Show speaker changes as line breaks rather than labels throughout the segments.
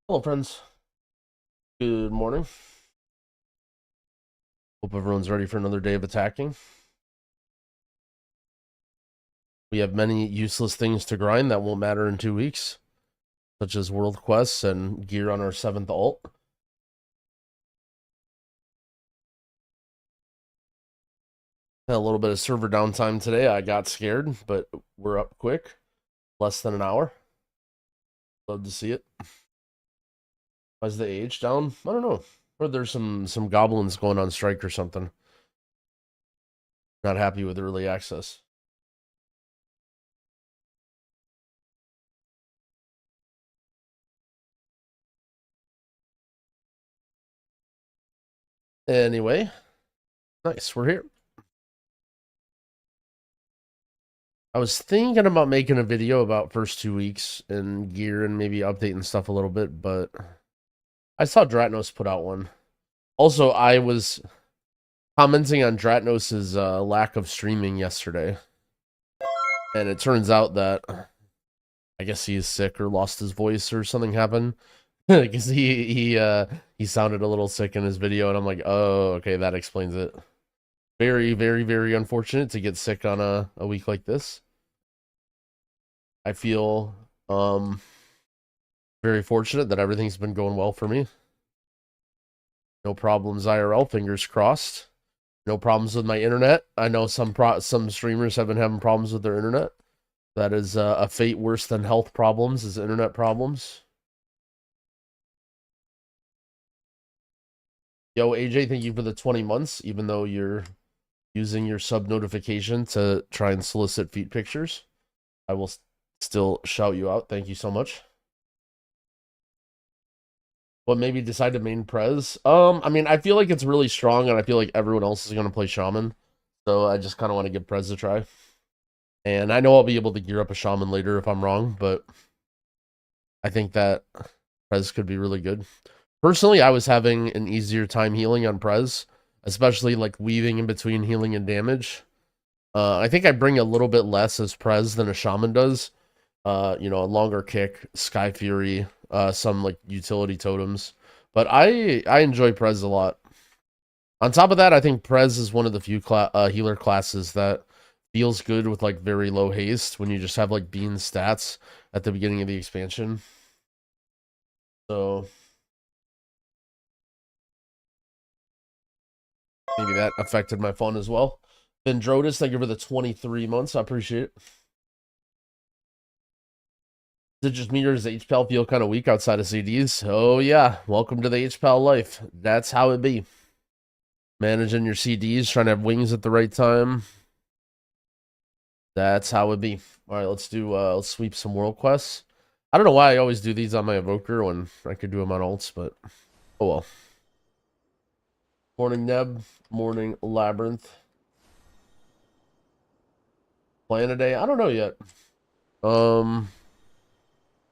Hello, friends. Good morning. Hope everyone's ready for another day of attacking. We have many useless things to grind that won't matter in 2 weeks, such as world quests and gear on our 7th alt. Had a little bit of server downtime today. I got scared, but we're up quick. Less than an hour. Love to see it. Why's the age down? I don't know. Or there's some goblins going on strike or something. Not happy with early access. Anyway, nice. We're here. I was thinking about making a video about first 2 weeks and gear and maybe updating stuff a little bit, but I saw Dratnos put out one. Also, I was commenting on Dratnos' lack of streaming yesterday, and it turns out that I guess he is sick or lost his voice or something happened. Because he sounded a little sick in his video, and I'm like, oh, okay, that explains it. Very, very, very unfortunate to get sick on a week like this. I feel very fortunate that everything's been going well for me. No problems IRL, fingers crossed. No problems with my internet. I know some streamers have been having problems with their internet. That is a fate worse than health problems, is internet problems. Yo, AJ, thank you for the 20 months, even though you're using your sub notification to try and solicit feet pictures. I will still shout you out. Thank you so much. What made me decide to main Prez? I mean, I feel like it's really strong, and I feel like everyone else is going to play Shaman. So I just kind of want to give Prez a try. And I know I'll be able to gear up a Shaman later if I'm wrong, but I think that Prez could be really good. Personally, I was having an easier time healing on Prez, especially like weaving in between healing and damage. I think I bring a little bit less as Prez than a Shaman does. You know, a longer kick, Sky Fury, some like utility totems. But I enjoy Prez a lot. On top of that, I think Prez is one of the few healer classes that feels good with like very low haste when you just have like bean stats at the beginning of the expansion. So maybe that affected my fun as well. Vendrodis, thank you for the 23 months. I appreciate it. Is it just me or does hpal feel kind of weak outside of CDs? Oh yeah, welcome to the hpal life. That's how it be. Managing your CDs, trying to have wings at the right time. That's how it be. All right, let's sweep some world quests. I don't know why I always do these on my Evoker when I could do them on alts, but oh well. Morning Neb, morning Labyrinth. Plan a day? I don't know yet.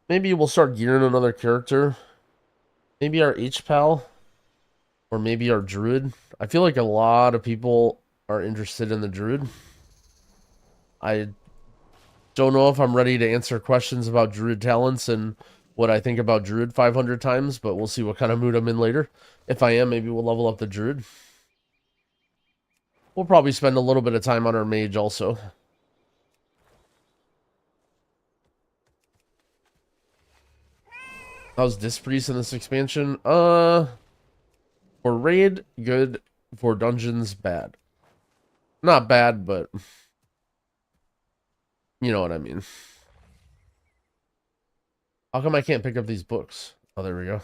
Maybe we'll start gearing another character. Maybe our hpal. Or maybe our druid. I feel like a lot of people are interested in the druid. I don't know if I'm ready to answer questions about druid talents and what I think about druid 500 times, but we'll see what kind of mood I'm in later. If I am, maybe we'll level up the druid. We'll probably spend a little bit of time on our mage also. How's Disc Priest in this expansion? For raid, good. For dungeons, bad. Not bad, but you know what I mean. How come I can't pick up these books? Oh, there we go.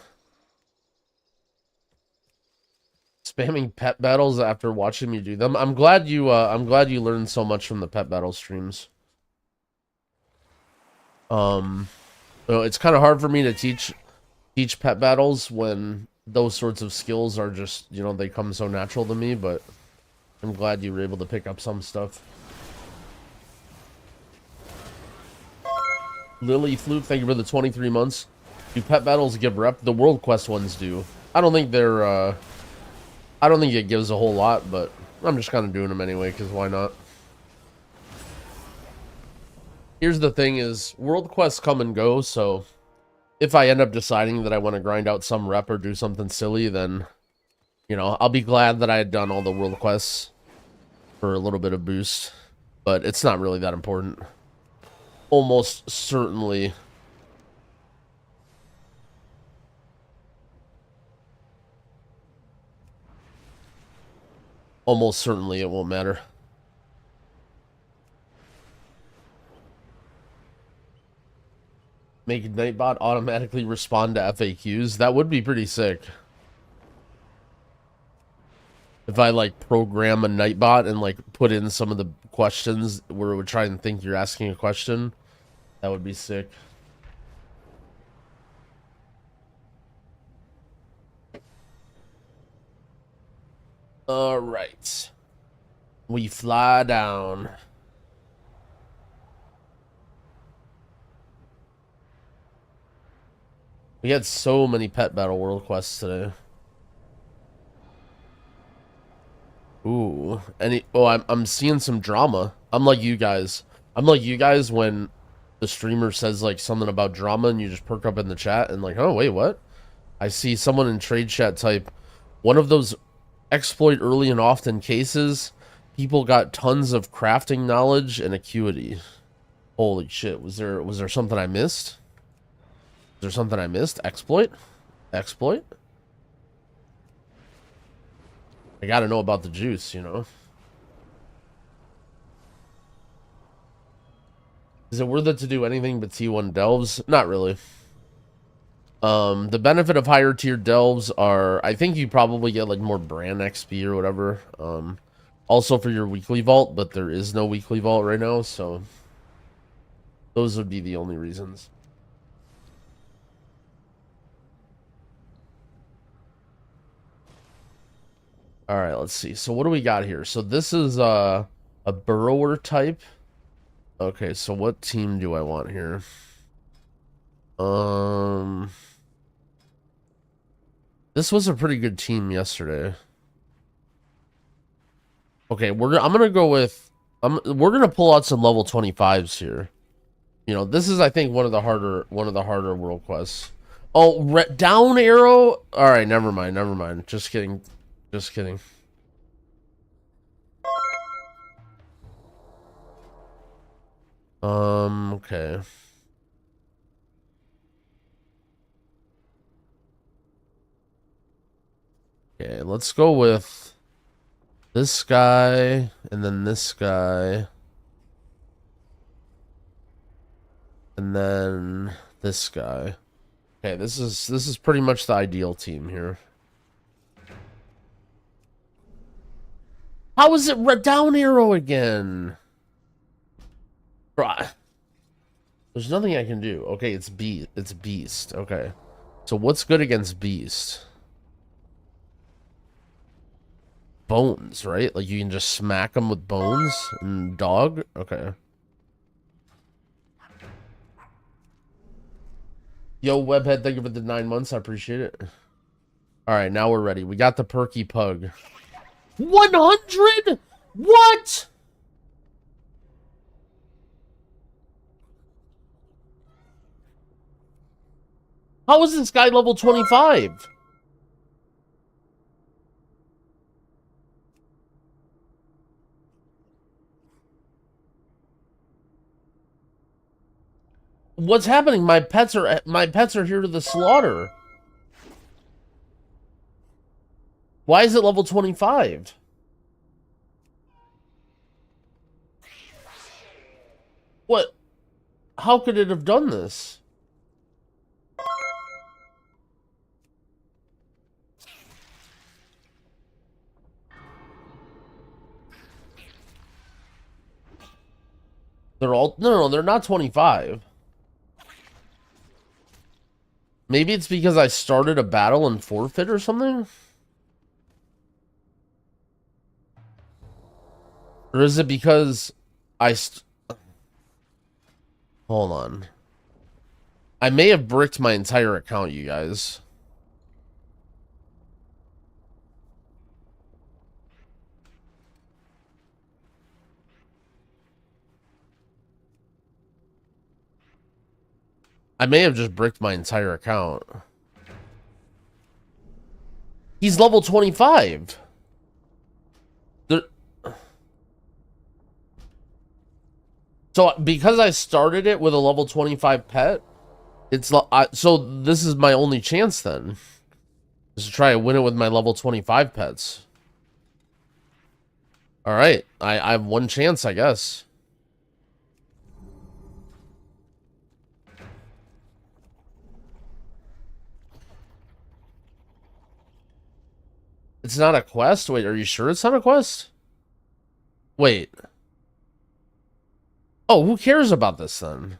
Spamming pet battles after watching me do them. I'm glad you learned so much from the pet battle streams. It's kind of hard for me to teach pet battles when those sorts of skills are just, you know, they come so natural to me, but I'm glad you were able to pick up some stuff. Lily Fluke, thank you for the 23 months. Do pet battles give rep? The world quest ones do. I don't think they're, I don't think it gives a whole lot, but I'm just kind of doing them anyway, because why not? Here's the thing is, world quests come and go, so if I end up deciding that I want to grind out some rep or do something silly, then, you know, I'll be glad that I had done all the world quests for a little bit of boost. But it's not really that important. Almost certainly. Almost certainly it won't matter. Make Nightbot automatically respond to FAQs. That would be pretty sick. If I, like, program a Nightbot and, like, put in some of the questions where it would try and think you're asking a question, that would be sick. Alright. We fly down. We had so many pet battle world quests today. Ooh, I'm seeing some drama. I'm like you guys. I'm like you guys when the streamer says like something about drama and you just perk up in the chat and like, oh wait, what? I see someone in trade chat type, one of those exploit early and often cases. People got tons of crafting knowledge and acuity. Holy shit! Was there something I missed? Was there something I missed? Exploit? Exploit? I gotta know about the juice, you know. Is it worth it to do anything but T1 delves? Not really. The benefit of higher tier delves are, I think you probably get like more brand XP or whatever. Also for your weekly vault, but there is no weekly vault right now, so those would be the only reasons. All right, let's see. So what do we got here? So this is a burrower type. Okay, so what team do I want here? This was a pretty good team yesterday. Okay, I'm gonna go with we're gonna pull out some level 25s here. You know, this is I think one of the harder world quests. Oh, down arrow. All right, never mind. Just kidding. Okay. Okay, let's go with this guy and then this guy. And then this guy. Okay, this is pretty much the ideal team here. How is it down arrow again? Bruh. There's nothing I can do. Okay, it's beast. Okay. So what's good against beast? Bones, right? Like you can just smack them with bones and dog? Okay. Yo, Webhead, thank you for the 9 months. I appreciate it. All right, now we're ready. We got the perky pug. 100? What? How is this guy level 25? What's happening? My pets are here to the slaughter. Why is it level 25? What? How could it have done this? They're all no, they're not 25. Maybe it's because I started a battle and forfeit or something? Or is it because hold on. I may have bricked my entire account, you guys. I may have just bricked my entire account. He's level 25. So because I started it with a level 25 pet, it's so this is my only chance then. Is to try to win it with my level 25 pets. All right, I have one chance, I guess. It's not a quest? Wait, are you sure it's not a quest? Wait. Oh, who cares about this then?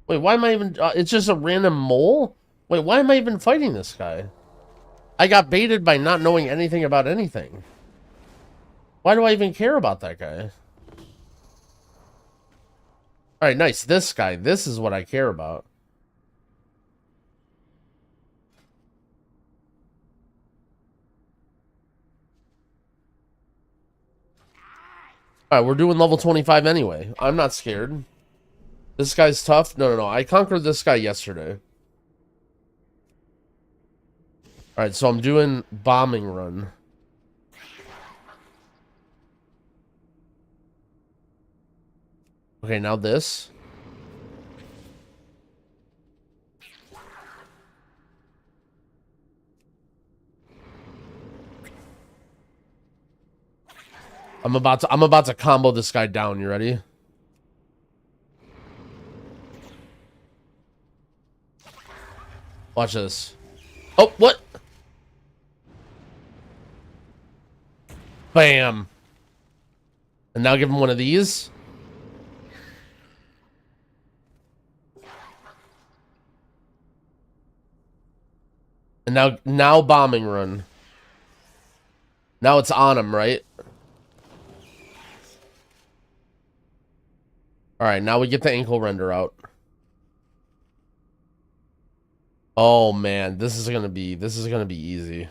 Wait, why am I even... it's just a random mole? Wait, why am I even fighting this guy? I got baited by not knowing anything about anything. Why do I even care about that guy? Alright, nice. This guy. This is what I care about. Alright, we're doing level 25 anyway. I'm not scared. This guy's tough? No. I conquered this guy yesterday. Alright, so I'm doing bombing run. Okay, now this. I'm about to combo this guy down. You ready? Watch this. Oh, what? Bam. And now give him one of these. And now bombing run. Now it's on him, right? Alright, now we get the ankle render out. Oh man, this is gonna be easy.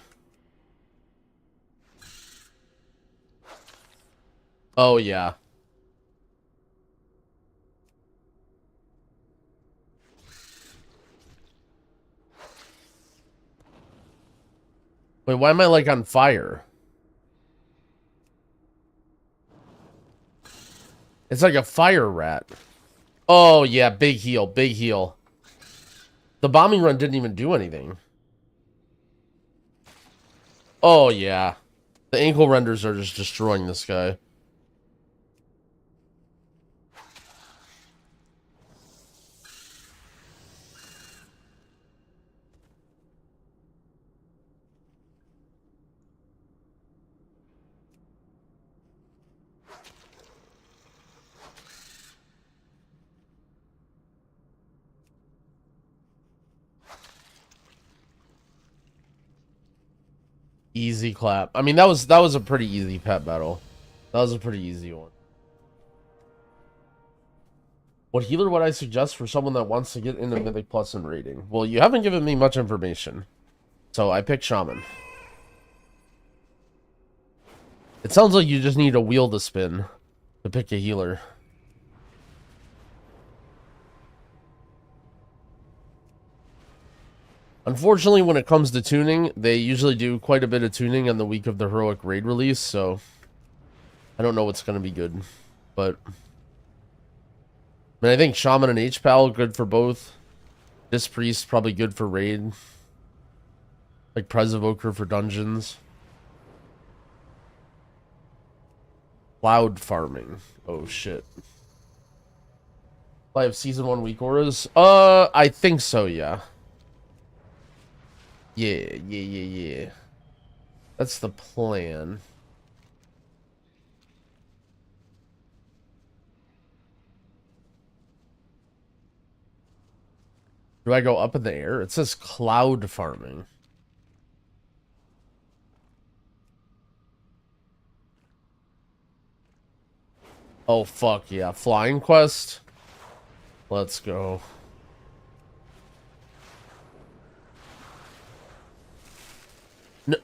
Oh yeah. Wait, why am I like on fire? It's like a fire rat. Oh yeah, big heal, big heal. The bombing run didn't even do anything. Oh yeah. The ankle renders are just destroying this guy. Easy clap. I mean, that was a pretty easy pet battle. That was a pretty easy one. What healer would I suggest for someone that wants to get into Mythic Plus and raiding? Well, you haven't given me much information. So I picked Shaman. It sounds like you just need a wheel to spin to pick a healer. Unfortunately, when it comes to tuning, they usually do quite a bit of tuning on the week of the Heroic Raid release, so I don't know what's going to be good. But I mean, I think Shaman and hpal good for both. This Priest probably good for raid. Like Prez Evoker for dungeons. Cloud farming. Oh shit. I have season 1 week auras. I think so, yeah. Yeah. That's the plan. Do I go up in the air? It says cloud farming. Oh, fuck yeah. Flying quest? Let's go. No.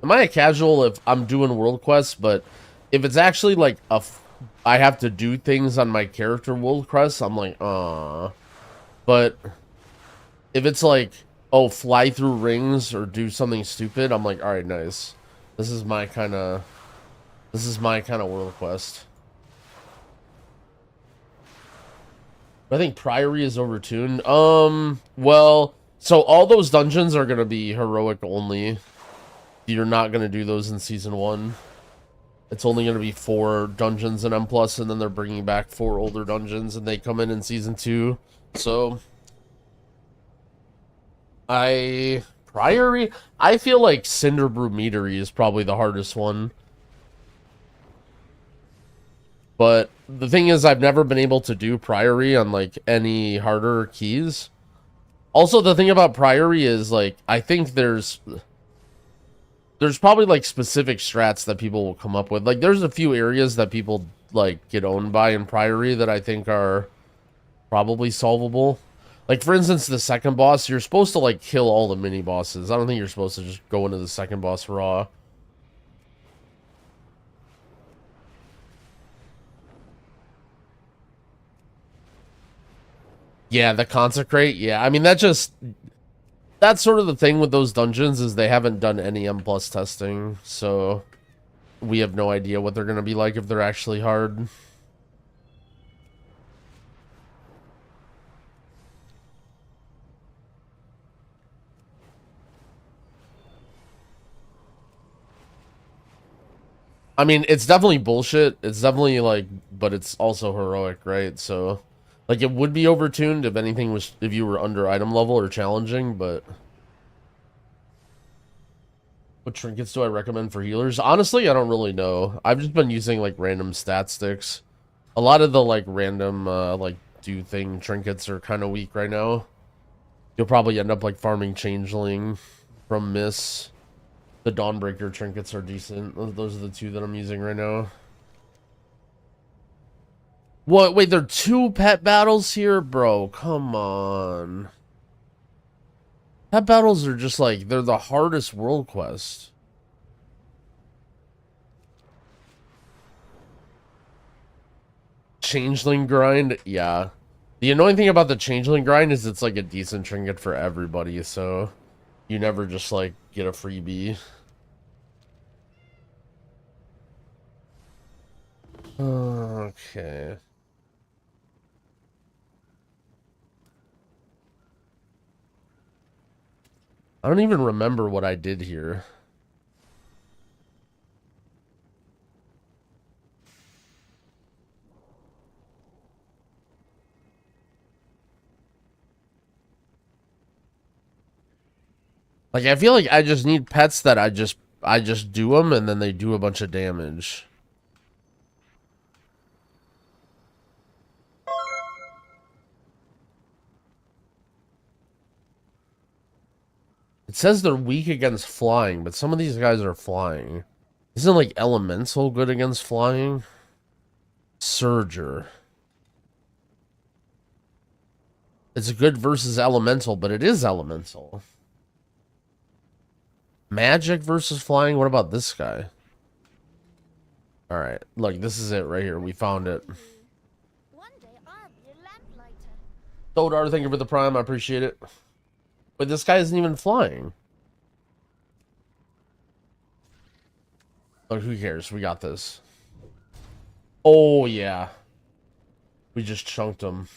Am I a casual if I'm doing world quests, but if it's actually like I have to do things on my character world quests, I'm like, But if it's like, oh, fly through rings or do something stupid, I'm like, all right, nice. This is my kind of world quest. I think Priory is overtuned. Well, so all those dungeons are gonna be heroic only. You're not gonna do those in season 1. It's only gonna be 4 dungeons in M+, and then they're bringing back 4 older dungeons, and they come in season 2. So, Priory, I feel like Cinderbrew Meadery is probably the hardest one. But the thing is, I've never been able to do Priory on, like, any harder keys. Also, the thing about Priory is, like, I think there's probably, like, specific strats that people will come up with. Like, there's a few areas that people, like, get owned by in Priory that I think are probably solvable. Like, for instance, the second boss, you're supposed to, like, kill all the mini-bosses. I don't think you're supposed to just go into the second boss raw. Yeah, the Consecrate, yeah. I mean, that's sort of the thing with those dungeons, is they haven't done any M+ testing, so we have no idea what they're going to be like if they're actually hard. I mean, it's definitely bullshit. It's definitely, like, but it's also heroic, right? So, like, it would be overtuned if anything was, if you were under item level or challenging, but what trinkets do I recommend for healers? Honestly, I don't really know. I've just been using, like, random stat sticks. A lot of the, like, random, like, do thing trinkets are kind of weak right now. You'll probably end up, like, farming Changeling from Miss. The Dawnbreaker trinkets are decent. Those are the 2 that I'm using right now. What? Wait, there are 2 pet battles here? Bro, come on. Pet battles are just like, they're the hardest world quest. Changeling grind? Yeah. The annoying thing about the Changeling grind is it's like a decent trinket for everybody, so you never just, like, get a freebie. Okay. I don't even remember what I did here. Like, I feel like I just need pets that I just do them, and then they do a bunch of damage. It says they're weak against flying, but some of these guys are flying. Isn't, like, Elemental good against flying? Surger. It's good versus Elemental, but it is Elemental. Magic versus flying? What about this guy? Alright, look, this is it right here. We found it. Dodar, thank you for the prime. I appreciate it. But this guy isn't even flying. Look, who cares? We got this. Oh, yeah. We just chunked him.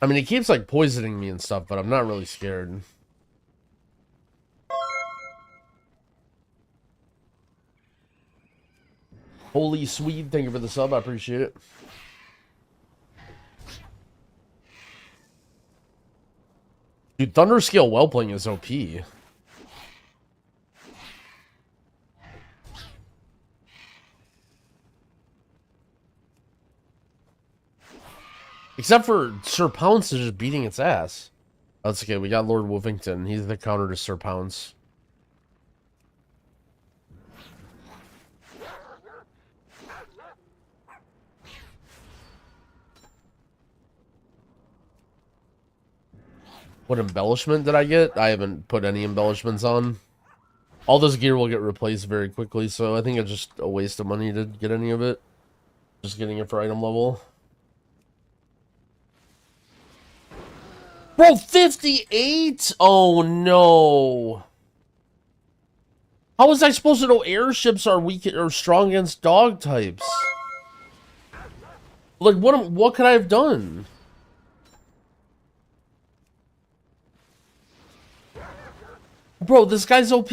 I mean, he keeps, like, poisoning me and stuff, but I'm not really scared. Holy Swede, thank you for the sub. I appreciate it. Dude, Thunderscale Whelpling is OP. Except for Sir Pounce is just beating its ass. That's okay. We got Lord Wolfington. He's the counter to Sir Pounce. What embellishment did I get? I haven't put any embellishments on. All this gear will get replaced very quickly, so I think it's just a waste of money to get any of it. Just getting it for item level. Bro, 58? Oh no. How was I supposed to know airships are weak or strong against dog types? Like what could I have done? Bro, this guy's OP.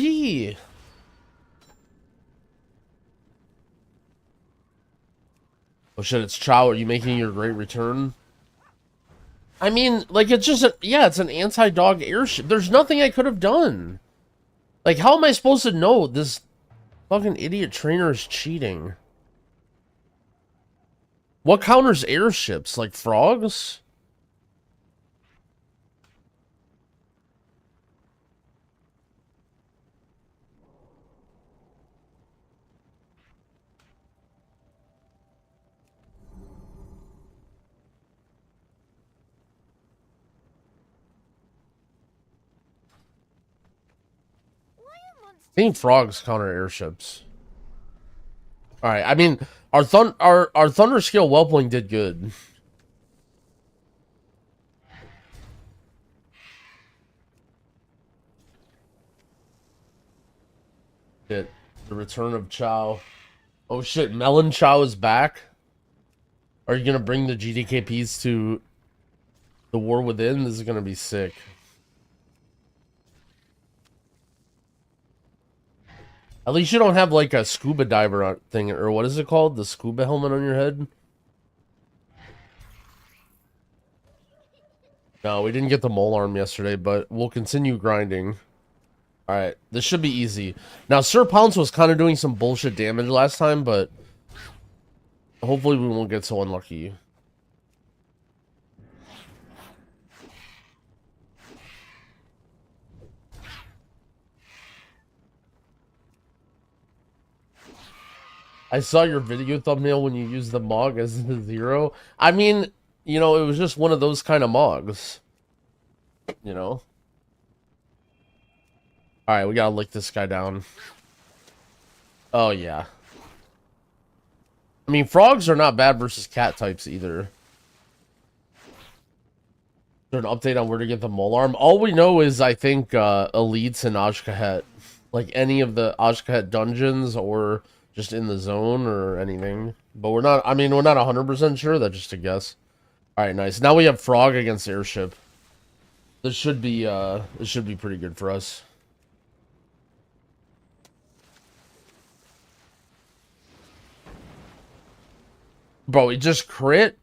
Oh shit, it's Chow. Are you making your great return? I mean, like, it's just yeah, it's an anti-dog airship. There's nothing I could have done. Like, how am I supposed to know this fucking idiot trainer is cheating? What counters airships? Like frogs? I think frogs counter airships. Alright, I mean, our Thunder Scale Whelpling did good. Shit. The return of Chow. Oh shit, Melon Chow is back? Are you gonna bring the GDKPs to the War Within? This is gonna be sick. At least you don't have like a scuba diver thing, or what is it called? The scuba helmet on your head? No, we didn't get the mole arm yesterday, but we'll continue grinding. Alright, this should be easy. Now, Sir Pounce was kind of doing some bullshit damage last time, but hopefully we won't get so unlucky. I saw your video thumbnail when you used the Mog as the 0. I mean, you know, it was just one of those kind of Mogs. You know? Alright, we gotta lick this guy down. Oh, yeah. I mean, frogs are not bad versus cat types either. Is there an update on where to get the mole arm? All we know is, I think, elites and Ajkahet. Like, any of the Ajkahet dungeons or just in the zone or anything. But we're not, I mean, we're not 100% sure. That's just a guess. Alright, nice. Now we have frog against airship. This should be pretty good for us. Bro, he just crit?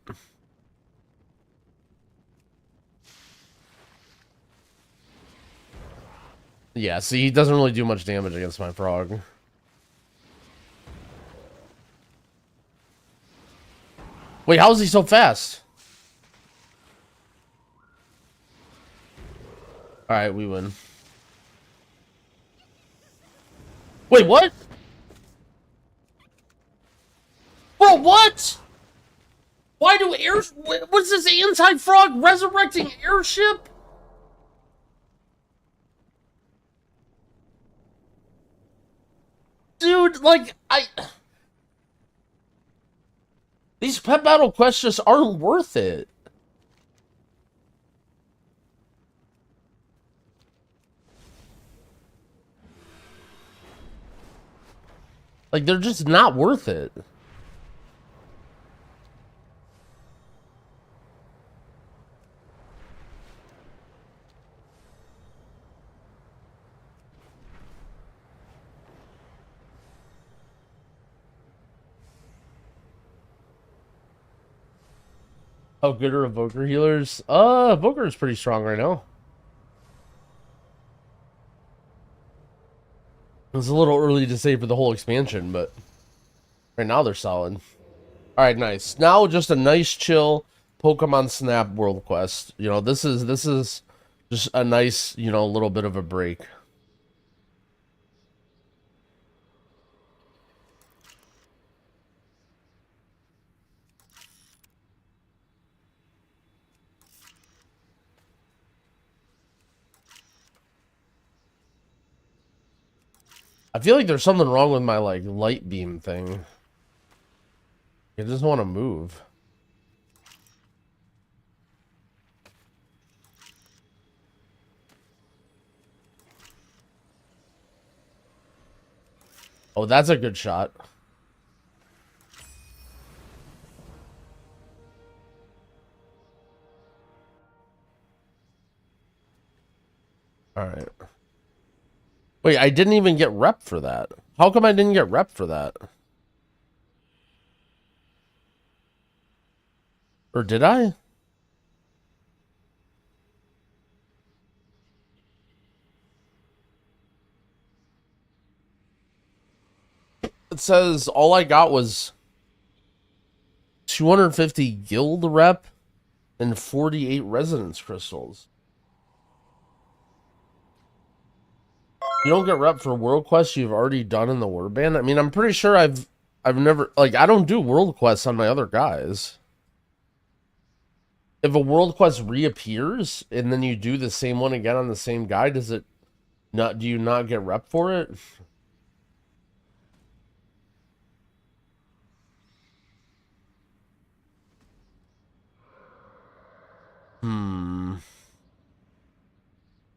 Yeah, see, he doesn't really do much damage against my frog. Wait, how is he so fast? Alright, we win. Wait, what? Bro, what? Why do what's this anti-frog resurrecting airship? Dude, like, these pet battle quests just aren't worth it. Like, they're just not worth it. How good are Evoker healers? Evoker is pretty strong right now. It's a little early to say for the whole expansion, but right now they're solid. Alright, nice. Now just a nice chill Pokemon Snap world quest. You know, this is just Just a nice, you know, little bit of a break. I feel like there's something wrong with my, like, light beam thing. It doesn't want to move. Oh, that's a good shot. All right. Wait, I didn't even get rep for that. How come I didn't get rep for that? Or did I? It says all I got was 250 guild rep and 48 resonance crystals. You don't get rep for world quests you've already done in the warband? I mean, I'm pretty sure I've never, like, I don't do world quests on my other guys. If a world quest reappears and then you do the same one again on the same guy, does it not, do you not get rep for it?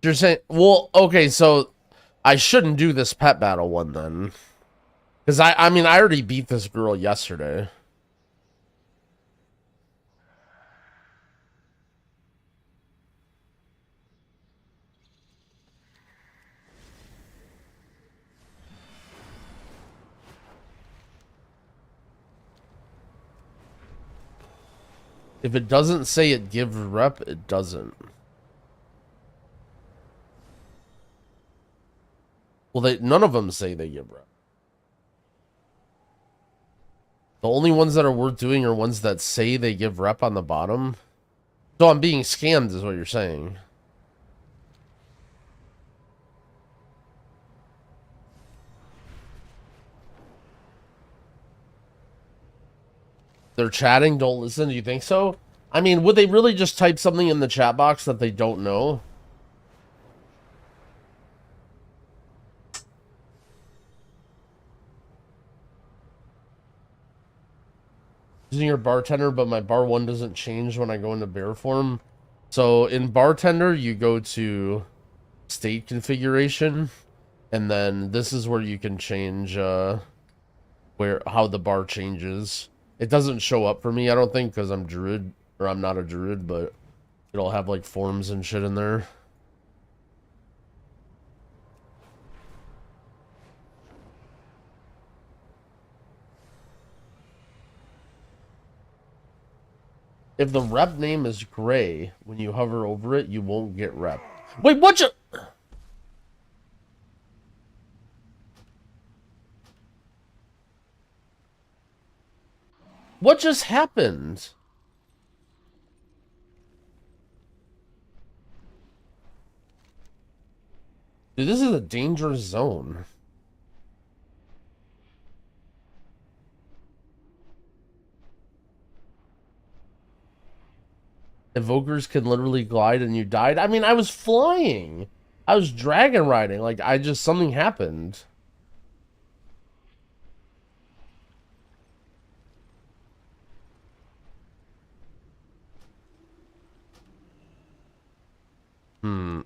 You're saying, well, okay, so I shouldn't do this pet battle one then. Because I mean, I already beat this girl yesterday. If it doesn't say it gives rep, it doesn't. Well, none of them say they give rep. The only ones that are worth doing are ones that say they give rep on the bottom. So I'm being scammed is what you're saying. They're chatting, don't listen. Do you think so? I mean, would they really just type something in the chat box that they don't know? Using your bartender, but my bar 1 doesn't change when I go into bear form. So in bartender, you go to state configuration, and then this is where you can change how the bar changes. It doesn't show up for me, I don't think, because I'm druid, or I'm not a druid, but it'll have like forms and shit in there. If the rep name is gray, when you hover over it, you won't get rep. Wait, what you... What just happened? Dude, this is a dangerous zone. Evokers can literally glide and you died. I mean, I was flying. I was dragon riding. Like, something happened.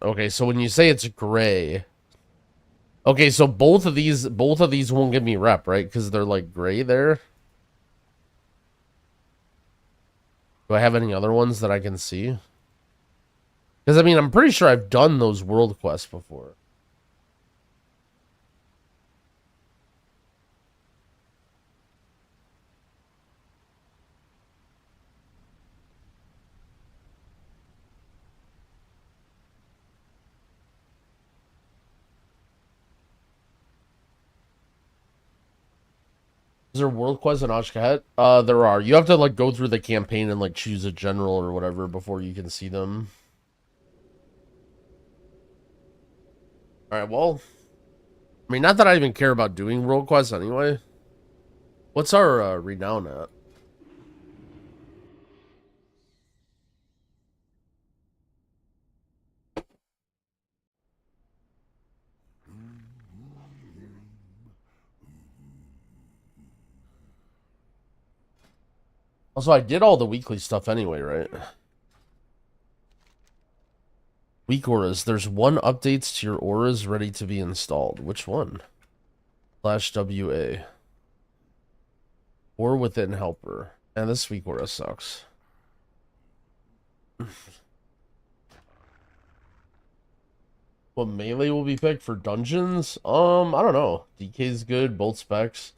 Okay, so when you say it's gray. Okay, so both of these won't give me rep, right? Because they're like gray there. Do I have any other ones that I can see? Because, I mean, I'm pretty sure I've done those world quests before. Is there world quests in Ashkahet? There are. You have to, like, go through the campaign and, like, choose a general or whatever before you can see them. Alright, well. I mean, not that I even care about doing world quests anyway. What's our renown at? Also, I did all the weekly stuff anyway, right? Weak auras. There's one updates to your auras ready to be installed. Which one? /WA. Or within helper. And this weak aura sucks. What melee will be picked for dungeons? I don't know. DK's good, both specs.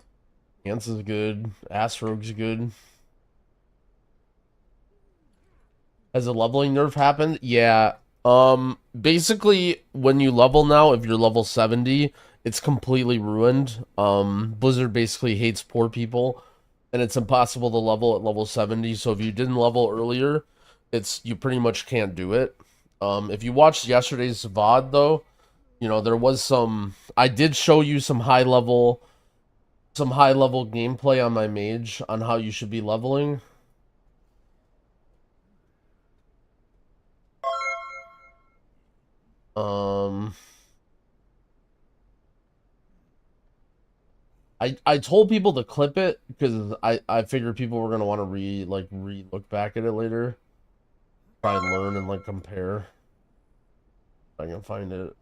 Ants is good. Ass Rogue's good. Has a leveling nerf happened? Yeah. Basically, when you level now, if you're level 70, it's completely ruined. Blizzard basically hates poor people, and it's impossible to level at level 70. So if you didn't level earlier, you pretty much can't do it. If you watched yesterday's VOD though, you know, there was I did show you some high level gameplay on my mage on how you should be leveling. I told people to clip it because I figured people were gonna want to look back at it later, try and learn and like compare. If I can find it.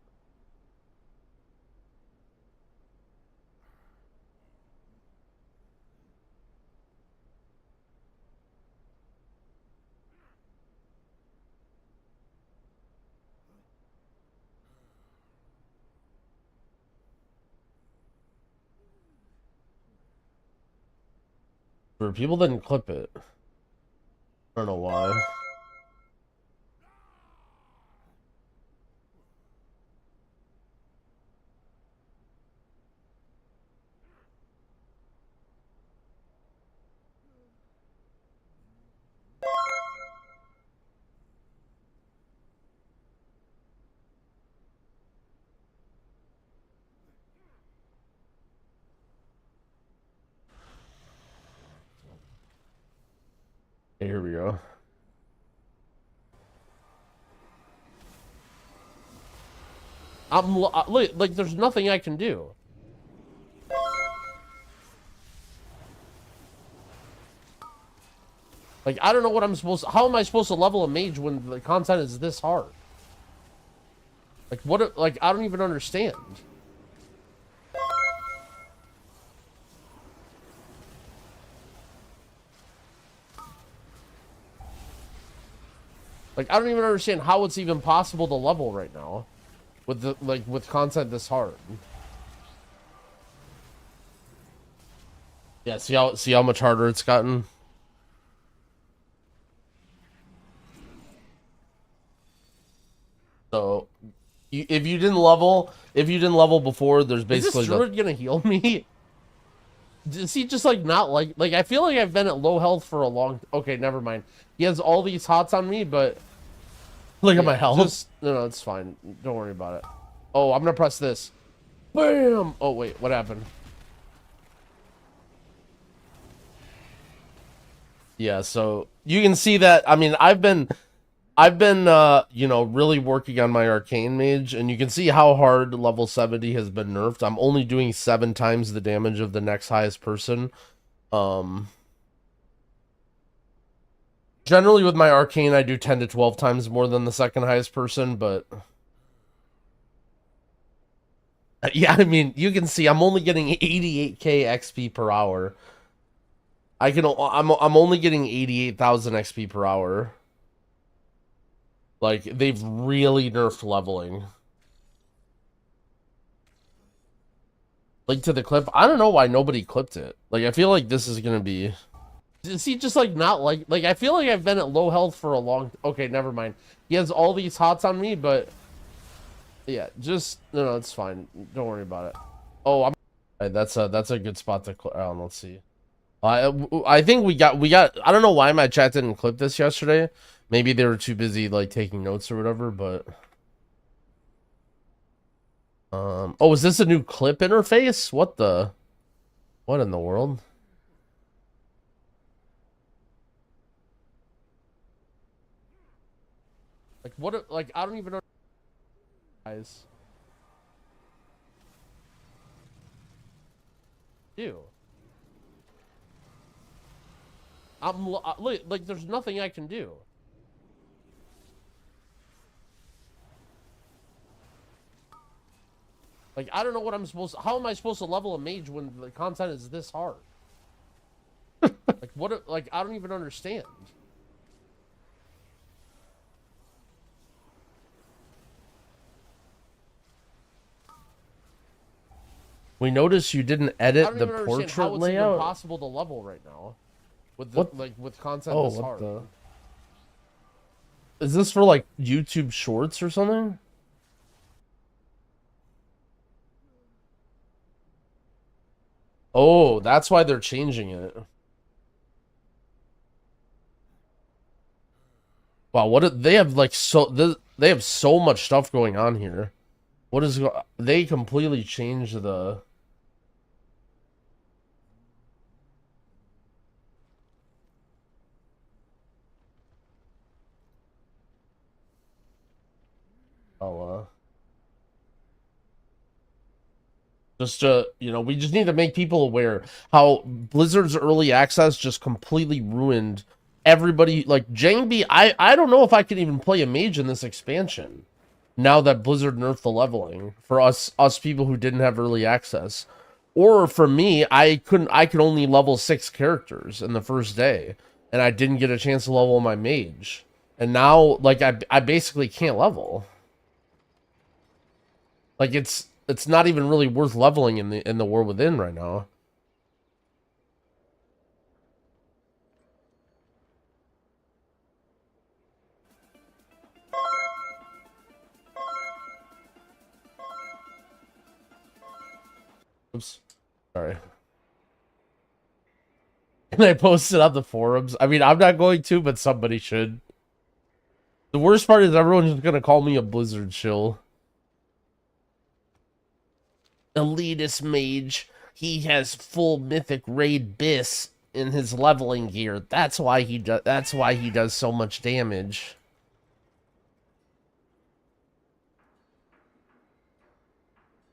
Or people didn't clip it. I don't know why. Here we go. Like, there's nothing I can do. Like, I don't know what how am I supposed to level a mage when the content is this hard? Like, like, I don't even understand. Like, I don't even understand how it's even possible to level right now with content this hard. Yeah, see how much harder it's gotten? So, if you didn't level before, there's basically... Is this druid gonna heal me? Is he just like not like I feel like I've been at low health for a long... Okay, never mind. He has all these hots on me, but... Look at my health. No, it's fine. Don't worry about it. Oh, I'm gonna press this. Bam! Oh, wait, what happened? Yeah, so you can see that. I mean, I've been you know, really working on my arcane mage, and you can see how hard level 70 has been nerfed. I'm only doing 7 times the damage of the next highest person. Generally with my arcane, I do 10 to 12 times more than the second highest person, but yeah, I mean, you can see I'm only getting 88k XP per hour. I'm only getting 88,000 XP per hour. Like, they've really nerfed leveling. Link to the clip. I don't know why nobody clipped it. Like, I feel like this is gonna be... Is he just like not like I feel like I've been at low health for a long... Okay, never mind. He has all these hots on me, but yeah, just no, it's fine. Don't worry about it. Oh, that's a good spot to let's see. I think we got I don't know why my chat didn't clip this yesterday. Maybe they were too busy like taking notes or whatever, but Oh, is this a new clip interface? What in the world? Like, what, like, I don't even know, guys. Ew. Like, there's nothing I can do. Like, I don't know what I'm supposed to, how am I supposed to level a mage when the content is this hard? Like, what, like, I don't even understand. We noticed you didn't edit the portrait how it's layout. Even possible to level right now, with the, like with content this hard. Is this for like YouTube Shorts or something? Oh, that's why they're changing it. Wow, what they have like they have so much stuff going on here. What is they completely changed the. Oh, just you know, we just need to make people aware how Blizzard's early access just completely ruined everybody. Like jangbi, I don't know if I can even play a mage in this expansion now that Blizzard nerfed the leveling for us people who didn't have early access. Or for me, I could only level 6 characters in the first day, and I didn't get a chance to level my mage. And now, like, I basically can't level. Like, it's not even really worth leveling in the World Within right now. Oops. Sorry. Can I post it on the forums? I mean, I'm not going to, but somebody should. The worst part is everyone's just gonna call me a Blizzard shill. Elitist mage. He has full Mythic Raid bis in his leveling gear. That's why he does so much damage.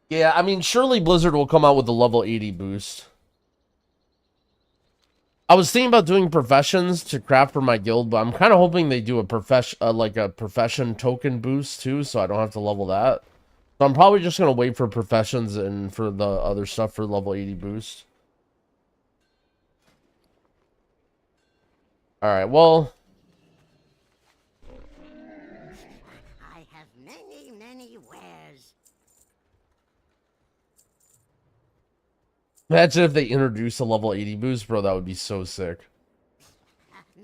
Yeah, I mean, surely Blizzard will come out with a level 80 boost. I was thinking about doing professions to craft for my guild, but I'm kind of hoping they do a profession token boost too, so I don't have to level that. So I'm probably just gonna wait for professions and for the other stuff for level 80 boost. All right, well.
I have many wares.
Imagine if they introduced a level 80 boost, bro. That would be so sick.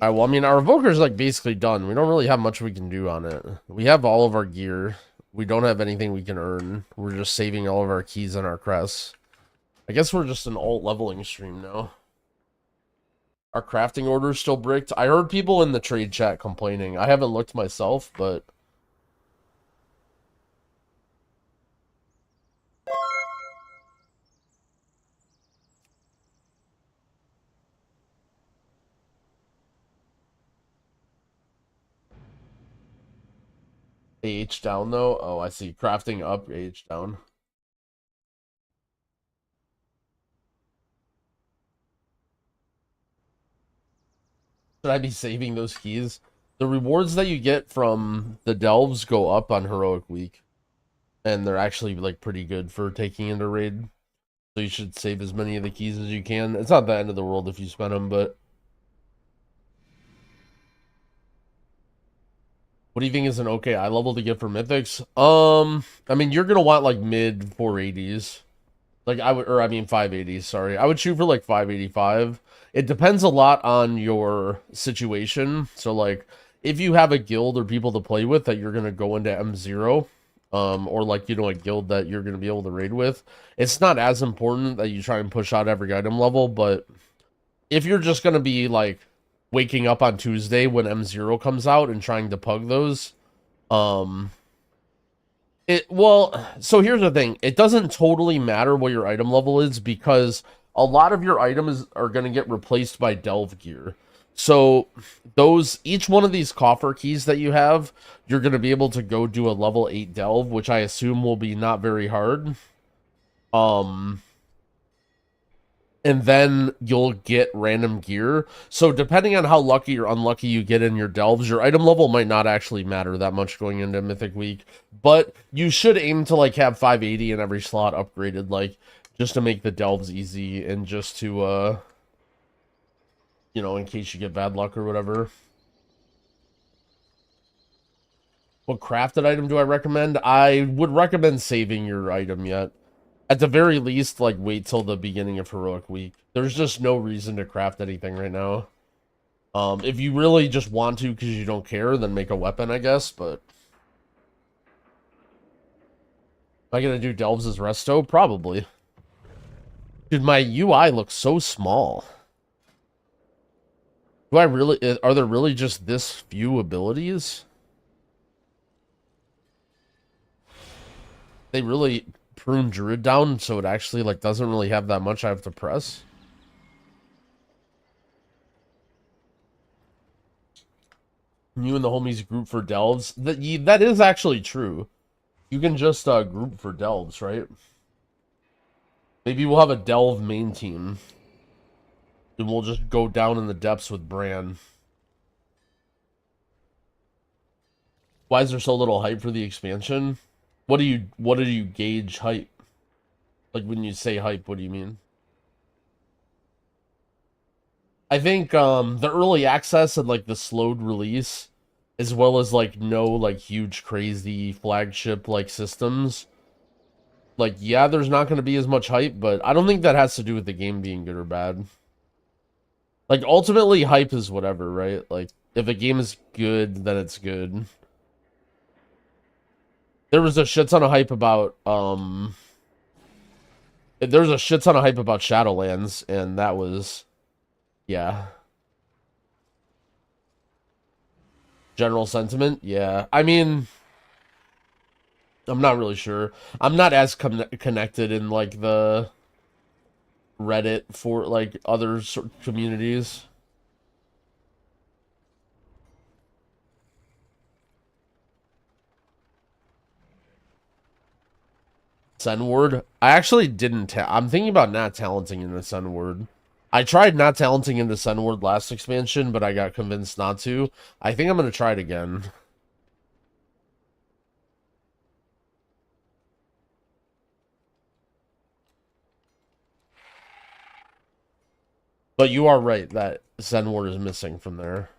All right, well, I mean, our Evoker's like basically done. We don't really have much we can do on it. We have all of our gear. We don't have anything we can earn. We're just saving all of our keys and our crests. I guess we're just an alt leveling stream now. Our crafting order is still bricked. I heard people in the trade chat complaining. I haven't looked myself, but... AH down, though? Oh, I see. Crafting up, AH down. Should I be saving those keys? The rewards that you get from the delves go up on Heroic Week. And they're actually, like, pretty good for taking into raid. So you should save as many of the keys as you can. It's not the end of the world if you spend them, but... What do you think is an okay eye level to get for mythics? I mean, you're gonna want like mid 480s. Like I would, or I mean 580s, sorry. I would shoot for like 585. It depends a lot on your situation. So like if you have a guild or people to play with that you're gonna go into M0, or like, you know, a guild that you're gonna be able to raid with, it's not as important that you try and push out every item level, but if you're just gonna be like waking up on Tuesday when M0 comes out and trying to pug those, Well, so here's the thing. It doesn't totally matter what your item level is because a lot of your items are going to get replaced by delve gear. So each one of these coffer keys that you have, you're going to be able to go do a level 8 delve, which I assume will be not very hard. Um and then you'll get random gear. So depending on how lucky or unlucky you get in your delves, your item level might not actually matter that much going into Mythic Week, but you should aim to like have 580 in every slot upgraded, like just to make the delves easy and just to in case you get bad luck or whatever. What crafted item do I recommend? I would recommend saving your item yet. At the very least, like, wait till the beginning of Heroic Week. There's just no reason to craft anything right now. If you really just want to because you don't care, then make a weapon, I guess, but... Am I gonna do Delves as resto? Probably. Dude, my UI looks so small. Do I really... Are there really just this few abilities? They really prune druid down so it actually like doesn't really have that much I have to press. You and the homies group for delves. That is actually true. You can just group for delves, right? Maybe we'll have a delve main team. And we'll just go down in the depths with Bran. Why is there so little hype for the expansion? What do you gauge hype? Like, when you say hype, what do you mean? I think, the early access and, like, the slowed release, as well as, like, no, like, huge, crazy flagship, like, systems. Like, yeah, there's not going to be as much hype, but I don't think that has to do with the game being good or bad. Like, ultimately, hype is whatever, right? Like, if a game is good, then it's good. There was a shit ton of hype about, there's a shit ton of hype about Shadowlands, and that was, yeah. General sentiment, yeah. I mean, I'm not really sure. I'm not as connected in, like, the Reddit for, like, other communities. Sunward? I actually didn't. I'm thinking about not talenting into Sunward. I tried not talenting into Sunward last expansion, but I got convinced not to. I think I'm going to try it again. But you are right that Sunward is missing from there.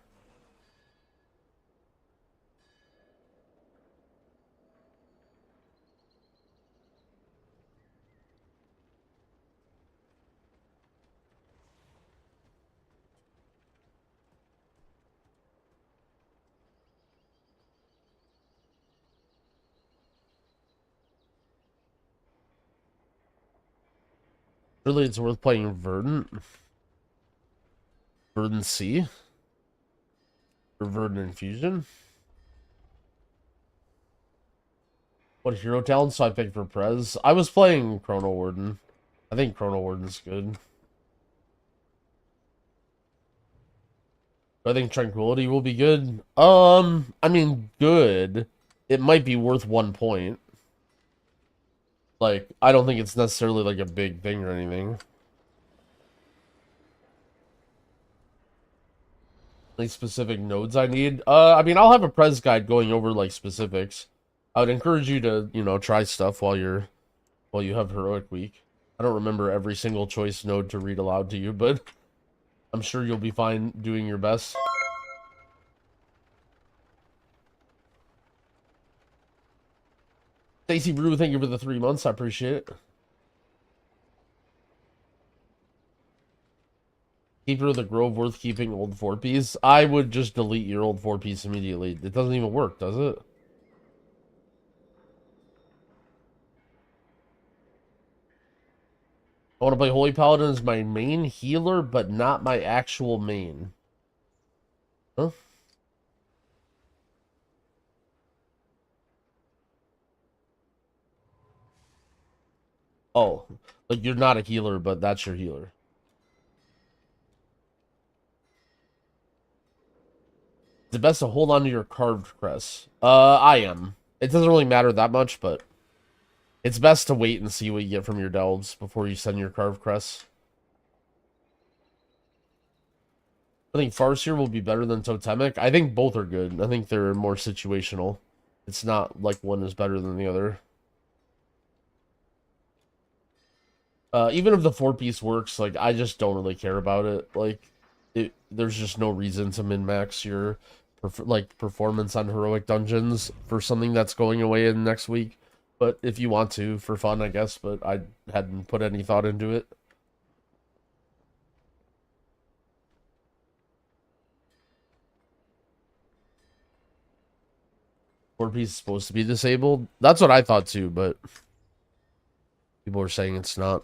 Really, it's worth playing Verdant. Verdant C? Or Verdant Infusion? What hero talents do I pick for Prez? I was playing Chrono Warden. I think Chrono Warden's good. I think Tranquility will be good. I mean, good. It might be worth 1 point. Like, I don't think it's necessarily like a big thing or anything. Any specific nodes I need? I mean, I'll have a Prez guide going over like specifics. I would encourage you to, try stuff while you have Heroic Week. I don't remember every single choice node to read aloud to you, but I'm sure you'll be fine doing your best. Stacy Brew, thank you for the 3 months. I appreciate it. Keeper of the Grove worth keeping old 4Ps? I would just delete your old 4Ps immediately. It doesn't even work, does it? I want to play Holy Paladin as my main healer, but not my actual main. Huh? Oh, like you're not a healer, but that's your healer. It's best to hold on to your carved crest. I am. It doesn't really matter that much, but it's best to wait and see what you get from your delves before you send your carved crest. I think Farseer will be better than Totemic. I think both are good. I think they're more situational. It's not like one is better than the other. Even if the 4-piece works, like, I just don't really care about it. Like, there's just no reason to min-max your performance on heroic dungeons for something that's going away in next week. But if you want to, for fun, I guess, but I hadn't put any thought into it. Four-piece is supposed to be disabled. That's what I thought too, but people are saying it's not.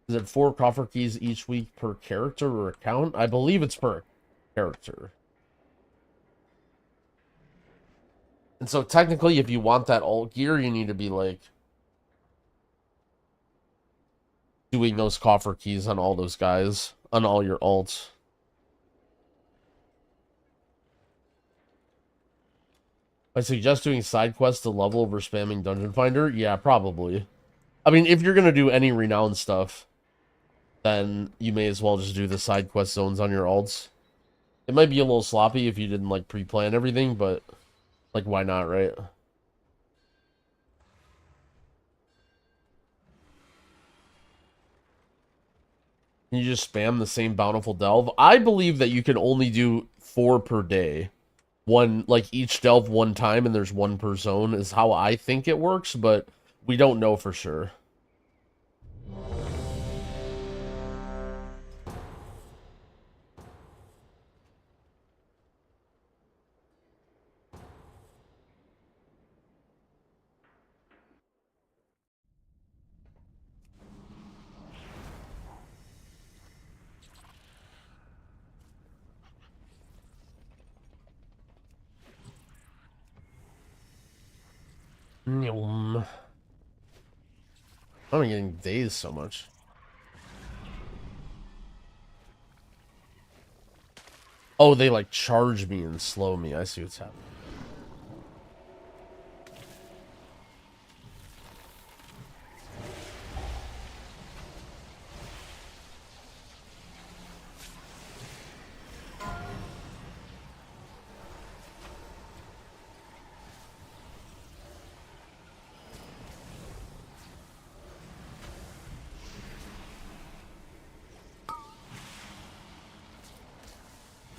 Is it 4 coffer keys each week per character or account? I believe it's per character. And so technically, if you want that alt gear, you need to be like doing those coffer keys on all those guys, on all your alts. I suggest doing side quests to level over spamming Dungeon Finder. Yeah, probably. I mean, if you're going to do any renowned stuff, then you may as well just do the side quest zones on your alts. It might be a little sloppy if you didn't, like, pre-plan everything, but, like, why not, right? Can you just spam the same bountiful delve? I believe that you can only do 4 per day. One, like, each delve one time, and there's 1 per zone, is how I think it works, but we don't know for sure. I'm getting dazed so much. Oh, they like charge me and slow me. I see what's happening.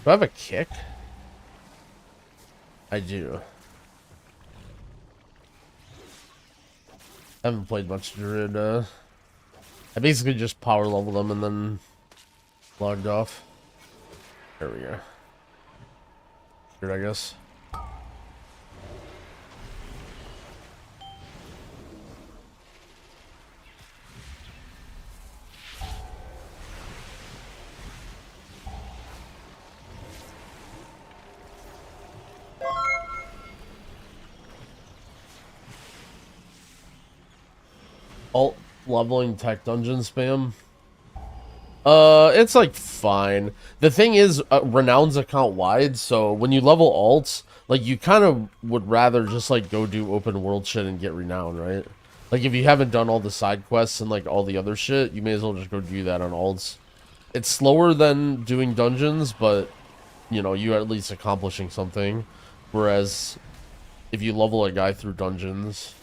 Do I have a kick? I do. I haven't played much druid. I basically just power leveled them and then logged off. There we go. Good, I guess. Alt leveling tech dungeon spam. It's like fine. The thing is, renown's account wide, so when you level alts, like you kind of would rather just like go do open world shit and get renown, right? Like if you haven't done all the side quests and like all the other shit, you may as well just go do that on alts. It's slower than doing dungeons, but you know, you're at least accomplishing something. Whereas if you level a guy through dungeons,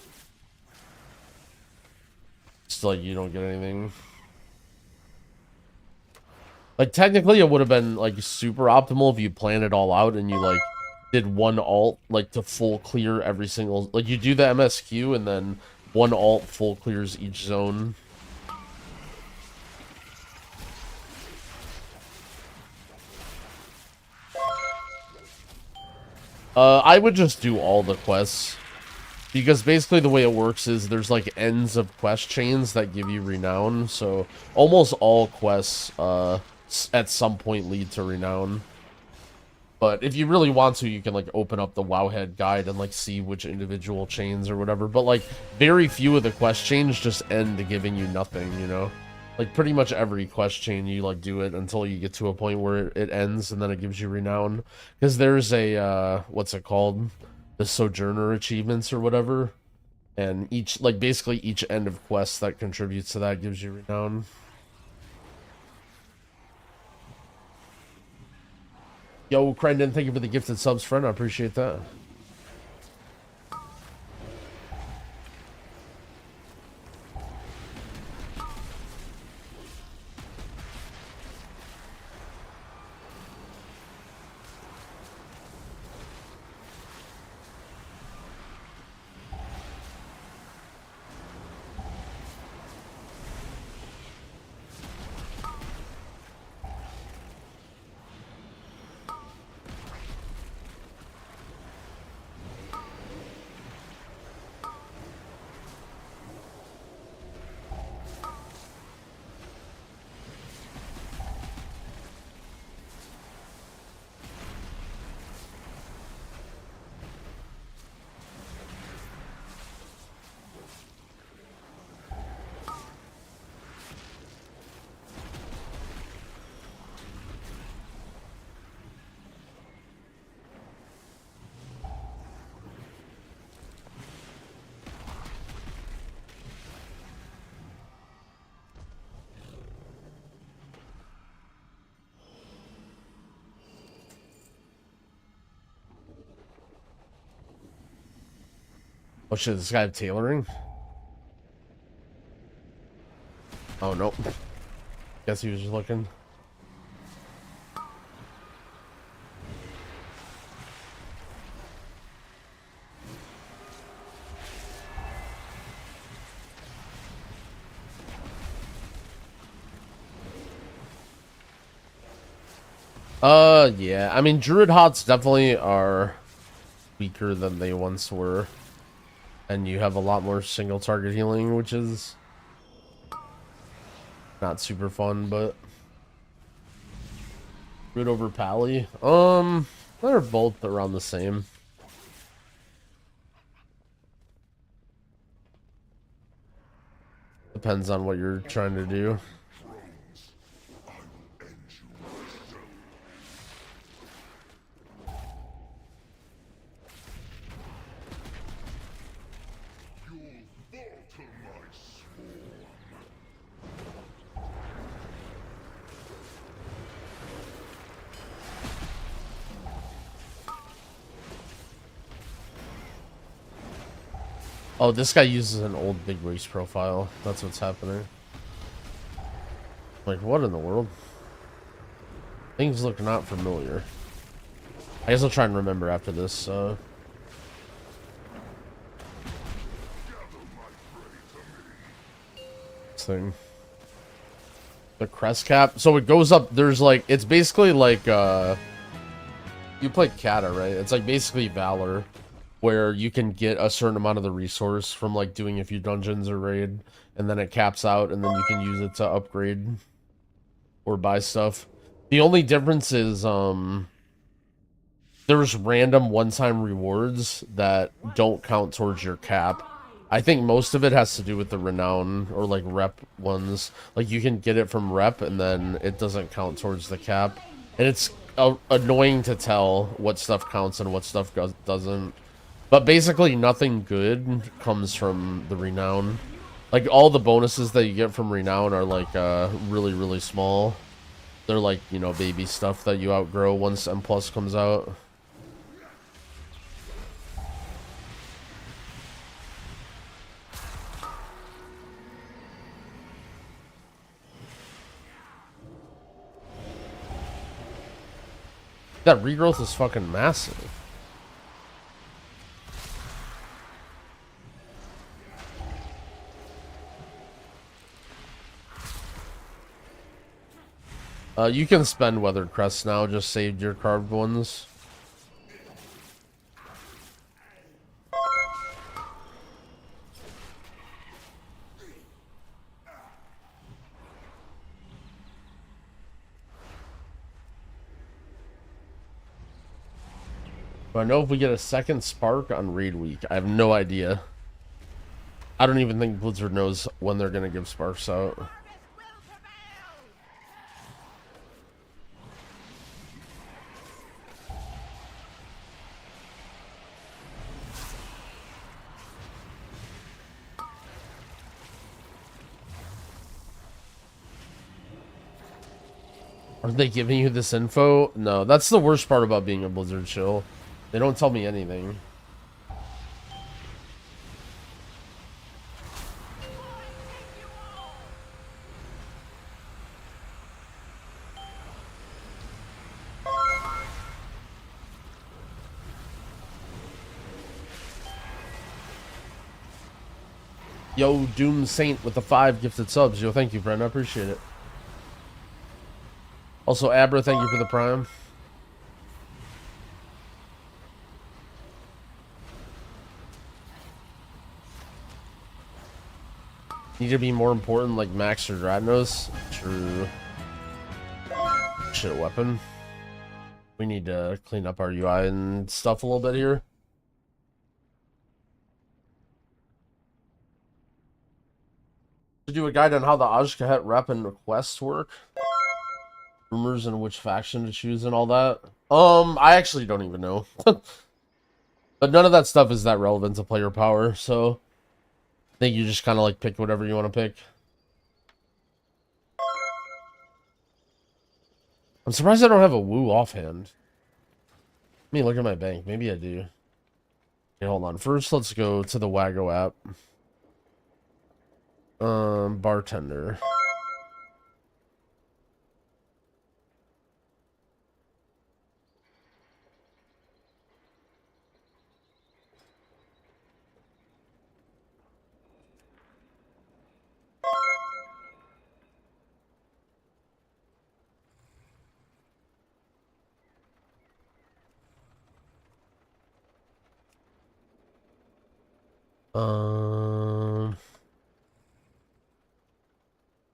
it's like you don't get anything. Like, technically, it would have been, like, super optimal if you planned it all out and you, like, did one alt, like, to full clear every single... Like, you do the MSQ and then one alt full clears each zone. I would just do all the quests. Because basically the way it works is there's, like, ends of quest chains that give you renown. So, almost all quests, at some point lead to renown. But if you really want to, you can like open up the Wowhead guide and like see which individual chains or whatever. But like very few of the quest chains just end giving you nothing, you know? Like pretty much every quest chain you like do it until you get to a point where it ends and then it gives you renown. Because there's a what's it called? The Sojourner achievements or whatever. And each like basically each end of quest that contributes to that gives you renown. Yo, Crendon, thank you for the gifted subs, friend. I appreciate that. Oh shit, this guy have tailoring? Oh nope. Guess he was just looking. Yeah. I mean, Druid Hots definitely are weaker than they once were. And you have a lot more single target healing, which is not super fun, but Druid over Pally. They're both around the same. Depends on what you're trying to do. Oh, this guy uses an old big race profile. That's what's happening. Like, what in the world? Things look not familiar. I guess I'll try and remember after this, thing. The crest cap. So it goes up, there's like, it's basically like, you play Kata, right? It's like basically Valor, where you can get a certain amount of the resource from like doing a few dungeons or raid, and then it caps out, and then you can use it to upgrade or buy stuff. The only difference is there's random one-time rewards that don't count towards your cap. I think most of it has to do with the renown or like rep ones. Like you can get it from rep and then it doesn't count towards the cap. And it's annoying to tell what stuff counts and what stuff doesn't. But basically nothing good comes from the renown. Like all the bonuses that you get from renown are like really, really small. They're like, you know, baby stuff that you outgrow once M+ comes out. That regrowth is fucking massive. You can spend Weathered Crests now, just saved your carved ones. Do I know if we get a second spark on raid week? I have no idea. I don't even think Blizzard knows when they're gonna give sparks out. Are they giving you this info? No, that's the worst part about being a Blizzard shill. They don't tell me anything. Yo, Doom Saint with the 5 gifted subs. Yo, thank you, friend. I appreciate it. Also, Abra, thank you for the prime. Need to be more important, like Max or Dradnos. True. Shit, weapon. We need to clean up our UI and stuff a little bit here. To do a guide on how the Ajkahet rep and requests work. Rumors and which faction to choose and all that. I actually don't even know. But none of that stuff is that relevant to player power, so I think you just kind of like pick whatever you want to pick. I'm surprised I don't have a woo offhand. Let me look at my bank. Maybe I do. Okay, hold on. First, let's go to the Wago app. Bartender.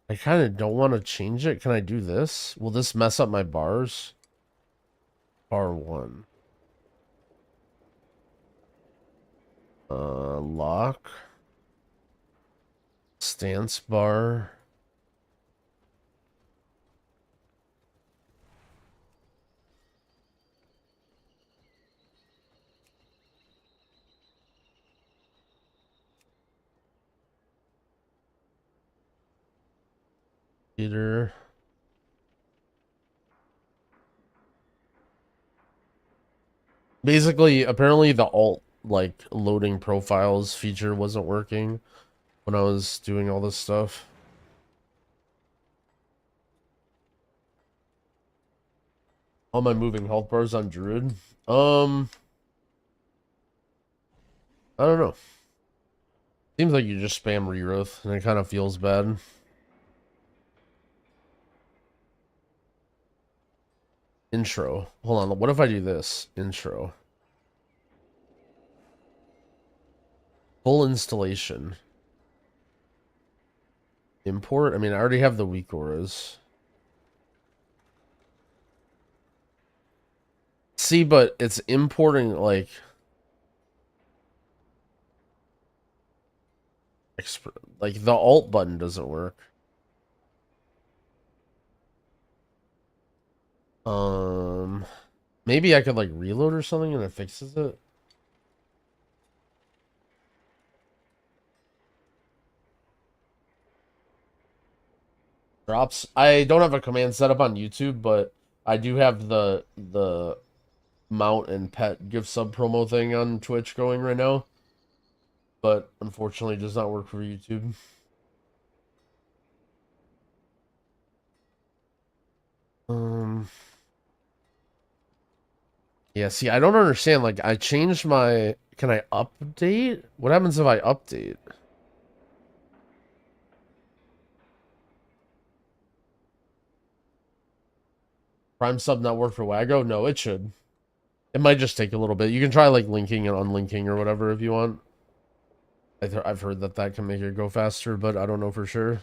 I kind of don't want to change it. Can I do this? Will this mess up my bars? Bar 1. Lock. Stance bar. Peter. Basically, apparently the alt, like, loading profiles feature wasn't working when I was doing all this stuff. All my moving health bars on druid. I don't know. Seems like you just spam regrowth, and it kind of feels bad. Intro. Hold on. What if I do this? Intro. Full installation. Import. I mean, I already have the weak auras. See, but it's importing, like... Like, the alt button doesn't work. Maybe I could, like, reload or something and it fixes it. Drops. I don't have a command set up on YouTube, but I do have the mount and pet gift sub promo thing on Twitch going right now. But unfortunately, it does not work for YouTube. Yeah, see, I don't understand. Like, I changed my... Can I update? What happens if I update? Prime sub not work for Wago? No, it should. It might just take a little bit. You can try, like, linking and unlinking or whatever if you want. I've heard that can make it go faster, but I don't know for sure.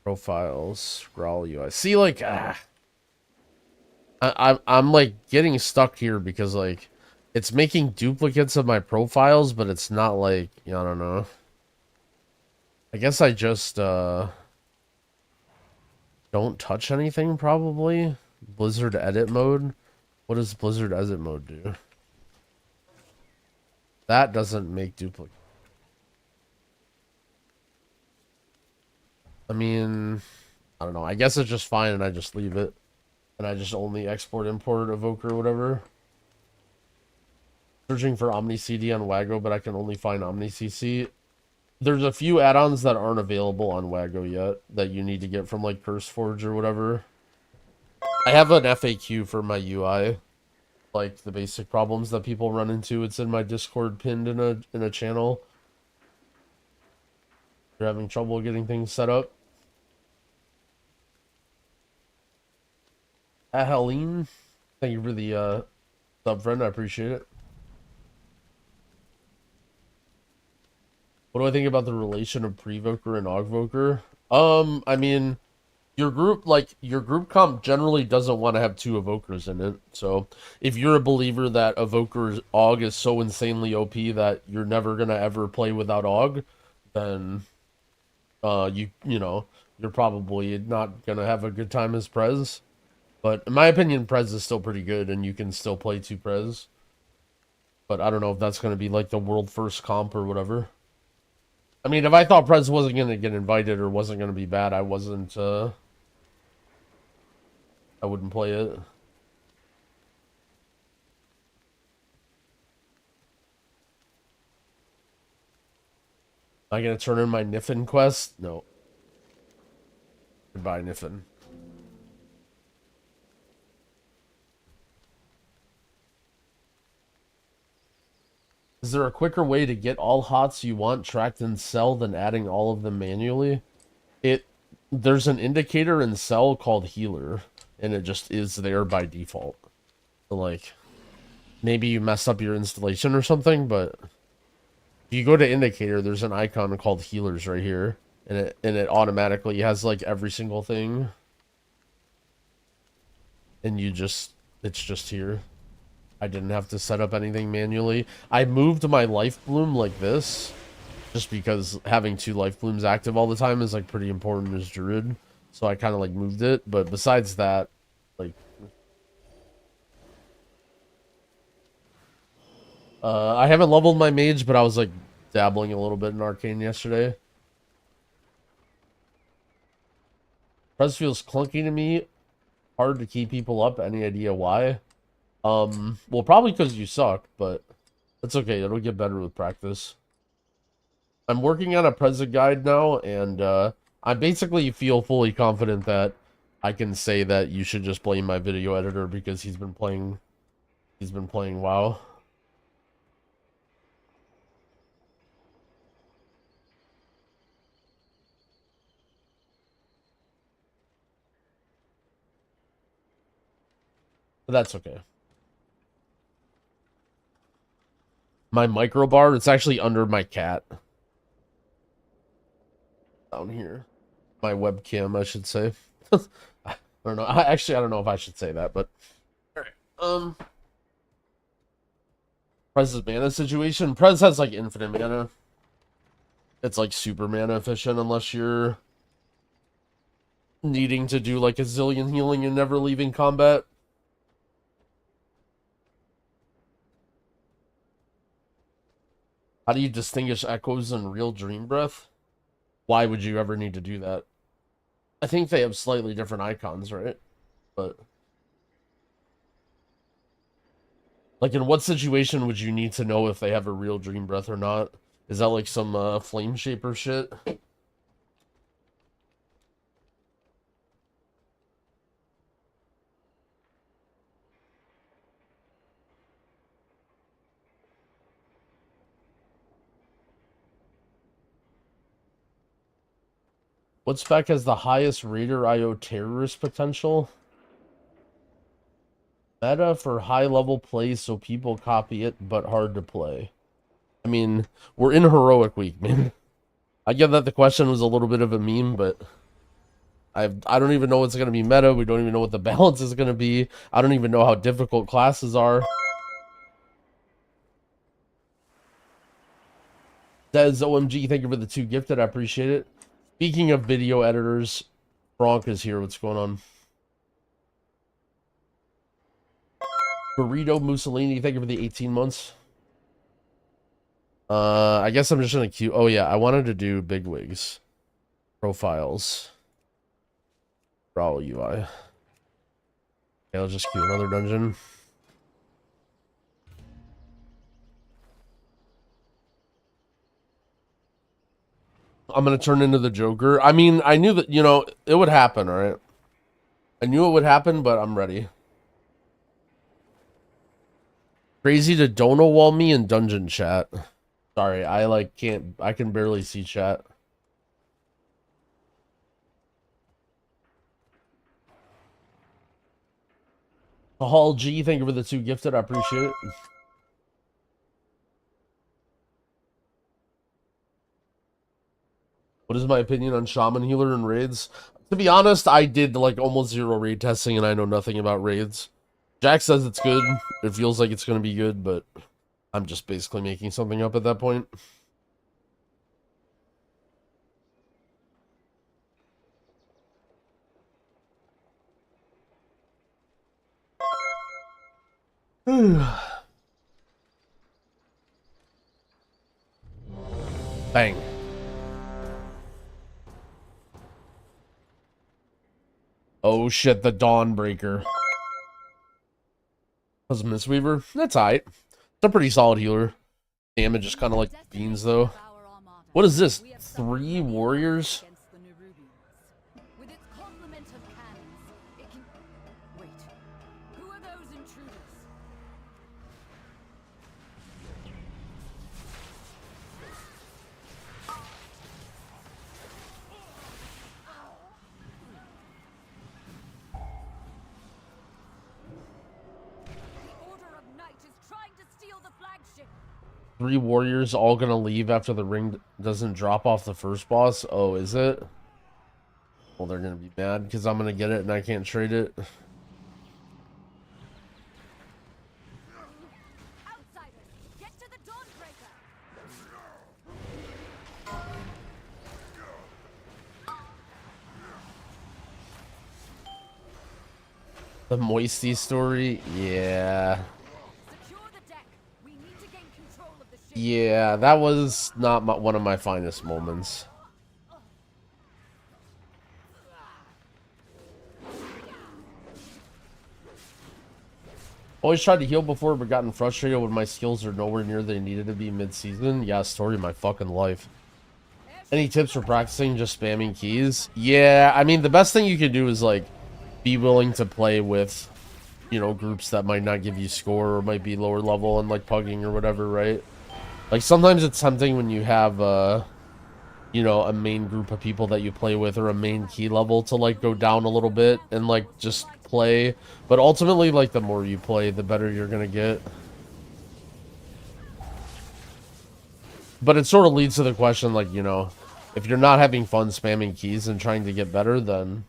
Profiles, Growl UI. See, like, I'm like getting stuck here because, like, It's making duplicates of my profiles, but it's not like, I don't know. I guess I just don't touch anything probably. Blizzard edit mode. What does Blizzard edit mode do? That doesn't make duplicate. I mean, I don't know. I guess it's just fine and I just leave it. And I just only export import Evoker or whatever. Searching for OmniCD on Wago, but I can only find OmniCC. There's a few add-ons that aren't available on Wago yet that you need to get from like CurseForge or whatever. I have an FAQ for my UI, like the basic problems that people run into. It's in my Discord pinned in a channel. If you're having trouble getting things set up. Helene, thank you for the sub friend. I appreciate it. What do I think about the relation of Prevoker and Augvoker? I mean, your group comp generally doesn't want to have two Evokers in it. So if you're a believer that Evoker's Aug is so insanely OP that you're never gonna ever play without Aug, then you know, you're probably not gonna have a good time as Prez. But in my opinion, Prez is still pretty good and you can still play two Prez. But I don't know if that's gonna be like the world first comp or whatever. I mean, if I thought Prez wasn't going to get invited or wasn't going to be bad, I wouldn't play it. Am I going to turn in my Niffin quest? No. Goodbye, Niffin. Is there a quicker way to get all HOTS you want tracked in Cell than adding all of them manually? There's an indicator in Cell called Healer, and it just is there by default. So, like, maybe you mess up your installation or something, but if you go to indicator, there's an icon called Healers right here, and it automatically has like every single thing, and it's just here. I didn't have to set up anything manually. I moved my life bloom like this, just because having two life blooms active all the time is like pretty important as druid. So I kind of like moved it, but besides that, like, I haven't leveled my mage, but I was like dabbling a little bit in arcane yesterday. Press feels clunky to me. Hard to keep people up. Any idea why? Well, probably because you suck, but that's okay. It'll get better with practice. I'm working on a Preza guide now, and I basically feel fully confident that I can say that you should just blame my video editor because he's been playing WoW. But that's okay. My micro bar, it's actually under my cat. Down here. My webcam, I should say. I don't know. I don't know if I should say that, but alright. Prez's mana situation. Prez has like infinite mana. It's like super mana efficient unless you're needing to do like a zillion healing and never leaving combat. How do you distinguish echoes and real dream breath? Why would you ever need to do that? I think they have slightly different icons, right? But like, in what situation would you need to know if they have a real dream breath or not? Is that like some flame shaper shit? What spec has the highest Raider IO terrorist potential? Meta for high-level play so people copy it, but hard to play. I mean, we're in heroic week, man. I get that the question was a little bit of a meme, but I don't even know what's going to be meta. We don't even know what the balance is going to be. I don't even know how difficult classes are. Says OMG, thank you for the 2 gifted. I appreciate it. Speaking of video editors, Bronk is here. What's going on? Burrito Mussolini, thank you for the 18 months. I guess I'm just gonna queue. Oh yeah, I wanted to do bigwigs. Profiles. Brawl UI. Okay, I'll just queue another dungeon. I'm gonna turn into the Joker. I mean, I knew that, you know, it would happen, alright? I knew it would happen, but I'm ready. Crazy to dono wall me in dungeon chat. Sorry, I like can't, I can barely see chat. Hall G, thank you for the 2 gifted. I appreciate it. What is my opinion on Shaman Healer and raids? To be honest, I did like almost 0 raid testing and I know nothing about raids. Jack says it's good. It feels like it's going to be good, but I'm just basically making something up at that point. Bang. Oh shit, the Dawnbreaker. Was Mistweaver? That's aight. It's a pretty solid healer. Damage is kind of like beans though. What is this? 3 warriors? Three warriors all gonna leave after the ring doesn't drop off the first boss? Oh, is it? Well, they're gonna be mad because I'm gonna get it and I can't trade it. The Moisty story? Yeah. Yeah, that was not one of my finest moments. Always tried to heal before, but gotten frustrated when my skills are nowhere near they needed to be mid-season. Yeah, story of my fucking life. Any tips for practicing just spamming keys? Yeah, I mean, the best thing you can do is, like, be willing to play with, you know, groups that might not give you score or might be lower level and, like, pugging or whatever, right? Like, sometimes it's tempting when you have, you know, a main group of people that you play with or a main key level to, like, go down a little bit and, like, just play. But ultimately, like, the more you play, the better you're gonna get. But it sort of leads to the question, like, you know, if you're not having fun spamming keys and trying to get better, then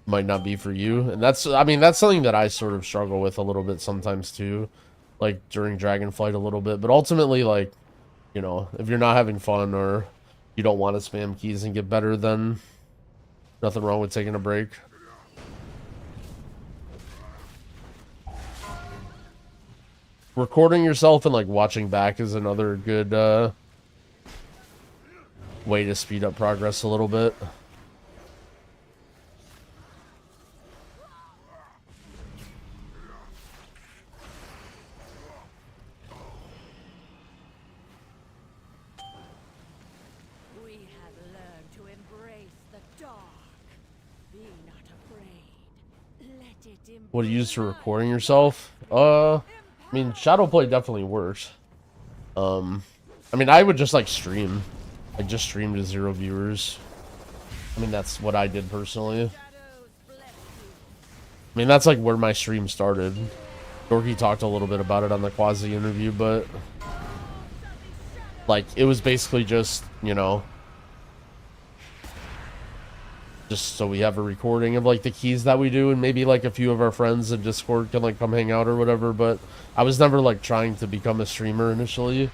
it might not be for you. And that's, I mean, that's something that I sort of struggle with a little bit sometimes, too. Like, during Dragonflight a little bit. But ultimately, like, you know, if you're not having fun or you don't want to spam keys and get better, then nothing wrong with taking a break. Recording yourself and, like, watching back is another good way to speed up progress a little bit. What do you use for recording yourself? I mean, Shadowplay definitely works. I mean, I would just, like, stream. I just streamed to 0 viewers. I mean, that's what I did personally. I mean, that's, like, where my stream started. Dorky talked a little bit about it on the Quasi interview, but, like, it was basically just, you know, just so we have a recording of, like, the keys that we do, and maybe, like, a few of our friends in Discord can, like, come hang out or whatever, but I was never, like, trying to become a streamer initially.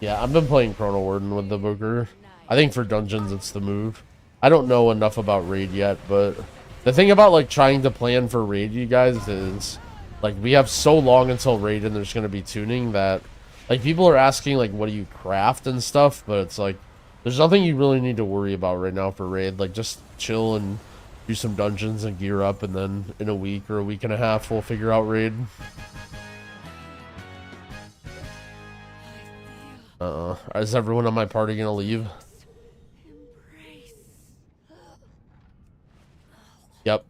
Yeah, I've been playing Chrono Warden with the Evoker. I think for dungeons it's the move. I don't know enough about Raid yet, but the thing about like trying to plan for Raid, you guys, is like we have so long until Raid and there's gonna be tuning that like people are asking like what do you craft and stuff, but it's like there's nothing you really need to worry about right now for Raid. Like just chill and do some dungeons and gear up, and then in a week or a week and a half we'll figure out Raid. Is everyone on my party gonna leave? Yep.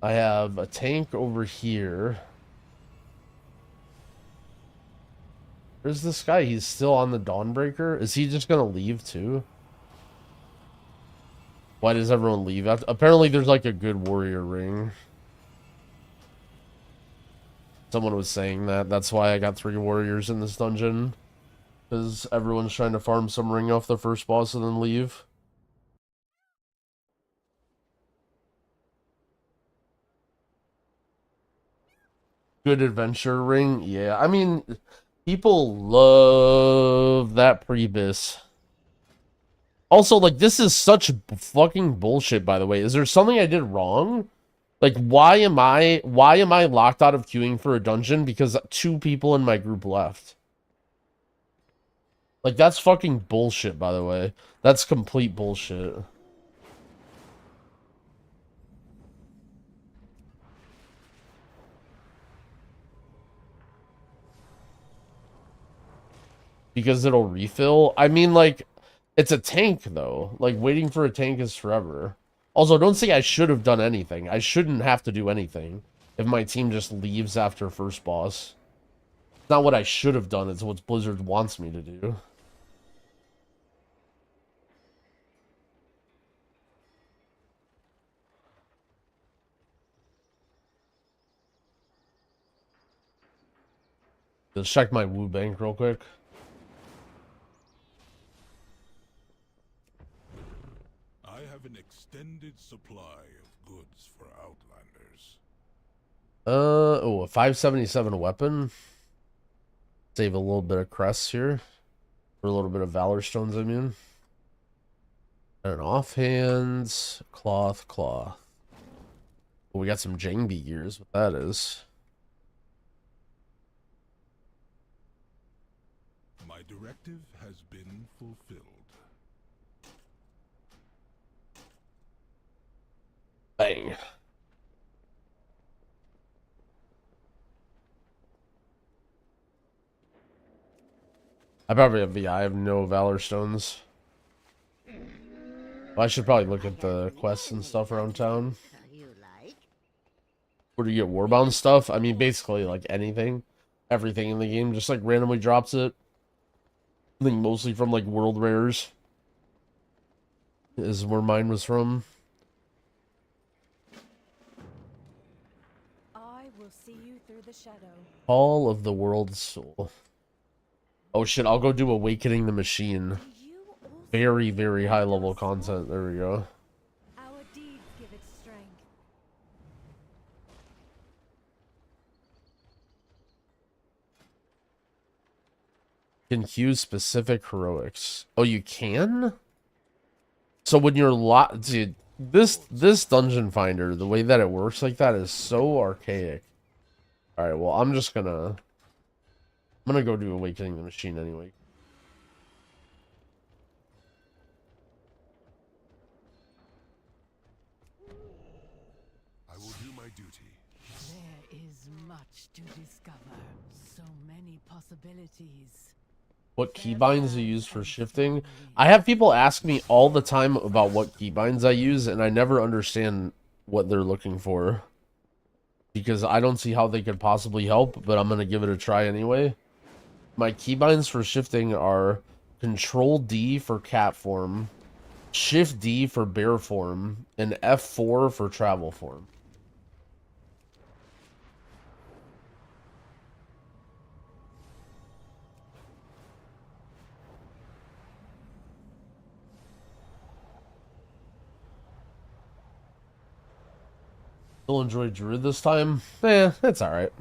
I have a tank over here. Where's this guy? He's still on the Dawnbreaker? Is he just gonna leave too? Why does everyone leave? Apparently there's like a good warrior ring. Someone was saying that. That's why I got 3 warriors in this dungeon. Because everyone's trying to farm some ring off the first boss and then leave. Good adventure ring? Yeah, I mean, people love that Prebis. Also, like, this is such fucking bullshit, by the way. Is there something I did wrong? Like, why am I locked out of queuing for a dungeon because 2 people in my group left? Like, that's fucking bullshit, by the way. That's complete bullshit. Because it'll refill? I mean, like, it's a tank, though. Like, waiting for a tank is forever. Also, don't say I should have done anything. I shouldn't have to do anything if my team just leaves after first boss. It's not what I should have done. It's what Blizzard wants me to do. Let's check my Woo Bank real quick.
I have an extended supply of goods for Outlanders.
Oh, a 577 weapon. Save a little bit of crests here. For a little bit of Valor Stones, I mean. And an offhands. Cloth. Well, we got some jangbi gears, what that is.
My directive has been fulfilled.
Bang. I probably have I have no Valor Stones. Well, I should probably look at the quests and stuff around town. Where do you get Warbound stuff? I mean, basically, like, anything. Everything in the game just, like, randomly drops it. I think mostly from, like, world rares. Is where mine was from.
I will see you through the shadow.
Hall of the World Soul. Oh shit, I'll go do Awakening the Machine. Very, very high level content. There we go.
Our deeds give it strength.
Can queue specific heroics. Oh, you can? So when you're dude, this dungeon finder, the way that it works like that is so archaic. Alright, well, I'm gonna go do Awakening the Machine anyway.
I will do my duty.
There is much to discover. So many possibilities.
What keybinds you use for shifting? I have people ask me all the time about what keybinds I use, and I never understand what they're looking for. Because I don't see how they could possibly help, but I'm gonna give it a try anyway. My keybinds for shifting are Control D for cat form, Shift D for bear form, and F4 for travel form. Still enjoy druid this time. It's alright.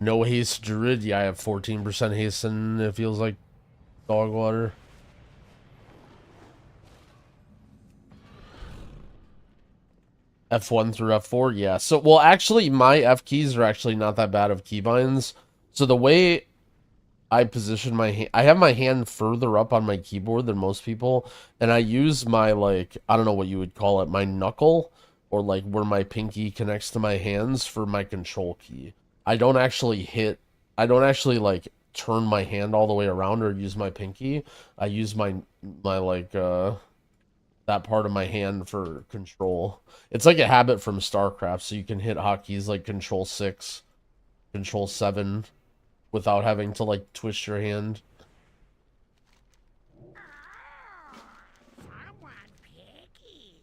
No haste druid. Yeah, I have 14% haste and it feels like dog water. F1 through F4, yeah. So, well, actually, my F keys are actually not that bad of keybinds. So the way I position my hand, I have my hand further up on my keyboard than most people, and I use my, like, I don't know what you would call it, my knuckle, or like where my pinky connects to my hands for my control key. I don't actually like turn my hand all the way around or use my pinky. I use my like that part of my hand for control. It's like a habit from StarCraft, so you can hit hotkeys like Control 6, Control 7 without having to like twist your hand.
Someone picky.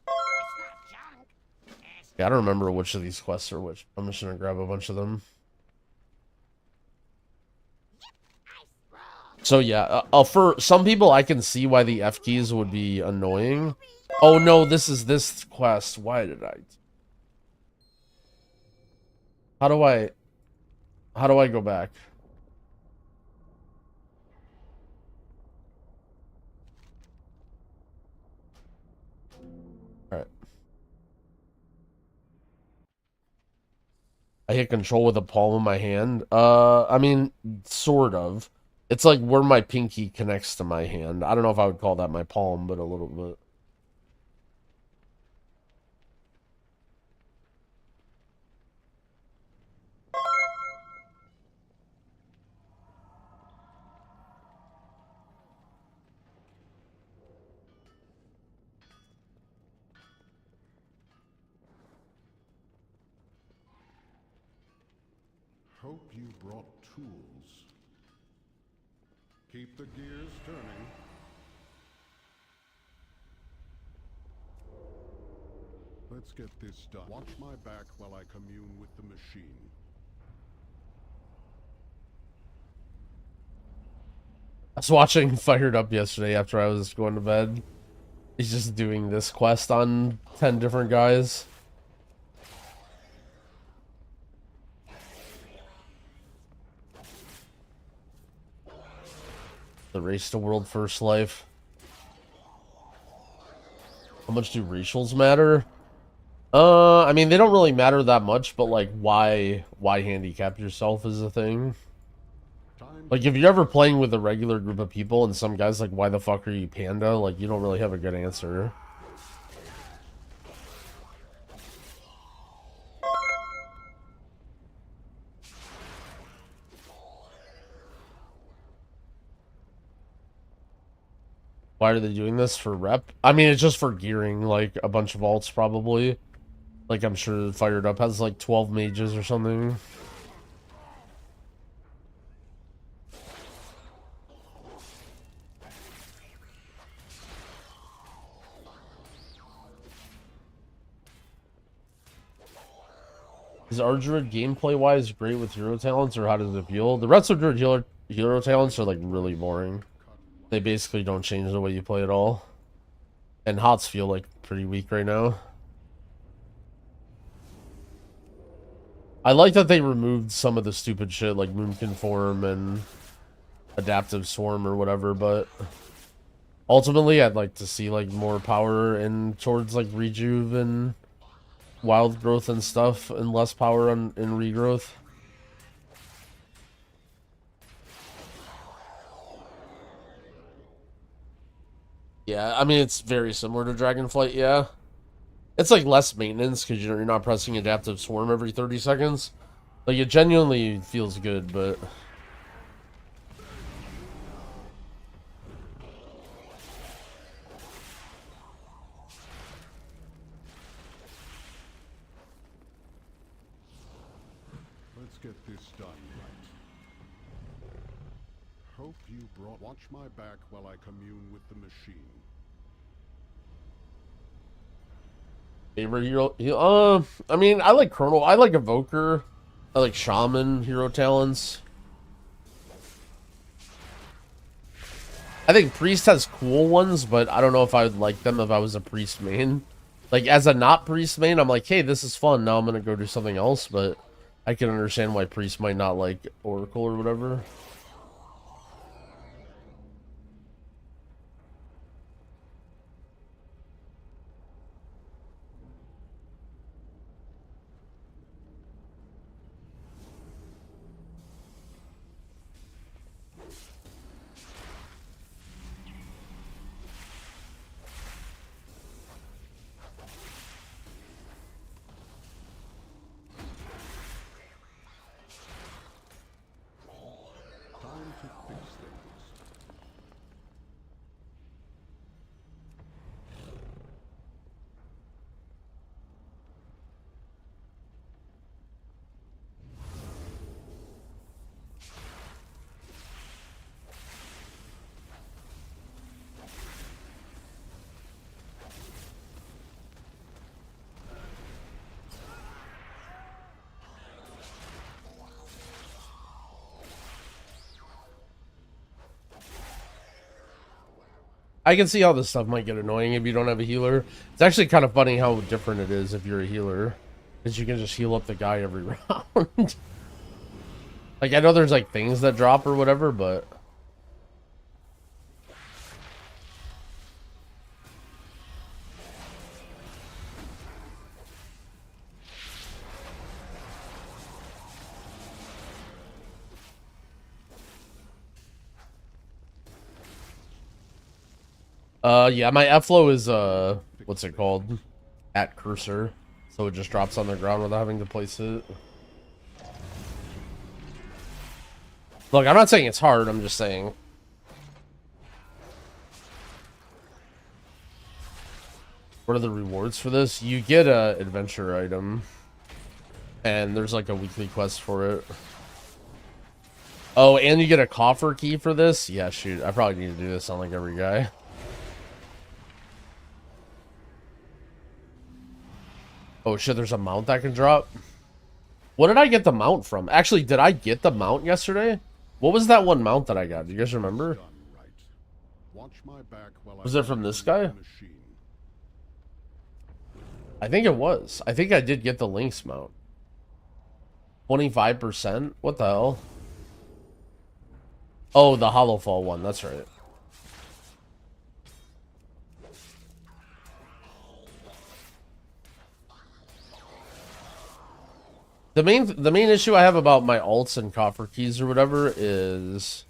It's not junk. It's
Yeah, I don't remember which of these quests are which. I'm just gonna grab a bunch of them. So yeah, for some people, I can see why the F keys would be annoying. Oh no, this is this quest. Why did I? How do I go back? All right. I hit control with the palm of my hand. I mean, sort of. It's like where my pinky connects to my hand. I don't know if I would call that my palm, but a little bit.
Hope you brought tools. Keep the gears turning. Let's get this done. Watch my back while I commune with the machine.
I was watching Fired Up yesterday after I was going to bed. He's just doing this quest on 10 different guys. The race to world first life. How much do racials matter? I mean, they don't really matter that much, but like, why handicap yourself is a thing. Like, if you're ever playing with a regular group of people and some guy's like, why the fuck are you panda? Like, you don't really have a good answer. Why are they doing this? For rep? I mean, it's just for gearing, like, a bunch of alts, probably. Like, I'm sure Fired Up has, like, 12 mages or something. Is rdruid gameplay-wise great with hero talents, or how does it feel? The rest of druid hero talents are, like, really boring. They basically don't change the way you play at all. And HOTS feel, like, pretty weak right now. I like that they removed some of the stupid shit, like Moon Conform and Adaptive Swarm or whatever, but ultimately I'd like to see, like, more power in towards, like, Rejuve and Wild Growth and stuff, and less power in Regrowth. Yeah, I mean, it's very similar to Dragonflight, yeah. It's like less maintenance because you're not pressing Adaptive Swarm every 30 seconds. Like, it genuinely feels good, but...
Let's get this done right. hope you brought. Watch my back while I commune with the machine.
Favorite hero? I mean, I like Colonel. I like Evoker. I like Shaman hero talents. I think Priest has cool ones, but I don't know if I would like them if I was a Priest main. Like, as a not Priest main, I'm like, hey, this is fun. Now I'm going to go do something else, but I can understand why Priest might not like Oracle or whatever.
Time to fix things.
I can see how this stuff might get annoying if you don't have a healer. It's actually kind of funny how different it is if you're a healer. Because you can just heal up the guy every round. Like, I know there's, like, things that drop or whatever, but... yeah, my F-flow is, what's it called? At cursor. So it just drops on the ground without having to place it. Look, I'm not saying it's hard, I'm just saying. What are the rewards for this? You get a adventure item. And there's like a weekly quest for it. Oh, and you get a coffer key for this? Yeah, shoot. I probably need to do this on like every guy. Oh shit, there's a mount that can drop. What did I get the mount from? Actually, did I get the mount yesterday? What was that one mount that I got? Do you guys remember?
Done right. Watch my back while
Was
I
it from this
commune
guy?
with the machine.
I think it was. I think I did get the Lynx mount. 25%? What the hell? Oh, the Hollowfall one. That's right. The main issue I have about my alts and coffer keys or whatever is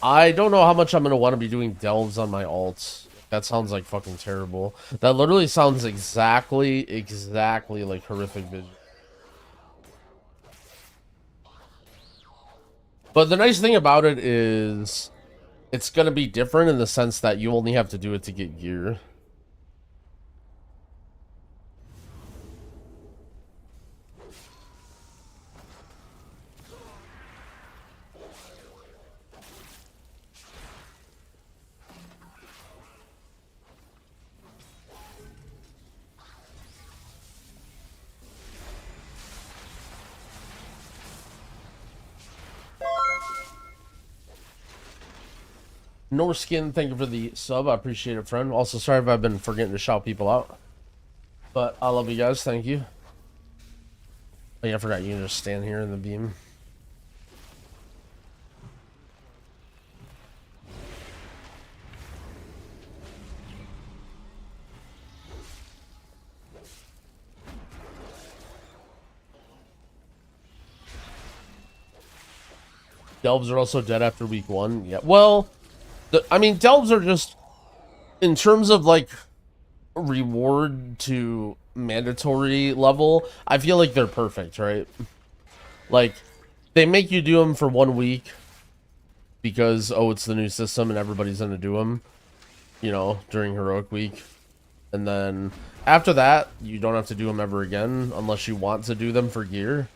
I don't know how much I'm gonna want to be doing delves on my alts. That sounds like fucking terrible. That literally sounds exactly like horrific vision. But the nice thing about it is it's gonna be different in the sense that you only have to do it to get gear. Norskin, thank you for the sub. I appreciate it, friend. Also, sorry if I've been forgetting to shout people out. But I love you guys. Thank you. Oh, yeah, I forgot you can just stand here in the beam. Delves are also dead after week 1. Yeah, well, I mean, delves are just, in terms of, like, reward to mandatory level, I feel like they're perfect, right? Like, they make you do them for 1 week because, oh, it's the new system and everybody's gonna do them, you know, during Heroic Week. And then after that, you don't have to do them ever again unless you want to do them for gear.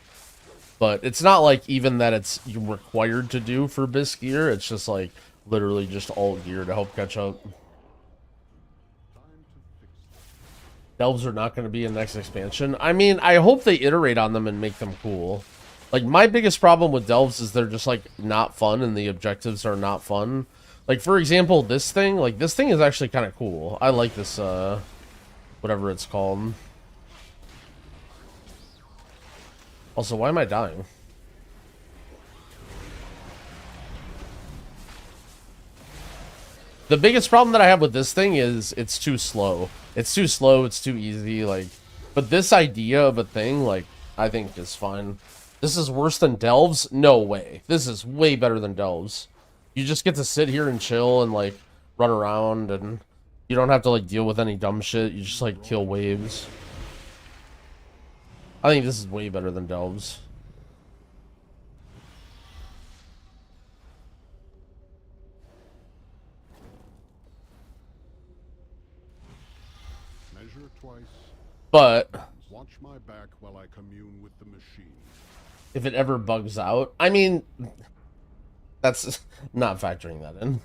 But it's not like even that it's required to do for Bisque gear. It's just like literally just alt gear to help catch up. Delves are not going to be in next expansion. I mean, I hope they iterate on them and make them cool. Like, my biggest problem with Delves is they're just, like, not fun, and the objectives are not fun. Like, for example, this thing is actually kind of cool. I like this, whatever it's called. Also, why am I dying? The biggest problem that I have with this thing is it's too slow. It's too slow, it's too easy, like... But this idea of a thing, like, I think is fine. This is worse than Delves? No way. This is way better than Delves. You just get to sit here and chill and, like, run around, and you don't have to, like, deal with any dumb shit. You just, like, kill waves. I think this is way better than Delves.
Measure twice.
But
Watch my back while I commune with the machine.
if it ever bugs out, I mean, that's not factoring that in.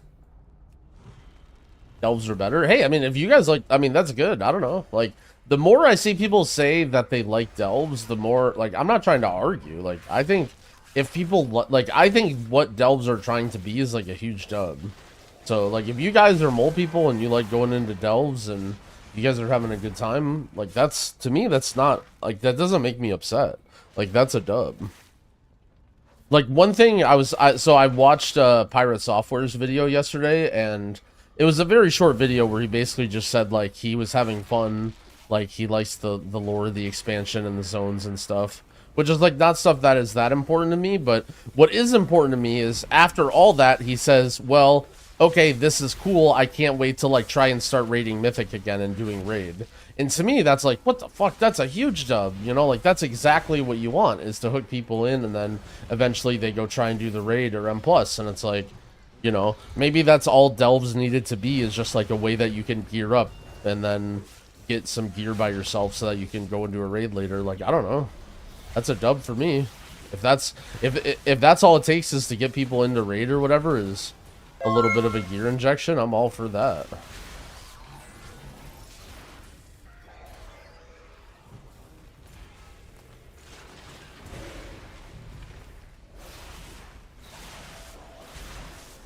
Delves are better. Hey, I mean, if you guys like, I mean, that's good. I don't know. Like, the more I see people say that they like Delves, the more, like, I'm not trying to argue. Like, I think if people, like, I think what Delves are trying to be is, like, a huge dub. So, like, if you guys are mole people and you like going into Delves and you guys are having a good time, like, that's, to me, that's not, like, that doesn't make me upset. Like, that's a dub. Like, one thing I watched Pirate Software's video yesterday, and it was a very short video where he basically just said, like, he was having fun, like, he likes the lore, the expansion, and the zones and stuff, which is, like, not stuff that is that important to me, but what is important to me is, after all that, he says, well, okay, this is cool, I can't wait to, like, try and start raiding Mythic again and doing raid. And to me, that's like, what the fuck, that's a huge dub, you know, like, that's exactly what you want, is to hook people in, and then eventually they go try and do the raid or M+, and it's like, you know, maybe that's all Delves needed to be, is just, like, a way that you can gear up, and then get some gear by yourself so that you can go into a raid later. Like, I don't know, that's a dub for me. If that's all it takes is to get people into raid or whatever, is a little bit of a gear injection, I'm all for that.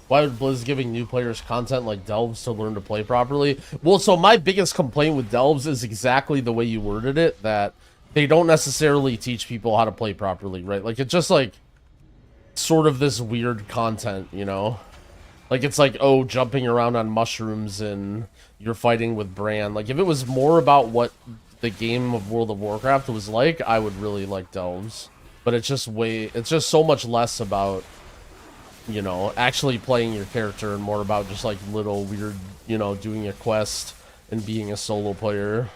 Why would Blizz giving new players content like Delves to learn to play properly? Well, so my biggest complaint with Delves is exactly the way you worded it, that they don't necessarily teach people how to play properly, right? Like, it's just, like, sort of this weird content, you know? Like, it's like, oh, jumping around on mushrooms and you're fighting with Bran. Like, if it was more about what the game of World of Warcraft was like, I would really like Delves. But it's just so much less about, you know, actually playing your character and more about just, like, little weird, you know, doing a quest and being a solo player.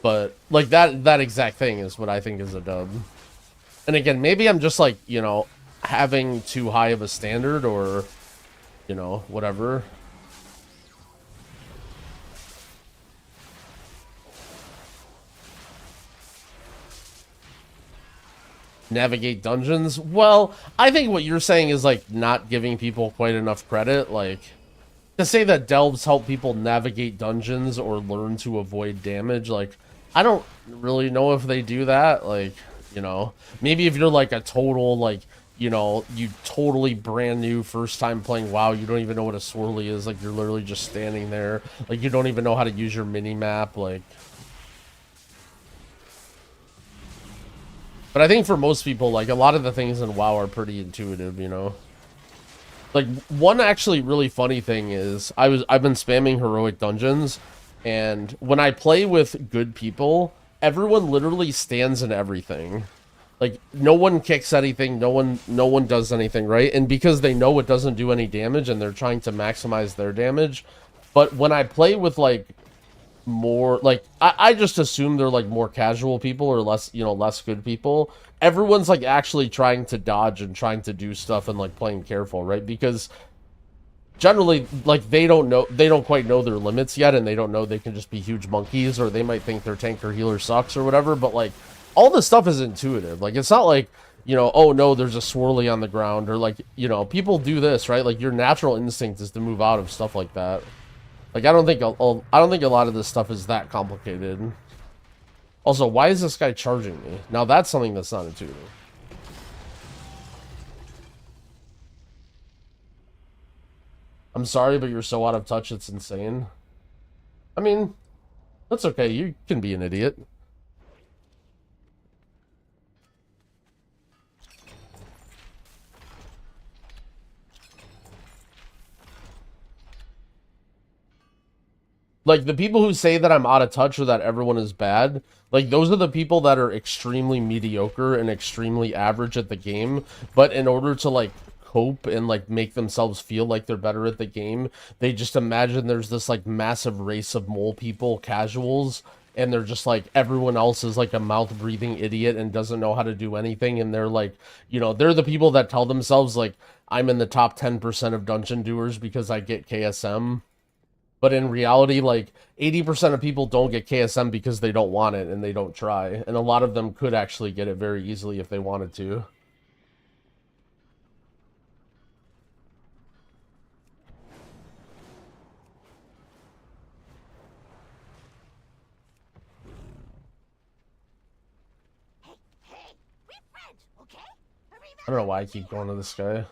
But, like, that exact thing is what I think is a dub. And again, maybe I'm just, like, you know, having too high of a standard, or, you know, whatever. Navigate dungeons? Well, I think what you're saying is, like, not giving people quite enough credit. Like, to say that Delves help people navigate dungeons or learn to avoid damage, like, I don't really know if they do that. Like, you know, maybe if you're, like, a total, like, you know, you totally brand new first time playing WoW, you don't even know what a swirly is, like, you're literally just standing there, like, you don't even know how to use your mini-map, like. But I think for most people, like, a lot of the things in WoW are pretty intuitive, you know. Like, one actually really funny thing is, I've been spamming heroic dungeons, and when I play with good people, everyone literally stands in everything. Like, no one kicks anything, no one does anything, right? And because they know it doesn't do any damage and they're trying to maximize their damage. But when I play with, like, more, like, I just assume they're, like, more casual people or less, you know, less good people, everyone's, like, actually trying to dodge and trying to do stuff and, like, playing careful, right? Because generally, like, they don't quite know their limits yet, and they don't know they can just be huge monkeys, or they might think their tank or healer sucks or whatever, but, like, all this stuff is intuitive. Like, it's not like, you know, oh no, there's a swirly on the ground, or like, you know, people do this, right? Like, your natural instinct is to move out of stuff like that. Like, I don't think a lot of this stuff is that complicated. Also, why is this guy charging me? Now, that's something that's not intuitive. I'm sorry, but you're so out of touch, it's insane. I mean, that's okay. You can be an idiot. Like, the people who say that I'm out of touch or that everyone is bad, like, those are the people that are extremely mediocre and extremely average at the game, but in order to, like, cope and, like, make themselves feel like they're better at the game, they just imagine there's this, like, massive race of mole people, casuals, and they're just like, everyone else is like a mouth-breathing idiot and doesn't know how to do anything, and they're like, you know, they're the people that tell themselves, like, I'm in the top 10% of dungeon doers because I get KSM. But in reality, like, 80% of people don't get KSM because they don't want it and they don't try. And a lot of them could actually get it very easily if they wanted to. I don't know why I keep going to this guy.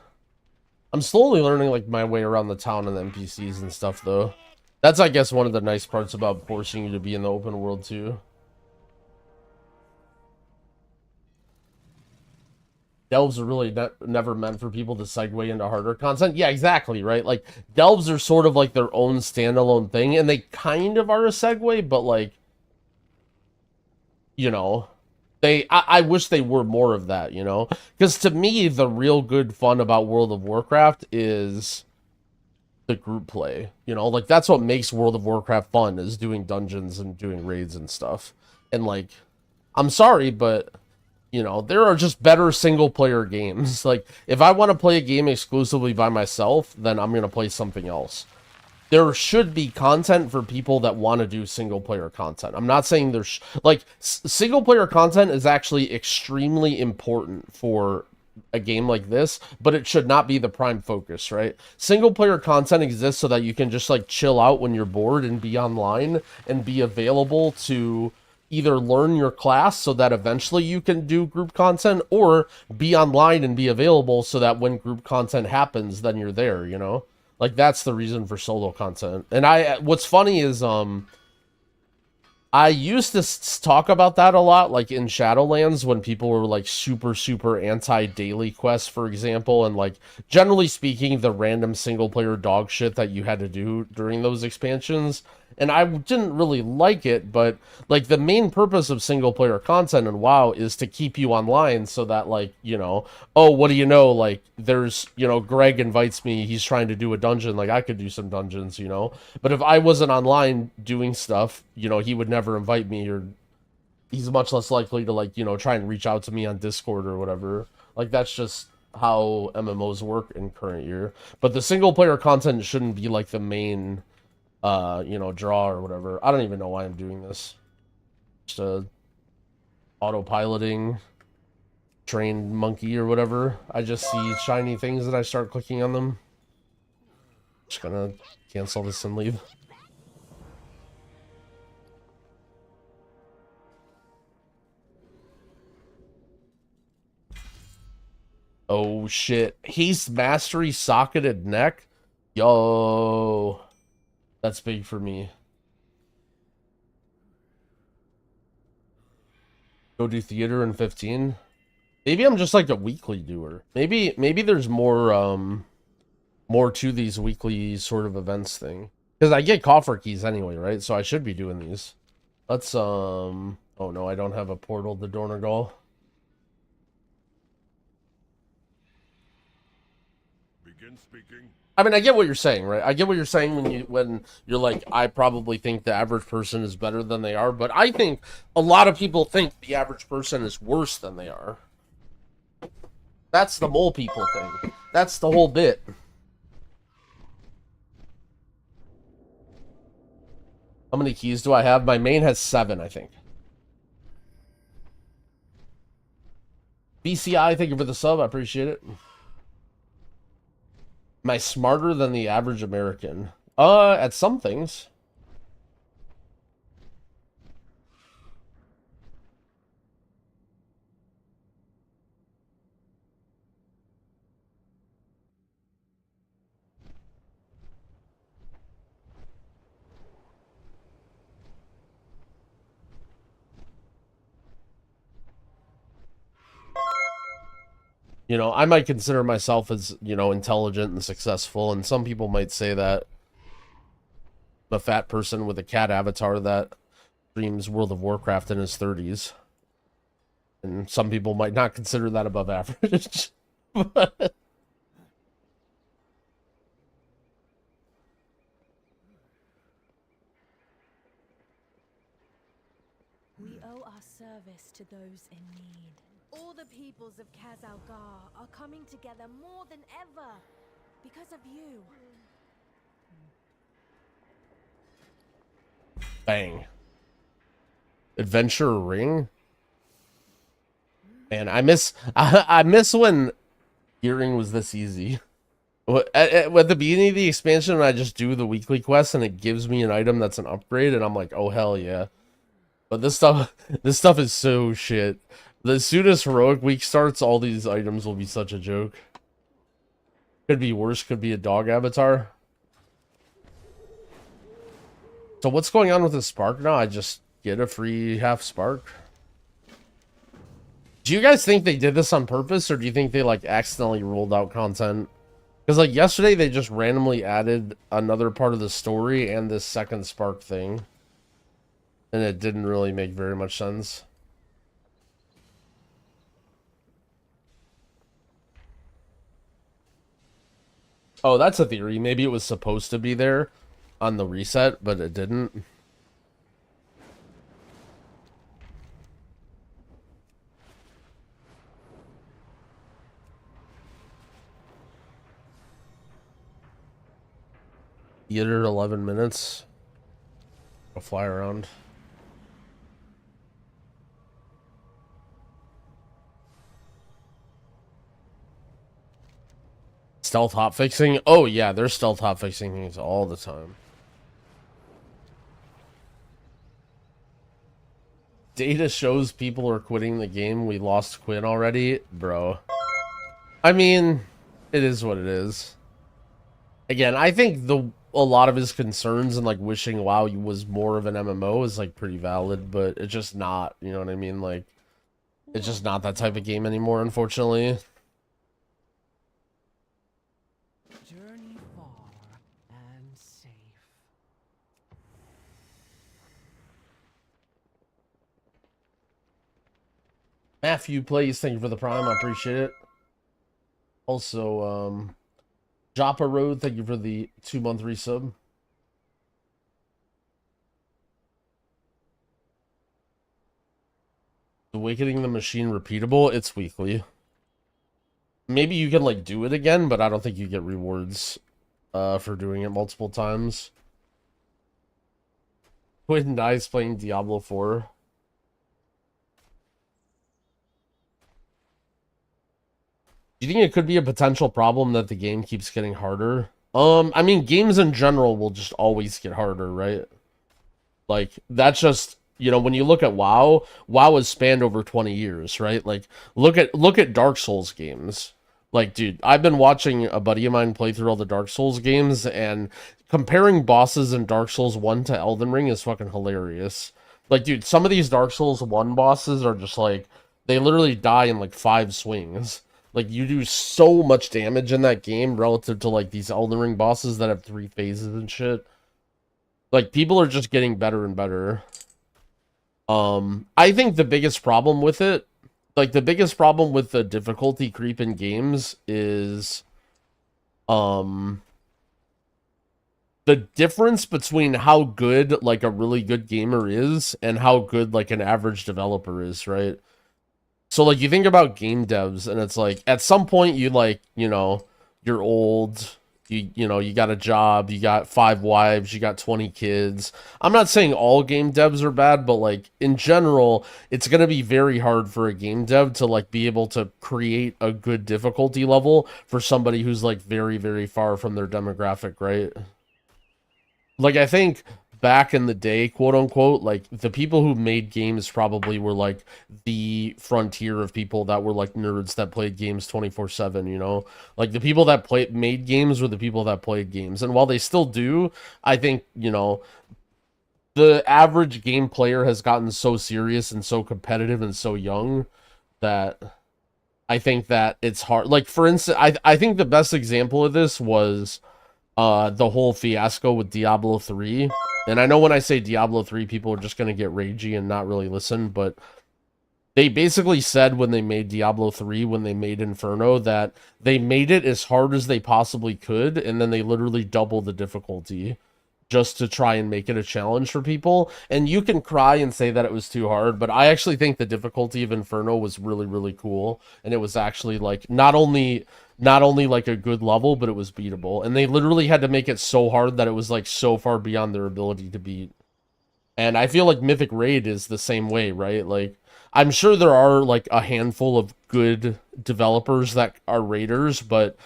I'm slowly learning, like, my way around the town and the NPCs and stuff, though. That's, I guess, one of the nice parts about forcing you to be in the open world, too. Delves are really never meant for people to segue into harder content. Yeah, exactly, right? Like, delves are sort of like their own standalone thing, and they kind of are a segue, but, like, you know, I wish they were more of that, you know? Because to me, the real good fun about World of Warcraft is the group play, you know? Like, that's what makes World of Warcraft fun, is doing dungeons and doing raids and stuff. And, like, I'm sorry, but, you know, there are just better single-player games. Like, if I want to play a game exclusively by myself, then I'm going to play something else. There should be content for people that want to do single-player content. I'm not saying there's... Like, single-player content is actually extremely important for a game like this, but it should not be the prime focus, right? Single-player content exists so that you can just, like, chill out when you're bored and be online and be available to either learn your class so that eventually you can do group content, or be online and be available so that when group content happens, then you're there, you know? Like, that's the reason for solo content. And what's funny is, I used to talk about that a lot, like, in Shadowlands, when people were, like, super, super anti-daily quests, for example, and, like, generally speaking, the random single-player dog shit that you had to do during those expansions. And I didn't really like it, but, like, the main purpose of single-player content in WoW is to keep you online so that, like, you know, oh, what do you know, like, there's, you know, Greg invites me, he's trying to do a dungeon, like, I could do some dungeons, you know? But if I wasn't online doing stuff, you know, he would never invite me, or he's much less likely to, like, you know, try and reach out to me on Discord or whatever. Like, that's just how MMOs work in current year. But the single-player content shouldn't be, like, the main... you know, draw or whatever. I don't even know why I'm doing this. Just a autopiloting trained monkey or whatever. I just see shiny things and I start clicking on them. Just gonna cancel this and leave. Oh shit. Haste Mastery Socketed Neck? Yo. That's big for me. Go do theater in 15. Maybe I'm just like a weekly doer. Maybe there's more more to these weekly sort of events thing. Because I get coffer keys anyway, right? So I should be doing these. Let's oh no, I don't have a portal to Dornagal.
Begin speaking.
I mean, I get what you're saying, right? I get what you're saying when you're like, I probably think the average person is better than they are, but I think a lot of people think the average person is worse than they are. That's the mole people thing. That's the whole bit. How many keys do I have? My main has 7, I think. BCI, thank you for the sub. I appreciate it. Am I smarter than the average American? At some things. You know, I might consider myself as, you know, intelligent and successful, and some people might say that I'm a fat person with a cat avatar that streams World of Warcraft in his 30s. And some people might not consider that above average. But
We owe our service to those in need. All the peoples of Kazalgar are coming together more than ever because of you.
bang. Adventure ring? Man, I miss when gearing was this easy. At the beginning of the expansion, I just do the weekly quest and it gives me an item that's an upgrade, and I'm like, oh hell yeah. But this stuff is so shit. As soon as heroic week starts, all these items will be such a joke. Could be worse, could be a dog avatar. So what's going on with the spark now? I just get a free half spark. Do you guys think they did this on purpose, or do you think they like accidentally rolled out content? Because like yesterday they just randomly added another part of the story and this second spark thing, and it didn't really make very much sense. Oh, that's a theory. Maybe it was supposed to be there on the reset, but it didn't. Get it at 11 minutes. I'll fly around. Stealth hotfixing? Oh yeah, they're stealth hotfixing things all the time. Data shows people are quitting the game. We lost Quinn already. Bro. I mean, it is what it is. Again, I think a lot of his concerns and like wishing WoW was more of an MMO is like pretty valid, but it's just not, you know what I mean? Like, it's just not that type of game anymore, unfortunately.
Journey far and safe.
Matthew plays, thank you for the prime, I appreciate it. Also, Joppa Road, thank you for the 2-month resub. Awakening the Machine repeatable? It's weekly. Maybe you can like do it again, but I don't think you get rewards for doing it multiple times. Quinn dies playing Diablo 4. Do you think it could be a potential problem that the game keeps getting harder? I mean, games in general will just always get harder, right? Like, that's just, you know, when you look at WoW, WoW has spanned over 20 years, right? Like, look at Dark Souls games. Like, dude, I've been watching a buddy of mine play through all the Dark Souls games, and comparing bosses in Dark Souls 1 to Elden Ring is fucking hilarious. Like, dude, some of these Dark Souls 1 bosses are just like, they literally die in like 5 swings. Like, you do so much damage in that game relative to, like, these Elden Ring bosses that have 3 phases and shit. Like, people are just getting better and better. I think the biggest problem with it, like, the biggest problem with the difficulty creep in games is, the difference between how good, like, a really good gamer is and how good, like, an average developer is, right? So, like, you think about game devs, and it's like, at some point, you, like, you know, you're old, you know, you got a job, you got 5 wives, you got 20 kids. I'm not saying all game devs are bad, but like in general, it's going to be very hard for a game dev to like be able to create a good difficulty level for somebody who's like very, very far from their demographic, right? Like, I think back in the day, quote unquote, like the people who made games probably were like the frontier of people that were like nerds that played games 24/7, you know? Like the people that made games were the people that played games. And while they still do, I think, you know, the average game player has gotten so serious and so competitive and so young that I think that it's hard. Like, for instance, I think the best example of this was the whole fiasco with Diablo 3. And I know when I say Diablo 3, people are just going to get ragey and not really listen, but they basically said when they made Diablo 3, when they made Inferno, that they made it as hard as they possibly could, and then they literally doubled the difficulty just to try and make it a challenge for people. And you can cry and say that it was too hard, but I actually think the difficulty of Inferno was really, really cool. And it was actually like not only like a good level, but it was beatable. And they literally had to make it so hard that it was like so far beyond their ability to beat. And I feel like Mythic Raid is the same way, right? Like, I'm sure there are like a handful of good developers that are raiders, but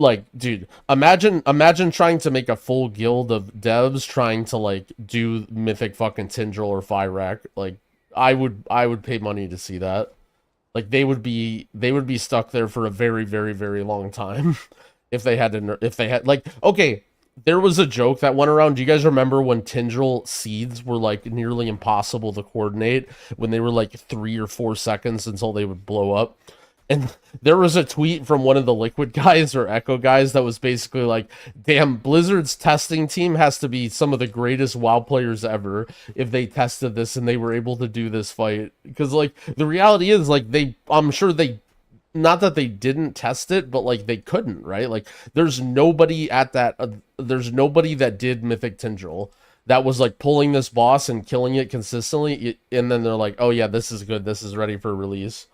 like, dude, imagine trying to make a full guild of devs trying to like do Mythic fucking Tindril or Fyrak. Like, I would pay money to see that. Like, they would be stuck there for a very, very, very long time if they had like, okay, there was a joke that went around. Do you guys remember when Tindril seeds were like nearly impossible to coordinate, when they were like 3 or 4 seconds until they would blow up? And there was a tweet from one of the Liquid guys or Echo guys that was basically like, damn, Blizzard's testing team has to be some of the greatest WoW players ever if they tested this and they were able to do this fight. Because, like, the reality is, like, I'm sure they, not that they didn't test it, but, like, they couldn't, right? Like, there's nobody at that, there's nobody that did Mythic Tindril that was, like, pulling this boss and killing it consistently, and then they're like, oh yeah, this is good, this is ready for release.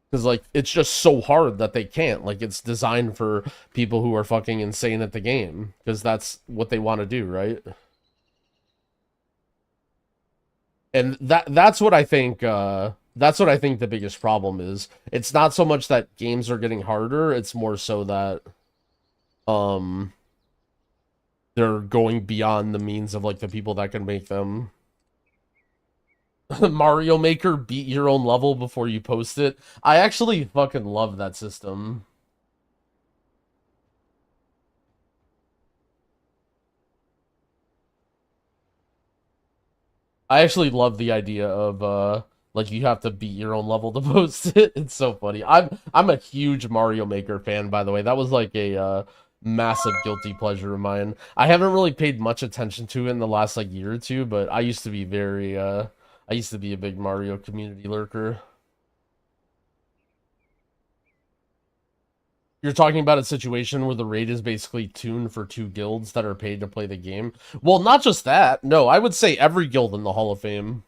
Because, like, it's just so hard that they can't. Like, it's designed for people who are fucking insane at the game. Because that's what they want to do, right? And that's what I think, that's what I think the biggest problem is. It's not so much that games are getting harder, it's more so that, they're going beyond the means of, like, the people that can make them. Mario Maker, beat your own level before you post it. I actually fucking love that system. I actually love the idea of like you have to beat your own level to post it. It's so funny. I'm a huge Mario Maker fan, by the way. That was like a massive guilty pleasure of mine. I haven't really paid much attention to it in the last like year or two, but I used to be very I used to be a big Mario community lurker. You're talking about a situation where the raid is basically tuned for 2 guilds that are paid to play the game. Well, not just that. No, I would say every guild in the Hall of Fame.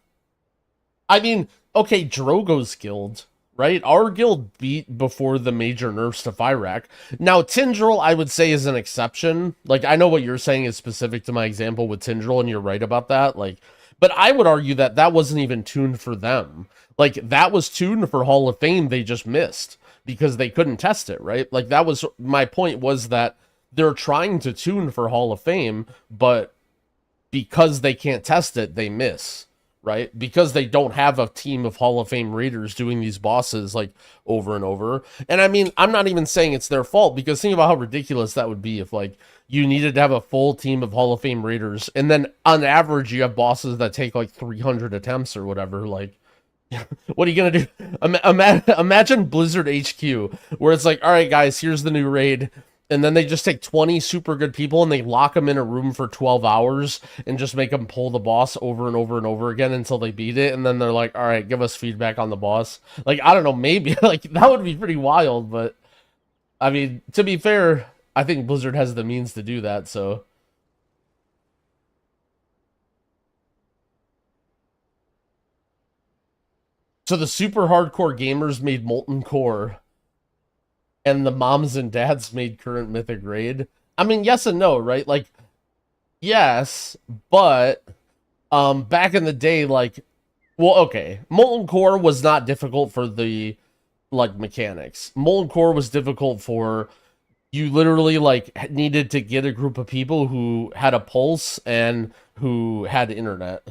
I mean, okay, Drogo's guild, right? Our guild beat before the major nerfs to Fyrak. Now, Tindril, I would say, is an exception. Like, I know what you're saying is specific to my example with Tindril, and you're right about that. Like, but I would argue that that wasn't even tuned for them. Like, that was tuned for Hall of Fame, they just missed because they couldn't test it, right? Like, that was, my point was that they're trying to tune for Hall of Fame, but because they can't test it, they miss, right? Because they don't have a team of Hall of Fame raiders doing these bosses, like, over and over. And I mean, I'm not even saying it's their fault, because think about how ridiculous that would be if, like, you needed to have a full team of Hall of Fame raiders, and then on average you have bosses that take like 300 attempts or whatever. Like, what are you gonna do? Imagine Blizzard HQ, where it's like, all right guys, here's the new raid, and then they just take 20 super good people and they lock them in a room for 12 hours and just make them pull the boss over and over and over again until they beat it, and then they're like, all right, give us feedback on the boss. Like, I don't know, maybe like that would be pretty wild. But I mean, to be fair, I think Blizzard has the means to do that, so. So the super hardcore gamers made Molten Core, and the moms and dads made current Mythic Raid. I mean, yes and no, right? Like, yes, but back in the day, like, well, okay, Molten Core was not difficult for the like mechanics. Molten Core was difficult for you literally like needed to get a group of people who had a pulse and who had internet.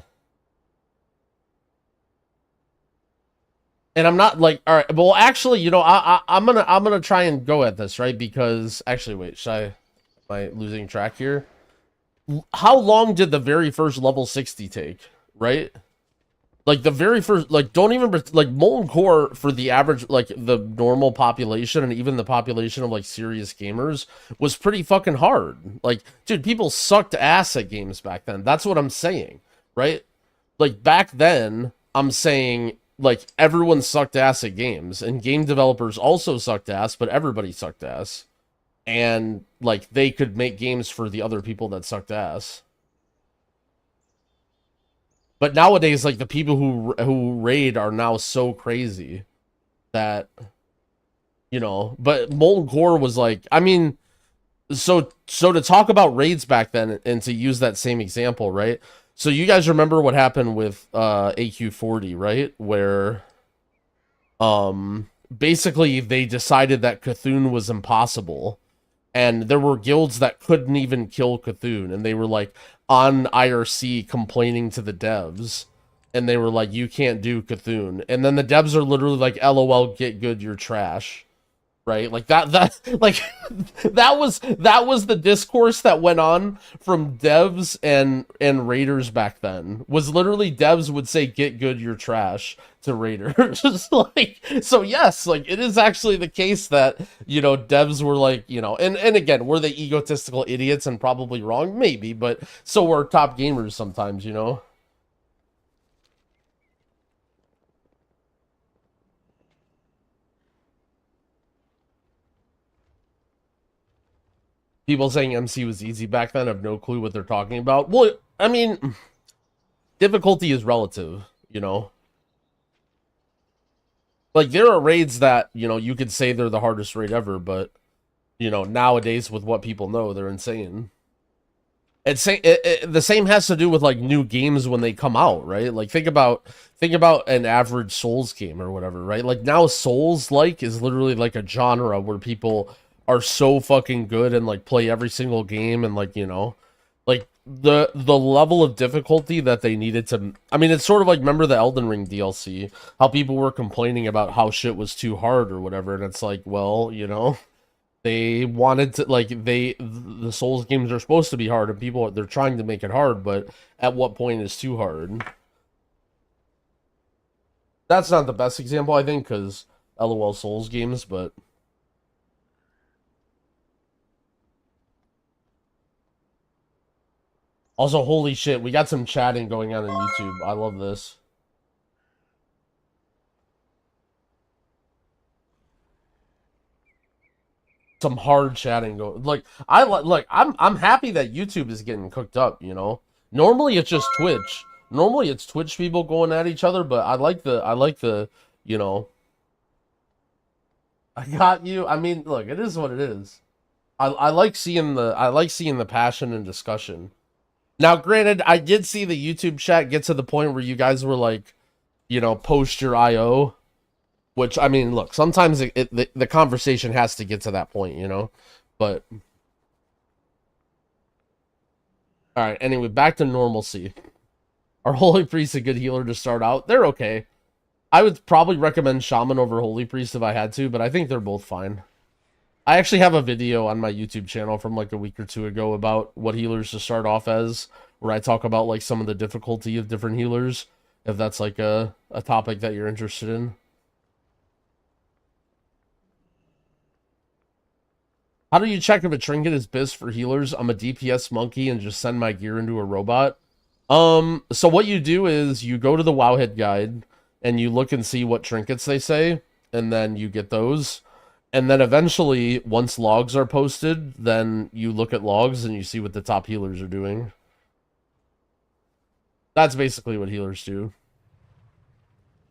And I'm not like, all right, well, actually, you know, I'm gonna try and go at this, right? Because actually, wait, am I losing track here? How long did the very first level 60 take, right? Like the very first, like don't even like Molten Core for the average, like the normal population and even the population of like serious gamers was pretty fucking hard. Like, dude, people sucked ass at games back then. That's what I'm saying, right? Like back then, I'm saying like everyone sucked ass at games and game developers also sucked ass, but everybody sucked ass. And like they could make games for the other people that sucked ass. But nowadays, like the people who raid are now so crazy that, you know. But Molten Core was like, I mean, so to talk about raids back then and to use that same example, right? So you guys remember what happened with AQ40, right? Where basically they decided that Cthulhu was impossible. And there were guilds that couldn't even kill Cthulhu, and they were like on IRC complaining to the devs, and they were like, "You can't do Cthulhu." And then the devs are literally like, "LOL, get good, you're trash." Right? Like that like that was the discourse that went on from devs and raiders back then. Was literally devs would say, "Get good, you're trash," to raiders. Just like, so yes, like it is actually the case that, you know, devs were like, you know, and again, were they egotistical idiots and probably wrong? Maybe, but so were top gamers sometimes, you know. People saying MC was easy back then have no clue what they're talking about. Well, I mean, difficulty is relative, you know. Like there are raids that, you know, you could say they're the hardest raid ever, but you know, nowadays with what people know, they're insane. The same has to do with like new games when they come out, right? Like think about an average Souls game or whatever, right? Like now Souls like is literally like a genre where people are so fucking good and like play every single game and like, you know, like the level of difficulty that they needed to, I mean, it's sort of like, remember the Elden Ring DLC, how people were complaining about how shit was too hard or whatever, and it's like, well, you know, they wanted to, like, the Souls games are supposed to be hard, and people, they're trying to make it hard, but at what point is too hard? That's not the best example, I think, because LOL Souls games, but also, holy shit, we got some chatting going on YouTube. I love this. Some hard chatting going. Like I'm happy that YouTube is getting cooked up, you know. Normally it's just Twitch. Normally it's Twitch people going at each other, but I like the, you know. I got you. I mean, look, it is what it is. I like seeing the passion and discussion. Now, granted, I did see the YouTube chat get to the point where you guys were like, you know, post your IO, which, I mean, look, sometimes the conversation has to get to that point, you know, but all right. Anyway, back to normalcy. Are Holy Priest a good healer to start out? They're okay. I would probably recommend Shaman over Holy Priest if I had to, but I think they're both fine. I actually have a video on my YouTube channel from like a week or two ago about what healers to start off as, where I talk about like some of the difficulty of different healers, if that's like a topic that you're interested in. How do you check if a trinket is BIS for healers? I'm a DPS monkey and just send my gear into a robot. So what you do is you go to the Wowhead guide and you look and see what trinkets they say, and then you get those. And then eventually, once logs are posted, then you look at logs and you see what the top healers are doing. That's basically what healers do.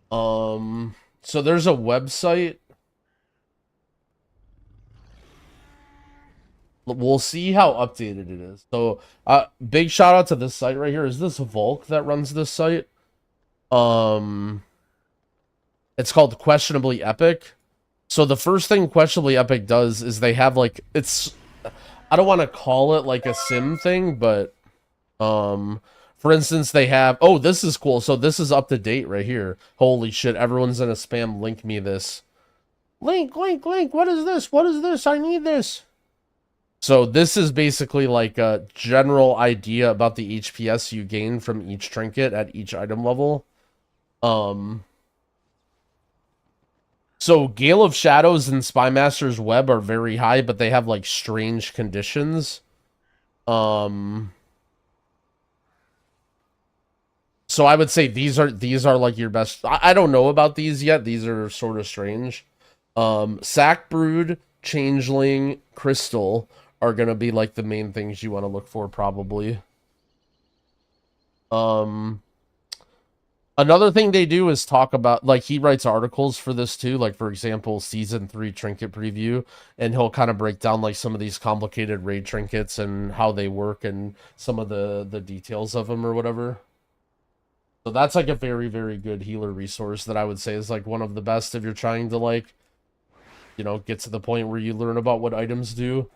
So there's a website. We'll see how updated it is. So, big shout out to this site right here. Is this Volk that runs this site? It's called Questionably Epic. So the first thing Questionably Epic does is they have like, it's, I don't want to call it like a sim thing, but for instance, they have, oh, this is cool. So this is up to date right here. Holy shit, everyone's in a spam. Link me this. Link. What is this? What is this? I need this. So this is basically like a general idea about the HPS you gain from each trinket at each item level. So Gale of Shadows and Spymaster's Web are very high, but they have like strange conditions. So I would say these are like your best. I don't know about these yet. These are sort of strange. Sack Brood, Changeling, Crystal are gonna be like the main things you want to look for, probably. Another thing they do is talk about, like, he writes articles for this too, like, for example, Season 3 Trinket Preview, and he'll kind of break down, like, some of these complicated raid trinkets and how they work and some of the details of them or whatever. So that's, like, a very, very good healer resource that I would say is, like, one of the best if you're trying to, like, you know, get to the point where you learn about what items do.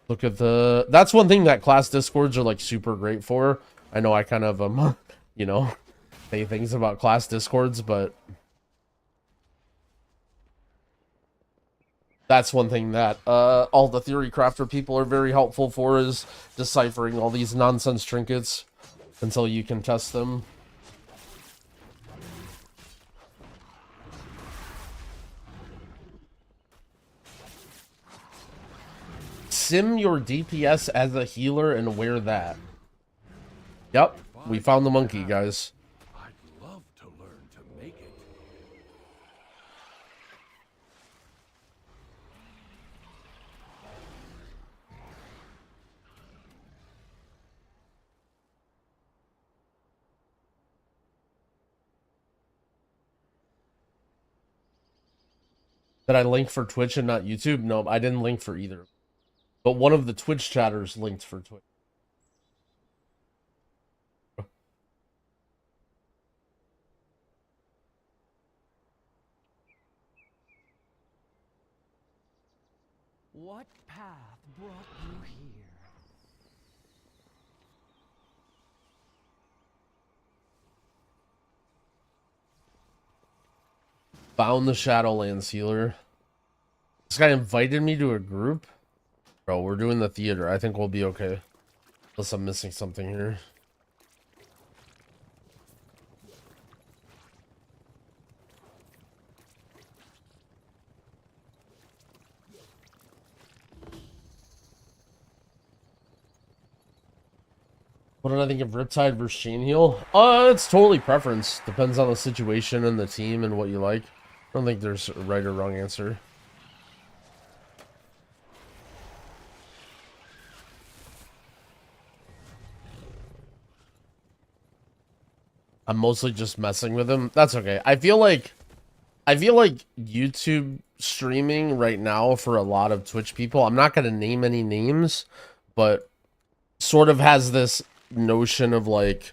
Look at the... That's one thing that class discords are, like, super great for. I know I kind of, you know... say things about class discords, but that's one thing that all the theory crafter people are very helpful for, is deciphering all these nonsense trinkets until you can test them. Sim your DPS as a healer and wear that. Yep, we found the monkey, guys. Did I link for Twitch and not YouTube? No, I didn't link for either. But one of the Twitch chatters linked for Twitch.
What path brought you here?
Found the Shadowlands healer. This guy invited me to a group. Bro, we're doing the theater. I think we'll be okay. Unless I'm missing something here. What did I think of Riptide versus Chain Heal? It's totally preference. Depends on the situation and the team and what you like. I don't think there's a right or wrong answer. I'm mostly just messing with him. That's okay. I feel like YouTube streaming right now for a lot of Twitch people, I'm not going to name any names, but sort of has this notion of like,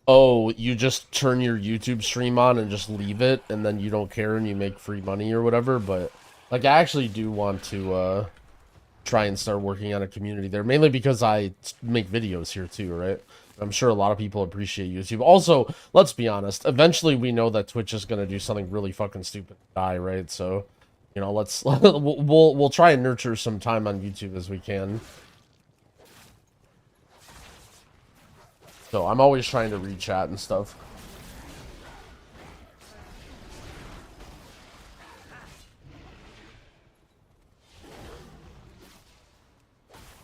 oh, you just turn your YouTube stream on and just leave it and then you don't care and you make free money or whatever. But like, I actually do want to try and start working on a community there, mainly because I make videos here too, right? I'm sure a lot of people appreciate YouTube. Also, let's be honest, eventually we know that Twitch is going to do something really fucking stupid and die, right? So, you know, let's we'll try and nurture some time on YouTube as we can. So I'm always trying to read chat and stuff.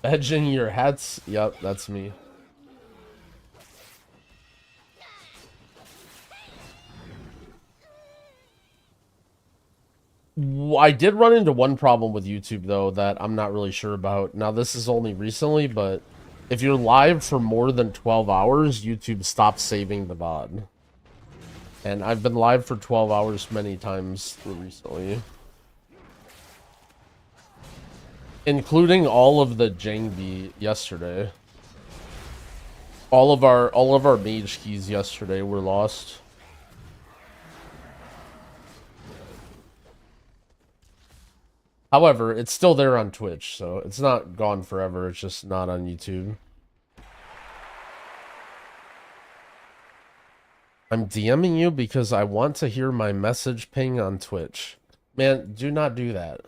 Edging your hats? Yep, that's me. I did run into one problem with YouTube, though, that I'm not really sure about. Now, this is only recently, but if you're live for more than 12 hours, YouTube stops saving the VOD. And I've been live for 12 hours many times recently. Including all of the jangbi yesterday. All of our mage keys yesterday were lost. However, it's still there on Twitch, so it's not gone forever. It's just not on YouTube. I'm DMing you because I want to hear my message ping on Twitch. Man, do not do that.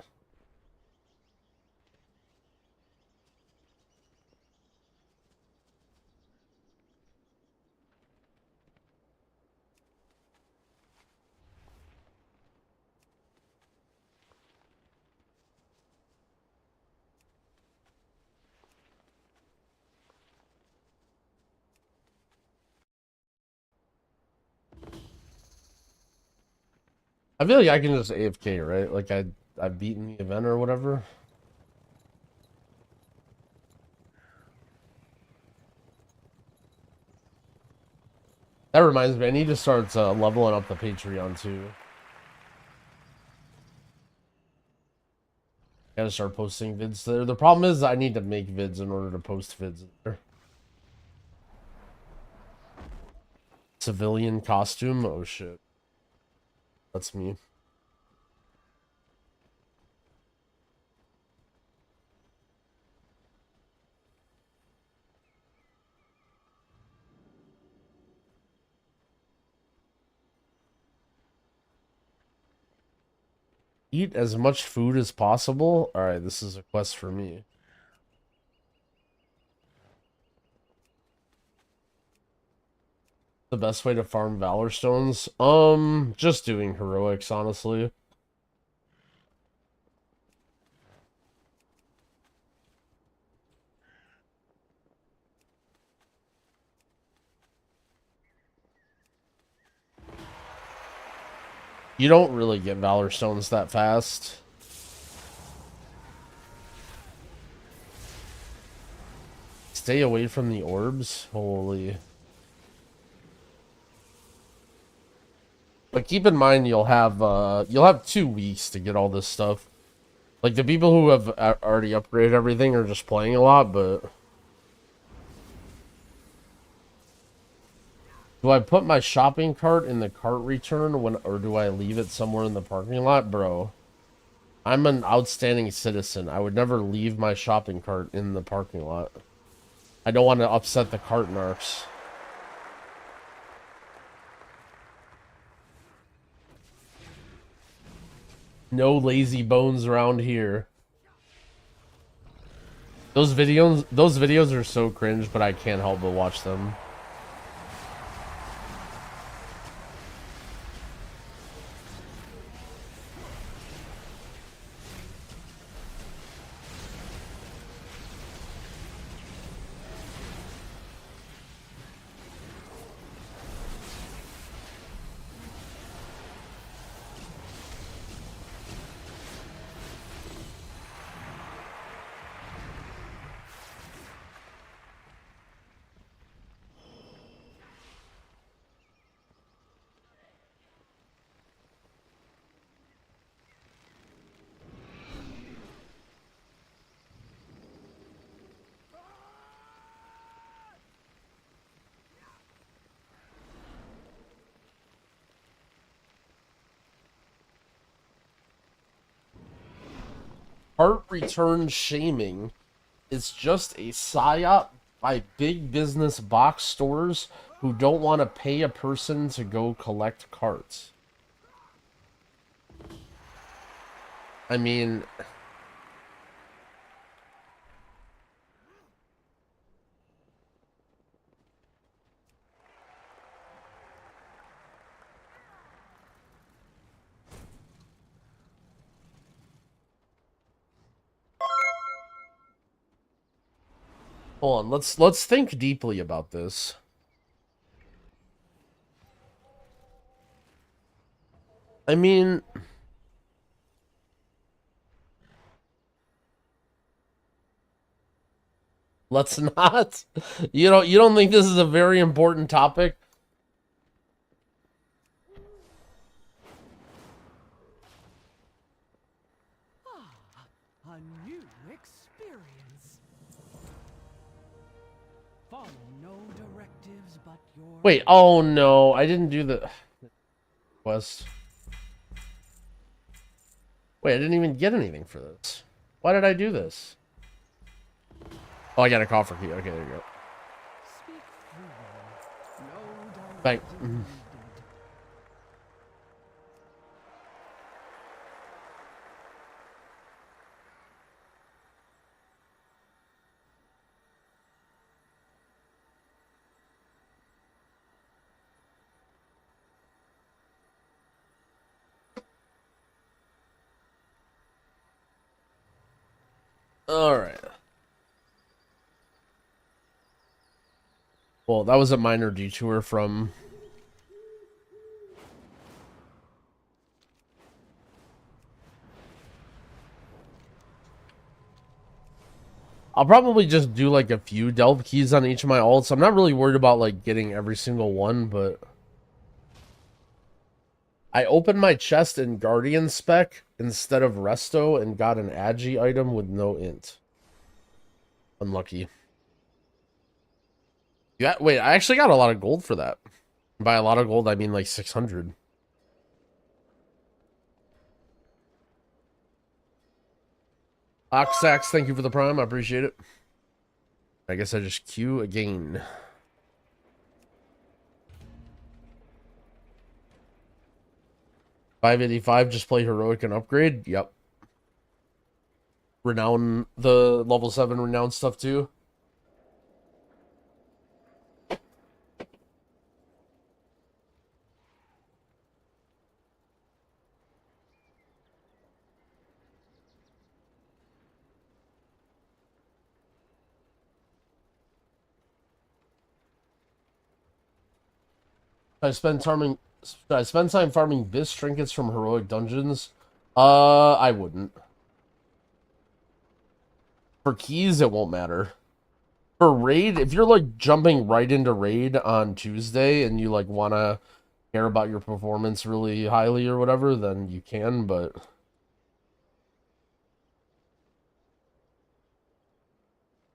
I feel like I can just AFK, right? Like I've beaten the event or whatever. That reminds me, I need to start leveling up the Patreon too. Gotta start posting vids there. The problem is I need to make vids in order to post vids there. Civilian costume? Oh shit. That's me. Eat as much food as possible? Alright, this is a quest for me. The best way to farm Valor Stones? Just doing heroics, honestly. You don't really get Valor Stones that fast. Stay away from the orbs? Holy. But keep in mind you'll have 2 weeks to get all this stuff. Like the people who have already upgraded everything are just playing a lot, but do I put my shopping cart in the cart return or do I leave it somewhere in the parking lot? Bro, I'm an outstanding citizen. I would never leave my shopping cart in the parking lot. I don't want to upset the cart narcs. No lazy bones around here. Those videos are so cringe, but I can't help but watch them. Cart return shaming is just a psyop by big business box stores who don't want to pay a person to go collect carts. I mean, hold on, let's think deeply about this. I mean, let's not. You don't think this is a very important topic?
A new experience. Follow no directives but your...
Wait, oh no, I didn't do the quest. Wait, I didn't even get anything for this. Why did I do this? Oh, I got a coffer key. Okay, there you go.
Speak freely. No
Thank.
directive needed.
All right. Well, that was a minor detour from... I'll probably just do like a few delve keys on each of my alts. I'm not really worried about like getting every single one, but... I opened my chest in Guardian spec instead of resto and got an agi item with no int. Unlucky. Yeah, wait, I actually got a lot of gold for that. By a lot of gold, I mean like 600. Oxax, thank you for the prime. I appreciate it. I guess I just queue again. $585, just play heroic and upgrade. Yep. Renown, the level 7 renown stuff too. I spend time farming bis trinkets from heroic dungeons. I wouldn't. For keys, it won't matter. For raid, if you're like jumping right into raid on Tuesday and you like want to care about your performance really highly or whatever, then you can, but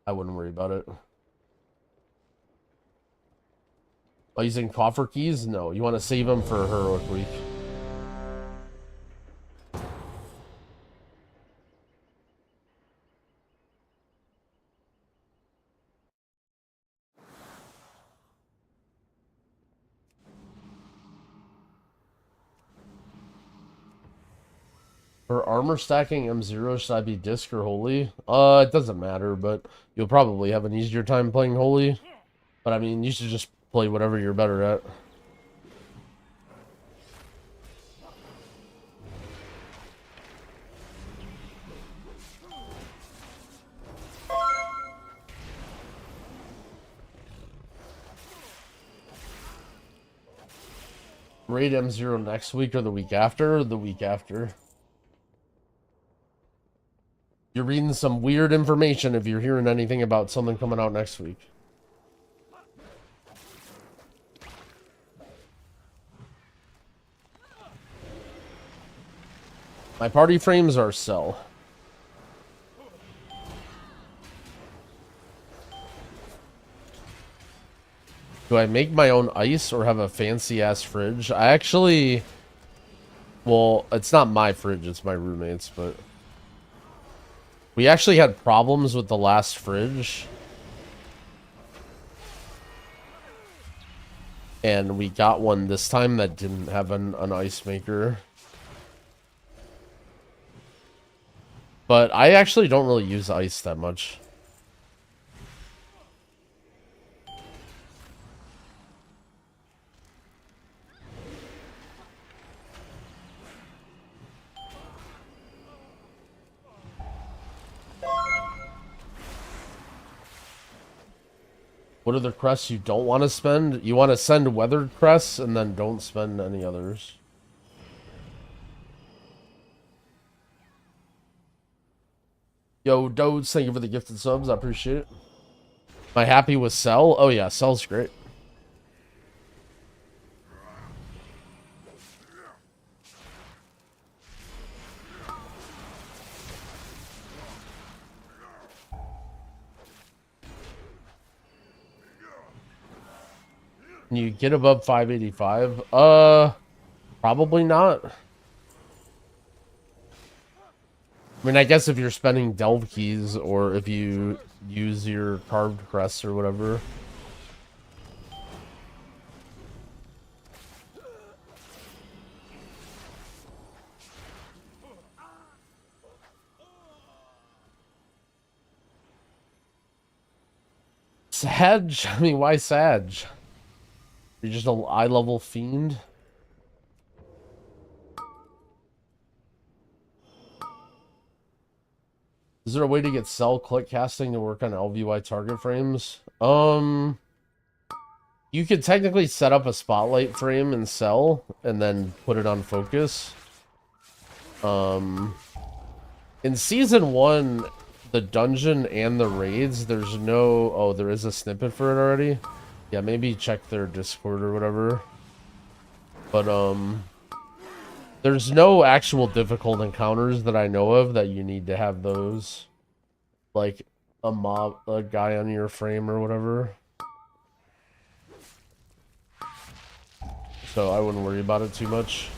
I wouldn't worry about it. By using coffer keys? No, you want to save them for heroic week. For armor stacking M0, should I be disc or holy? It doesn't matter, but you'll probably have an easier time playing holy. But I mean, you should just play whatever you're better at. Raid M0 next week or the week after? Or the week after. You're reading some weird information if you're hearing anything about something coming out next week. My party frames are sell. Do I make my own ice or have a fancy-ass fridge? I actually... Well, it's not my fridge, it's my roommate's, but... We actually had problems with the last fridge. And we got one this time that didn't have an ice maker. But I actually don't really use ice that much. What are the crests you don't want to spend? You want to send weathered crests and then don't spend any others. Yo, Dodes, thank you for the gifted subs. I appreciate it. Am I happy with Cell? Oh yeah, Cell's great. Can you get above 585? Probably not. I mean, I guess if you're spending delve keys or if you use your carved crests or whatever. Sag? I mean, why Sag? You're just a eye level fiend? Is there a way to get cell click casting to work on LVY target frames? You could technically set up a spotlight frame in cell and then put it on focus. In season 1, the dungeon and the raids, there's no... Oh, there is a snippet for it already? Yeah, maybe check their Discord or whatever. But, there's no actual difficult encounters that I know of that you need to have those. Like, a guy on your frame or whatever. So I wouldn't worry about it too much.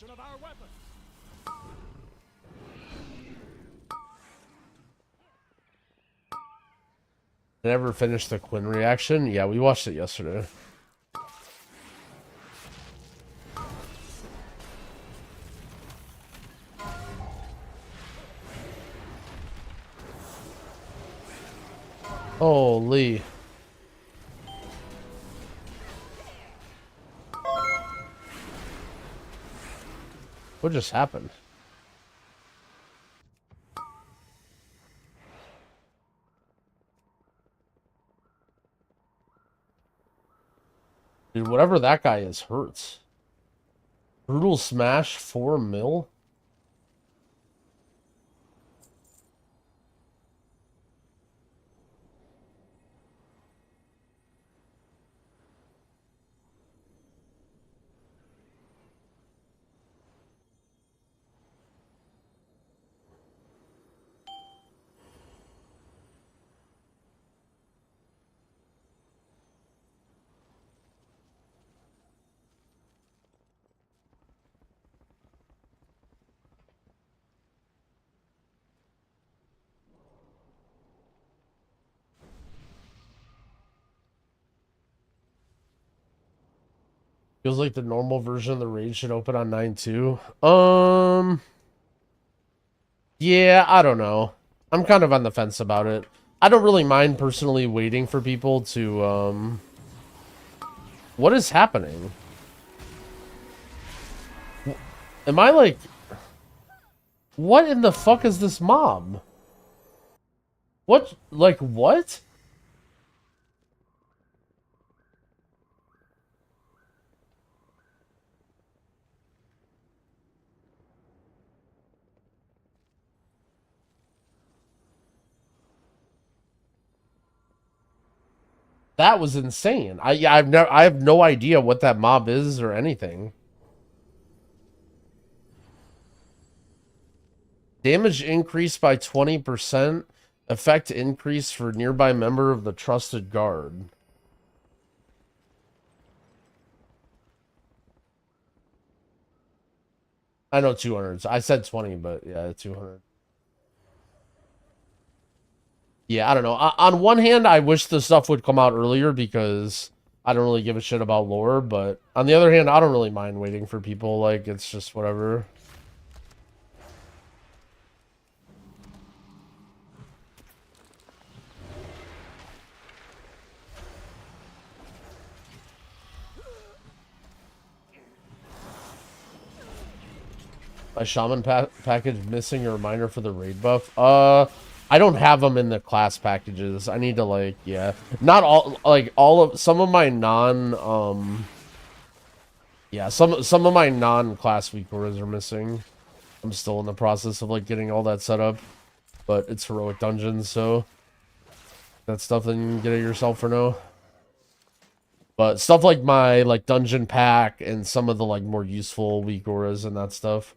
Of our weapons.
Never finished the Quinn reaction? Yeah, we watched it yesterday. Holy. What just happened? Dude, whatever that guy is hurts. Brutal smash 4 mil? Feels like the normal version of the raid should open on 9/2. Yeah, I don't know. I'm kind of on the fence about it. I don't really mind personally waiting for people to, What is happening? Am I like... What in the fuck is this mob? What? Like, what? That was insane. I have no idea what that mob is or anything. Damage increased by 20%. Effect increase for nearby member of the trusted guard. I know 200. I said 20, but yeah, 200. Yeah, I don't know. On one hand, I wish the stuff would come out earlier because I don't really give a shit about lore, but on the other hand, I don't really mind waiting for people. Like, it's just whatever. A shaman package missing a reminder for the raid buff. I don't have them in the class packages. I need to, like, yeah. Not all, like, all of, some of my yeah, some of my non-class week orders are missing. I'm still in the process of, like, getting all that set up. But it's heroic dungeons, so that stuff that you can get it yourself for now. But stuff like my like dungeon pack and some of the like more useful weak auras and that stuff.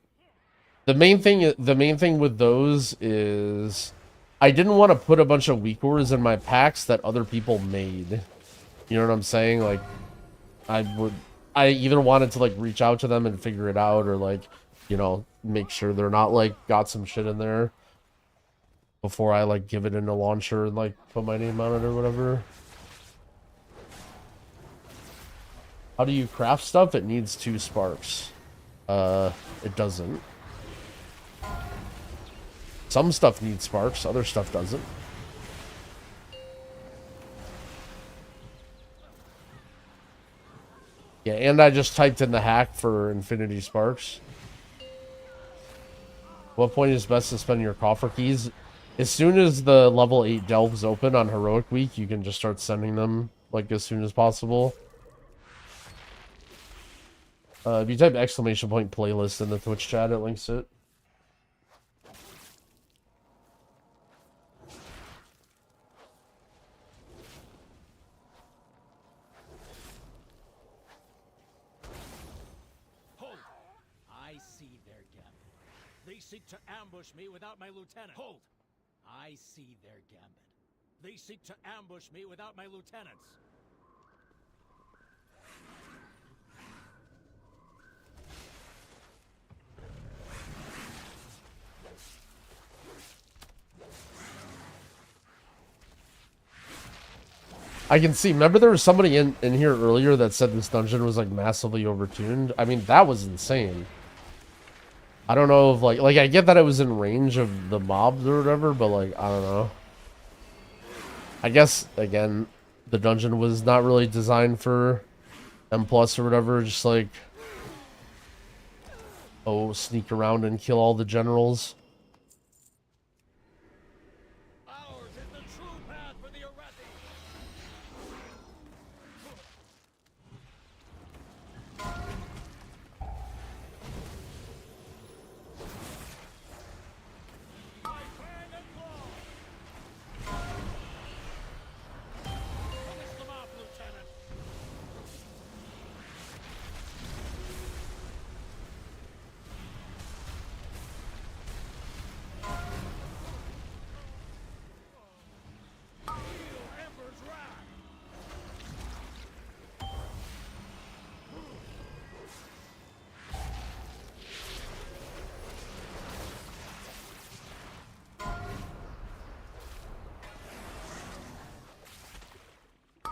The main thing with those is I didn't want to put a bunch of weak auras in my packs that other people made. You know what I'm saying? Like I either wanted to like reach out to them and figure it out, or like, you know, make sure they're not like got some shit in there before I like give it in a launcher and like put my name on it or whatever. How do you craft stuff? It needs 2 sparks. It doesn't. Some stuff needs sparks, other stuff doesn't. Yeah, and I just typed in the hack for infinity sparks. What point is best to spend your coffer keys? As soon as the level 8 delves open on heroic week, you can just start sending them like as soon as possible. If you type exclamation point playlist in the Twitch chat, it links it.
Hold! I see their gambit. They seek to ambush me without my lieutenant. Hold! I see their gambit. They seek to ambush me without my lieutenants.
I can see. Remember there was somebody in here earlier that said this dungeon was like massively overtuned? I mean, that was insane. I don't know if like I get that it was in range of the mobs or whatever, but like, I don't know. I guess, again, the dungeon was not really designed for M+ or whatever, just like, oh, sneak around and kill all the generals.
Ours is the true path for the Arathi. My fang and claw. Finish them off, Lieutenant. Feel Ember's wrath.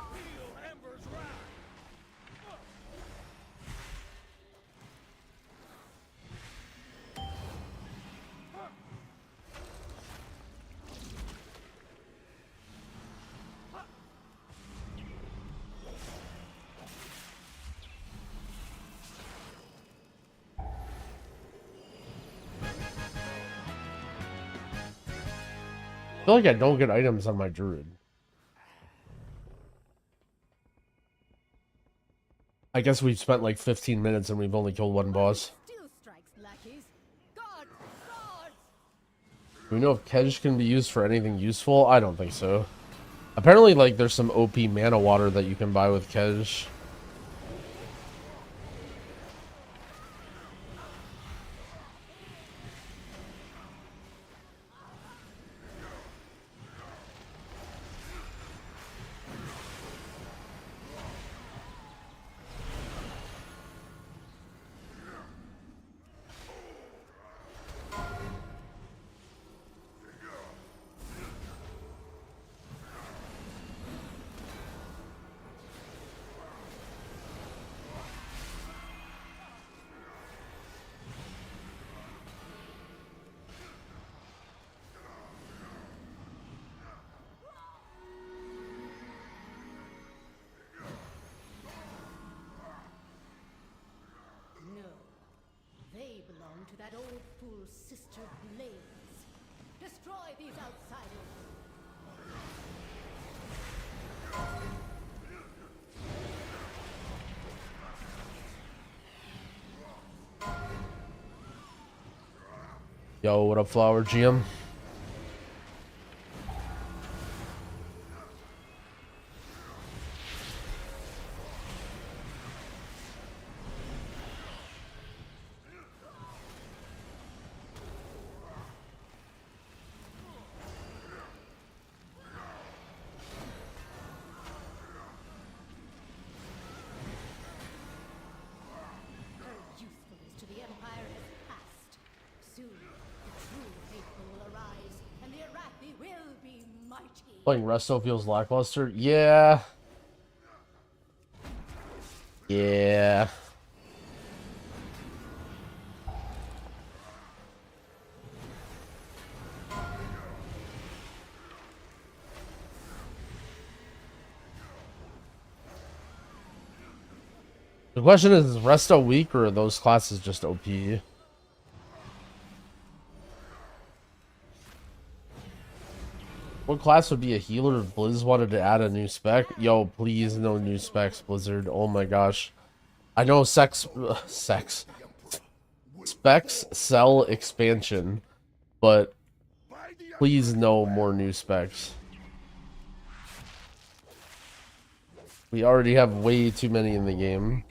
Feel Ember's wrath.
I feel like I don't get items on my druid. I guess we've spent like 15 minutes and we've only killed 1 boss.
Still strikes lackeys. God, God!
Do we know if Kedge can be used for anything useful? I don't think so. Apparently, like, there's some OP mana water that you can buy with Kedge.
No. They belong to that old fool Sister Blaze. Destroy these outsiders!
Yo, what up, Flower GM? Playing resto feels lackluster. Yeah. Yeah. The question is resto weak or are those classes just OP? What class would be a healer if Blizz wanted to add a new spec? Yo, please, no new specs, Blizzard. Oh my gosh. I know specs sell expansion, but please no more new specs. We already have way too many in the game.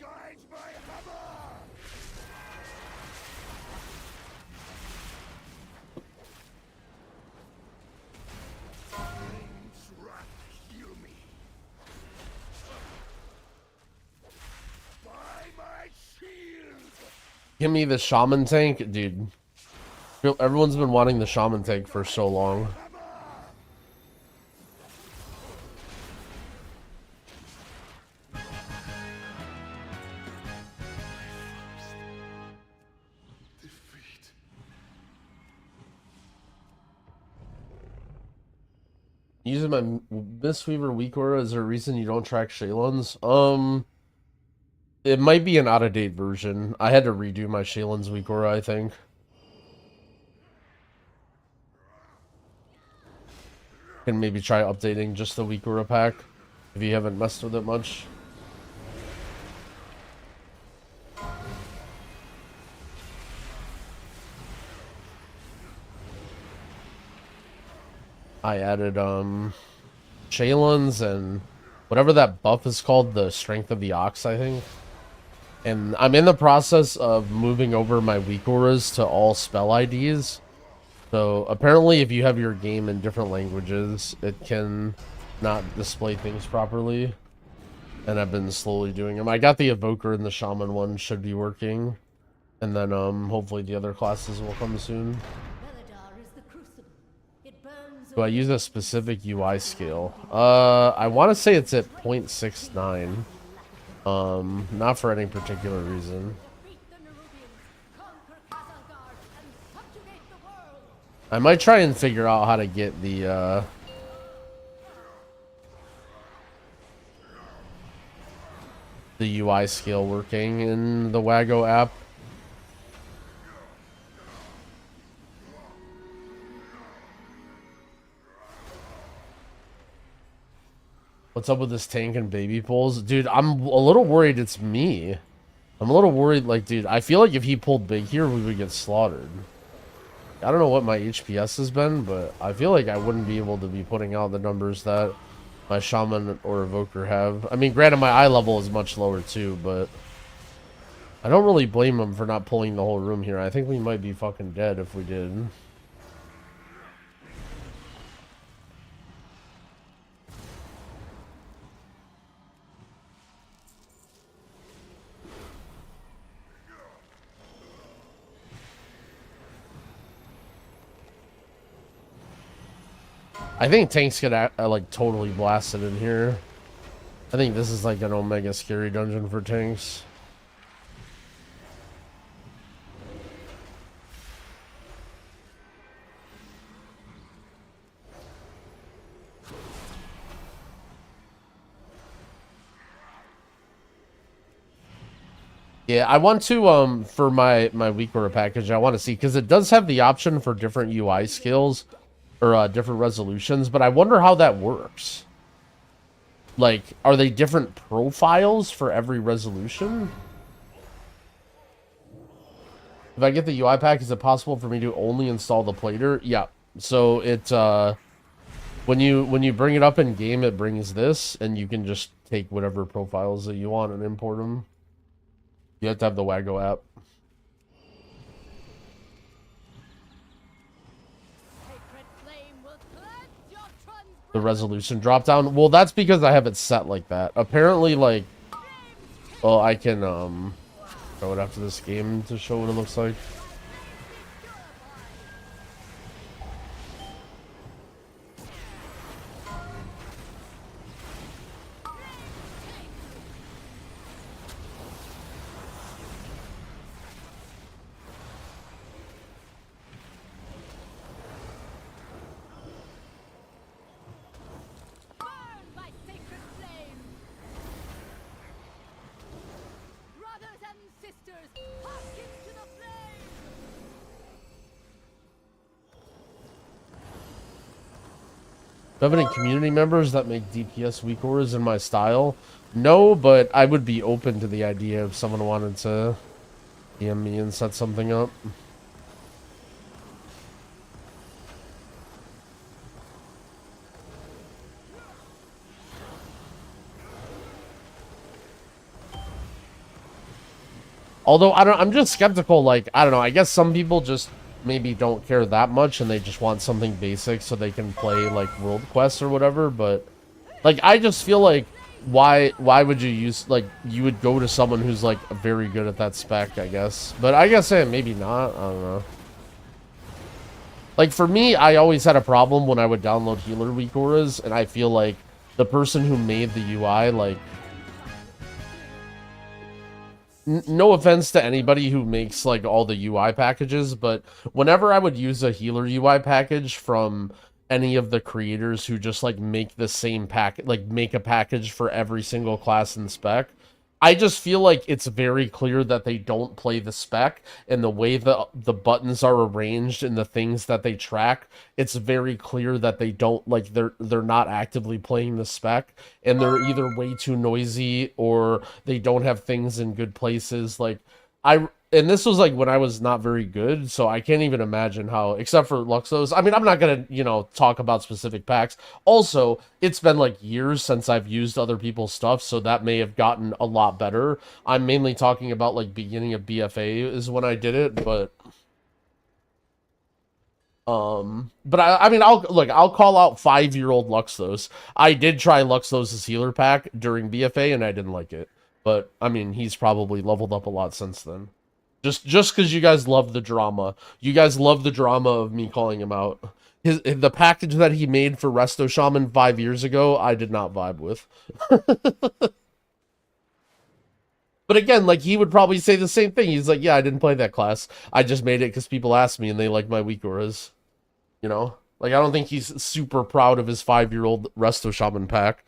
Give me the shaman tank, dude. Everyone's been wanting the shaman tank for so long. Using my Mistweaver weak aura, is there a reason you don't track Shaylons? It might be an out-of-date version. I had to redo my Shaylon's weak aura, I think. Can maybe try updating just the weak aura pack if you haven't messed with it much. I added Shaylons and whatever that buff is called, the Strength of the Ox, I think. And I'm in the process of moving over my weak auras to all spell IDs. So apparently if you have your game in different languages, it can not display things properly. And I've been slowly doing them. I got the Evoker and the Shaman one should be working. And then hopefully the other classes will come soon. Do I use a specific UI scale? I want to say it's at 0.69. Not for any particular reason. I might try and figure out how to get the UI scale working in the Wago app. What's up with this tank and baby pulls? Dude, I'm a little worried it's me. I'm a little worried, like, dude, I feel like if he pulled big here, we would get slaughtered. I don't know what my HPS has been, but I feel like I wouldn't be able to be putting out the numbers that my Shaman or Evoker have. I mean, granted, my eye level is much lower too, but I don't really blame him for not pulling the whole room here. I think we might be fucking dead if we did. I think tanks get like totally blasted in here. I think this is like an omega scary dungeon for tanks. Yeah, I want to for my weak aura package, I want to see, because it does have the option for different UI skills or different resolutions, but I wonder how that works. Like, are they different profiles for every resolution? If I get the UI pack, is it possible for me to only install the plater? Yeah. So it when you bring it up in game, it brings this, and you can just take whatever profiles that you want and import them. You have to have the Wago app. The resolution drop down. Well, that's because I have it set like that. Apparently, like, well, I can throw it after this game to show what it looks like. Do I have any community members that make DPS weak auras in my style? No, but I would be open to the idea if someone wanted to DM me and set something up. Although I'm just skeptical. Like, I don't know. I guess some people just maybe don't care that much and they just want something basic so they can play like world quests or whatever. But like, I just feel like why would you use, like, you would go to someone who's like very good at that spec, I guess. But I guess maybe not. I don't know. Like, for me, I always had a problem when I would download healer weak auras, and I feel like the person who made the UI, like, no offense to anybody who makes like all the UI packages, but whenever I would use a healer UI package from any of the creators who just like make the same pack, like make a package for every single class and spec, I just feel like it's very clear that they don't play the spec, and the way the buttons are arranged and the things that they track, it's very clear that they don't, like, they're not actively playing the spec, and they're either way too noisy or they don't have things in good places. Like, and this was like when I was not very good, so I can't even imagine how, except for Luxos. I mean, I'm not gonna, talk about specific packs. Also, it's been like years since I've used other people's stuff, so that may have gotten a lot better. I'm mainly talking about like beginning of BFA is when I did it, but I mean, I'll call out 5-year-old Luxos. I did try Luxos' healer pack during BFA and I didn't like it. But I mean, he's probably leveled up a lot since then. Just because you guys love the drama. You guys love the drama of me calling him out. The package that he made for Resto Shaman 5 years ago, I did not vibe with. But again, like, he would probably say the same thing. He's like, yeah, I didn't play that class. I just made it because people asked me and they like my weak auras. Like, I don't think he's super proud of his 5-year-old Resto Shaman pack.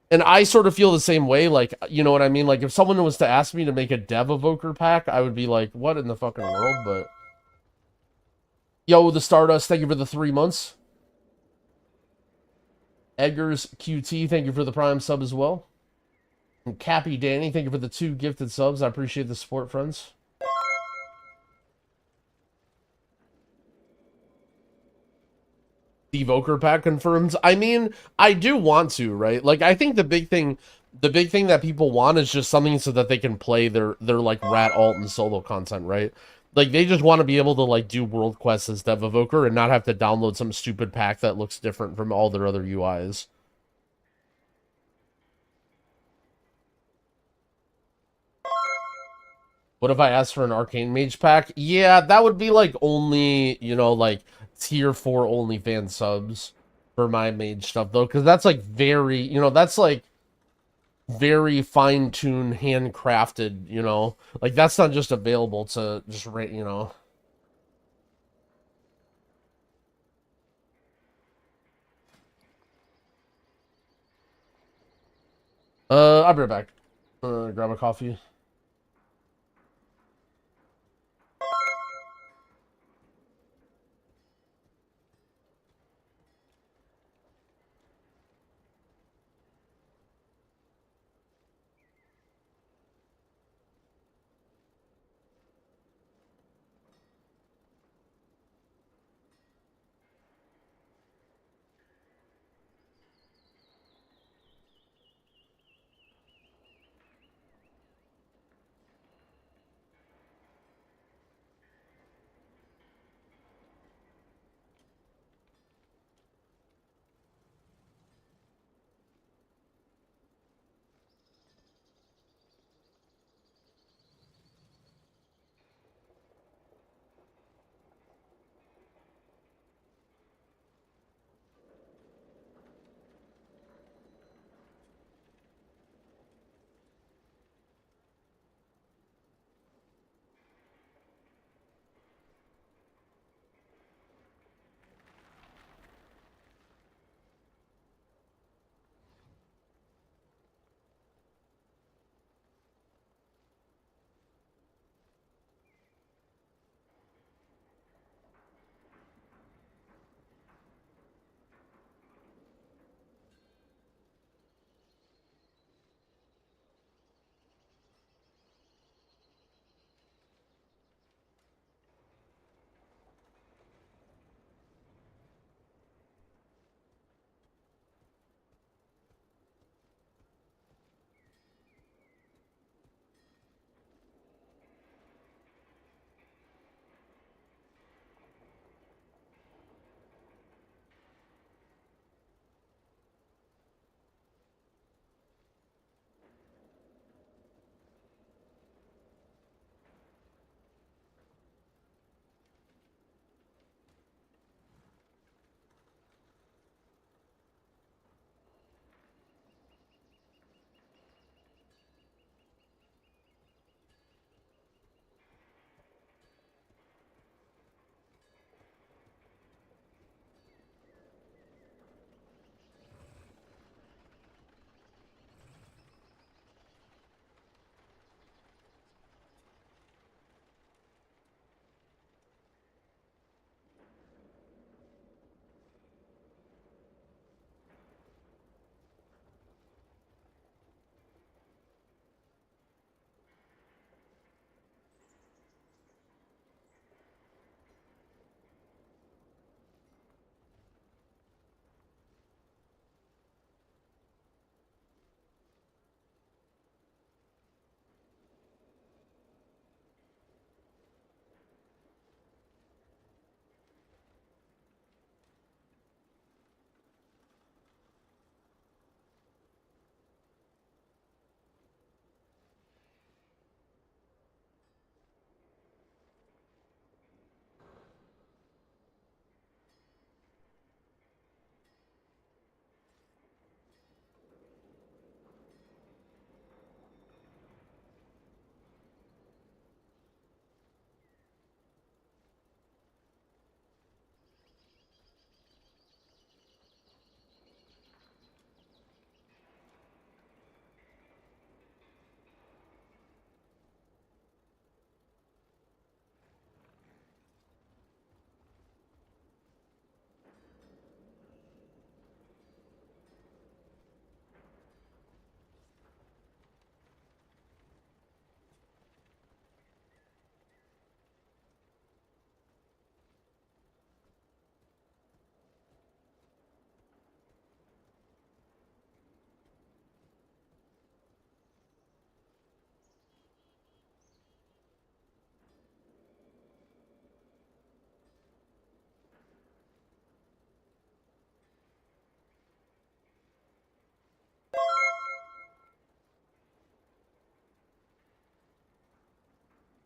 And I sort of feel the same way, like, you know what I mean? Like, if someone was to ask me to make a dev Evoker pack, I would be like, what in the fucking world? But yo, the Stardust, thank you for the 3 months. Eggers QT, thank you for the Prime sub as well. And Cappy Danny, thank you for the 2 gifted subs. I appreciate the support, friends. The Evoker pack confirms. I mean, I do want to, right? Like, I think the big thing that people want is just something so that they can play their like rat alt and solo content, right? Like, they just want to be able to like do world quests as Dev Evoker and not have to download some stupid pack that looks different from all their other UIs. What if I asked for an Arcane Mage pack? Yeah, that would be like only, like tier 4 OnlyFans subs for my mage stuff, though, because that's like very, that's like very fine-tuned, handcrafted, like that's not just available to just, I'll be right back. Grab a coffee.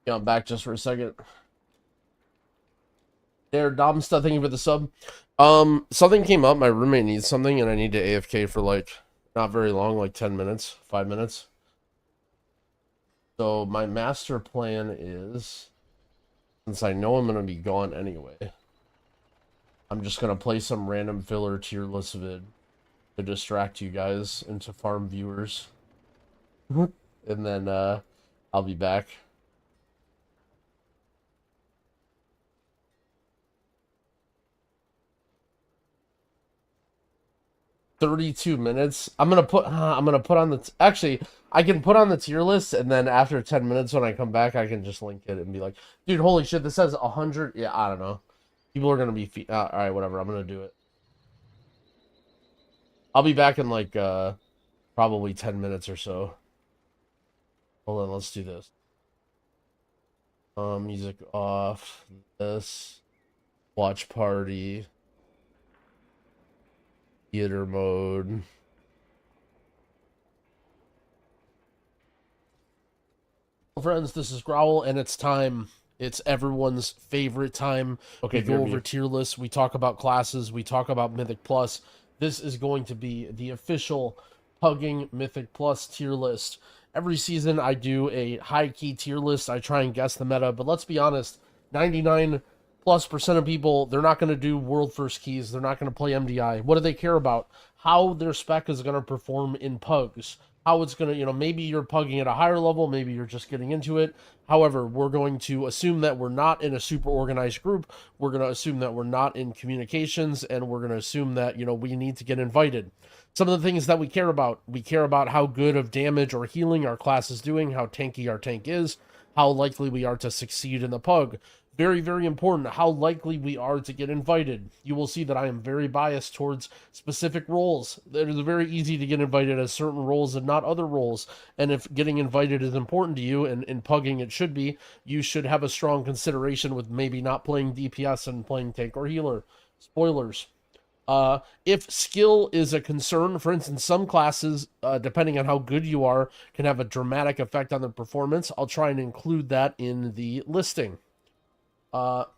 Yeah, I'm back just for a second. There, Domsta, thank you for the sub. Something came up. My roommate needs something, and I need to AFK for like not very long, like 10 minutes, 5 minutes. So my master plan is, since I know I'm gonna be gone anyway, I'm just gonna play some random filler tier list vid to distract you guys into farm viewers, and then I'll be back. "32 minutes. I'm gonna put on the actually I can put on the tier list, and then after 10 minutes when I come back I can just link it and be like, dude, holy shit, this says 100. Yeah, I don't know. People are gonna be all right, whatever. I'm gonna do it. I'll be back in like probably 10 minutes or so. Hold on, let's do this. Music off. This. Watch party. Theater mode. Friends, this is Growl, and it's time. It's everyone's favorite time. Okay, we go over tier lists. We talk about classes. We talk about Mythic Plus. This is going to be the official Pugging Mythic Plus tier list. Every season, I do a high-key tier list. I try and guess the meta, but let's be honest, 99%+ of people, they're not going to do world first keys. They're not going to play MDI. What do they care about? How their spec is going to perform in pugs. How it's going to, maybe you're pugging at a higher level. Maybe you're just getting into it. However, we're going to assume that we're not in a super organized group. We're going to assume that we're not in communications. And we're going to assume that, we need to get invited. Some of the things that we care about how good of damage or healing our class is doing, how tanky our tank is, how likely we are to succeed in the pug. Very, very important, how likely we are to get invited. You will see that I am very biased towards specific roles. It is very easy to get invited as certain roles and not other roles. And if getting invited is important to you, and in pugging it should be, you should have a strong consideration with maybe not playing DPS and playing tank or healer. Spoilers. If skill is a concern, for instance, some classes, depending on how good you are, can have a dramatic effect on their performance. I'll try and include that in the listing.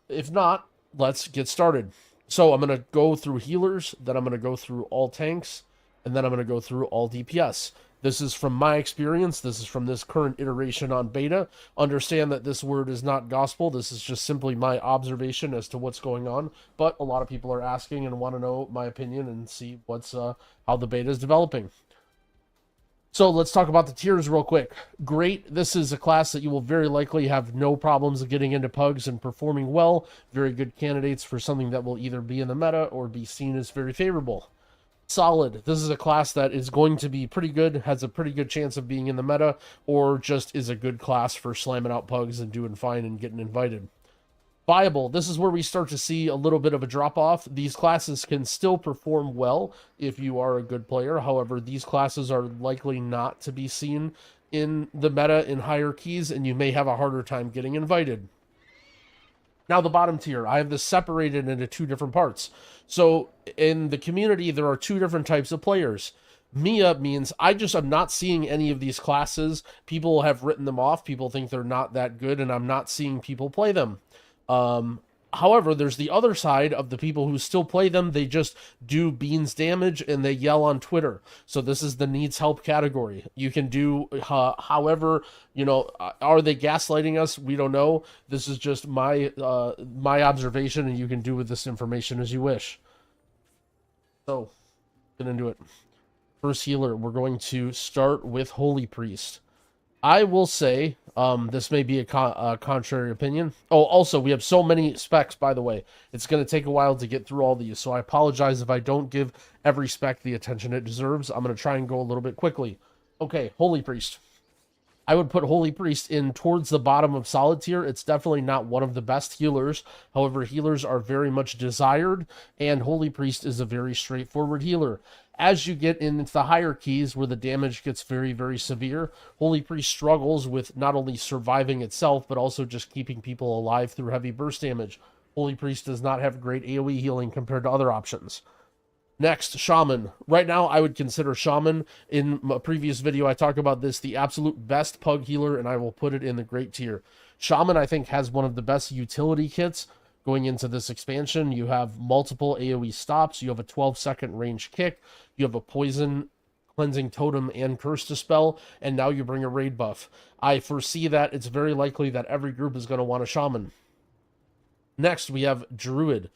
If not, let's get started. So I'm going to go through healers, then I'm going to go through all tanks, and then I'm going to go through all DPS. This is from my experience. This is from this current iteration on beta. Understand that this word is not gospel. This is just simply my observation as to what's going on. But a lot of people are asking and want to know my opinion and see what's how the beta is developing. So let's talk about the tiers real quick. Great. This is a class that you will very likely have no problems of getting into pugs and performing well. Very good candidates for something that will either be in the meta or be seen as very favorable. Solid. This is a class that is going to be pretty good, has a pretty good chance of being in the meta, or just is a good class for slamming out pugs and doing fine and getting invited. Viable. This is where we start to see a little bit of a drop-off. These classes can still perform well if you are a good player. However, these classes are likely not to be seen in the meta in higher keys, and you may have a harder time getting invited. Now the bottom tier, I have this separated into two different parts. So in the community, there are two different types of players. Mia means I'm not seeing any of these classes. People have written them off. People think they're not that good, and I'm not seeing people play them. However, there's the other side of the people who still play them. They just do beans damage and they yell on Twitter. So this is the needs help category. You can do however, are they gaslighting us? We don't know. This is just my observation, and you can do with this information as you wish. So, get into it. First healer, we're going to start with Holy Priest. I will say, this may be a contrary opinion. Oh, also, we have so many specs, by the way. It's going to take a while to get through all these, so I apologize if I don't give every spec the attention it deserves. I'm going to try and go a little bit quickly. Okay, Holy Priest. I would put Holy Priest in towards the bottom of solid tier. It's definitely not one of the best healers. However, healers are very much desired, and Holy Priest is a very straightforward healer. As you get into the higher keys where the damage gets very, very severe, Holy Priest struggles with not only surviving itself, but also just keeping people alive through heavy burst damage. Holy Priest does not have great AoE healing compared to other options. Next, Shaman. Right now, I would consider Shaman, in a previous video I talked about this, the absolute best pug healer, and I will put it in the great tier. Shaman, I think, has one of the best utility kits going into this expansion. You have multiple AoE stops. You have a 12-second range kick. You have a poison, cleansing totem, and curse dispel. And now you bring a raid buff. I foresee that it's very likely that every group is going to want a shaman. Next, we have druid.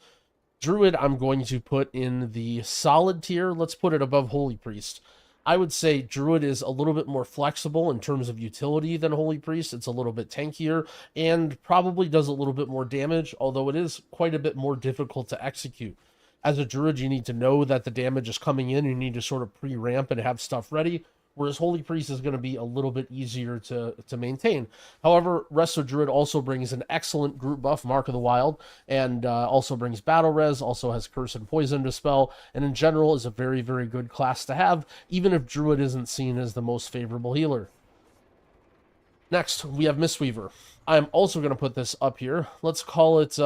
Druid, I'm going to put in the solid tier. Let's put it above Holy Priest. I would say Druid is a little bit more flexible in terms of utility than Holy Priest. It's a little bit tankier and probably does a little bit more damage, although it is quite a bit more difficult to execute. As a Druid, you need to know that the damage is coming in. You need to sort of pre-ramp and have stuff ready, whereas Holy Priest is going to be a little bit easier to maintain. However, Resto Druid also brings an excellent group buff, Mark of the Wild, and also brings Battle Res, also has Curse and Poison Dispel, and in general is a very, very good class to have, even if Druid isn't seen as the most favorable healer. Next, we have Mistweaver. I'm also going to put this up here. Let's call it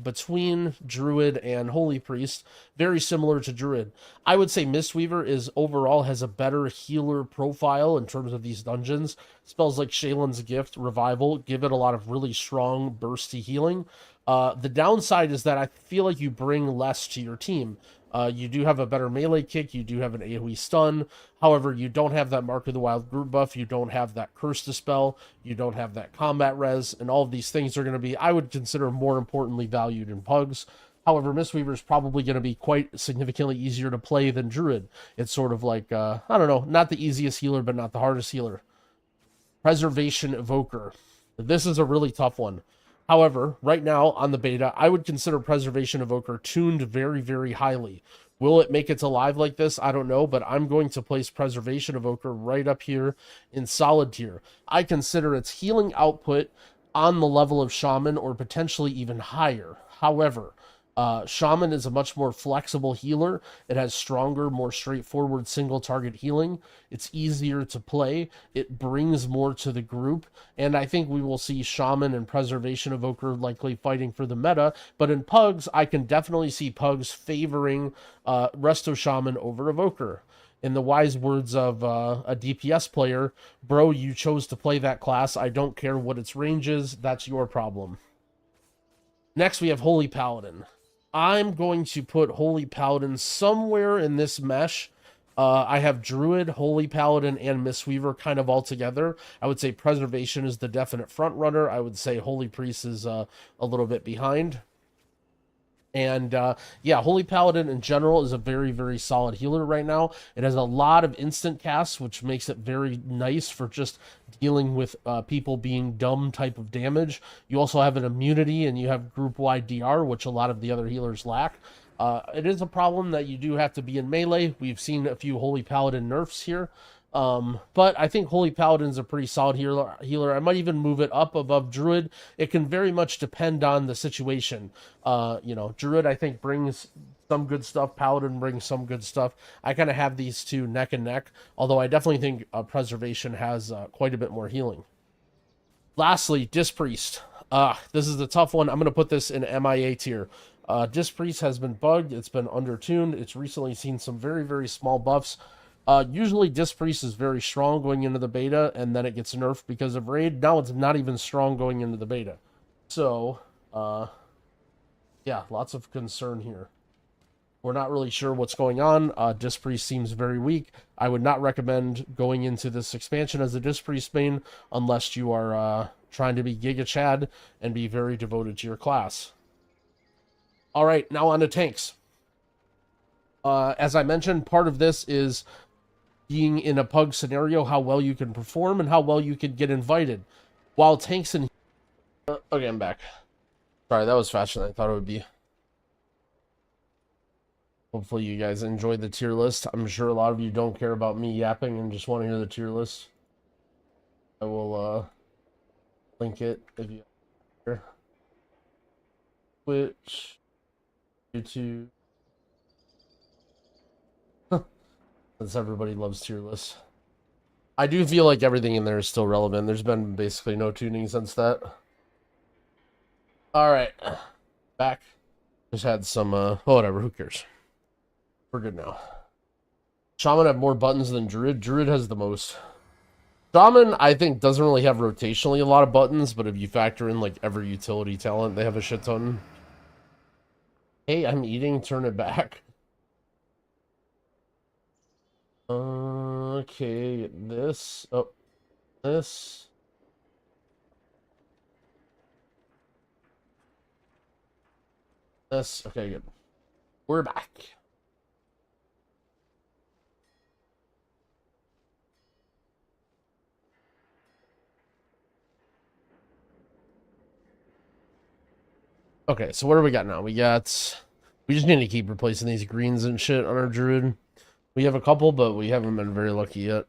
between Druid and Holy Priest. Very similar to Druid. I would say Mistweaver is overall has a better healer profile in terms of these dungeons. Spells like Shaylin's Gift, Revival, give it a lot of really strong bursty healing. The downside is that I feel like you bring less to your team. You do have a better melee kick, you do have an AoE stun, however, you don't have that Mark of the Wild group buff, you don't have that Curse Dispel, you don't have that combat res, and all of these things are going to be, I would consider, more importantly valued in Pugs. However, Mistweaver is probably going to be quite significantly easier to play than Druid. It's sort of like, I don't know, not the easiest healer, but not the hardest healer. Preservation Evoker. This is a really tough one. However, right now on the beta, I would consider Preservation Evoker tuned very, very highly. Will it make it to live like this? I don't know, but I'm going to place Preservation Evoker right up here in solid tier. I consider its healing output on the level of Shaman or potentially even higher. However, Shaman is a much more flexible healer. It has stronger, more straightforward single target healing. It's easier to play. It brings more to the group. And I think we will see Shaman and Preservation Evoker likely fighting for the meta. But in Pugs, I can definitely see Pugs favoring Resto Shaman over Evoker. In the wise words of a DPS player, bro, you chose to play that class. I don't care what its range is. That's your problem. Next, we have Holy Paladin. I'm going to put Holy Paladin somewhere in this mesh. I have Druid, Holy Paladin, and Mistweaver kind of all together. I would say Preservation is the definite front runner. I would say Holy Priest is a little bit behind. And yeah, Holy Paladin in general is a very, very solid healer right now. It has a lot of instant casts, which makes it very nice for just dealing with people being dumb type of damage. You also have an immunity, and you have group-wide DR, which a lot of the other healers lack. It is a problem that you do have to be in melee. We've seen a few Holy Paladin nerfs here. But I think Holy Paladin's a pretty solid healer. I might even move it up above Druid. It can very much depend on the situation. You know, Druid, I think, brings some good stuff. Paladin brings some good stuff. I kind of have these two neck and neck, although I definitely think Preservation has quite a bit more healing. Lastly, Disc Priest. This is a tough one. I'm going to put this in MIA tier. Disc Priest has been bugged. It's been undertuned. It's recently seen some very, very small buffs. Usually Disc Priest is very strong going into the beta, and then it gets nerfed because of raid. Now it's not even strong going into the beta. So, yeah, lots of concern here. We're not really sure what's going on. Disc Priest seems very weak. I would not recommend going into this expansion as a Disc Priest main unless you are trying to be Giga Chad and be very devoted to your class. All right, now on to tanks. As I mentioned, part of this is being in a Pug scenario, how well you can perform and how well you can get invited. While tanks and... okay, I'm back. Sorry, that was faster than I thought it would be. Hopefully you guys enjoyed the tier list. I'm sure a lot of you don't care about me yapping and just want to hear the tier list. I will link it if you care. Twitch, YouTube. Since everybody loves tier lists. I do feel like everything in there is still relevant. There's been basically no tuning since that. Alright. Back. Just had some, oh, whatever, who cares? We're good now. Shaman have more buttons than Druid. Druid has the most. Shaman, I think, doesn't really have rotationally a lot of buttons, but if you factor in like every utility talent, they have a shit ton. Hey, I'm eating, turn it back. Okay, this. Oh, this. This. Okay, good. We're back. Okay, so what do we got now? We just need to keep replacing these greens and shit on our druid. We have a couple, but we haven't been very lucky yet.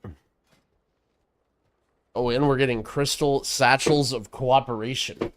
Oh, and we're getting crystal satchels of cooperation.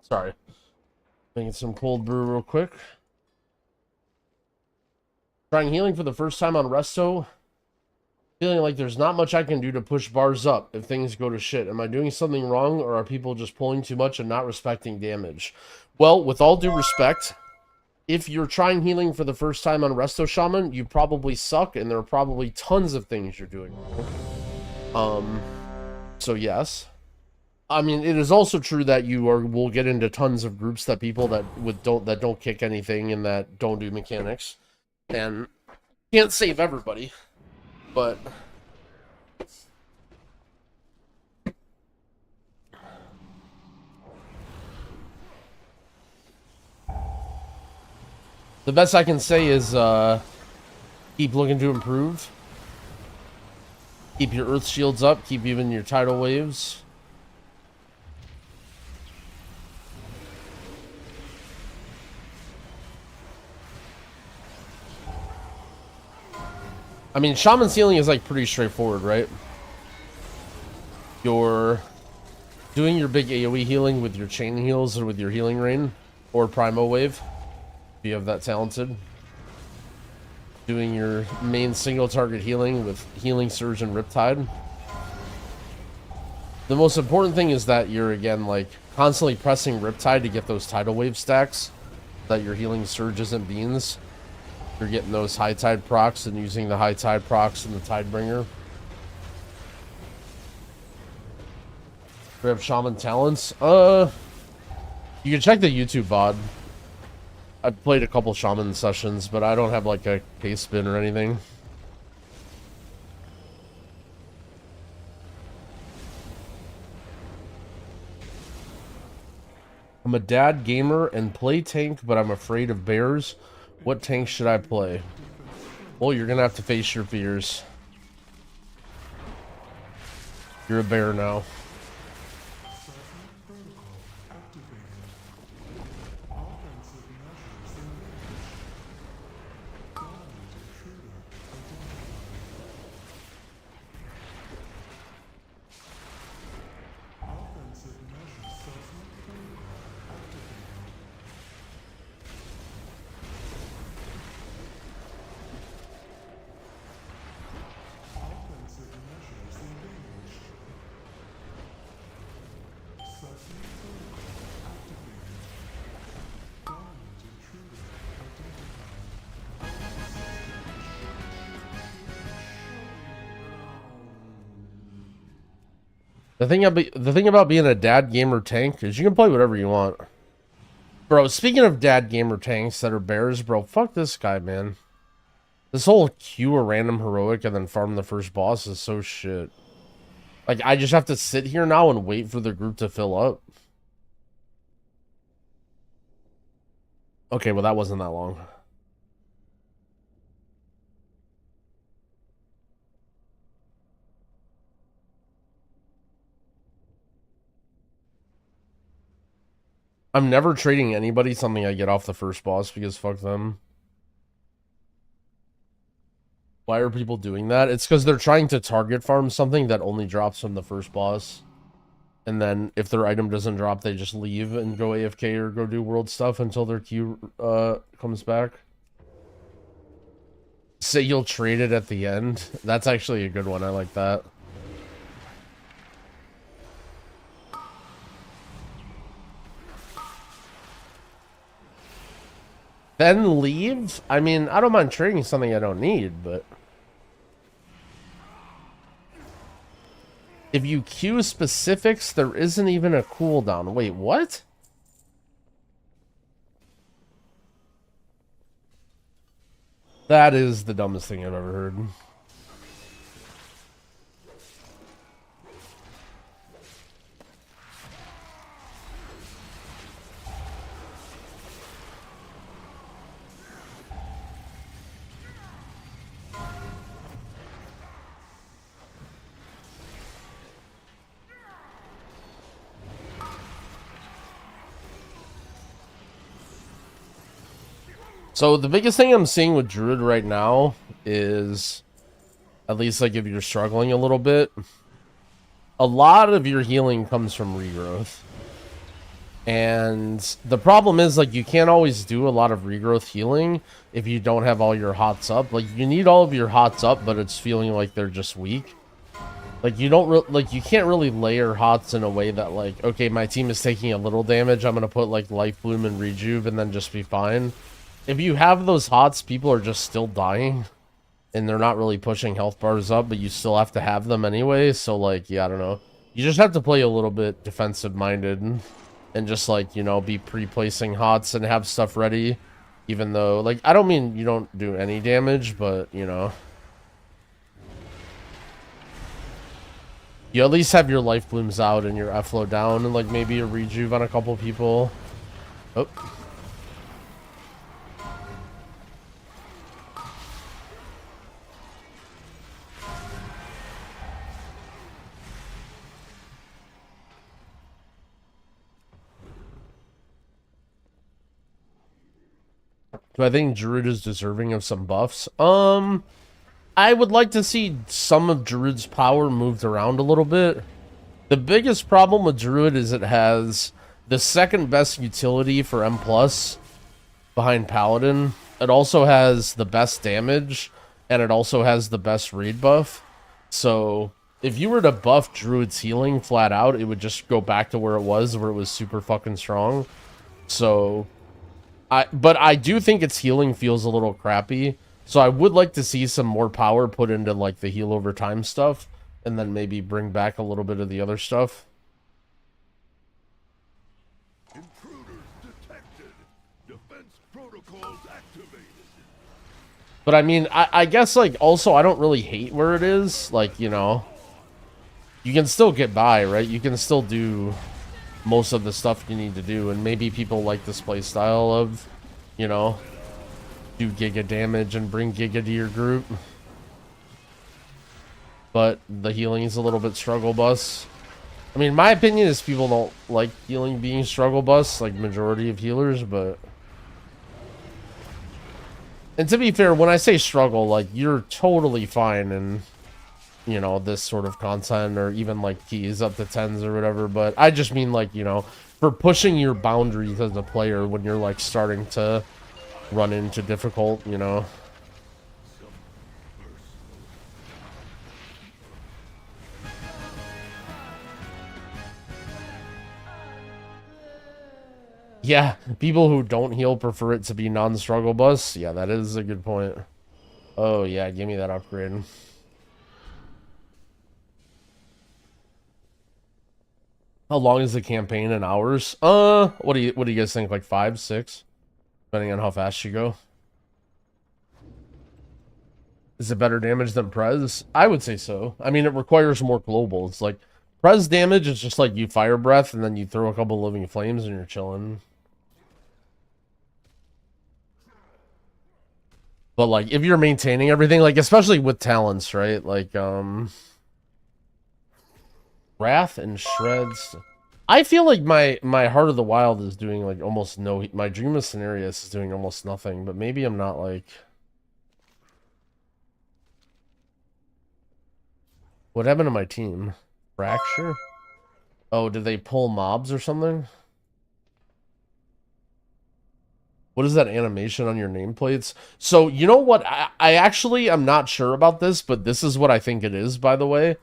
Sorry. Making some cold brew real quick. Trying healing for the first time on resto. Feeling like there's not much I can do to push bars up if things go to shit. Am I doing something wrong, or are people just pulling too much and not respecting damage? Well, with all due respect, if you're trying healing for the first time on Resto Shaman, you probably suck, and there are probably tons of things you're doing wrong. So yes. I mean, it is also true that will get into tons of groups that people that don't kick anything and that don't do mechanics, and can't save everybody, but the best I can say is keep looking to improve. Keep your earth shields up. Keep even your tidal waves. I mean, Shaman's healing is like pretty straightforward, right? You're doing your big AoE healing with your chain heals or with your healing rain or primo wave, if you have that talented. Doing your main single target healing with healing surge and riptide. The most important thing is that you're, again, like constantly pressing riptide to get those tidal wave stacks, that your healing surge isn't beans. You're getting those high tide procs and using the high tide procs and the tidebringer. We have shaman talents. You can check the YouTube VOD. I've played a couple shaman sessions, but I don't have like a case spin or anything. I'm a dad gamer and play tank, but I'm afraid of bears. What tank should I play? Well, you're gonna have to face your fears. You're a bear now. The thing about being a dad gamer tank is you can play whatever you want. Bro, speaking of dad gamer tanks that are bears, bro, fuck this guy, man. This whole queue a random heroic and then farm the first boss is so shit. Like, I just have to sit here now and wait for the group to fill up. Okay, well, that wasn't that long. I'm never trading anybody something I get off the first boss because fuck them. Why are people doing that? It's because they're trying to target farm something that only drops from the first boss. And then if their item doesn't drop, they just leave and go AFK or go do world stuff until their queue comes back. Say you'll trade it at the end. That's actually a good one. I like that. Then leave? I mean, I don't mind trading something I don't need, but... If you queue specifics, there isn't even a cooldown. Wait, what? That is the dumbest thing I've ever heard. So the biggest thing I'm seeing with Druid right now is, at least like if you're struggling a little bit, a lot of your healing comes from regrowth. And the problem is, like, you can't always do a lot of regrowth healing if you don't have all your hots up. Like, you need all of your hots up, but it's feeling like they're just weak. Like, you don't you can't really layer hots in a way that, like, okay, my team is taking a little damage, I'm gonna put like Life Bloom and Rejuve and then just be fine. If you have those hots, people are just still dying, and they're not really pushing health bars up, but you still have to have them anyway. So, like, yeah, I don't know. You just have to play a little bit defensive-minded, and just, like, you know, be pre-placing hots and have stuff ready. Even though, like, I don't mean you don't do any damage, but, you know. You at least have your Life Blooms out and your F-Flow down, and, like, maybe a Rejuve on a couple people. Oh. Do I think Druid is deserving of some buffs? I would like to see some of Druid's power moved around a little bit. The biggest problem with Druid is it has the second best utility for M+, behind Paladin. It also has the best damage, and it also has the best raid buff. So, if you were to buff Druid's healing flat out, it would just go back to where it was super fucking strong. So... But I do think its healing feels a little crappy, so I would like to see some more power put into, like, the heal over time stuff, and then maybe bring back a little bit of the other stuff.
Intruders detected. Defense protocols activated.
But I mean, I guess, like, also I don't really hate where it is. Like, you know, you can still get by, right? You can still do most of the stuff you need to do, and maybe people like this play style of, you know, do giga damage and bring giga to your group. But the healing is a little bit struggle bus. I mean, my opinion is people don't like healing being struggle bus, like majority of healers, but... And to be fair, when I say struggle, like, you're totally fine in, you know, this sort of content, or even, like, keys up to 10s or whatever, but I just mean, like, you know, for pushing your boundaries as a player when you're, like, starting to run into difficult, you know. Yeah, people who don't heal prefer it to be non-struggle bus. Yeah, that is a good point. Oh, yeah, give me that upgrade. How long is the campaign in hours? What do you guys think? Like 5, 6? Depending on how fast you go. Is it better damage than Prez? I would say so. I mean, it requires more global. It's like Prez damage is just like you fire breath and then you throw a couple living flames and you're chilling. But like if you're maintaining everything, like especially with talents, right? Like Wrath and Shreds. I feel like my Heart of the Wild is doing like almost no. My Dream of Cenarius is doing almost nothing, but maybe I'm not like. What happened to my team? Fracture? Oh, did they pull mobs or something? What is that animation on your nameplates? So, you know what? I actually am not sure about this, but this is what I think it is, by the way.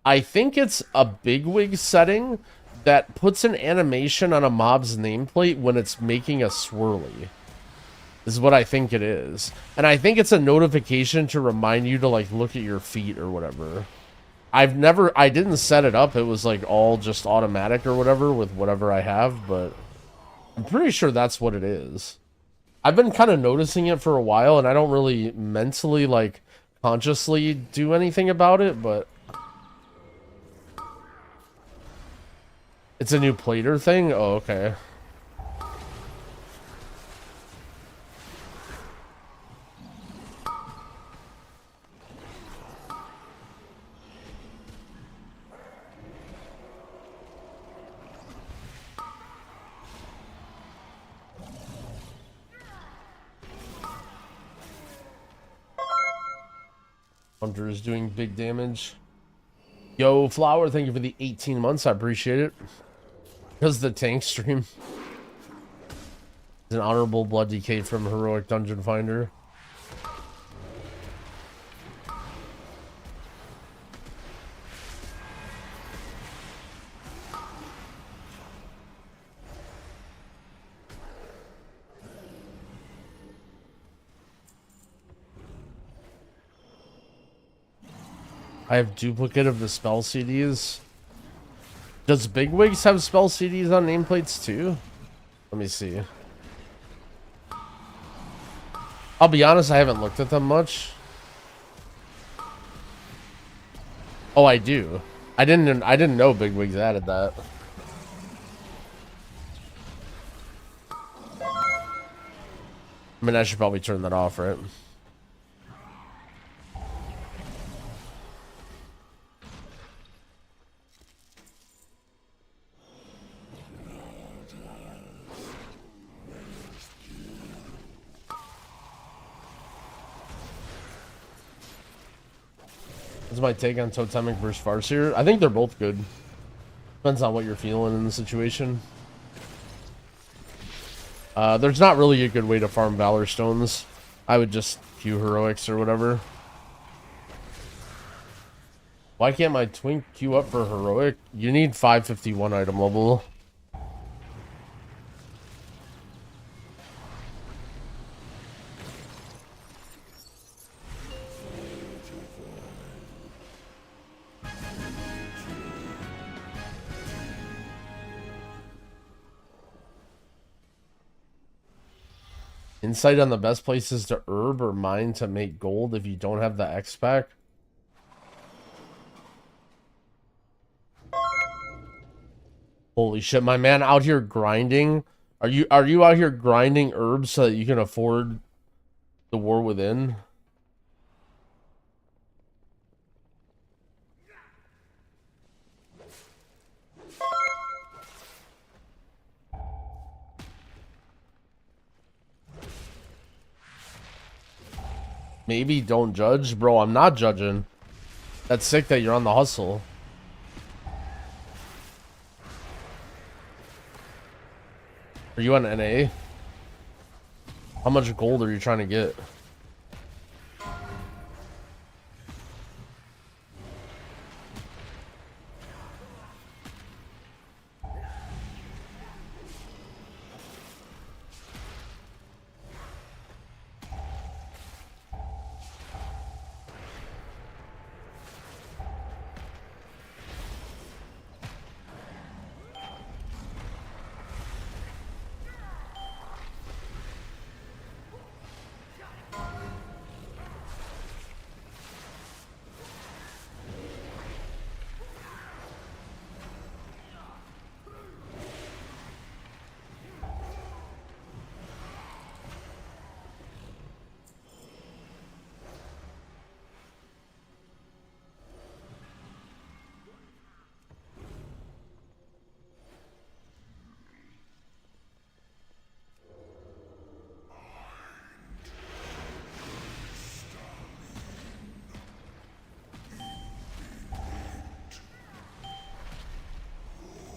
I think it's a bigwig setting that puts an animation on a mob's nameplate when it's making a swirly. This is what I think it is. And I think it's a notification to remind you to, like, look at your feet or whatever. I didn't set it up. It was, like, all just automatic or whatever with whatever I have, but I'm pretty sure that's what it is. I've been kind of noticing it for a while, and I don't really mentally, like, consciously do anything about it, but it's a new plater thing? Oh, okay. Hunter is doing big damage. Yo, Flower, thank you for the 18 months. I appreciate it. Because the tank stream is an honorable blood decay from Heroic Dungeon Finder. I have duplicate of the spell CDs. Does Bigwigs have spell CDs on nameplates too? Let me see. I'll be honest, I haven't looked at them much. Oh, I do. I didn't know Bigwigs added that. I mean, I should probably turn that off, right? What's my take on Totemic versus Farseer? I think they're both good. Depends on what you're feeling in the situation. There's not really a good way to farm Valor Stones. I would just queue Heroics or whatever. Why can't my Twink queue up for Heroic? You need 551 item level. Insight on the best places to herb or mine to make gold if you don't have the X pack. Holy shit, my man out here grinding. Are you out here grinding herbs so that you can afford the War Within? Maybe don't judge. Bro, I'm not judging. That's sick that you're on the hustle. Are you on NA? How much gold are you trying to get?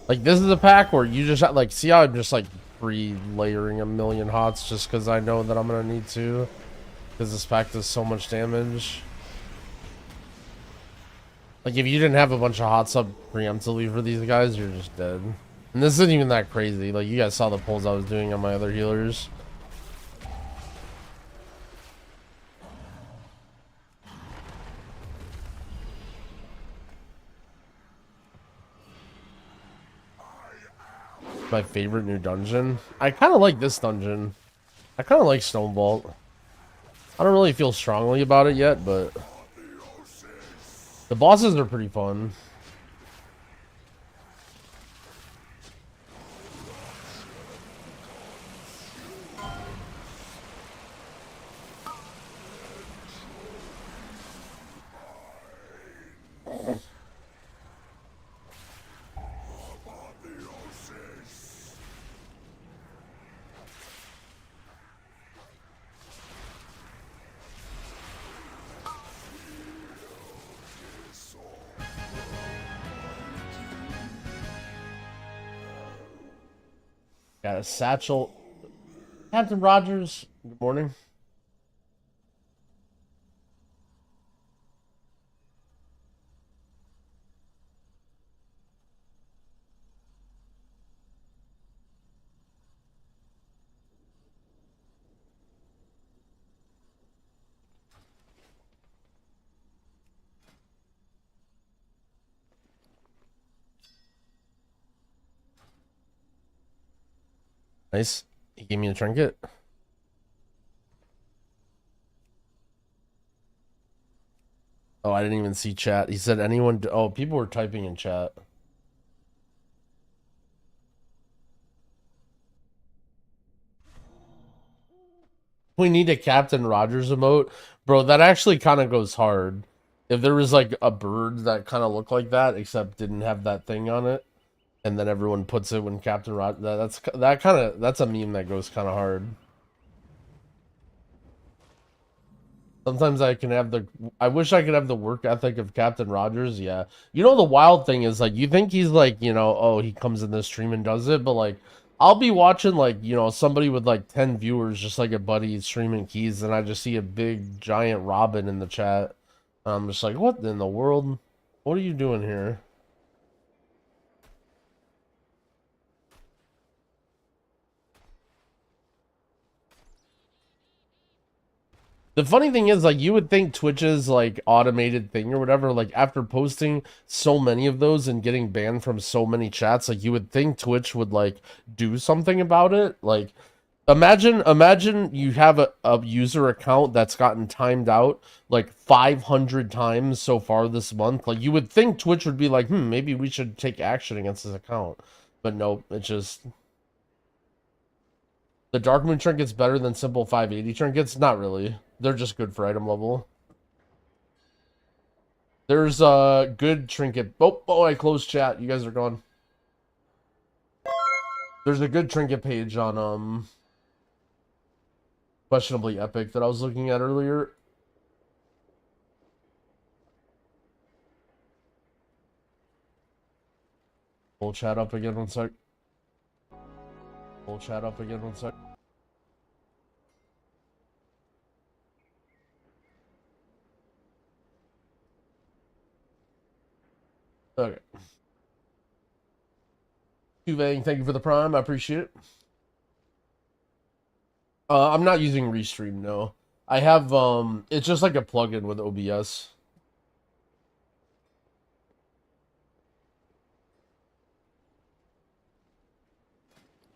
Like, this is a pack where you just like, see how I'm just like pre-layering a million hots just because I know that I'm gonna need to, because this pack does so much damage. Like, if you didn't have a bunch of hots up preemptively for these guys, you're just dead. And this isn't even that crazy. Like, you guys saw the pulls I was doing on my other healers. My favorite new dungeon. I kind of like this dungeon. I kind of like Stone Vault. I don't really feel strongly about it yet, but the bosses are pretty fun. Got a satchel. Captain Rogers, good morning. Nice. He gave me a trinket. Oh, I didn't even see chat. He said anyone... Oh, people were typing in chat. We need a Captain Rogers emote. Bro, that actually kind of goes hard. If there was like a bird that kind of looked like that, except didn't have that thing on it, and then everyone puts it when Captain Rogers... That's a meme that goes kind of hard. Sometimes I can have the... I wish I could have the work ethic of Captain Rogers, yeah. You know, the wild thing is, like, you think he's, like, you know, oh, he comes in this stream and does it, but, like, I'll be watching, like, you know, somebody with, like, 10 viewers, just like a buddy streaming keys, and I just see a big, giant Robin in the chat. I'm just like, what in the world? What are you doing here? The funny thing is, like, you would think Twitch's, like, automated thing or whatever, like, after posting so many of those and getting banned from so many chats, like, you would think Twitch would, like, do something about it. Like, imagine you have a user account that's gotten timed out, like, 500 times so far this month. Like, you would think Twitch would be like, maybe we should take action against this account. But nope, it's just... The Dark Moon trinket's better than simple 580 trinkets? Not really. They're just good for item level. There's a good trinket. Oh, I closed chat. You guys are gone. There's a good trinket page on Questionably Epic that I was looking at earlier. Pull chat up again 1 sec. Pull chat up again 1 sec. Okay. Cuvang, thank you for the prime. I appreciate it. I'm not using Restream, no. I have, it's just like a plugin with OBS.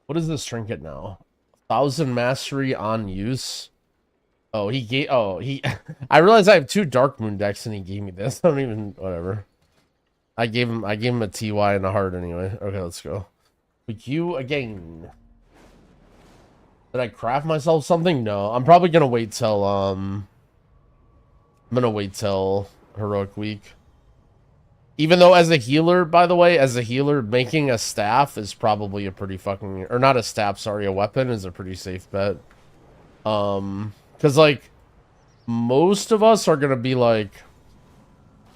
What is this trinket now? 1,000 mastery on use. Oh, he gave, I realize I have 2 Dark Moon decks and he gave me this. I don't even, whatever. I gave him a TY and a heart anyway. Okay, let's go. With you again. Did I craft myself something? No. I'm probably gonna wait till I'm gonna wait till Heroic Week. Even though as a healer, by the way, as a healer, making a staff is probably a pretty fucking, or not a staff, sorry, a weapon is a pretty safe bet. Cause like most of us are gonna be like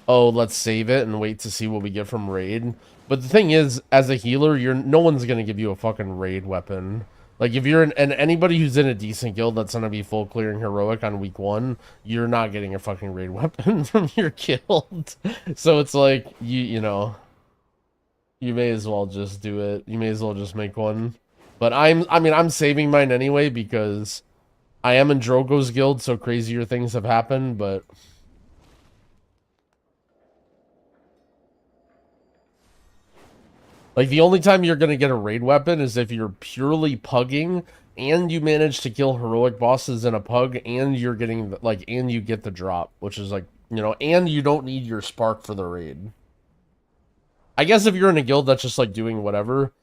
oh, let's save it and wait to see what we get from raid. But the thing is, as a healer, no one's gonna give you a fucking raid weapon. Like, if you're and anybody who's in a decent guild that's gonna be full clearing heroic on week 1, you're not getting a fucking raid weapon from your guild. So it's like, you know, you may as well just do it. You may as well just make one. But I mean, I'm saving mine anyway because I am in Drogo's guild, so crazier things have happened, but... Like, the only time you're going to get a raid weapon is if you're purely pugging and you manage to kill heroic bosses in a pug and you're getting, like, and you get the drop, which is, like, you know, and you don't need your spark for the raid. I guess if you're in a guild that's just, like, doing whatever,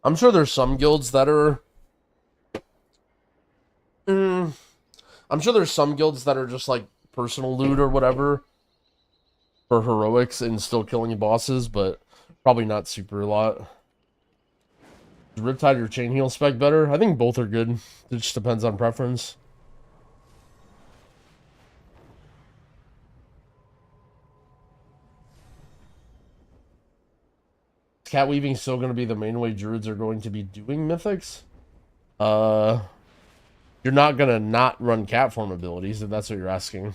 I'm sure there's some guilds that are... I'm sure there's some guilds that are just, like, personal loot or whatever for heroics and still killing bosses, but... Probably not super a lot. Is Riptide or Chain Heal spec better? I think both are good. It just depends on preference. Is cat weaving still going to be the main way druids are going to be doing mythics? You're not going to not run cat form abilities, if that's what you're asking.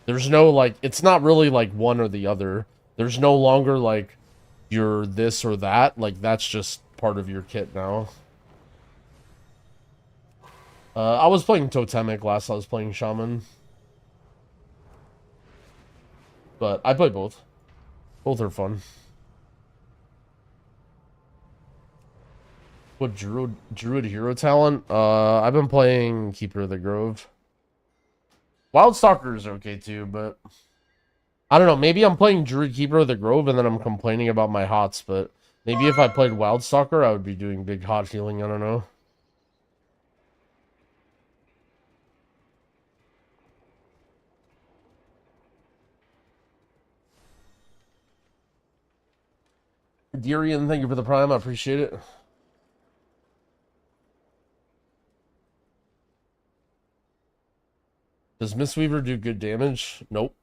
There's no, like, it's not really, like, one or the other. There's no longer, like, you're this or that. Like, that's just part of your kit now. I was playing Totemic last I was playing Shaman. But I play both. Both are fun. What druid hero talent? I've been playing Keeper of the Grove. Wildstalker is okay too, but I don't know. Maybe I'm playing Druid Keeper of the Grove and then I'm complaining about my hots, but maybe if I played Wildstalker, I would be doing big hot healing. I don't know. Durian, thank you for the prime. I appreciate it. Does Mistweaver do good damage? Nope.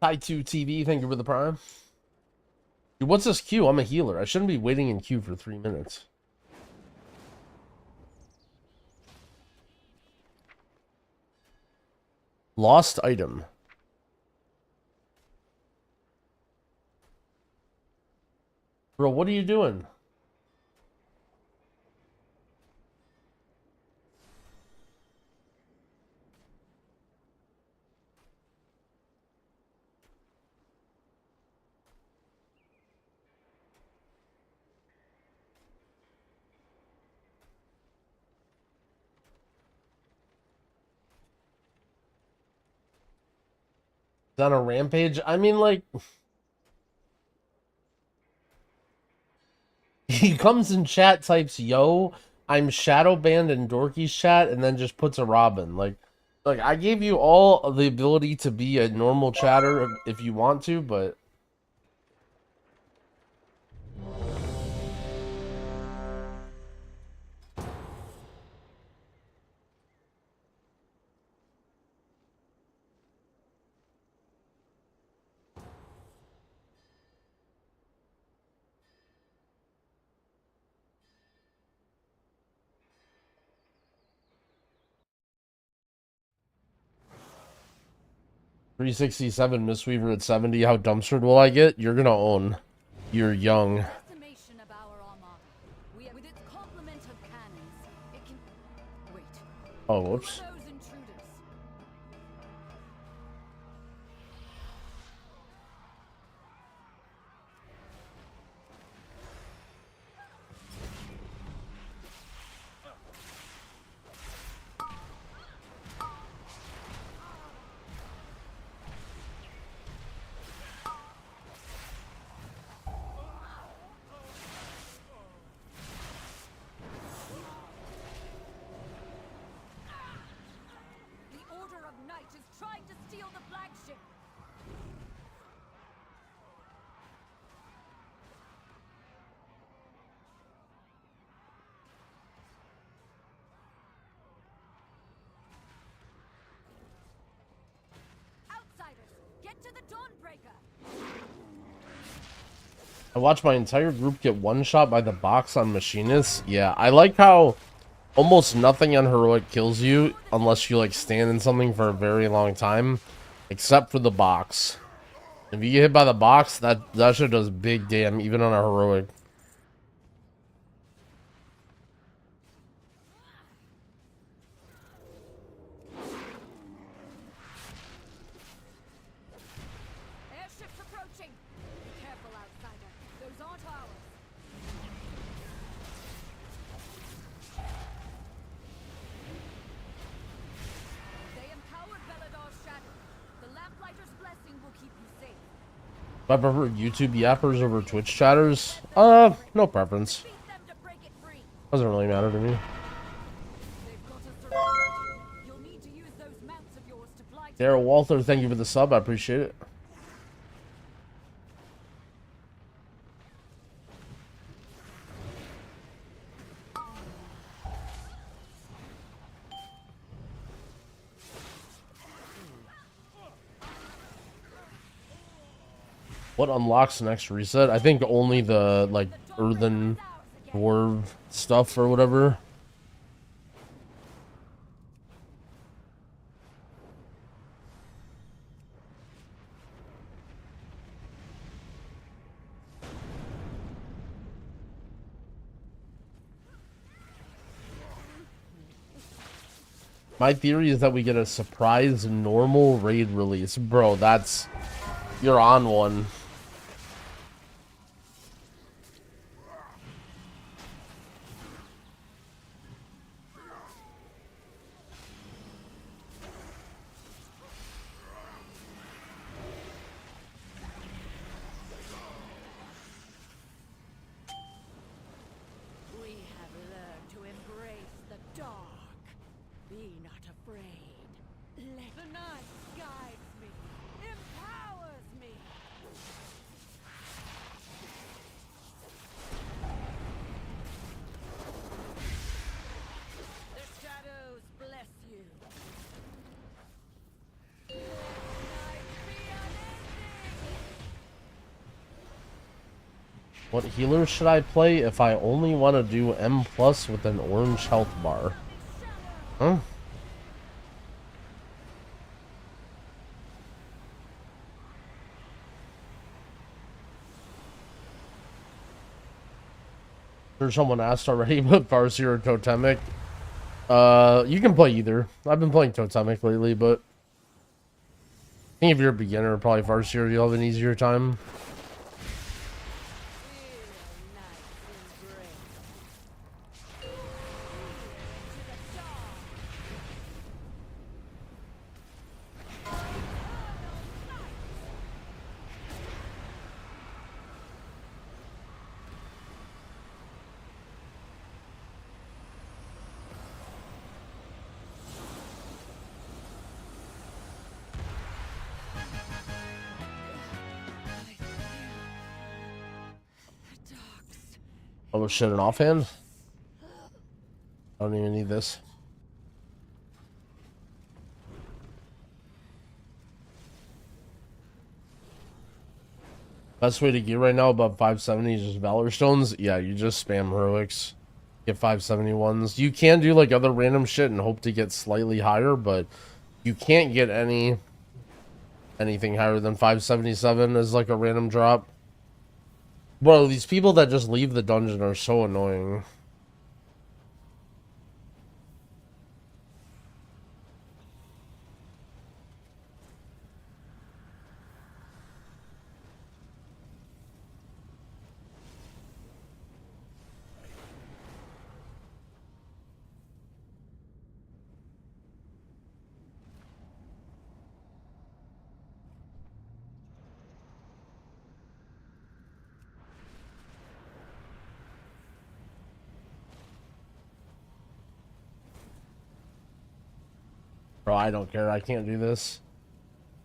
Hi2TV, thank you for the prime. Dude, what's this queue? I'm a healer. I shouldn't be waiting in queue for 3 minutes. Lost item. Bro, what are you doing? Is that a rampage? I mean, like... He comes in chat, types, yo, I'm shadow banned in Dorky's chat, and then just puts a Robin. Like, I gave you all the ability to be a normal chatter if you want to, but... $367 Mistweaver at 70. How dumpstered will I get? You're gonna own. You're young.
Estimation of our armada. With its complement of cannons, it can... Wait.
Oh,
Who are
whoops.
those intruders? Dawnbreaker.
I watched my entire group get one shot by the box on Machinist. Yeah, I like how almost nothing on Heroic kills you unless you like stand in something for a very long time, except for the box. If you get hit by the box, that shit does big damn, even on a Heroic.
Airships approaching. Be careful, outsider. Those aren't ours. They empowered Belador's shadow. The Lamplighter's blessing will keep you safe.
Do I prefer YouTube yappers over Twitch chatters? No preference.
Beat them to break it free.
Doesn't really matter to me.
They've got us surrounded. You'll need to use those mounts of yours to fly to
Daryl Walther, thank you for the sub. I appreciate it. What unlocks the next reset? I think only the, like, earthen dwarf stuff or whatever. My theory is that we get a surprise normal raid release. Bro, that's... You're on one.
We have learned to embrace the dark. Be not afraid. Let the night guides me, empowers me. The shadows bless you. Let night be unending.
What healer should I play if I only want to do M plus with an orange health bar? Huh? Sure, someone asked already about Farseer or Totemic. You can play either. I've been playing Totemic lately, but I think if you're a beginner, probably Farseer, you'll have an easier time. Oh shit, an offhand? I don't even need this. Best way to get right now above 570 is just Valor Stones. Yeah, you just spam heroics. Get 571s. You can do like other random shit and hope to get slightly higher, but you can't get anything higher than 577 as like a random drop. Bro, these people that just leave the dungeon are so annoying. Bro, I don't care. I can't do this.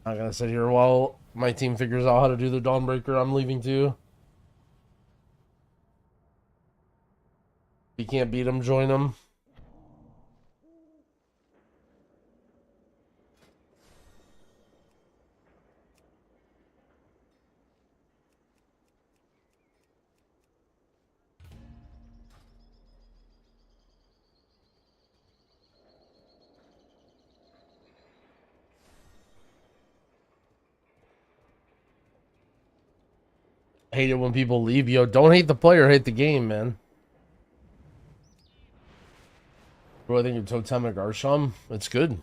I'm not gonna sit here while my team figures out how to do the Dawnbreaker. I'm leaving too. If you can't beat them, join them. Hate it when people leave. Yo, don't hate the player, hate the game, man. What do I think of Totemic Arsham? It's good.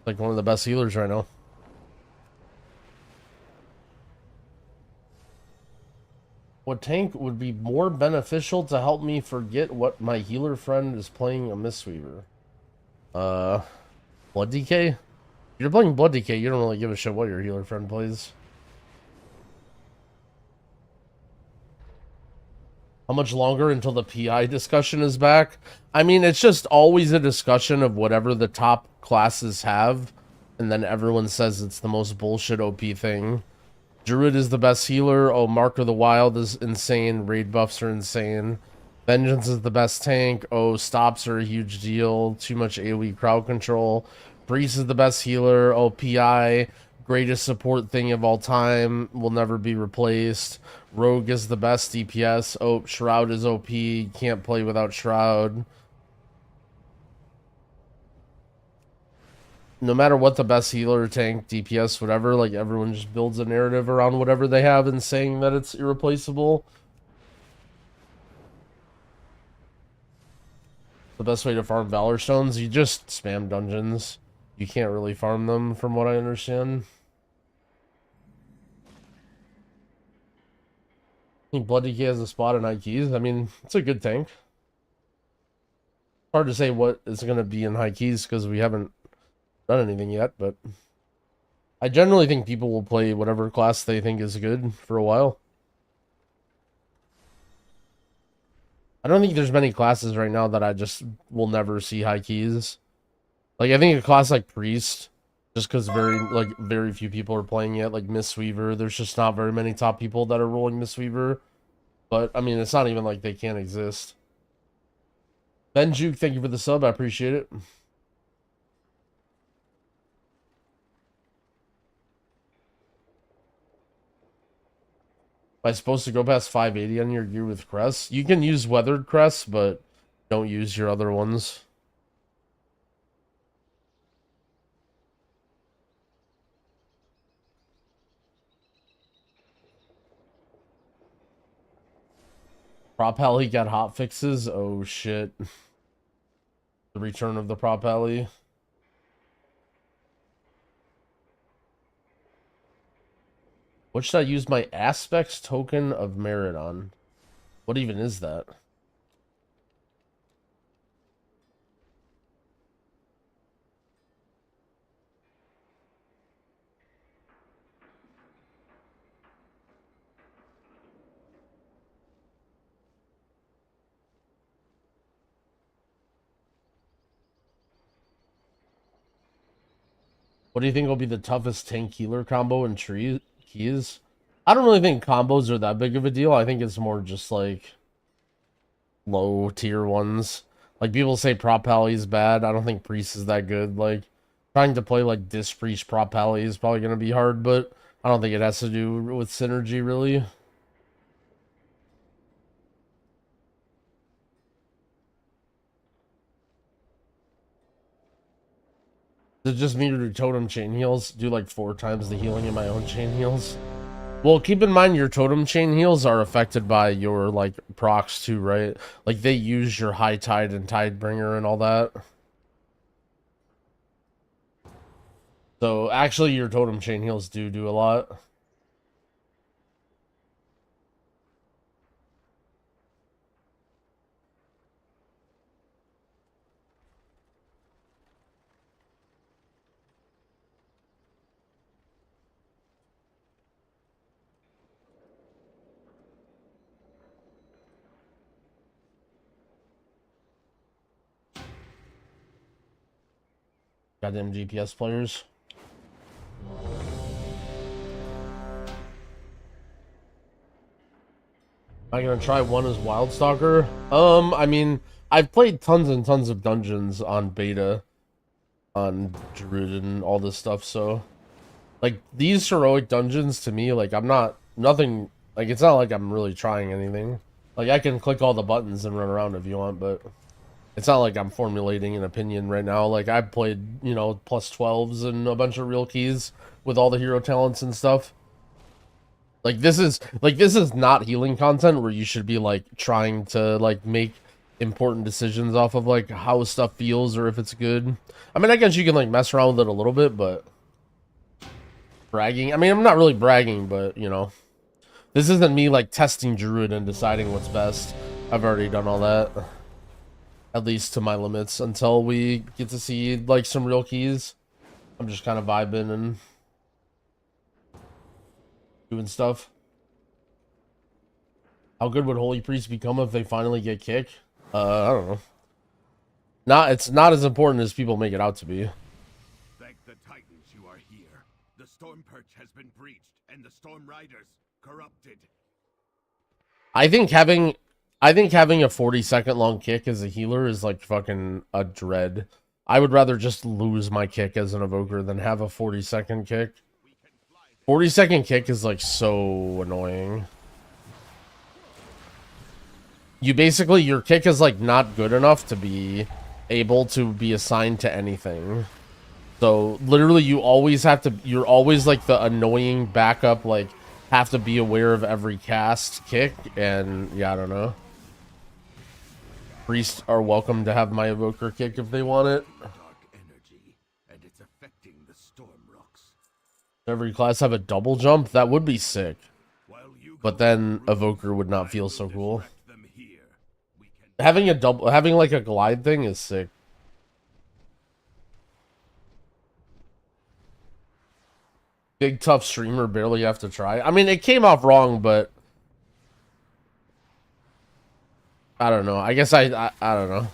Like one of the best healers right now. What tank would be more beneficial to help me forget what my healer friend is playing a Mistweaver? Blood DK? If you're playing Blood DK, you don't really give a shit what your healer friend plays. How much longer until the PI discussion is back? I mean, it's just always a discussion of whatever the top classes have, and then everyone says it's the most bullshit OP thing. Druid is the best healer. Oh, Mark of the Wild is insane. Raid buffs are insane. Vengeance is the best tank. Oh, stops are a huge deal. Too much AoE crowd control. Priest is the best healer. Oh, PI, greatest support thing of all time. Will never be replaced. Rogue is the best DPS. Oh, Shroud is OP. Can't play without Shroud. No matter what the best healer, tank, DPS, whatever, like everyone just builds a narrative around whatever they have and saying that it's irreplaceable. The best way to farm Valor Stones, you just spam dungeons. You can't really farm them from what I understand. I think Blood DK has a spot in high keys. I mean, it's a good tank. Hard to say what is going to be in high keys because we haven't done anything yet, but I generally think people will play whatever class they think is good for a while. I don't think there's many classes right now that I just will never see high keys. Like, I think a class like Priest, just because very few people are playing it, like Mistweaver, there's just not very many top people that are rolling Mistweaver. But, I mean, it's not even like they can't exist. Benjuk, thank you for the sub, I appreciate it. Am I supposed to go past 580 on your gear with crests? You can use weathered crests, but don't use your other ones. Prop Alley got hot fixes? Oh shit. The return of the Prop Alley. What should I use my Aspects token of merit on? What even is that? What do you think will be the toughest tank healer combo in keys? I don't really think combos are that big of a deal. I think it's more just like low tier ones. Like people say Prop Alley is bad. I don't think Priest is that good. Like trying to play like Disc Priest Prop Alley is probably going to be hard, but I don't think it has to do with synergy really. Is it just me to do totem chain heals? Do like 4 times the healing in my own chain heals? Well, keep in mind your totem chain heals are affected by your like procs too, right? Like they use your high tide and tidebringer and all that. So actually your totem chain heals do a lot. Goddamn GPS players. Am I gonna try one as Wildstalker? I mean, I've played tons and tons of dungeons on beta, on Druid and all this stuff, so like these heroic dungeons to me, like nothing, like it's not like I'm really trying anything. Like I can click all the buttons and run around if you want, but it's not like I'm formulating an opinion right now. Like I've played, you know, plus 12s and a bunch of real keys with all the hero talents and stuff. Like this is not healing content where you should be like trying to like make important decisions off of like how stuff feels or if it's good. I mean, I guess you can like mess around with it a little bit, but bragging. I mean, I'm not really bragging, but you know, this isn't me like testing druid and deciding what's best. I've already done all that, at least to my limits, until we get to see like some real keys. I'm just kind of vibing and doing stuff. How good would Holy Priest become if they finally get kicked? I don't know. It's not as important as people make it out to be.
Thank the Titans you are here. The Storm Perch has been breached, and the Storm Riders corrupted.
I think having a 40-second long kick as a healer is like fucking a dread. I would rather just lose my kick as an evoker than have a 40-second kick. 40-second kick is like so annoying. You basically, your kick is like not good enough to be able to be assigned to anything. So literally you always have to, you're always like the annoying backup, like have to be aware of every cast kick. And yeah, I don't know. Priests are welcome to have my evoker kick if they want it.
Dark energy, and it's affecting the Storm Rocks.
Every class have a double jump? That would be sick.
While you
But then evoker would not feel so cool.
them here, we can
Having like a glide thing is sick. Big tough streamer barely have to try. I mean, it came off wrong, but I don't know. I guess I don't know.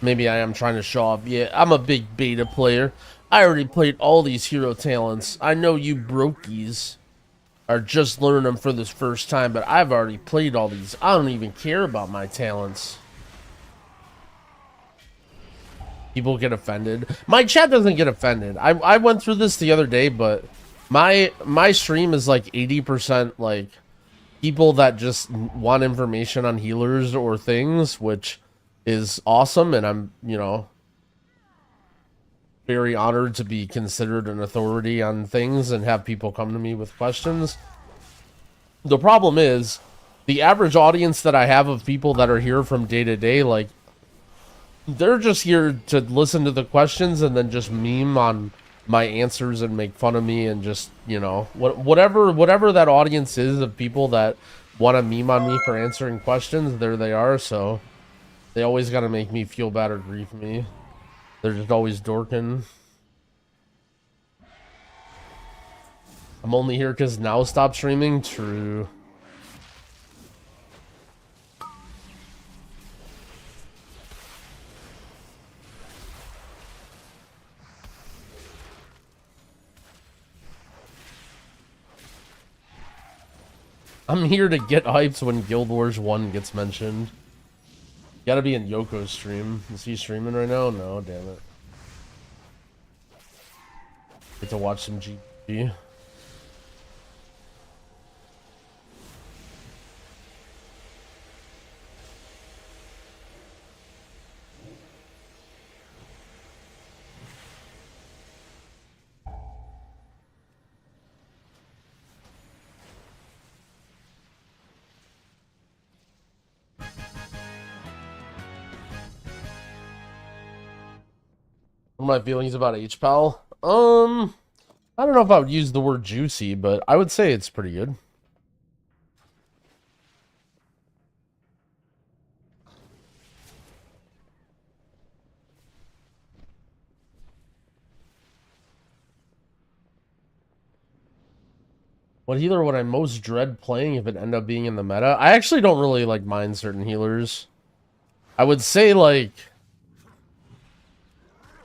Maybe I am trying to show off. Yeah, I'm a big beta player. I already played all these hero talents. I know you brokies are just learning them for this first time, but I've already played all these. I don't even care about my talents. People get offended. My chat doesn't get offended. I went through this the other day, but my stream is like 80% like people that just want information on healers or things, which is awesome, and I'm, you know, very honored to be considered an authority on things and have people come to me with questions. The problem is the average audience that I have of people that are here from day to day, like, they're just here to listen to the questions and then just meme on my answers and make fun of me and just, you know, whatever that audience is of people that want to meme on me for answering questions, there they are. So they always got to make me feel bad or grief me. They're just always dorking. I'm only here because now stop streaming. True. I'm here to get hyped when Guild Wars 1 gets mentioned. Gotta be in Yoko's stream. Is he streaming right now? No, damn it. Get to watch some GP. What are my feelings about hpal? I don't know if I would use the word juicy, but I would say it's pretty good. What healer would I most dread playing if it ended up being in the meta? I actually don't really like mind certain healers. I would say like,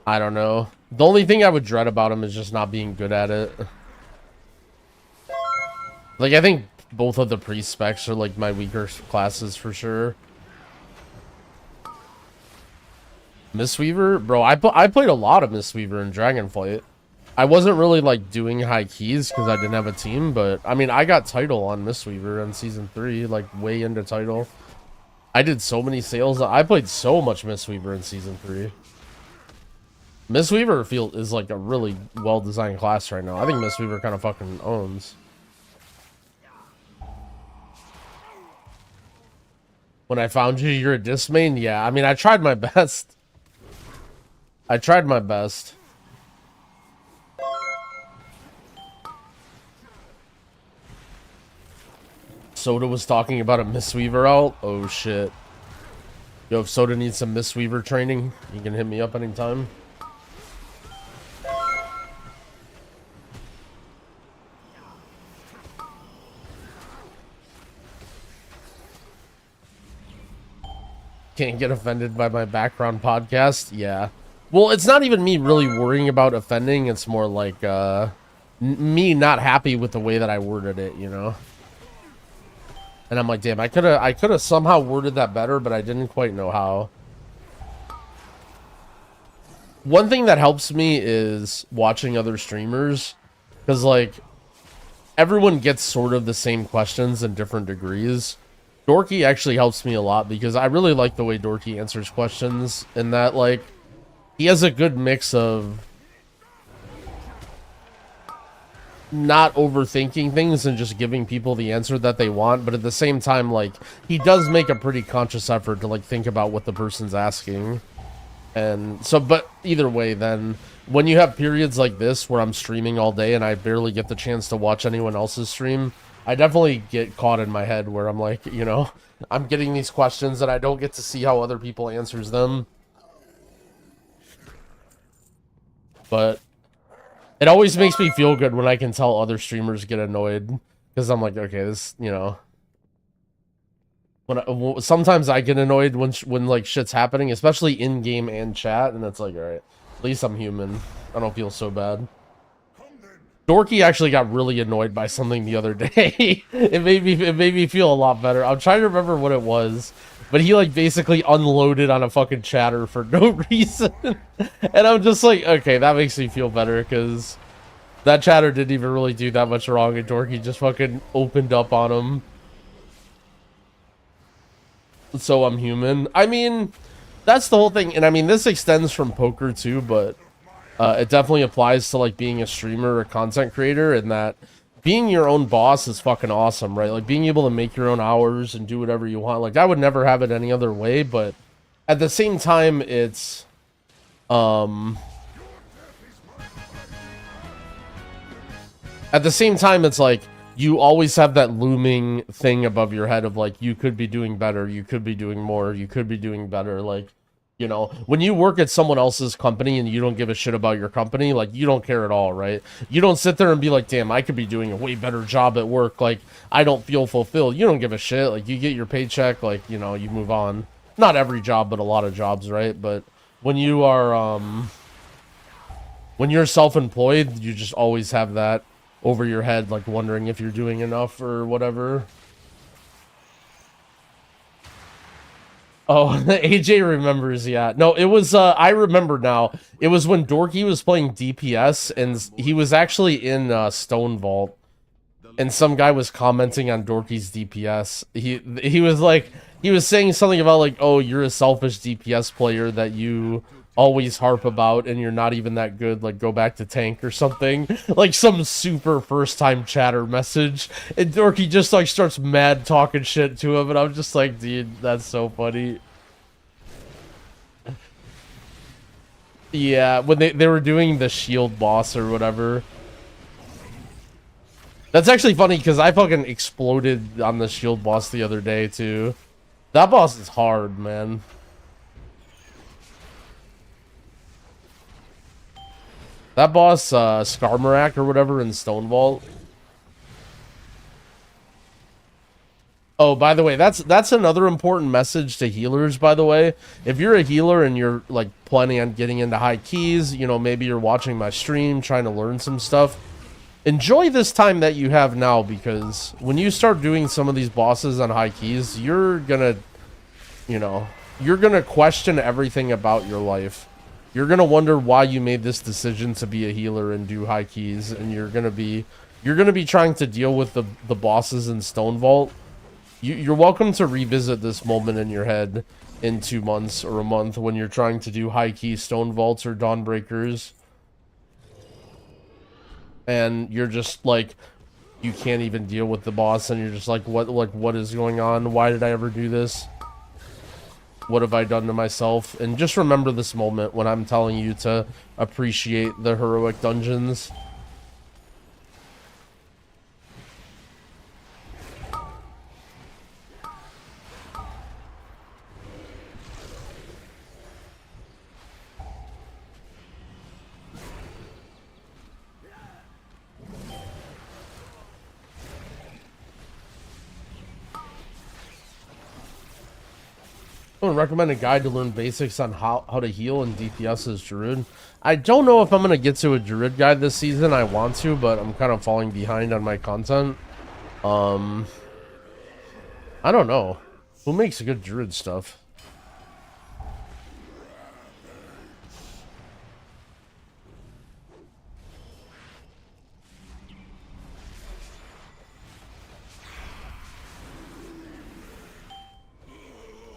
I don't know. The only thing I would dread about him is just not being good at it. Like, I think both of the priest specs are like my weaker classes for sure. Mistweaver? Bro, I played a lot of Mistweaver in Dragonflight. I wasn't really like doing high keys because I didn't have a team, but I mean, I got title on Mistweaver in season 3, like way into title. I did so many sales. I played so much Mistweaver in season 3. Mistweaver is like a really well-designed class right now. I think Mistweaver kind of fucking owns. When I found you, you're a disc main? Yeah, I mean, I tried my best. I tried my best. Soda was talking about a Mistweaver out. Oh, shit. Yo, if Soda needs some Mistweaver training, you can hit me up anytime. Can't get offended by my background podcast? Yeah. Well, it's not even me really worrying about offending. It's more like me not happy with the way that I worded it, you know? And I'm like, damn, I could have somehow worded that better, but I didn't quite know how. One thing that helps me is watching other streamers, because like everyone gets sort of the same questions in different degrees. Dorky actually helps me a lot because I really like the way Dorky answers questions, in that like he has a good mix of not overthinking things and just giving people the answer that they want, but at the same time, like, he does make a pretty conscious effort to like think about what the person's asking. And so, but either way, then when you have periods like this where I'm streaming all day and I barely get the chance to watch anyone else's stream, I definitely get caught in my head where I'm like, you know, I'm getting these questions and I don't get to see how other people answers them. But it always makes me feel good when I can tell other streamers get annoyed, because I'm like, okay, this, you know, sometimes I get annoyed when like shit's happening, especially in game and chat, and it's like, all right, at least I'm human. I don't feel so bad. Dorky actually got really annoyed by something the other day. It made me feel a lot better. I'm trying to remember what it was, but he like basically unloaded on a fucking chatter for no reason. And I'm just like, okay, that makes me feel better, because that chatter didn't even really do that much wrong, and Dorky just fucking opened up on him. So I'm human. I mean, that's the whole thing. And I mean, this extends from poker too, but it definitely applies to like being a streamer or content creator, and that being your own boss is fucking awesome, right? Like being able to make your own hours and do whatever you want. Like I would never have it any other way, but at the same time, it's like you always have that looming thing above your head of like, you could be doing better, you could be doing more, you could be doing better. Like, you know, when you work at someone else's company and you don't give a shit about your company, like, you don't care at all, right? You don't sit there and be like, damn, I could be doing a way better job at work, like, I don't feel fulfilled. You don't give a shit. Like, you get your paycheck, like, you know, you move on. Not every job, but a lot of jobs, right? But when you are, when you're self-employed, you just always have that over your head, like, wondering if you're doing enough or whatever. Oh, AJ remembers, yeah. No, it was, I remember now. It was when Dorky was playing DPS, and he was actually in Stone Vault, and some guy was commenting on Dorky's DPS. He was like, he was saying something about like, oh, you're a selfish DPS player that you always harp about, and you're not even that good, like, go back to tank or something. Like, some super first-time chatter message, and Dorky just, like, starts mad talking shit to him, and I'm just like, dude, that's so funny. Yeah, when they were doing the shield boss or whatever. That's actually funny, because I fucking exploded on the shield boss the other day, too. That boss is hard, man. That boss, Skarmarak or whatever in Stone Vault. Oh, by the way, that's another important message to healers, by the way. If you're a healer and you're, like, planning on getting into high keys, you know, maybe you're watching my stream, trying to learn some stuff, enjoy this time that you have now, because when you start doing some of these bosses on high keys, you're gonna, you know, you're gonna question everything about your life. You're gonna wonder why you made this decision to be a healer and do high keys, and you're gonna be trying to deal with the bosses in Stone Vault. You're welcome to revisit this moment in your head in 2 months or a month when you're trying to do high key stone vaults or dawnbreakers. And you're just like, you can't even deal with the boss, and you're just like, what is going on? Why did I ever do this? What have I done to myself? And just remember this moment when I'm telling you to appreciate the heroic dungeons. I would recommend a guide to learn basics on how to heal and DPS as druid. I don't know if I'm going to get to a druid guide this season. I want to, but I'm kind of falling behind on my content. I don't know. Who makes good druid stuff?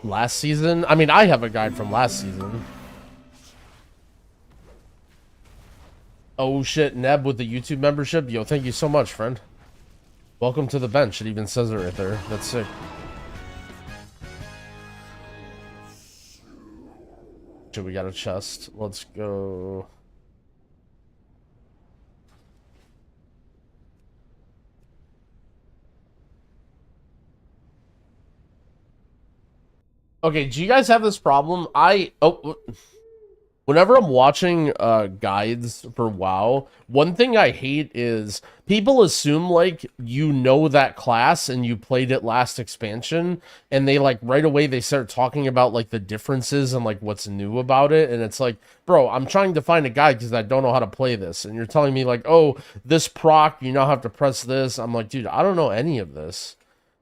Last season? I mean, I have a guide from last season. Oh shit, Neb with the YouTube membership. Yo, thank you so much, friend. Welcome to the bench. It even says it right there. That's sick. Shit, we got a chest. Let's go. Okay, do you guys have this problem? Whenever I'm watching guides for WoW, one thing I hate is people assume like you know that class and you played it last expansion, and they like right away they start talking about like the differences and like what's new about it, and it's like, bro, I'm trying to find a guide because I don't know how to play this, and you're telling me like, oh, this proc, you now have to press this. I'm like, dude, I don't know any of this.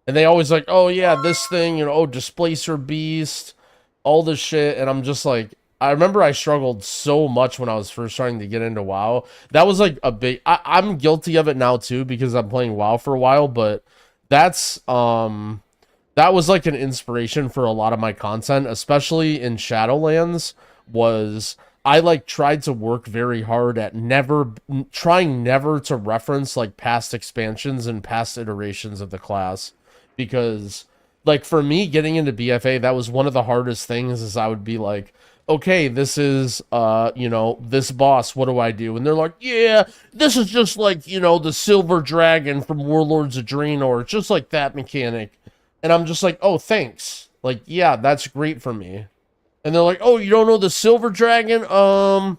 And they always like, oh yeah, this thing, you know, oh, Displacer Beast, all this shit. And I'm just like, I remember I struggled so much when I was first trying to get into WoW. That was like a big, I'm guilty of it now too, because I'm playing WoW for a while, but that's, that was like an inspiration for a lot of my content, especially in Shadowlands, was I like tried to work very hard at trying never to reference like past expansions and past iterations of the class. Because, like, for me, getting into BFA, that was one of the hardest things, is I would be like, okay, this is, you know, this boss, what do I do? And they're like, yeah, this is just like, you know, the Silver Dragon from Warlords of Draenor. It's just like that mechanic. And I'm just like, oh, thanks. Like, yeah, that's great for me. And they're like, oh, you don't know the Silver Dragon? What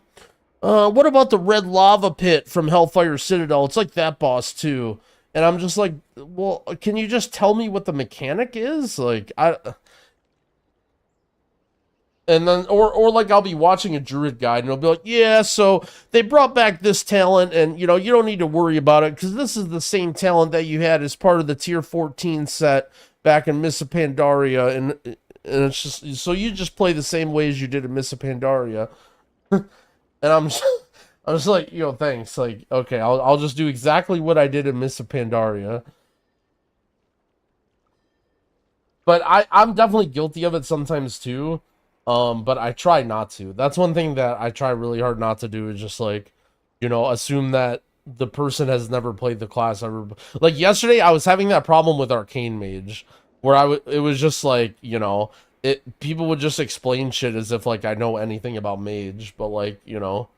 about the Red Lava Pit from Hellfire Citadel? It's like that boss, too. And I'm just like, well, can you just tell me what the mechanic is? Like, and then, or like I'll be watching a druid guide and it'll be like, yeah, so they brought back this talent and, you know, you don't need to worry about it because this is the same talent that you had as part of the tier 14 set back in Mists of Pandaria. And it's just, so you just play the same way as you did in Mists of Pandaria. And I'm just like, yo, thanks. Like, okay, I'll just do exactly what I did in Mists of Pandaria. But I'm definitely guilty of it sometimes too. But I try not to. That's one thing that I try really hard not to do, is just like, you know, assume that the person has never played the class ever. Like yesterday, I was having that problem with Arcane Mage, where it was just like, you know, people would just explain shit as if like I know anything about Mage, but like, you know.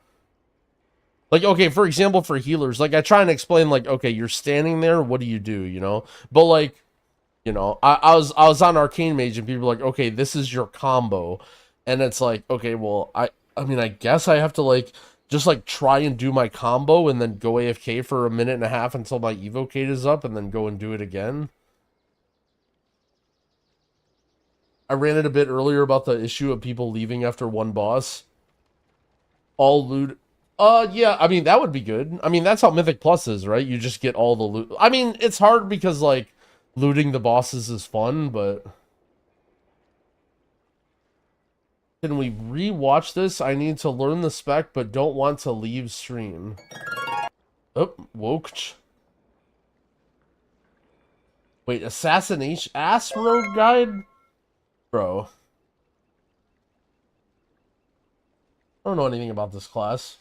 Like, okay, for example, for healers, like, I try and explain, like, okay, you're standing there, what do, you know? But, like, you know, I was on Arcane Mage, and people were like, okay, this is your combo. And it's like, okay, well, I mean, I guess I have to, like, just, like, try and do my combo, and then go AFK for a minute and a half until my evocate is up, and then go and do it again. I ran it a bit earlier about the issue of people leaving after one boss. All loot... yeah, I mean, that would be good. I mean, that's how Mythic Plus is, right? You just get all the loot. I mean, it's hard because, like, looting the bosses is fun, but... Can we re-watch this? I need to learn the spec, but don't want to leave stream. Oh, woke. Wait, assassination? Ass rogue guide? Bro. I don't know anything about this class.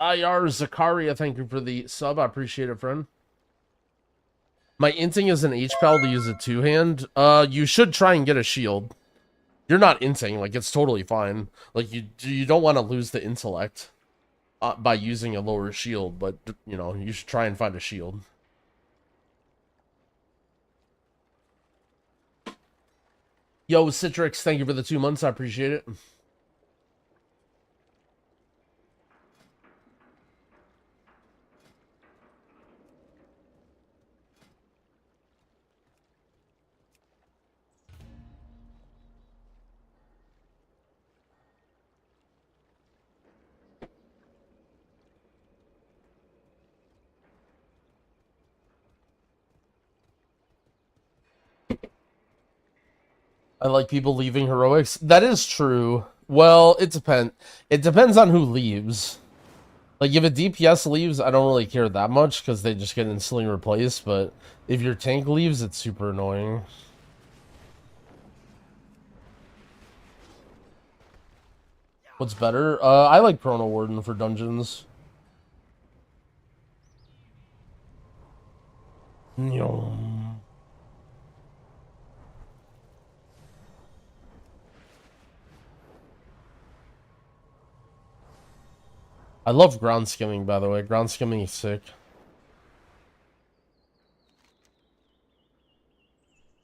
IR Zakaria, thank you for the sub. I appreciate it, friend. My inting is an hpal to use a two-hand. You should try and get a shield. You're not inting, like, it's totally fine. Like, you don't want to lose the intellect by using a lower shield, but, you know, you should try and find a shield. Yo, Citrix, thank you for the 2 months. I appreciate it. I like people leaving heroics. That is true. Well, it depends. It depends on who leaves. Like, if a DPS leaves, I don't really care that much, because they just get instantly replaced, but if your tank leaves, it's super annoying. What's better? I like Chrono Warden for dungeons. Nyom. I love ground skimming, by the way. Ground skimming is sick.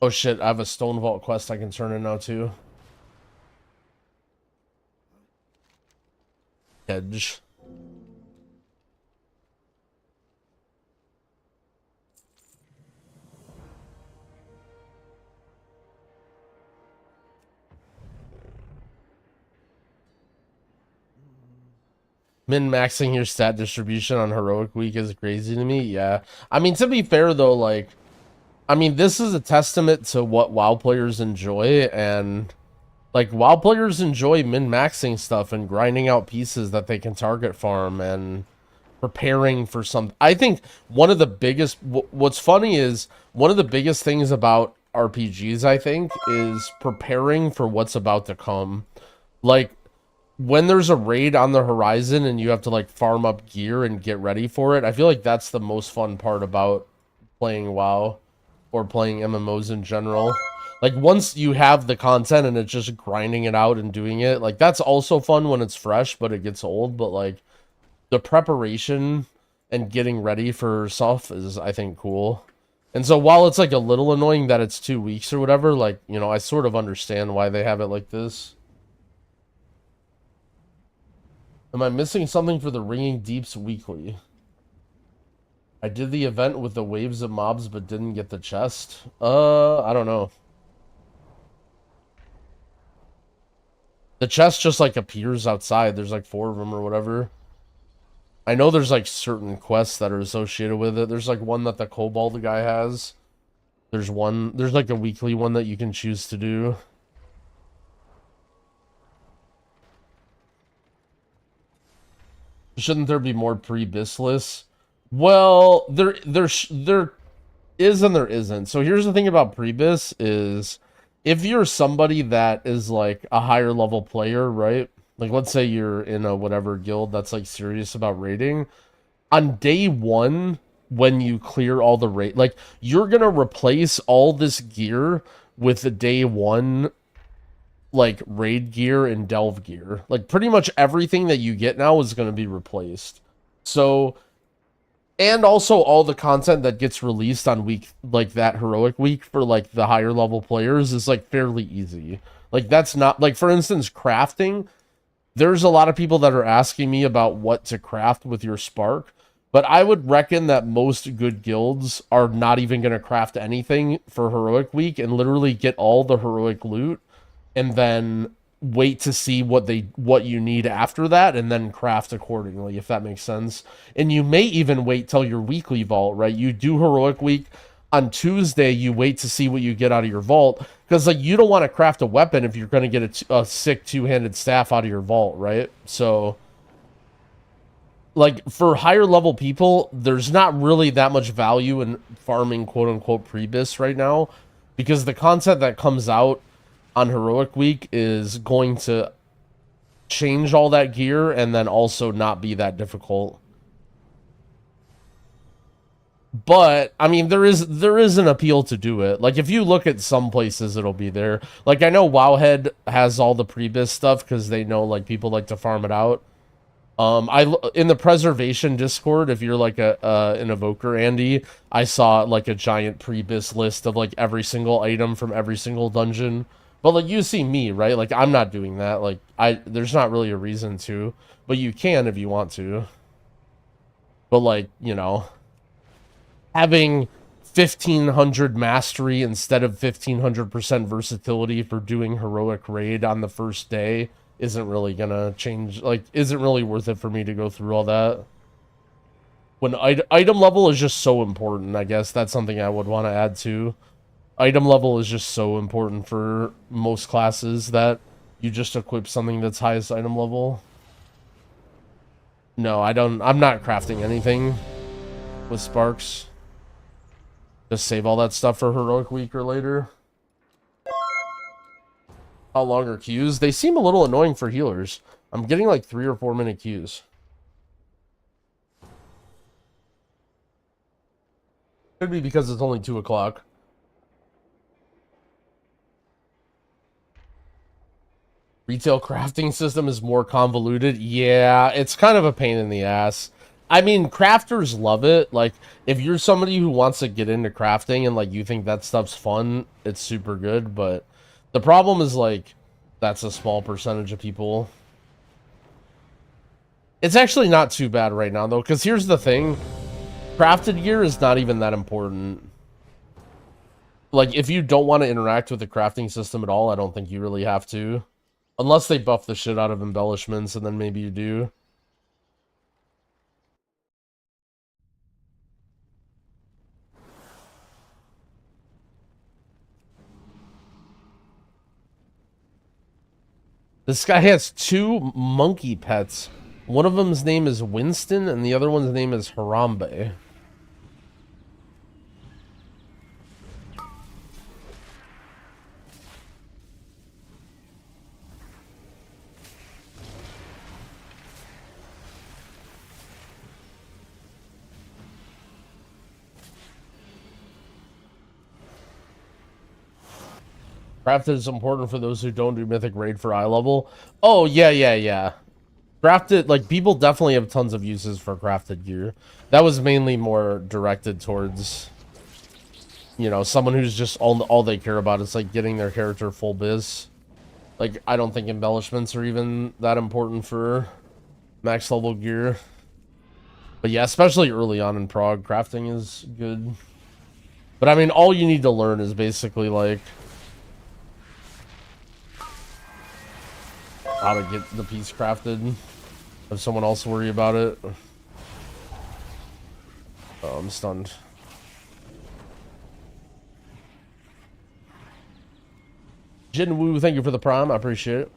Oh shit, I have a Stone Vault quest I can turn in now too. Edge. Min-maxing your stat distribution on Heroic Week is crazy to me. Yeah. I mean, to be fair, though, like, I mean, this is a testament to what WoW players enjoy, and, like, WoW players enjoy min-maxing stuff and grinding out pieces that they can target farm and preparing for some. I think one of the biggest, what's funny is, one of the biggest things about RPGs, I think, is preparing for what's about to come. Like, when there's a raid on the horizon and you have to, like, farm up gear and get ready for it, I feel like that's the most fun part about playing WoW or playing MMOs in general. Like, once you have the content and it's just grinding it out and doing it, like, that's also fun when it's fresh, but it gets old. But, like, the preparation and getting ready for stuff is, I think, cool. And so while it's, like, a little annoying that it's 2 weeks or whatever, like, you know, I sort of understand why they have it like this. Am I missing something for the Ringing Deeps weekly? I did the event with the waves of mobs but didn't get the chest. I don't know. The chest just, like, appears outside. There's, like, 4 of them or whatever. I know there's, like, certain quests that are associated with it. There's, like, one that the Kobold guy has. There's like, a weekly one that you can choose to do. Shouldn't there be more pre-bis lists? Well, there is and there isn't. So here's the thing about pre-bis is, if you're somebody that is, like, a higher level player, right? Like, let's say you're in a whatever guild that's, like, serious about raiding. On day 1, when you clear all the raid, like, you're gonna replace all this gear with the day 1, like, raid gear and delve gear. Like, pretty much everything that you get now is going to be replaced. So, and also all the content that gets released on week, like, that Heroic Week for, like, the higher level players is, like, fairly easy. Like, that's not, like, for instance, crafting. There's a lot of people that are asking me about what to craft with your spark, but I would reckon that most good guilds are not even going to craft anything for Heroic Week and literally get all the heroic loot and then wait to see what you need after that, and then craft accordingly, if that makes sense. And you may even wait till your weekly vault, right? You do Heroic Week. On Tuesday, you wait to see what you get out of your vault, because, like, you don't want to craft a weapon if you're going to get a sick two-handed staff out of your vault, right? So, like, for higher level people, there's not really that much value in farming quote-unquote pre-bis right now. because the content that comes out on Heroic Week is going to change all that gear and then also not be that difficult. But I mean, there is an appeal to do it. Like if you look at some places, it'll be there. Like I know Wowhead has all the Prebis stuff because they know like people like to farm it out. In the preservation Discord, if you're like an Evoker, Andy, I saw like a giant Prebis list of like every single item from every single dungeon. But like you see me, right? Like I'm not doing that. Like there's not really a reason to, but you can if you want to. But like, you know, having 1500 mastery instead of 1500% versatility for doing Heroic Raid on the first day isn't really gonna change, like, isn't really worth it for me to go through all that. When item level is just so important, I guess that's something I would want to add to. Item level is just so important for most classes that you just equip something that's highest item level. No, I'm not crafting anything with Sparks. Just save all that stuff for Heroic Week or later. How long are queues? They seem a little annoying for healers. I'm getting like 3 or 4 minute queues. Could be because it's only 2 o'clock. Retail crafting system is more convoluted. Yeah, it's kind of a pain in the ass. I mean, crafters love it. Like, if you're somebody who wants to get into crafting and, like, you think that stuff's fun, it's super good. But the problem is, like, that's a small percentage of people. It's actually not too bad right now, though, because here's the thing. Crafted gear is not even that important. Like, if you don't want to interact with the crafting system at all, I don't think you really have to. Unless they buff the shit out of embellishments, and then maybe you do. This guy has 2 monkey pets. One of them's name is Winston, and the other one's name is Harambe. Crafted is important for those who don't do Mythic Raid for eye level. Oh, yeah. Crafted, like, people definitely have tons of uses for crafted gear. That was mainly more directed towards, you know, someone who's just all they care about is, like, getting their character full biz. Like, I don't think embellishments are even that important for max level gear. But yeah, especially early on in prog, crafting is good. But I mean, all you need to learn is basically, like, how to get the piece crafted. Have someone else worry about it. Oh, I'm stunned. Jinwoo, thank you for the prime. I appreciate it.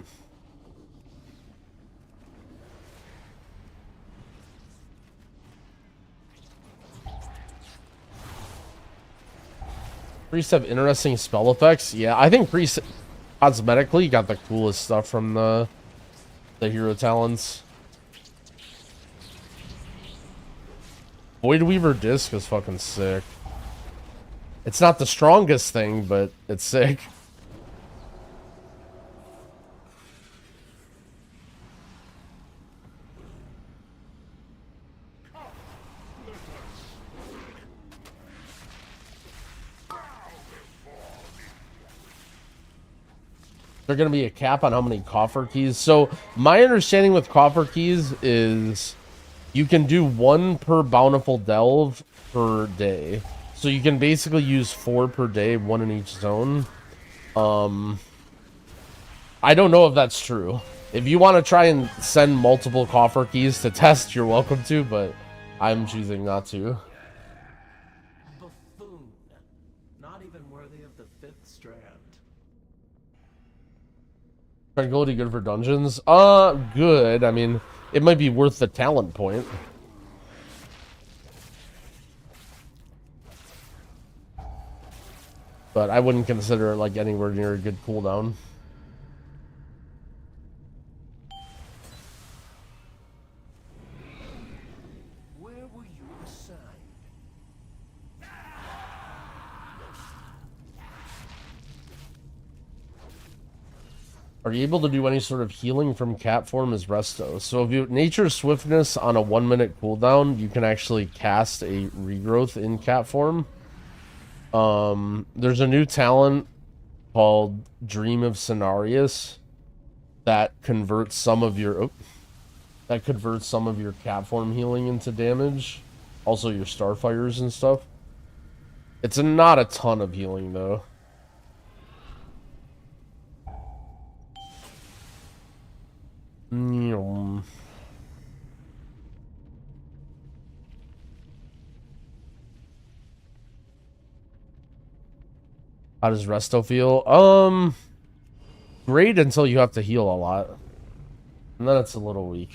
Priests have interesting spell effects. Yeah, I think priests cosmetically got the coolest stuff from the hero talents. Voidweaver disc is fucking sick. It's not the strongest thing, but it's sick. There going to be a cap on how many coffer keys? So my understanding with coffer keys is you can do 1 per bountiful delve per day. So you can basically use 4 per day, 1 in each zone. I don't know if that's true. If you want to try and send multiple coffer keys to test, you're welcome to, but I'm choosing not to.
Buffoon. Not even worthy of the 5th strand.
Tranquility good for dungeons? Good. I mean, it might be worth the talent point. but I wouldn't consider it like anywhere near a good cooldown.
Where were you assigned?
Are you able to do any sort of healing from cat form as resto? So if you nature swiftness on a 1 minute cooldown, you can actually cast a regrowth in cat form. There's a new talent called Dream of Cenarius that converts some of your cat form healing into damage. Also your starfires and stuff. It's not a ton of healing though. How does resto feel? Great until you have to heal a lot. And then it's a little weak.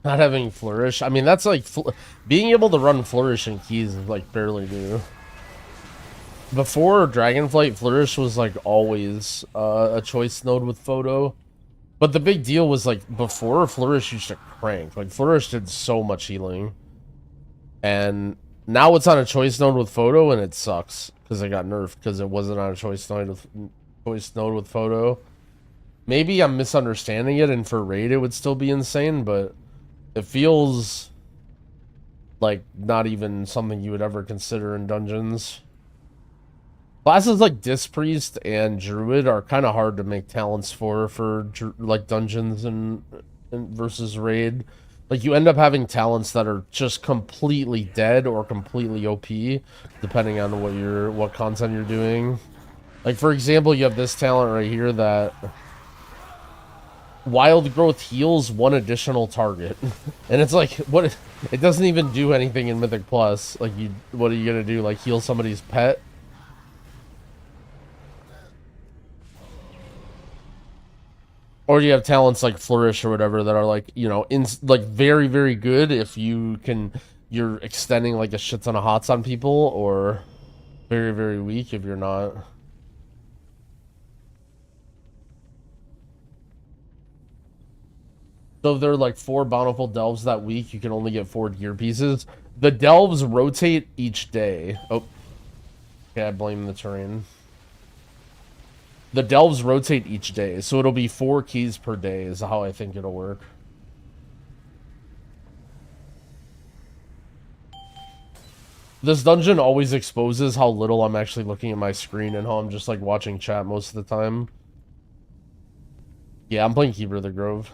Not having flourish. I mean, that's like being able to run flourish and keys is like barely new. Before Dragonflight, flourish was like always a choice node with photo. But the big deal was like before flourish used to crank. Like flourish did so much healing. And now it's on a choice node with photo and it sucks because it got nerfed because it wasn't on a choice node with photo. Maybe I'm misunderstanding it, and for raid it would still be insane, but it feels like not even something you would ever consider in dungeons. Classes like Disc Priest and Druid are kind of hard to make talents for like dungeons and versus raid. Like you end up having talents that are just completely dead or completely OP, depending on what content you're doing. Like for example, you have this talent right here that Wild Growth heals one additional target. And it's like, what? It doesn't even do anything in Mythic Plus. Like, what are you gonna do? Like, heal somebody's pet? Or you have talents like Flourish or whatever that are like, you know, like very, very good if you're extending like a shit ton of hots on people, or very, very weak if you're not. So if there are like 4 bountiful delves that week, you can only get 4 gear pieces. The delves rotate each day. Oh, okay, I blame the terrain. The delves rotate each day, so it'll be 4 keys per day is how I think it'll work. This dungeon always exposes how little I'm actually looking at my screen and how I'm just like watching chat most of the time. Yeah, I'm playing Keeper of the Grove.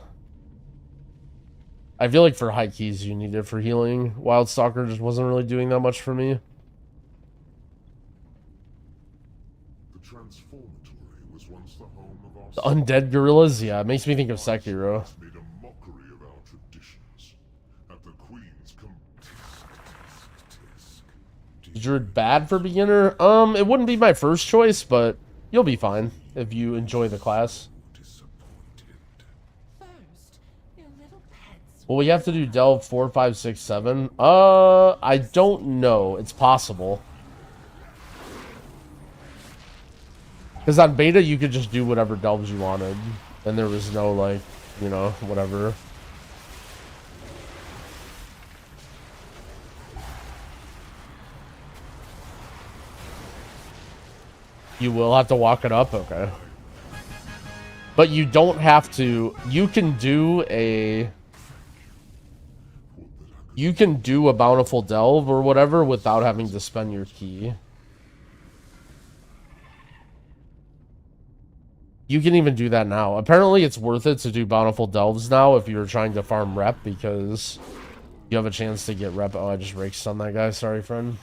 I feel like for high keys you need it for healing. Wild Stalker just wasn't really doing that much for me.
The Transformatory was once the home of our
The undead gorillas? Yeah, it makes me think of Sekiro.
made a mockery of our traditions. At the Queen's
Is Druid bad for beginner? It wouldn't be my first choice, but you'll be fine if you enjoy the class. Well, we have to do delve 4, 5, 6, 7. I don't know. It's possible. Because on beta, you could just do whatever delves you wanted. And there was no, like, you know, whatever. You will have to walk it up? Okay. But you don't have to... You can do a bountiful delve or whatever without having to spend your key. You can even do that now. Apparently it's worth it to do bountiful delves now if you're trying to farm rep, because you have a chance to get rep. Oh, I just rake stunned that guy. Sorry, friend.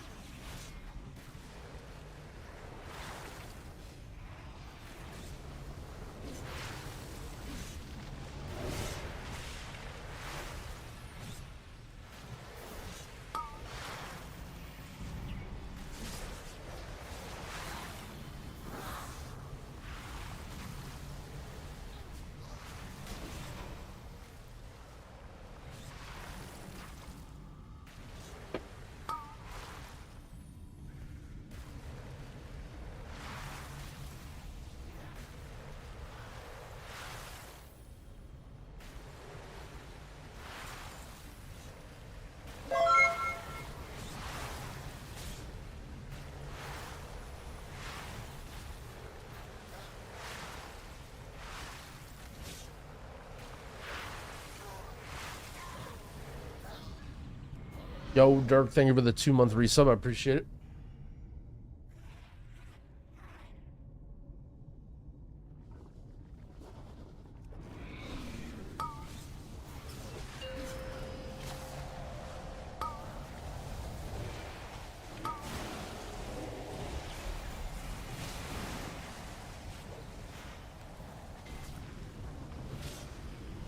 Yo, Dirk, thank you for the 2-month resub. I appreciate it.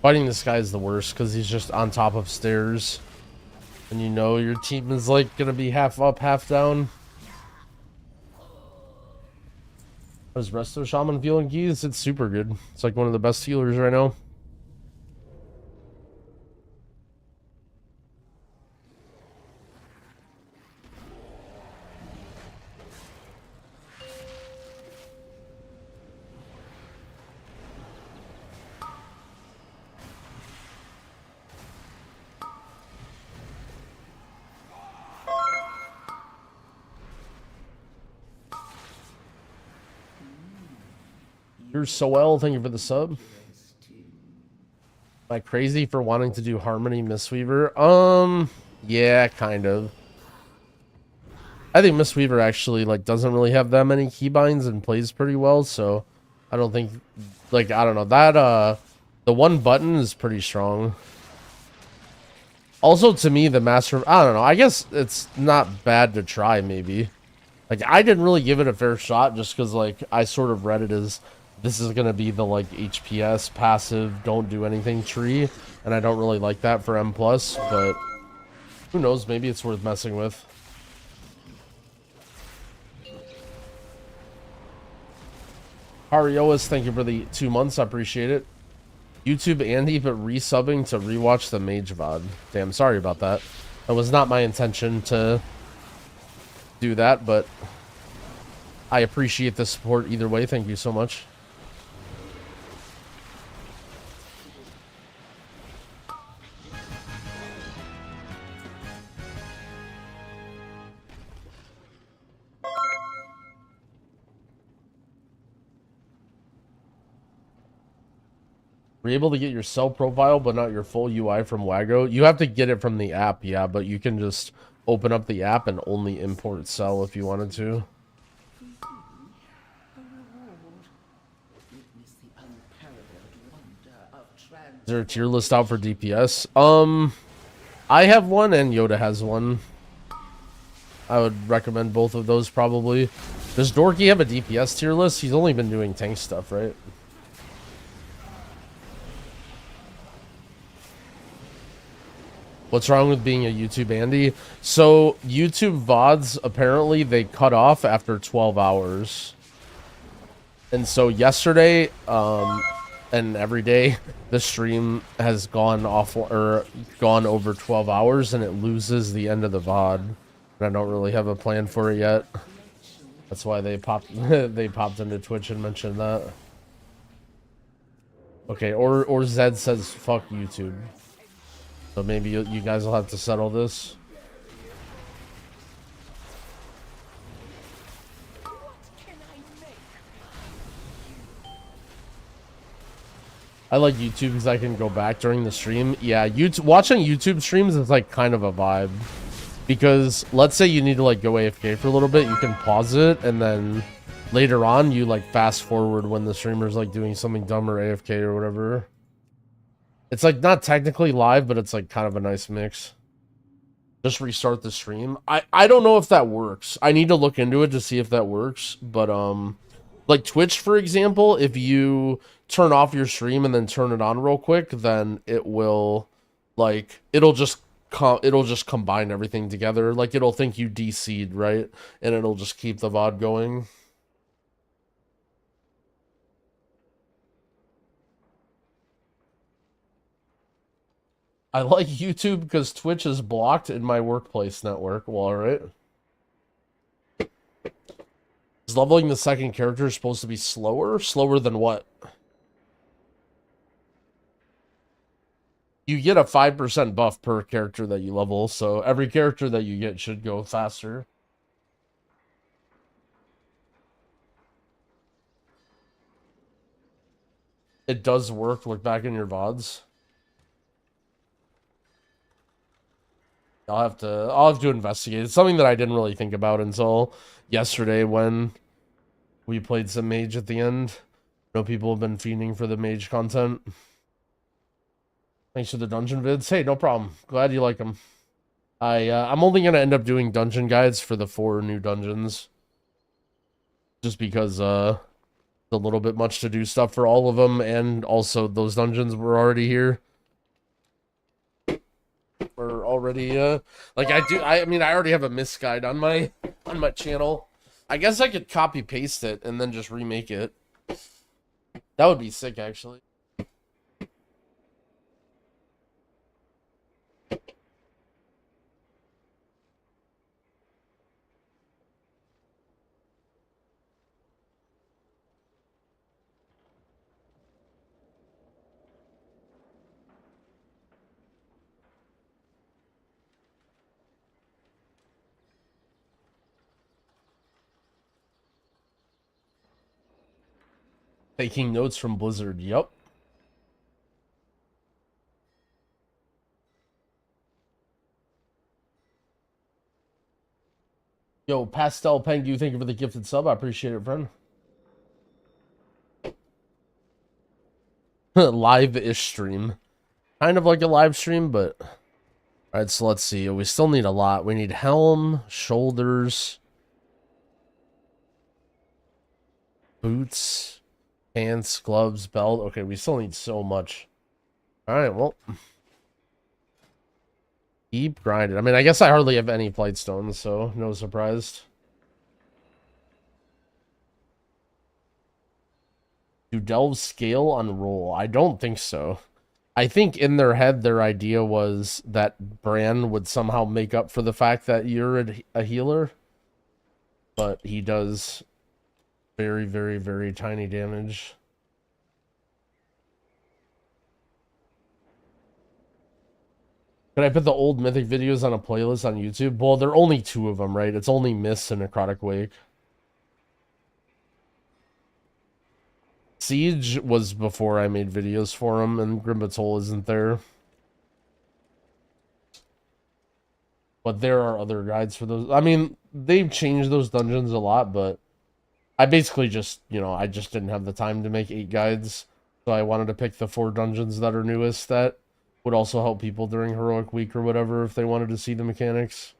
Fighting this guy is the worst because he's just on top of stairs. And you know your team is like gonna be half up, half down. How's Resto Shaman feeling, Keys? It's super good. It's like one of the best healers right now. You're so well. Thank you for the sub. Am I crazy for wanting to do Harmony Mistweaver? Yeah, kind of. I think Mistweaver actually like doesn't really have that many keybinds and plays pretty well, so I don't think like I don't know that the one button is pretty strong. Also, to me, the master, I don't know. I guess it's not bad to try. Maybe like I didn't really give it a fair shot just because like I sort of read it as this is gonna be the like HPS passive, don't do anything tree, and I don't really like that for M+. But who knows? Maybe it's worth messing with. Harioas, thank you for the 2 months. I appreciate it. YouTube Andy, but resubbing to rewatch the Mage VOD. Damn, sorry about that. It was not my intention to do that, but I appreciate the support either way. Thank you so much. You're able to get your cell profile, but not your full UI from Wago. You have to get it from the app, yeah, but you can just open up the app and only import cell if you wanted to. Is there a tier list out for DPS? I have one and Yoda has one. I would recommend both of those probably. Does Dorky have a DPS tier list? He's only been doing tank stuff, right? What's wrong with being a YouTube Andy? So YouTube VODs, apparently they cut off after 12 hours. And so yesterday, and every day, the stream has gone off or gone over 12 hours and it loses the end of the VOD. And I don't really have a plan for it yet. That's why they popped they popped into Twitch and mentioned that. Okay, or Zed says fuck YouTube. So maybe you guys will have to settle this. I like YouTube because I can go back during the stream. Yeah, watching YouTube streams is like kind of a vibe. Because let's say you need to like go AFK for a little bit, you can pause it and then later on you like fast forward when the streamer's like doing something dumb or AFK or whatever. It's like not technically live, but it's like kind of a nice mix. Just restart the stream. I don't know if that works. I need to look into it to see if that works. But like Twitch, for example, if you turn off your stream and then turn it on real quick, then it will like it'll just combine everything together. Like it'll think you DC'd, right? And it'll just keep the VOD going. I like YouTube because Twitch is blocked in my workplace network. Well, alright. Is leveling the second character supposed to be slower? Slower than what? You get a 5% buff per character that you level, so every character that you get should go faster. It does work. Look back in your VODs. I'll have to investigate. It's something that I didn't really think about until yesterday when we played some mage at the end. I know people have been fiending for the mage content. Thanks for the dungeon vids. Hey, no problem. Glad you like them. I'm only gonna end up doing dungeon guides for the 4 new dungeons, just because it's a little bit much to do stuff for all of them, and also those dungeons were already here. We're already like I mean I already have a miss guide on my channel. I guess I could copy paste it and then just remake it. That would be sick, actually. Taking notes from Blizzard. Yep. Yo, Pastel Pengu, thank you for the gifted sub. I appreciate it, friend. Live-ish stream. Kind of like a live stream, but... Alright, so let's see. We still need a lot. We need helm, shoulders, boots, pants, gloves, belt. Okay, we still need so much. Alright, well... Keep grinding. I mean, I guess I hardly have any flight stones, so no surprise. Do delves scale on roll? I don't think so. I think in their head, their idea was that Bran would somehow make up for the fact that you're a healer. But he does very, very, very tiny damage. Can I put the old Mythic videos on a playlist on YouTube? Well, there are only 2 of them, right? It's only Myths and Necrotic Wake. Siege was before I made videos for him, and Grimbat's Hole isn't there. But there are other guides for those. I mean, they've changed those dungeons a lot, but I basically just, you know, I just didn't have the time to make 8 guides. So I wanted to pick the 4 dungeons that are newest that would also help people during Heroic Week or whatever if they wanted to see the mechanics.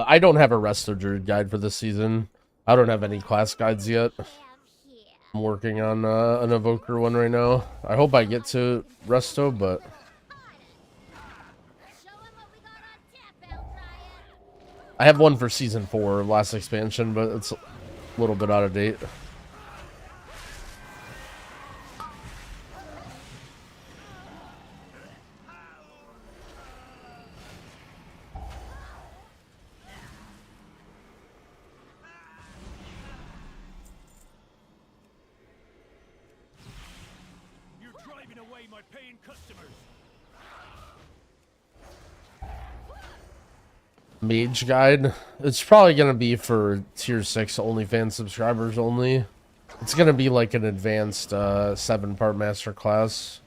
I don't have a resto druid guide for this season. I don't have any class guides yet. I'm working on an Evoker one right now. I hope I get to resto, but... I have one for Season 4, last expansion, but it's a little bit out of date. Mage guide. It's probably gonna be for tier 6 OnlyFans subscribers only. It's gonna be like an advanced 7-part master class.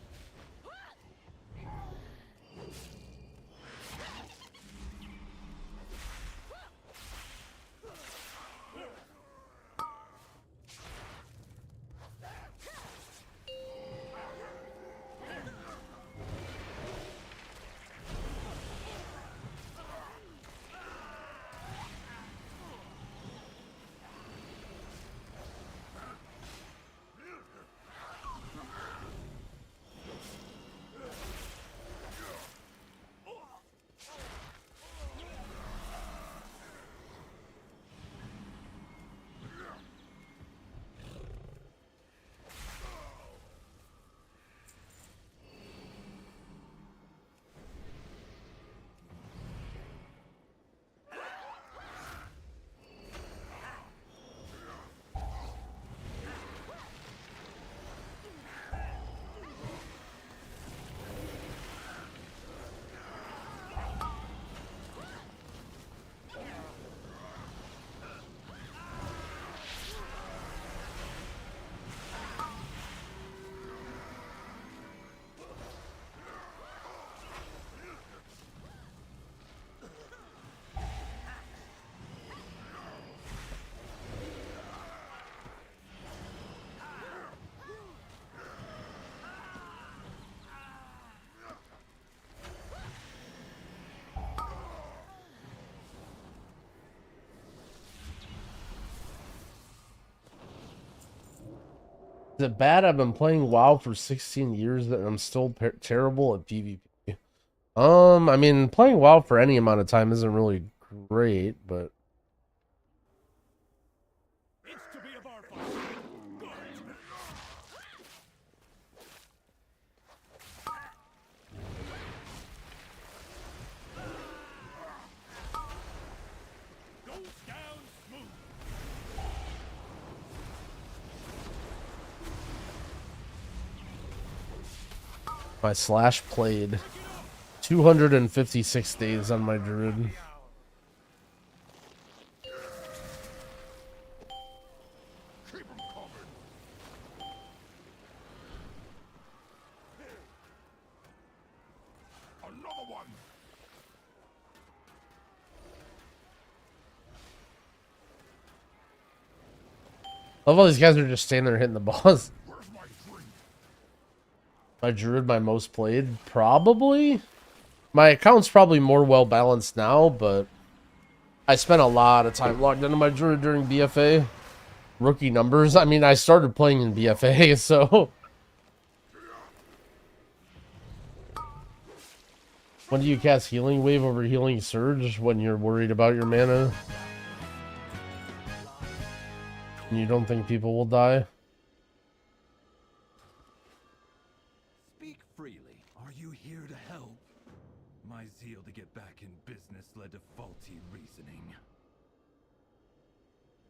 Is it bad? I've been playing WoW for 16 years and I'm still terrible at PvP. I mean, playing WoW for any amount of time isn't really great, but
It's to be a bar fight. Good. Goes down smooth.
my slash played 256 days on my druid.
Keep 'em coming. Another one.
I love all these guys are just standing there hitting the boss.
Where's my drink?
My druid, my most played, probably. My account's probably more well balanced now, but I spent a lot of time logged into my druid during BFA. Rookie numbers. I mean, I started playing in BFA, so. When do you cast Healing Wave over Healing Surge? When you're worried about your mana? And you don't think people will die?
Speak freely. Are you here to help? My zeal to get back in business led to faulty reasoning.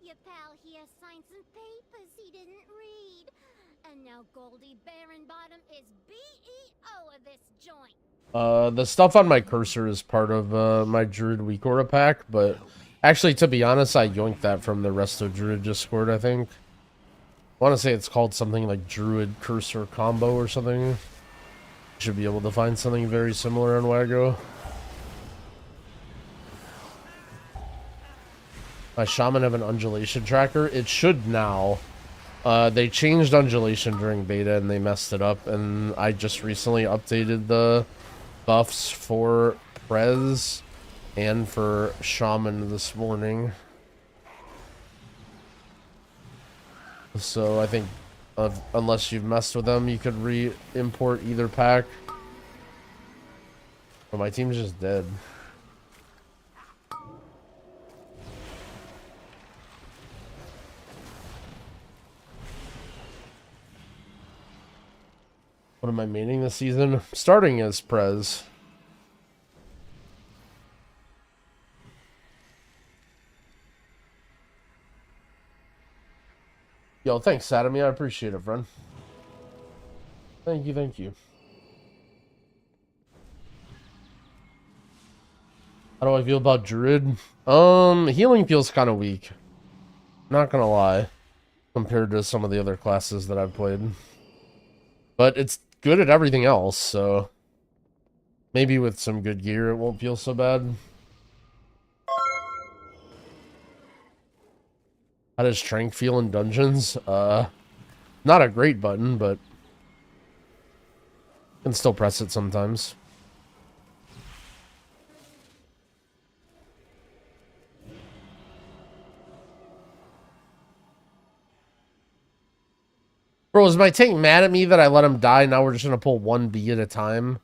Your pal here signed some papers he didn't read. And now Goldie Baronbottom is BEO of this joint.
The stuff on my cursor is part of my Druid Weak Aura pack, but actually, to be honest, I yoinked that from the Resto Druid Discord, I think. I want to say it's called something like Druid Cursor Combo or something. You should be able to find something very similar on Wago. My Shaman have an undulation tracker. It should now. They changed undulation during beta and they messed it up, and I just recently updated the buffs for Prez and for Shaman this morning. So I think unless you've messed with them, you could re-import either pack. But my team's just dead. What am I maining this season? Starting as Prez. Yo, thanks, Sadami. I appreciate it, friend. Thank you, thank you. How do I feel about Druid? Healing feels kind of weak. Not gonna lie. Compared to some of the other classes that I've played. But it's good at everything else, so maybe with some good gear it won't feel so bad. How does Trank feel in dungeons? Not a great button, but can still press it sometimes. Bro, is my tank mad at me that I let him die? Now we're just gonna pull one B at a time?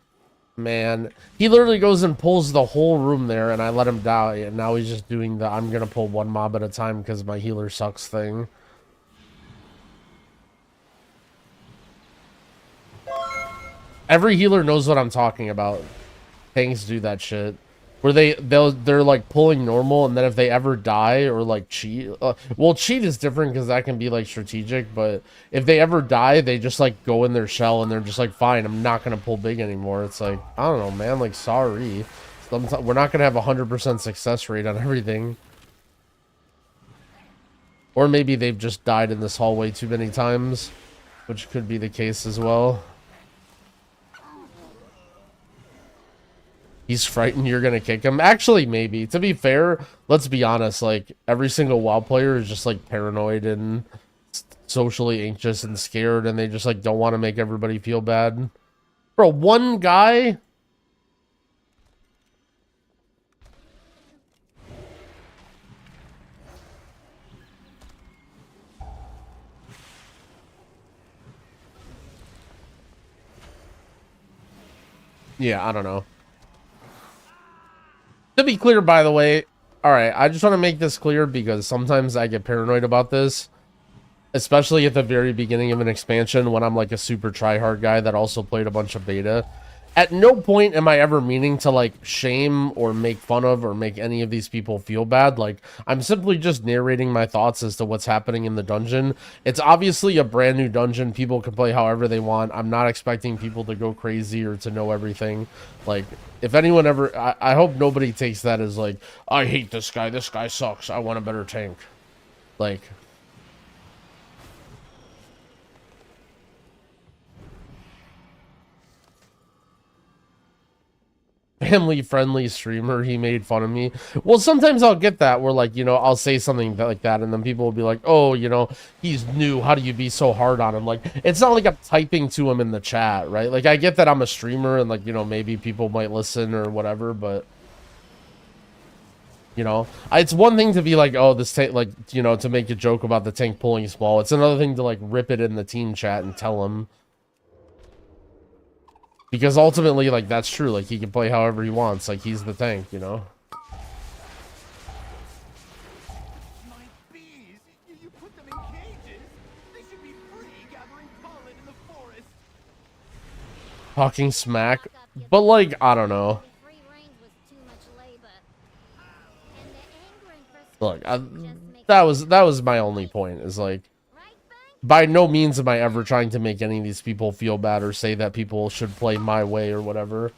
Man, he literally goes and pulls the whole room there and I let him die, and now he's just doing the I'm gonna pull one mob at a time because my healer sucks thing. Every healer knows what I'm talking about. Tanks do that shit. Where they're like pulling normal, and then if they ever die or like cheat, well, cheat is different because that can be like strategic, but if they ever die, they just like go in their shell and they're just like, fine, I'm not gonna pull big anymore. It's like, I don't know, man, like, sorry, we're not gonna have 100% success rate on everything. Or maybe they've just died in this hallway too many times, which could be the case as well. He's frightened you're gonna kick him. Actually, maybe. To be fair, let's be honest, like, every single WoW player is just like paranoid and socially anxious and scared, and they just like don't want to make everybody feel bad. Bro, one guy. Yeah, I don't know. To be clear, by the way, alright, I just want to make this clear because sometimes I get paranoid about this. Especially at the very beginning of an expansion when I'm like a super tryhard guy that also played a bunch of beta. At no point am I ever meaning to like shame or make fun of or make any of these people feel bad. Like, I'm simply just narrating my thoughts as to what's happening in the dungeon. It's obviously a brand new dungeon. People can play however they want. I'm not expecting people to go crazy or to know everything. Like, if anyone ever... I hope nobody takes that as like, I hate this guy. This guy sucks. I want a better tank. Like... family-friendly streamer, he made fun of me. Well, sometimes I'll get that where, like, you know, I'll say something like that and then people will be like, oh, you know, he's new, how do you be so hard on him? Like, it's not like I'm typing to him in the chat, right? Like, I get that I'm a streamer and, like, you know, maybe people might listen or whatever, but you know, it's one thing to be like, oh, this tank, like, you know, to make a joke about the tank pulling small. It's another thing to like rip it in the team chat and tell him. Because ultimately, like, that's true. Like, he can play however he wants. Like, he's the tank, you know?
My bees! You put them in cages! They should be free gathering pollen in the forest!
Talking smack. But, like, I don't know. Look, that was my only point. Is like, by no means am I ever trying to make any of these people feel bad or say that people should play my way or whatever.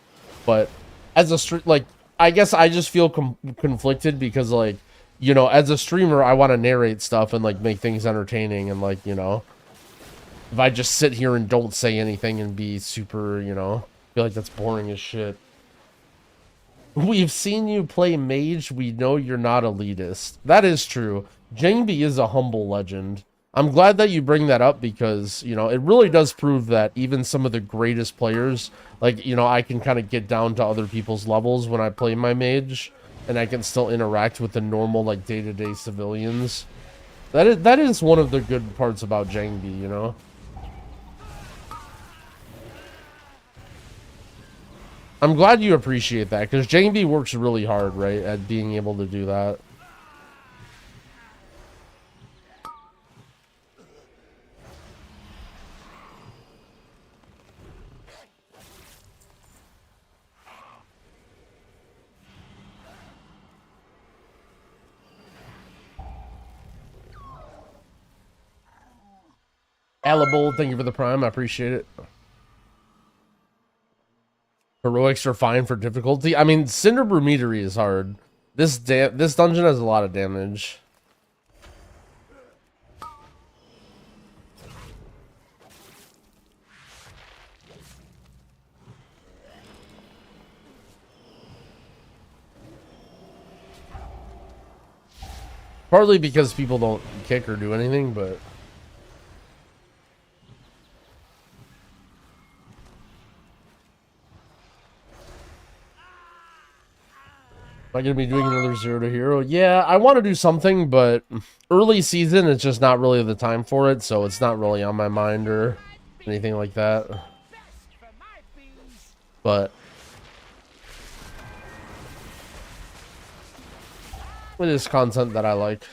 But as a like, I guess I just feel conflicted because, like, you know, as a streamer, I want to narrate stuff and like make things entertaining and, like, you know, if I just sit here and don't say anything and be super, you know, feel like that's boring as shit. We've seen you play mage. We know you're not elitist. That is true. Jangbi is a humble legend. I'm glad that you bring that up because, you know, it really does prove that even some of the greatest players, like, you know, I can kind of get down to other people's levels when I play my mage, and I can still interact with the normal, like, day-to-day civilians. That is one of the good parts about Jangbi, you know? I'm glad you appreciate that, because Jangbi works really hard, right, at being able to do that. Alable, thank you for the prime. I appreciate it. Heroics are fine for difficulty. I mean, Cinder Brumetery is hard. This dungeon has a lot of damage. Partly because people don't kick or do anything, but... Am I going to be doing another 0 to hero? Yeah, I want to do something, but early season, it's just not really the time for it, so it's not really on my mind or anything like that. But it is content that I like.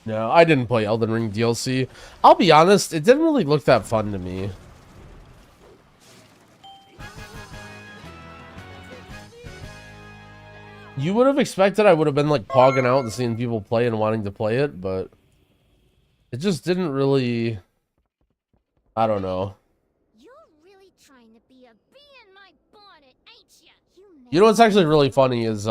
No, I didn't play Elden Ring DLC. I'll be honest, it didn't really look that fun to me. You would have expected I would have been like pogging out and seeing people play and wanting to play it, but it just didn't really... I don't know.
You're really trying to be a bee in my bonnet, ain't ya?
You know what's actually really funny is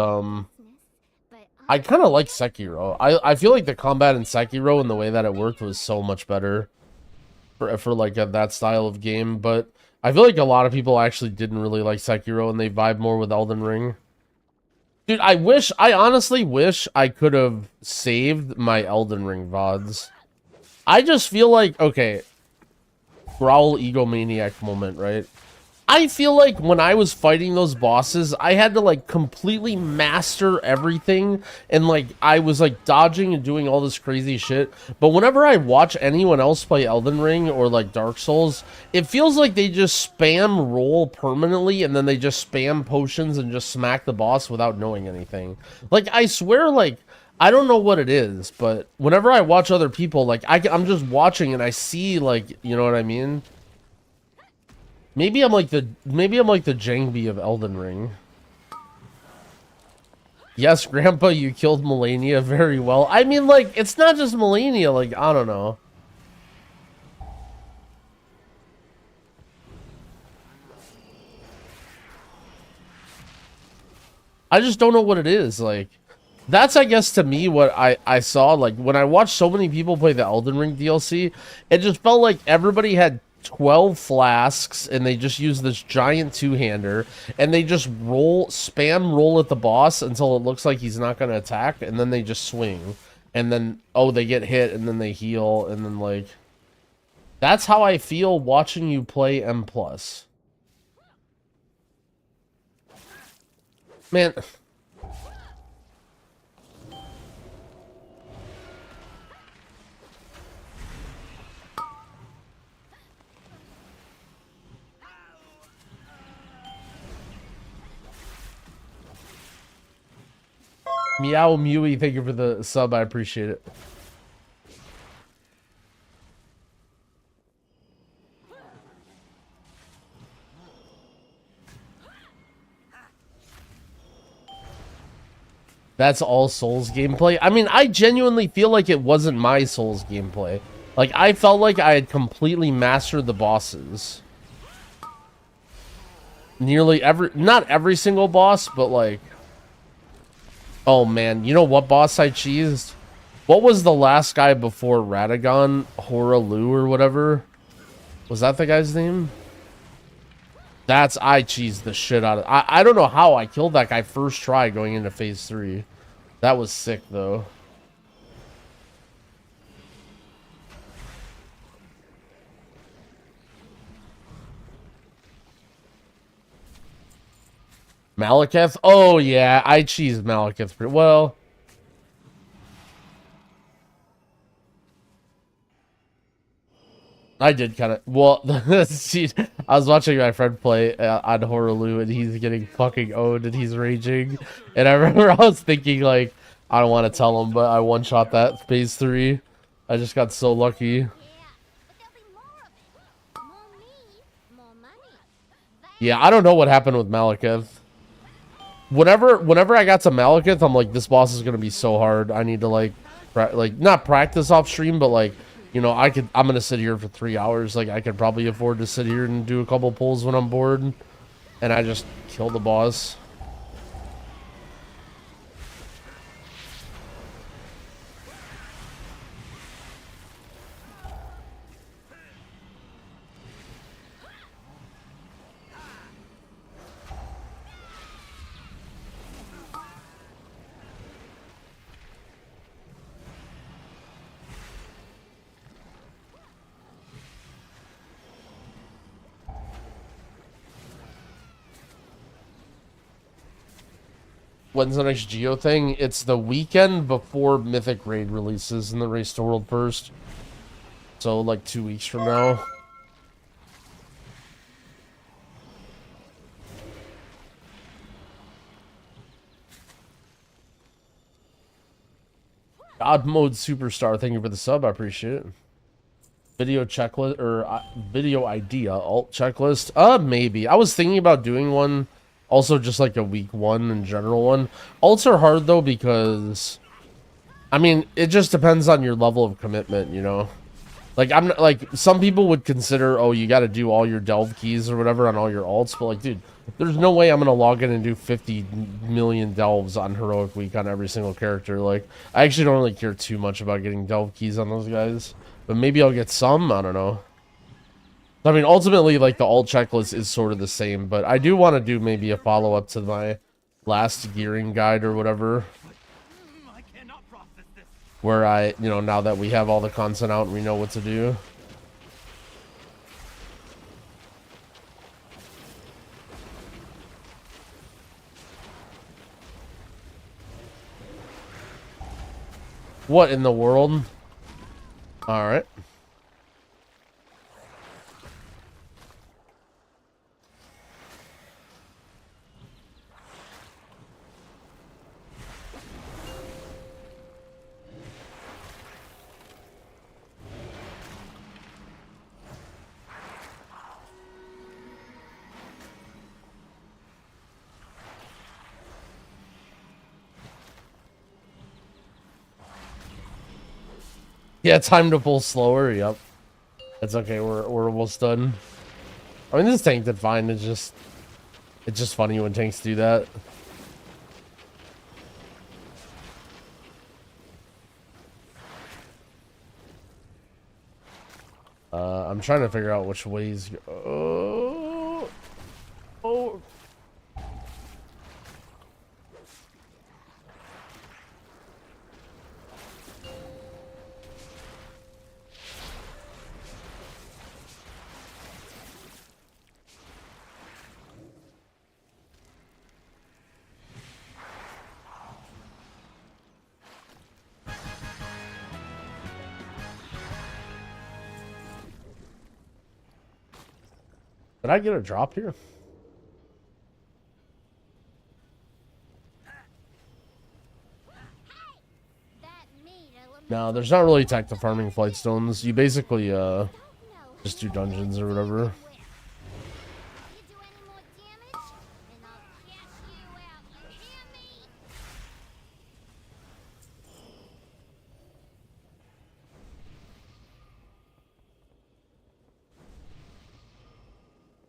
I kind of like Sekiro. I feel like the combat in Sekiro and the way that it worked was so much better for like that style of game. But I feel like a lot of people actually didn't really like Sekiro and they vibe more with Elden Ring. Dude, I honestly wish I could have saved my Elden Ring VODs. I just feel like, okay, Growl egomaniac moment, right? I feel like when I was fighting those bosses, I had to like completely master everything, and like I was like dodging and doing all this crazy shit. But whenever I watch anyone else play Elden Ring or like Dark Souls, it feels like they just spam roll permanently, and then they just spam potions and just smack the boss without knowing anything. Like, I swear, like, I don't know what it is, but whenever I watch other people, like I'm just watching and I see, like, you know what I mean? Maybe I'm like the jangbi of Elden Ring. Yes, Grandpa, you killed Melania very well. I mean, like, it's not just Melania, like, I don't know. I just don't know what it is, like. That's, I guess, to me, what I saw, like, when I watched so many people play the Elden Ring DLC, it just felt like everybody had 12 flasks, and they just use this giant two-hander, and they just spam roll at the boss until it looks like he's not going to attack, and then they just swing. And then, oh, they get hit, and then they heal, and then, like... That's how I feel watching you play M+. Man... Meow Mewy, thank you for the sub, I appreciate it. That's all Souls gameplay? I mean, I genuinely feel like it wasn't my Souls gameplay. Like, I felt like I had completely mastered the bosses. Nearly not every single boss, but like... Oh man, you know what boss I cheesed? What was the last guy before Radagon? Horalu or whatever? Was that the guy's name? I cheesed the shit out of... I don't know how I killed that guy first try going into phase 3. That was sick though. Malekith? Oh, yeah. I cheesed Malekith pretty well. I did kind of... Well, see, I was watching my friend play on Horalu, and he's getting fucking owned, and he's raging. And I remember I was thinking, like, I don't want to tell him, but I one-shot that phase 3. I just got so lucky. Yeah, I don't know what happened with Malekith. Whenever I got to Malekith, I'm like, this boss is gonna be so hard. I need to like not practice off stream, but like, you know, I'm gonna sit here for 3 hours. Like, I could probably afford to sit here and do a couple pulls when I'm bored, and I just kill the boss. When's the next Geo thing? It's the weekend before Mythic Raid releases in the Race to World first. So, like 2 weeks from now. God Mode Superstar, thank you for the sub, I appreciate it. Video checklist, or video idea, alt checklist? Maybe. I was thinking about doing one. Also, just like a week 1 and general one. Alts are hard though because, I mean, it just depends on your level of commitment, you know. Like, I'm not, like, some people would consider, oh, you got to do all your delve keys or whatever on all your alts, but like, dude, there's no way I'm gonna log in and do 50 million delves on heroic week on every single character. Like, I actually don't really care too much about getting delve keys on those guys, but maybe I'll get some. I don't know. I mean, ultimately, like, the alt checklist is sort of the same, but I do want to do maybe a follow-up to my last gearing guide or whatever. Where I, you know, now that we have all the content out and we know what to do. What in the world? Alright. Yeah, time to pull slower. Yep. It's okay. We're almost done. I mean, this tank did fine. It's just funny when tanks do that. I'm trying to figure out which ways. Oh. Did I get a drop here? No, there's not really tech to farming flight stones. You basically just do dungeons or whatever.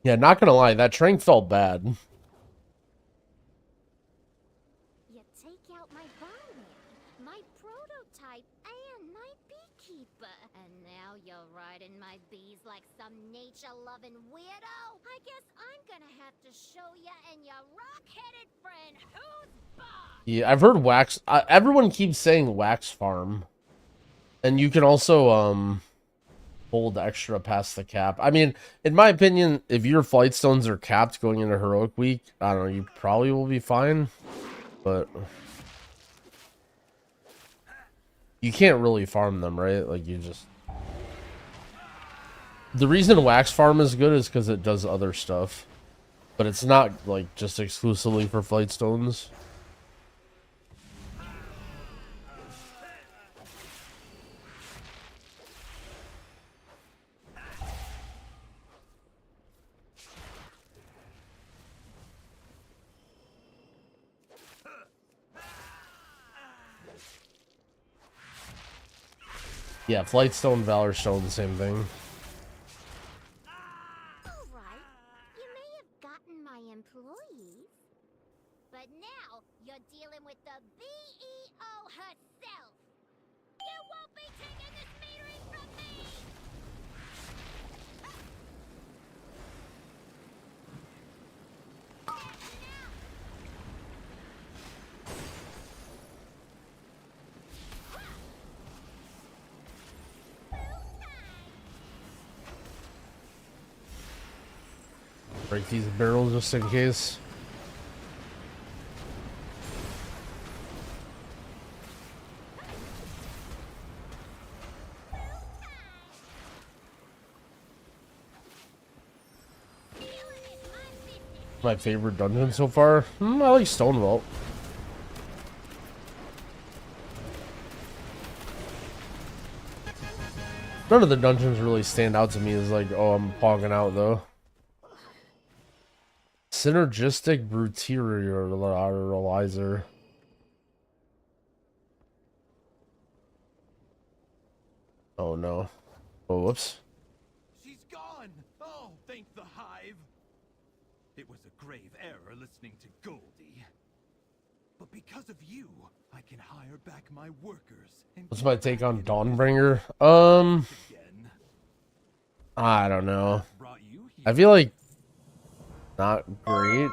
Yeah, not gonna lie, that train felt bad.
You take out my barman, my prototype, and my beekeeper. And now you're riding my bees like some nature-loving weirdo? I guess I'm gonna have to show ya and your rock-headed friend who's boss!
Yeah, I've heard wax. Everyone keeps saying wax farm. And you can also, hold extra past the cap. I mean, in my opinion, if your flight stones are capped going into heroic week, I don't know, you probably will be fine. But you can't really farm them, right? Like, you just... The reason wax farm is good is because it does other stuff. But it's not, like, just exclusively for flight stones. Yeah, Flight Stone, Valor Stone, the same thing.
Alright, you may have gotten my employees, but now you're dealing with the BEO herself. You won't be taking this metering from me!
Break these barrels just in case. My favorite dungeon so far? I like Stone Vault. None of the dungeons really stand out to me as like, oh, I'm pogging out though. Synergistic Brutalizer. Oh no. Oh, whoops.
She's gone! Oh, thank the hive! It was a grave error listening to Goldie. But because of you, I can hire back my workers. And
what's my take on Dawnbringer? I don't know. I feel like not great.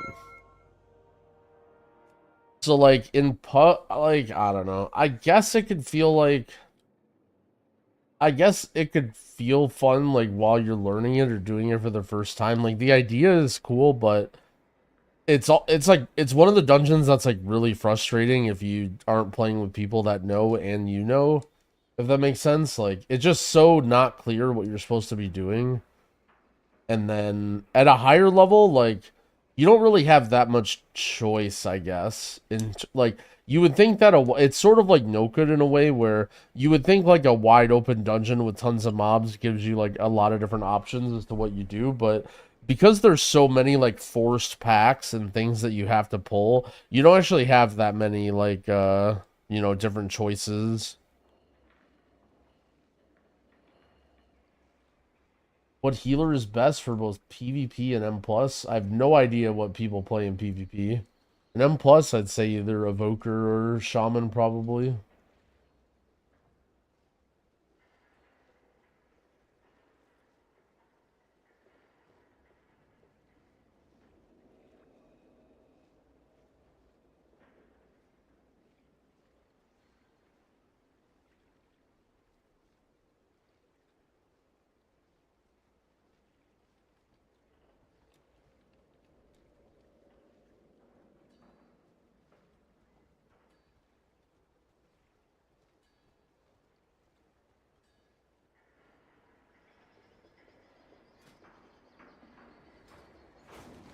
So like in like I don't know. I guess it could feel like fun like while you're learning it or doing it for the first time. Like the idea is cool, but it's like it's one of the dungeons that's like really frustrating if you aren't playing with people that know and you know, if that makes sense. Like it's just so not clear what you're supposed to be doing. And then at a higher level, like you don't really have that much choice, I guess. In like you would think that it's sort of like no good in a way where you would think like a wide open dungeon with tons of mobs gives you like a lot of different options as to what you do, but because there's so many like forced packs and things that you have to pull, you don't actually have that many like you know, different choices. What healer is best for both PvP and M+? I have no idea what people play in PvP. In M+, I'd say either Evoker or Shaman, probably.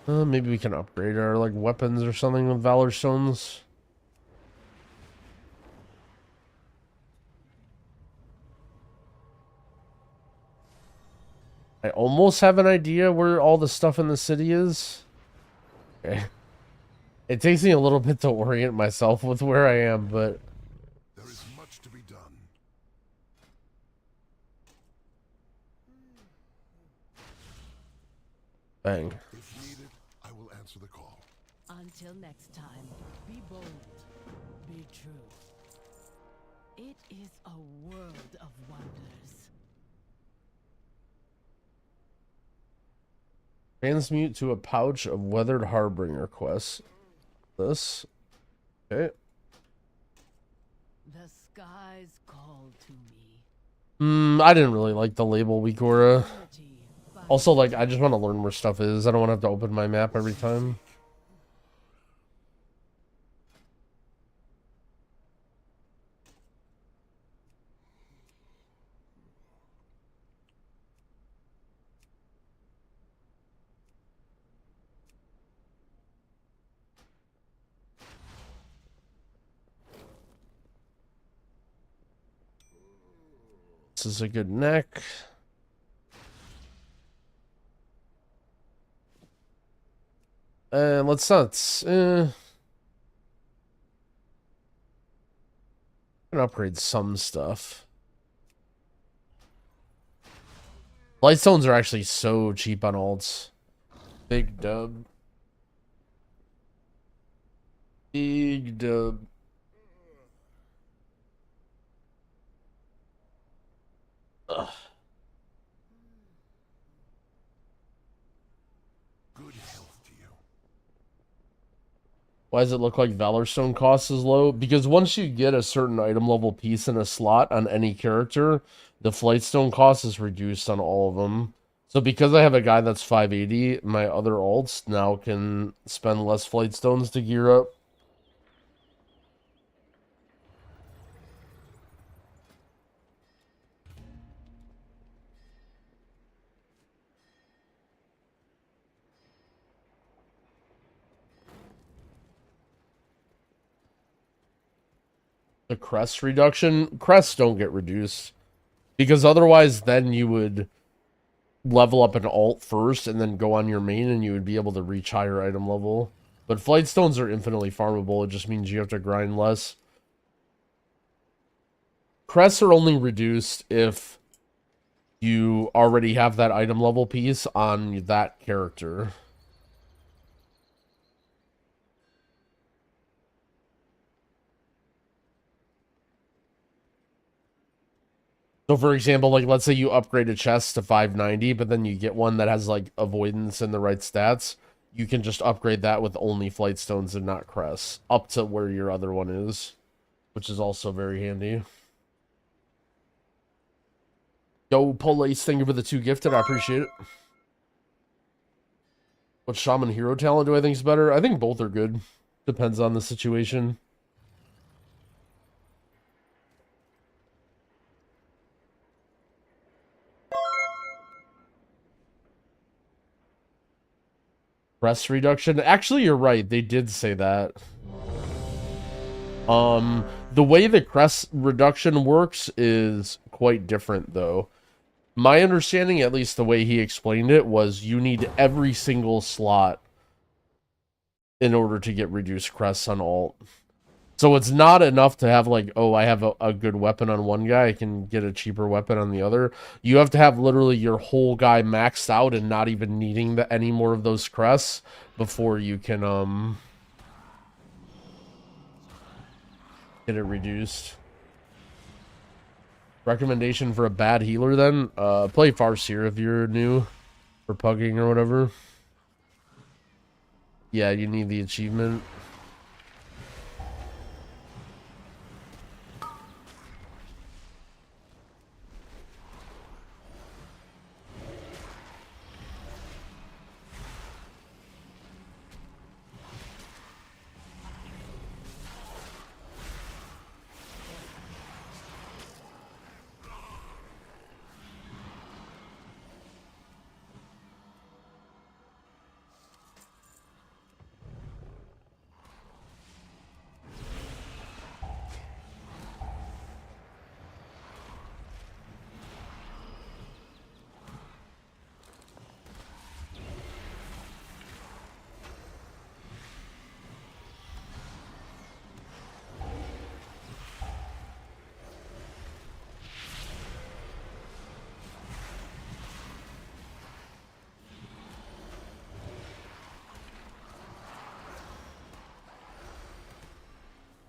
Maybe we can upgrade our like weapons or something with Valor Stones. I almost have an idea where all the stuff in the city is. Okay. It takes me a little bit to orient myself with where I am, but
There is much to be done.
bang.
If needed, I will answer the call.
Until next time, be bold, be true. It is a world of wonders.
Transmute to a pouch of Weathered Harbinger quests. This. Okay.
The skies call to me.
I didn't really like the label Wikora. Also, like, I just want to learn where stuff is. I don't want to have to open my map every time. This is a good neck. Let's not. Can upgrade some stuff. Lightstones are actually so cheap on alts. Big dub. Big dub. Ugh.
Good health to you.
Why does it look like Valor Stone cost is low? Because once you get a certain item level piece in a slot on any character, the Flightstone cost is reduced on all of them. So because I have a guy that's 580, my other alts now can spend less Flightstones to gear up. The crest reduction, crests don't get reduced because otherwise then you would level up an alt first and then go on your main and you would be able to reach higher item level. But Flightstones are infinitely farmable. It just means you have to grind less. Crests are only reduced if you already have that item level piece on that character. So, for example, like, let's say you upgrade a chest to 590, but then you get one that has, like, avoidance and the right stats. You can just upgrade that with only Flightstones and not crests, up to where your other one is, which is also very handy. Yo, Police, thank you for the 2 gifted. I appreciate it. What shaman hero talent do I think is better? I think both are good. Depends on the situation. Press reduction. Actually, you're right. They did say that. The way the crest reduction works is quite different, though. My understanding, at least the way he explained it, was you need every single slot in order to get reduced crests on alt. So it's not enough to have like, oh, I have a good weapon on one guy, I can get a cheaper weapon on the other. You have to have literally your whole guy maxed out and not even needing any more of those crests before you can get it reduced. Recommendation for a bad healer then? Play Farseer if you're new for pugging or whatever. Yeah, you need the achievement.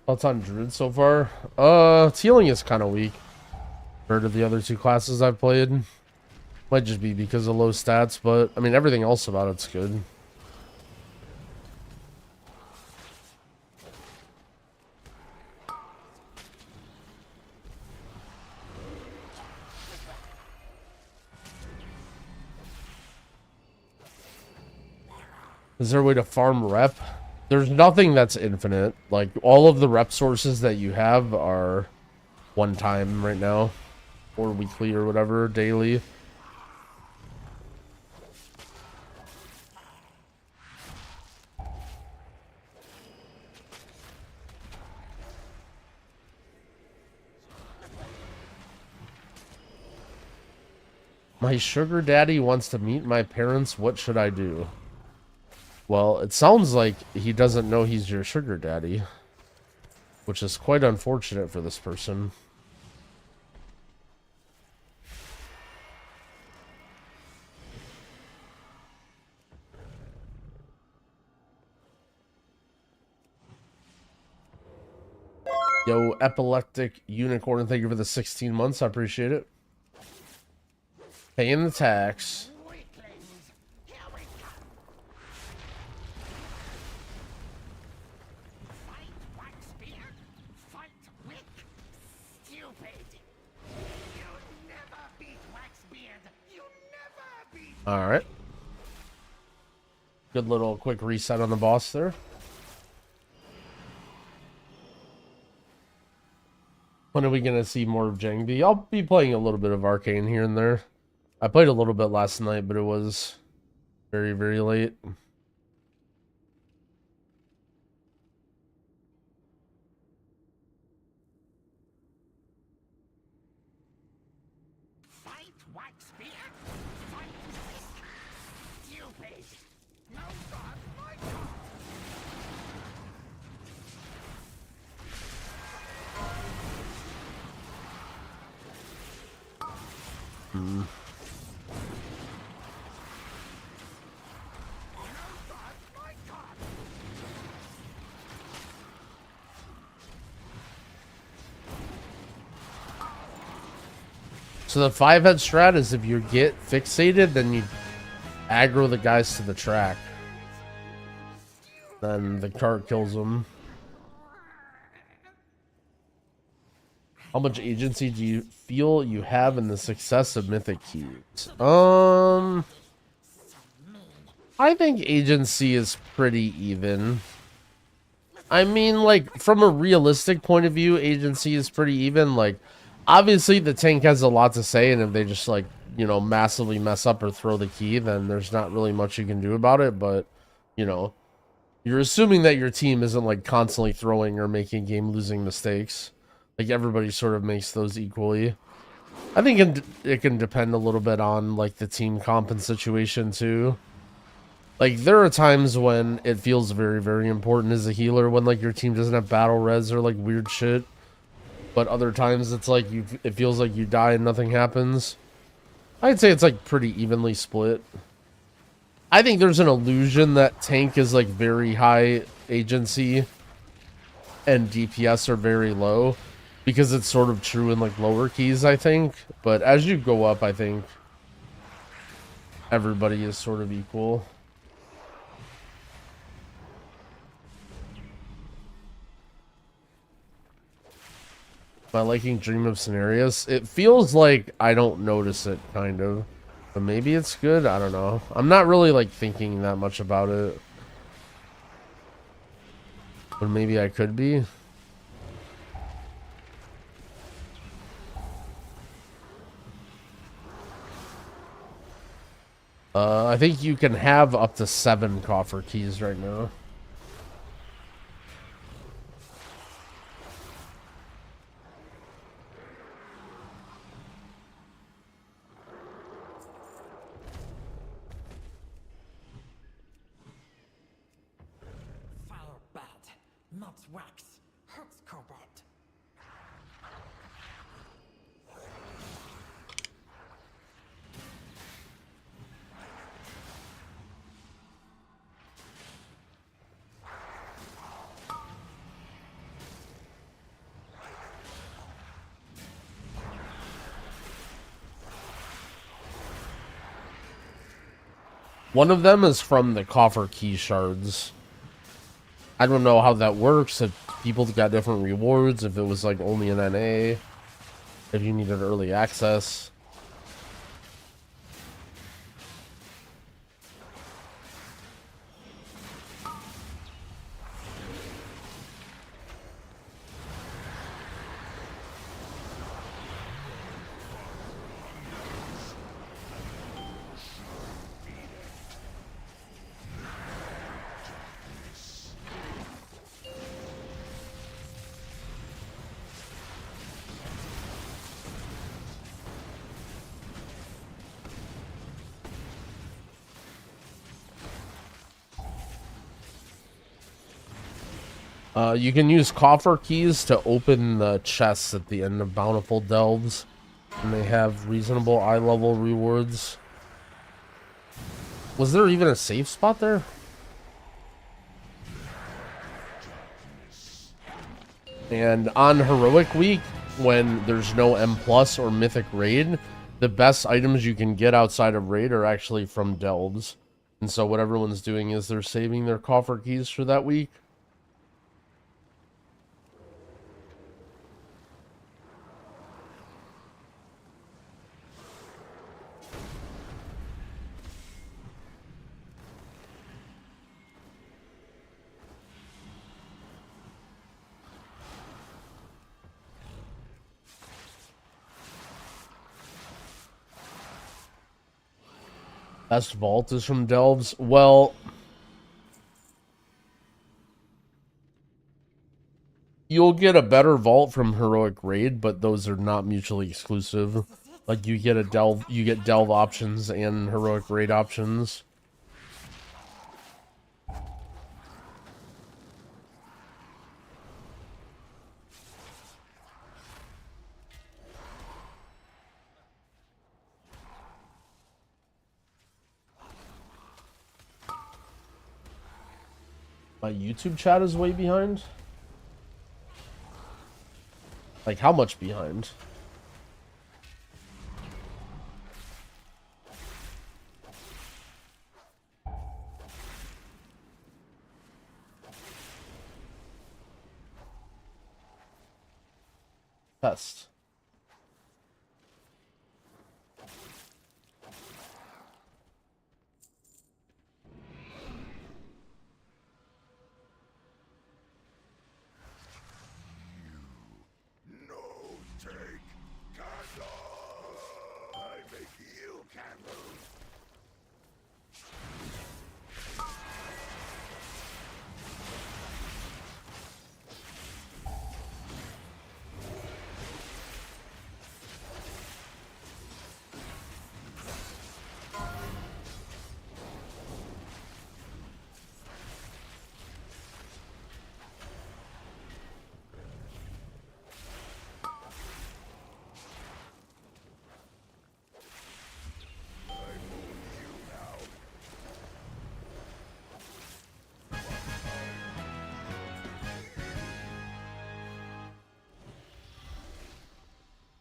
Thoughts on druid so far? Healing is kind of weak compared to the other two classes I've played. Might just be because of low stats, but I mean everything else about it's good. Is there a way to farm rep? There's nothing that's infinite. Like, all of the rep sources that you have are one time right now. Or weekly or whatever, daily. My sugar daddy wants to meet my parents. What should I do? Well, it sounds like he doesn't know he's your sugar daddy, which is quite unfortunate for this person. Yo, epileptic unicorn, thank you for the 16 months. I appreciate it. Paying the tax. Alright. Good little quick reset on the boss there. When are we going to see more of Jangbi? I'll be playing a little bit of Arcane here and there. I played a little bit last night, but it was very, very late. So the 5-head strat is if you get fixated, then you aggro the guys to the track. Then the cart kills them. How much agency do you feel you have in the success of Mythic Cubes? I think agency is pretty even. I mean, like, from a realistic point of view, agency is pretty even. Like, obviously the tank has a lot to say, and if they just, like, you know, massively mess up or throw the key, then there's not really much you can do about it. But, you know, you're assuming that your team isn't, like, constantly throwing or making game-losing mistakes. Like, everybody sort of makes those equally. I think it can depend a little bit on, like, the team comp and situation, too. Like, there are times when it feels very, very important as a healer when, like, your team doesn't have battle res or, like, weird shit. But other times it's like it feels like you die and nothing happens. I'd say it's, like, pretty evenly split. I think there's an illusion that tank is, like, very high agency and DPS are very low. Because it's sort of true in, like, lower keys, I think. But as you go up, I think everybody is sort of equal. By liking Dream of Scenarios, it feels like I don't notice it, kind of. But maybe it's good, I don't know. I'm not really, like, thinking that much about it. But maybe I could be. I think you can have up to 7 coffer keys right now.
Foul bad, not wax, hurts cobalt.
One of them is from the coffer key shards. I don't know how that works, if people got different rewards, if it was like only an NA, if you needed early access. You can use coffer keys to open the chests at the end of Bountiful Delves, and they have reasonable eye level rewards. Was there even a safe spot there? And on Heroic Week, when there's no M Plus or Mythic Raid, the best items you can get outside of Raid are actually from Delves. And so what everyone's doing is they're saving their coffer keys for that week. Best vault is from Delves. Well, you'll get a better vault from Heroic Raid, but those are not mutually exclusive. Like you get delve options and Heroic Raid options. My YouTube chat is way behind. Like, how much behind? Test.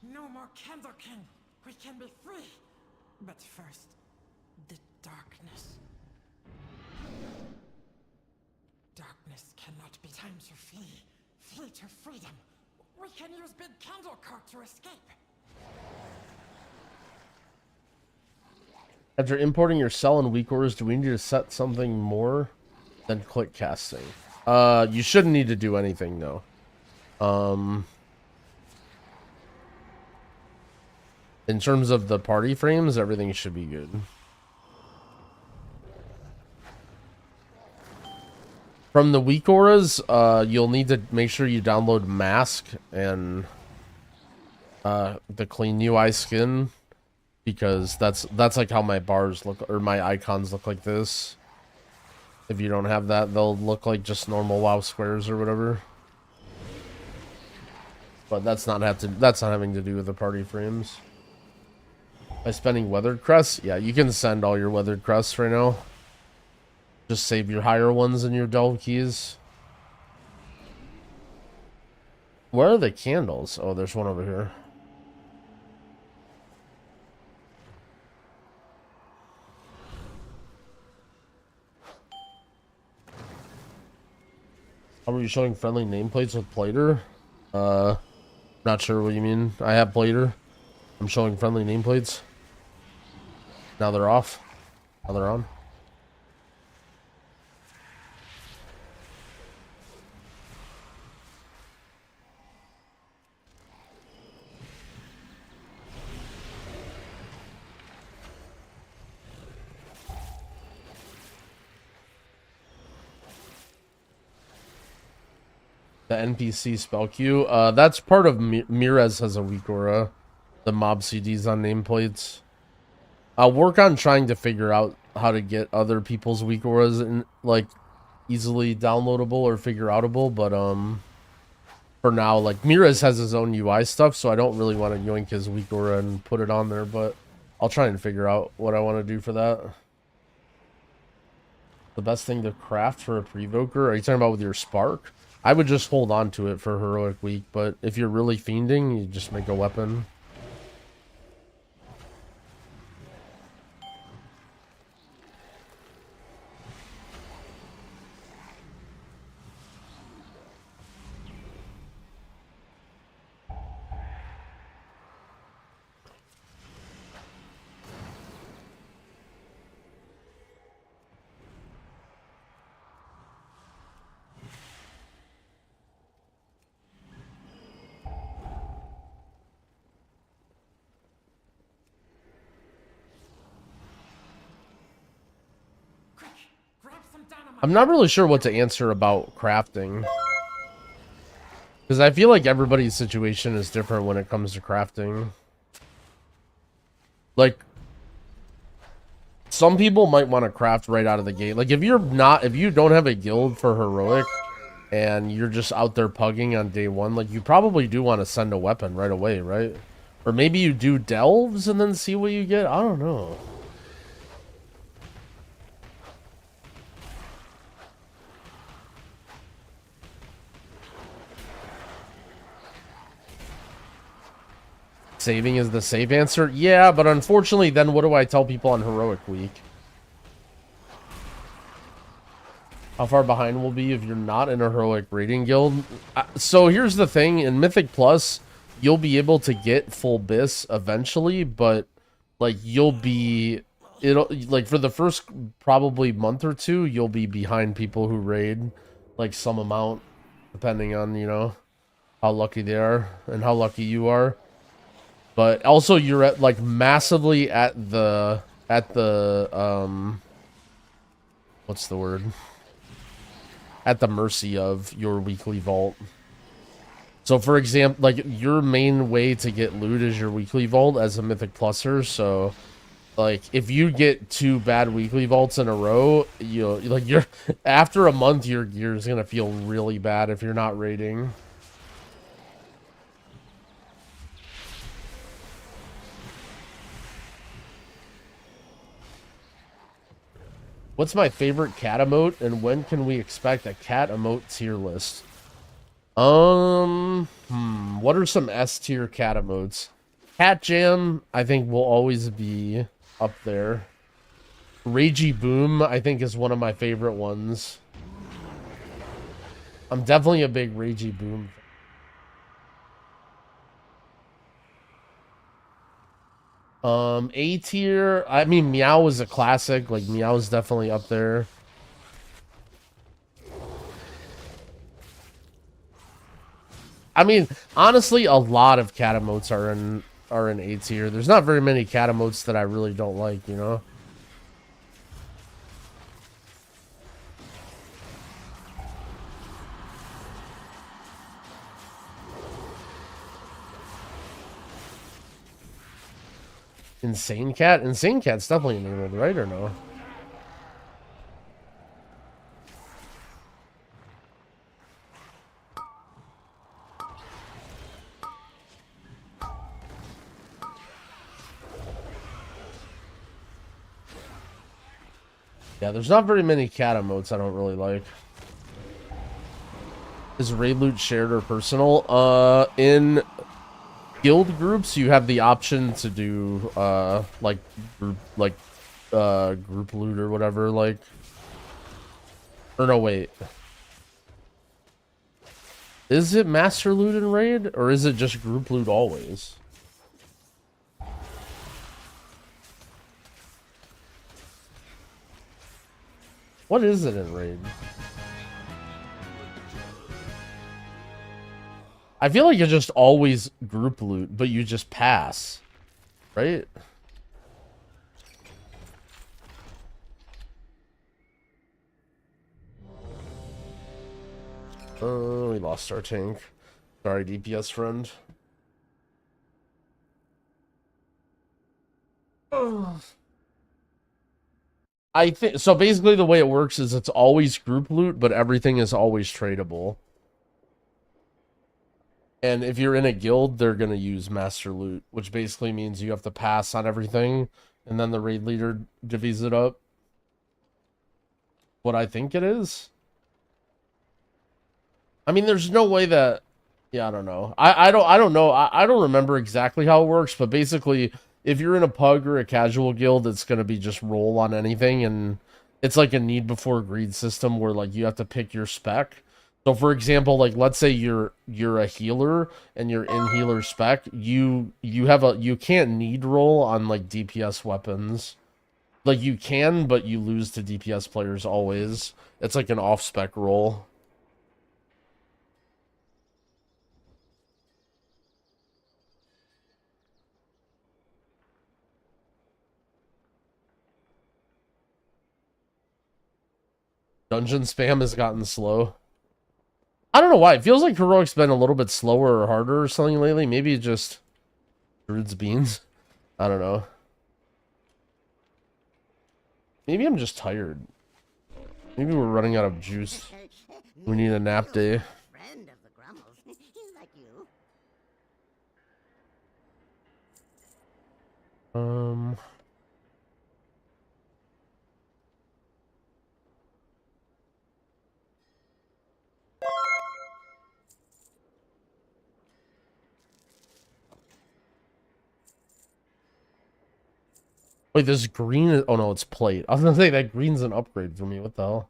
No more Candle King. We can be free. But first, the darkness. Darkness cannot be time to flee. Flee to freedom. We can use Big Candle Court to escape.
After importing your cell and weak orders, do we need to set something more than click casting? You shouldn't need to do anything, no. In terms of the party frames, everything should be good. From the weak auras, you'll need to make sure you download Mask and the clean UI skin, because that's like how my bars look, or my icons look like this. If you don't have that, they'll look like just normal WoW squares or whatever. But that's not having to do with the party frames. By spending weathered crests, yeah, you can send all your weathered crests right now. Just save your higher ones in your delve keys. Where are the candles? Oh, there's one over here. How are you showing friendly nameplates with Plater? Not sure what you mean. I have Plater. I'm showing friendly nameplates. Now they're off. Now they're on. The NPC spell queue. That's part of Mirez has a weak aura. The mob CDs on nameplates. I'll work on trying to figure out how to get other people's weak auras in, like, easily downloadable or figure outable, but for now, like, Mirez has his own UI stuff, so I don't really want to yoink his weak aura and put it on there, but I'll try and figure out what I want to do for that. The best thing to craft for a pre-voker? Are you talking about with your spark? I would just hold on to it for heroic week, but if you're really fiending, you just make a weapon. I'm not really sure what to answer about crafting, because I feel like everybody's situation is different when it comes to crafting. Like, some people might want to craft right out of the gate. Like, if you don't have a guild for heroic and you're just out there pugging on day one, like, you probably do want to send a weapon right away, right? Or maybe you do delves and then see what you get. I don't know. Saving is the safe answer? Yeah, but unfortunately, then what do I tell people on Heroic Week? How far behind will be if you're not in a Heroic Raiding Guild? So here's the thing. In Mythic Plus, you'll be able to get full bis eventually, but, like, like, for the first probably month or two, you'll be behind people who raid, like, some amount, depending on, you know, how lucky they are and how lucky you are. But also you're at, like, massively at the what's the word? At the mercy of your weekly vault. So for example, like, your main way to get loot is your weekly vault as a Mythic Pluser. So, like, if you get 2 bad weekly vaults in a row, after a month your gear is gonna feel really bad if you're not raiding. What's my favorite cat emote, and when can we expect a cat emote tier list? What what are some S tier cat emotes? Cat Jam, I think, will always be up there. Ragey Boom, I think, is one of my favorite ones. I'm definitely a big Ragey Boom fan. A tier, I mean, Meow is a classic. Like, Meow is definitely up there. I mean, honestly, a lot of cat emotes are in A tier. There's not very many cat emotes that I really don't like, you know? Insane Cat? Insane Cat's definitely enabled, right, or no? Yeah, there's not very many cat emotes I don't really like. Is raid loot shared or personal? In guild groups, you have the option to do like group loot or whatever, like. Or no, wait. Is it master loot in raid, or is it just group loot always? What is it in raid? I feel like it's just always group loot, but you just pass, right? Oh, we lost our tank. Sorry, DPS friend. Oh. I think so. Basically, the way it works is it's always group loot, but everything is always tradable. And if you're in a guild, they're gonna use master loot, which basically means you have to pass on everything, and then the raid leader divvies it up. What I think it is. I mean, there's no way that. Yeah, I don't know. I don't know. I don't remember exactly how it works, but basically, if you're in a pug or a casual guild, it's going to be just roll on anything, and it's like a need before greed system where like you have to pick your spec. So for example, like let's say you're a healer and you're in healer spec, you can't need roll on like DPS weapons. Like you can, but you lose to DPS players always. It's like an off spec roll. Dungeon spam has gotten slow. I don't know why. It feels like Heroic's been a little bit slower or harder or something lately. Maybe it just druid's beans. I don't know. Maybe I'm just tired. Maybe we're running out of juice. We need a nap day. Wait, this green is... Oh, no, it's plate. I was gonna say, that green's an upgrade for me. What the hell?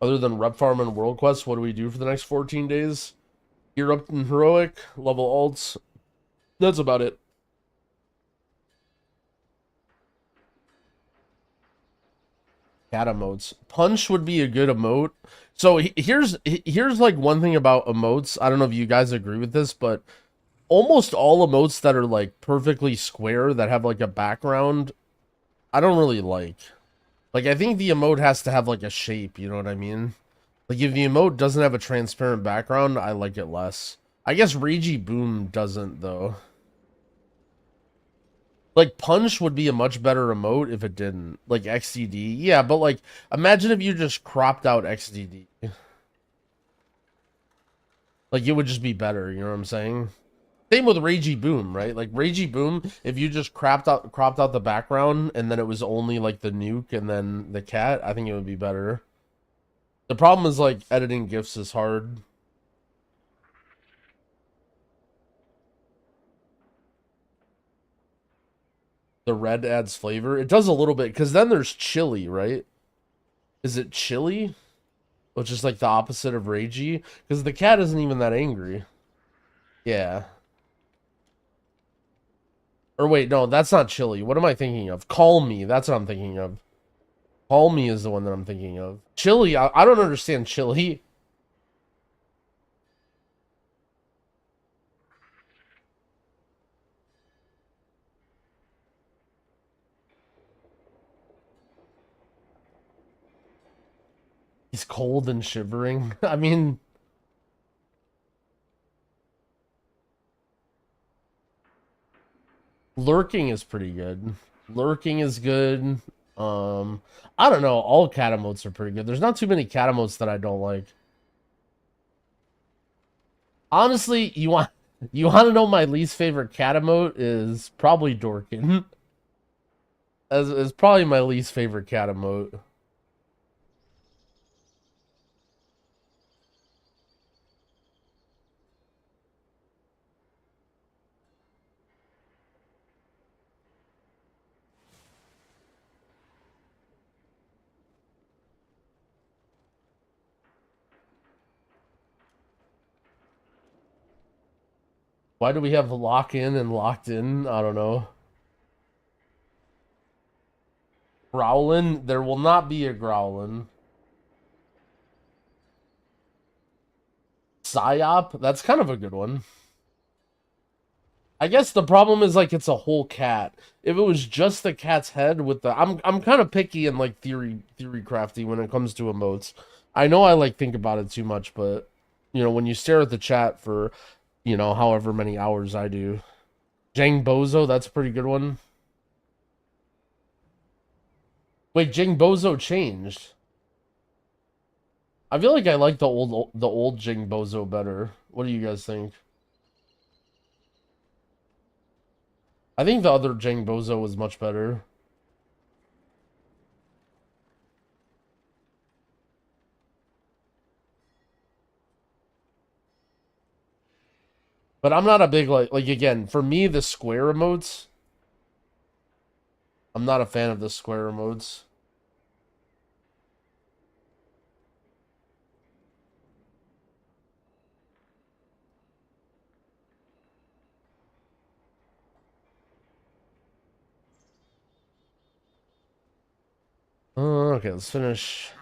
Other than rep farm and world quest, what do we do for the next 14 days? Gear up in heroic, level alts. That's about it. Cat emotes. Punch would be a good emote. So here's like one thing about emotes. I don't know if you guys agree with this, but almost all emotes that are like perfectly square that have like a background, I don't really like. Like I think the emote has to have like a shape, you know what I mean? Like if the emote doesn't have a transparent background, I like it less. I guess Ragey Boom doesn't though. Like, Punch would be a much better emote if it didn't. Like, XDD. Yeah, but, like, imagine if you just cropped out XDD. Like, it would just be better, you know what I'm saying? Same with Ragey Boom, right? Like, Ragey Boom, if you just cropped out the background, and then it was only, like, the nuke and then the cat, I think it would be better. The problem is like editing GIFs is hard. The red adds flavor. It does a little bit, because then there's chili, right? Is it chili? Which is like the opposite of ragey? Because the cat isn't even that angry. Yeah. Or wait, no, that's not chili. What am I thinking of? Call Me. That's what I'm thinking of. Call Me is the one that I'm thinking of. Chili, I don't understand chili. He's cold and shivering. I mean... Lurking is pretty good. Lurking is good. I don't know. All cat emotes are pretty good. There's not too many cat emotes that I don't like. Honestly, you want to know my least favorite cat emote is probably Dorkin. As probably my least favorite cat emote. Why do we have lock in and locked in? I don't know. Growlin? There will not be a Growlin. Psyop? That's kind of a good one. I guess the problem is like it's a whole cat. If it was just the cat's head with the I'm kind of picky and like theory crafty when it comes to emotes. I know I like think about it too much, but you know, when you stare at the chat for, you know, however many hours I do. Jang Bozo, that's a pretty good one. Wait, Jing Bozo changed. I feel like I like the old Jing Bozo better. What do you guys think? I think the other Jing Bozo was much better. But I'm not a big like again, for me the square emotes, I'm not a fan of the square emotes. Okay, let's finish.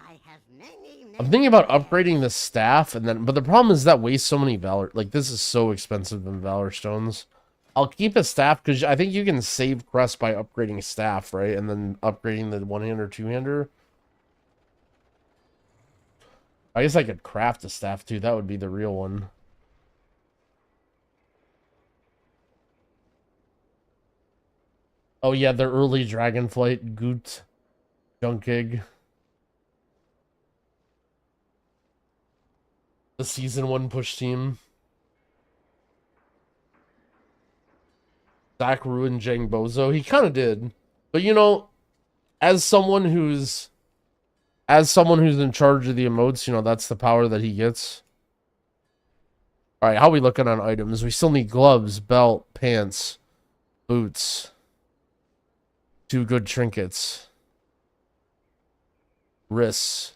I'm thinking about upgrading the staff, and then, but the problem is that wastes so many Valor. Like, this is so expensive than Valor Stones. I'll keep a staff, because I think you can save crest by upgrading staff, right? And then upgrading the one-hander, two-hander. I guess I could craft a staff, too. That would be the real one. Oh, yeah, the early Dragonflight, Goot, Junkig. The Season 1 push team. Zach ruined Jang Bozo. He kind of did. But, you know, as someone who's in charge of the emotes, you know, that's the power that he gets. All right, how are we looking on items? We still need gloves, belt, pants, boots. 2 good trinkets. Wrists.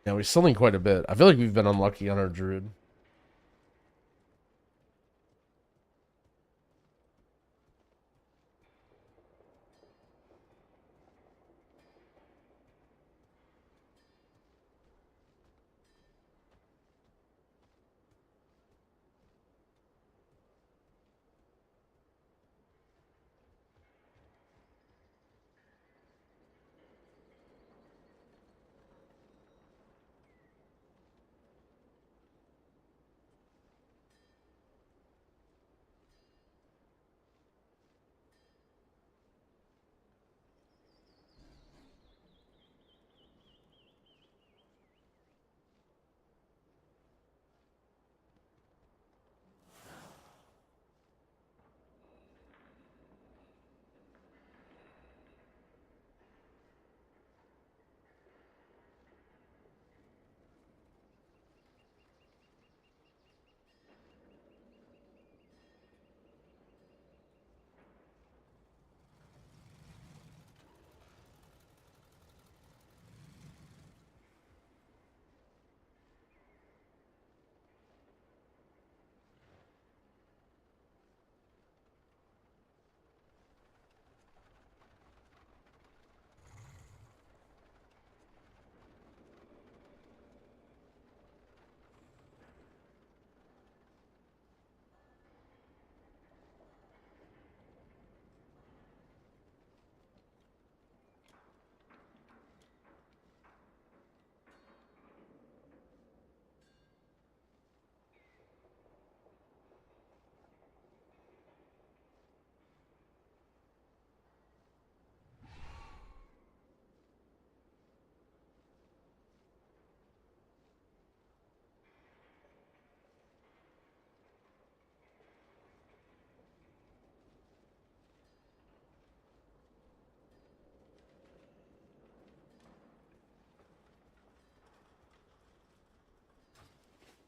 Yeah, we still need quite a bit. I feel like we've been unlucky on our druid.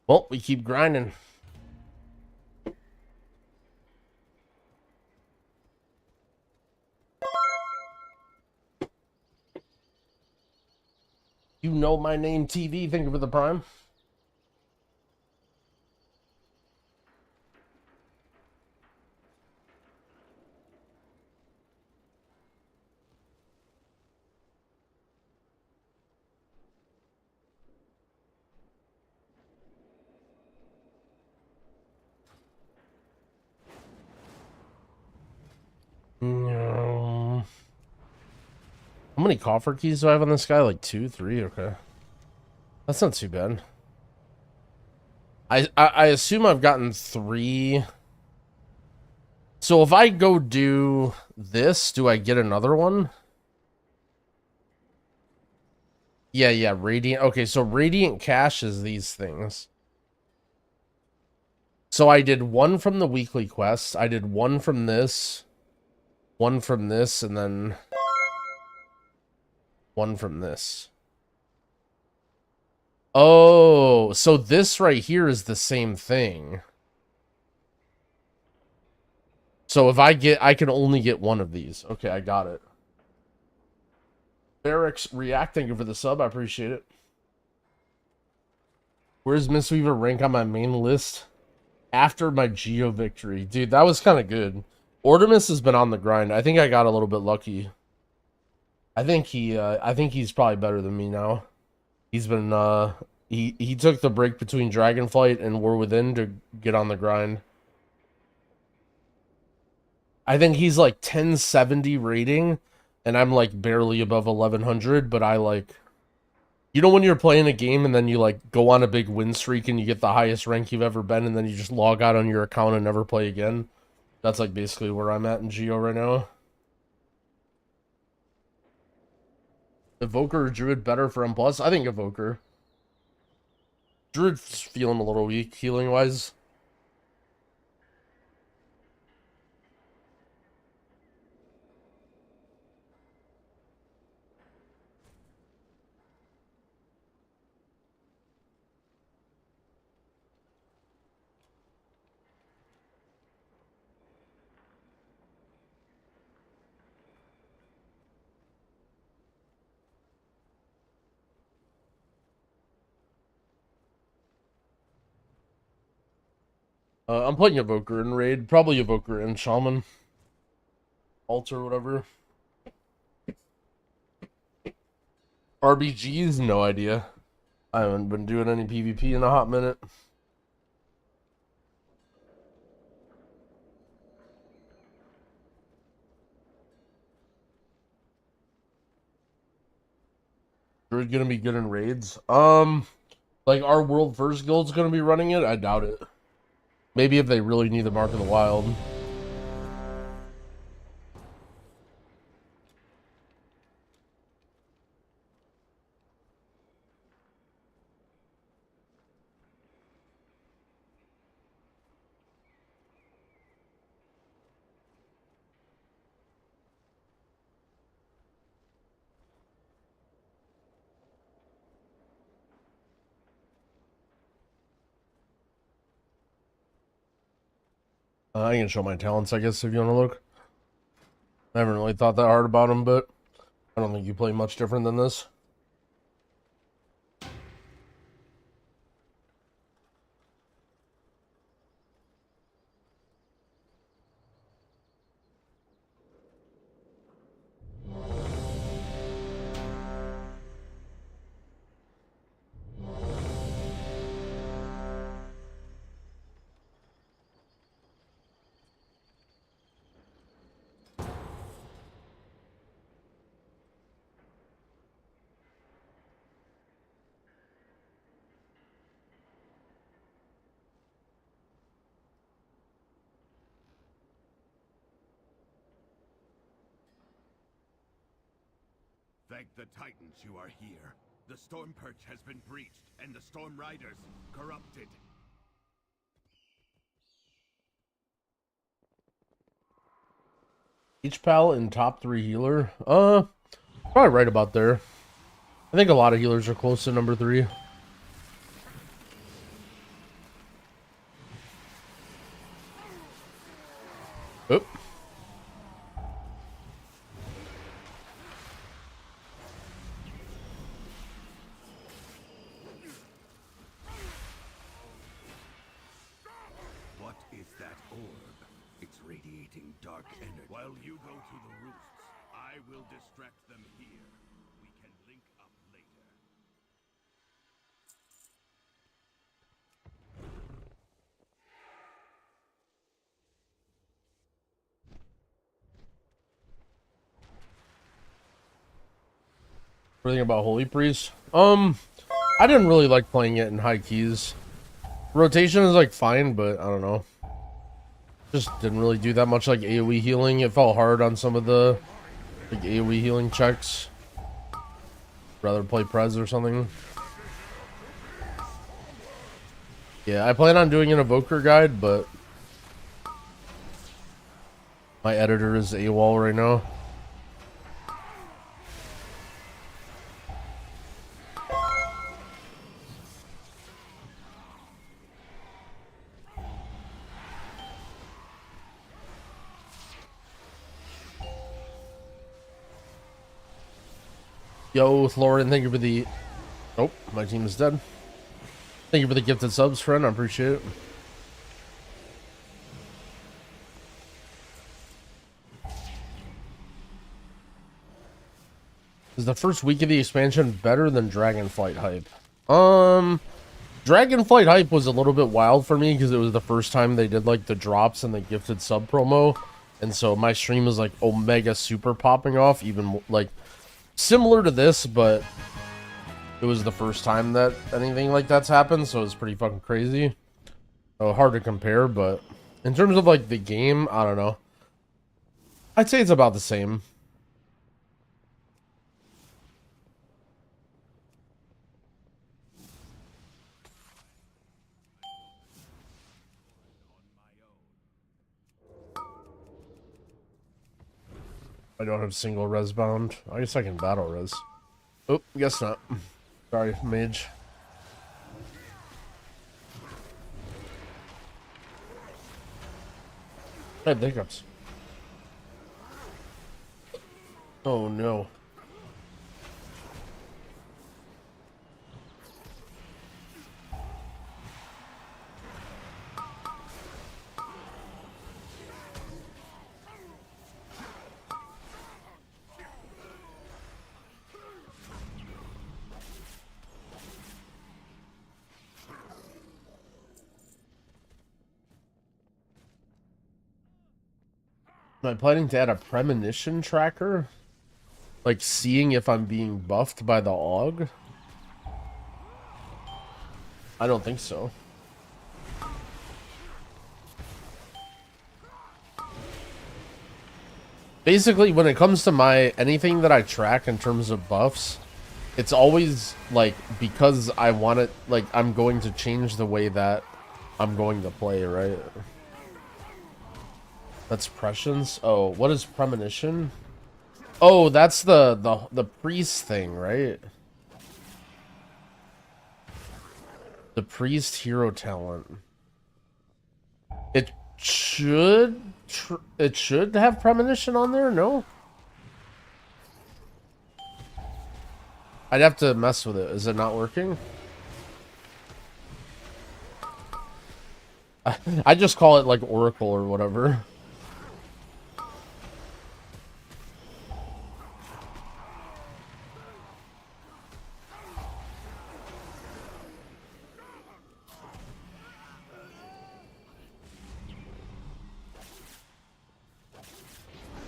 Well, we keep grinding. You know my name, TV. Thank you for the prime. No. How many coffer keys do I have on this guy? Like 2, 3? Okay. That's not too bad. I assume I've gotten 3. So if I go do this, do I get another one? Yeah, Radiant. Okay, so Radiant Cash is these things. So I did 1 from the weekly quest. I did 1 from this. 1 from this, and then 1 from this. Oh, so this right here is the same thing. So if I can only get 1 of these. Okay, I got it. Barracks React, thank you for the sub. I appreciate it. Where's Mistweaver rank on my main list? After my Geo victory. Dude, that was kind of good. Ordemus has been on the grind. I think I got a little bit lucky. I think he's probably better than me now. He's been he took the break between Dragonflight and War Within to get on the grind. I think he's like 1070 rating, and I'm like barely above 1100, but I like... You know when you're playing a game and then you like go on a big win streak and you get the highest rank you've ever been and then you just log out on your account and never play again? That's like basically where I'm at in Geo right now. Evoker or Druid better for M+? I think Evoker. Druid's feeling a little weak healing-wise. I'm playing Evoker in Raid. Probably Evoker and Shaman. Altar, whatever. RBGs? No idea. I haven't been doing any PvP in a hot minute. Druid gonna be good in raids? Like our World First Guild's gonna be running it? I doubt it. Maybe if they really need the Mark of the Wild. I can show my talents, I guess, if you want to look. I haven't really thought that hard about them, but I don't think you play much different than this.
Thank the Titans you are here. The Storm Perch has been breached, and the Storm Riders corrupted.
hpal in top 3 healer? Probably right about there. I think a lot of healers are close to number 3.
orb. It's radiating dark energy. While you go to the roosts, I will distract them here. We can link up later.
What do you think about Holy Priest? I didn't really like playing it in high keys. Rotation is like fine, but I don't know. Just didn't really do that much like AoE healing. It felt hard on some of the like AoE healing checks. Rather play Prez or something. Yeah, I plan on doing an Evoker guide, but my editor is AWOL right now. Yo, Lauren, thank you for the... Oh, my team is dead. Thank you for the gifted subs, friend. I appreciate it. Is the first week of the expansion better than Dragonflight hype? Dragonflight hype was a little bit wild for me because it was the first time they did like the drops and the gifted sub promo. And so my stream was like omega super popping off, even like similar to this, but it was the first time that anything like that's happened, so it's pretty fucking crazy. So hard to compare, but in terms of like the game, I don't know. I'd say it's about the same. I don't have single res bound. I guess I can battle res. Oh, guess not. Sorry, mage. I have hiccups. Oh no. Am I planning to add a premonition tracker? Like seeing if I'm being buffed by the AUG? I don't think so. Basically, when it comes to my anything that I track in terms of buffs, it's always like because I want it, like I'm going to change the way that I'm going to play, right? That's prescience. Oh, what is premonition? Oh, that's the priest thing, right? The priest hero talent. It should have premonition on there, no? I'd have to mess with it. Is it not working? I just call it like Oracle or whatever.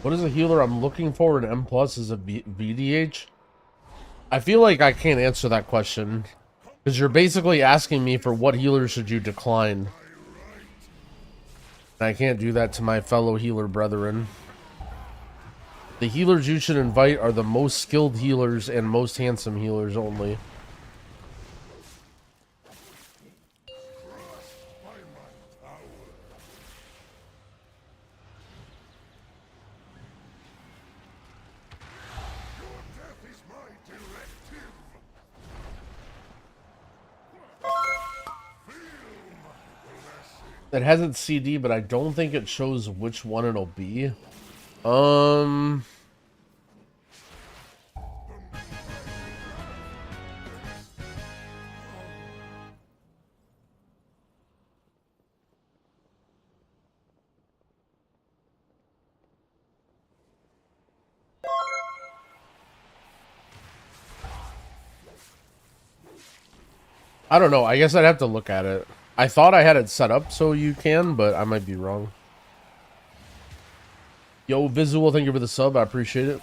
What is a healer I'm looking for in M plus is a VDH? I feel like I can't answer that question because you're basically asking me for what healer should you decline. And I can't do that to my fellow healer brethren. The healers you should invite are the most skilled healers and most handsome healers only. It hasn't CD, but I don't think it shows which one it'll be. I don't know. I guess I'd have to look at it. I thought I had it set up so you can, but I might be wrong. Yo, Visual, thank you for the sub. I appreciate it.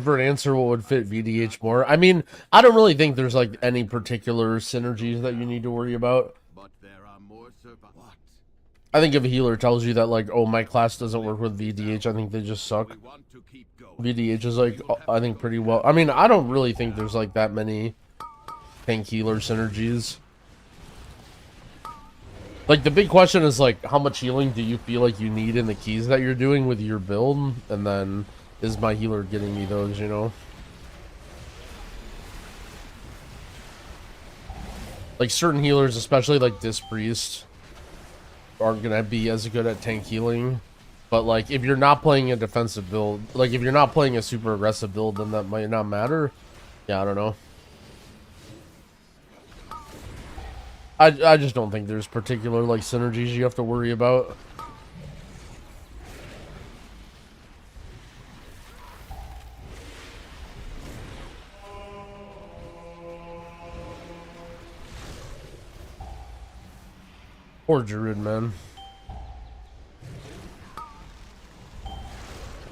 For an answer, what would fit VDH more? I mean, I don't really think there's like any particular synergies that you need to worry about.
But there are more what?
I think if a healer tells you that like, oh, my class doesn't work with VDH, I think they just suck.
We want to keep going.
VDH is like, I think pretty well. I mean, I don't really think there's like that many tank healer synergies. Like the big question is like, how much healing do you feel like you need in the keys that you're doing with your build? And then is my healer getting me those, you know? Like certain healers, especially like this priest, aren't gonna be as good at tank healing. But like if you're not playing a defensive build, like if you're not playing a super aggressive build, then that might not matter. Yeah, I don't know. I just don't think there's particular like synergies you have to worry about. Poor druid, man.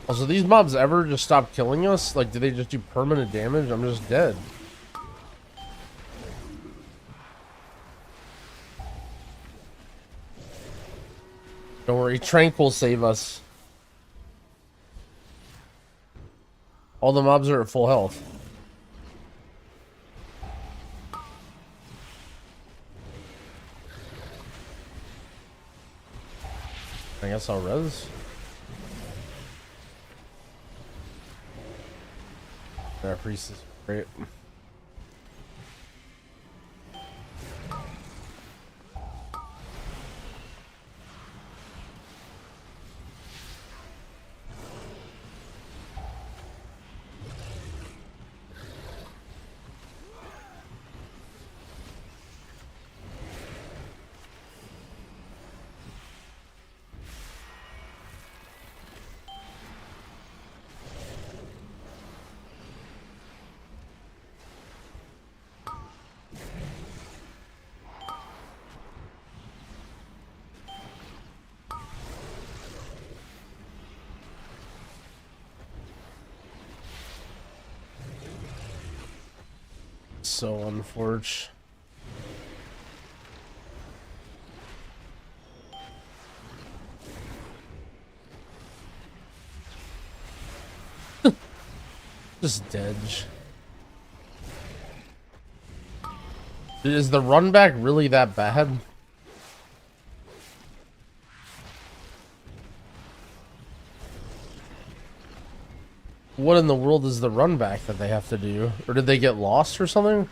Also, these mobs ever just stop killing us? Like, do they just do permanent damage? I'm just dead. Don't worry, Trank will save us. All the mobs are at full health. I guess I'll res. That priest is great. So unfortunate. Just dead. Is the run back really that bad? What in the world is the run back that they have to do? Or did they get lost or something?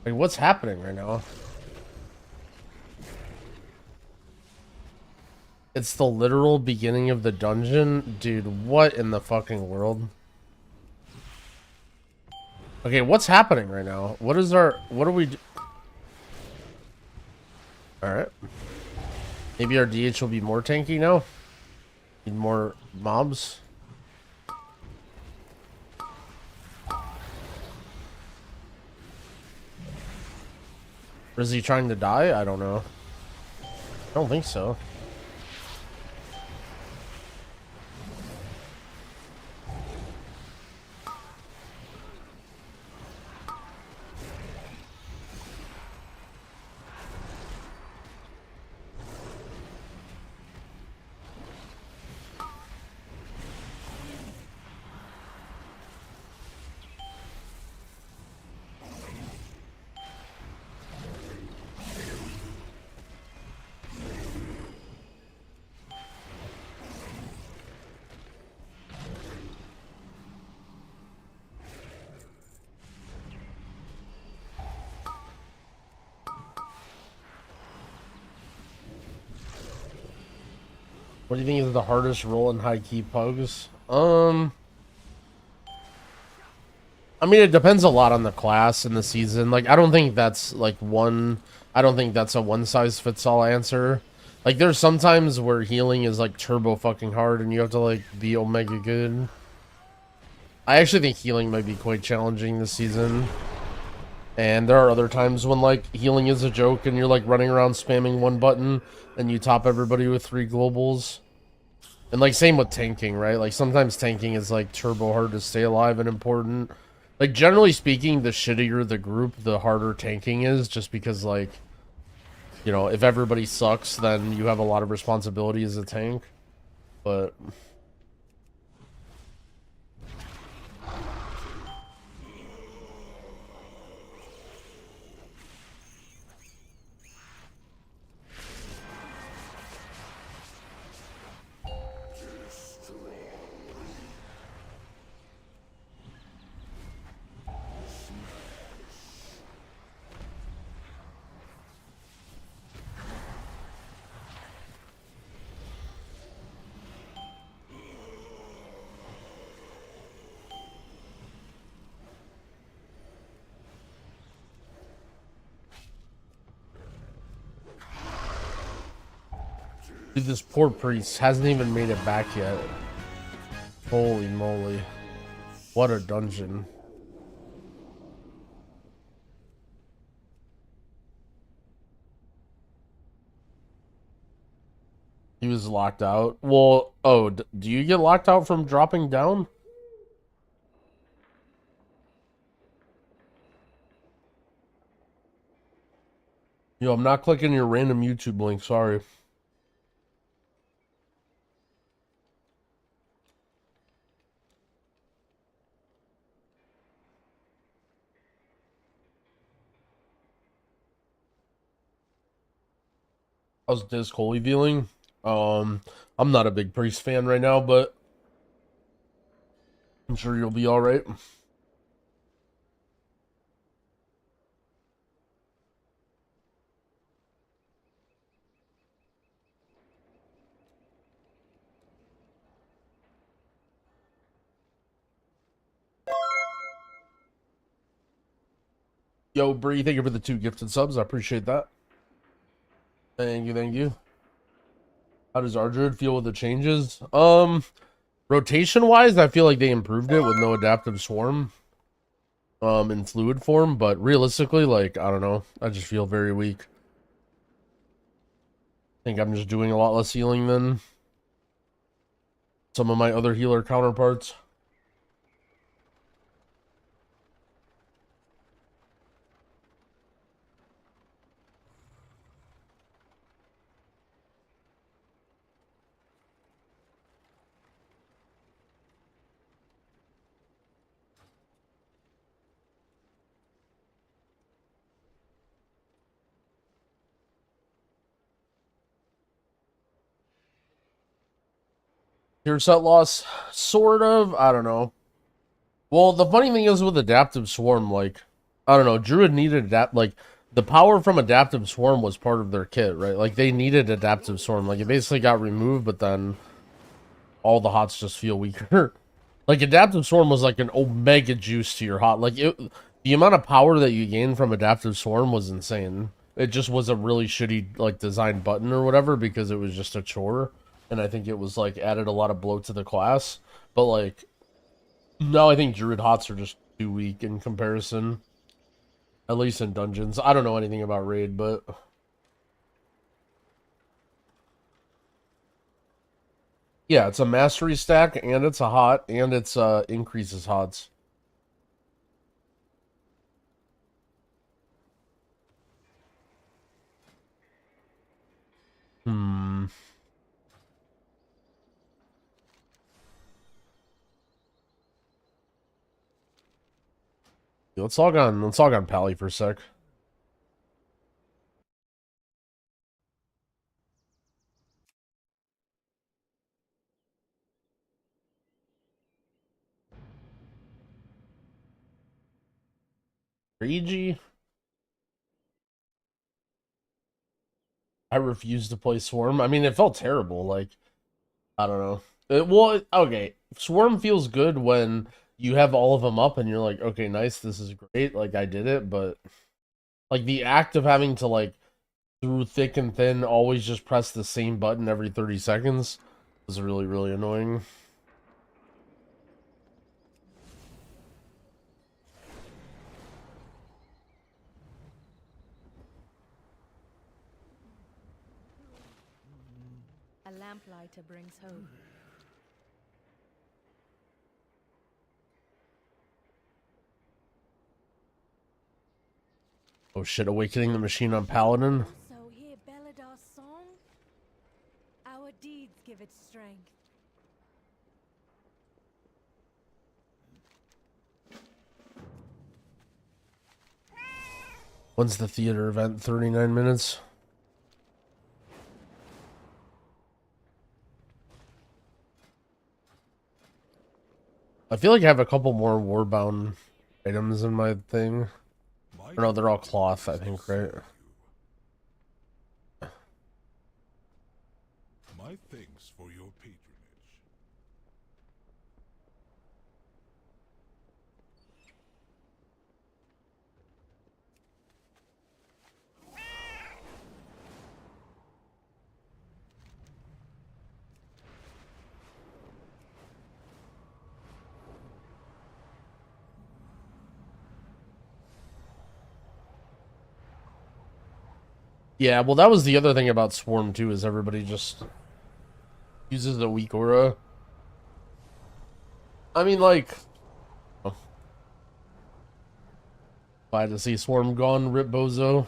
Like, what's happening right now? It's the literal beginning of the dungeon? Dude, what in the fucking world? Okay, what's happening right now? What are we do? Alright. Maybe our DH will be more tanky now? Need more mobs? Or is he trying to die? I don't know. I don't think so. What do you think is the hardest role in high key pugs? I mean, it depends a lot on the class and the season. Like, I don't think that's like I don't think that's a one size fits all answer. Like, there's sometimes where healing is like turbo fucking hard and you have to like be omega good. I actually think healing might be quite challenging this season. And there are other times when, like, healing is a joke and you're, like, running around spamming one button and you top everybody with 3 globals. And, like, same with tanking, right? Like, sometimes tanking is, like, turbo hard to stay alive and important. Like, generally speaking, the shittier the group, the harder tanking is, just because, like, you know, if everybody sucks, then you have a lot of responsibility as a tank. But... Dude, this poor priest hasn't even made it back yet. Holy moly. What a dungeon. He was locked out. Well, oh, do you get locked out from dropping down? Yo, I'm not clicking your random YouTube link, sorry. How's Disc Holy feeling? I'm not a big priest fan right now, but I'm sure you'll be alright. Yo, Bree, thank you for the 2 gifted subs. I appreciate that. Thank you, thank you. How does rdruid feel with the changes? Rotation-wise, I feel like they improved it with no adaptive swarm. In fluid form, but realistically, like, I don't know. I just feel very weak. I think I'm just doing a lot less healing than some of my other healer counterparts. Tier set loss? Sort of. I don't know. Well, the funny thing is with adaptive swarm, like, I don't know, druid needed like, the power from adaptive swarm was part of their kit, right? Like, they needed adaptive swarm. Like, it basically got removed, but then all the hots just feel weaker. Like, adaptive swarm was like an omega juice to your hot. Like, the amount of power that you gained from adaptive swarm was insane. It just was a really shitty, like, designed button or whatever, because it was just a chore. And I think it was, like, added a lot of bloat to the class. But, like, no, I think druid hots are just too weak in comparison. At least in dungeons. I don't know anything about raid, but... yeah, it's a mastery stack, and it's a hot, and it's increases hots. Let's log on Pally for a sec. Regi? I refuse to play Swarm. I mean, it felt terrible. Like, I don't know. Well, okay. Swarm feels good when you have all of them up and you're like, okay, nice, this is great. Like, I did it, but like the act of having to, like, through thick and thin, always just press the same button every 30 seconds was really, really annoying.
lamplighter brings hope.
Oh shit, awakening the machine on Paladin.
So hear Beladar's song? Our deeds give it strength.
When's the theater event? 39 minutes. I feel like I have a couple more warbound items in my thing. Or no, they're all cloth, I think, right?
My thanks for your patronage.
Yeah, well, that was the other thing about Swarm, too, is everybody just uses a weak aura. I mean, like... Oh. Glad to see Swarm gone, rip bozo.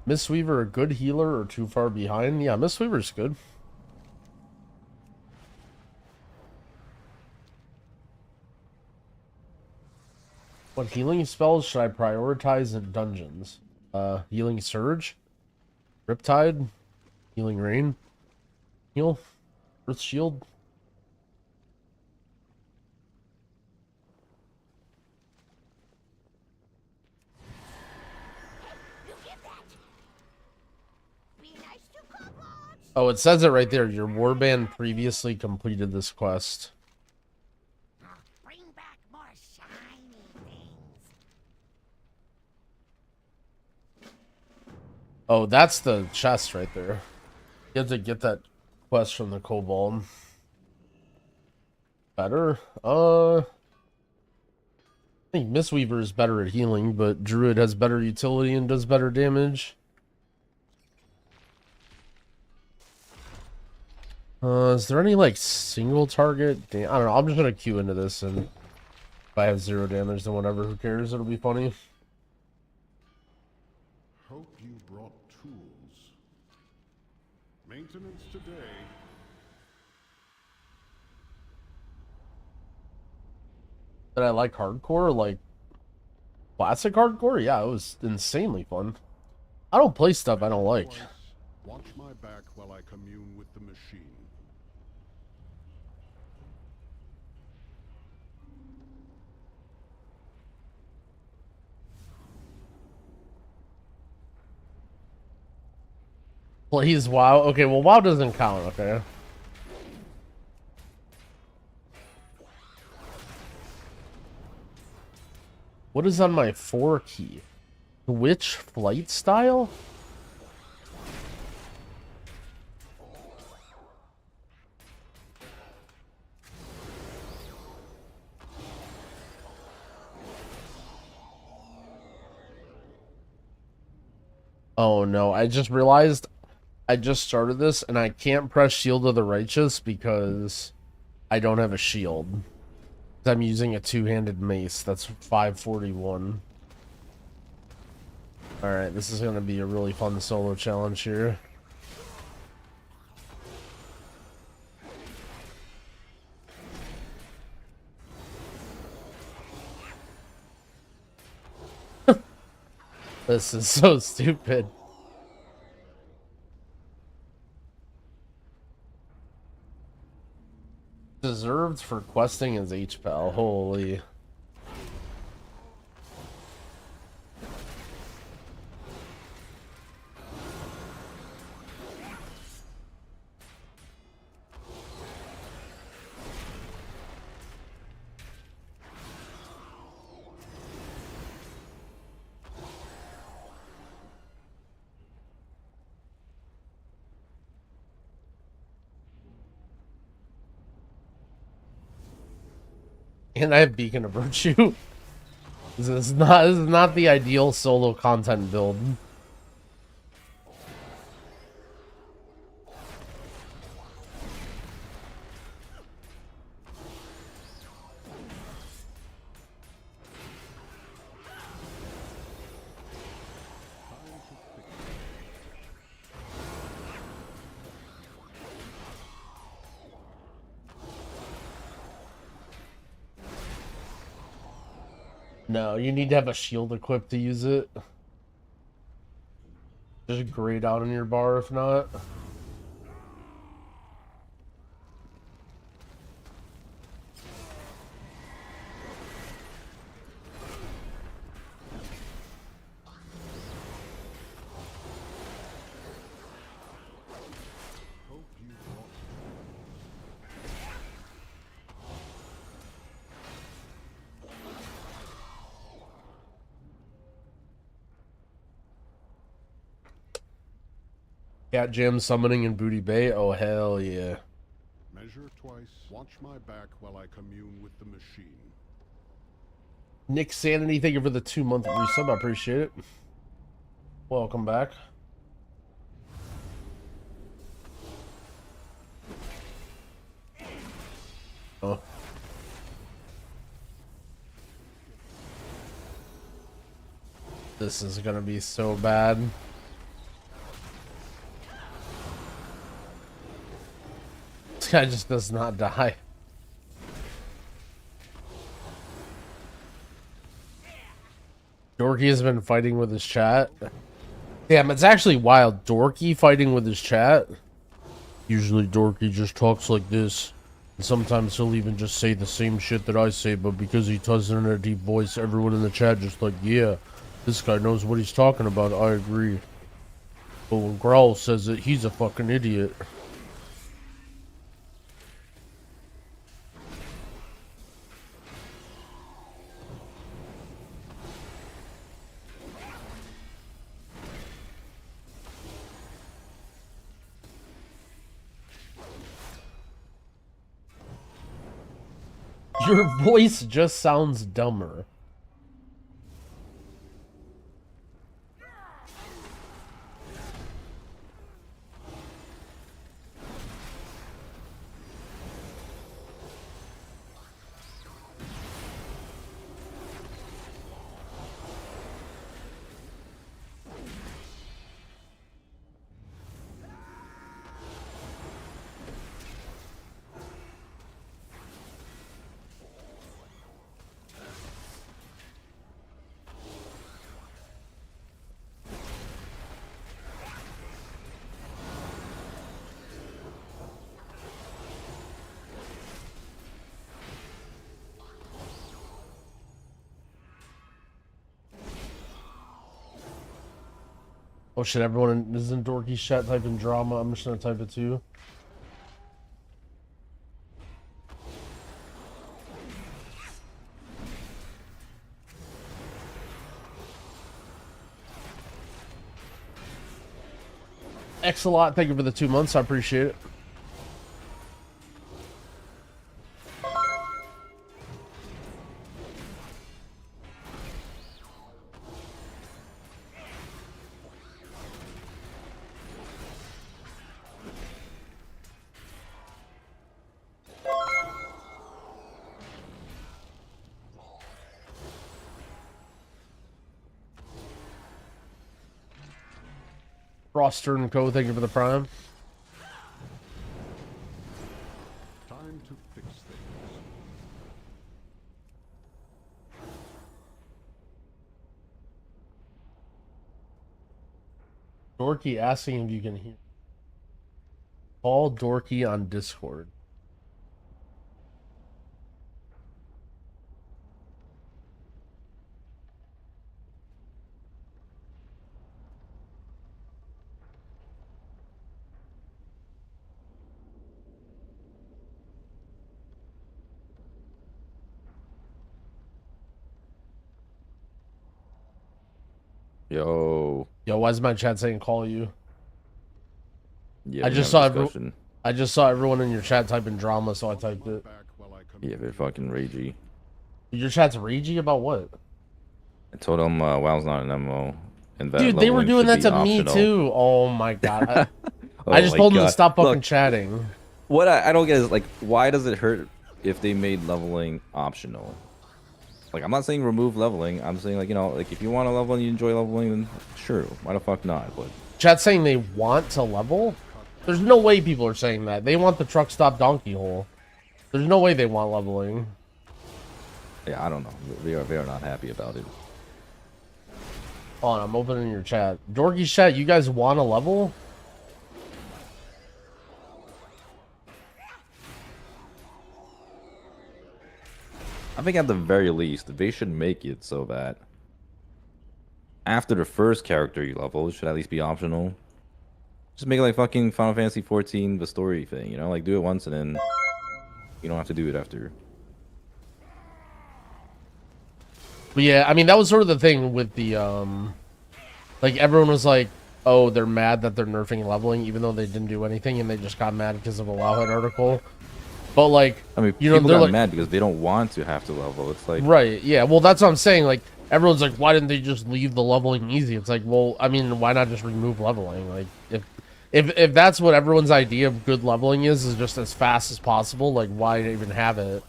Mistweaver a good healer or too far behind? Yeah, Mistweaver's good. What healing spells should I prioritize in dungeons? Healing Surge? Riptide? Healing Rain? Heal? Earth Shield? Oh, it says it right there. Your warband previously completed this quest.
Bring back more shiny things.
Oh, that's the chest right there. You have to get that quest from the kobold. Better? I think Mistweaver is better at healing, but Druid has better utility and does better damage. Is there any, like, single target? I don't know. I'm just gonna queue into this, and if I have 0 damage, then whatever. Who cares? It'll be funny.
Hope you brought tools. Maintenance today.
Did I like hardcore? Like, classic hardcore? Yeah, it was insanely fun. I don't play stuff I don't like.
Twice. Watch my back while I commune with the machine.
Plays WoW. Okay, well, WoW doesn't count, okay? What is on my 4 key? Which flight style? Oh no, I just realized I just started this and I can't press Shield of the Righteous because I don't have a shield. I'm using a two-handed mace. That's 541. Alright, this is going to be a really fun solo challenge here. This is so stupid. Deserved for questing as hpal. Holy. And I have Beacon of Virtue. This is not the ideal solo content build. No, you need to have a shield equipped to use it. Just grayed out on your bar if not. Cat Jam summoning in Booty Bay? Oh, hell yeah.
Measure twice, watch my back while I commune with the machine.
Nick Sanity, thank you for the 2-month resub. I appreciate it. Welcome back. Oh. This is gonna be so bad. This guy just does not die. Dorky has been fighting with his chat. Damn, it's actually wild. Dorky fighting with his chat. Usually Dorky just talks like this. And sometimes he'll even just say the same shit that I say, but because he does it in a deep voice, everyone in the chat just like, yeah, this guy knows what he's talking about. I agree. But when Growl says it, he's a fucking idiot. Your voice just sounds dumber. Oh shit, everyone is in Dorky's chat typing drama. I'm just gonna type it too. Excellent, thank you for the 2 months. I appreciate it. Roster and Co, thank you for the prime.
Time to fix things.
Dorky asking if you can hear. Call Dorky on Discord.
Yo,
why is my chat saying call you?
yeah,
I
we
just
have a
saw
discussion.
I just saw everyone in your chat typing drama, so I typed it.
Yeah, they're fucking ragey.
Your chat's ragey about what?
I told them WoW's not an MMO. And that
Dude, they were
leveling
doing
should
that
be
to me
optional.
too. Oh my god.
Oh
I just
my
told them to
God.
stop fucking
Look,
chatting.
what I don't get is like, why does it hurt if they made leveling optional? Like, I'm not saying remove leveling. I'm saying, like, you know, like, if you want to level and you enjoy leveling, then sure, why the fuck not? But
Chat's saying they want to level? There's no way people are saying that. They want the truck stop donkey hole. There's no way they want leveling.
yeah, I don't know. They are not happy about it.
Hold on, I'm opening your chat. Dorky's chat, you guys want to level?
I think at the very least, they should make it so that after the first character you level, it should at least be optional. Just make it like fucking Final Fantasy 14, the story thing, you know? Like, do it once and then you don't have to do it after.
But yeah, I mean, that was sort of the thing with the, like, everyone was like, oh, they're mad that they're nerfing leveling, even though they didn't do anything, and they just got mad because of a Wowhead article. But, like,
I mean,
you know,
people
they're
got
like,
mad because they don't want to have to level. It's like,
right, yeah, well, that's what I'm saying, like, everyone's like, why didn't they just leave the leveling easy? It's like, well, I mean, why not just remove leveling? Like, if that's what everyone's idea of good leveling is just as fast as possible, like, why even have it?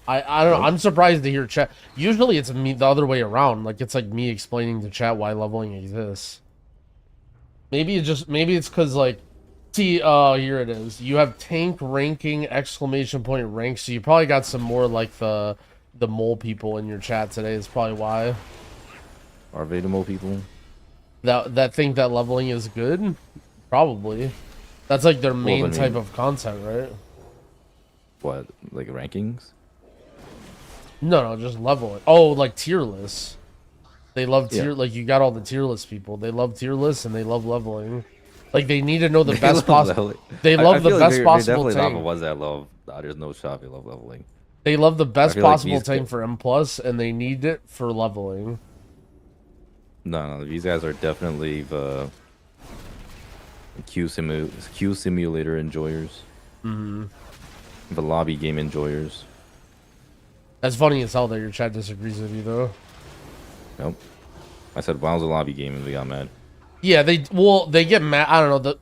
I don't know, I'm surprised to hear chat. Usually it's me the other way around, like, it's like me explaining to chat why leveling exists. Maybe it's because, like, see, here it is. You have tank ranking, exclamation point rank, so you probably got some more, like, the mole people in your chat today. Is probably why.
are they the mole people?
That think that leveling is good? Probably. That's, like, their main type of content, right?
What, like rankings?
No, just leveling. Oh, like tier lists. They love tier, like, you got all the tier list people. They love tier lists and they love leveling. Like, they need to know the best possible. They love the best possible
tank.
tank.
The ones that love, there's no shot. They love leveling.
They love the best
like
possible tank for M+, and they need it for leveling.
No, these guys are definitely the queue simulator enjoyers.
Mm-hmm.
The lobby game enjoyers.
That's funny as hell that your chat disagrees with you, though.
Nope. I said WoW's a lobby game and they got mad.
Yeah, they get mad. I don't know.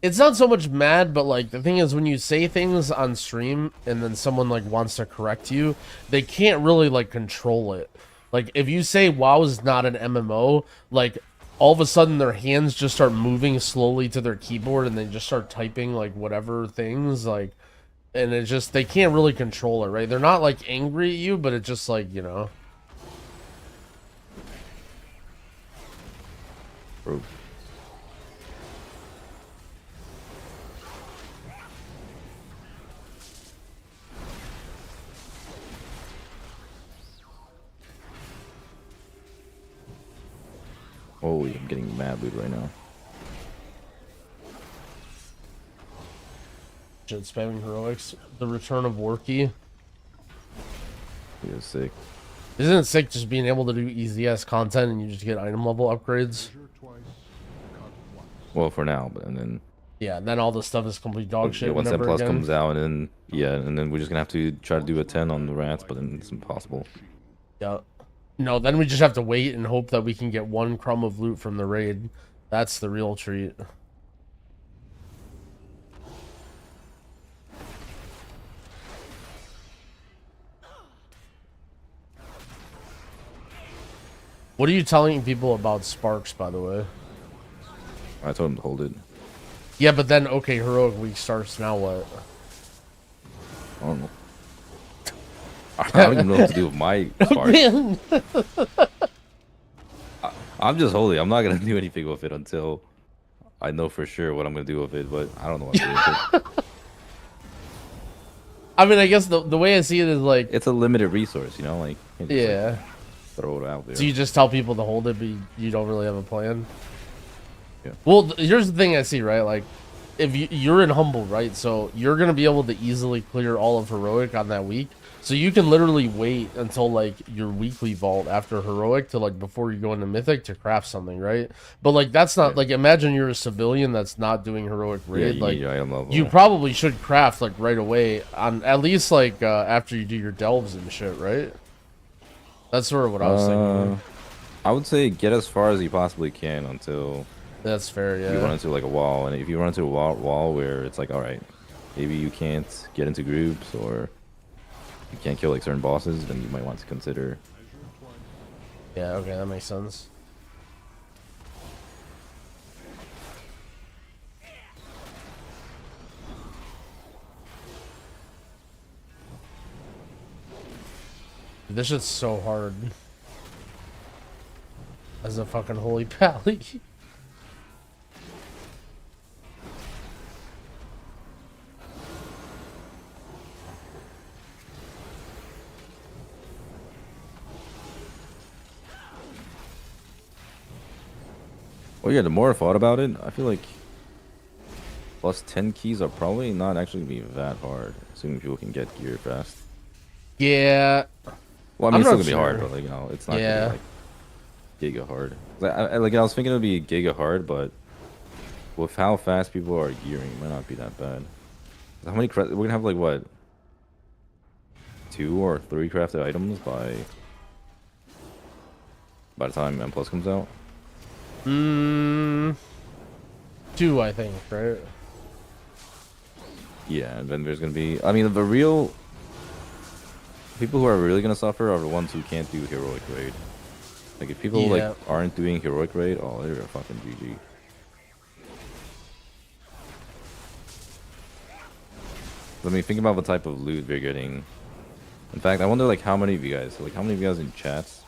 It's not so much mad, but, like, the thing is, when you say things on stream and then someone, like, wants to correct you, they can't really, like, control it. Like, if you say WoW is not an MMO, like, all of a sudden their hands just start moving slowly to their keyboard and they just start typing, like, whatever things, like, and it just, they can't really control it, right? They're not, like, angry at you, but it's just, like, you know.
Bro. Holy, I'm getting mad loot right now.
Shit, spamming heroics. The return of Worky.
He is sick.
Isn't it sick just being able to do easy ass content and you just get item level upgrades?
Well, for now, but and then
yeah, then all the stuff is complete dog shit.
Yeah, once that plus
again
comes out, and then yeah, and then we're just gonna have to try to do a 10 on the rats, but then it's impossible.
Yeah. No, then we just have to wait and hope that we can get one crumb of loot from the raid. That's the real treat. What are you telling people about Sparks, by the way?
I told him to hold it.
Yeah, but then, okay, Heroic Week starts, now what?
I don't know. I don't even know what to do with my Sparks. I'm just holding. I'm not going to do anything with it until I know for sure what I'm going to do with it, but I don't know what to do with it.
I mean, I guess the way I see it is like...
It's a limited resource, you know? Like,
yeah.
Like, throw it out there.
So you just tell people to hold it, but you don't really have a plan?
Yeah.
Well, here's the thing I see, right? Like, if you're in Humble, right? So you're going to be able to easily clear all of Heroic on that week. So you can literally wait until, like, your weekly vault after Heroic to, like, before you go into Mythic to craft something, right? But, like, that's not, like, imagine you're a civilian that's not doing Heroic Raid.
Yeah,
like, you probably should craft, like, right away on, at least, like, after you do your delves and shit, right? That's sort of what I was thinking.
I would say get as far as you possibly can until
That's fair, yeah.
you run into like a wall, and if you run into a wall where it's like, all right, maybe you can't get into groups or you can't kill like certain bosses, then you might want to consider.
Yeah, okay, that makes sense. This shit's so hard. As a fucking holy pally.
Well, yeah, the more I thought about it, I feel like plus 10 keys are probably not actually gonna be that hard, assuming people can get gear fast.
Yeah.
Well, I mean, it's still gonna be hard, but like, you know, it's not
yeah.
gonna be like giga hard. Like I was thinking it'd be giga hard, but with how fast people are gearing, it might not be that bad. How many we're gonna have like what? 2 or 3 crafted items by the time M Plus comes out?
2, I think, right?
Yeah, and then there's gonna be, I mean, the real people who are really gonna suffer are the ones who can't do heroic raid. Like if people like aren't doing heroic raid, oh, they're a fucking GG. I mean, think about the type of loot they're getting. In fact, I wonder like how many of you guys in chats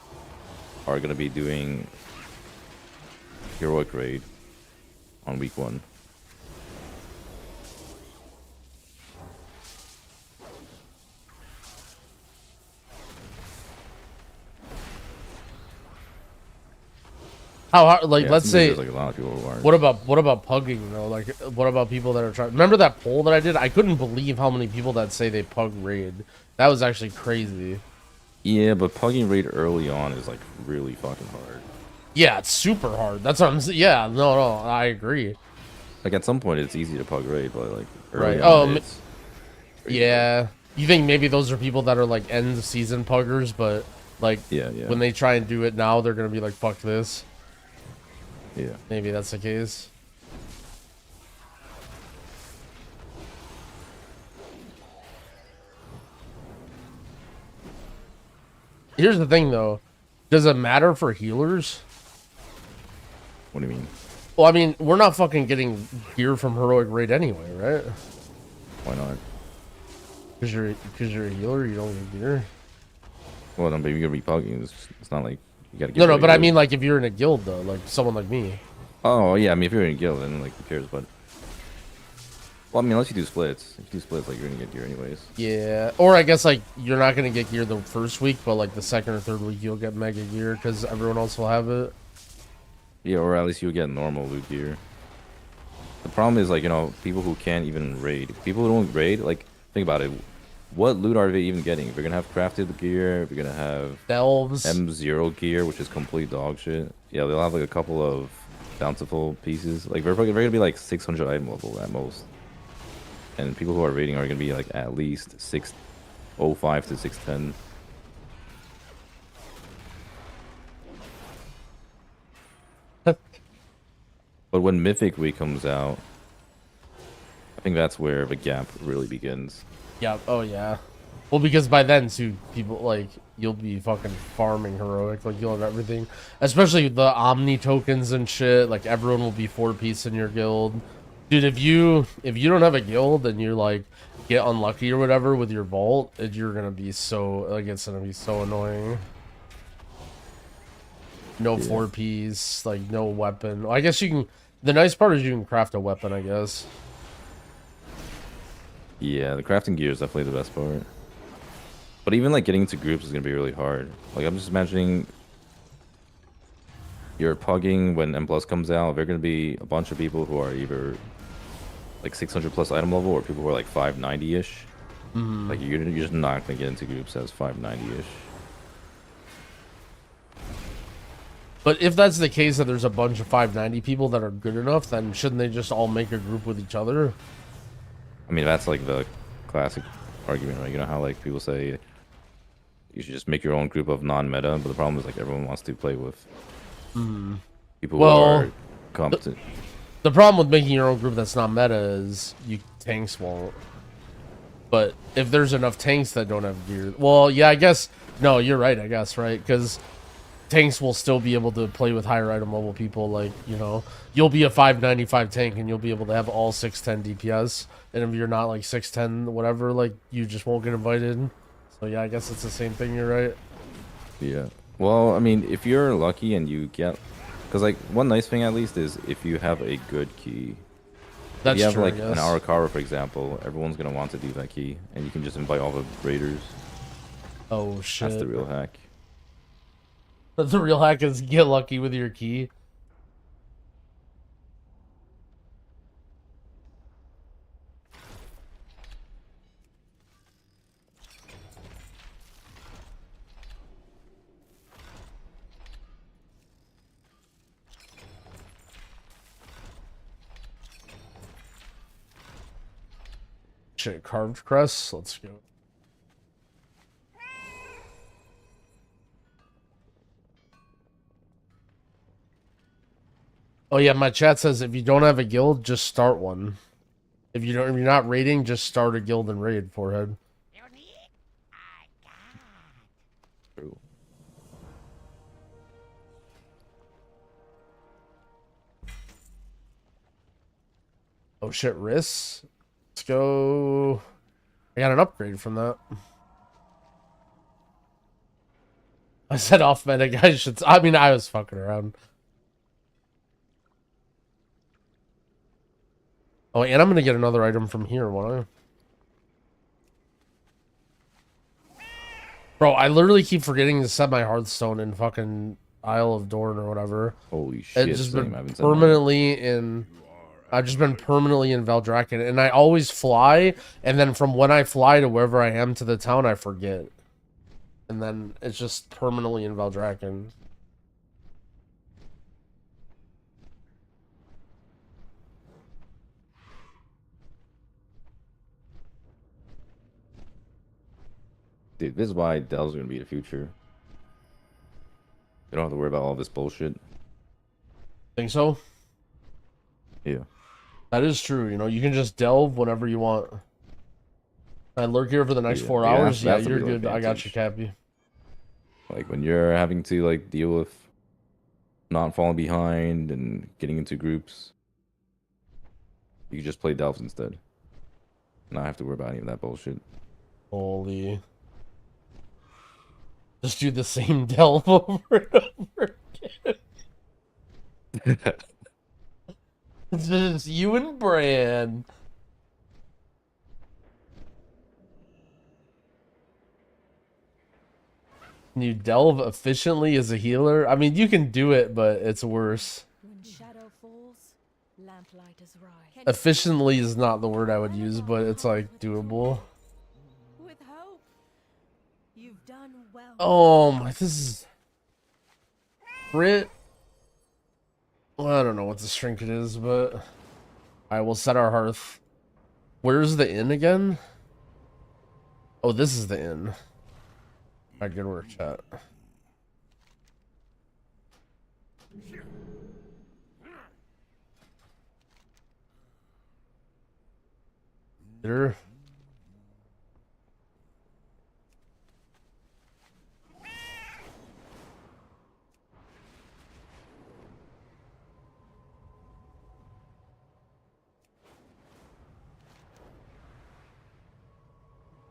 are gonna be doing heroic raid on week 1.
How hard, like,
Yeah,
let's say,
like a lot of people who aren't.
what about pugging though? Like, what about people that are trying? Remember that poll that I did? I couldn't believe how many people that say they pug raid. That was actually crazy.
Yeah, but pugging raid early on is like really fucking hard.
Yeah, it's super hard. That's what I'm saying. Yeah, no, I agree.
Like at some point it's easy to pug raid, but like
Right.
early on, it's
yeah. You think maybe those are people that are like end season puggers, but like
yeah.
when they try and do it now, they're gonna be like, fuck this.
Yeah.
Maybe that's the case. Here's the thing though. Does it matter for healers?
What do you mean?
Well, I mean, we're not fucking getting gear from heroic raid anyway, right?
Why not?
Because you're a healer, you don't get gear.
Well, then, but you're gonna be pugging. It's not like you gotta get.
No, but I mean, like, if you're in a guild though, like someone like me.
Oh yeah, I mean, if you're in a guild, then like who cares? But well, I mean, unless you do splits. If you do splits, like you're gonna get gear anyways.
Yeah, or I guess like you're not gonna get gear the first week, but like the second or third week you'll get mega gear because everyone else will have it.
Yeah, or at least you'll get normal loot gear. The problem is like, you know, people who can't even raid. People who don't raid, like, think about it. What loot are they even getting? If you're gonna have crafted gear, if you're gonna have
delves,
M0 gear, which is complete dog shit. Yeah, they'll have like a couple of bountiful pieces. Like they're gonna be like 600 item level at most. And people who are raiding are gonna be like at least 605 to 610. But when Mythic Week comes out, I think that's where the gap really begins.
Yeah. Oh yeah. Well, because by then too, people like you'll be fucking farming heroic, like you'll have everything, especially the Omni tokens and shit. Like everyone will be 4-piece in your guild, dude. If you don't have a guild and you're like get unlucky or whatever with your vault, you're gonna be so like it's gonna be so annoying. No 4-piece, like no weapon. Well, I guess you can. The nice part is you can craft a weapon, I guess.
Yeah, the crafting gear is definitely the best part. But even like getting into groups is gonna be really hard. Like I'm just imagining you're pugging when M Plus comes out. There are gonna be a bunch of people who are either like 600 plus item level or people who are like 590-ish. Like you're just not gonna get into groups as 590-ish.
But if that's the case, that there's a bunch of 590 people that are good enough, then shouldn't they just all make a group with each other?
I mean, that's like the classic argument, right? You know how like people say you should just make your own group of non-meta. But the problem is like everyone wants to play with people who
Well,
are competent.
The problem with making your own group that's not meta is tanks won't. But if there's enough tanks that don't have gear, well, yeah, I guess no, you're right. I guess right because tanks will still be able to play with higher item level people. Like you'll be a 595 tank and you'll be able to have all 610 DPS. And if you're not like 610 whatever, like you just won't get invited. So yeah, I guess it's the same thing. You're right.
Yeah. Well, I mean, if you're lucky and you get, because like one nice thing at least is if you have a good key.
That's
if you have
true,
like
yes.
an Arakara, for example, everyone's gonna want to do that key, and you can just invite all the raiders.
Oh shit!
That's the real hack.
The real hack is get lucky with your key. Shit, carved crest. Let's go. Oh yeah, my chat says if you don't have a guild, just start one. If you're not raiding, just start a guild and raid. Forehead.
True.
Oh shit, risks. Let's go. I got an upgrade from that. I said off meta guys should. I mean, I was fucking around. Oh, and I'm gonna get another item from here, won't I? Bro, I literally keep forgetting to set my Hearthstone in fucking Isle of Dorn or whatever.
Holy shit!
It's just
same.
been
I haven't said mine.
permanently in. I've just been permanently in Valdrakken, and I always fly, and then from when I fly to wherever I am to the town, I forget. And then it's just permanently in Valdrakken.
Dude, this is why Del's gonna be the future. You don't have to worry about all this bullshit.
Think so?
Yeah.
That is true. You can just delve whenever you want. I lurk here for the next 4 hours. Yeah,
that's a
you're
real
good. I got you,
advantage.
Cappy.
Like when you're having to like deal with not falling behind and getting into groups, you can just play delves instead. Not have to worry about any of that bullshit.
Holy. Just do the same delve over and over again. It's just you and Bran. Can you delve efficiently as a healer? I mean, you can do it, but it's worse.
When shadow falls, lamplight is right.
Efficiently is not the word I would use, but it's like doable.
With hope, you've done well.
Oh my, this is crit. Well, I don't know what the strength it is, but I will set our hearth. Where's the inn again? Oh, this is the inn. Alright, good work, chat. There.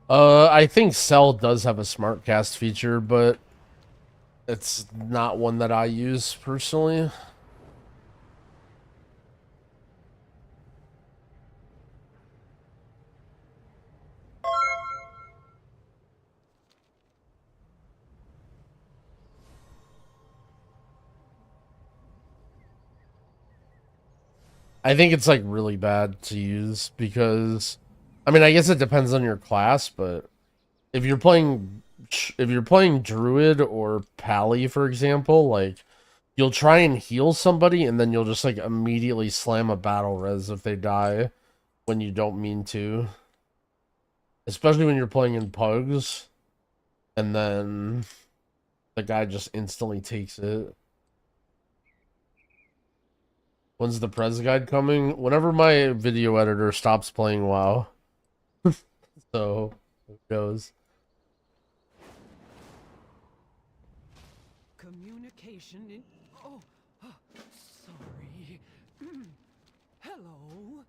I think Cell does have a smart cast feature, but it's not one that I use personally. I think it's like really bad to use because I mean, I guess it depends on your class, but if you're playing druid or pally, for example, like you'll try and heal somebody and then you'll just like immediately slam a battle res if they die when you don't mean to. Especially when you're playing in pugs. And then the guy just instantly takes it. When's the Prez guide coming? Whenever my video editor stops playing WoW. So, it goes.
Communication in... Oh, sorry. Hello?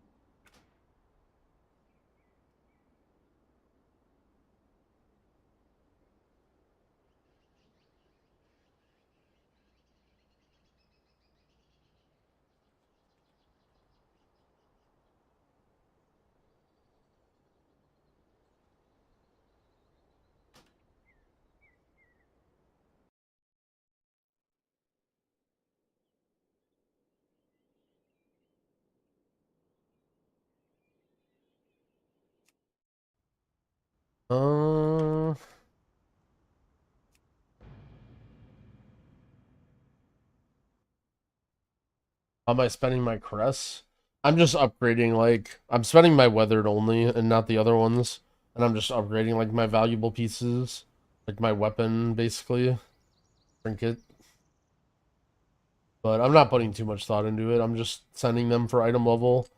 How am I spending my crests? I'm just upgrading, like, I'm spending my weathered only and not the other ones. And I'm just upgrading, like, my valuable pieces. Like my weapon, basically. Trinket. But I'm not putting too much thought into it. I'm just sending them for item level.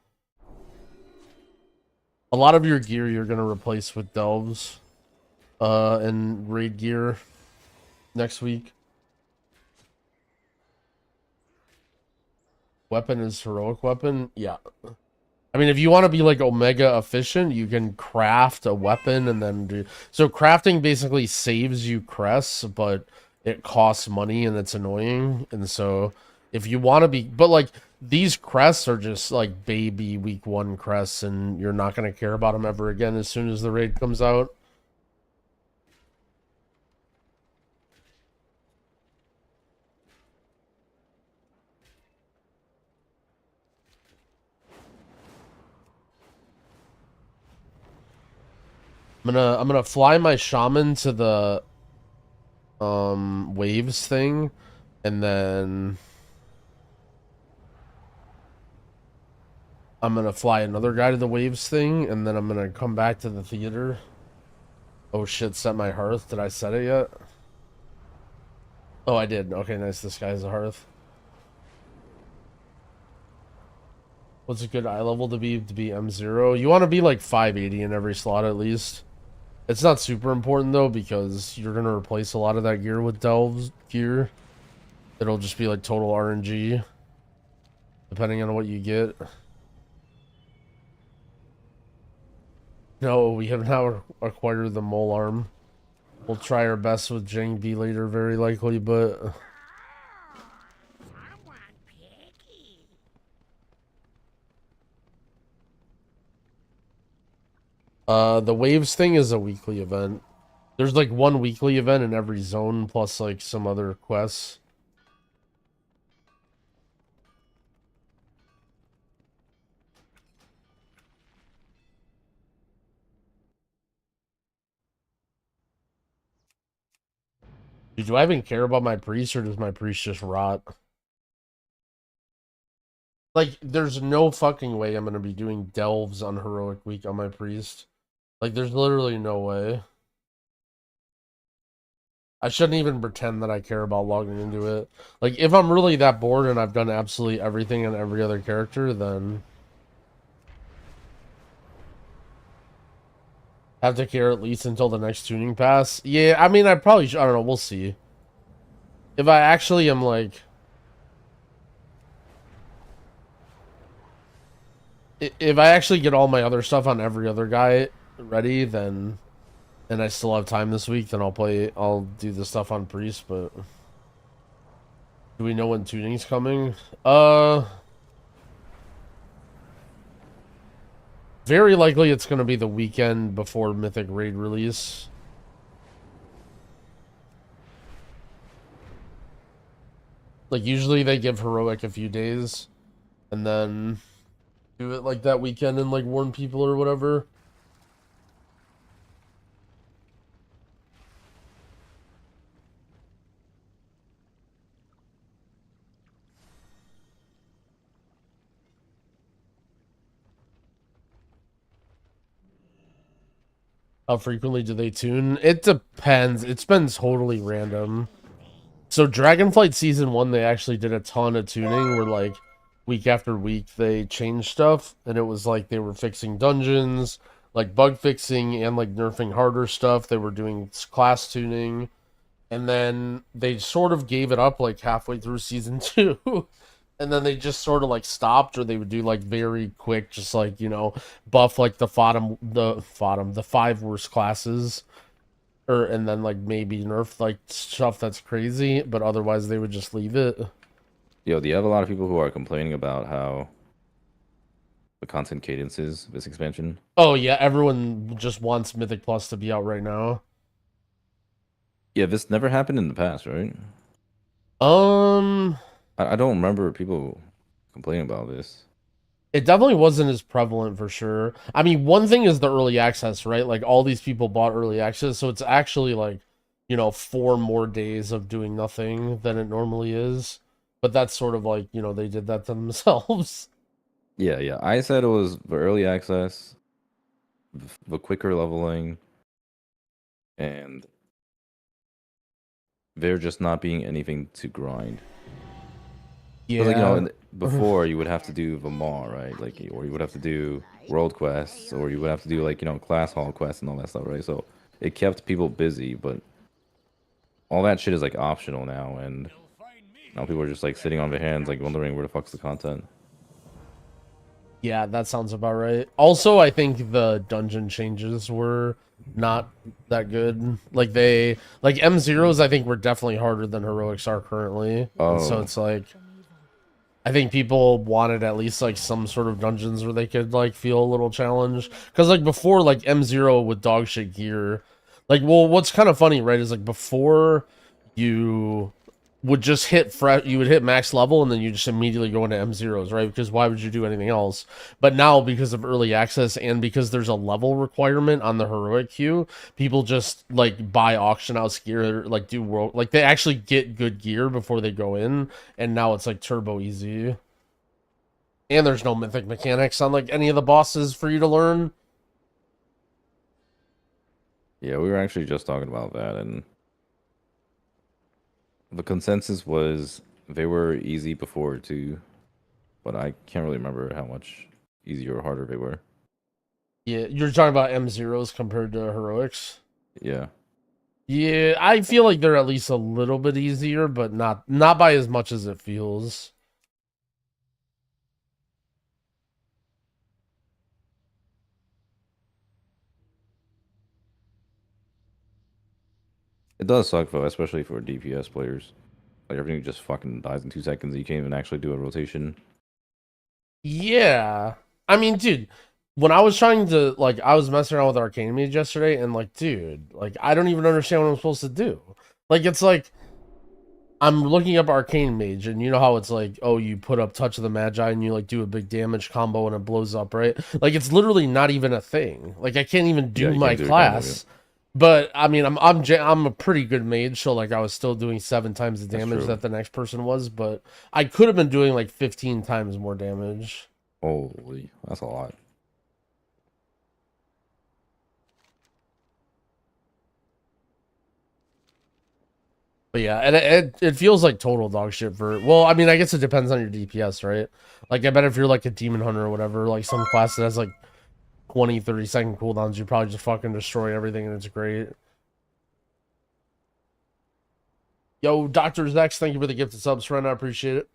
A lot of your gear you're going to replace with delves. And raid gear next week. Weapon is heroic weapon? Yeah. I mean, if you want to be like Omega efficient, you can craft a weapon and then do... So crafting basically saves you crests, but it costs money and it's annoying. And so if you want to be... But like, these crests are just like baby week 1 crests and you're not going to care about them ever again as soon as the raid comes out. I'm gonna fly my shaman to the waves thing, and then I'm gonna fly another guy to the waves thing, and then I'm gonna come back to the theater. Oh shit, set my hearth. Did I set it yet? Oh, I did. Okay, nice. This guy's a hearth. What's a good eye level to be M0? You want to be like 580 in every slot at least. It's not super important though, because you're gonna replace a lot of that gear with Delve's gear. It'll just be like total RNG, depending on what you get. No, we have now acquired the mole arm. We'll try our best with jangbi later, very likely, but... The waves thing is a weekly event. There's like one weekly event in every zone, plus like some other quests. Dude, do I even care about my priest, or does my priest just rot? Like, there's no fucking way I'm gonna be doing delves on heroic week on my priest. Like, there's literally no way. I shouldn't even pretend that I care about logging into it. Like, if I'm really that bored and I've done absolutely everything on every other character, then... have to care at least until the next tuning pass. Yeah, I mean, I probably should. I don't know, we'll see. If I actually am, like... if I actually get all my other stuff on every other guy ready, then... and I still have time this week, then I'll do the stuff on Priest, but... do we know when tuning's coming? Very likely it's going to be the weekend before Mythic Raid release. Like, usually they give Heroic a few days, and then do it like that weekend and like warn people or whatever. How frequently do they tune? It depends. It's been totally random. So Dragonflight Season 1, they actually did a ton of tuning where, like, week after week they changed stuff. And it was like they were fixing dungeons, like bug fixing and, like, nerfing harder stuff. They were doing class tuning. And then they sort of gave it up, like, halfway through Season 2. And then they just sort of, like, stopped, or they would do, like, very quick, just, like, you know, buff, like, the 5 worst classes. And then, like, maybe nerf, like, stuff that's crazy, but otherwise they would just leave it.
Yo, do you have a lot of people who are complaining about how the content cadence is this expansion?
Oh, yeah, everyone just wants Mythic Plus to be out right now.
Yeah, this never happened in the past, right? I don't remember people complaining about this.
It definitely wasn't as prevalent for sure. I mean, one thing is the early access, right? Like, all these people bought early access, so it's actually, like, you know, 4 more days of doing nothing than it normally is. But that's sort of like, you know, they did that to themselves.
Yeah. I said it was the early access, the quicker leveling, and there just not being anything to grind.
Yeah.
Like, you know, before you would have to do the maw, right? Like, or you would have to do world quests, or you would have to do, like, you know, class hall quests and all that stuff, right? So it kept people busy, but all that shit is, like, optional now, and now people are just, like, sitting on their hands, like, wondering where the fuck's the content.
Yeah, that sounds about right. Also, I think the dungeon changes were not that good. Like, M0s, I think, were definitely harder than heroics are currently. And so it's like, I think people wanted at least, like, some sort of dungeons where they could, like, feel a little challenge. Because, like, before, like, M0 with dog shit gear, like, well, what's kind of funny, right, is, like, before you would just you would hit max level and then you just immediately go into M0s, right? Because why would you do anything else? But now, because of early access and because there's a level requirement on the heroic queue, people just, like, buy auction house gear, like, do world, like, they actually get good gear before they go in, and now it's, like, turbo easy. And there's no mythic mechanics on, like, any of the bosses for you to learn.
Yeah, we were actually just talking about that, and the consensus was they were easy before too, but I can't really remember how much easier or harder they were.
Yeah, you're talking about M0s compared to heroics?
Yeah.
Yeah, I feel like they're at least a little bit easier, but not by as much as it feels.
It does suck though, especially for DPS players. Like, everything just fucking dies in 2 seconds. You can't even actually do a rotation.
Yeah. I mean, dude, when I was trying to, like, I was messing around with Arcane Mage yesterday, and, like, dude, like, I don't even understand what I'm supposed to do. Like, it's like, I'm looking up Arcane Mage, and you know how it's like, oh, you put up Touch of the Magi, and you, like, do a big damage combo, and it blows up, right? Like, it's literally not even a thing. Like, I can't even do my class. But I mean, I'm a pretty good mage, so, like, I was still doing 7 times the damage that the next person was, but I could have been doing, like, 15 times more damage.
Holy, that's a lot.
But yeah, and it feels like total dog shit for, well, I mean, I guess it depends on your DPS, right? Like, I bet if you're, like, a demon hunter or whatever, like, some class that has, like, 20, 30-second cooldowns, you probably just fucking destroy everything, and it's great. Yo, Dr. Zex, thank you for the gifted subs, friend. I appreciate it.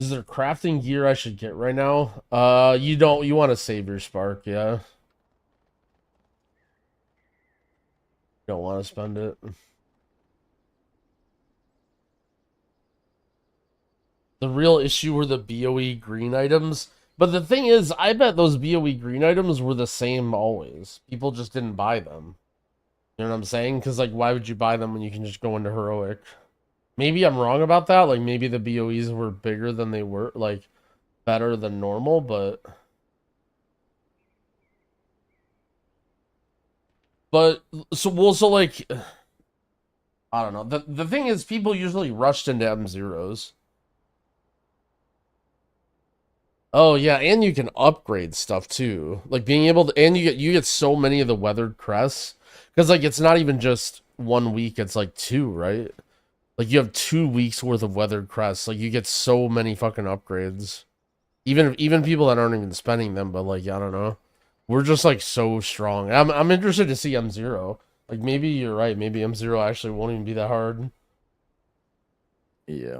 Is there crafting gear I should get right now? You want to save your spark, yeah. You don't want to spend it. The real issue were the BOE green items. But the thing is, I bet those BOE green items were the same always. People just didn't buy them. You know what I'm saying? Because, like, why would you buy them when you can just go into heroic? Maybe I'm wrong about that. Like, maybe the BOEs were bigger than they were, like, better than normal, but... so, well, so, like... I don't know. The thing is, people usually rushed into M0s. Oh yeah, and you can upgrade stuff too. Like being able to, and you get so many of the weathered crests because like it's not even just 1 week; it's like 2, right? Like you have 2 weeks worth of weathered crests. Like you get so many fucking upgrades. Even people that aren't even spending them, but like I don't know, we're just like so strong. I'm interested to see M0. Like maybe you're right. Maybe M0 actually won't even be that hard.
Yeah.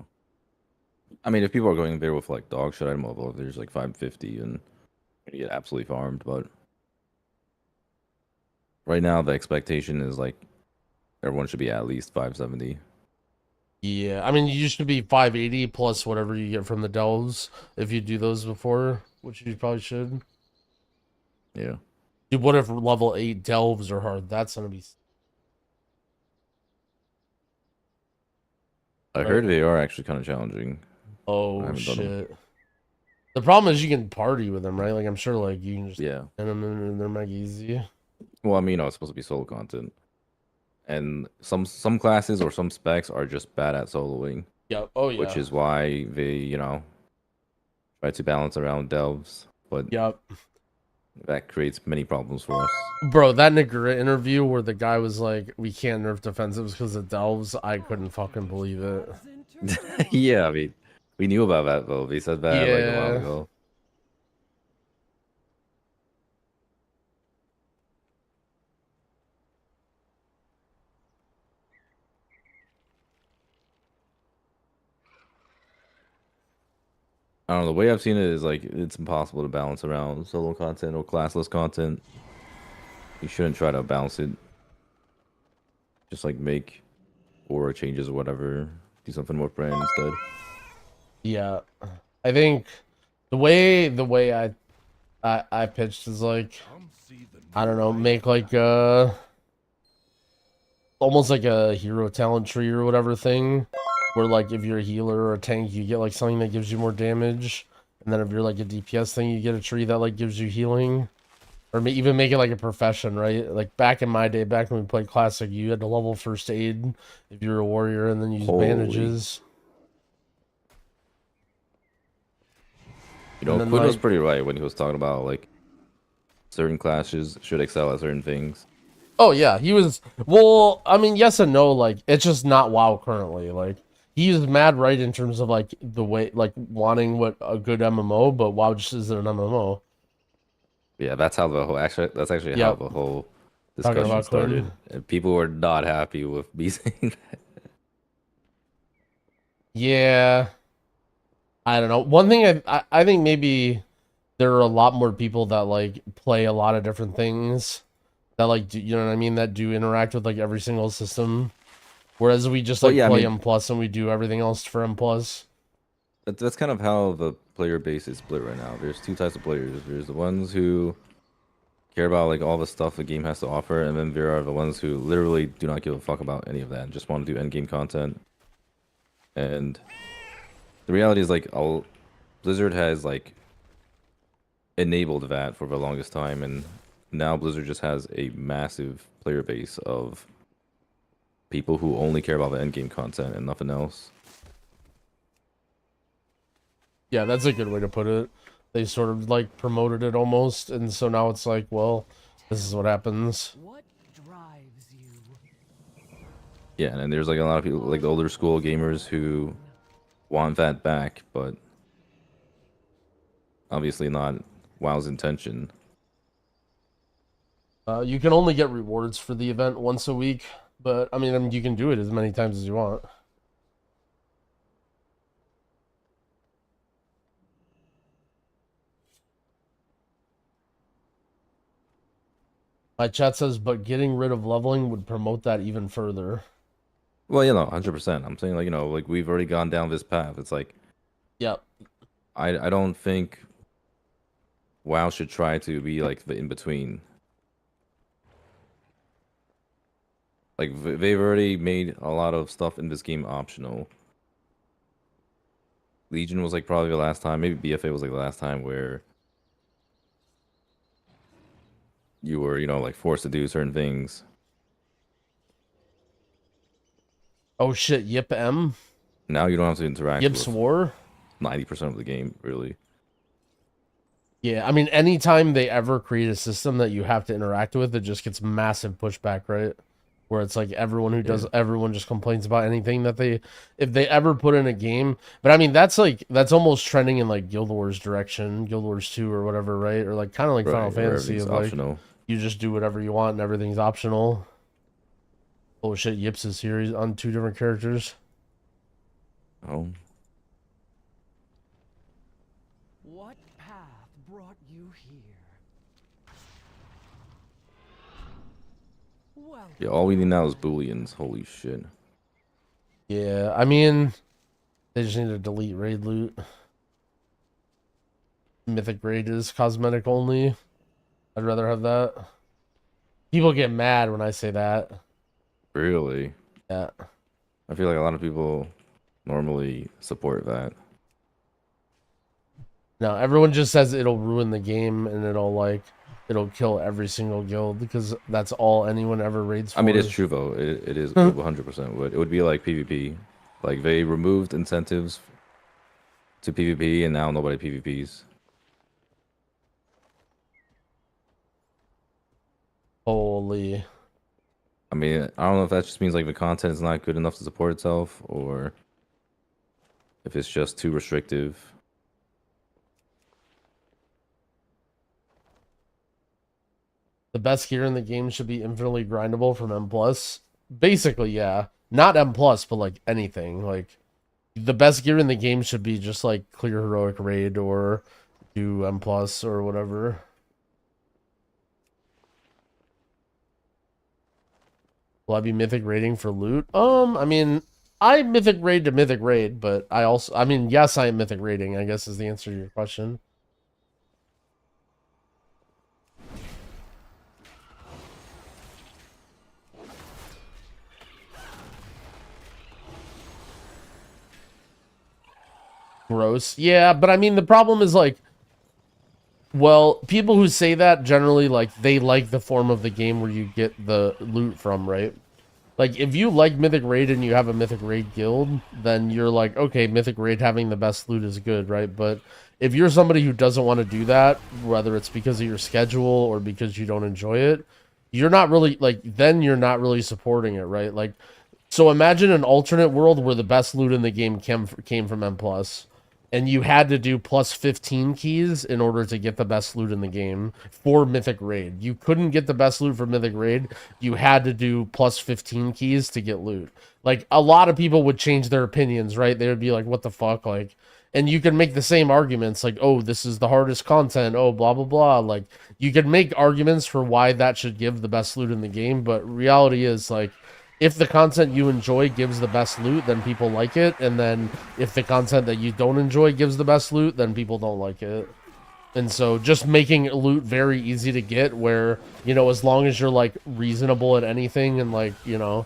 I mean, if people are going there with like dog shit item level, there's like 550 and you get absolutely farmed. But right now, the expectation is like everyone should be at least 570.
Yeah, I mean, you should be 580 plus whatever you get from the delves if you do those before, which you probably should.
Yeah.
Dude, what if level 8 delves are hard? That's gonna be...
I heard they are actually kind of challenging.
Oh, shit. The problem is you can party with them, right? Like, I'm sure, like, you can just...
Yeah.
And them and they're mega easy.
Well, I mean, it's supposed to be solo content. And some classes or some specs are just bad at soloing.
Yep. Oh, yeah.
Which is why they, try to balance around delves. But
yep.
That creates many problems for us.
Bro, that Nagura interview where the guy was like, we can't nerf defensives because of delves, I couldn't fucking believe it.
Yeah, I mean, we knew about that, though. They said that like a while ago. I don't know, the way I've seen it is like it's impossible to balance around solo content or classless content. You shouldn't try to balance it. Just like make aura changes or whatever. Do something more brand instead.
Yeah. I think the way I pitched is like, I don't know, make like almost like a hero talent tree or whatever thing. Where, like, if you're a healer or a tank, you get, like, something that gives you more damage. And then if you're, like, a DPS thing, you get a tree that, like, gives you healing. Or even make it, like, a profession, right? Like, back in my day, back when we played Classic, you had to level first aid if you're a warrior and then use bandages.
Quinn was pretty right when he was talking about, like, certain classes should excel at certain things.
Oh, yeah. He was... Well, I mean, yes and no. Like, it's just not WoW currently. Like... He's mad right in terms of like the way like wanting what a good MMO, but WoW just isn't an MMO.
Yeah, that's how the whole that's actually how the whole discussion started. And people were not happy with me saying that.
Yeah. I don't know. One thing I think maybe there are a lot more people that like play a lot of different things that like do, you know what I mean, that do interact with like every single system. Whereas we just like play M+ and we do everything else for M+.
That's kind of how the player base is split right now. There's two types of players. There's the ones who care about like all the stuff the game has to offer, and then there are the ones who literally do not give a fuck about any of that and just want to do endgame content. And the reality is like Blizzard has like enabled that for the longest time, and now Blizzard just has a massive player base of people who only care about the endgame content and nothing else.
Yeah, that's a good way to put it. They sort of like promoted it almost, and so now it's like, well, this is what happens.
What drives you?
Yeah, and there's like a lot of people, like the older school gamers, who want that back, but obviously not WoW's intention.
You can only get rewards for the event once a week. But, I mean, you can do it as many times as you want. My chat says, but getting rid of leveling would promote that even further.
Well, 100%. I'm saying, like we've already gone down this path. It's like...
Yep.
I don't think WoW should try to be like the in between. Like they've already made a lot of stuff in this game optional. Legion was like probably the last time, maybe BFA was like the last time where you were, you know, like forced to do certain things.
Oh shit, Yip M?
Now you don't have to interact
Yip's
with
War?
90% of the game, really.
Yeah, I mean, anytime they ever create a system that you have to interact with, it just gets massive pushback, right? Where it's like everyone who does, everyone just complains about anything that if they ever put in a game. But I mean, that's almost trending in like Guild Wars direction, Guild Wars 2 or whatever, right? Or like kind of like Final Fantasy, of like,
optional.
you just do whatever you want and everything's optional. Oh shit, Yips is here. He's on 2 different characters.
Oh.
What path brought you here? Well,
Yeah, all we need now is Booleans. Holy shit.
Yeah, I mean, they just need to delete raid loot. Mythic Raid is cosmetic only. I'd rather have that. People get mad when I say that.
Really?
Yeah.
I feel like a lot of people normally support that.
No, everyone just says it'll ruin the game and it'll kill every single guild because that's all anyone ever raids for.
I mean, it's true though. It is 100% would. It would be like PvP. Like they removed incentives to PvP and now nobody PvPs.
Holy.
I mean, I don't know if that just means like the content is not good enough to support itself or if it's just too restrictive.
The best gear in the game should be infinitely grindable from M+. Basically, yeah. Not M+, but like anything. Like, the best gear in the game should be just like clear heroic raid or do M+ or whatever. Will I be mythic raiding for loot? I mean, I mythic raid to mythic raid, but I mean, yes, I am mythic raiding, I guess is the answer to your question. Gross. Yeah, but I mean, the problem is like, well, people who say that generally, like, they like the form of the game where you get the loot from, right? Like, if you like Mythic Raid and you have a Mythic Raid guild, then you're like, okay, Mythic Raid having the best loot is good, right? But if you're somebody who doesn't want to do that, whether it's because of your schedule or because you don't enjoy it, you're not really, like, then you're not really supporting it, right? Like, so imagine an alternate world where the best loot in the game came from M+. And you had to do plus 15 keys in order to get the best loot in the game for Mythic Raid. You couldn't get the best loot for Mythic Raid. You had to do plus 15 keys to get loot. Like, a lot of people would change their opinions, right? They would be like, what the fuck? Like, and you can make the same arguments, like, oh, this is the hardest content, oh, blah, blah, blah. Like, you can make arguments for why that should give the best loot in the game, but reality is, like, if the content you enjoy gives the best loot, then people like it. And then if the content that you don't enjoy gives the best loot, then people don't like it. And so just making loot very easy to get where, you know, as long as you're, like, reasonable at anything and, like, you know.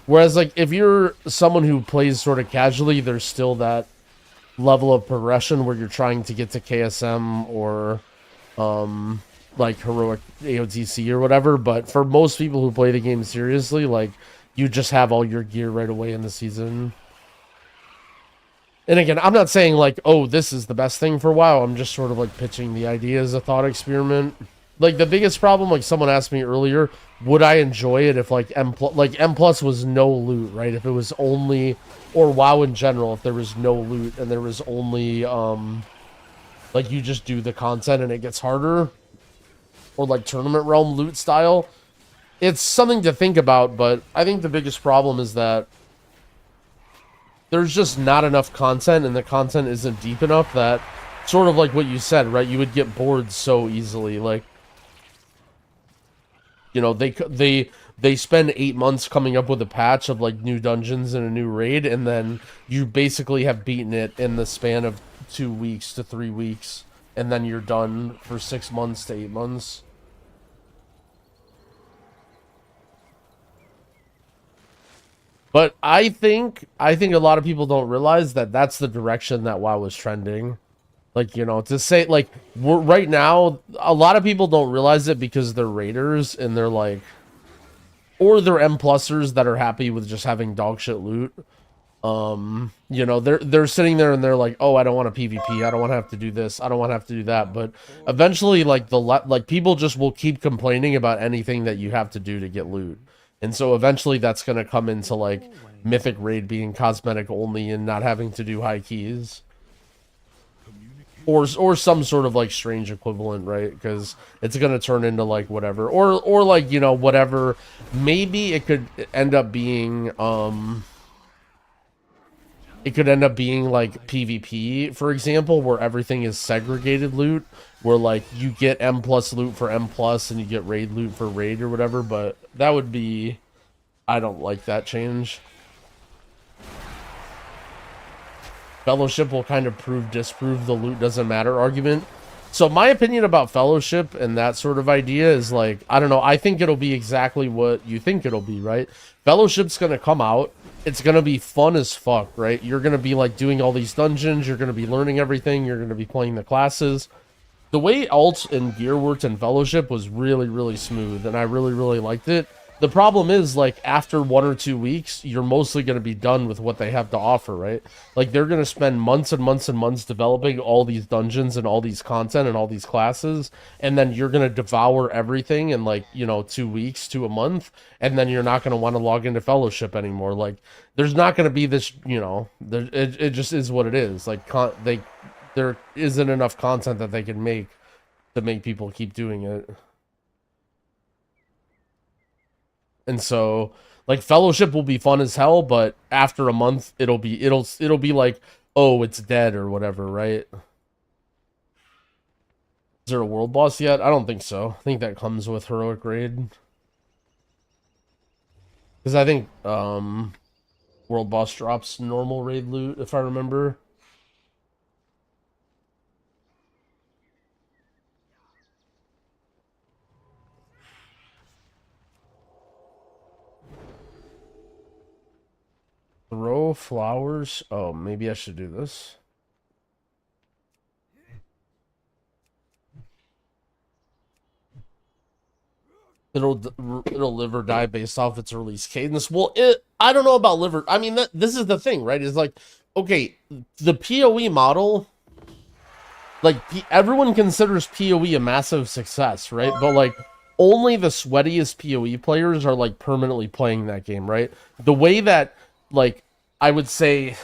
Whereas, like, if you're someone who plays sort of casually, there's still that level of progression where you're trying to get to KSM or, like heroic AOTC or whatever, but for most people who play the game seriously, like, you just have all your gear right away in the season. And again, I'm not saying like, oh, this is the best thing for WoW. I'm just sort of like pitching the idea as a thought experiment. Like, the biggest problem, like someone asked me earlier, would I enjoy it if like M+ was no loot, right? If it was only, or WoW in general, if there was no loot and there was only like you just do the content and it gets harder, or like Tournament Realm loot style. It's something to think about, but I think the biggest problem is that there's just not enough content, and the content isn't deep enough that, sort of like what you said, right? You would get bored so easily. Like, you know, they spend 8 months coming up with a patch of like new dungeons and a new raid, and then you basically have beaten it in the span of 2 weeks to 3 weeks. and then you're done for 6 months to 8 months. But I think a lot of people don't realize that that's the direction that WoW is trending. Like, you know, to say, like, right now, a lot of people don't realize it because they're raiders and they're like, or they're M+ers that are happy with just having dog shit loot. You know, they're sitting there and they're like, oh, I don't want to PvP, I don't want to have to do this, I don't want to have to do that. But eventually, like, people just will keep complaining about anything that you have to do to get loot. And so eventually that's going to come into, like, Mythic Raid being cosmetic only and not having to do high keys. Or some sort of, like, strange equivalent, right? Because it's going to turn into, like, whatever. Or like, you know, whatever. Maybe it could end up being, it could end up being, like, PvP, for example, where everything is segregated loot. Where, like, you get M+ loot for M+, and you get raid loot for raid or whatever. But that would be... I don't like that change. Fellowship will kind of disprove the loot doesn't matter argument. So my opinion about Fellowship and that sort of idea is, like, I don't know, I think it'll be exactly what you think it'll be, right? Fellowship's gonna come out, it's gonna be fun as fuck, right? You're gonna be, like, doing all these dungeons, you're gonna be learning everything, you're gonna be playing the classes. The way alt and gear worked in Fellowship was really, really smooth, and I really, really liked it. The problem is, like, after 1 or 2 weeks, you're mostly going to be done with what they have to offer, right? Like, they're going to spend months and months and months developing all these dungeons and all these content and all these classes, and then you're going to devour everything in, like, you know, 2 weeks to a month, and then you're not going to want to log into Fellowship anymore. Like, there's not going to be this, you know, it just is what it is. Like, there isn't enough content that they can make to make people keep doing it. And so, like, Fellowship will be fun as hell, but after a month, it'll be like, oh, it's dead or whatever, right? Is there a world boss yet? I don't think so. I think that comes with Heroic Raid. Because I think world boss drops normal raid loot, if I remember. Throw flowers. Oh, maybe I should do this. It'll live or die based off its release cadence. Well, I don't know about live or... I mean, this is the thing, right? It's like, okay, the PoE model... Like, everyone considers PoE a massive success, right? But, like, only the sweatiest PoE players are, like, permanently playing that game, right? The way that... Like, I would say,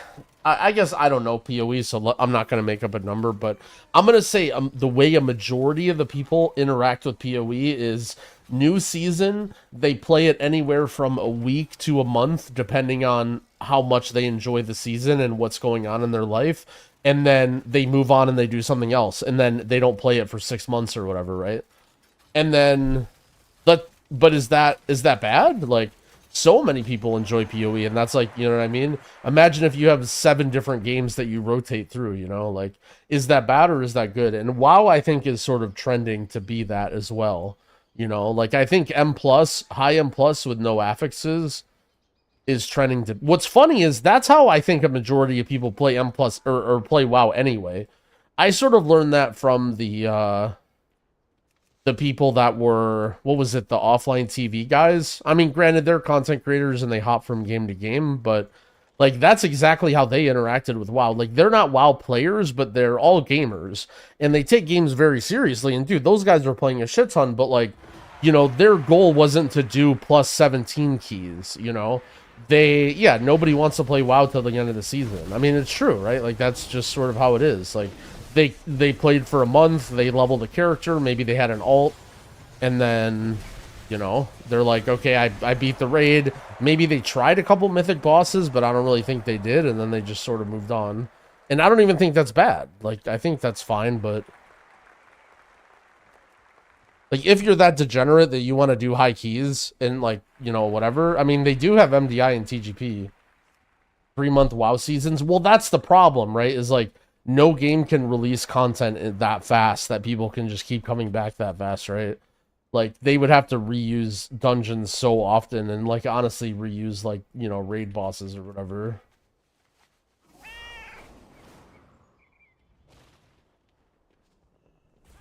I guess I don't know PoE, so I'm not going to make up a number, but I'm going to say the way a majority of the people interact with PoE is new season, they play it anywhere from a week to a month, depending on how much they enjoy the season and what's going on in their life, and then they move on and they do something else, and then they don't play it for 6 months or whatever, right? And then, but is that bad? Like, so many people enjoy PoE, and that's like, you know what I mean? Imagine if you have 7 different games that you rotate through, you know? Like, is that bad or is that good? And WoW, I think, is sort of trending to be that as well. You know, like, I think M+, high M+ with no affixes is trending to... What's funny is that's how I think a majority of people play M+, or play WoW anyway. I sort of learned that from the people that were, what was it, the offline TV guys. I mean, granted, they're content creators and they hop from game to game, but, like, that's exactly how they interacted with WoW. Like, they're not WoW players, but they're all gamers, and they take games very seriously. And, dude, those guys were playing a shit ton, but, like, you know, their goal wasn't to do plus 17 keys, you know? Nobody wants to play WoW till the end of the season. I mean, it's true, right? Like, that's just sort of how it is. Like, they played for a month, they leveled a character, maybe they had an alt, and then, you know, they're like, okay, I beat the raid. Maybe they tried a couple mythic bosses, but I don't really think they did, and then they just sort of moved on. And I don't even think that's bad. Like, I think that's fine, but... Like, if you're that degenerate that you want to do high keys and, like, you know, whatever, I mean, they do have MDI and TGP. 3-month WoW seasons. Well, that's the problem, right? Is, like, no game can release content that fast that people can just keep coming back that fast, right? Like, they would have to reuse dungeons so often and, like, honestly reuse, like, you know, raid bosses or whatever.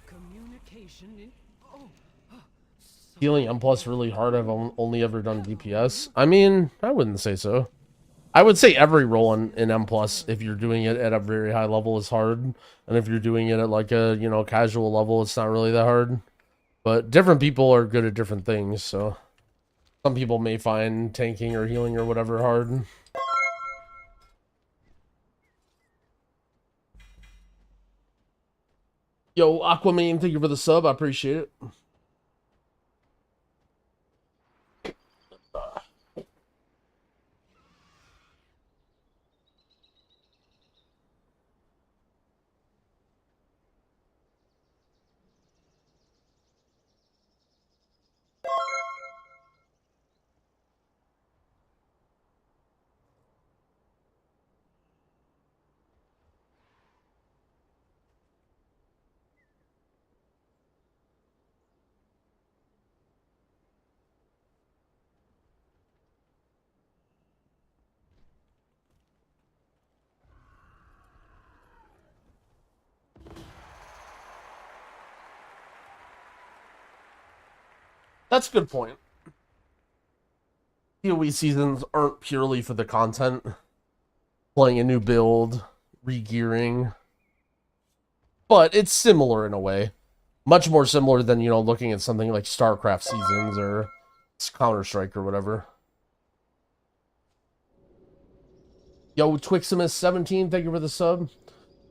Communication in... Oh.
Healing M plus really hard. I've only ever done DPS. I mean, I wouldn't say so. I would say every role in M plus, if you're doing it at a very high level, is hard, and if you're doing it at like a, you know, casual level, it's not really that hard. But different people are good at different things, so some people may find tanking or healing or whatever hard. Yo, Aquaman, thank you for the sub. I appreciate it. That's a good point. PoE seasons aren't purely for the content. Playing a new build, re-gearing. But it's similar in a way. Much more similar than, you know, looking at something like StarCraft seasons or Counter-Strike or whatever. Yo, Twiximus17, thank you for the sub.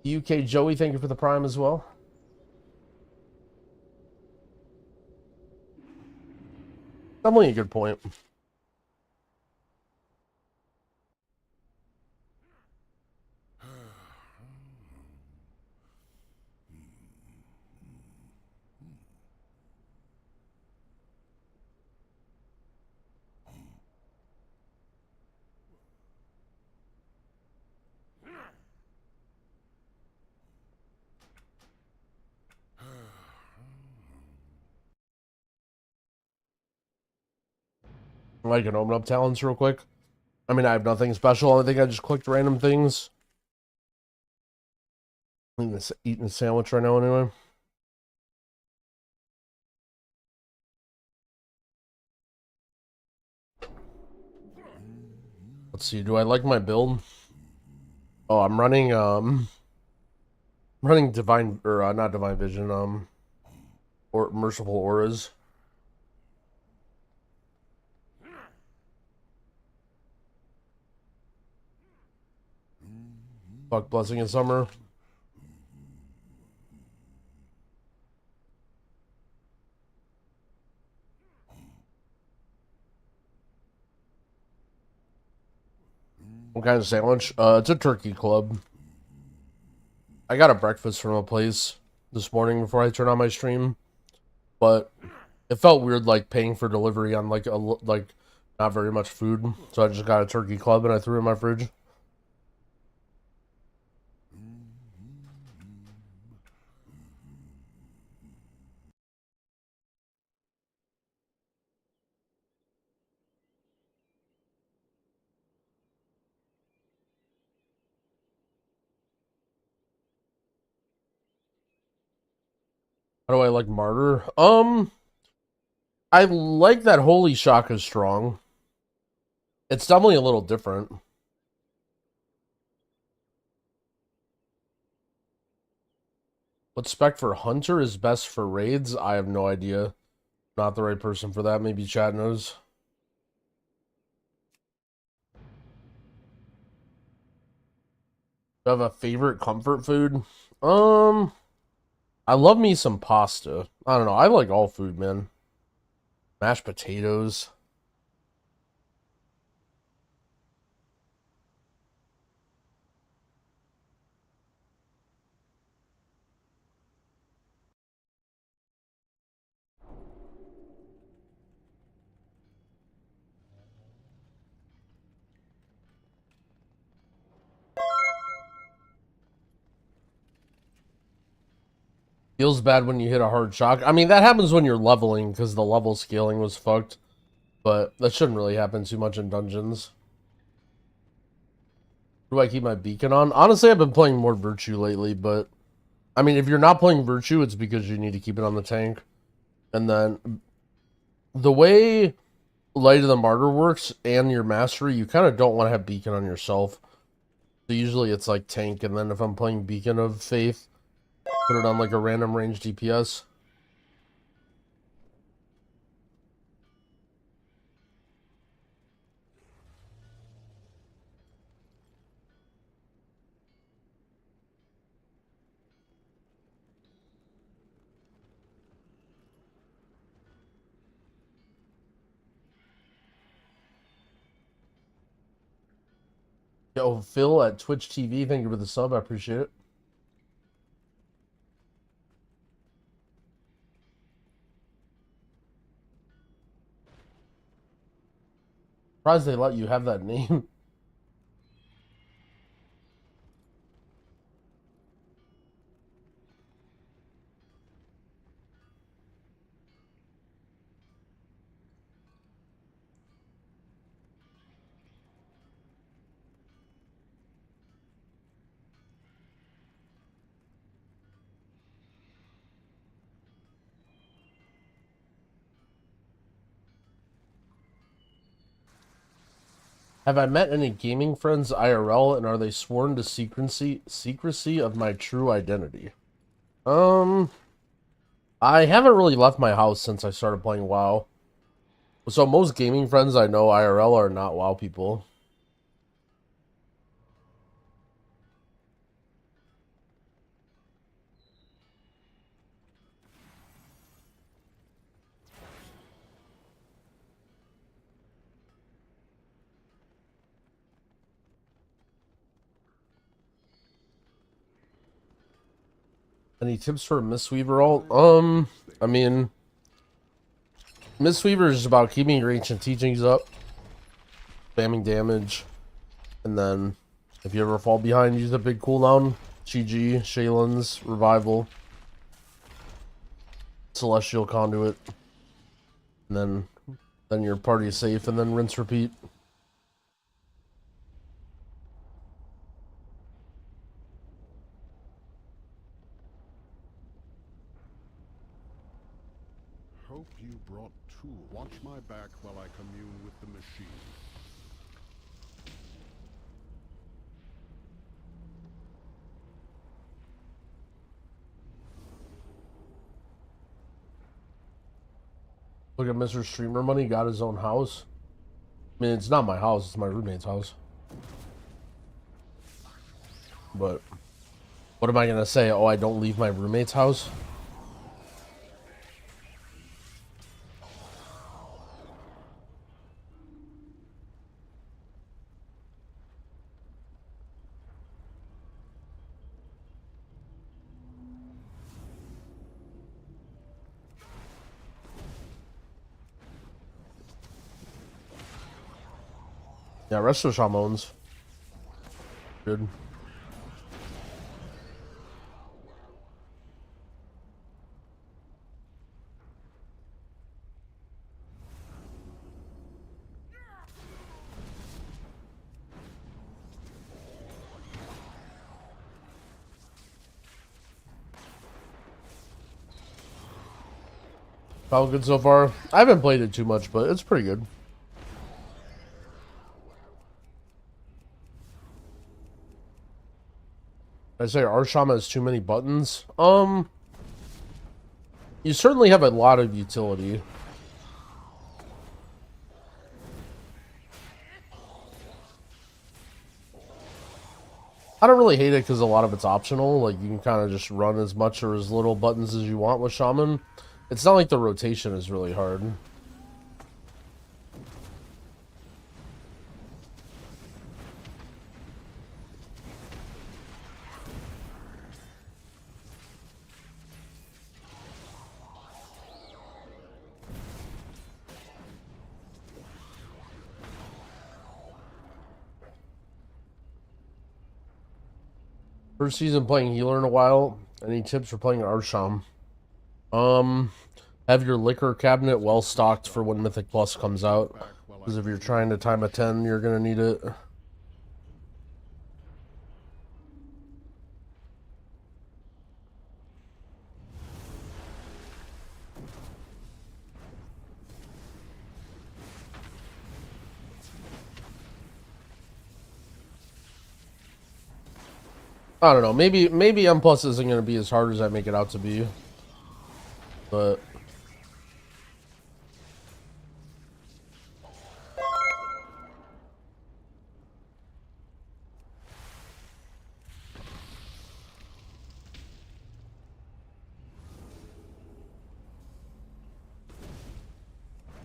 UK Joey, thank you for the prime as well. Definitely a good point. I can open up talents real quick. I mean, I have nothing special. I think I just clicked random things. I'm eating a sandwich right now anyway. Let's see, do I like my build? Oh, I'm running divine, or not divine vision, or merciful auras. Fuck blessing in summer. What kind of sandwich? It's a turkey club. I got a breakfast from a place this morning before I turned on my stream, but it felt weird, like, paying for delivery on, like, not very much food, so I just got a turkey club and I threw it in my fridge. How do I like Martyr? I like that Holy Shock is strong. It's definitely a little different. What spec for Hunter is best for raids? I have no idea. Not the right person for that. Maybe chat knows. Do you have a favorite comfort food? I love me some pasta. I don't know. I like all food, man. Mashed potatoes. Feels bad when you hit a hard shock. I mean, that happens when you're leveling because the level scaling was fucked. But that shouldn't really happen too much in dungeons. Do I keep my beacon on? Honestly, I've been playing more Virtue lately, but... I mean, if you're not playing Virtue, it's because you need to keep it on the tank. And then... The way Light of the Martyr works and your Mastery, you kind of don't want to have Beacon on yourself. So usually it's like tank, and then if I'm playing Beacon of Faith, put it on like a random range DPS. Yo, Phil at Twitch TV, thank you for the sub, I appreciate it. Surprised they let you have that name. Have I met any gaming friends IRL, and are they sworn to secrecy of my true identity? I haven't really left my house since I started playing WoW. So most gaming friends I know IRL are not WoW people. Any tips for a Mistweaver ult? I mean, Mistweaver is about keeping your ancient teachings up, spamming damage, and then if you ever fall behind, use a big cooldown. GG, Shaylan's, Revival, Celestial Conduit, and then your party is safe, and then rinse repeat.
Hope you brought tools. Watch my back while I commune with the machine.
Look at Mr. Streamer Money, got his own house. I mean, it's not my house, it's my roommate's house. But what am I gonna say? Oh, I don't leave my roommate's house? Yeah, resto shamans. Good. How good so far? I haven't played it too much, but it's pretty good. I say Arshama has too many buttons. You certainly have a lot of utility. I don't really hate it because a lot of it's optional. Like, you can kind of just run as much or as little buttons as you want with Shaman. It's not like the rotation is really hard. First season playing healer in a while. Any tips for playing Arsham? Have your liquor cabinet well stocked for when Mythic Plus comes out. Because if you're trying to time a 10, you're gonna need it. I don't know. Maybe M Plus isn't gonna be as hard as I make it out to be. But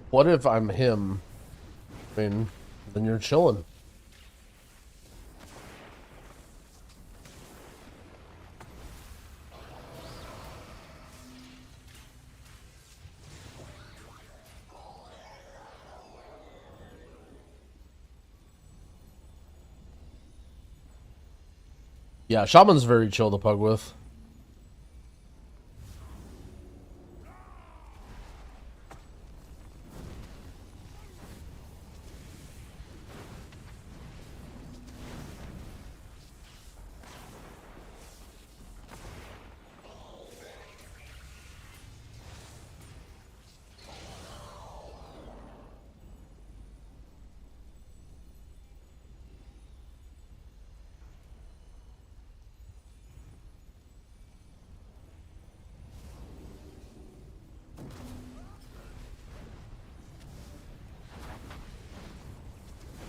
what if I'm him? I mean, then you're chilling. Yeah, Shaman's very chill to pug with.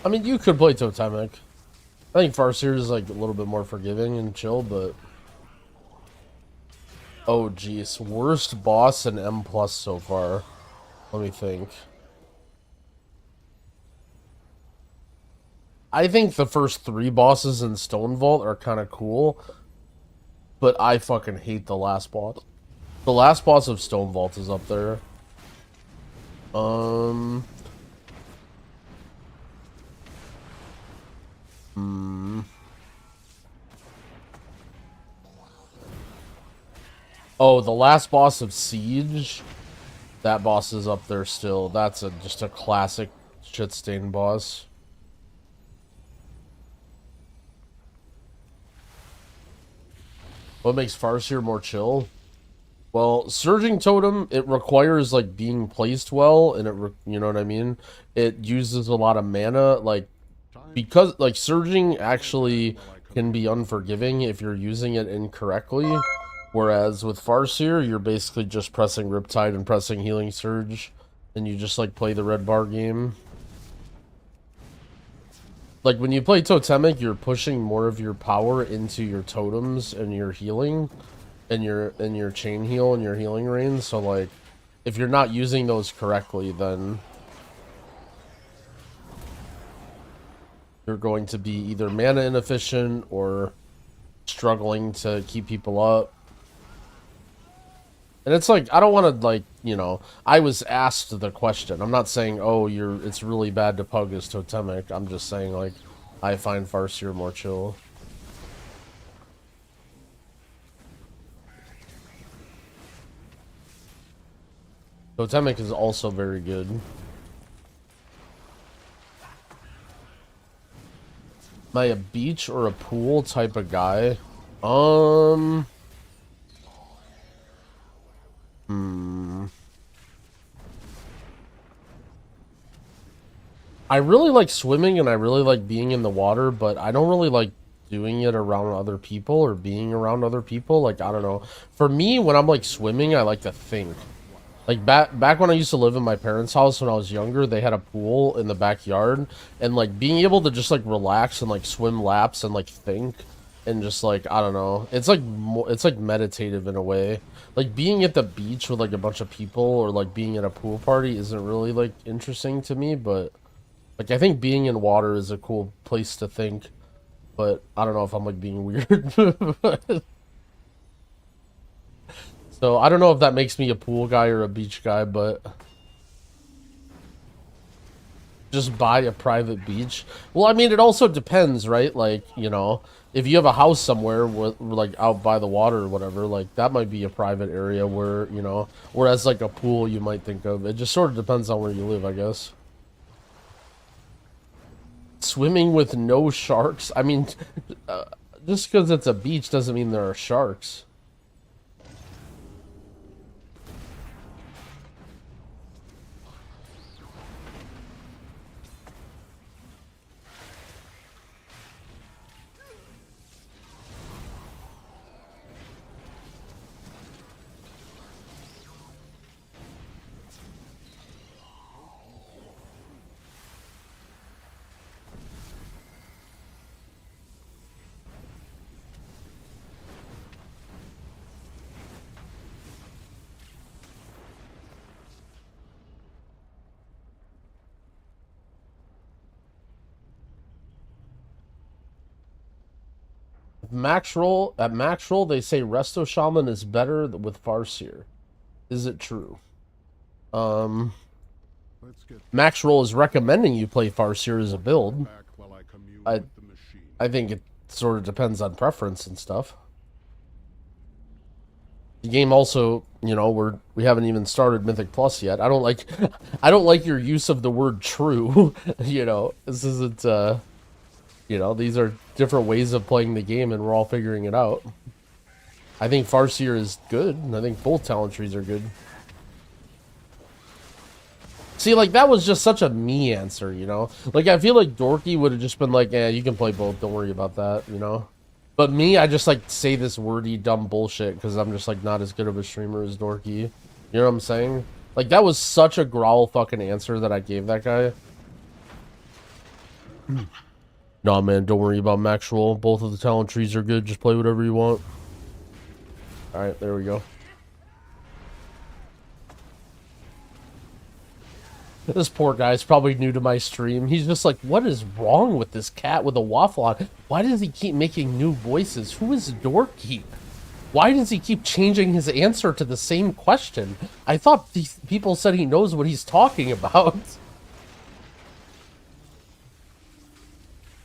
I mean, you could play Totemic. I think Farseer is like a little bit more forgiving and chill, but oh geez, worst boss in M Plus so far. Let me think. I think the first 3 bosses in Stone Vault are kind of cool, but I fucking hate the last boss. The last boss of Stone Vault is up there. Oh, the last boss of Siege. That boss is up there still. That's just a classic shit-stained boss. What makes Farseer more chill? Well, Surging Totem, it requires, like, being placed well, and you know what I mean? It uses a lot of mana, like, because, like, Surging actually can be unforgiving if you're using it incorrectly, whereas with Farseer, you're basically just pressing Riptide and pressing Healing Surge, and you just, like, play the red bar game. Like, when you play Totemic, you're pushing more of your power into your totems and your healing, and your chain heal and your healing rain, so, like, if you're not using those correctly, then you're going to be either mana inefficient or struggling to keep people up. And it's like, I don't want to, like, you know, I was asked the question. I'm not saying, oh, it's really bad to pug as Totemic. I'm just saying, like, I find Farseer more chill. Totemic is also very good. Am I a beach or a pool type of guy? I really like swimming and I really like being in the water, but I don't really like doing it around other people or being around other people. Like, I don't know. For me, when I'm like swimming, I like to think. Like, back when I used to live in my parents' house when I was younger, they had a pool in the backyard, and like being able to just like relax and like swim laps and like think and just like, I don't know, it's like meditative in a way. Like being at the beach with like a bunch of people or like being at a pool party isn't really like interesting to me, but like I think being in water is a cool place to think. But I don't know if I'm like being weird. So I don't know if that makes me a pool guy or a beach guy, but Just buy a private beach. Well, I mean, it also depends, right? Like, you know, if you have a house somewhere with, like, out by the water or whatever, like, that might be a private area where, you know, whereas, like, a pool you might think of. It just sort of depends on where you live, I guess. Swimming with no sharks? I mean, just because it's a beach doesn't mean there are sharks. Max roll at max roll they say resto shaman is better with farseer. Is it true? Max roll is recommending you play farseer as a build. I think it sort of depends on preference and stuff. The game also, you know, we haven't even started Mythic Plus yet. I don't like your use of the word true. You know, this isn't you know, these are different ways of playing the game, and we're all figuring it out. I think Farseer is good, and I think both talent trees are good. See, like, that was just such a me answer, you know? Like, I feel like Dorky would have just been like, eh, you can play both, don't worry about that, you know? But me, I just, like, say this wordy, dumb bullshit, because I'm just, like, not as good of a streamer as Dorky. You know what I'm saying? Like, that was such a growl fucking answer that I gave that guy. Nah, man, don't worry about max roll. Both of the talent trees are good. Just play whatever you want. Alright, there we go. This poor guy's probably new to my stream. He's just like, what is wrong with this cat with a waffle on? Why does he keep making new voices? Who is Dorky? Why does he keep changing his answer to the same question? I thought these people said he knows what he's talking about.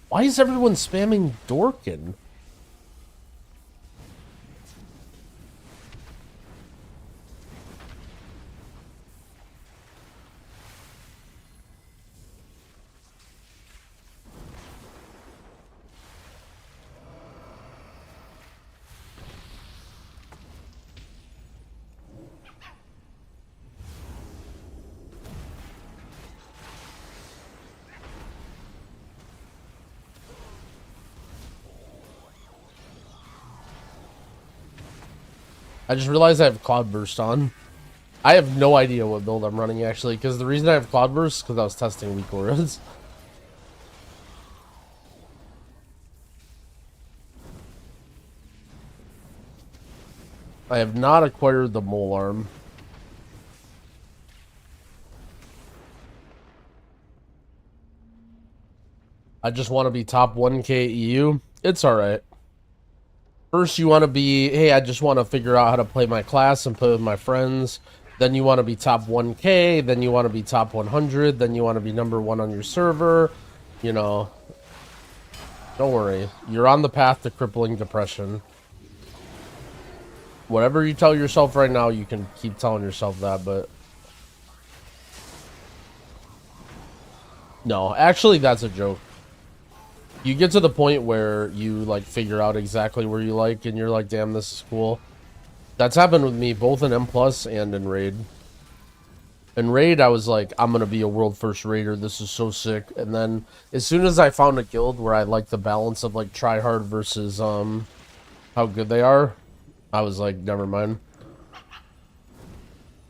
Why is everyone spamming Dorkin? I just realized I have Cloudburst on. I have no idea what build I'm running, actually, because the reason I have Cloudburst is because I was testing weak auras. I have not acquired the Mole Arm. I just want to be top 1k EU. It's alright. First, you want to be, hey, I just want to figure out how to play my class and play with my friends. Then you want to be top 1k. Then you want to be top 100. Then you want to be number 1 on your server. You know, don't worry. You're on the path to crippling depression. Whatever you tell yourself right now, you can keep telling yourself that, but... No, actually, that's a joke. You get to the point where you, like, figure out exactly where you like, and you're like, damn, this is cool. That's happened with me, both in M+ and in Raid. In Raid, I was like, I'm gonna be a world first raider, this is so sick. And then, as soon as I found a guild where I liked the balance of, like, try hard versus, how good they are, I was like, never mind.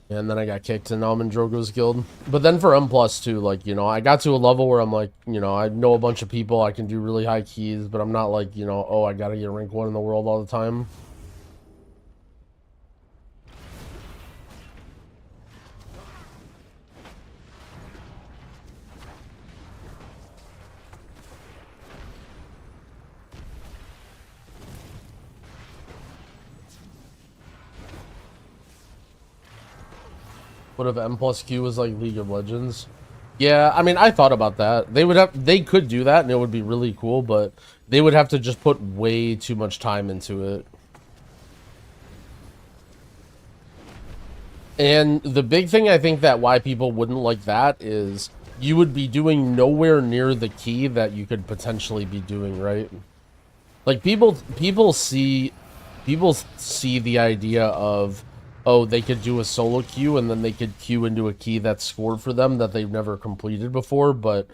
And then I got kicked and now I'm in Drogo's guild. But then for M+ too, like, you know, I got to a level where I'm like, you know, I know a bunch of people, I can do really high keys, but I'm not like, you know, oh, I gotta get rank 1 in the world all the time. What if M+ Q was like League of Legends? Yeah, I mean, I thought about that. They could do that and it would be really cool, but they would have to just put way too much time into it. And the big thing I think that why people wouldn't like that is you would be doing nowhere near the key that you could potentially be doing, right? Like people see the idea of, oh, they could do a solo queue and then they could queue into a key that's scored for them that they've never completed before, but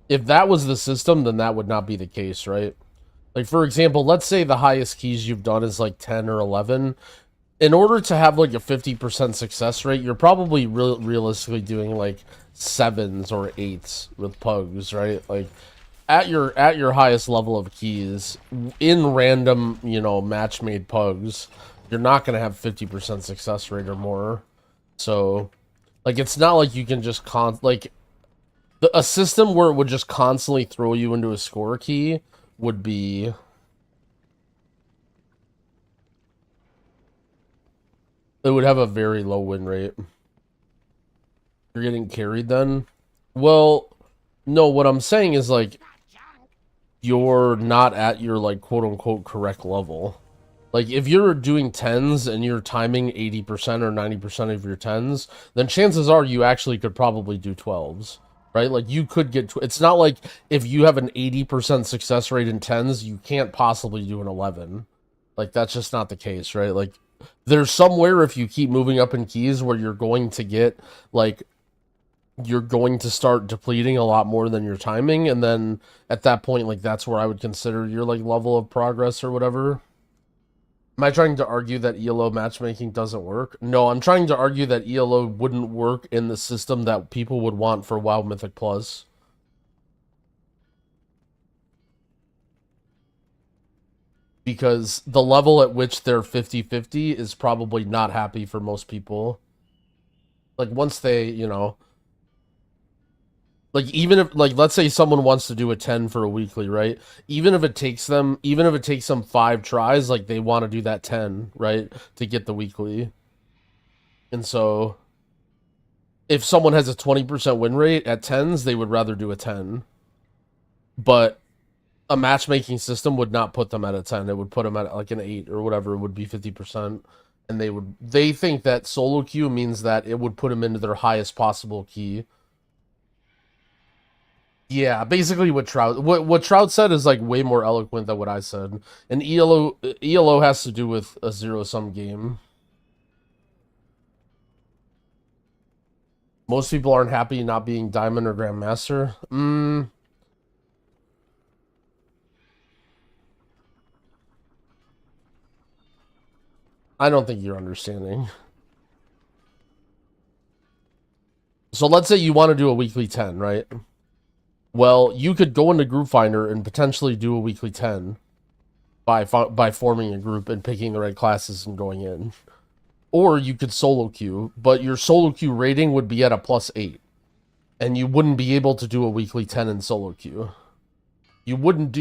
if that was the system, then that would not be the case, right? Like, for example, let's say the highest keys you've done is like 10 or 11. In order to have like a 50% success rate, you're probably realistically doing like 7s or 8s with pugs, right? Like, at your highest level of keys in random, you know, match made pugs, you're not going to have 50% success rate or more. So like it's not like you can just a system where it would just constantly throw you into a score key would be, it would have a very low win rate. You're getting carried then? Well, no, what I'm saying is like you're not at your like quote unquote correct level. Like if you're doing 10s and you're timing 80% or 90% of your 10s, then chances are you actually could probably do 12s, right? Like you could get, it's not like if you have an 80% success rate in 10s, you can't possibly do an 11. Like that's just not the case, right? Like there's somewhere if you keep moving up in keys where you're going to get like, you're going to start depleting a lot more than your timing, and then at that point, like that's where I would consider your like level of progress or whatever. Am I trying to argue that ELO matchmaking doesn't work? No, I'm trying to argue that ELO wouldn't work in the system that people would want for WoW Mythic Plus. Because the level at which they're 50-50 is probably not happy for most people. Like once they, you know, like even if like let's say someone wants to do a 10 for a weekly, right? Even if it takes them 5 tries, like they want to do that 10, right? To get the weekly. And so if someone has a 20% win rate at 10s, they would rather do a 10. But a matchmaking system would not put them at a 10. It would put them at like an 8 or whatever. It would be 50%. And they think that solo queue means that it would put them into their highest possible key. Yeah, basically what Trout said is like way more eloquent than what I said. And ELO has to do with a zero-sum game. Most people aren't happy not being Diamond or Grandmaster. I don't think you're understanding. So let's say you want to do a weekly 10, right? Well, you could go into Group Finder and potentially do a weekly 10 by forming a group and picking the right classes and going in. Or you could solo queue, but your solo queue rating would be at a +8. And you wouldn't be able to do a weekly 10 in solo queue. You wouldn't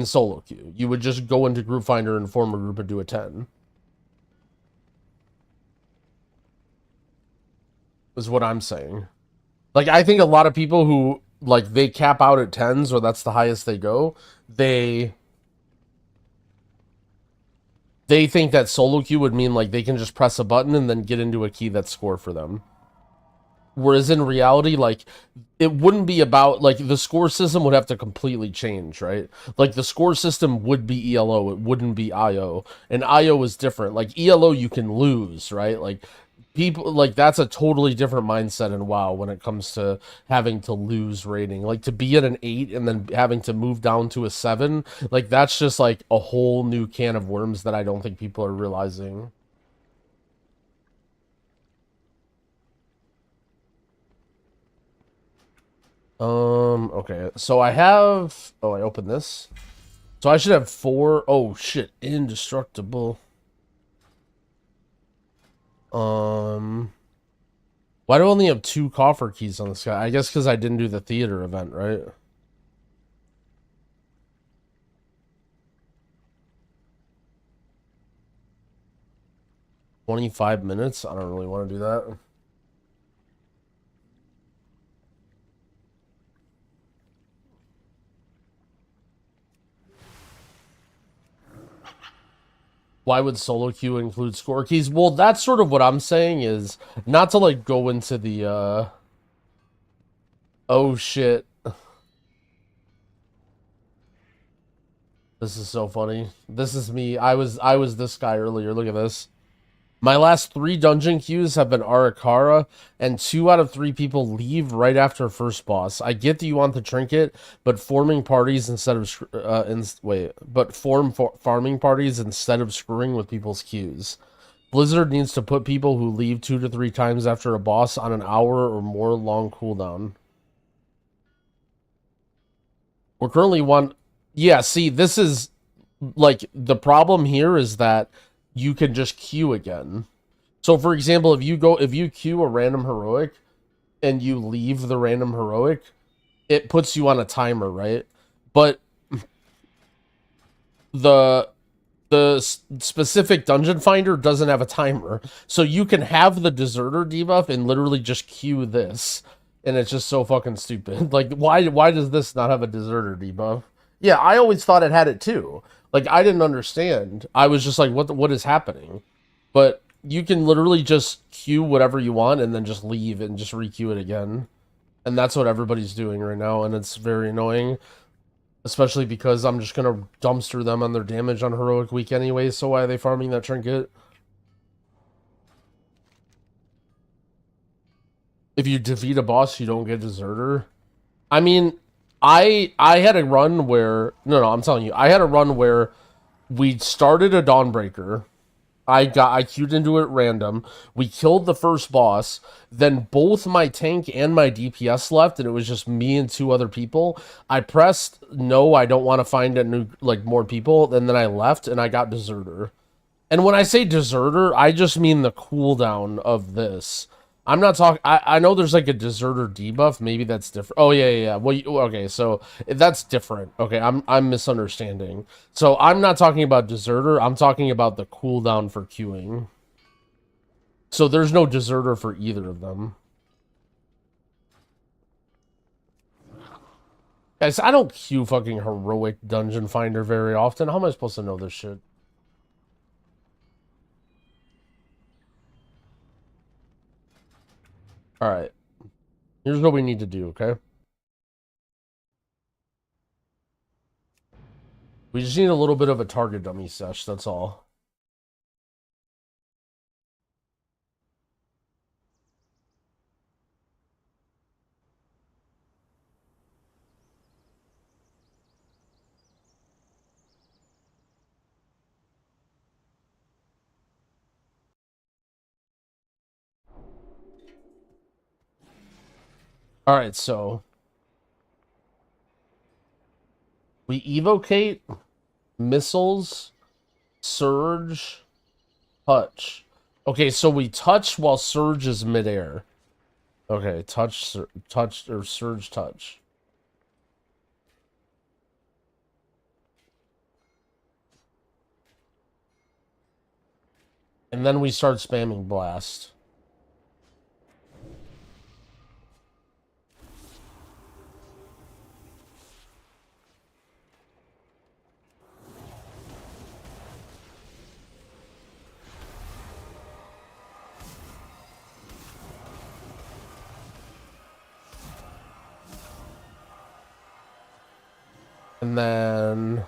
solo queue. You would just go into Group Finder and form a group and do a 10. Is what I'm saying. Like, I think a lot of people who, like, they cap out at 10s, or that's the highest they go, they think that solo queue would mean, like, they can just press a button and then get into a key that's scored for them. Whereas in reality, like, it wouldn't be about, like, the score system would have to completely change, right? Like, the score system would be ELO, it wouldn't be IO. And IO is different. Like, ELO you can lose, right? Like, people, like, that's a totally different mindset in WoW when it comes to having to lose rating. Like, to be at an 8 and then having to move down to a 7, like, that's just, like, a whole new can of worms that I don't think people are realizing. Okay, so I have, oh, I opened this. So I should have 4, oh shit, indestructible. Why do I only have 2 coffer keys on this guy? I guess because I didn't do the theater event, right? $25 minutes? I don't really want to do that. Why would solo queue include score keys? Well, that's sort of what I'm saying is not to like go into the oh shit. This is so funny. This is me. I was this guy earlier. Look at this. My last 3 dungeon queues have been Arakara, and 2 out of 3 people leave right after first boss. I get that you want the trinket, but forming parties instead of farming parties instead of screwing with people's queues. Blizzard needs to put people who leave 2 to 3 times after a boss on an hour or more long cooldown. We're currently one. Yeah, see, this is like the problem here is that you can just queue again. So for example, if you queue a random heroic and you leave the random heroic, it puts you on a timer, right? But the specific dungeon finder doesn't have a timer. So you can have the deserter debuff and literally just queue this. And it's just so fucking stupid. Like, why does this not have a deserter debuff? Yeah, I always thought it had it too. Like, I didn't understand. I was just like, what is happening? But you can literally just queue whatever you want and then just leave and just re-queue it again. And that's what everybody's doing right now, and it's very annoying. Especially because I'm just going to dumpster them on their damage on Heroic Week anyway, so why are they farming that trinket? If you defeat a boss, you don't get Deserter. I mean, I had a run where... No, I'm telling you. I had a run where we started a Dawnbreaker. I queued into it random. We killed the first boss. Then both my tank and my DPS left, and it was just me and 2 other people. I pressed no, I don't want to find a new, like, more people. And then I left, and I got Deserter. And when I say Deserter, I just mean the cooldown of this. I'm not talking... I know there's like a Deserter debuff. Maybe that's different. Oh, yeah. Well, okay, so that's different. Okay, I'm misunderstanding. So I'm not talking about Deserter. I'm talking about the cooldown for queuing. So there's no Deserter for either of them. Guys, I don't queue fucking Heroic Dungeon Finder very often. How am I supposed to know this shit? Alright. Here's what we need to do, okay? We just need a little bit of a target dummy sesh, that's all. Alright, so we evocate, missiles, surge, touch. Okay, so we touch while surge is midair. Okay, touch or surge touch. And then we start spamming blast. And then...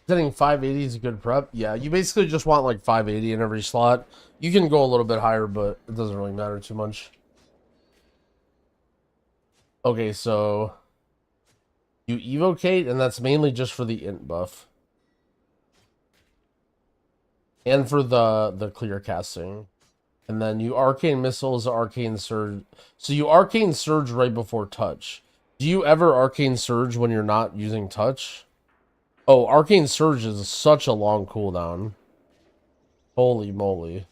Hitting 580 is a good prep. Yeah, you basically just want like 580 in every slot. You can go a little bit higher, but it doesn't really matter too much. Okay, so you evocate, and that's mainly just for the int buff. And for the clear casting. And then you arcane missiles, arcane surge. So you arcane surge right before touch. Do you ever arcane surge when you're not using touch? Oh, arcane surge is such a long cooldown. Holy moly.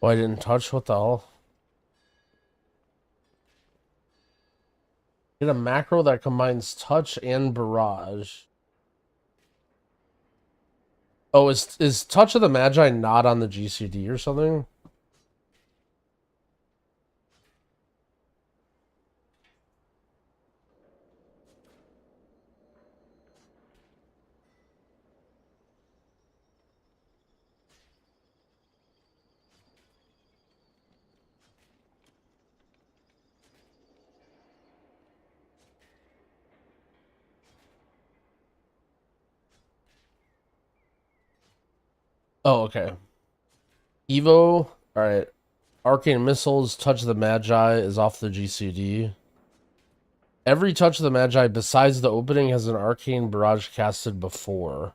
Oh, I didn't touch? What the hell? Get a macro that combines touch and barrage. Oh, is Touch of the Magi not on the GCD or something? Oh, okay. Evo, alright. Arcane Missiles, Touch of the Magi is off the GCD. Every Touch of the Magi besides the opening has an Arcane Barrage casted before.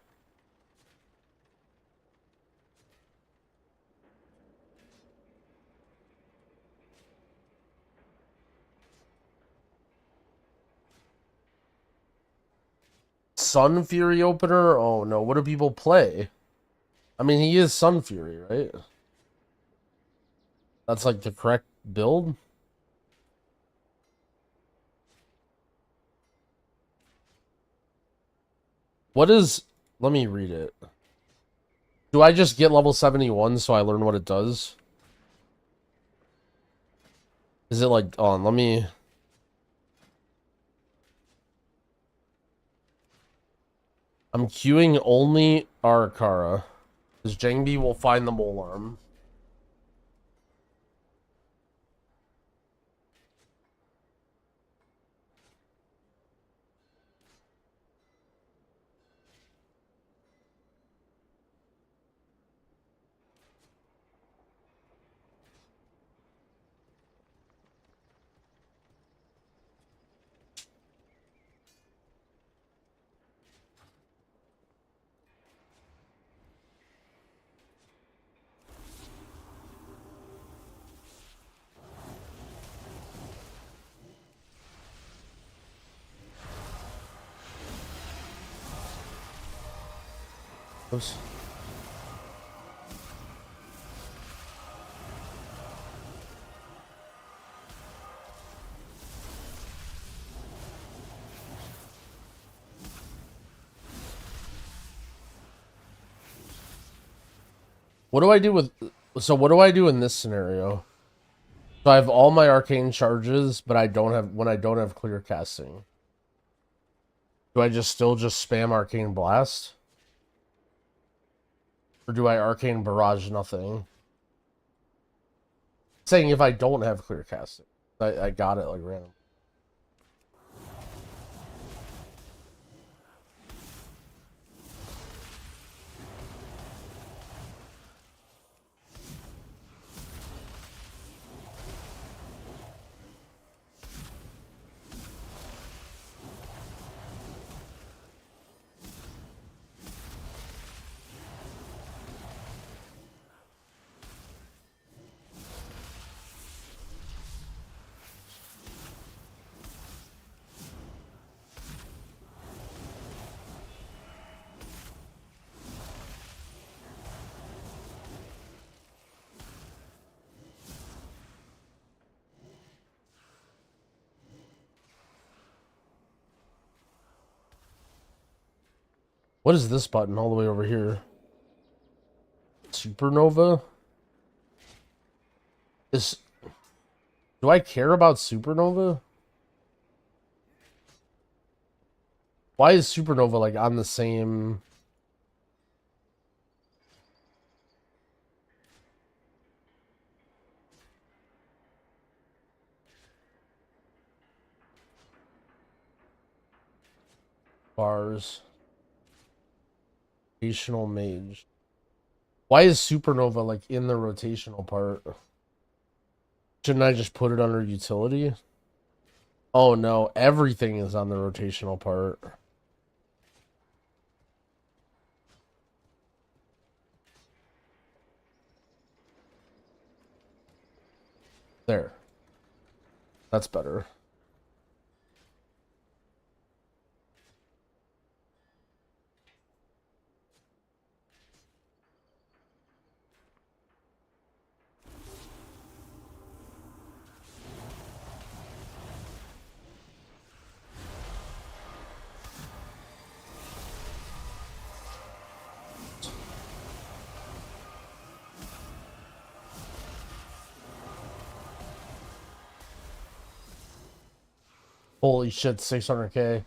Sun Fury opener? Oh no, what do people play? I mean, he is Sun Fury, right? That's like the correct build? What is... Let me read it. Do I just get level 71 so I learn what it does? Is it like... Oh, let me... I'm queuing only Arakara. Because Jangbi will find the mole arm. Oops. What do I do with... So what do I do in this scenario? So I have all my arcane charges, but I don't have... When I don't have clear casting. Do I still just spam Arcane Blast? Or do I Arcane Barrage nothing? Saying if I don't have clear casting. I got it like random. What is this button all the way over here? Supernova? Do I care about Supernova? Why is Supernova like on the same... Bars. Rotational mage. Why is Supernova like in the rotational part? Shouldn't I just put it under utility? Oh no, everything is on the rotational part. There. That's better. Holy shit, 600k.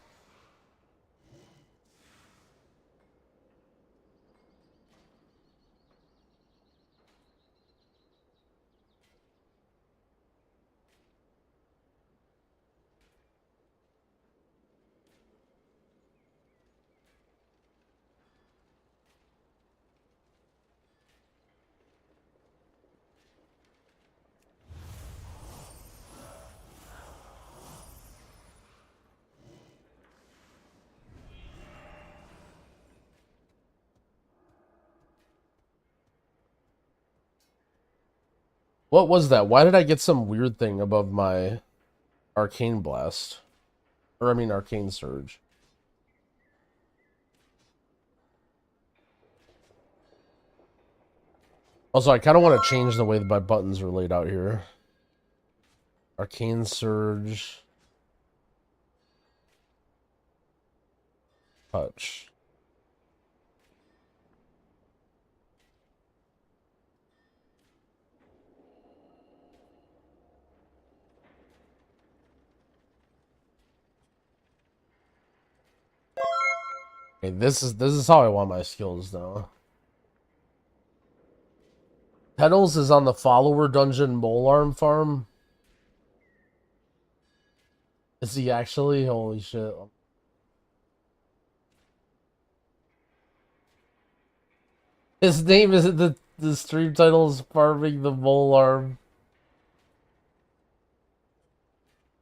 What was that? Why did I get some weird thing above my arcane blast? Or I mean arcane surge. Also, I kind of want to change the way that my buttons are laid out here. Arcane surge. Touch. Okay, this is how I want my skills now. Petals is on the follower dungeon mole arm farm. Is he actually? Holy shit. His name is the stream title is farming the mole arm.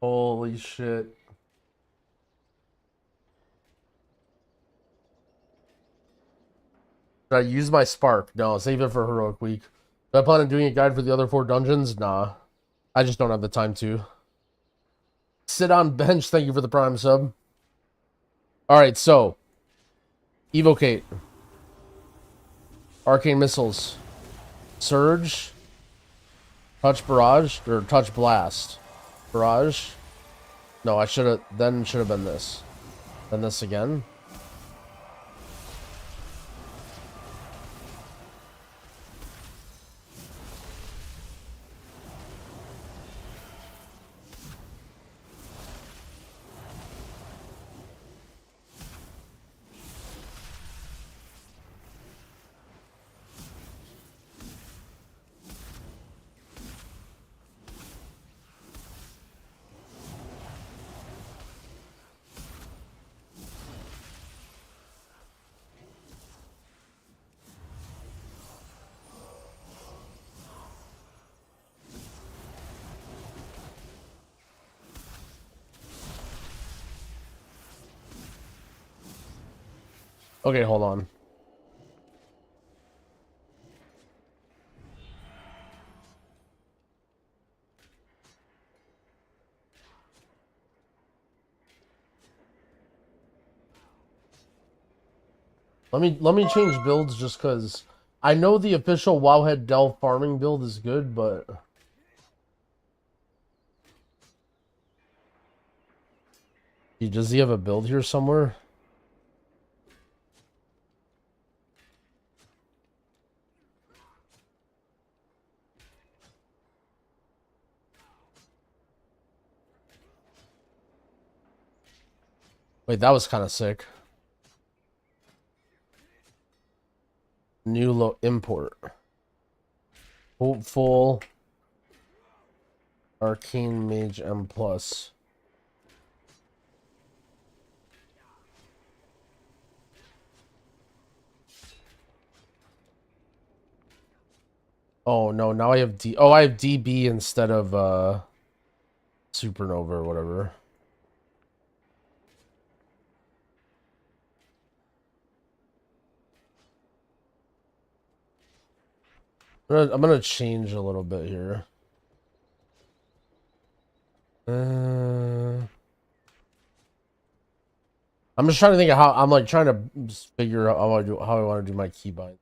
Holy shit. Should I use my spark? No, save it for heroic week. Do I plan on doing a guide for the other 4 dungeons? Nah. I just don't have the time to. Sit on bench, thank you for the prime sub. Alright, so. Evocate. Arcane missiles. Surge. Touch barrage. Or touch blast. Barrage. No, I should have been this. Then this again. Okay, hold on. Let me change builds just because I know the official Wowhead Delve farming build is good, but does he have a build here somewhere? Wait, that was kind of sick. New import. Hopeful. Arcane Mage M+. Oh no, now I have I have DB instead of Supernova or whatever. I'm gonna change a little bit here. I'm just trying to think of how I'm like trying to figure out how I want to do my keybind.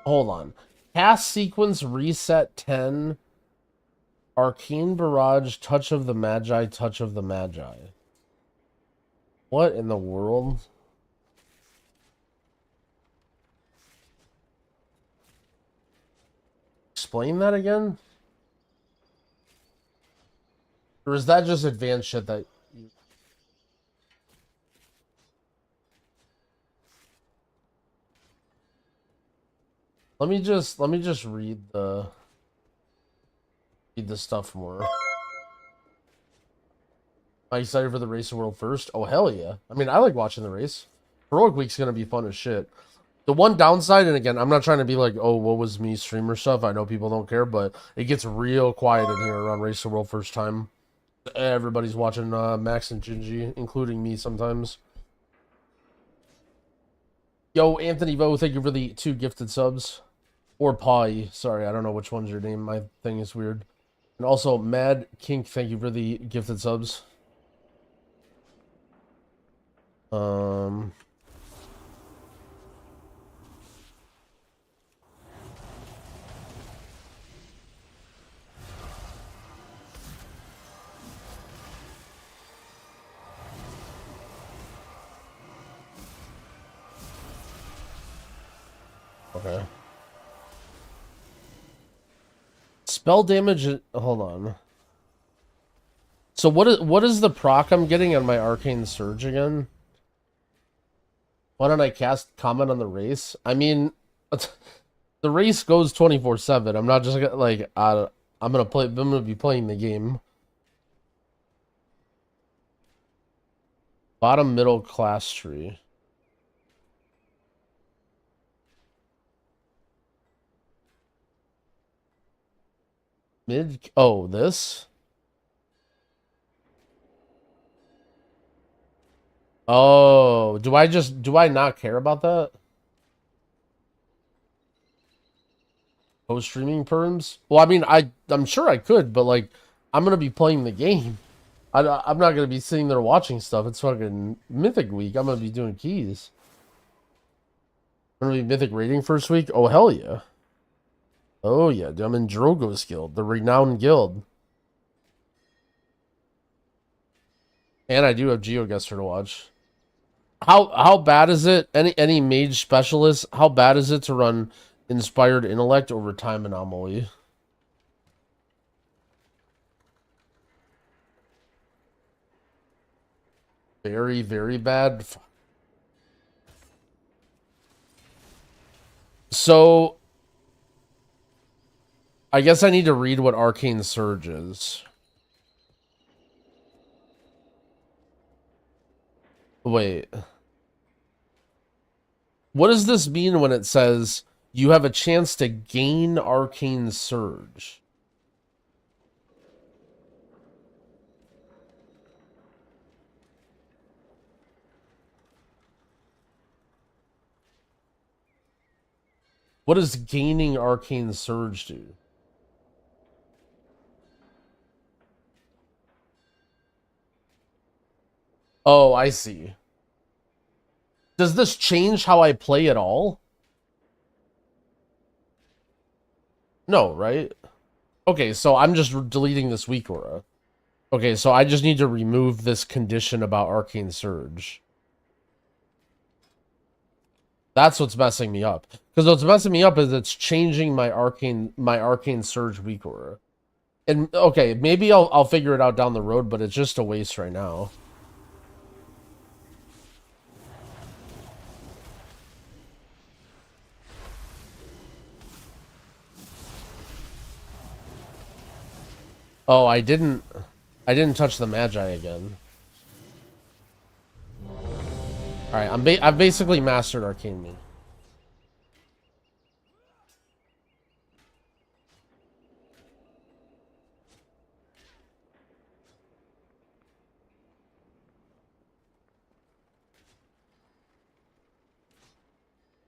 Hold on. Cast sequence reset 10. Arcane Barrage, Touch of the Magi, Touch of the Magi. What in the world? Explain that again? Or is that just advanced shit that... Let me just read the stuff more. Am I excited for the race of world first? Oh hell yeah. I mean, I like watching the race. Heroic Week's gonna be fun as shit. The one downside, and again, I'm not trying to be like, oh, what was me streamer stuff. I know people don't care, but it gets real quiet in here around race of world first time. Everybody's watching Max and Gingy, including me sometimes. Yo, Anthony Vo, thank you for the 2 gifted subs. Or Pai, sorry, I don't know which one's your name. My thing is weird. And also, Mad Kink, thank you for the gifted subs. Okay. Spell damage. Hold on. So what is the proc I'm getting on my Arcane Surge again? Why don't I cast comment on the race? I mean, the race goes 24/7. I'm not just gonna, like I'm gonna be playing the game. Bottom middle class tree. Mid. Oh, this. Oh, do I not care about that? Post streaming perms? Well, I mean, I'm sure I could, but like, I'm gonna be playing the game. I'm not gonna be sitting there watching stuff. It's fucking Mythic Week. I'm gonna be doing keys. I'm gonna be Mythic Raiding first week. Oh hell yeah! Oh yeah, I'm in Drogo's guild, the renowned guild. And I do have GeoGuessr to watch. How bad is it? Any mage specialist? How bad is it to run Inspired Intellect over Time Anomaly? Very, very bad. So, I guess I need to read what Arcane Surge is. Wait. What does this mean when it says you have a chance to gain Arcane Surge? What does gaining Arcane Surge do? Oh, I see. Does this change how I play at all? No, right? Okay, so I'm just deleting this weak aura. Okay, so I just need to remove this condition about Arcane Surge. That's what's messing me up. Because what's messing me up is it's changing my Arcane Surge weak aura. And okay, maybe I'll figure it out down the road, but it's just a waste right now. Oh, I didn't touch the Magi again. All right, I've basically mastered Arcane Me.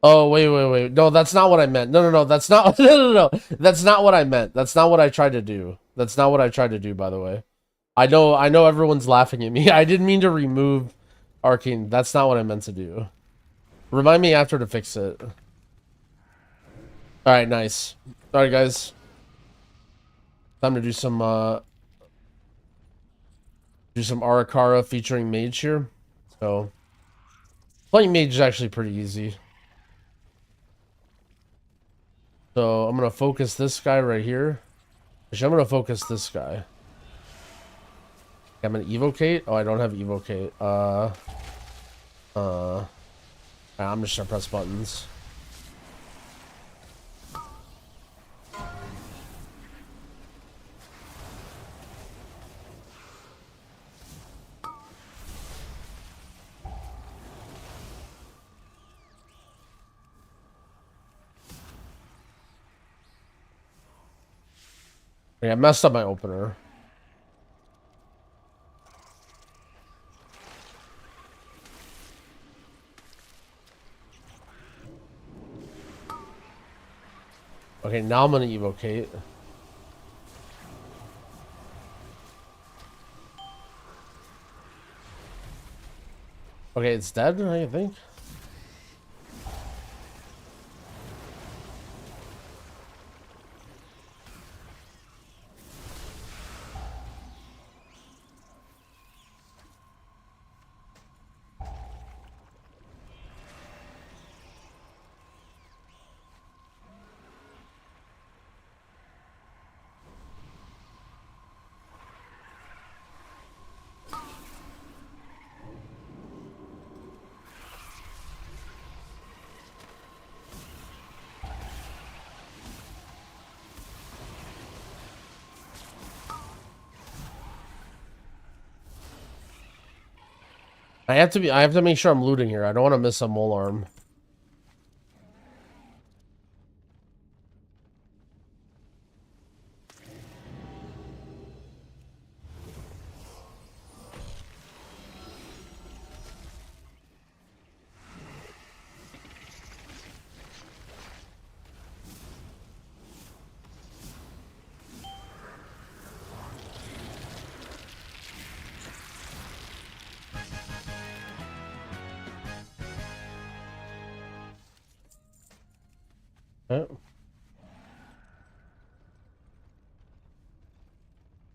Oh, wait. No, that's not what I meant. No, that's not no. That's not what I meant. That's not what I tried to do. That's not what I tried to do, by the way. I know everyone's laughing at me. I didn't mean to remove Arcane. That's not what I meant to do. Remind me after to fix it. Alright, nice. Alright, guys. Time to do some Arakara featuring Mage here. So playing Mage is actually pretty easy. So I'm gonna focus this guy right here. Actually, I'm gonna focus this guy. I'm gonna evocate. Oh, I don't have evocate. I'm just gonna press buttons. Okay, I messed up my opener. Okay, now I'm gonna evocate. Okay, it's dead, I think. I have to make sure I'm looting here. I don't want to miss a mole arm.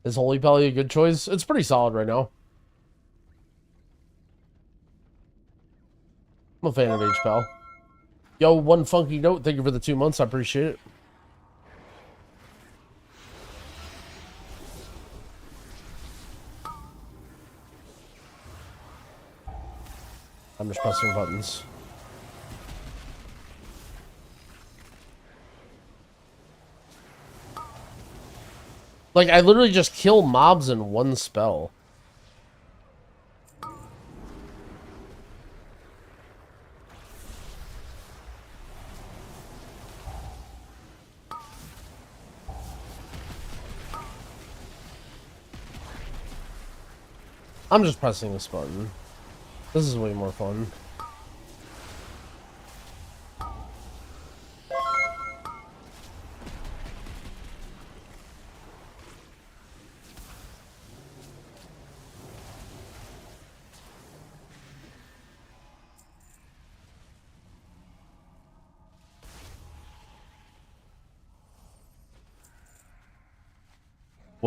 Is Holy Pally a good choice? It's pretty solid right now. I'm a fan of hpal. Yo, one funky note. Thank you for the 2 months. I appreciate it. I'm just pressing buttons. Like, I literally just kill mobs in one spell. I'm just pressing this button. This is way more fun.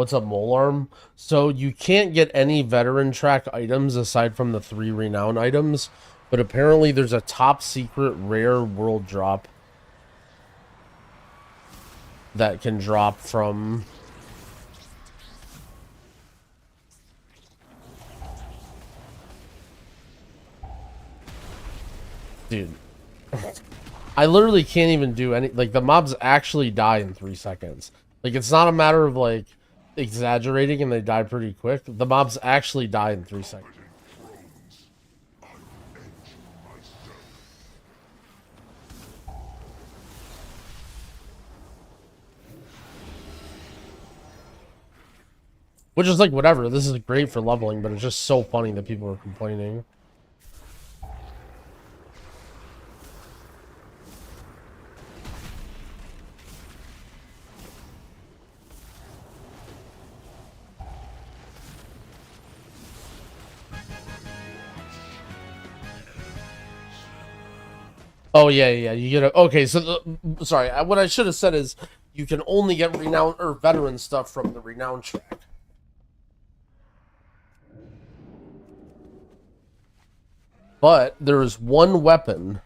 What's a mole arm? So you can't get any veteran track items aside from the 3 renown items, but apparently there's a top secret rare world drop that can drop from dude. I literally can't even do any, like, the mobs actually die in 3 seconds. Like, it's not a matter of like exaggerating and they die pretty quick. The mobs actually die in 3 seconds. Which is like, whatever, this is great for leveling, but it's just so funny that people are complaining. Oh yeah, you get a, okay, so sorry, what I should have said is you can only get renown or veteran stuff from the renown track. But there is one weapon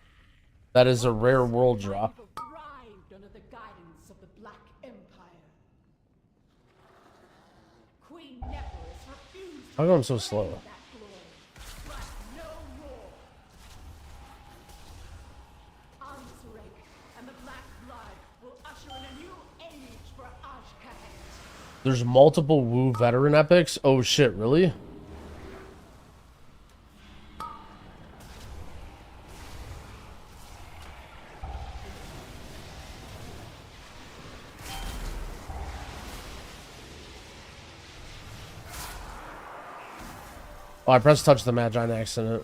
that is a rare world drop.
Under the guidance of the Black Empire. Queen Nephris refused
How come I'm so slow?
that glory, but no more. Ansarek and the Black Blood will usher in a new age for Ashkan.
There's multiple Wu veteran epics. Oh shit, really? Oh, I pressed touch the Magi on accident.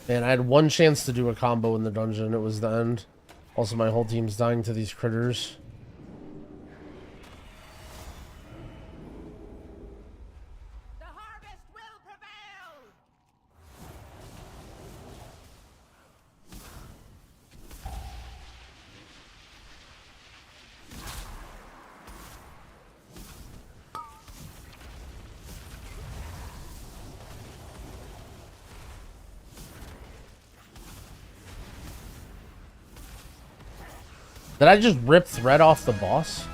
And I had one chance to do a combo in the dungeon. It was the end. Also, my whole team's dying to these critters.
The harvest will prevail.
Did I just rip thread off the boss?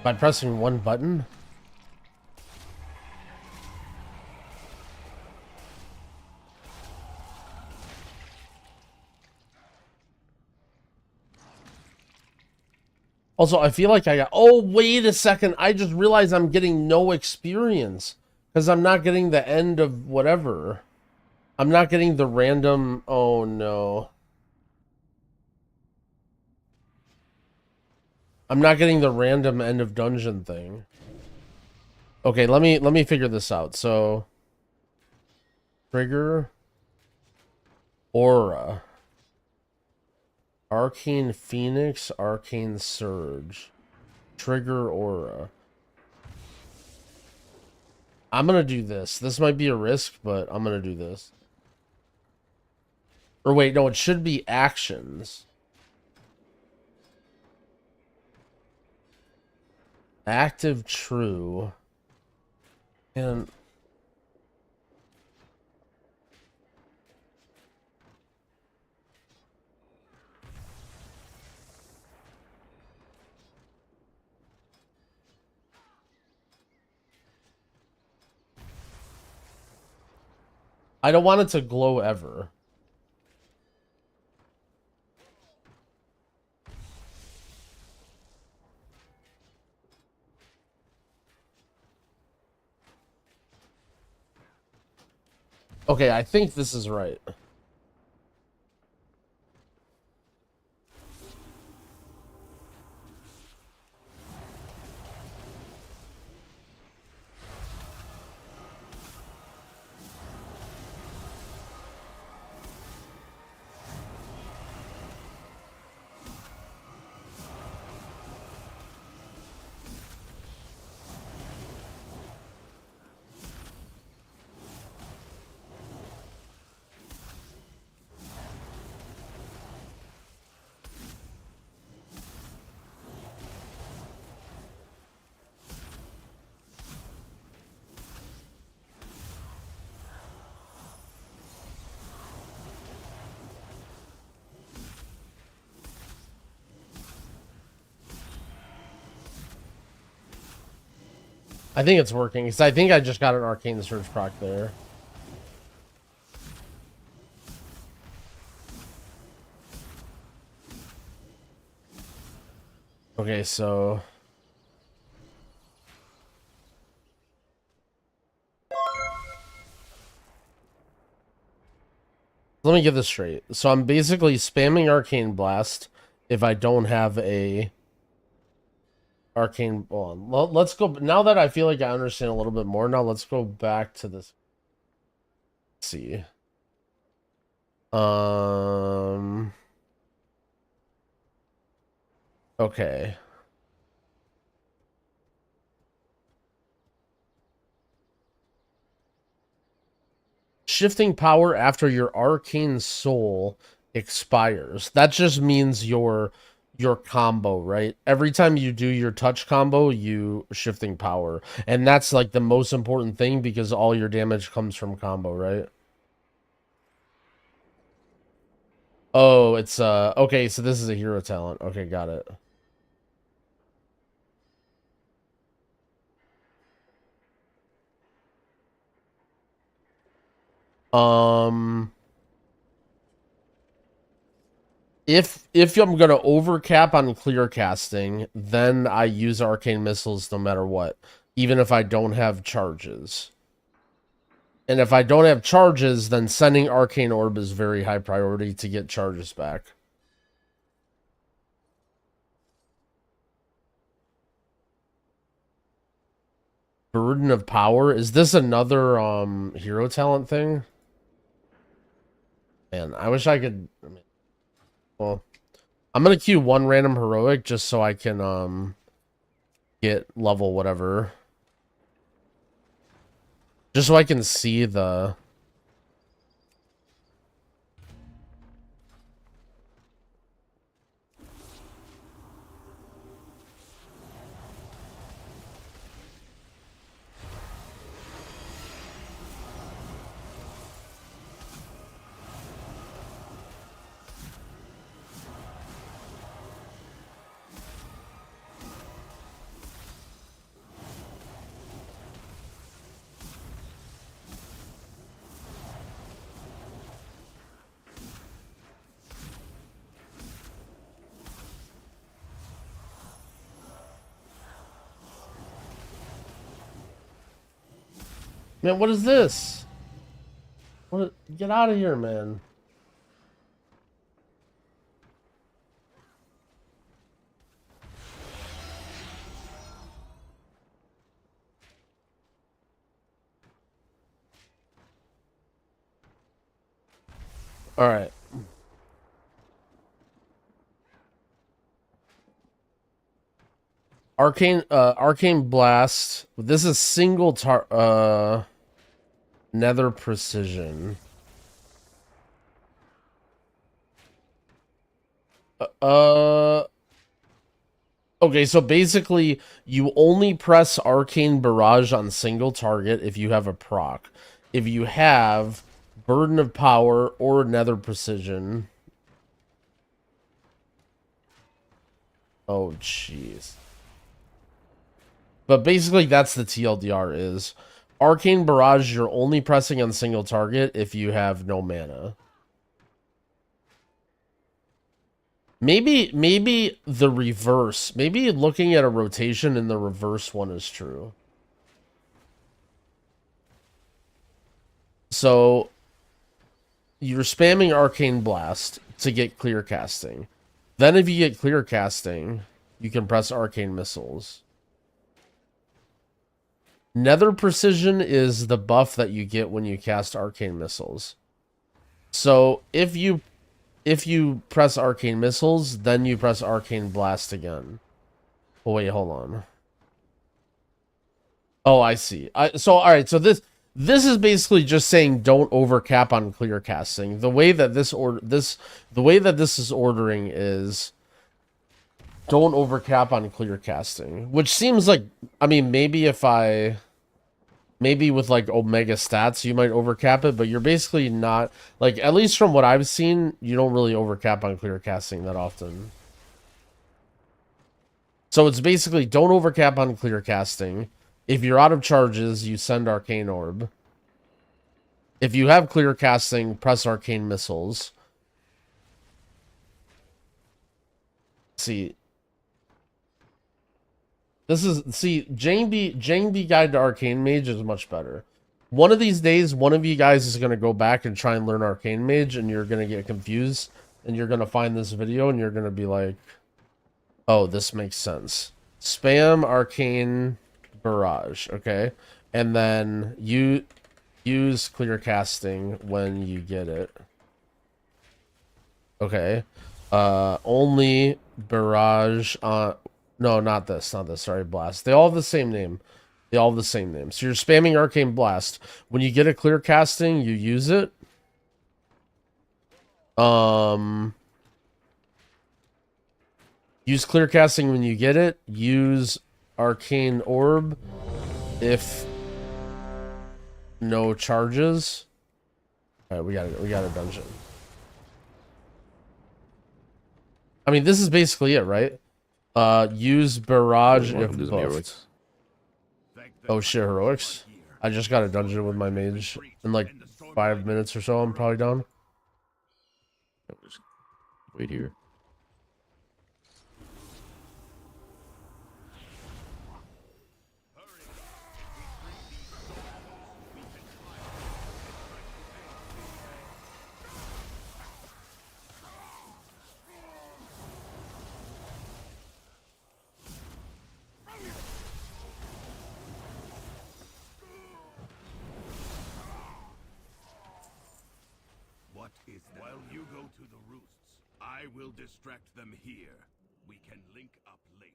By pressing one button? Also, I feel like I got... Oh, wait a second. I just realized I'm getting no experience. Because I'm not getting the end of whatever. I'm not getting the random... Oh, no. I'm not getting the random end of dungeon thing. Okay, let me figure this out. So, trigger, aura, arcane phoenix, arcane surge, trigger aura. I'm gonna do this. This might be a risk, but I'm gonna do this. Or wait, no, it should be actions. Active true. And I don't want it to glow ever. Okay, I think this is right. I think it's working, because I think I just got an Arcane Surge proc there. Okay, so... let me get this straight. So I'm basically spamming Arcane Blast if I don't have a Arcane... Well, let's go... now that I feel like I understand a little bit more, now let's go back to this. Let's see. Okay. Shifting power after your Arcane Soul expires. That just means your combo, right? Every time you do your touch combo, you shifting power. And that's like the most important thing because all your damage comes from combo, right? Oh, it's okay, so this is a hero talent. Okay, got it. If I'm gonna overcap on clear casting, then I use arcane missiles no matter what, even if I don't have charges. And if I don't have charges, then sending arcane orb is very high priority to get charges back. Burden of Power, is this another hero talent thing? Man, I wish I could. I mean, well, I'm gonna queue one random heroic just so I can get level whatever. Just so I can see the... Man, what is this? What? Get out of here, man. All right. Arcane Blast. This is single Nether Precision. Okay, so basically you only press Arcane Barrage on single target if you have a proc. If you have Burden of Power or Nether Precision. Oh, jeez. But basically that's the TLDR is. Arcane Barrage, you're only pressing on single target if you have no mana. Maybe the reverse. Maybe looking at a rotation in the reverse one is true. So you're spamming Arcane Blast to get clear casting. Then if you get clear casting, you can press Arcane Missiles. Nether Precision is the buff that you get when you cast Arcane Missiles. So if you press Arcane Missiles, then you press Arcane Blast again. Oh wait, hold on. Oh, I see. So all right, so this is basically just saying don't overcap on clear casting. The way that this is ordering is don't overcap on clear casting, which seems like, I mean, maybe with like Omega stats, you might overcap it, but you're basically not, like, at least from what I've seen, you don't really overcap on clear casting that often. So it's basically don't overcap on clear casting, If you're out of charges, you send Arcane Orb. If you have clear casting, press Arcane Missiles. See. Jangbi Guide to Arcane Mage is much better. One of these days, one of you guys is going to go back and try and learn Arcane Mage, and you're going to get confused, and you're going to find this video, and you're going to be like, oh, this makes sense. Spam Arcane Barrage, okay? And then you use clear casting when you get it. Okay. Only Barrage on... No, not this. Sorry, Blast. They all have the same name. So you're spamming Arcane Blast. When you get a clear casting, you use it. Use clear casting when you get it. Use Arcane Orb if no charges. All right, we got a dungeon. I mean, this is basically it, right? Use Barrage if buffed. Oh shit, heroics. I just got a dungeon with my mage. In like 5 minutes or so, I'm probably done.
Wait here.
While you go to the roosts, I will distract them here. We can link up later.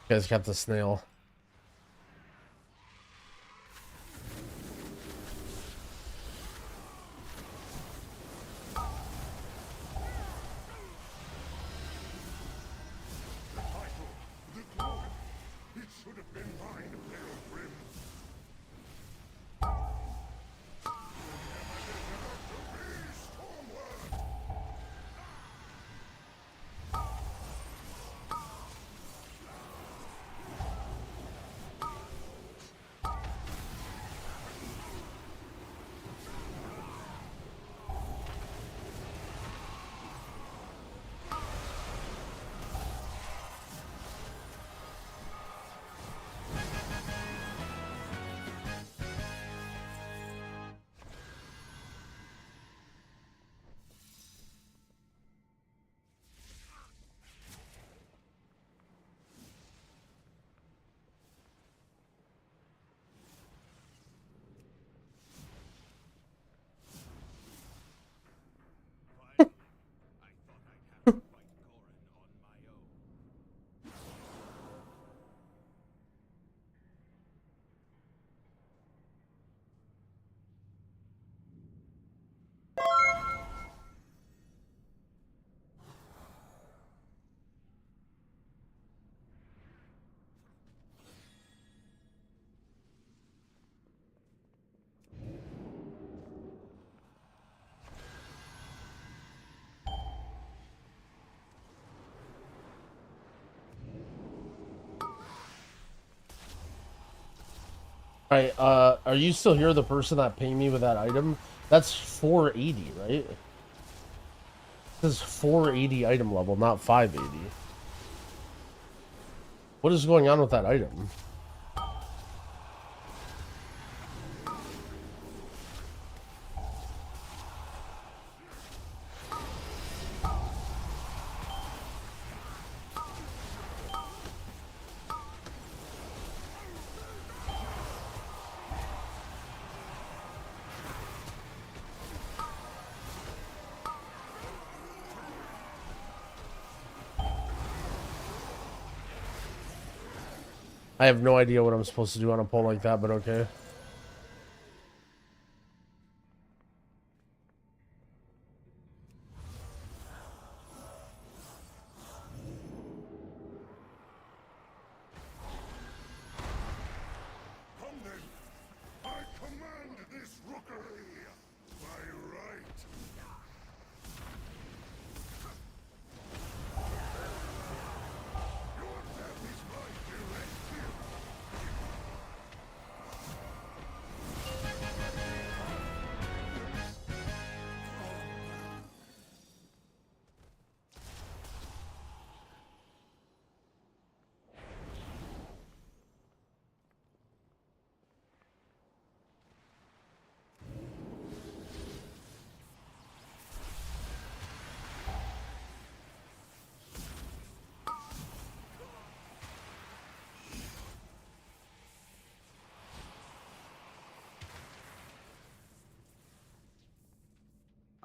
You guys got the snail. Alright, are you still here, the person that pinged me with that item? That's 480, right? This is 480 item level, not 580. What is going on with that item? I have no idea what I'm supposed to do on a pole like that, but okay.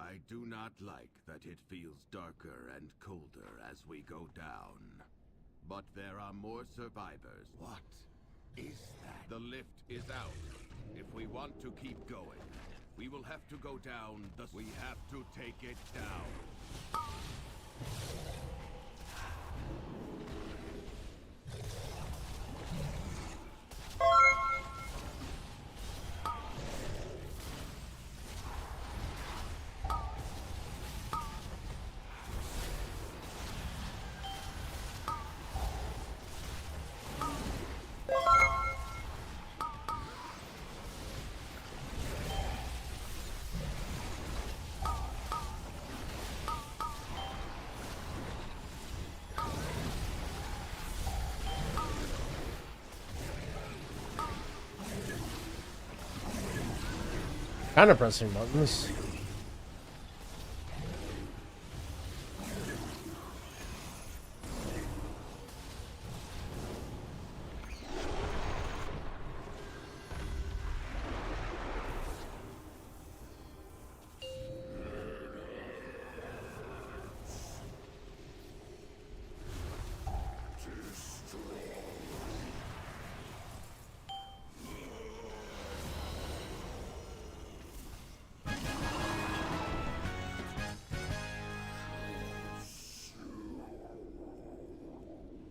I do not like that it feels darker and colder as we go down. But there are more survivors. What is that? The lift is out. If we want to keep going, we will have to go down the... We have to take it down.
Kind of pressing buttons.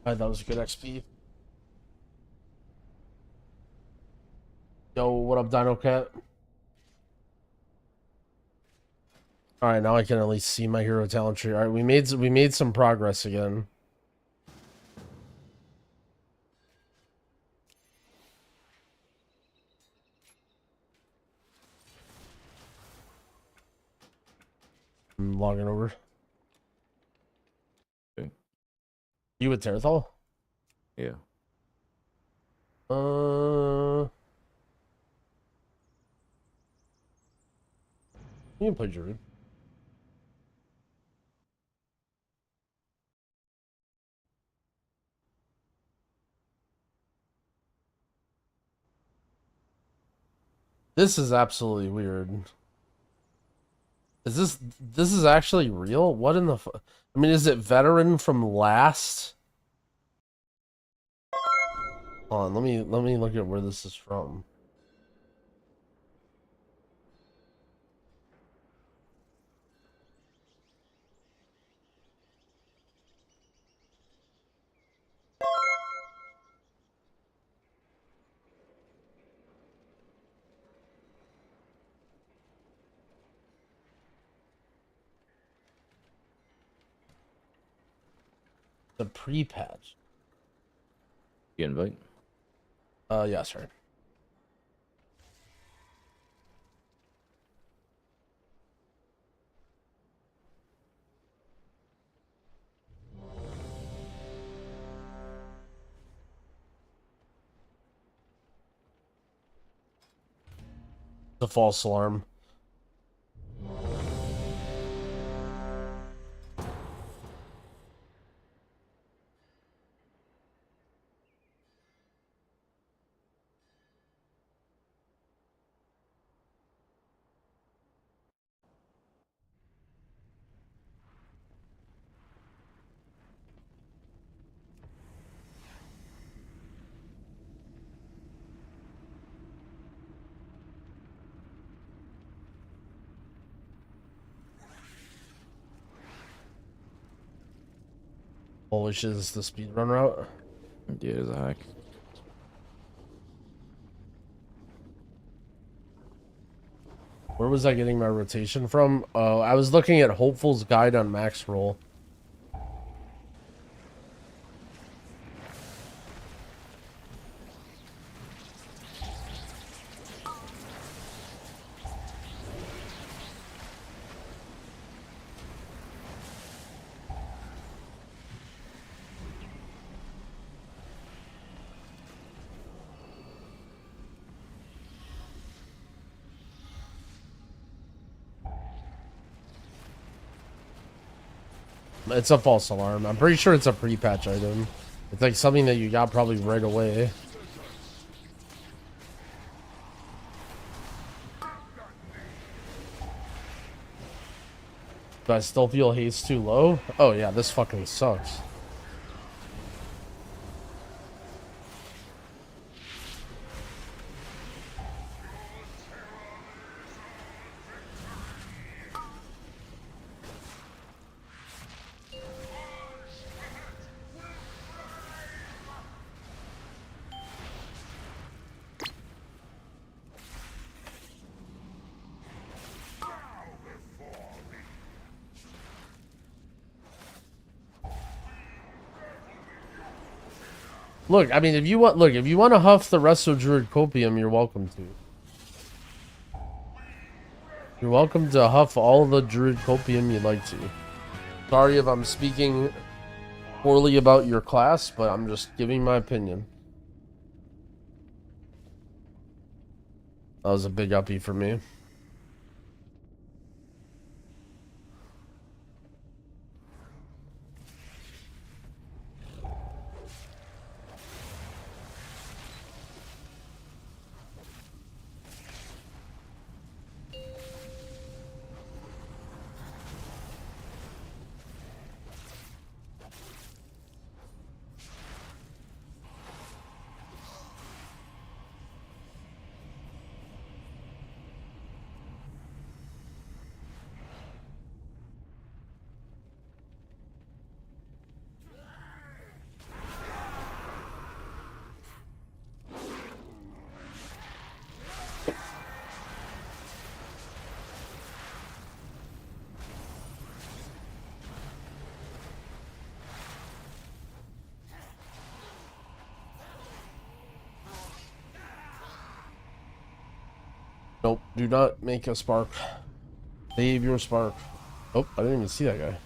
That was good XP. Yo, what up, Dino Cat? All right, now I can at least see my hero talent tree. All right, we made some progress again. I'm logging over.
Okay.
You with Terrathal?
Yeah.
You can play druid. This is absolutely weird. Is this is actually real? What in the I mean, is it veteran from last? Hold on, let me look at where this is from. The pre-patch.
You invite?
Yeah, sorry. The false alarm. Polish is the speedrun route.
Yeah, Zach.
Where was I getting my rotation from? Oh, I was looking at Hopeful's guide on max roll. It's a false alarm. I'm pretty sure it's a pre-patch item. It's like something that you got probably right away. Do I still feel haste too low? Oh yeah, this fucking sucks. Look, I mean, if you want to huff the resto druid copium, you're welcome to. You're welcome to huff all the druid copium you'd like to. Sorry if I'm speaking poorly about your class, but I'm just giving my opinion. That was a big uppie for me. Nope, do not make a spark. Save your spark. Oh, I didn't even see that guy.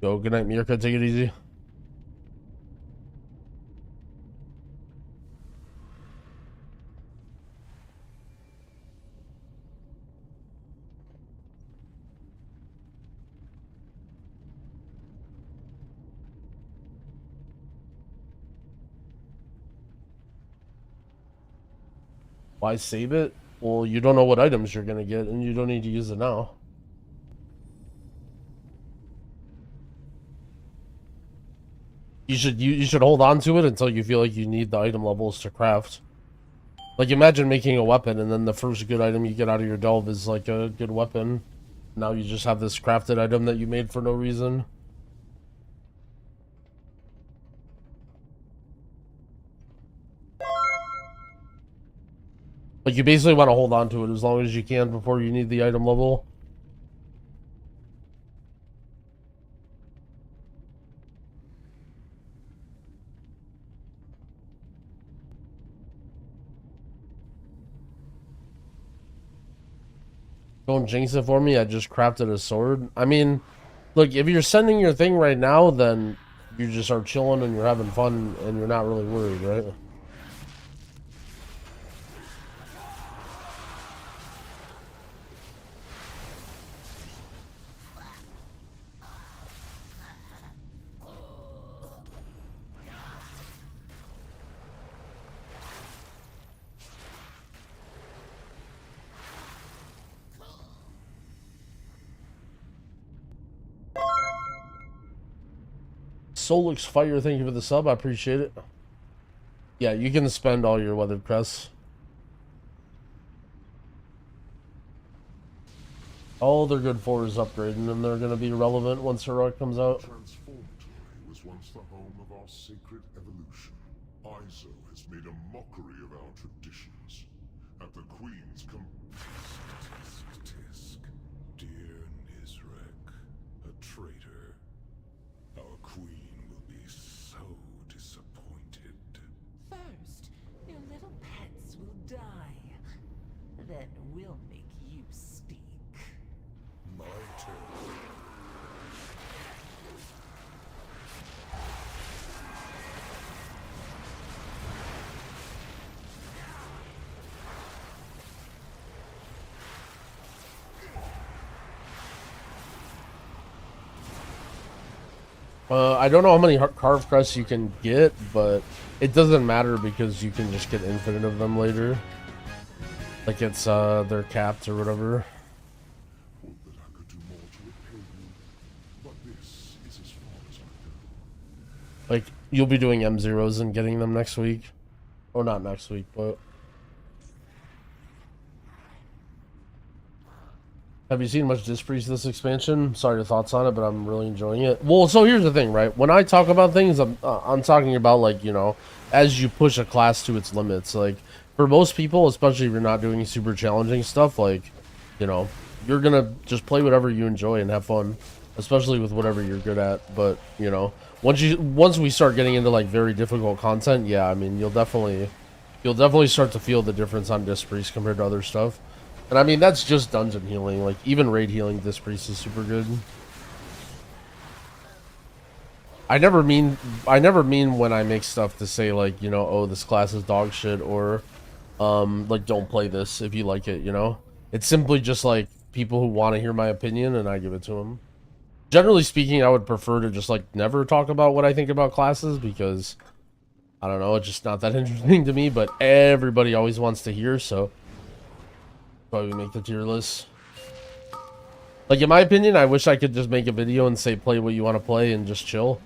Yo, good night, Mirka. Take it easy. Why save it? Well, you don't know what items you're gonna get, and you don't need to use it now. You should hold on to it until you feel like you need the item levels to craft. Like, imagine making a weapon, and then the first good item you get out of your delve is like a good weapon. Now you just have this crafted item that you made for no reason. Like, you basically want to hold on to it as long as you can before you need the item level. Don't jinx it for me, I just crafted a sword. I mean, look, if you're sending your thing right now, then you just are chilling and you're having fun and you're not really worried, right? Solix Fire, thank you for the sub. I appreciate it. Yeah, you can spend all your weathered crests. All they're good for is upgrading, and they're going to be relevant once Heroic comes out.
Transformatory was once the home of our sacred evolution. ISO has made a mockery of our traditions. At the Queen's tisk. Dear Nizrek, a traitor. Our Queen will be so disappointed.
First, your little pets will die. Then we'll make you speak.
My turn.
I don't know how many carve crests you can get, but it doesn't matter because you can just get infinite of them later. Like it's they're capped or whatever.
Would that I could do more to repay you, but this is as far as I go.
Like you'll be doing M0s and getting them next week. Or not next week, but have you seen much Dispriest this expansion? Sorry your thoughts on it, but I'm really enjoying it. Well, so here's the thing, right? When I talk about things, I'm talking about, like, you know, as you push a class to its limits. Like, for most people, especially if you're not doing super challenging stuff, like, you know, you're gonna just play whatever you enjoy and have fun, especially with whatever you're good at. But, you know, once we start getting into, like, very difficult content, yeah, I mean, you'll definitely start to feel the difference on Dispriest compared to other stuff. And I mean, that's just dungeon healing. Like, even raid healing, Dispriest is super good. I never mean when I make stuff to say, like, you know, oh, this class is dog shit, or, like, don't play this if you like it, you know? It's simply just, like, people who want to hear my opinion, and I give it to them. Generally speaking, I would prefer to just, like, never talk about what I think about classes, because, I don't know, it's just not that interesting to me, but everybody always wants to hear, so probably make the tier list. Like, in my opinion, I wish I could just make a video and say play what you want to play and just chill,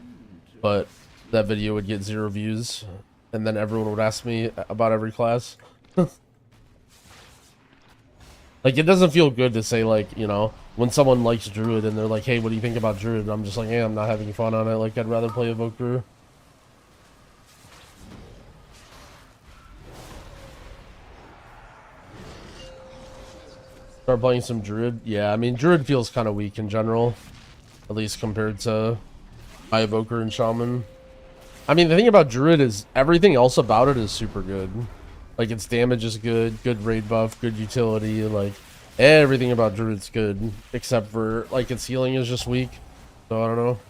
but that video would get 0 views, and then everyone would ask me about every class. Like, it doesn't feel good to say, like, you know, when someone likes druid and they're like, hey, what do you think about druid? And I'm just like, hey, I'm not having fun on it. Like, I'd rather play Evoker. Start playing some druid. Yeah, I mean, druid feels kind of weak in general, at least compared to my Evoker and shaman. I mean, the thing about druid is everything else about it is super good. Like, its damage is good, good raid buff, good utility, like, everything about druid's good, except for, like, its healing is just weak. So, I don't know.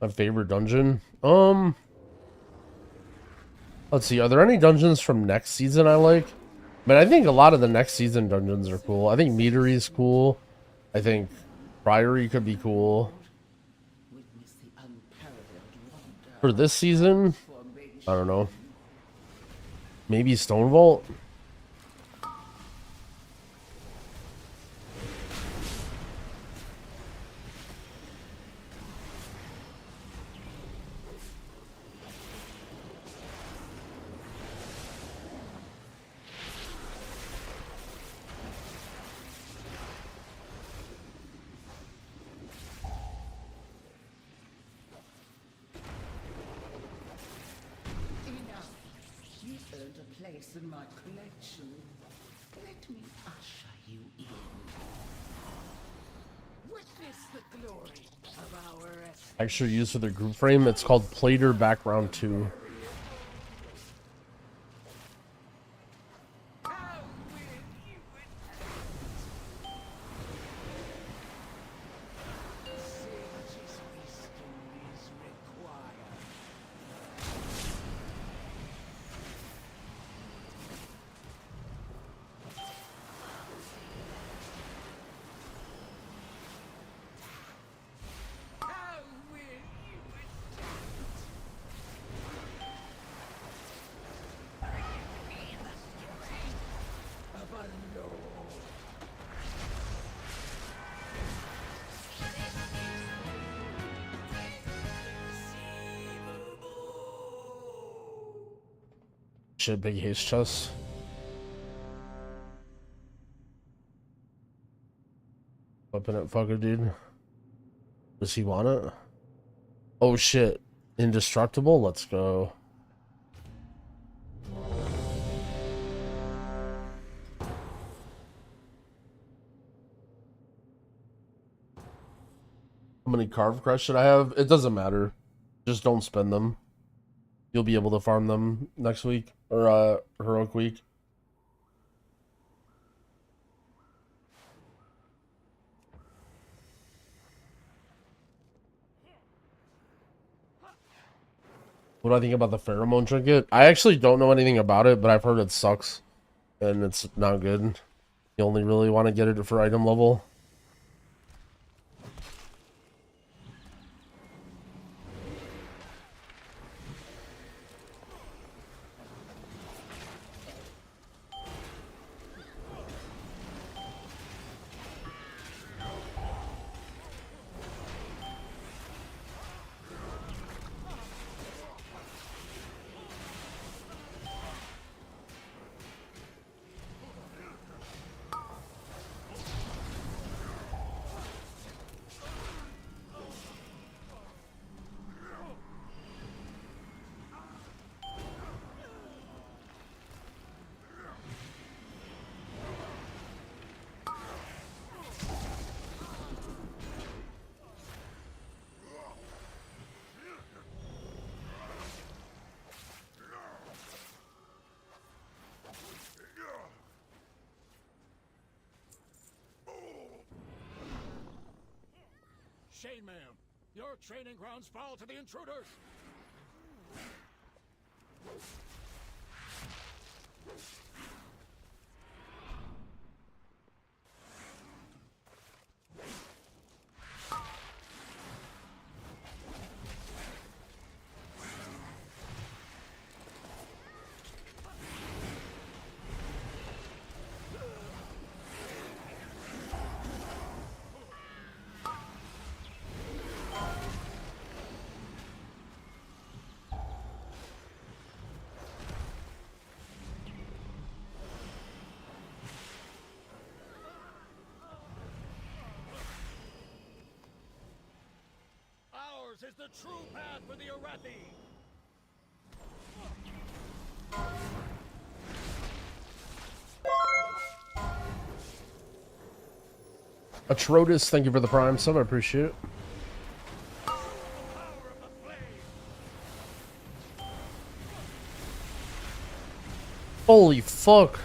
My favorite dungeon? Let's see. Are there any dungeons from next season I like? I mean, I think a lot of the next season dungeons are cool. I think Meadery is cool. I think Priory could be cool. For this season, I don't know. Maybe Stone Vault?
In my collection, let me usher you in. Witness the glory of our
Extra use for the group frame. It's called Plater Background 2. Shit, big haste chest. Weapon it, fucker, dude. Does he want it? Oh shit. Indestructible? Let's go. How many carve crush should I have? It doesn't matter. Just don't spend them. You'll be able to farm them next week or heroic week. What do I think about the pheromone trinket? I actually don't know anything about it, but I've heard it sucks. And it's not good. You only really want to get it for item level.
Shane, ma'am, your training grounds fall to the intruders. Ours is the true path for the Arathi.
Atrotus, thank you for the prime sub. I appreciate it. Holy fuck.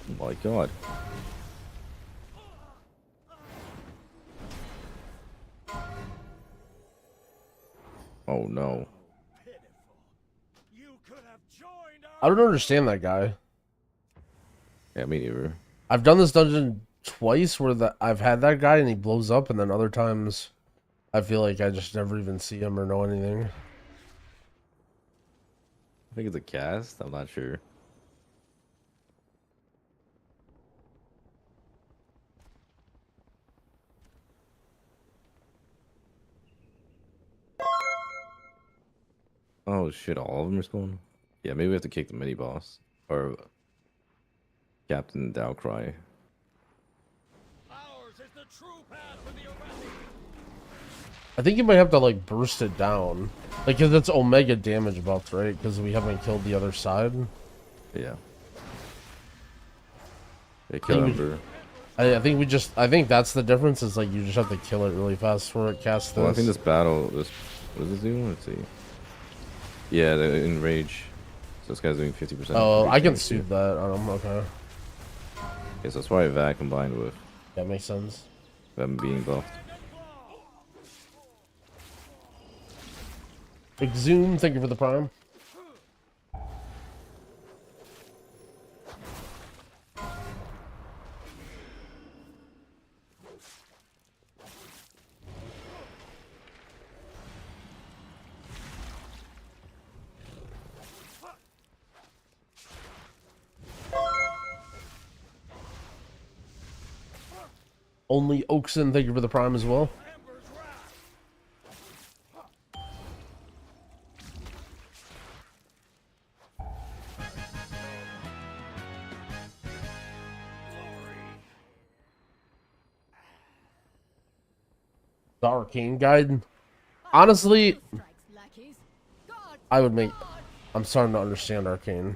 Oh my god. Oh no.
I don't understand that guy.
Yeah, me neither.
I've done this dungeon twice where I've had that guy and he blows up, and then other times I feel like I just never even see him or know anything.
I think it's a cast. I'm not sure. Oh shit, all of them are spawning? Yeah, maybe we have to kick the mini boss. Or Captain Dalcry.
Ours is the true path for the Arathi.
I think you might have to like burst it down. Like, cause it's Omega damage buffed, right? Because we haven't killed the other side.
Yeah. They kill Ember.
I think that's the difference, is like you just have to kill it really fast for it casts this.
Well, I think this battle, what does it do? Let's see. Yeah, the enrage. So this guy's doing 50%.
Oh, I can suit that on him. Okay.
Okay, so that's probably that combined with.
That makes sense.
Them being buffed.
Big Zoom, thank you for the prime. Only Oakson, thank you for the prime as well. The Arcane Guide. Honestly, I would make... I'm starting to understand Arcane.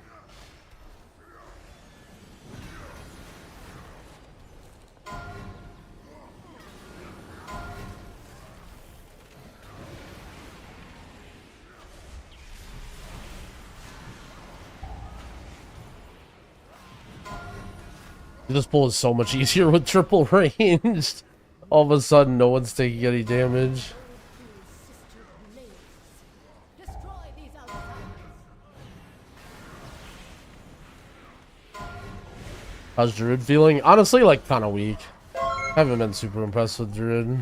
This pull is so much easier with triple ranged. All of a sudden, no one's taking any damage.
Destroy
How's Druid feeling? Honestly, like, kind of weak. I haven't been super impressed with Druid.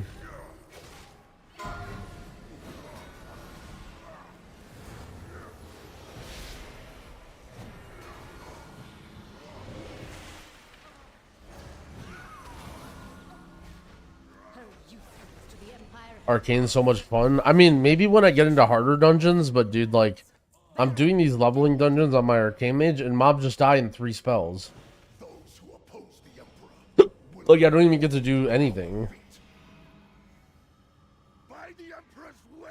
Arcane's so much fun. I mean, maybe when I get into harder dungeons, but dude, like, I'm doing these leveling dungeons on my Arcane Mage, and mobs just die in 3 spells. Like, I don't even get to do anything.
By the Emperor's will.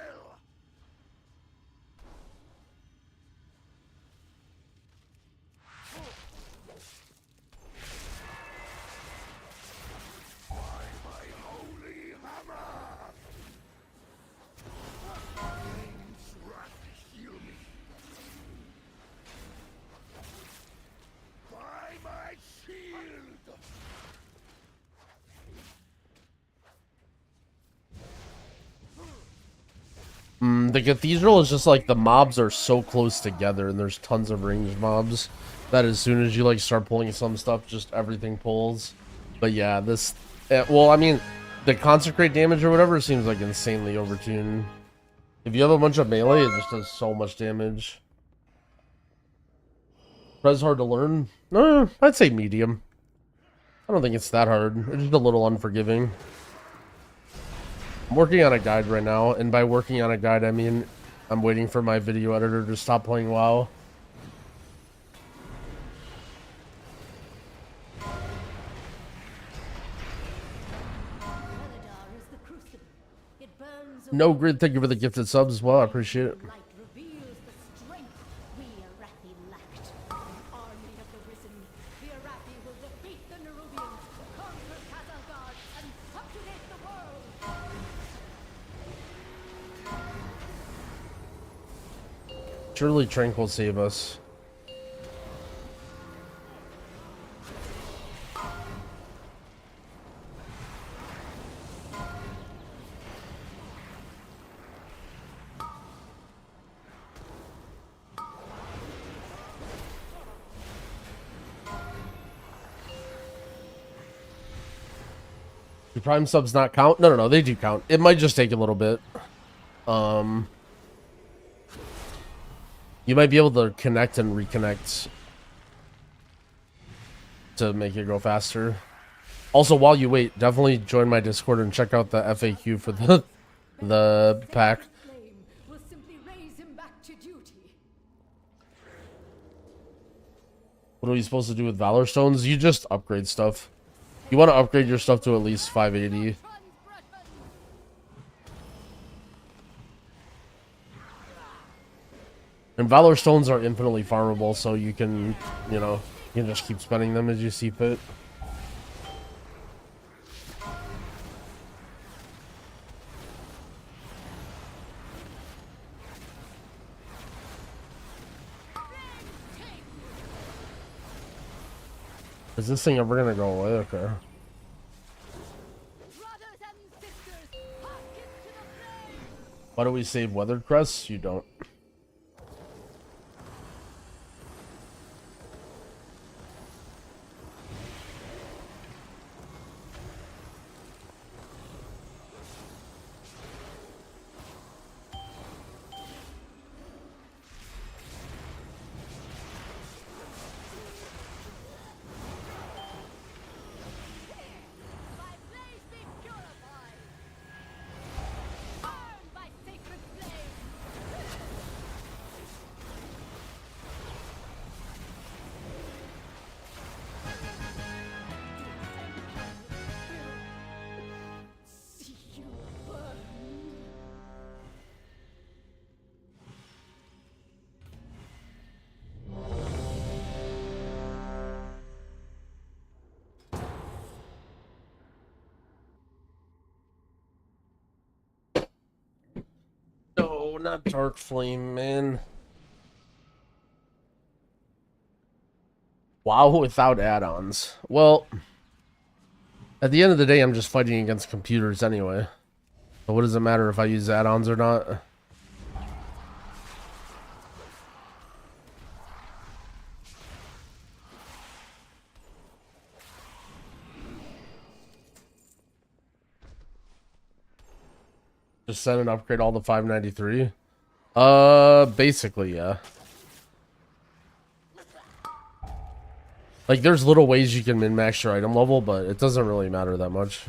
The cathedral is just like the mobs are so close together, and there's tons of ranged mobs that as soon as you like start pulling some stuff, just everything pulls. But yeah, this, well, I mean, the consecrate damage or whatever seems like insanely overtuned. If you have a bunch of melee, it just does so much damage. Prez hard to learn? No, I'd say medium. I don't think it's that hard. It's just a little unforgiving. I'm working on a guide right now, and by working on a guide, I mean I'm waiting for my video editor to stop playing WoW. No grid, thank you for the gifted subs as well. I appreciate it. Surely Trank will save us. Do Prime subs not count? No, they do count. It might just take a little bit. You might be able to connect and reconnect to make it go faster. Also, while you wait, definitely join my Discord and check out the FAQ for the pack. What are we supposed to do with Valor Stones? You just upgrade stuff. You want to upgrade your stuff to at least 580. And Valor Stones are infinitely farmable, so you can, you know, you can just keep spending them as you see fit. Is this thing ever gonna go away? Okay. Why do we save Weathered Crests? You don't. No, not Dark Flame, man. WoW without add-ons. Well, at the end of the day, I'm just fighting against computers anyway. So what does it matter if I use add-ons or not? Just send and upgrade all the 593. Basically, yeah. Like, there's little ways you can min-max your item level, but it doesn't really matter that much.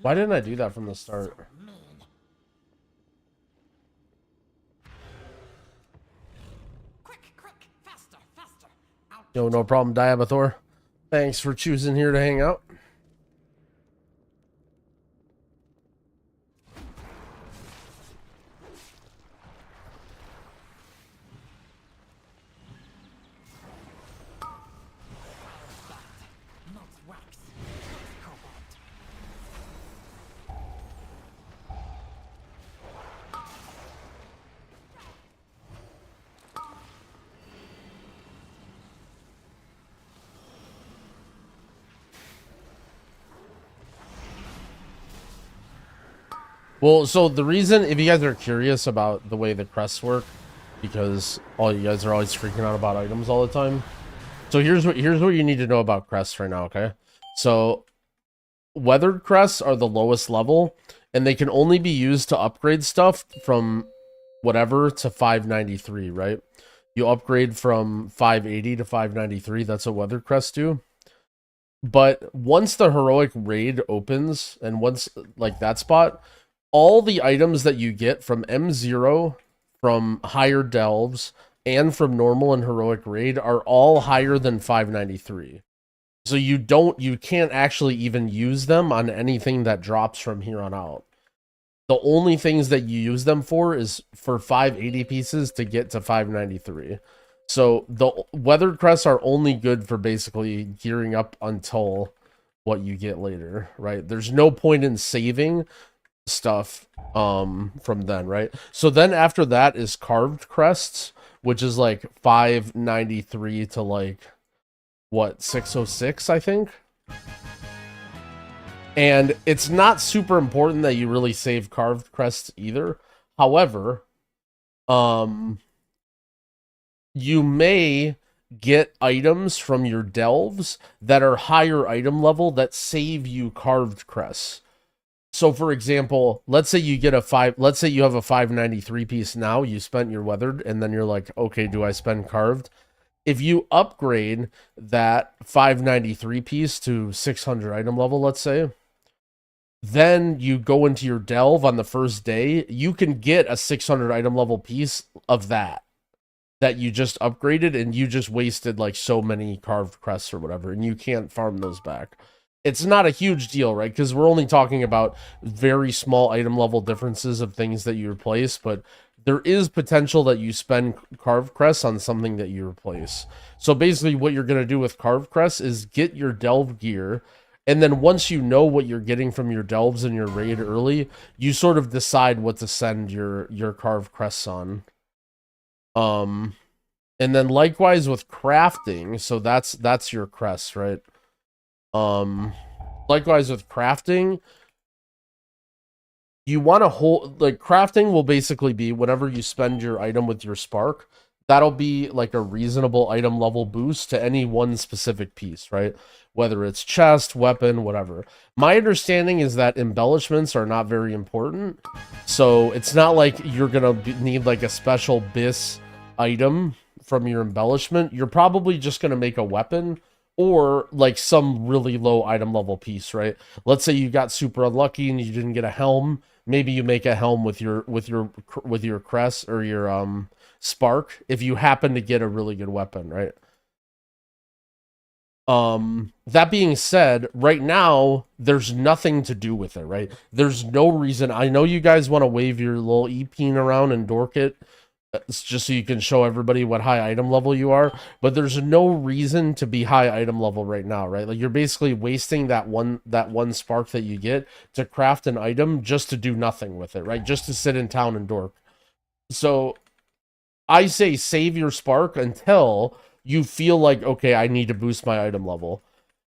Why didn't I do that from the start? Yo, no problem, Diabathor. Thanks for choosing here to hang out. Well, so the reason, if you guys are curious about the way the crests work, because all you guys are always freaking out about items all the time. So here's what you need to know about crests right now, okay? So weathered crests are the lowest level, and they can only be used to upgrade stuff from whatever to 593, right? You upgrade from 580 to 593, that's what weathered crests do. But once the heroic raid opens, and once like that spot, all the items that you get from M0, from higher delves, and from normal and heroic raid are all higher than 593. So you can't actually even use them on anything that drops from here on out. The only things that you use them for is for 580 pieces to get to 593. So the weathered crests are only good for basically gearing up until what you get later, right? There's no point in saving stuff from then, right? So then after that is carved crests, which is like 593 to like what, 606, I think. And it's not super important that you really save carved crests either. However, you may get items from your delves that are higher item level that save you carved crests. So for example, let's say you get let's say you have a 593 piece now, you spent your weathered, and then you're like, okay, do I spend carved? If you upgrade that 593 piece to 600 item level, let's say, then you go into your delve on the first day, you can get a 600 item level piece of that you just upgraded, and you just wasted like so many carved crests or whatever, and you can't farm those back. It's not a huge deal, right? Because we're only talking about very small item level differences of things that you replace, but there is potential that you spend carved crests on something that you replace. So basically what you're going to do with carved crests is get your delve gear, and then once you know what you're getting from your delves and your raid early, you sort of decide what to send your carved crests on. And then likewise with crafting, so that's your crests, right? Likewise with crafting, you want to hold, like, crafting will basically be whenever you spend your item with your spark, that'll be like a reasonable item level boost to any one specific piece, right? Whether it's chest, weapon, whatever. My understanding is that embellishments are not very important, so it's not like you're gonna need like a special bis item from your embellishment. You're probably just gonna make a weapon or like some really low item level piece, right? Let's say you got super unlucky and you didn't get a helm. Maybe you make a helm with your crest or your spark if you happen to get a really good weapon, right? That being said, right now there's nothing to do with it, right? There's no reason. I know you guys want to wave your little e-peen around and dork it, it's just so you can show everybody what high item level you are, but there's no reason to be high item level right now, right? Like you're basically wasting that one spark that you get to craft an item just to do nothing with it, right? Just to sit in town and dork. So I say save your spark until you feel like, okay, I need to boost my item level.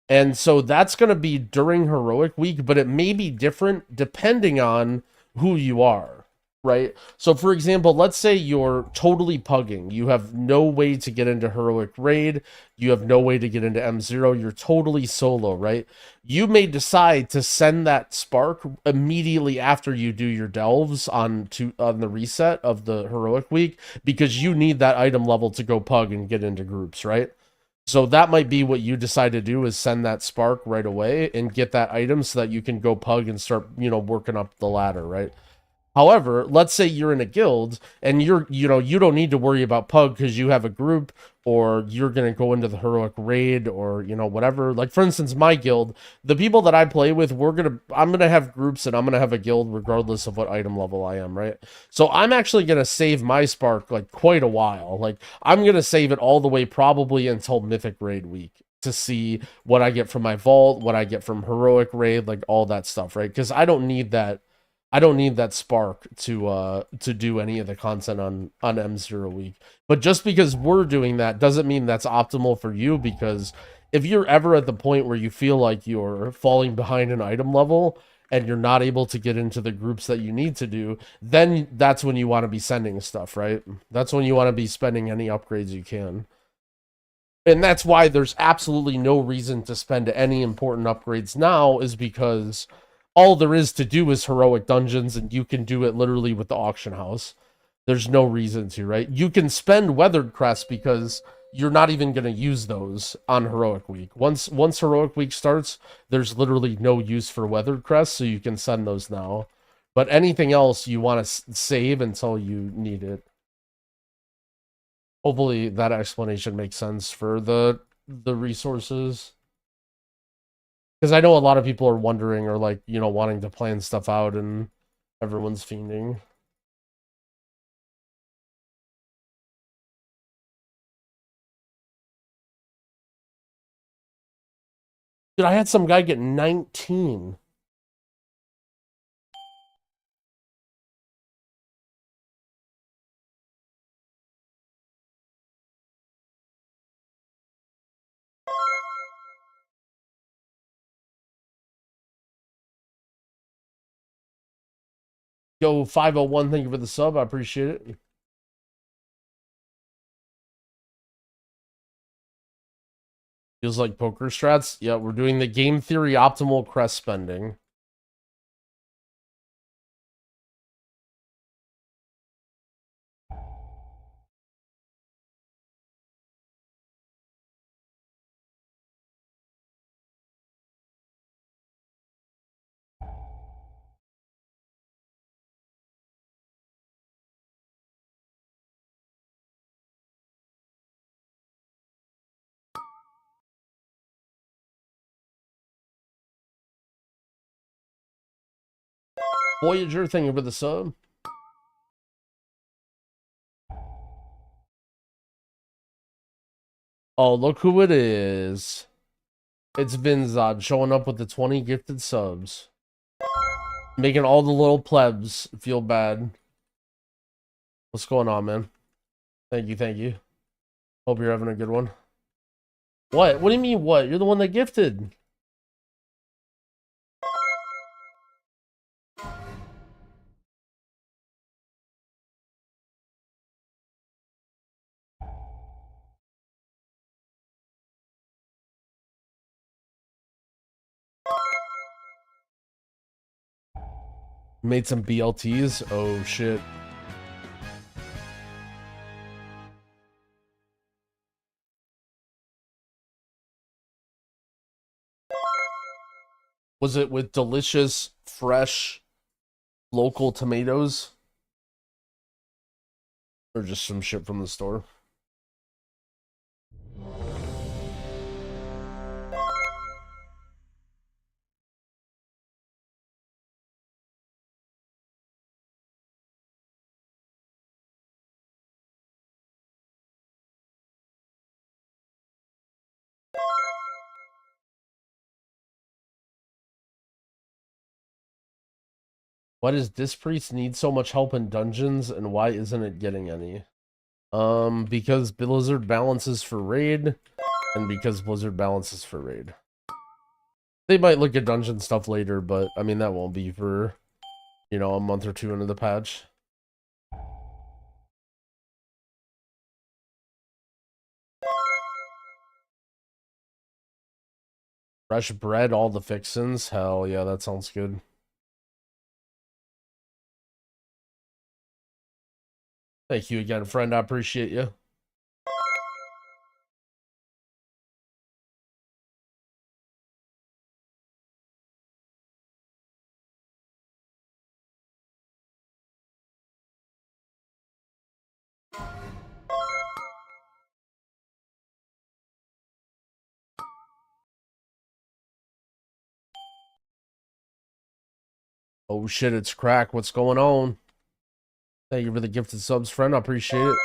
And so that's going to be during heroic week, but it may be different depending on who you are, right? So for example, let's say you're totally pugging. You have no way to get into heroic raid. You have no way to get into M0. You're totally solo, right? You may decide to send that spark immediately after you do your delves on the reset of the heroic week, because you need that item level to go pug and get into groups, right? So that might be what you decide to do, is send that spark right away and get that item so that you can go pug and start, working up the ladder, right? However, let's say you're in a guild and you don't need to worry about pug because you have a group, or you're going to go into the heroic raid, or, whatever. Like for instance, my guild, the people that I play with, I'm going to have groups and I'm going to have a guild regardless of what item level I am, right? So I'm actually going to save my spark like quite a while. Like I'm going to save it all the way probably until Mythic Raid week to see what I get from my vault, what I get from heroic raid, like all that stuff, right? Because I don't need that spark to do any of the content on M0 week. But just because we're doing that doesn't mean that's optimal for you, because if you're ever at the point where you feel like you're falling behind an item level and you're not able to get into the groups that you need to do, then that's when you want to be sending stuff, right? That's when you want to be spending any upgrades you can. And that's why there's absolutely no reason to spend any important upgrades now, is because all there is to do is heroic dungeons, and you can do it literally with the auction house. There's no reason to, right? You can spend weathered crests because you're not even going to use those on heroic week. Once heroic week starts, there's literally no use for weathered crests, so you can send those now. But anything else you want to save until you need it. Hopefully that explanation makes sense for the resources. Because I know a lot of people are wondering, or like, wanting to plan stuff out, and everyone's fiending. Dude, I had some guy get 19. Yo, 501, thank you for the sub. I appreciate it. Feels like poker strats. Yeah, we're doing the game theory optimal crest spending. Voyager, thank you for the sub. Oh, look who it is. It's Vinzod showing up with the 20 gifted subs. Making all the little plebs feel bad. What's going on, man? Thank you, thank you. Hope you're having a good one. What? What do you mean, what? You're the one that gifted. Made some BLTs. Oh shit. Was it with delicious, fresh, local tomatoes? Or just some shit from the store? Why does this priest need so much help in dungeons, and why isn't it getting any? Because Blizzard balances for raid, and because Blizzard balances for raid. They might look at dungeon stuff later, but I mean that won't be for, you know, a month or two into the patch. Fresh bread, all the fixins. Hell yeah, that sounds good. Thank you again, friend. I appreciate you. Oh shit, it's crack. What's going on? Thank you for the gifted subs, friend. I appreciate it.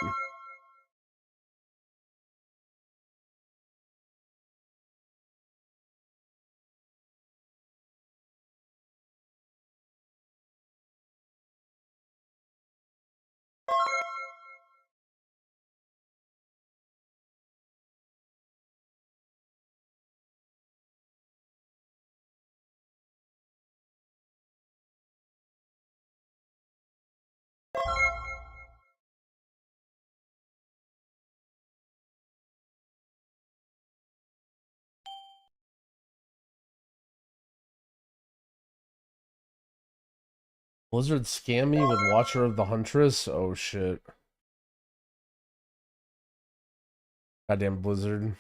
Blizzard scam me with Watcher of the Huntress? Oh shit. Goddamn Blizzard.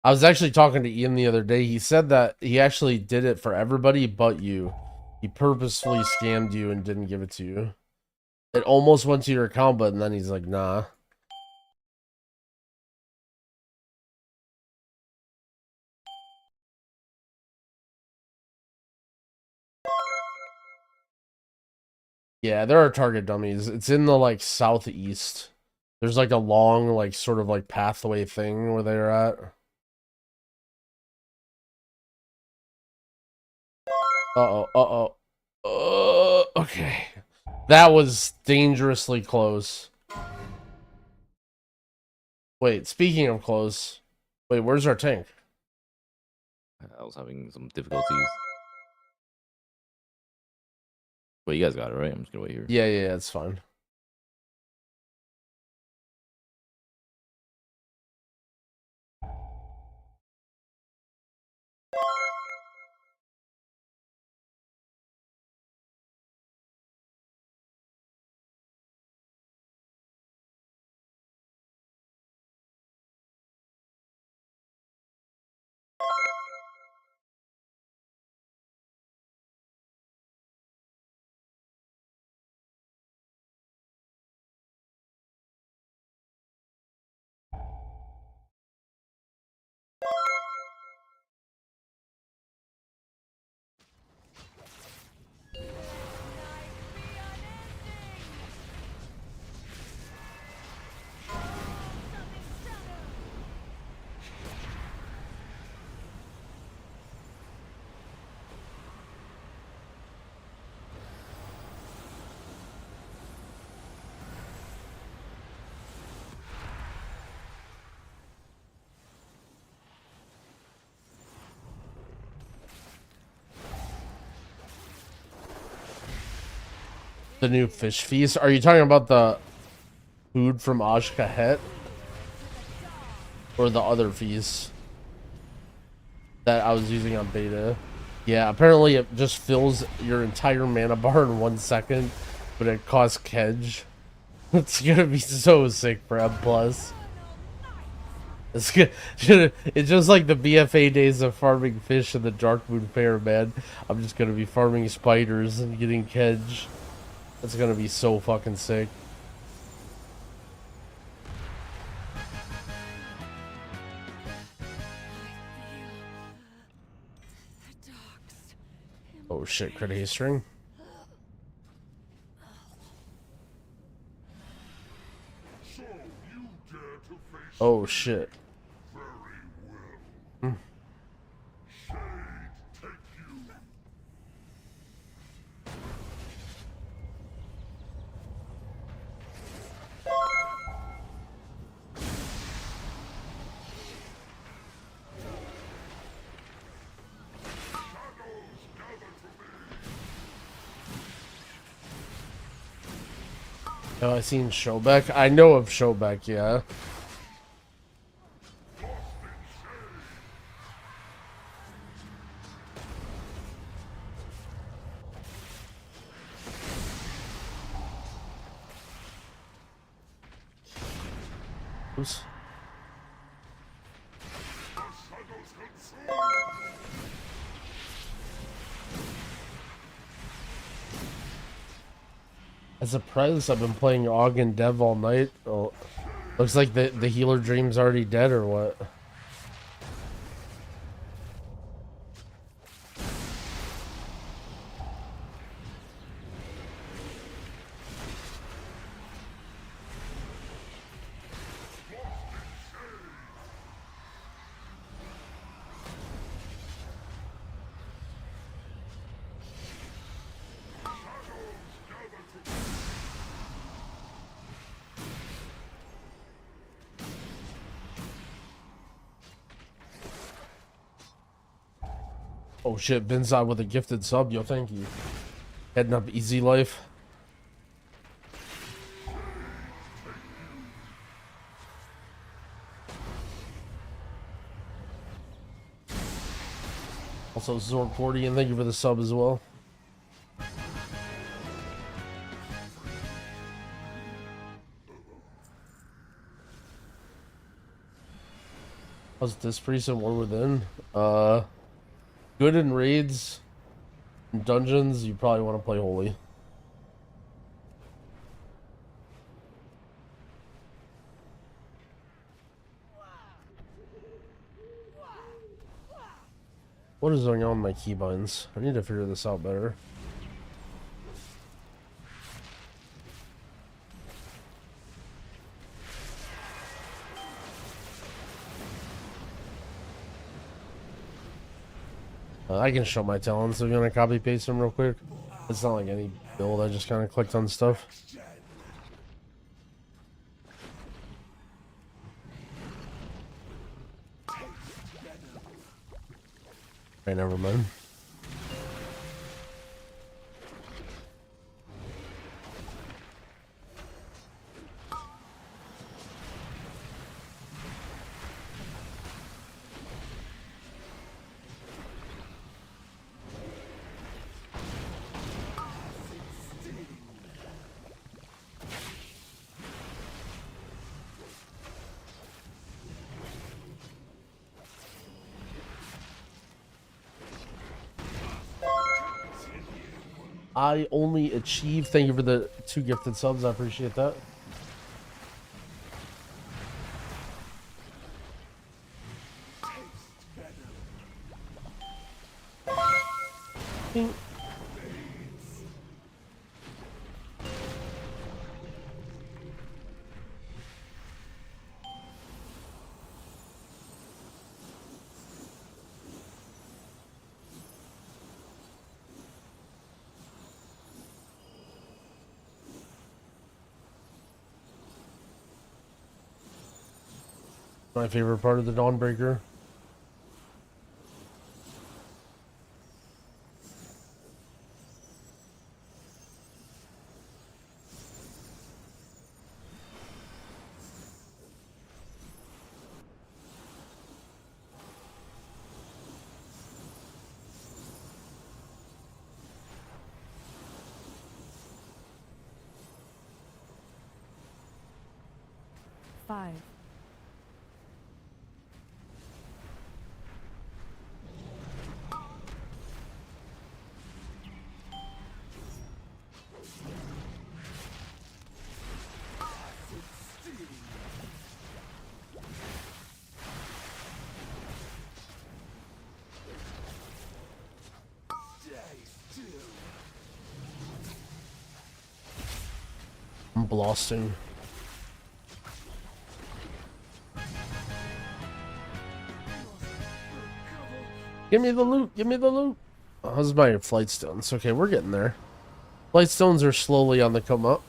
I was actually talking to Ian the other day. He said that he actually did it for everybody but you. He purposefully scammed you and didn't give it to you. It almost went to your account, but then he's like, nah. Yeah, there are target dummies. It's in the, like, southeast. There's, like, a long, like, sort of, like, pathway thing where they're at. Uh-oh, uh-oh. Okay. That was dangerously close. Wait, speaking of close. Wait, where's our tank?
I was having some difficulties. Wait, you guys got it, right? I'm just gonna wait here.
Yeah, it's fine. The new fish feast? Are you talking about the food from Ashkahet? Or the other feast that I was using on beta? Yeah, apparently it just fills your entire mana bar in 1 second, but it costs Kedge. It's gonna be so sick for M+. It's good. It's just like the BFA days of farming fish in the Dark Moon Fair, man. I'm just gonna be farming spiders and getting Kedge. That's gonna be so fucking sick. Oh shit, crit haste string. Oh shit. Oh, I seen Showback. I know of Showback, yeah. Oops. As a prez, I've been playing Og and Dev all night. Oh, looks like the healer dream's already dead or what? Oh shit, Benzai with a gifted sub, yo, thank you. Heading up easy life. Also Zorg40, and thank you for the sub as well. How's this priest and War Within? Good in raids and dungeons, you probably want to play Holy. What is going on with my keybinds? I need to figure this out better. I can show my talents if you want to copy paste them real quick. It's not like any build, I just kind of clicked on stuff. Okay, never mind. I only achieve. Thank you for the 2 gifted subs. I appreciate that. My favorite part of the Dawnbreaker.
5.
I'm blasting. Give me the loot. Give me the loot. Oh, how's my flight stones? Okay, we're getting there. Flight stones are slowly on the come up.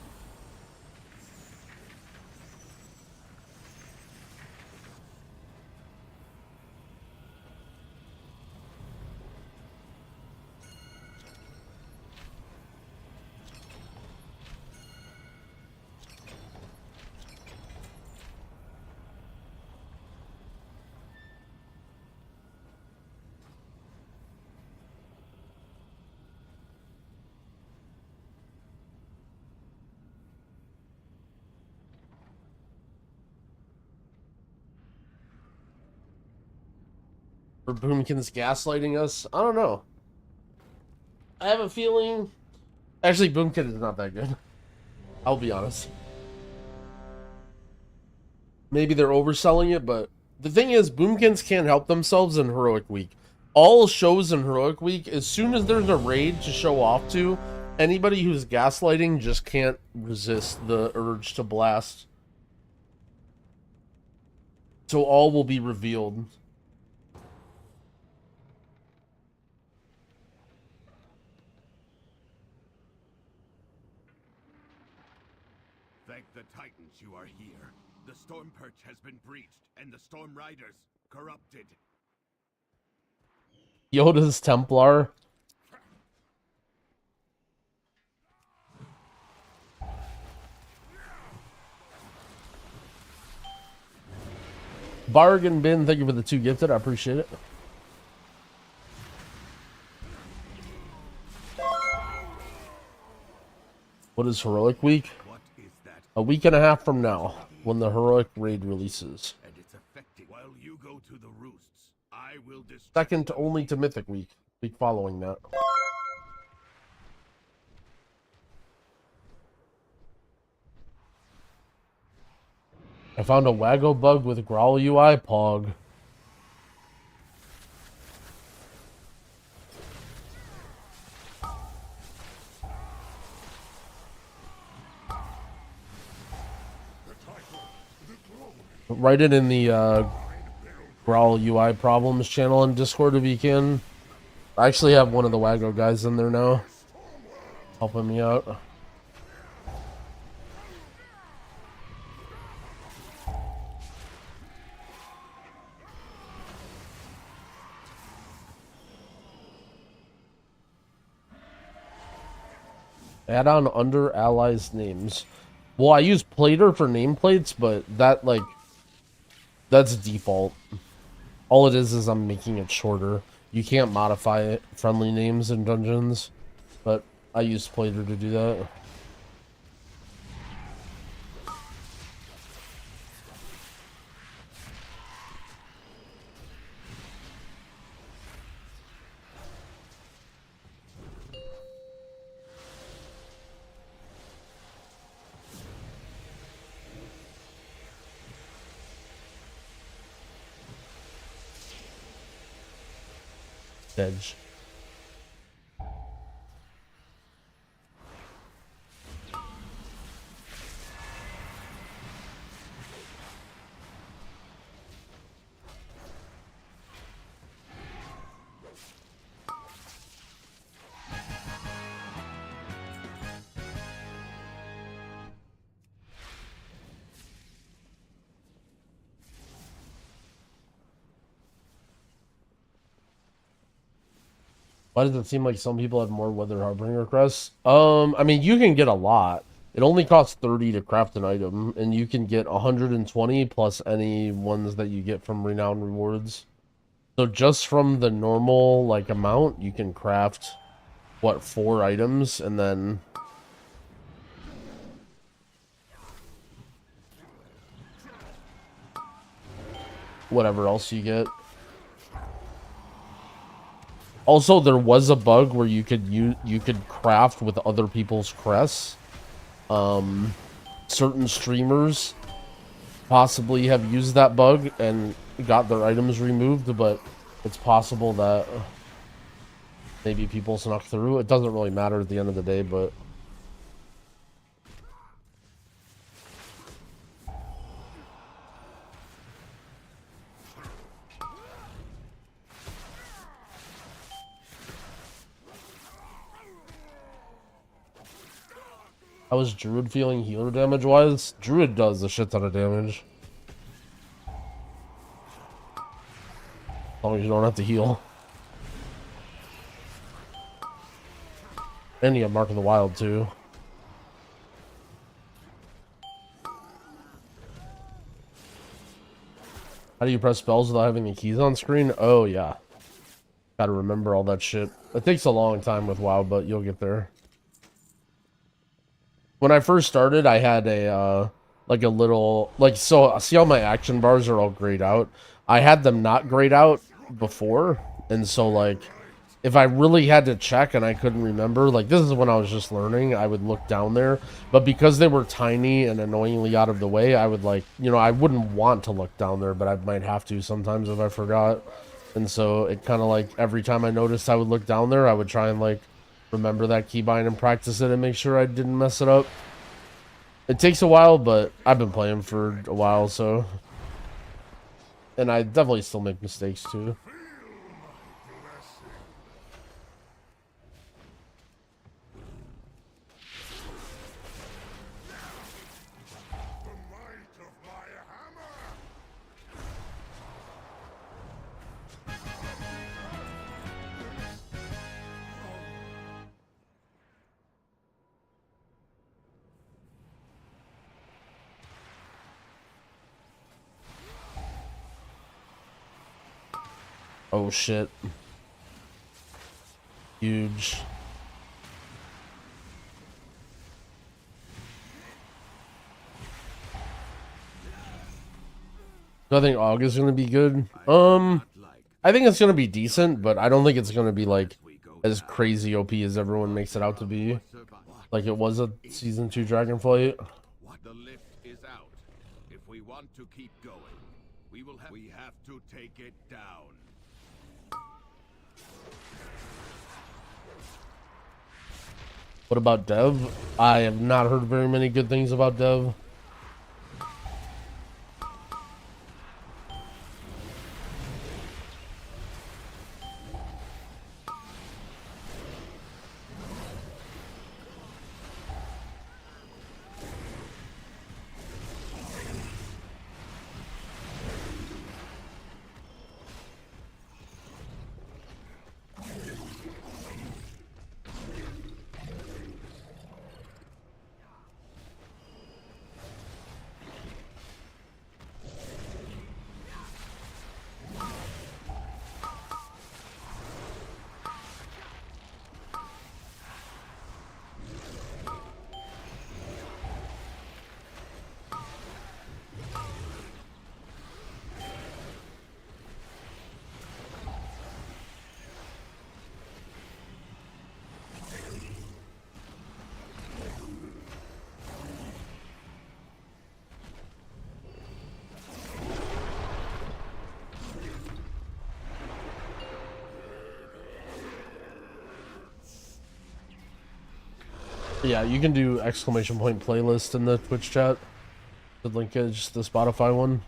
Or Boomkin's gaslighting us? I don't know. I have a feeling... Actually, Boomkin is not that good. I'll be honest. Maybe they're overselling it, but... The thing is, Boomkins can't help themselves in Heroic Week. All shows in Heroic Week, as soon as there's a raid to show off to, anybody who's gaslighting just can't resist the urge to blast. So all will be revealed.
Thank the Titans you are here. The Storm Perch has been breached, and the Storm Riders corrupted.
Yoda's Templar. Bargain bin, thank you for the 2 gifted. I appreciate it. What is Heroic Week?
What is that?
A week and a half from now, when the Heroic Raid releases.
And it's affecting. While you go to the roosts, I will destroy.
Second only to Mythic Week. Week following that. I found a Waggo bug with Growl UI Pog. Write it in the Growl UI problems channel in Discord if you can. I actually have one of the Waggo guys in there now, helping me out. Add on under allies names. Well, I use Plater for nameplates, but that, like, that's default. All it is I'm making it shorter. You can't modify it, friendly names in dungeons, but I use Plater to do that. Edge. Why does it seem like some people have more Weather Harbinger crests? I mean, you can get a lot. It only costs 30 to craft an item, and you can get 120 plus any ones that you get from Renown Rewards. So just from the normal, like, amount, you can craft, what, 4 items, and then... whatever else you get. Also, there was a bug where you could craft with other people's crests. Certain streamers possibly have used that bug and got their items removed, but it's possible that maybe people snuck through. It doesn't really matter at the end of the day, but how was Druid feeling healer damage wise? Druid does a shit ton of damage. As long as you don't have to heal. And you have Mark of the Wild too. How do you press spells without having the keys on screen? Oh yeah. Gotta remember all that shit. It takes a long time with WoW, but you'll get there. When I first started, I had a, like a little, like, so, see how my action bars are all grayed out? I had them not grayed out before, and so, like, if I really had to check and I couldn't remember, like, this is when I was just learning, I would look down there, but because they were tiny and annoyingly out of the way, I would, like, you know, I wouldn't want to look down there, but I might have to sometimes if I forgot, and so it kind of, like, every time I noticed I would look down there, I would try and, like, remember that keybind and practice it and make sure I didn't mess it up. It takes a while, but I've been playing for a while, so. And I definitely still make mistakes, too. Oh shit. Huge. I think August is gonna be good. I think it's gonna be decent, but I don't think it's gonna be like as crazy OP as everyone makes it out to be. Like it was a season 2 Dragonflight.
The lift is out. If we want to keep going, we have to take it down.
What about Dev? I have not heard very many good things about Dev. Yeah, you can do exclamation point playlist in the Twitch chat. The link is the Spotify one.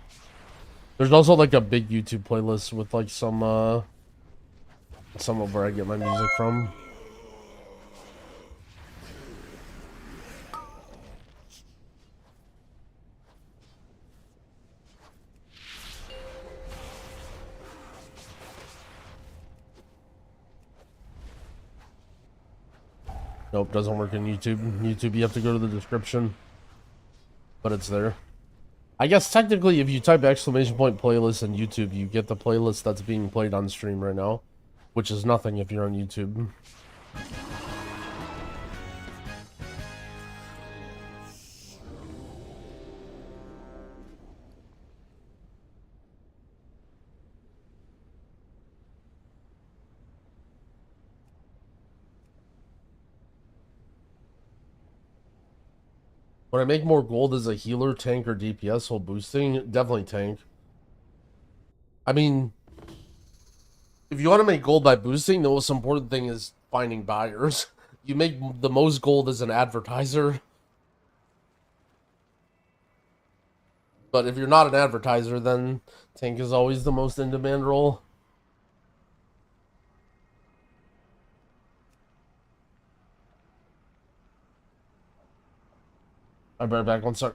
There's also like a big YouTube playlist with like some of where I get my music from. Nope, doesn't work in YouTube. YouTube, you have to go to the description. But it's there. I guess technically if you type exclamation point playlist in YouTube, you get the playlist that's being played on stream right now. Which is nothing if you're on YouTube. Would I make more gold as a healer, tank, or DPS while boosting? Definitely tank. I mean, if you want to make gold by boosting, the most important thing is finding buyers. You make the most gold as an advertiser. But if you're not an advertiser, then tank is always the most in-demand role. I'll be right back. 1 sec.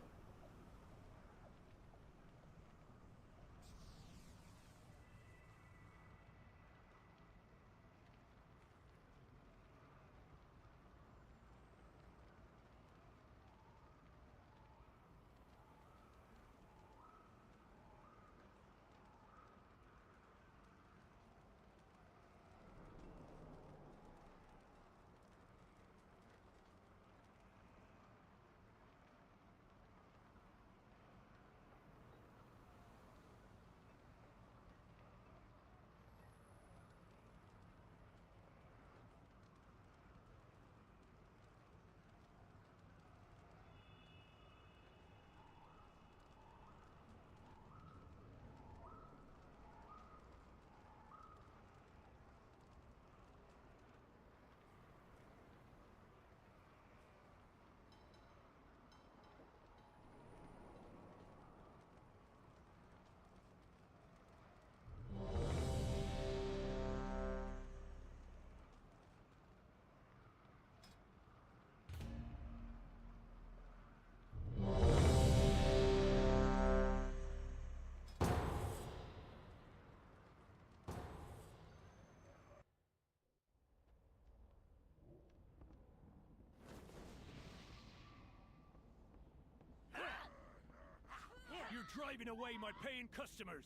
You're driving away my paying customers.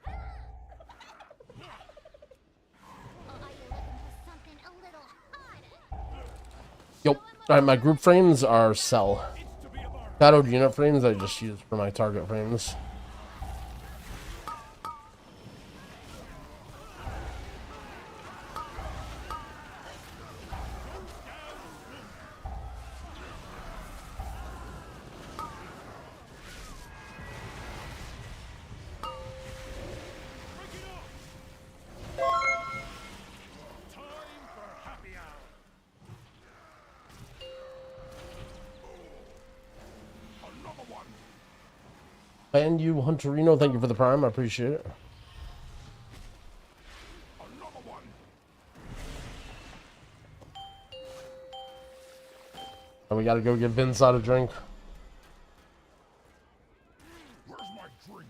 Or are you looking for something a little harder?
Yep. Alright, my group frames are cell. Shadowed unit frames I just use for my target frames. And you, Hunterino, thank you for the prime. I appreciate it. And we gotta go give Vince out a drink.
Where's my drink?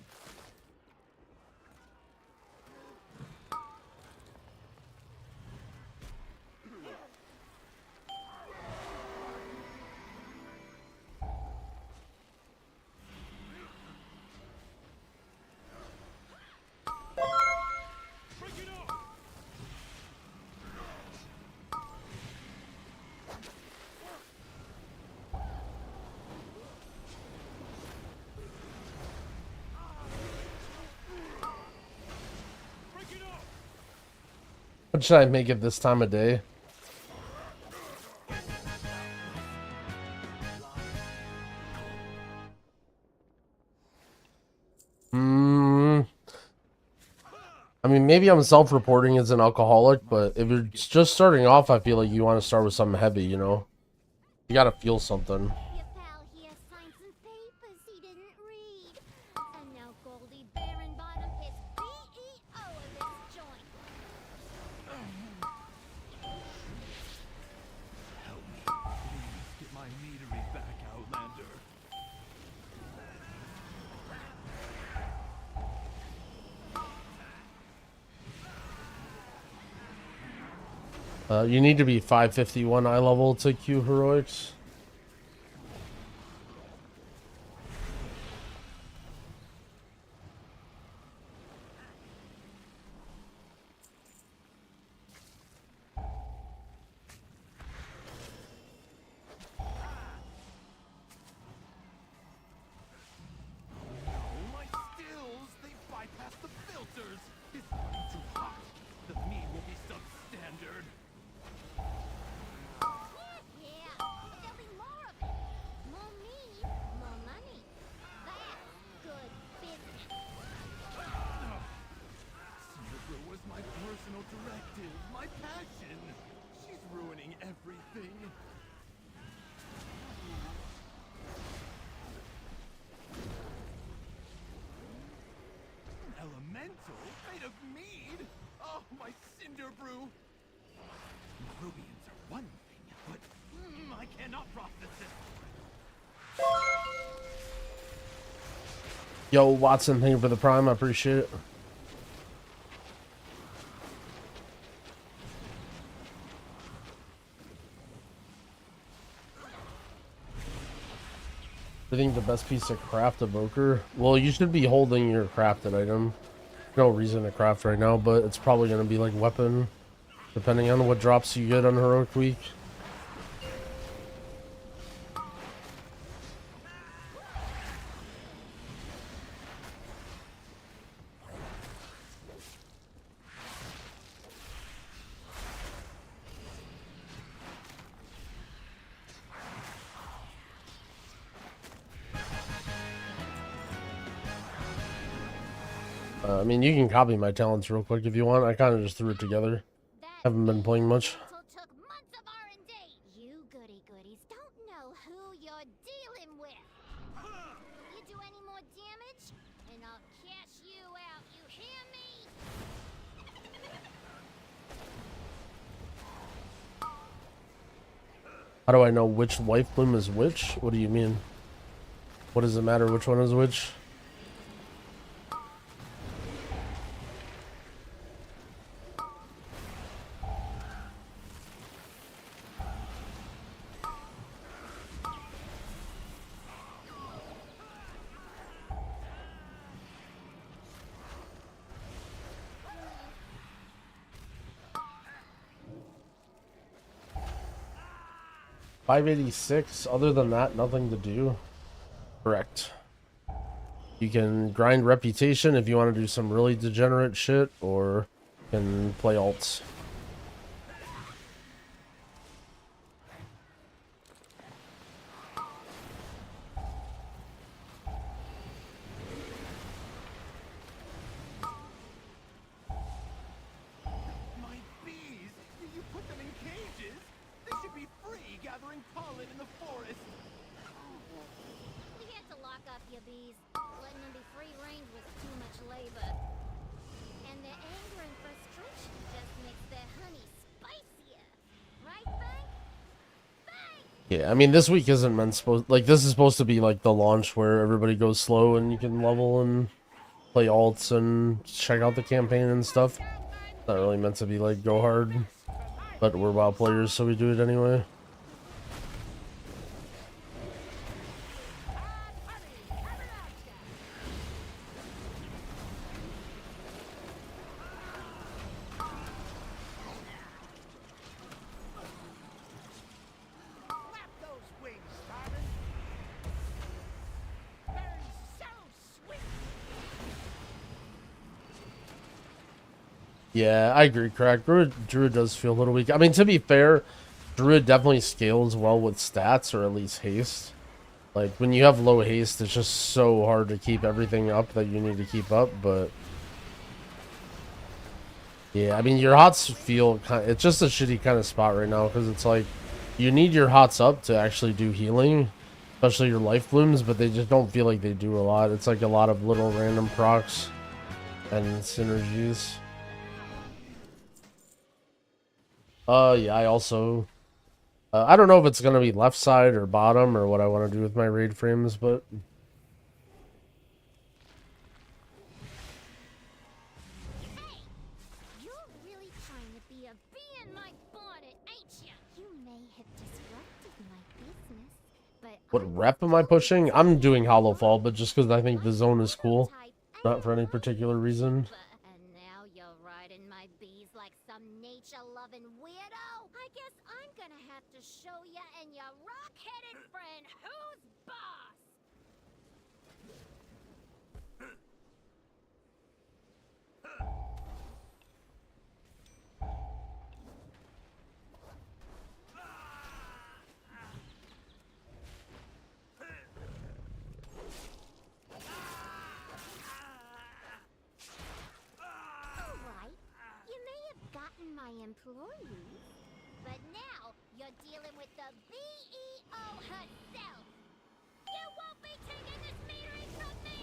What should I make it this time of day? I mean, maybe I'm self-reporting as an alcoholic, but if you're just starting off, I feel like you want to start with something heavy, you know? You gotta feel something.
Your pal here signed some papers he didn't read. And now Goldie Baronbottom is CEO of this joint.
Help me. Please get my meadery back, Outlander.
You need to be 551 eye level to Q heroics.
My stills, they bypass the filters. It's running too hot. The meat will be substandard.
Yeah, they'll
elemental made of mead? Oh, my cinder brew! Rubians are one thing, but I cannot process it.
Yo, Watson, thank you for the prime. I appreciate it. I think the best piece of craft Evoker. Well, you should be holding your crafted item. No reason to craft right now, but it's probably going to be like weapon, depending on what drops you get on Heroic Week. I mean, you can copy my talents real quick if you want. I kind of just threw it together. Haven't been playing much.
Took months of R&D. You goody goodies don't know who you're dealing with. You do any more damage, and I'll cash you out. You hear me?
How do I know which life bloom is which? What do you mean? What does it matter which one is which? $586. Other than that, nothing to do. Correct. You can grind reputation if you want to do some really degenerate shit, or you can play alts.
My bees! You put them in cages? They should be free gathering pollen in the forest.
We had to lock up your bees. Letting them be free range was too much labor. And their anger and frustration just makes their honey spicier. Right, Frank?
Yeah, I mean, this week isn't meant this is supposed to be like the launch where everybody goes slow and you can level and play alts and check out the campaign and stuff. Not really meant to be like go hard, but we're WoW players, so we do it anyway.
Flap those wings, darling. Burn so sweet.
Yeah, I agree, Crack. Druid does feel a little weak. I mean, to be fair, Druid definitely scales well with stats, or at least haste. Like, when you have low haste, it's just so hard to keep everything up that you need to keep up, but... yeah, I mean, your hots feel it's just a shitty kind of spot right now, because it's like, you need your hots up to actually do healing, especially your life blooms, but they just don't feel like they do a lot. It's like a lot of little random procs and synergies. Yeah, I also... I don't know if it's going to be left side or bottom or what I want to do with my raid frames, but...
You're really trying to be a bee in my bonnet, ain't ya? You may have disrupted my business, but
What rep am I pushing? I'm doing Hollow Fall, but just because I think the zone is cool. Not for any particular reason.
and now you're riding my bees like some nature-loving weirdo. I guess I'm gonna have to show ya and your rock-headed friend who's boss. Alright, you may have gotten my employees, but now you're dealing with the BEO herself. You won't be taking this metering from me!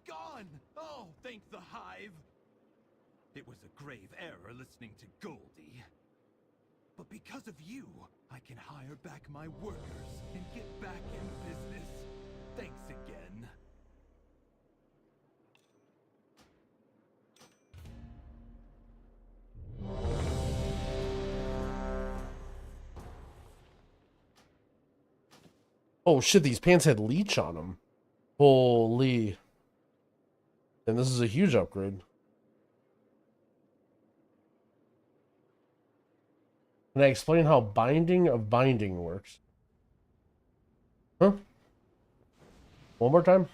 gone! Oh, thank the hive! It was a grave error listening to Goldie. But because of you, I can hire back my workers and get back in business. Thanks again.
Oh shit, these pants had leech on them. Holy. And this is a huge upgrade. Can I explain how binding of binding works? Huh? One more time?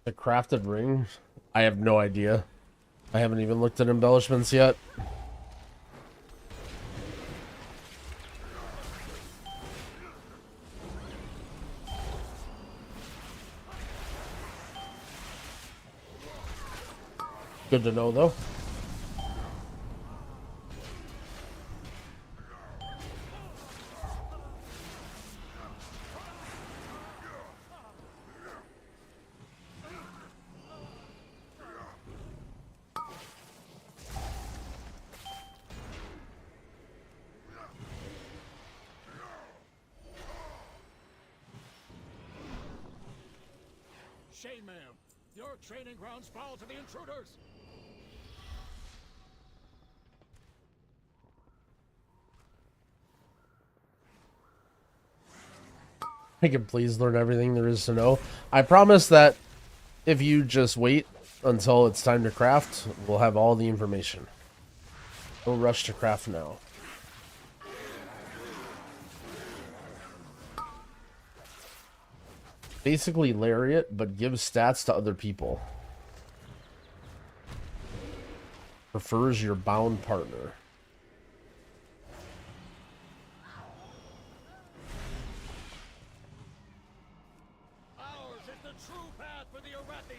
The crafted ring? I have no idea. I haven't even looked at embellishments yet. Good to know, though.
Shame, ma'am. Your training grounds fall to the intruders.
I can please learn everything there is to know. I promise that if you just wait until it's time to craft, we'll have all the information. No rush to craft now. Basically lariat, but gives stats to other people. Prefers your bound partner.
Ours is the true path for the Arathi.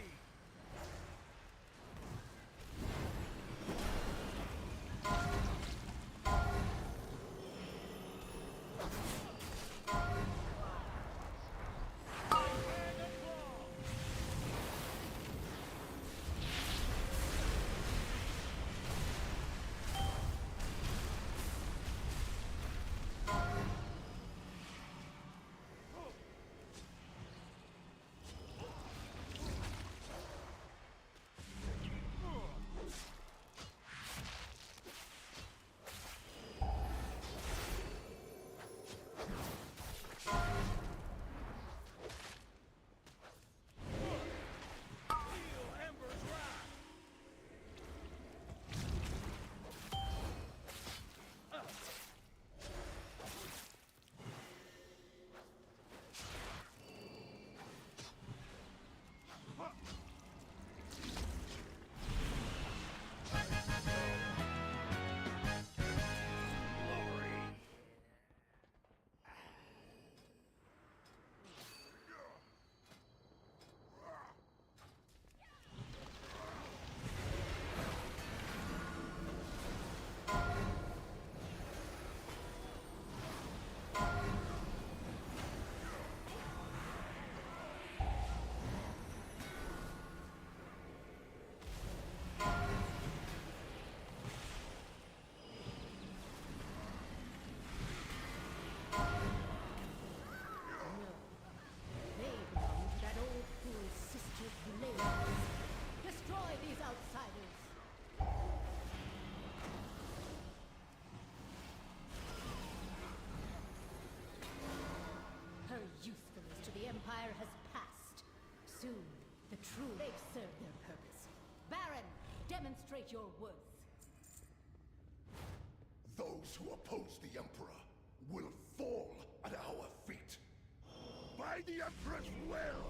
Usefulness to the Empire has passed. Soon, the true they've served their purpose. Baron, demonstrate your worth.
Those who oppose the Emperor will fall at our feet. By the Emperor's will!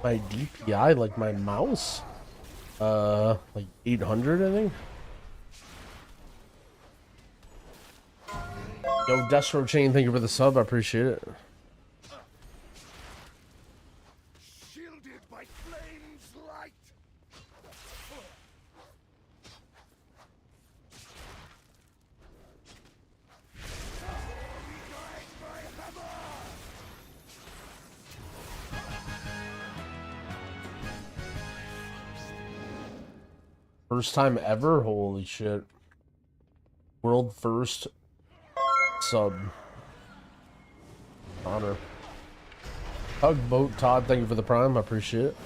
My DPI, like my mouse? Like 800, I think? Yo, Destro Chain, thank you for the sub. I appreciate it.
Shielded by flames light.
First time ever? Holy shit. World first sub. Honor. Tugboat Todd, thank you for the prime. I appreciate it.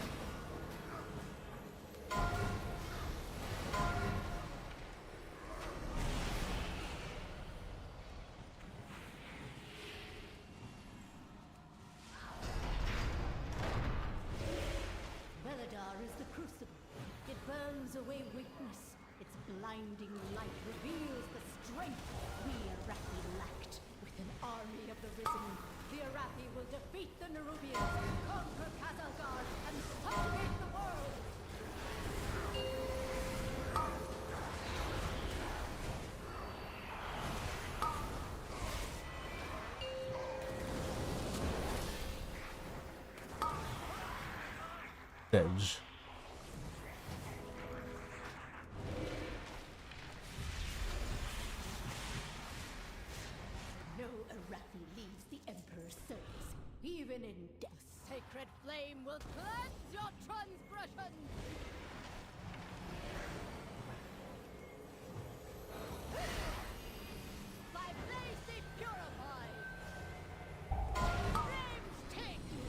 Belladar is the crucible. It burns away weakness. Its blinding light reveals the strength we Arathi lacked. With an army of the risen, the Arathi will defeat the Nerubians, conquer Kazalgar, and subjugate the world!
Edge.
No Arathi leaves the Emperor's service, even in death. Sacred flame will cleanse your transgressions! By blaze they purify! Flames take you!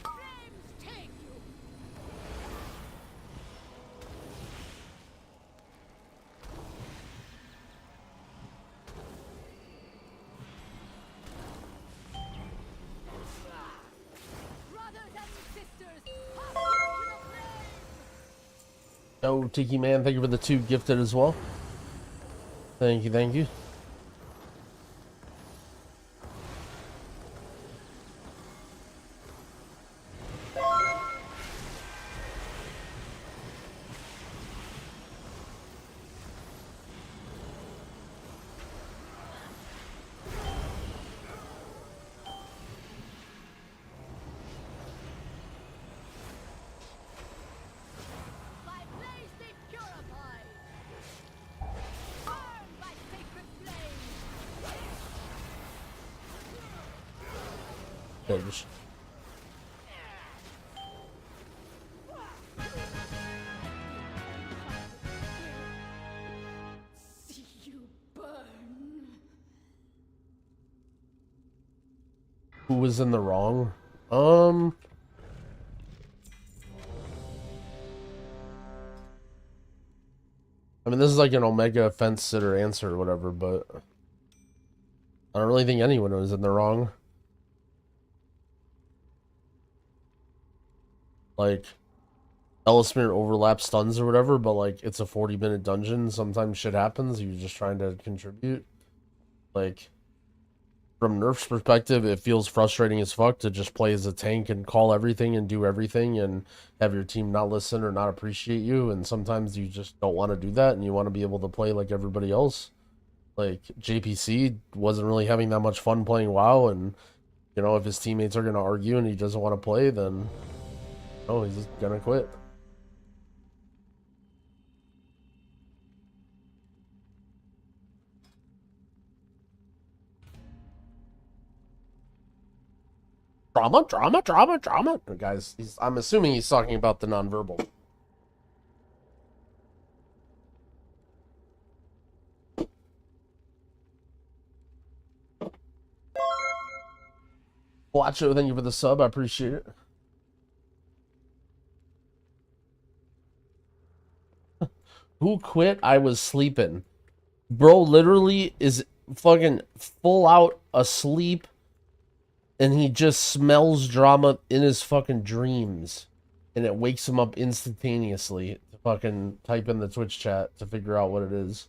Flames take you! Brothers and sisters, hop into the flame!
Yo, Tiki Man, thank you for the 2 gifted as well. Thank you, thank you.
By blaze they purify! Burn by sacred flame!
Edge.
See you burn!
Who was in the wrong? I mean, this is like an Omega fence sitter answer or whatever, but I don't really think anyone was in the wrong. Like, Ellismere overlap stuns or whatever, but like, it's a 40-minute dungeon. Sometimes shit happens. You're just trying to contribute. Like, from Nerf's perspective, it feels frustrating as fuck to just play as a tank and call everything and do everything and have your team not listen or not appreciate you. And sometimes you just don't want to do that and you want to be able to play like everybody else. Like, JPC wasn't really having that much fun playing WoW, and, you know, if his teammates are going to argue and he doesn't want to play, then, oh, he's just going to quit. Drama. Guys, I'm assuming he's talking about the nonverbal. Watcho, thank you for the sub. I appreciate it. Who quit? I was sleeping. Bro literally is fucking full out asleep, and he just smells drama in his fucking dreams, and it wakes him up instantaneously to fucking type in the Twitch chat to figure out what it is.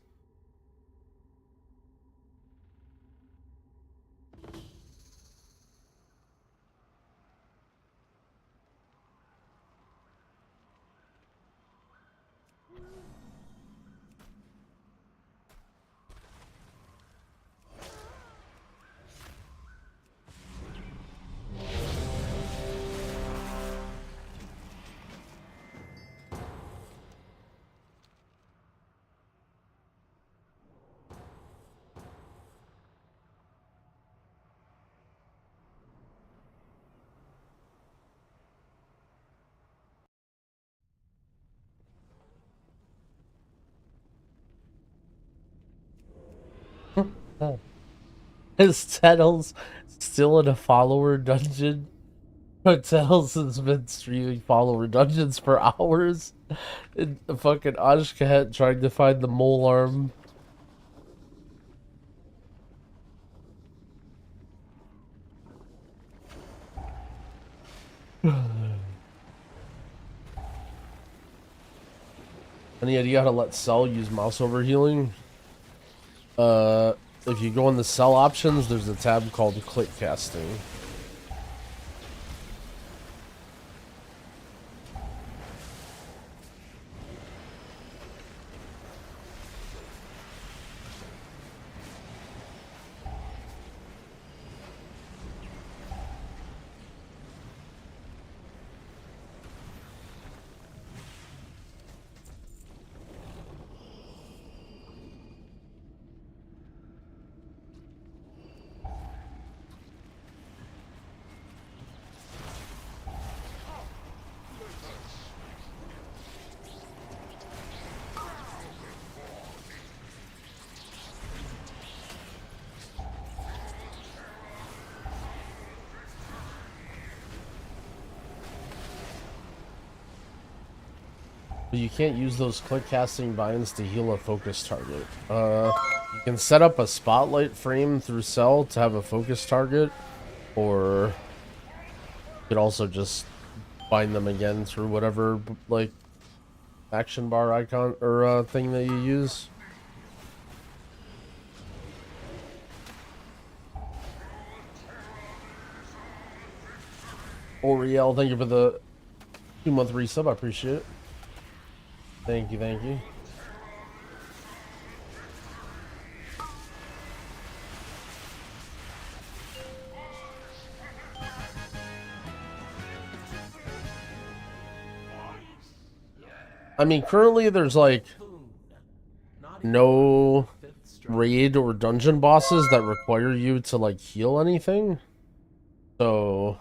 Is Tettles still in a follower dungeon? Tettles has been streaming follower dungeons for hours. And the fucking Ashkahet trying to find the mole arm. Any idea how to let Cell use mouse over healing? If you go in the Cell options, there's a tab called click casting. But you can't use those click casting binds to heal a focus target. You can set up a spotlight frame through Cell to have a focus target, or you could also just bind them again through whatever like action bar icon or thing that you use. Oriel, thank you for the 2-month resub. I appreciate it. Thank you, thank you. I mean, currently there's like no raid or dungeon bosses that require you to like heal anything. So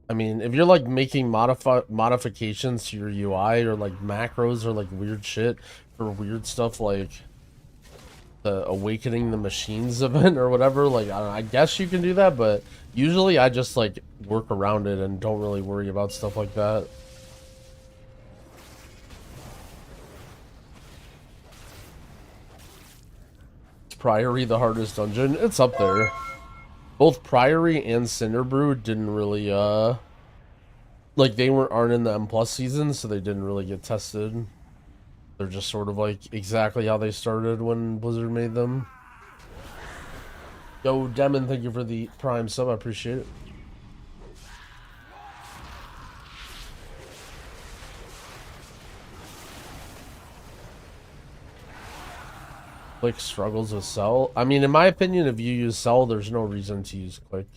I mean, if you're like making modifications to your UI or like macros or like weird shit for weird stuff like the Awakening the Machines event or whatever, like I guess you can do that, but usually I just like work around it and don't really worry about stuff like that. Is Priory the hardest dungeon? It's up there. Both Priory and Cinderbrew didn't really, like, they aren't in the M+ season, so they didn't really get tested. They're just sort of, like, exactly how they started when Blizzard made them. Yo, Demon, thank you for the Prime sub, I appreciate it. Click struggles with Cell. I mean, in my opinion, if you use Cell, there's no reason to use Click.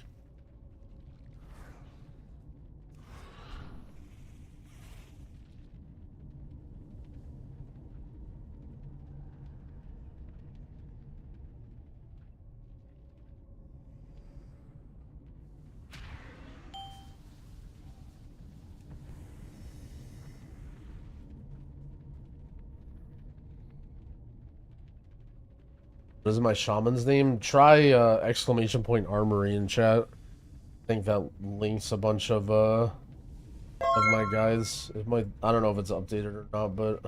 What is my shaman's name? Try !armory in chat. I think that links a bunch of my guys. It might, I don't know if it's updated or not, but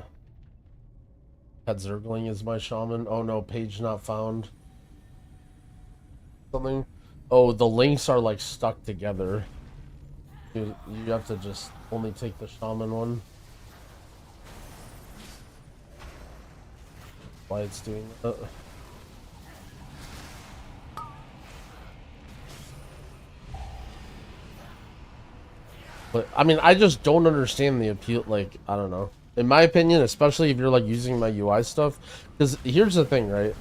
Pet Zergling is my shaman. Oh no, page not found. Something. Oh, the links are like stuck together. You have to just only take the shaman one. Why it's doing that. But, I mean, I just don't understand the appeal, like, I don't know. In my opinion, especially if you're, like, using my UI stuff, because here's the thing, right?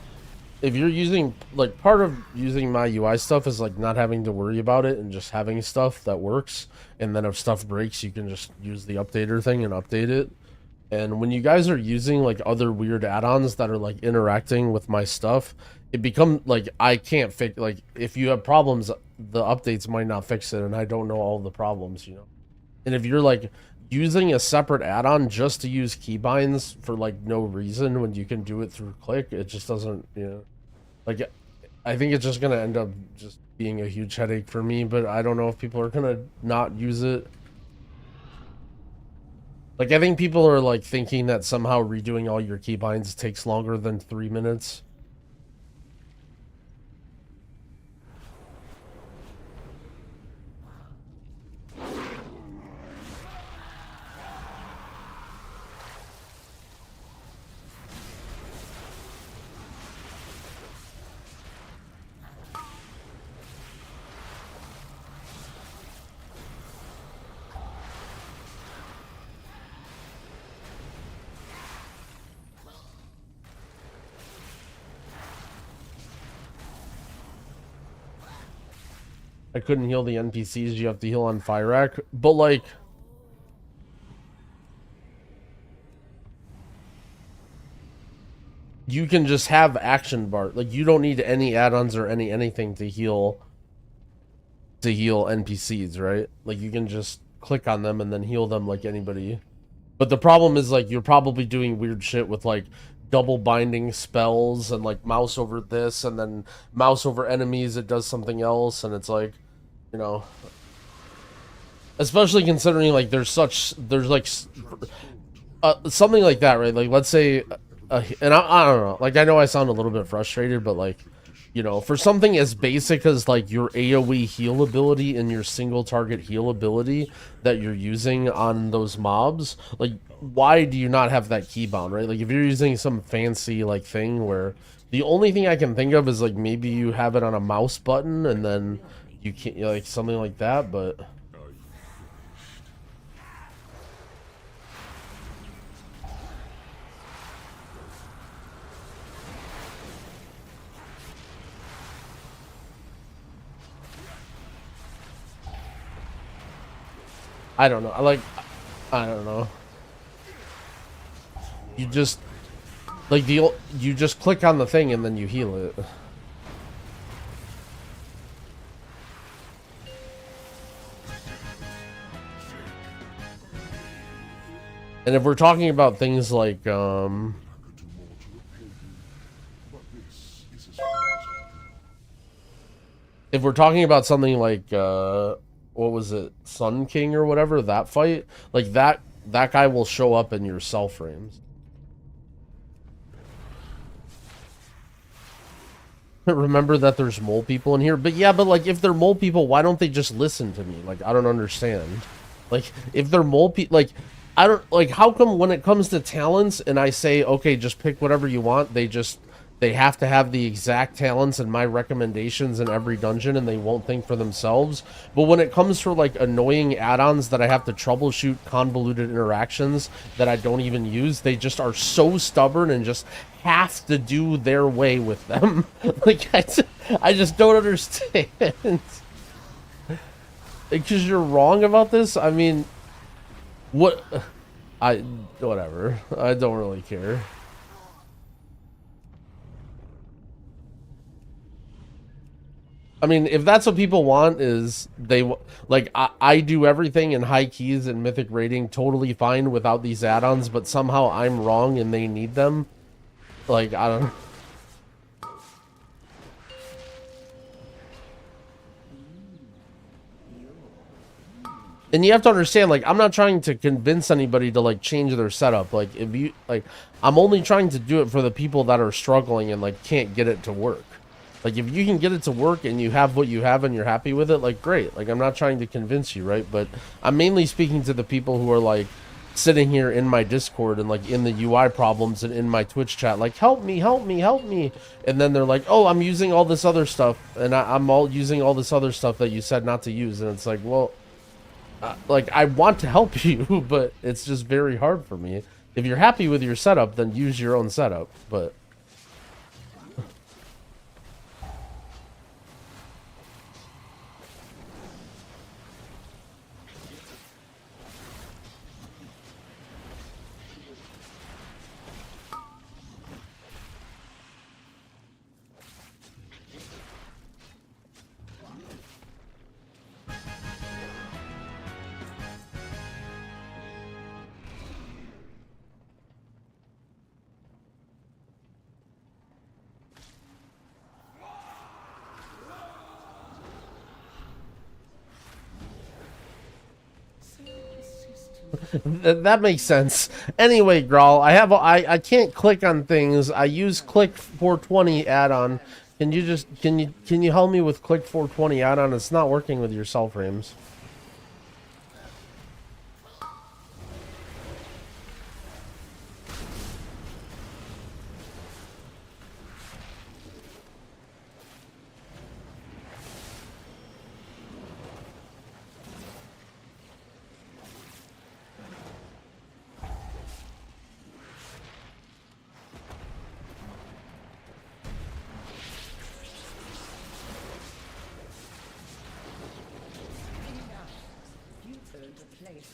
If you're using, like, part of using my UI stuff is, like, not having to worry about it and just having stuff that works, and then if stuff breaks, you can just use the updater thing and update it. And when you guys are using, like, other weird add-ons that are, like, interacting with my stuff, it becomes, like, I can't fix, like, if you have problems, the updates might not fix it, and I don't know all the problems, you know? And if you're like using a separate add-on just to use keybinds for like no reason when you can do it through Click, it just doesn't, you know, like I think it's just gonna end up just being a huge headache for me, but I don't know if people are gonna not use it. Like, I think people are like thinking that somehow redoing all your keybinds takes longer than 3 minutes. I couldn't heal the NPCs, you have to heal on Fire Rack. But like, you can just have action bar. Like, you don't need any add-ons or anything to heal NPCs, right? Like, you can just click on them and then heal them like anybody. But the problem is, like, you're probably doing weird shit with like double binding spells and like mouse over this and then mouse over enemies, it does something else, and it's like, you know, especially considering like there's like something like that, right? Like, let's say and I don't know, like, I know I sound a little bit frustrated, but like, you know, for something as basic as like your AoE heal ability and your single target heal ability that you're using on those mobs, like, why do you not have that keybound, right? Like, if you're using some fancy like thing where the only thing I can think of is like maybe you have it on a mouse button and then you can't, like, something like that, but I don't know. I don't know. You just like you just click on the thing and then you heal it. And if we're talking about things like if we're talking about something like what was it, Sun King or whatever, that fight, like that guy will show up in your cell frames. Remember that there's mole people in here, but yeah, but like, if they're mole people, why don't they just listen to me? Like, I don't understand. Like, if they're mole people, like, I don't, like, how come when it comes to talents and I say, okay, just pick whatever you want, they have to have the exact talents and my recommendations in every dungeon and they won't think for themselves? But when it comes for like annoying add-ons that I have to troubleshoot convoluted interactions that I don't even use, they just are so stubborn and just have to do their way with them. Like, I just don't understand. Because you're wrong about this? I mean, whatever. I don't really care. I mean, if that's what people want, is they like, I do everything in high keys and mythic rating totally fine without these add-ons, but somehow I'm wrong and they need them. Like, I don't know. And you have to understand, like, I'm not trying to convince anybody to like change their setup. Like, if you like, I'm only trying to do it for the people that are struggling and like can't get it to work. Like, if you can get it to work and you have what you have and you're happy with it, like, great. Like, I'm not trying to convince you, right? But I'm mainly speaking to the people who are like sitting here in my Discord and like in the UI problems and in my Twitch chat, like, help me, help me, help me. And then they're like, oh, I'm using all this other stuff, and I'm all using all this other stuff that you said not to use. And it's like, well, like, I want to help you, but it's just very hard for me. If you're happy with your setup, then use your own setup. But That makes sense. Anyway, Grawl, I can't click on things. I use Click 420 add-on. Can you help me with Click 420 add-on? It's not working with your cell frames.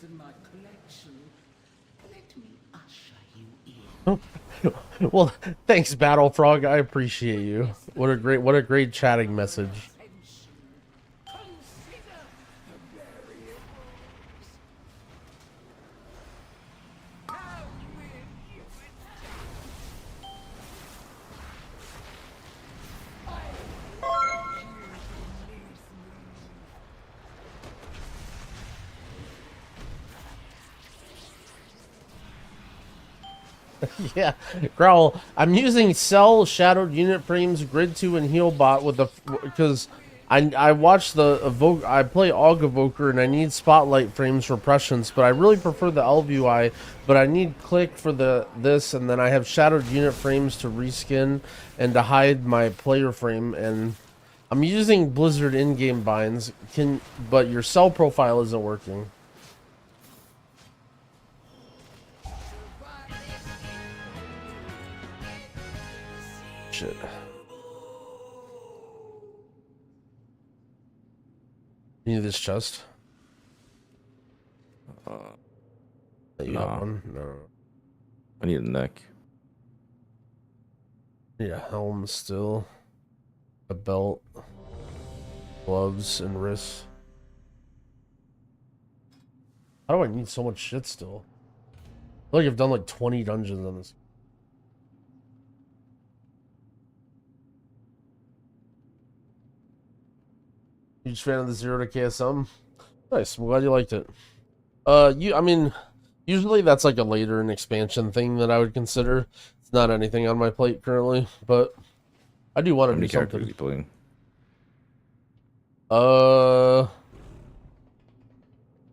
In my collection. Let me usher you in.
Well, thanks, Battle Frog. I appreciate you. What a great chatting message. Yeah, Growl. I'm using Cell, Shadowed Unit Frames, Grid 2, and Healbot with the because I watch the Evoker. I play Aug Evoker, and I need Spotlight frames for prescience, but I really prefer the LVUI. But I need Click for this, and then I have Shadowed Unit Frames to reskin and to hide my player frame. And I'm using Blizzard in-game binds. But your Cell profile isn't working. Shit. You need this chest? You have one? No.
I need a neck.
Need a helm still. A belt. Gloves and wrists. How do I need so much shit still? I feel like I've done like 20 dungeons on this. Huge fan of the 0 to KSM. Nice. I'm glad you liked it. I mean, usually that's like a later in expansion thing that I would consider. It's not anything on my plate currently, but I do want to do something.
Are you playing?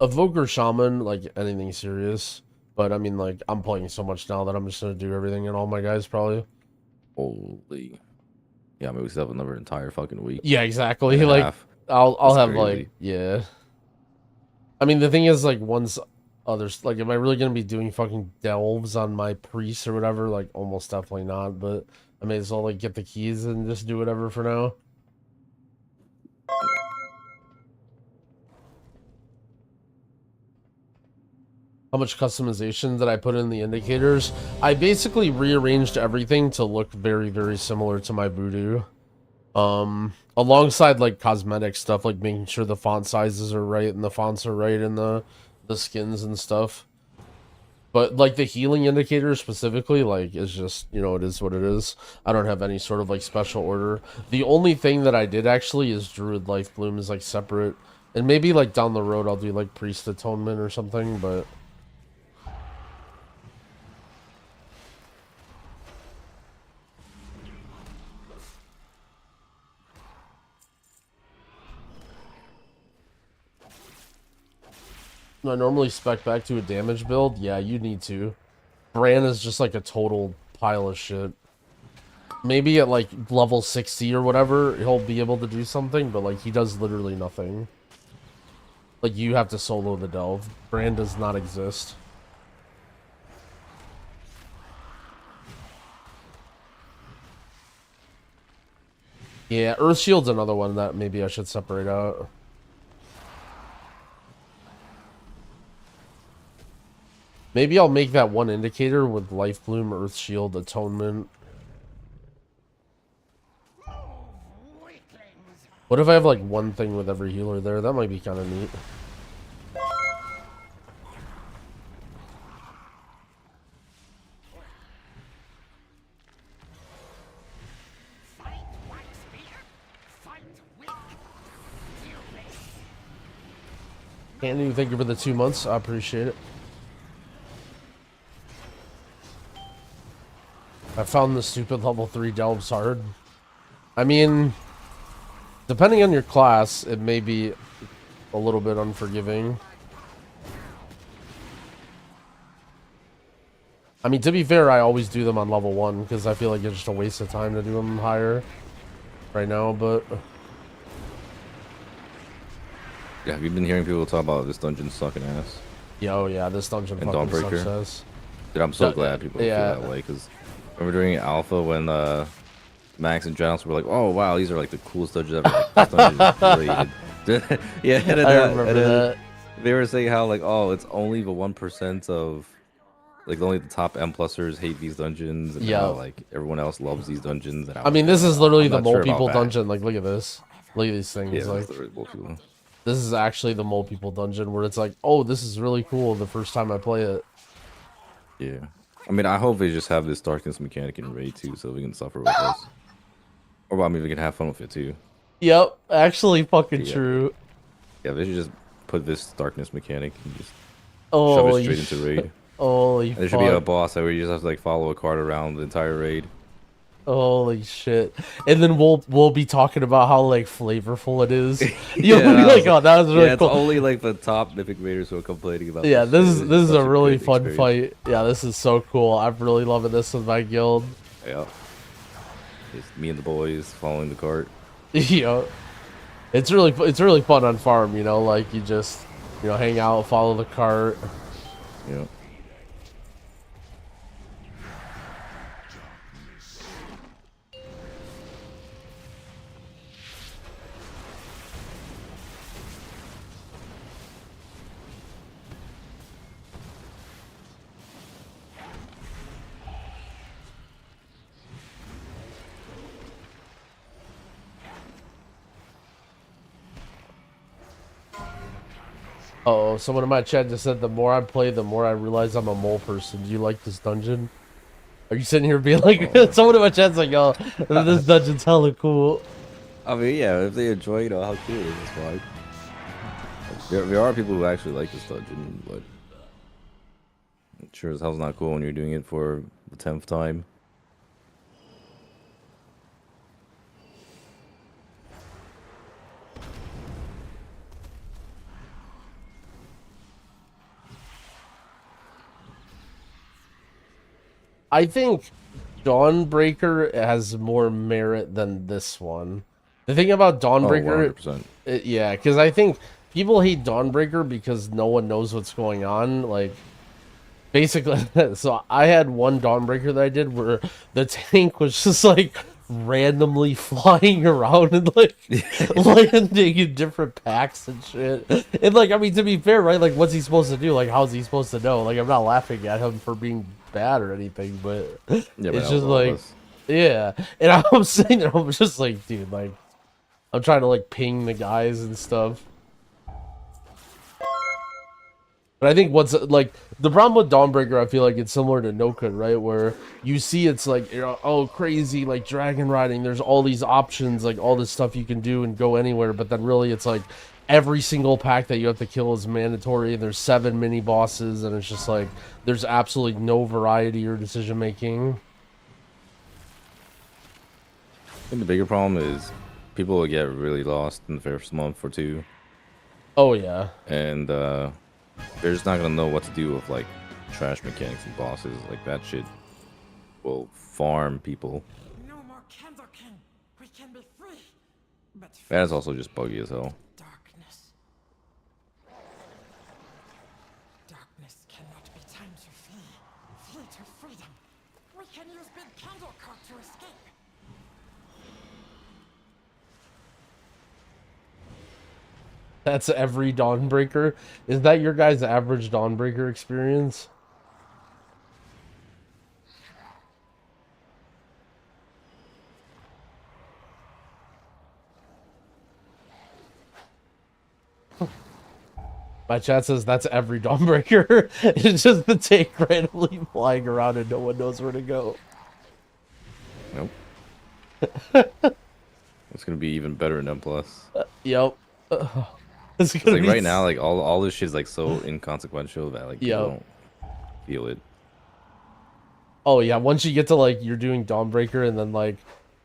Evoker Shaman, like anything serious. But I mean, like, I'm playing so much now that I'm just gonna do everything and all my guys probably.
Holy. Yeah, maybe we still have another entire fucking week.
Yeah, exactly. Like
half.
I'll have
crazy.
like, yeah. I mean, the thing is, like, once others, like, am I really gonna be doing fucking delves on my priests or whatever? Like, almost definitely not. But I may as well like get the keys and just do whatever for now. How much customization did I put in the indicators? I basically rearranged everything to look very, very similar to my Voodoo. Alongside like cosmetic stuff, like making sure the font sizes are right and the fonts are right and the skins and stuff. But like the healing indicator specifically, like, is just, you know, it is what it is. I don't have any sort of like special order. The only thing that I did actually is Druid Life Bloom is like separate. And maybe like down the road I'll do like Priest Atonement or something, but I normally spec back to a damage build. Yeah, you need to. Bran is just like a total pile of shit. Maybe at like level 60 or whatever, he'll be able to do something, but like he does literally nothing. Like you have to solo the delve. Bran does not exist. Yeah, Earth Shield's another one that maybe I should separate out. Maybe I'll make that one indicator with Life Bloom, Earth Shield, Atonement. What if I have like one thing with every healer there? That might be kind of neat. Can't even thank you for the 2 months. I appreciate it. I found the stupid level 3 delves hard. I mean, depending on your class, it may be a little bit unforgiving. I mean, to be fair, I always do them on level 1 because I feel like it's just a waste of time to do them higher right now, but...
Yeah, have you been hearing people talk about this dungeon sucking ass?
Yeah, oh yeah, this dungeon
and
fucking
Dawnbreaker.
sucks ass.
Dude, I'm so glad people feel that way, because remember during Alpha when Max and Giles were like, oh wow, these are like the coolest dungeons ever. Like, this dungeon is great. Yeah, and
I remember that.
They were saying how like, oh, it's only the 1% of like only the top M+ers hate these dungeons, and how, like everyone else loves these dungeons. And
I mean, this is literally the mole people dungeon. Like, look at this. Look at these things.
Yeah,
like,
people.
This is actually the mole people dungeon where it's like, oh, this is really cool the first time I play it.
Yeah. I mean, I hope they just have this darkness mechanic in Raid too, so we can suffer with us. Or I mean, we can have fun with it too.
Yep, actually fucking true.
Yeah, they should just put this darkness mechanic and just
shove
it straight into Raid.
Holy
There should be a boss where you just have to like follow a card around the entire Raid.
Holy shit. And then we'll be talking about how like flavorful it is. You'll be like, oh, that was really cool.
It's only like the top Mythic Raiders who are complaining about
this is a really fun fight. Yeah, this is so cool. I'm really loving this with my guild.
Yeah. Just me and the boys following the cart.
Yeah. It's really fun on farm, you know, like you just, you know, hang out, follow the cart.
Yeah.
Oh, someone in my chat just said the more I play, the more I realize I'm a mole person. Do you like this dungeon? Are you sitting here being like, someone in my chat's like, yo, this dungeon's hella cool.
I mean, yeah, if they enjoy, you know, how cool it is, it's fine. There are people who actually like this dungeon, but sure as hell's not cool when you're doing it for the 10th time.
I think Dawnbreaker has more merit than this one. The thing about Dawnbreaker, yeah, because I think people hate Dawnbreaker because no one knows what's going on. Like, basically, so I had one Dawnbreaker that I did where the tank was just like randomly flying around and like landing in different packs and shit. And like, I mean, to be fair, right? Like, what's he supposed to do? Like, how's he supposed to know? Like, I'm not laughing at him for being bad or anything, but it's just like, yeah. And I'm sitting there, I'm just like, dude, like, I'm trying to like ping the guys and stuff. But I think what's like the problem with Dawnbreaker, I feel like it's similar to Nokud, right? Where you see it's like, you know, oh, crazy, like dragon riding. There's all these options, like all this stuff you can do and go anywhere. But then really, it's like every single pack that you have to kill is mandatory. And there's 7 mini bosses, and it's just like there's absolutely no variety or decision making.
I think the bigger problem is people will get really lost in the first month or two.
Oh yeah,
and they're just not gonna know what to do with like trash mechanics and bosses. Like that shit will farm people.
No more Candle King. We can be free. But
that is also just buggy as hell.
Darkness. Darkness cannot be timed to flee. Flee to freedom. We can use big candle cock to escape.
That's every Dawnbreaker. Is that your guys' average Dawnbreaker experience? My chat says that's every Dawnbreaker. It's just the tank randomly flying around and no one knows where to go.
Nope. It's gonna be even better in M+.
Yep.
It's like right now, like all this shit is like so inconsequential that like you don't feel it.
Oh yeah, once you get to like you're doing Dawnbreaker and then like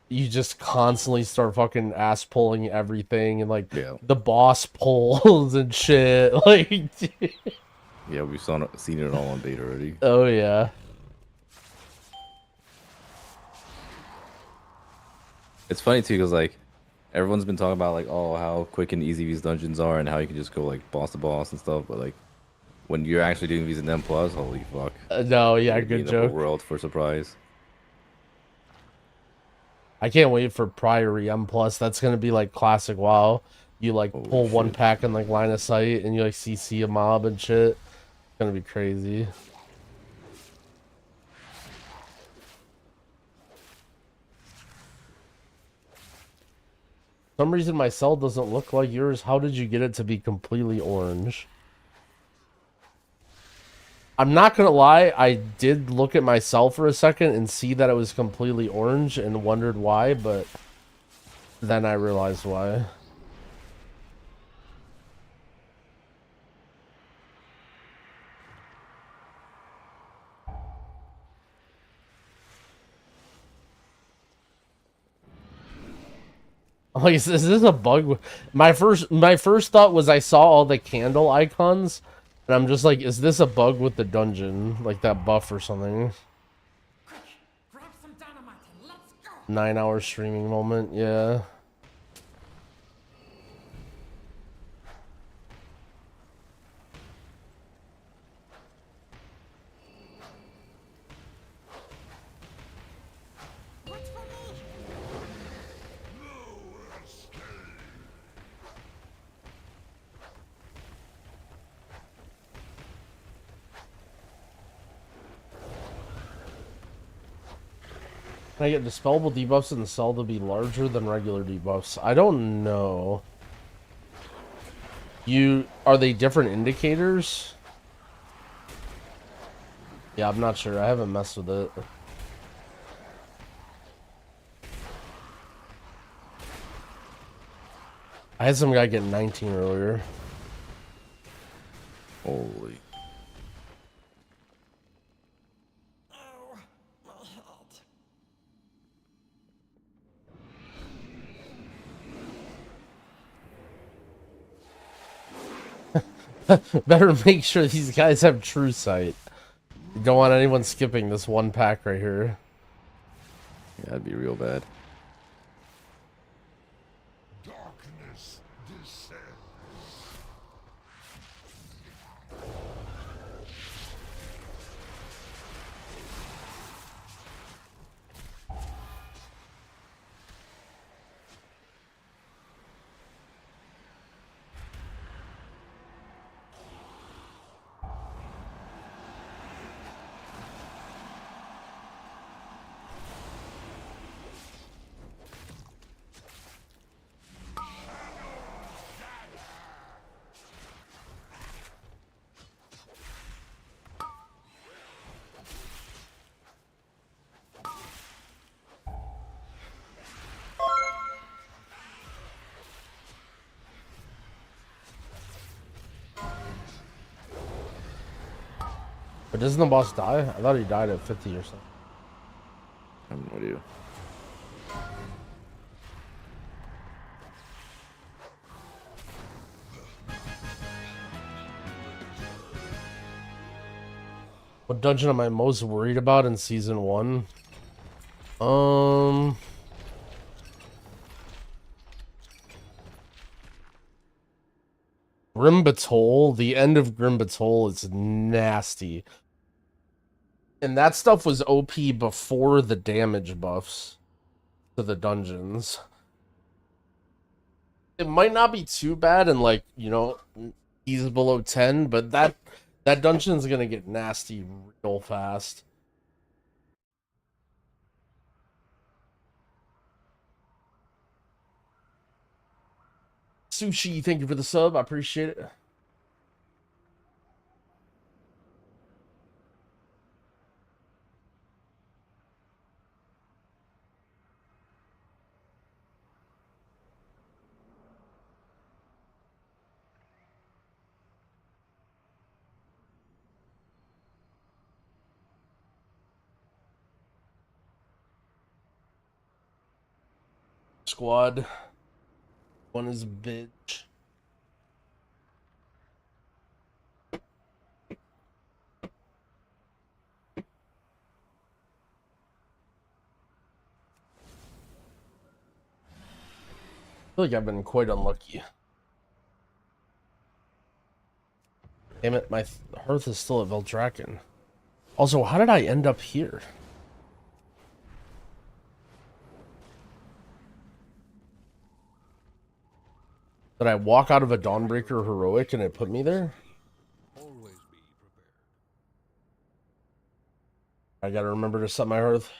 you just constantly start fucking ass pulling everything and like the boss pulls and shit. Like
Yeah, we've seen it all on beta already.
oh yeah.
It's funny too because like everyone's been talking about like oh how quick and easy these dungeons are and how you can just go like boss to boss and stuff, but like when you're actually doing these in M plus, holy fuck.
No, yeah,
You're gonna be
good
in the whole
joke.
world for surprise.
I can't wait for Priory M plus. That's gonna be like classic WoW. You like pull one pack in like line of sight and you like CC a mob and shit. It's gonna be crazy. For some reason my cell doesn't look like yours. How did you get it to be completely orange? I'm not gonna lie, I did look at my cell for a second and see that it was completely orange and wondered why, but then I realized why. I'm like, is this a bug? My first thought was I saw all the candle icons, and I'm just like, is this a bug with the dungeon, like that buff or something? 9-hour streaming moment, yeah. Can I get dispellable debuffs in the cell to be larger than regular debuffs? I don't know. Are they different indicators? Yeah, I'm not sure. I haven't messed with it. I had some guy get 19 earlier.
Holy.
Better make sure these guys have true sight. You don't want anyone skipping this one pack right here.
Yeah, that'd be real bad.
Darkness descends.
But doesn't the boss die? I thought he died at 50 or something.
I have no idea.
What dungeon am I most worried about in season 1? Grimbat's Hole. The end of Grimbat's Hole is nasty. And that stuff was OP before the damage buffs to the dungeons. It might not be too bad in like, you know, he's below 10, but that dungeon's gonna get nasty real fast. Sushi, thank you for the sub. I appreciate it. Squad. One is bitch. I feel like I've been quite unlucky. Damn it, my hearth is still at Veldraken. Also, how did I end up here? Did I walk out of a Dawnbreaker heroic and it put me there?
Always be prepared.
I gotta remember to set my hearth.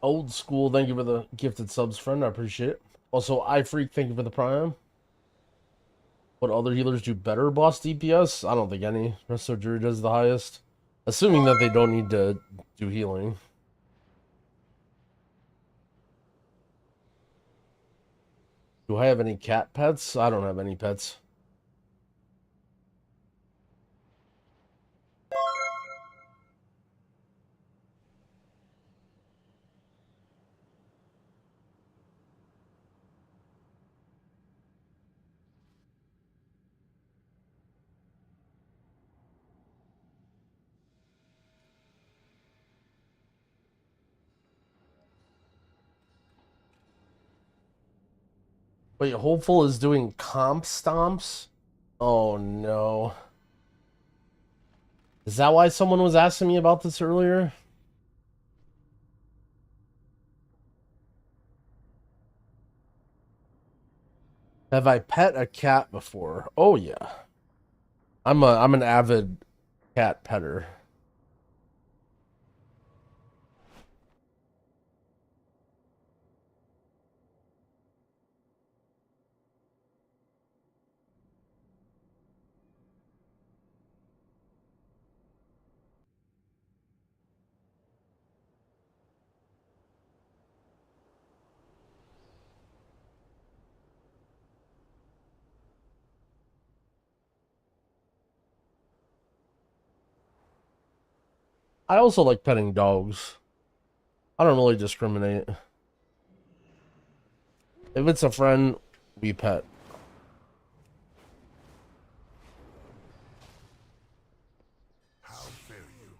Old school, thank you for the gifted subs, friend. I appreciate it. Also, iFreak, thank you for the prime. What other healers do better, boss DPS? I don't think any. Resto Druid does the highest. Assuming that they don't need to do healing. Do I have any cat pets? I don't have any pets. Wait, Hopeful is doing comp stomps? Oh no. Is that why someone was asking me about this earlier? Have I pet a cat before? Oh yeah. I'm an avid cat petter. I also like petting dogs. I don't really discriminate. If it's a friend, we pet.
How fare you?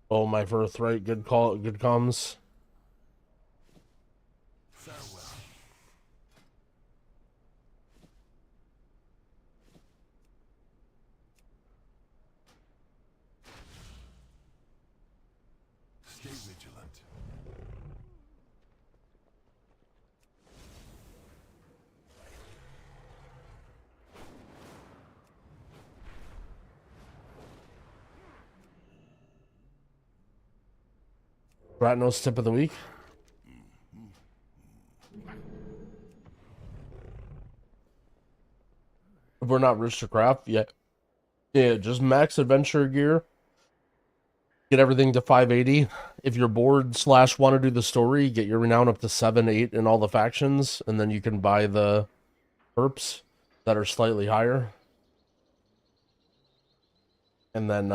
Oh, my birthright. Good call. Good comms.
Farewell. Stay vigilant.
Ratnos tip of the week. If we're not Roostercraft, yeah, just max adventure gear. Get everything to 580. If you're bored / want to do the story, get your renown up to 7, 8 in all the factions, and then you can buy the perps that are slightly higher. And then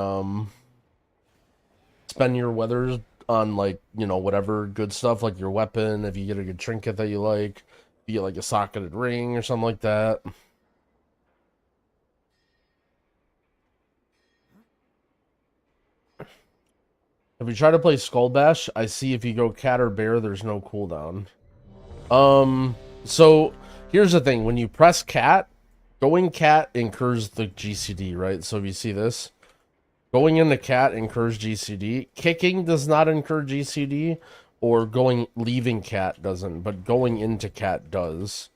spend your weathers on, like, you know, whatever good stuff, like your weapon, if you get a good trinket that you like, if you get like a socketed ring or something like that. If you try to play Skull Bash, I see if you go cat or bear, there's no cooldown. So here's the thing, when you press cat, going cat incurs the GCD, right? So if you see this, Going into cat incurs GCD. Kicking does not incur GCD, or leaving cat doesn't, but going into cat does.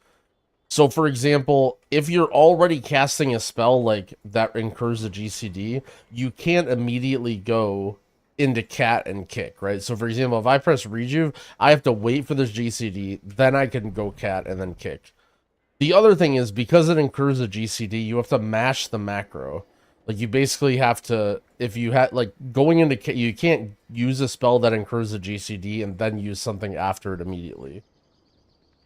So, for example, if you're already casting a spell like that incurs a GCD, you can't immediately go into cat and kick, right? So, for example, if I press rejuve, I have to wait for this GCD, then I can go cat and then kick. The other thing is, because it incurs a GCD, you have to mash the macro. Like, you basically have to, if you had, like, going into, you can't use a spell that incurs a GCD and then use something after it immediately.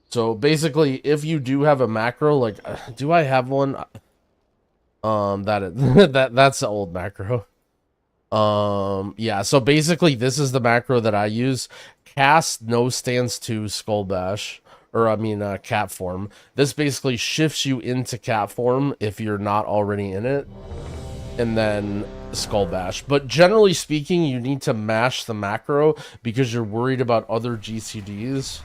So, basically, if you do have a macro, like, do I have one? That's the old macro. Yeah, so basically, this is the macro that I use. Cast no stance 2 skull bash. Or, I mean, cat form. This basically shifts you into cat form if you're not already in it. And then skull bash. But generally speaking, you need to mash the macro because you're worried about other GCDs.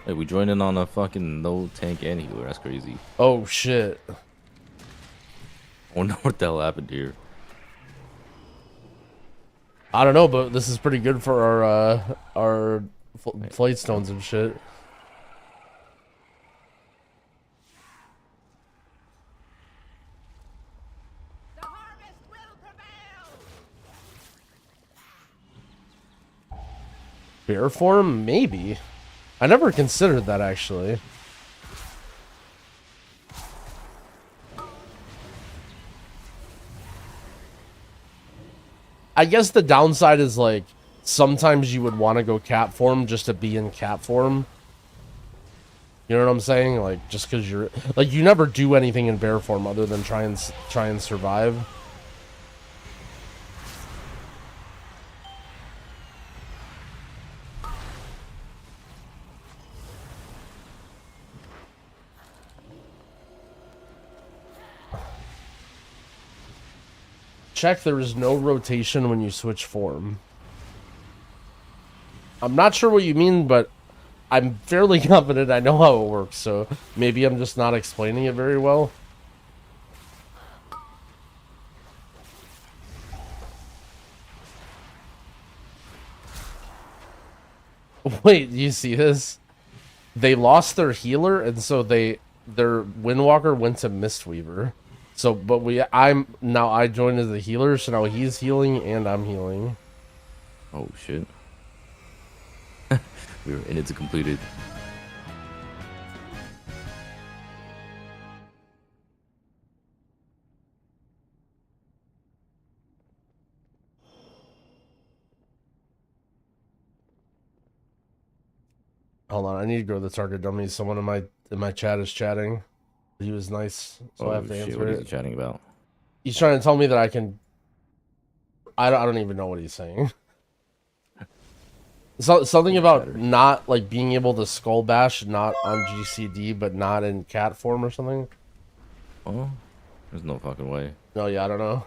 Hey, we joined in on a fucking no tank and healer. That's crazy.
Oh, shit.
I wonder what the hell happened here.
I don't know, but this is pretty good for our flight stones and shit.
The harvest will prevail.
Bear form? Maybe. I never considered that, actually. I guess the downside is, like, sometimes you would want to go cat form just to be in cat form. You know what I'm saying? Like, just because you're... Like, you never do anything in bear form other than try and survive. Check, there is no rotation when you switch form. I'm not sure what you mean, but I'm fairly confident I know how it works, so maybe I'm just not explaining it very well. Wait, do you see this? They lost their healer, and so their Windwalker went to Mistweaver. So, but I joined as a healer, so now he's healing and I'm healing.
Oh shit. We were in it to complete it.
Hold on, I need to go to the target dummy. Someone in my chat is chatting. He was nice, so I have to answer
what
it.
is he chatting about?
He's trying to tell me that I can... I don't even know what he's saying. Something about not, like, being able to skull bash, not on GCD, but not in cat form or something.
Oh, there's no fucking way.
No, yeah, I don't know.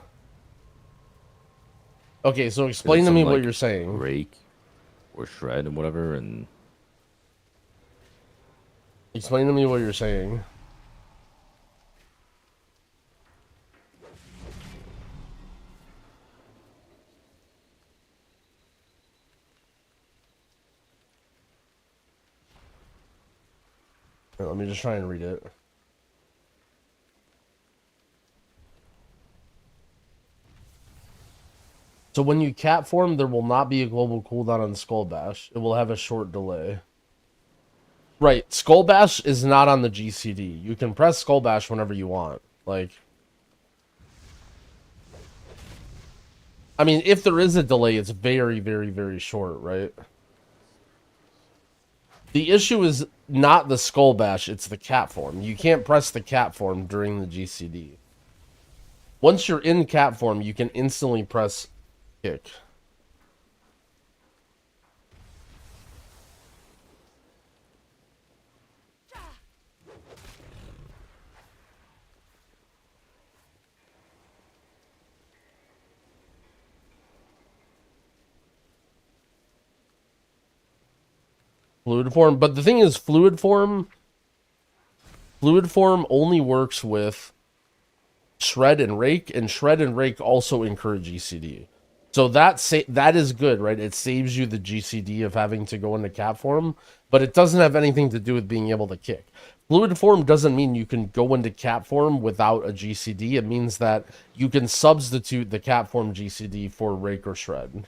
Okay, so explain to me what you're saying.
Rake or shred and whatever, and...
Explain to me what you're saying. Here, let me just try and read it. So when you cat form, there will not be a global cooldown on Skull Bash. It will have a short delay. Right, Skull Bash is not on the GCD. You can press Skull Bash whenever you want. Like... I mean, if there is a delay, it's very, very, very short, right? The issue is not the Skull Bash, it's the cat form. You can't press the cat form during the GCD. Once you're in cat form, you can instantly press kick. Fluid form, but the thing is, fluid form only works with Shred and Rake, and Shred and Rake also incur GCD. So that is good, right? It saves you the GCD of having to go into cap form, but it doesn't have anything to do with being able to kick. Fluid form doesn't mean you can go into cap form without a GCD. It means that you can substitute the cap form GCD for Rake or Shred.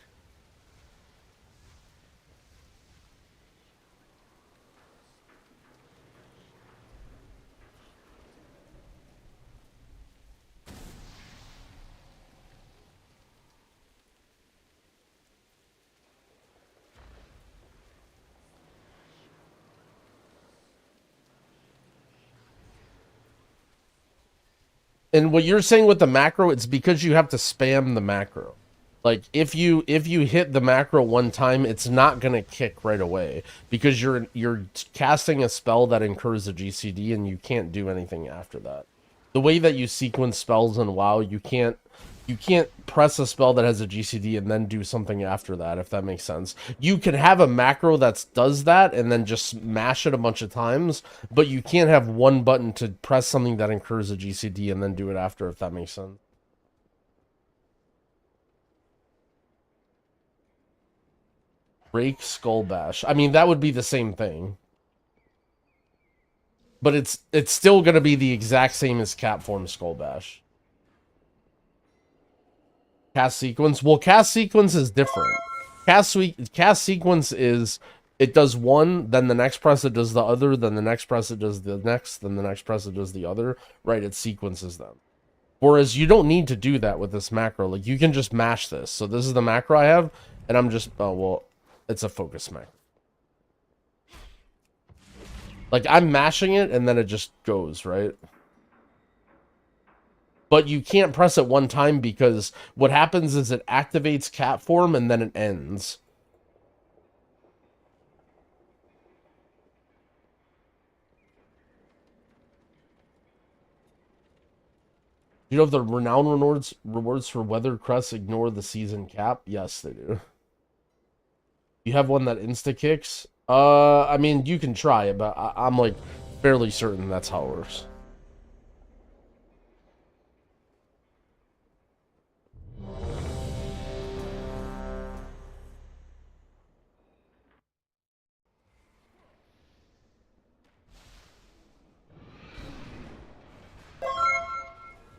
And what you're saying with the macro, it's because you have to spam the macro. Like if you hit the macro one time, it's not gonna kick right away because you're casting a spell that incurs a GCD and you can't do anything after that. The way that you sequence spells in WoW, you can't press a spell that has a GCD and then do something after that, if that makes sense. You can have a macro that does that and then just mash it a bunch of times, but you can't have one button to press something that incurs a GCD and then do it after, if that makes sense. Rake, Skull Bash. I mean, that would be the same thing. But it's still going to be the exact same as Cap Form Skull Bash. Cast sequence. Well, cast sequence is different. Cast sequence is it does one, then the next press it does the other, then the next press it does the next, then the next press it does the other. Right, it sequences them. Whereas you don't need to do that with this macro. Like you can just mash this. So this is the macro I have, and I'm just it's a focus macro. Like I'm mashing it and then it just goes, right? But you can't press it one time because what happens is it activates cat form and then it ends. You know if the renown rewards for weather crests ignore the season cap? Yes, they do. You have one that insta kicks? I mean, you can try it, but I'm like fairly certain that's how it works.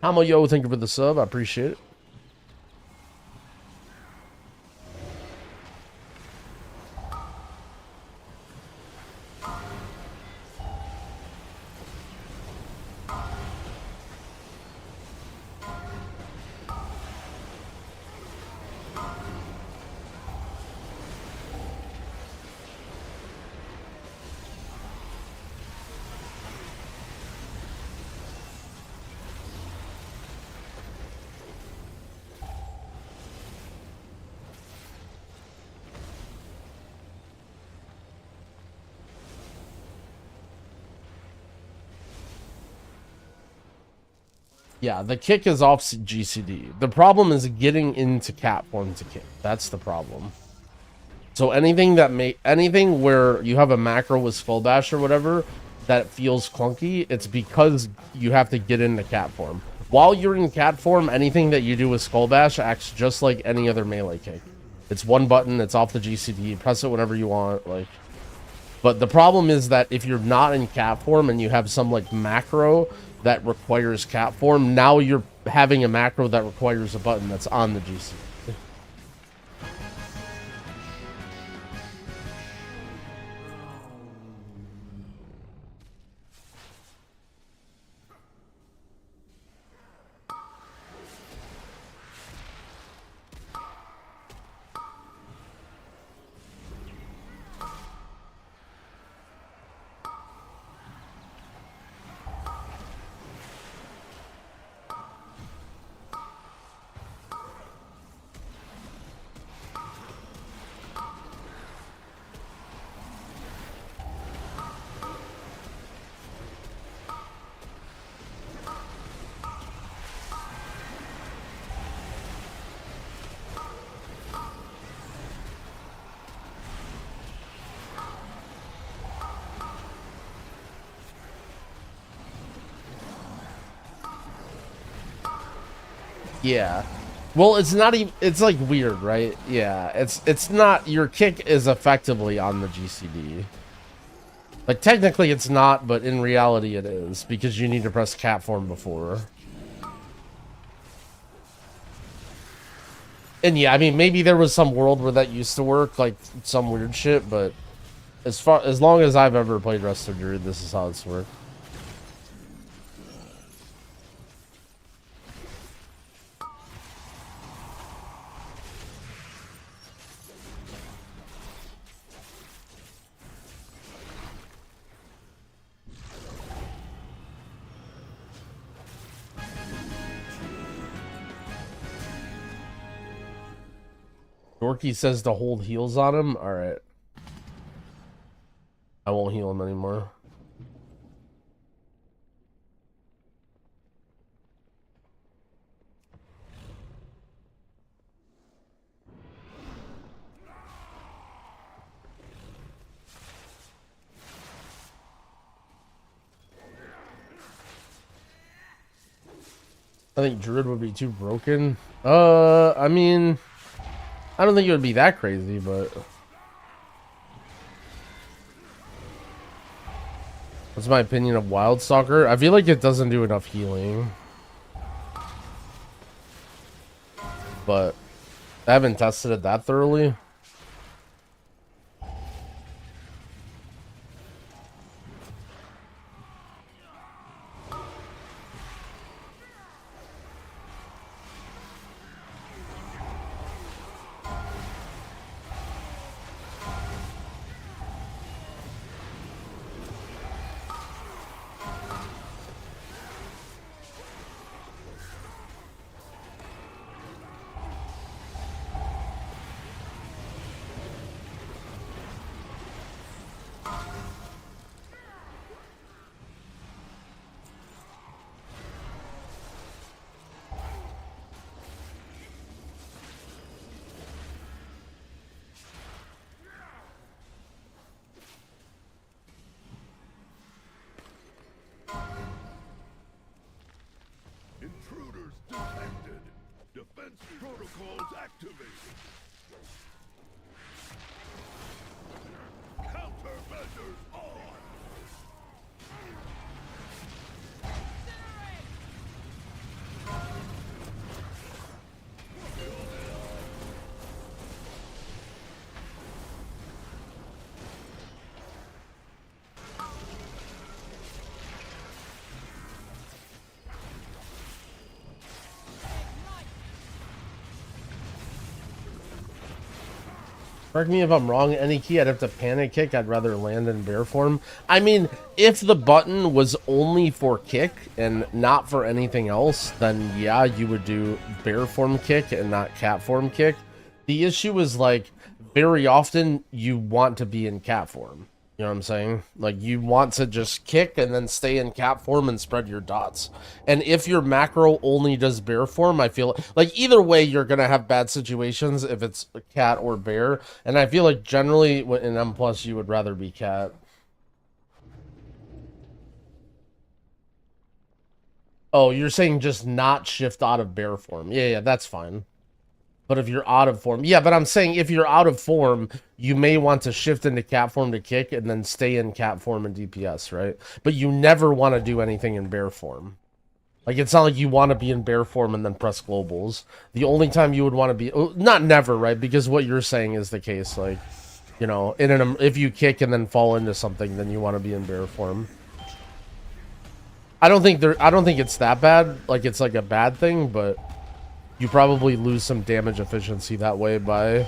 Hamo yo, thank you for the sub. I appreciate it. Yeah, the kick is off GCD. The problem is getting into cat form to kick. That's the problem. So anything where you have a macro with full bash or whatever that feels clunky, it's because you have to get into cat form. While you're in cat form, anything that you do with skull bash acts just like any other melee kick. It's one button, it's off the GCD, press it whenever you want, like. But the problem is that if you're not in cat form and you have some like macro that requires cat form, now you're having a macro that requires a button that's on the GC. Yeah. Well, it's not even, it's like weird, right? Yeah, it's not, your kick is effectively on the GCD. Like technically it's not, but in reality it is, because you need to press cat form before. And yeah, I mean, maybe there was some world where that used to work, like some weird shit, but as long as I've ever played Resto Druid, this is how it's worked. Dorky says to hold heals on him. Alright. I won't heal him anymore. I think Druid would be too broken. I mean, I don't think it would be that crazy, but what's my opinion of Wildstalker? I feel like it doesn't do enough healing, but I haven't tested it that thoroughly.
Intruders detected. Defense protocols activated. Countermeasures on.
Correct me if I'm wrong, any key, I'd have to panic kick. I'd rather land in bear form. I mean, if the button was only for kick and not for anything else, then yeah, you would do bear form kick and not cat form kick. The issue is, like, very often you want to be in cat form. You know what I'm saying? Like, you want to just kick and then stay in cat form and spread your dots. And if your macro only does bear form, I feel like either way you're going to have bad situations if it's cat or bear. And I feel like generally in M+, you would rather be cat. Oh, you're saying just not shift out of bear form. Yeah, that's fine. But if you're out of form, yeah, but I'm saying if you're out of form, you may want to shift into cat form to kick and then stay in cat form and DPS, right? But you never want to do anything in bear form. Like, it's not like you want to be in bear form and then press globals. The only time you would want to be, not never, right? Because what you're saying is the case. Like, you know, if you kick and then fall into something, then you want to be in bear form. I don't think it's that bad. Like, it's like a bad thing, but you probably lose some damage efficiency that way by...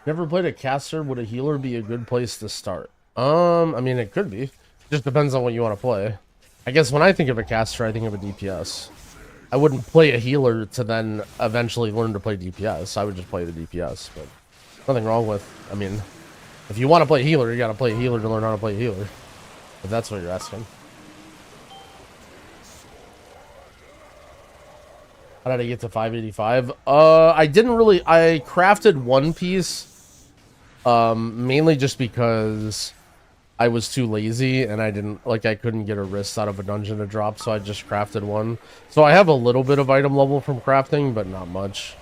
Never played a caster. Would a healer be a good place to start? I mean, it could be. Just depends on what you want to play. I guess when I think of a caster, I think of a DPS. I wouldn't play a healer to then eventually learn to play DPS. I would just play the DPS, but nothing wrong with, I mean, if you want to play healer, you gotta play a healer to learn how to play a healer. If that's what you're asking. How did I get to 585? I crafted one piece, mainly just because I was too lazy and I couldn't get a wrist out of a dungeon to drop, so I just crafted one. So I have a little bit of item level from crafting, but not much.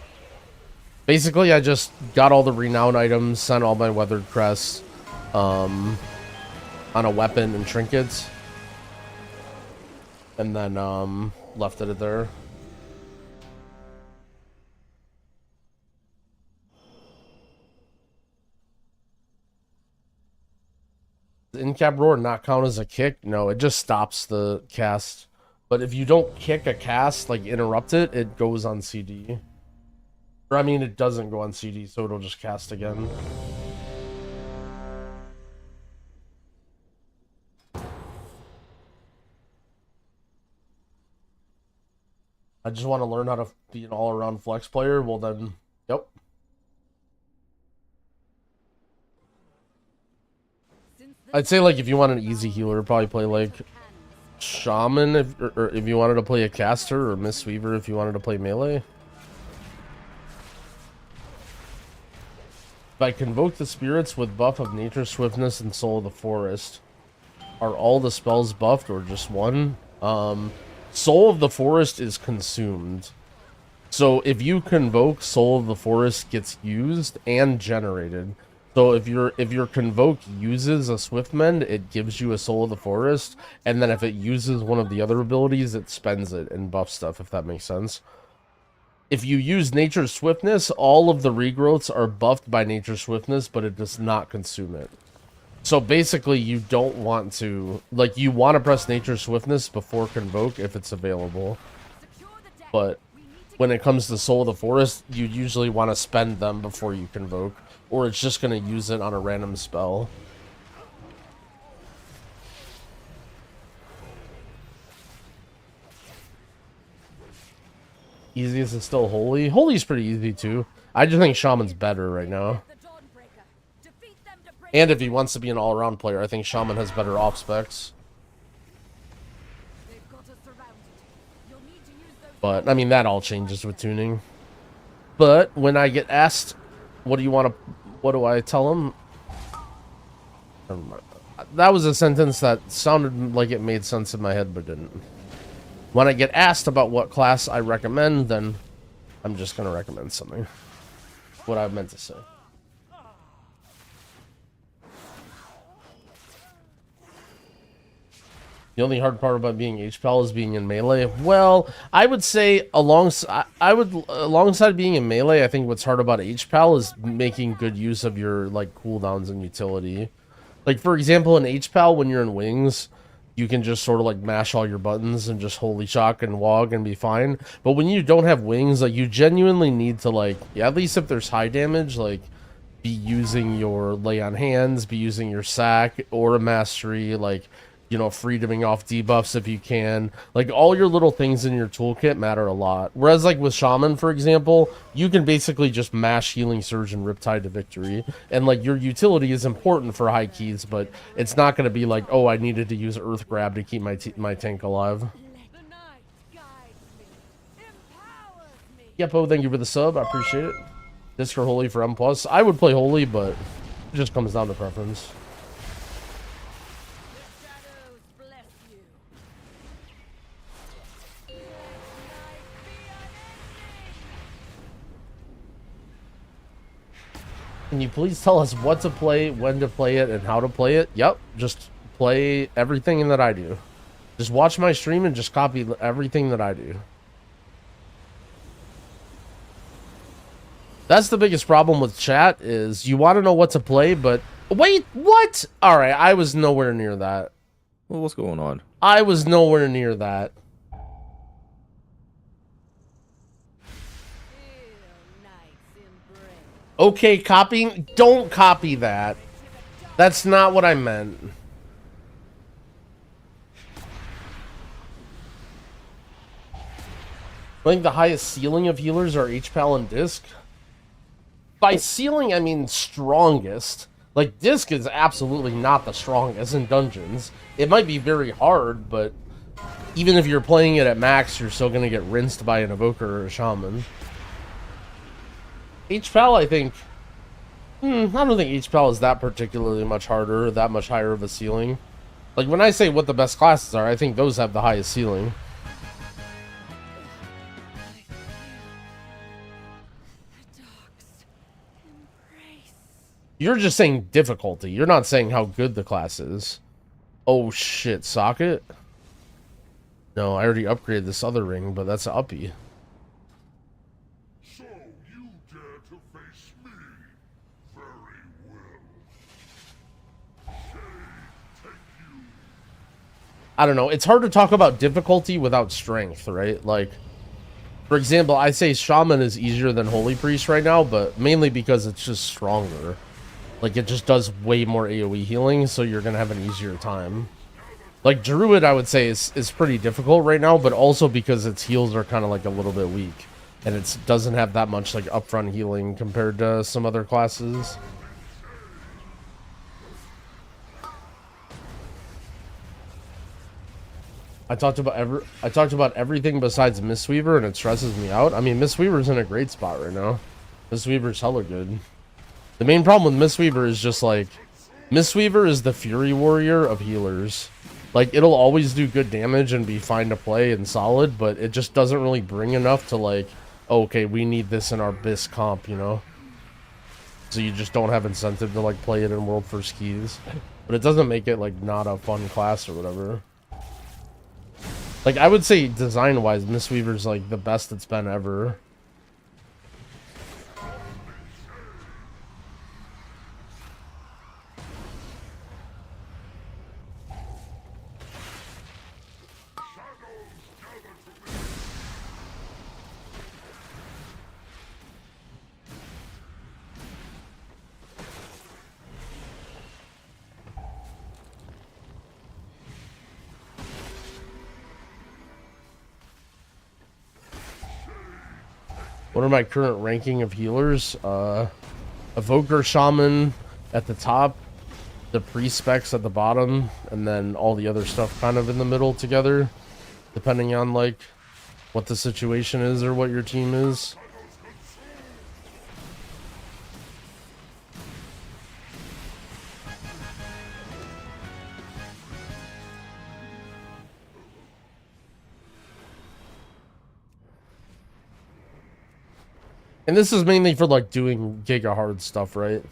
Basically, I just got all the renown items, sent all my weathered crests, on a weapon and trinkets, and then, left it there. The in-cap roar not count as a kick? No, it just stops the cast. But if you don't kick a cast, like interrupt it, it goes on CD. Or I mean, it doesn't go on CD, so it'll just cast again. I just want to learn how to be an all-around flex player. Well then, yep. I'd say, like, if you want an easy healer, probably play, like, Shaman, or if you wanted to play a caster, or Mistweaver if you wanted to play melee. If I convoke the spirits with buff of nature, swiftness, and soul of the forest, are all the spells buffed, or just one? Soul of the forest is consumed. So if you convoke, soul of the forest gets used and generated. So if your convoke uses a swift mend, it gives you a soul of the forest, and then if it uses one of the other abilities, it spends it and buff stuff, if that makes sense. If you use nature's swiftness, all of the regrowths are buffed by nature's swiftness, but it does not consume it. So basically, you don't want to, like, you want to press nature's swiftness before convoke if it's available. But when it comes to soul of the forest, you usually want to spend them before you convoke, or it's just going to use it on a random spell. Easiest is still Holy. Holy's pretty easy too. I just think Shaman's better right now. And if he wants to be an all-around player, I think Shaman has better off specs. But, I mean, that all changes with tuning. But when I get asked, what do I tell him? That was a sentence that sounded like it made sense in my head, but didn't. When I get asked about what class I recommend, then I'm just going to recommend something. What I meant to say. The only hard part about being hpal is being in melee. Well, I would say alongside being in melee, I think what's hard about hpal is making good use of your like cooldowns and utility. Like for example, in hpal, when you're in wings, you can just sort of like mash all your buttons and just holy shock and wog and be fine. But when you don't have wings, like you genuinely need to like, yeah, at least if there's high damage, like be using your lay on hands, be using your sack or a mastery, like, you know, freedoming off debuffs if you can. Like, all your little things in your toolkit matter a lot. Whereas, like, with Shaman, for example, you can basically just mash Healing Surge and Riptide to victory. And, like, your utility is important for high keys, but it's not going to be like, oh, I needed to use Earth Grab to keep my tank alive. Yep, oh, thank you for the sub. I appreciate it. Discord Holy for M+. I would play Holy, but it just comes down to preference. Can you please tell us what to play, when to play it, and how to play it? Yep, just play everything that I do. Just watch my stream and just copy everything that I do. That's the biggest problem with chat, is you want to know what to play, but... Wait, what? Alright, I was nowhere near that.
Well, what's going on?
I was nowhere near that. Okay, copying. Don't copy that. That's not what I meant. I think the highest ceiling of healers are hpal and disc. By ceiling, I mean strongest. Like, disc is absolutely not the strongest in dungeons. It might be very hard, but even if you're playing it at max, you're still going to get rinsed by an evoker or a shaman. hpal, I think... I don't think hpal is that particularly much harder, or that much higher of a ceiling. Like, when I say what the best classes are, I think those have the highest ceiling. You're just saying difficulty. You're not saying how good the class is. Oh shit, socket? No, I already upgraded this other ring, but that's an uppie.
So you dare to face me? Very well. Take you.
I don't know. It's hard to talk about difficulty without strength, right? Like, for example, I say Shaman is easier than Holy Priest right now, but mainly because it's just stronger. Like, it just does way more AoE healing, so you're gonna have an easier time. Like, Druid, I would say, is pretty difficult right now, but also because its heals are kind of, like, a little bit weak. And it doesn't have that much, like, upfront healing compared to some other classes. I talked about everything besides Mistweaver, and it stresses me out. I mean, Mistweaver's in a great spot right now. Mistweaver's hella good. The main problem with Mistweaver is just, like, Mistweaver is the Fury Warrior of healers. Like, it'll always do good damage and be fine to play and solid, but it just doesn't really bring enough to, like, oh, okay, we need this in our BIS comp, you know? So you just don't have incentive to, like, play it in World First Keys. But it doesn't make it, like, not a fun class or whatever. Like, I would say, design-wise, Mistweaver's, like, the best it's been ever. What are my current ranking of healers? Evoker Shaman at the top, the pre-specs at the bottom, and then all the other stuff kind of in the middle together, depending on, like, what the situation is or what your team is. And this is mainly for, like, doing giga hard stuff, right?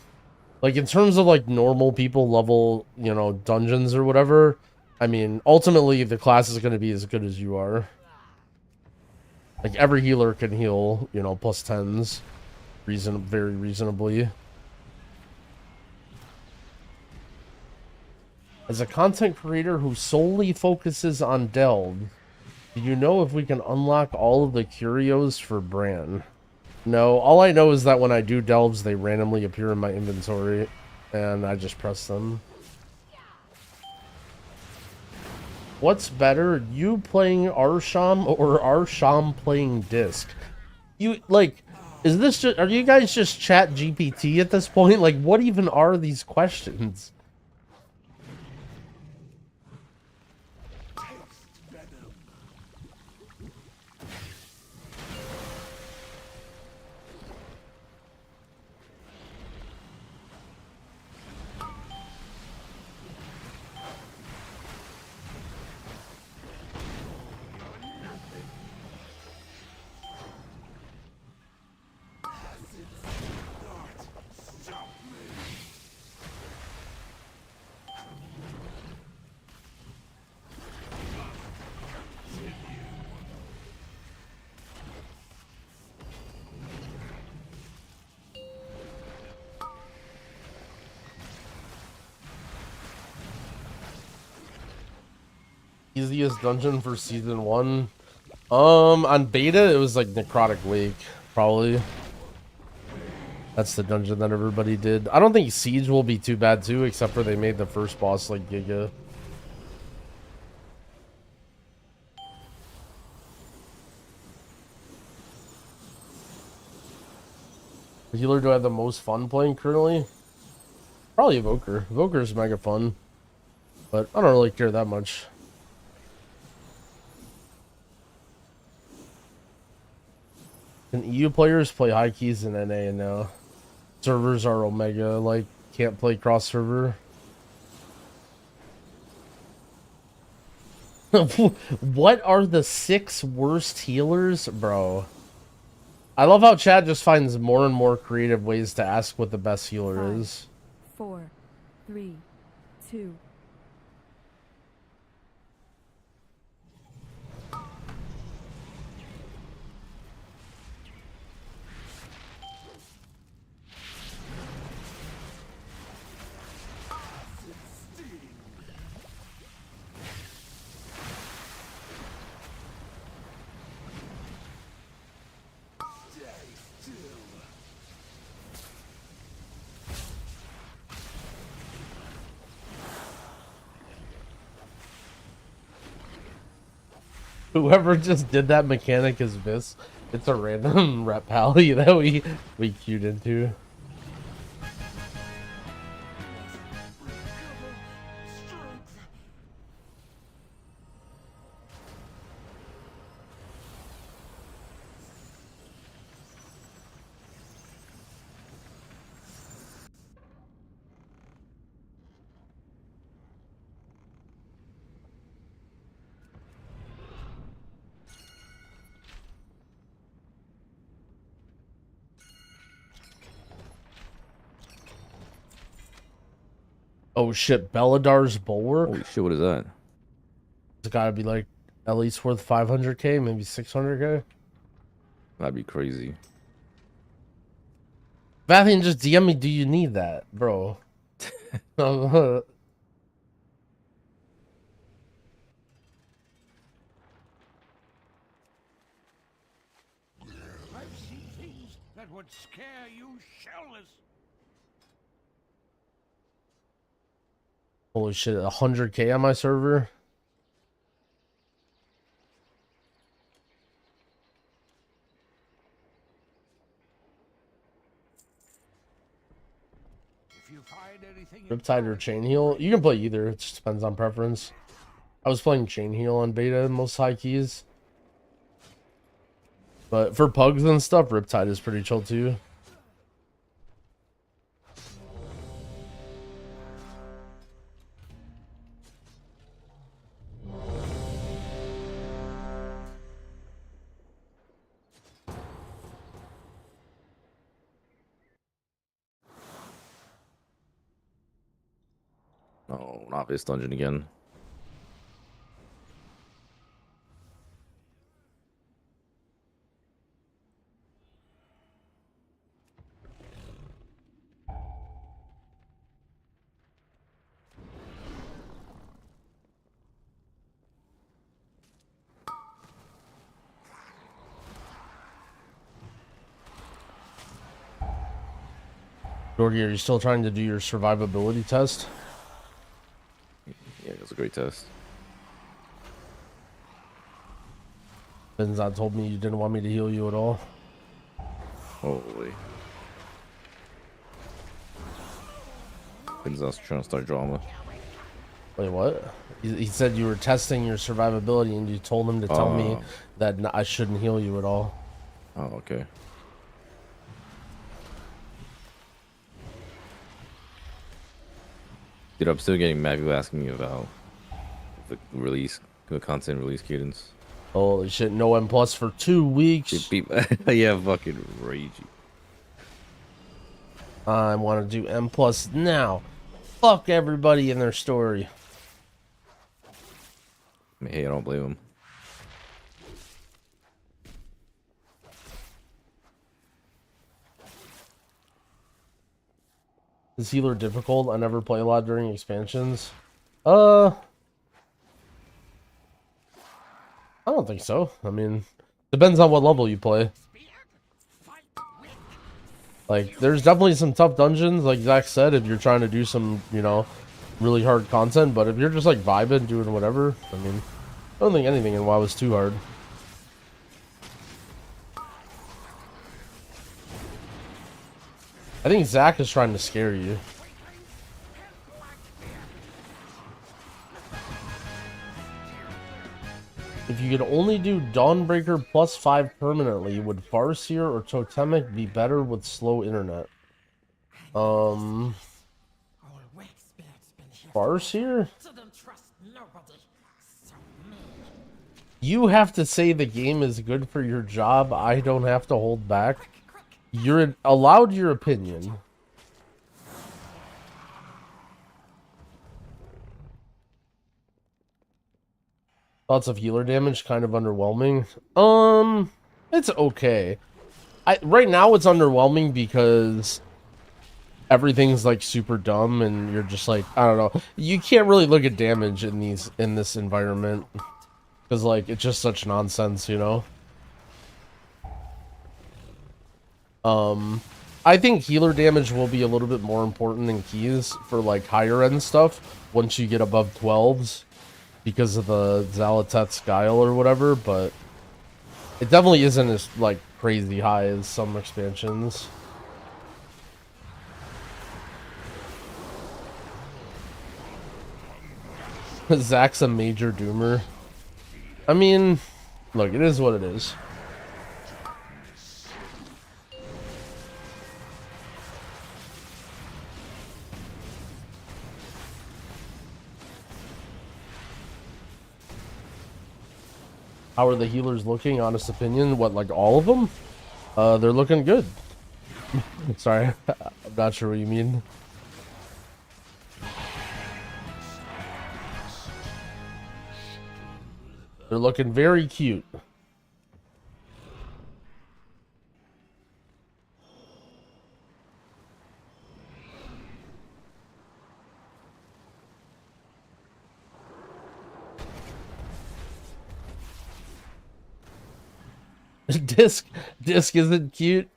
Like, in terms of, like, normal people level, you know, dungeons or whatever, I mean, ultimately, the class is going to be as good as you are. Like, every healer can heal, you know, plus 10s. Very reasonably. As a content creator who solely focuses on Delve, do you know if we can unlock all of the curios for Bran? No, all I know is that when I do delves, they randomly appear in my inventory, and I just press them. What's better, you playing Arsham or Arsham playing Disc? You, like, is this just, are you guys just chat GPT at this point? Like, what even are these questions? Easiest dungeon for season 1. On beta it was like Necrotic Lake, probably. That's the dungeon that everybody did. I don't think Siege will be too bad too, except for they made the first boss like giga. healer do I have the most fun playing currently? Probably Evoker. Evoker's mega fun, but I don't really care that much. Can EU players play high keys in NA now? Servers are Omega, like, can't play cross server. What are the 6 worst healers? Bro. I love how Chad just finds more and more creative ways to ask what the best healer is.
4, 3, 2.
Whoever just did that mechanic is Vis. It's a random rep pally that we queued into. Oh shit, Belladar's Bulwark?
Holy shit, what is that?
It's gotta be like at least worth 500k, maybe 600k.
That'd be crazy.
Vathian, just DM me, do you need that, bro?
I've seen things that would scare you shellless.
Holy shit, 100k on my server? Riptide or Chain Heal? You can play either, it just depends on preference. I was playing Chain Heal on beta, most high keys. But for pugs and stuff, Riptide is pretty chill too.
Oh, not this dungeon again.
Dorgy, are you still trying to do your survivability test?
Yeah, it was a great test.
Benzon told me you didn't want me to heal you at all.
Holy. Benzon's trying to start drama.
Wait, what? He said you were testing your survivability and you told him to tell me that I shouldn't heal you at all.
Oh, okay. Dude, I'm still getting mad people asking me about the release, the content release cadence.
Holy shit, no M plus for 2 weeks.
Yeah, fucking ragey.
I want to do M plus now. Fuck everybody in their story.
I mean, hey, I don't blame him.
Is healer difficult? I never play a lot during expansions. I don't think so. I mean, depends on what level you play. Like, there's definitely some tough dungeons, like Zach said, if you're trying to do some, you know, really hard content. But if you're just like vibing, doing whatever, I mean, I don't think anything in WoW is too hard. I think Zach is trying to scare you. If you could only do Dawnbreaker +5 permanently, would Farseer or Totemic be better with slow internet? Farseer? You have to say the game is good for your job. I don't have to hold back. You're allowed your opinion. Thoughts of healer damage, kind of underwhelming. It's okay. Right now it's underwhelming because everything's like super dumb and you're just like, I don't know. You can't really look at damage in this environment because like it's just such nonsense, you know. I think healer damage will be a little bit more important than keys for like higher end stuff once you get above 12s. Because of the Zalateth's Guile or whatever, but it definitely isn't as like crazy high as some expansions. Zach's a major doomer. I mean, look, it is what it is. How are the healers looking? Honest opinion, what, like all of them? They're looking good. Sorry, I'm not sure what you mean. They're looking very cute. Disc isn't cute.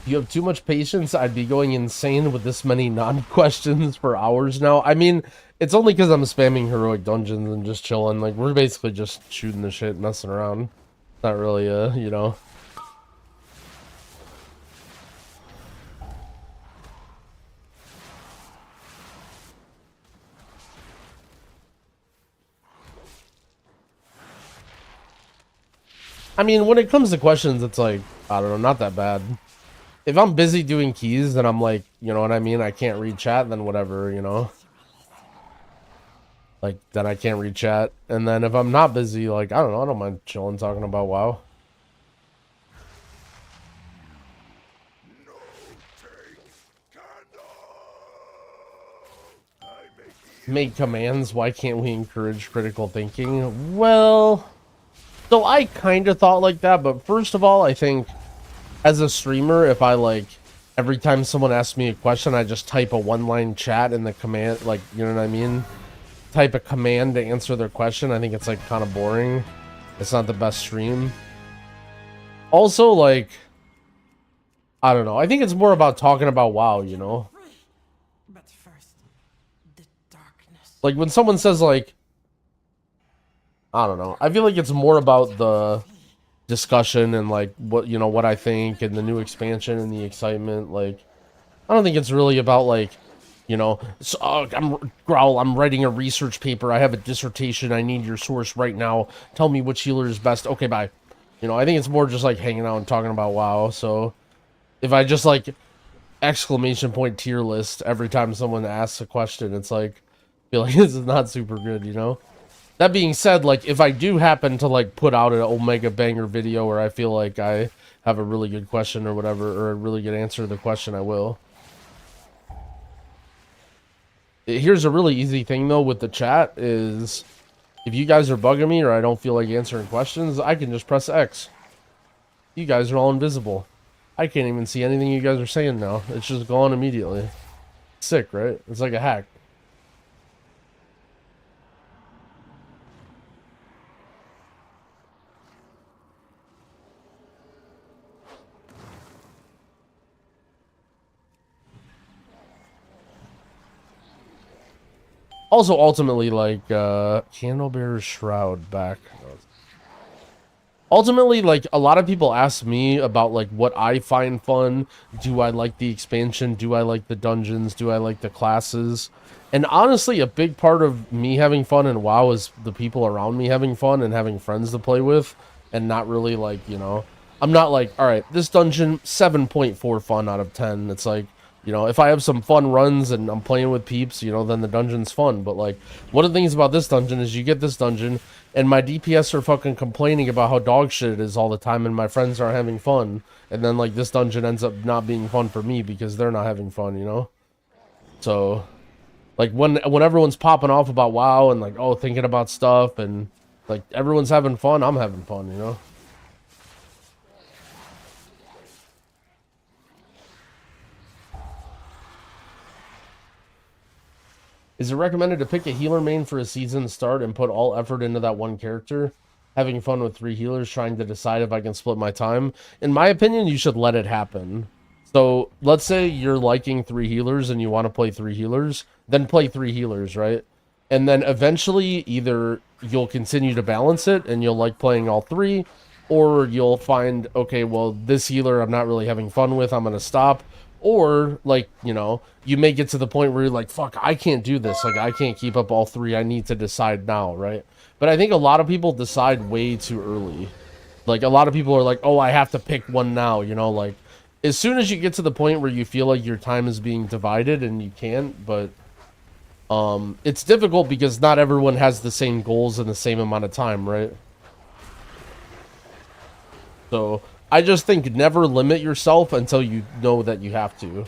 You have too much patience. I'd be going insane with this many non-questions for hours now. I mean, it's only because I'm spamming heroic dungeons and just chilling. Like, we're basically just shooting the shit, messing around. Not really, you know. I mean, when it comes to questions, it's like, I don't know, not that bad. If I'm busy doing keys and I'm like, you know what I mean, I can't read chat, then whatever, you know? Like, then I can't read chat. And then if I'm not busy, like, I don't know, I don't mind chilling talking about WoW. Make commands, why can't we encourage critical thinking? Well, so I kind of thought like that, but first of all, I think as a streamer, if I like every time someone asks me a question, I just type a one-line chat in the command, like, you know what I mean? Type a command to answer their question. I think it's like kind of boring. It's not the best stream. Also, like, I don't know. I think it's more about talking about WoW, you know? Like when someone says like, I don't know. I feel like it's more about the discussion and like what, you know, what I think and the new expansion and the excitement. Like, I don't think it's really about like, you know, so, I'm writing a research paper. I have a dissertation. I need your source right now. Tell me which healer is best. Okay, bye. You know, I think it's more just like hanging out and talking about WoW. So if I just like exclamation point tier list every time someone asks a question, it's like, I feel like this is not super good, you know? That being said, like, if I do happen to, like, put out an Omega Banger video where I feel like I have a really good question or whatever, or a really good answer to the question, I will. Here's a really easy thing, though, with the chat, is if you guys are bugging me or I don't feel like answering questions, I can just press X. You guys are all invisible. I can't even see anything you guys are saying now. It's just gone immediately. Sick, right? It's like a hack. Also, ultimately, like, Candlebearer's Shroud back. ultimately, like, a lot of people ask me about, like, what I find fun. Do I like the expansion? Do I like the dungeons? Do I like the classes? And honestly, a big part of me having fun in WoW is the people around me having fun and having friends to play with, and not really, like, you know, I'm not like, all right, this dungeon, 7.4 fun out of 10. It's like, you know, if I have some fun runs and I'm playing with peeps, you know, then the dungeon's fun. But, like, one of the things about this dungeon is you get this dungeon, and my DPS are fucking complaining about how dog shit it is all the time, and my friends are having fun. And then, like, this dungeon ends up not being fun for me because they're not having fun, you know? So, like, when everyone's popping off about WoW and, like, oh, thinking about stuff, and, like, everyone's having fun, I'm having fun, you know? Is it recommended to pick a healer main for a season start and put all effort into that one character? Having fun with 3 healers, trying to decide if I can split my time. In my opinion, you should let it happen. So, let's say you're liking 3 healers and you want to play 3 healers, then play 3 healers, right? And then eventually, either you'll continue to balance it and you'll like playing all 3, or you'll find, okay, well, this healer I'm not really having fun with, I'm going to stop. Or, like, you know, you may get to the point where you're like, fuck, I can't do this. Like, I can't keep up all 3. I need to decide now, right? But I think a lot of people decide way too early. Like, a lot of people are like, oh, I have to pick one now, you know? Like, as soon as you get to the point where you feel like your time is being divided and you can't, but it's difficult because not everyone has the same goals in the same amount of time, right? So, I just think never limit yourself until you know that you have to.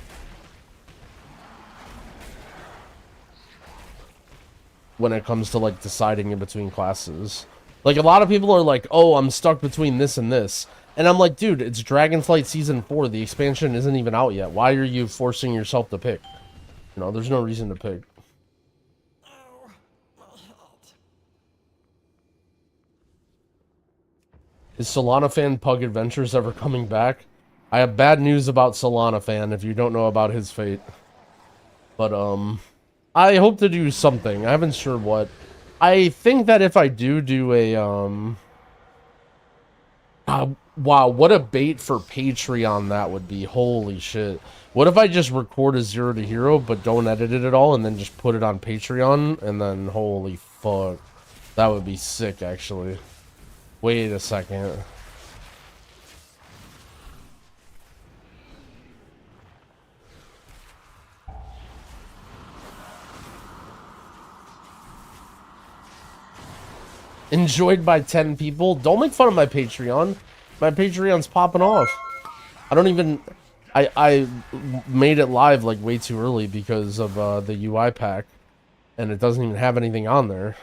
When it comes to, like, deciding in between classes. Like, a lot of people are like, oh, I'm stuck between this and this. And I'm like, dude, it's Dragonflight Season 4. The expansion isn't even out yet. Why are you forcing yourself to pick? You know, there's no reason to pick. Is Solana Fan Pug Adventures ever coming back? I have bad news about Solana Fan if you don't know about his fate. But, I hope to do something. I haven't sure what. I think that if I do a, wow, what a bait for Patreon that would be. Holy shit. What if I just record a 0 to hero, but don't edit it at all, and then just put it on Patreon, and then, holy fuck. That would be sick, actually. Wait a second. Enjoyed by 10 people. Don't make fun of my Patreon. My Patreon's popping off. I don't even... I made it live, like, way too early because of the UI pack. And it doesn't even have anything on there.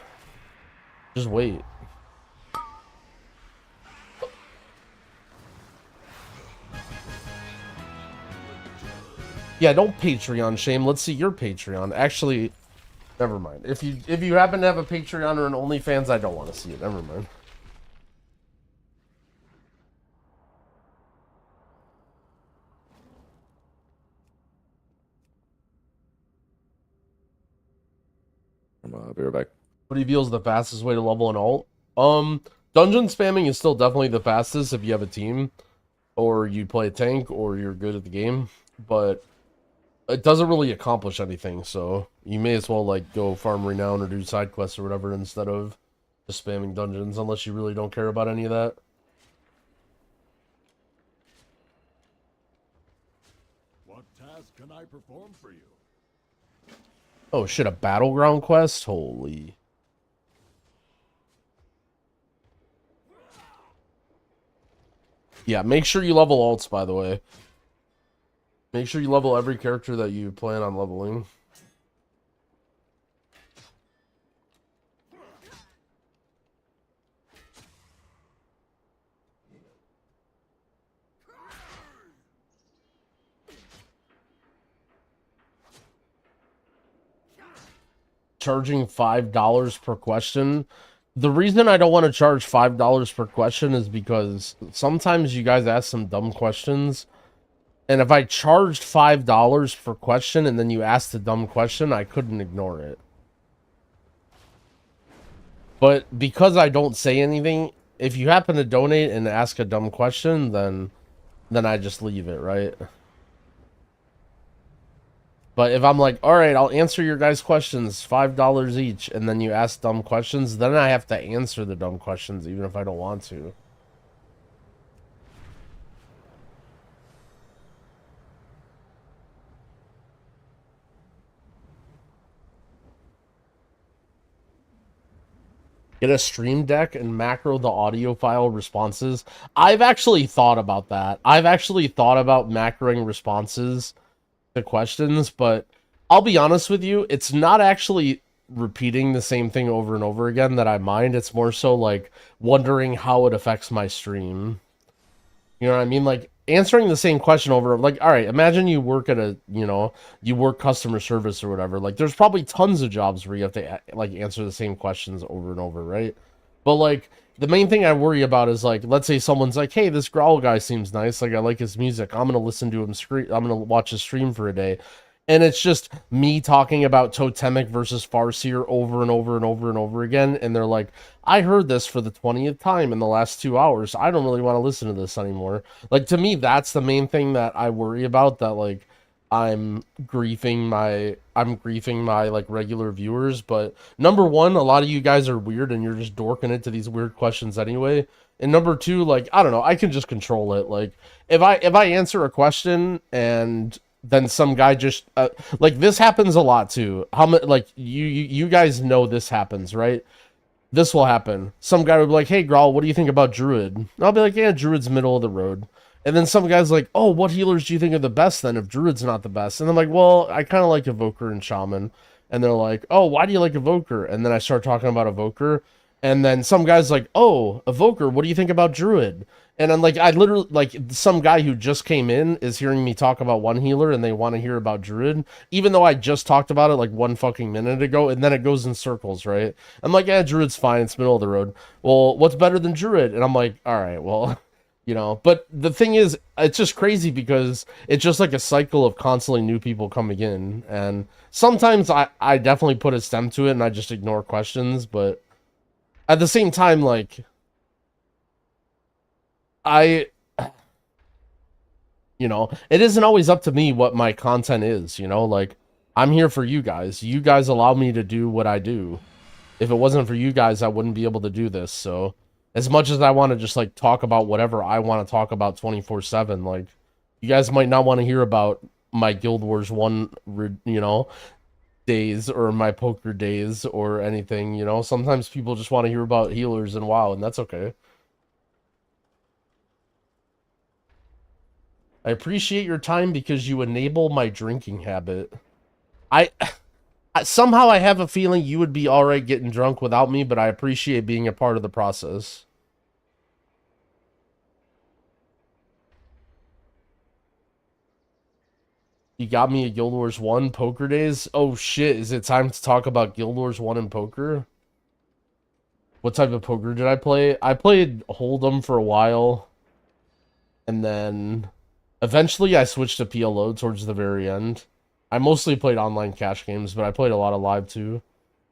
Just wait. Yeah, don't Patreon shame. Let's see your Patreon. Actually, never mind. If you happen to have a Patreon or an OnlyFans, I don't want to see it. Never mind.
I'll be right back.
What do you feel is the fastest way to level an alt? Dungeon spamming is still definitely the fastest if you have a team, or you play a tank, or you're good at the game. But it doesn't really accomplish anything, so you may as well, like, go farm renown or do side quests or whatever instead of just spamming dungeons, unless you really don't care about any of that.
What task can I perform for you?
Oh shit, a battleground quest? Holy. Yeah, make sure you level alts, by the way. Make sure you level every character that you plan on leveling. Charging $5 per question. The reason I don't want to charge $5 per question is because sometimes you guys ask some dumb questions. And if I charged $5 per question and then you asked a dumb question, I couldn't ignore it. But because I don't say anything, if you happen to donate and ask a dumb question, then I just leave it, right? But if I'm like, all right, I'll answer your guys' questions, $5 each, and then you ask dumb questions, then I have to answer the dumb questions, even if I don't want to. Get a stream deck and macro the audio file responses. I've actually thought about that. I've actually thought about macroing responses to questions, but I'll be honest with you, it's not actually repeating the same thing over and over again that I mind. It's more so like wondering how it affects my stream. You know what I mean? Like answering the same question over, like, all right, imagine you work at you work customer service or whatever. Like there's probably tons of jobs where you have to like answer the same questions over and over, right? But like the main thing I worry about is like, let's say someone's like, hey, this Growl guy seems nice. Like I like his music. I'm going to listen to him I'm going to watch his stream for a day. And it's just me talking about Totemic versus Farseer over and over and over and over again. And they're like, I heard this for the 20th time in the last 2 hours. I don't really want to listen to this anymore. Like, to me, that's the main thing that I worry about, that, like, I'm griefing my, like, regular viewers. But, number one, a lot of you guys are weird and you're just dorking into these weird questions anyway. And number two, like, I don't know, I can just control it. Like, if I answer a question and then some guy just like, this happens a lot too. How much, like, you guys know this happens, right? This will happen. Some guy would be like, hey Grawl, what do you think about druid? And I'll be like, yeah, druid's middle of the road. And then some guy's like, oh, what healers do you think are the best then if druid's not the best? And I'm like, well, I kind of like Evoker and Shaman. And they're like, oh, why do you like Evoker? And then I start talking about Evoker. And then some guy's like, oh, Evoker, what do you think about druid? And I'm like, I literally, like, some guy who just came in is hearing me talk about one healer and they want to hear about druid, even though I just talked about it like 1 fucking minute ago, and then it goes in circles, right? I'm like, yeah, druid's fine, it's middle of the road. Well, what's better than druid? And I'm like, all right, well, you know. But the thing is, it's just crazy because it's just like a cycle of constantly new people coming in. And sometimes I definitely put a stem to it and I just ignore questions, but at the same time, like, you know, it isn't always up to me what my content is, you know? Like, I'm here for you guys. You guys allow me to do what I do. If it wasn't for you guys, I wouldn't be able to do this. So, as much as I want to just, like, talk about whatever I want to talk about 24/7, like, you guys might not want to hear about my Guild Wars 1, you know, days or my poker days or anything, you know? Sometimes people just want to hear about healers and WoW, and that's okay. I appreciate your time because you enable my drinking habit. Somehow I have a feeling you would be alright getting drunk without me, but I appreciate being a part of the process. You got me a Guild Wars 1 poker days? Oh shit, is it time to talk about Guild Wars 1 and poker? What type of poker did I play? I played Hold'em for a while. And then eventually I switched to PLO towards the very end. I mostly played online cash games, but I played a lot of live too.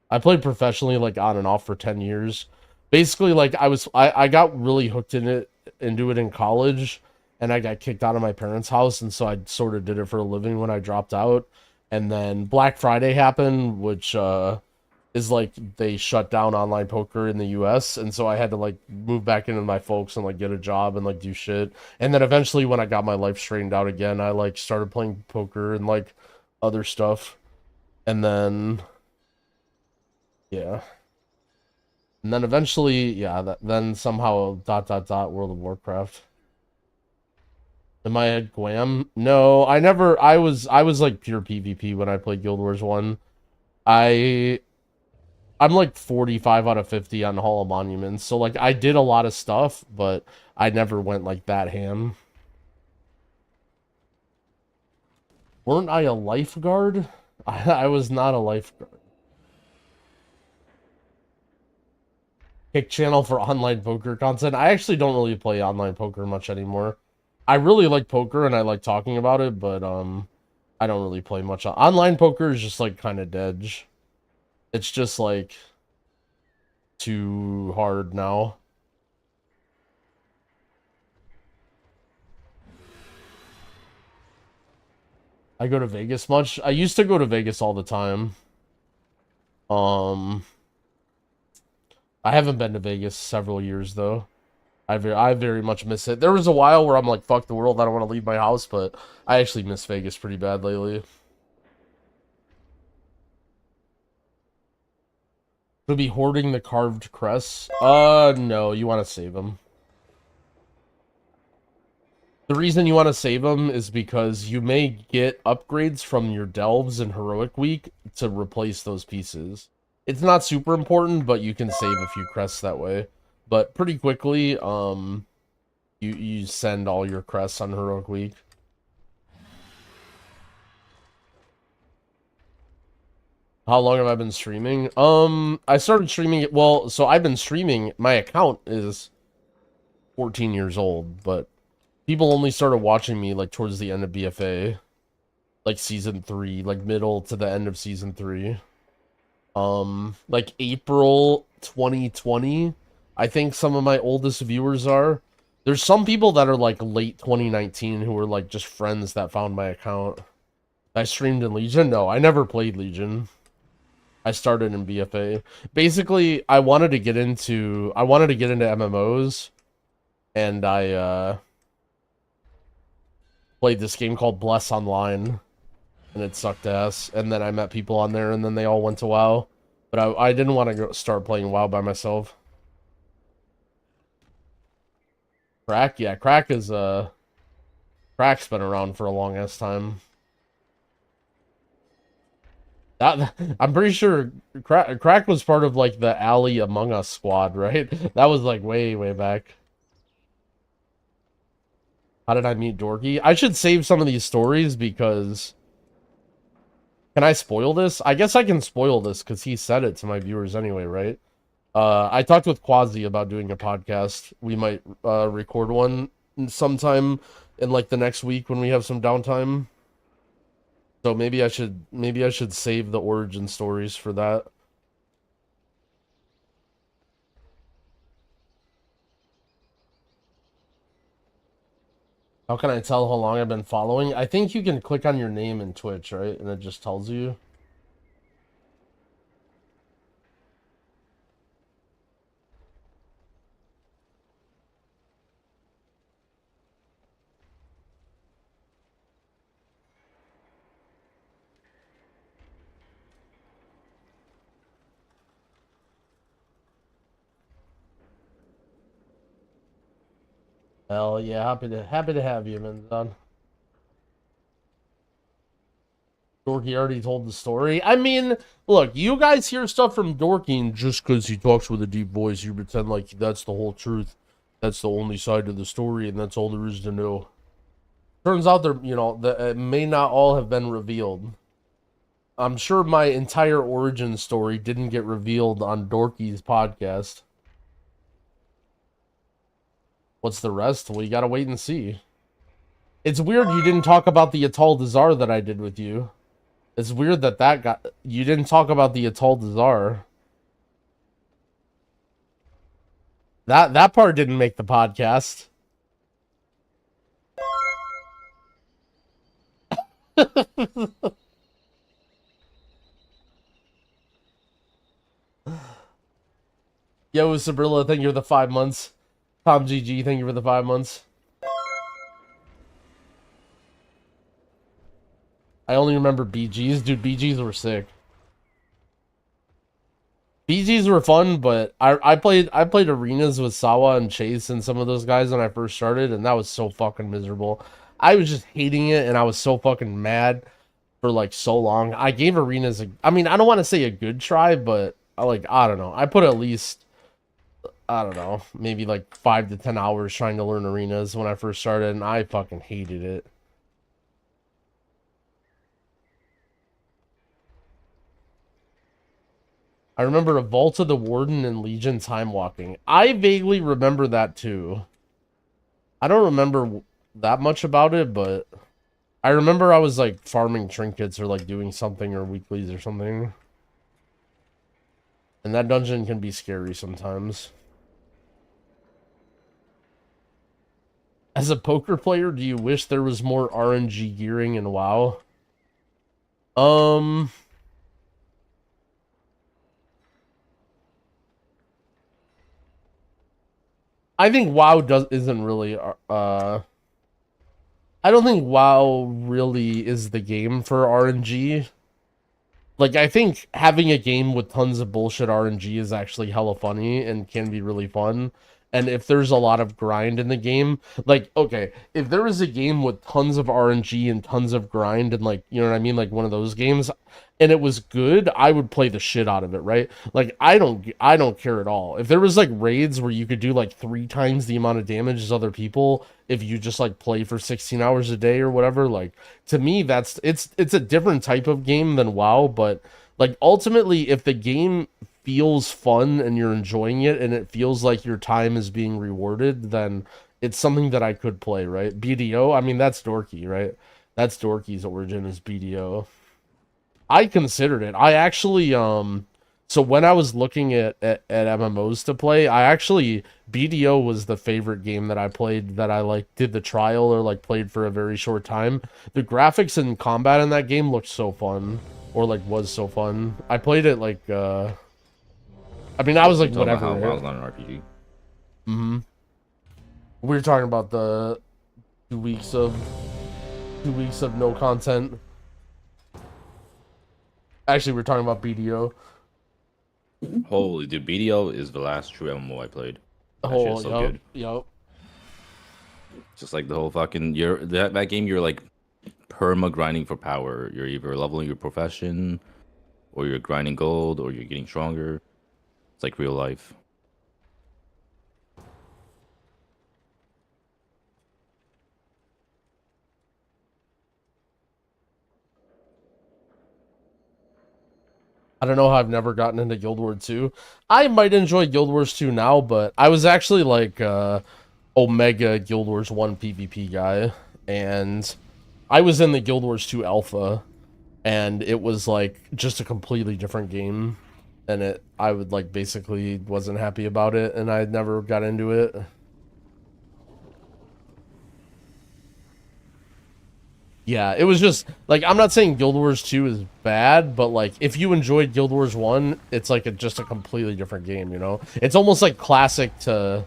I played professionally, like, on and off for 10 years. Basically, like, I got really hooked into it in college, and I got kicked out of my parents' house, and so I sort of did it for a living when I dropped out. And then Black Friday happened, which is like they shut down online poker in the US, and so I had to, like, move back into my folks and, like, get a job and, like, do shit. And then eventually when I got my life straightened out again, I, like, started playing poker and, like, other stuff. And then yeah. And then eventually, yeah, then somehow ... World of Warcraft. Am I at Guam? No, I never. I was like pure PvP when I played Guild Wars 1. I'm like 45 out of 50 on Hall of Monuments. So, like, I did a lot of stuff, but I never went, like, that ham. Weren't I a lifeguard? I was not a lifeguard. Kick channel for online poker content. I actually don't really play online poker much anymore. I really like poker and I like talking about it, but I don't really play much. Online poker is just, like, kind of dead. It's just, like, too hard now. I go to Vegas much. I used to go to Vegas all the time. I haven't been to Vegas several years though. I very much miss it. There was a while where I'm like, fuck the world, I don't want to leave my house, but I actually miss Vegas pretty bad lately. To be hoarding the carved crests? No, you want to save them. The reason you want to save them is because you may get upgrades from your delves in Heroic Week to replace those pieces. It's not super important, but you can save a few crests that way. But pretty quickly, you send all your crests on Heroic Week. How long have I been streaming? I started streaming it, well, so I've been streaming, my account is 14 years old, but people only started watching me, like, towards the end of BFA. Like, Season 3, like, middle to the end of Season 3. Like, April 2020, I think some of my oldest viewers are. There's some people that are, like, late 2019 who are, like, just friends that found my account. I streamed in Legion? No, I never played Legion. I started in BFA. Basically, I wanted to get into MMOs, and I played this game called Bless Online, and it sucked ass. And then I met people on there, and then they all went to WoW. But I didn't want to start playing WoW by myself. Crack? Yeah, Crack is, Crack's been around for a long ass time. I'm pretty sure Crack was part of, like, the Alley Among Us squad, right? That was, like, way, way back. How did I meet Dorky? I should save some of these stories because... Can I spoil this? I guess I can spoil this because he said it to my viewers anyway, right? I talked with Quasi about doing a podcast. We might record one sometime in, like, the next week when we have some downtime. So maybe I should save the origin stories for that. How can I tell how long I've been following? I think you can click on your name in Twitch, right? And it just tells you. Hell yeah, happy to have you, man. Dorky already told the story. I mean, look, you guys hear stuff from Dorky, and just because he talks with a deep voice, you pretend like that's the whole truth. That's the only side of the story, and that's all there is to know. Turns out there, you know, that it may not all have been revealed. I'm sure my entire origin story didn't get revealed on Dorky's podcast. What's the rest? Well, you gotta wait and see. It's weird you didn't talk about the Atal Dazar that I did with you. It's weird that you didn't talk about the Atal Dazar. That part didn't make the podcast. Yo, Sabrilla, thank you for the 5 months. Tom GG, thank you for the 5 months. I only remember BGs. Dude, BGs were sick. BGs were fun, but I played arenas with Sawa and Chase and some of those guys when I first started, and that was so fucking miserable. I was just hating it, and I was so fucking mad for, like, so long. I gave arenas I mean, I don't want to say a good try, but I don't know. I put at least, I don't know, maybe like 5 to 10 hours trying to learn arenas when I first started, and I fucking hated it. I remember a Vault of the Warden and Legion time walking. I vaguely remember that too. I don't remember that much about it, but I remember I was like farming trinkets or like doing something or weeklies or something. And that dungeon can be scary sometimes. As a poker player, do you wish there was more RNG gearing in WoW? Um, I think WoW isn't really I don't think WoW really is the game for RNG. Like, I think having a game with tons of bullshit RNG is actually hella funny and can be really fun. And if there's a lot of grind in the game, like, okay, if there was a game with tons of RNG and tons of grind and, like, you know what I mean, like one of those games, and it was good, I would play the shit out of it, right? Like, I don't care at all. If there was like raids where you could do like 3 times the amount of damage as other people if you just like play for 16 hours a day or whatever, like, to me that's it's a different type of game than WoW, but like ultimately if the game feels fun and you're enjoying it and it feels like your time is being rewarded, then it's something that I could play, right? BDO, I mean, that's dorky, right? That's dorky's origin is BDO. I considered it. I actually, so when I was looking at MMOs to play, I actually, BDO was the favorite game that I played that I, like, did the trial or, like, played for a very short time. The graphics and combat in that game looked so fun. Or, like, was so fun. I played it, like, I mean, I was like, whatever.
How WoW's not an RPG.
Mm-hmm. We were talking about the 2 weeks of no content. Actually, we're talking about BDO.
Holy dude, BDO is the last true MMO I played. That shit is so good.
Yep.
Just like the whole fucking that game, you're like perma grinding for power. You're either leveling your profession, or you're grinding gold, or you're getting stronger. It's like real life.
I don't know how I've never gotten into Guild Wars 2. I might enjoy Guild Wars 2 now, but I was actually like Omega Guild Wars 1 PvP guy, and I was in the Guild Wars 2 alpha, and it was like just a completely different game, and I would like basically wasn't happy about it, and I never got into it. Yeah, it was just, like, I'm not saying Guild Wars 2 is bad, but, like, if you enjoyed Guild Wars 1, it's, like, just a completely different game, you know? It's almost like classic to...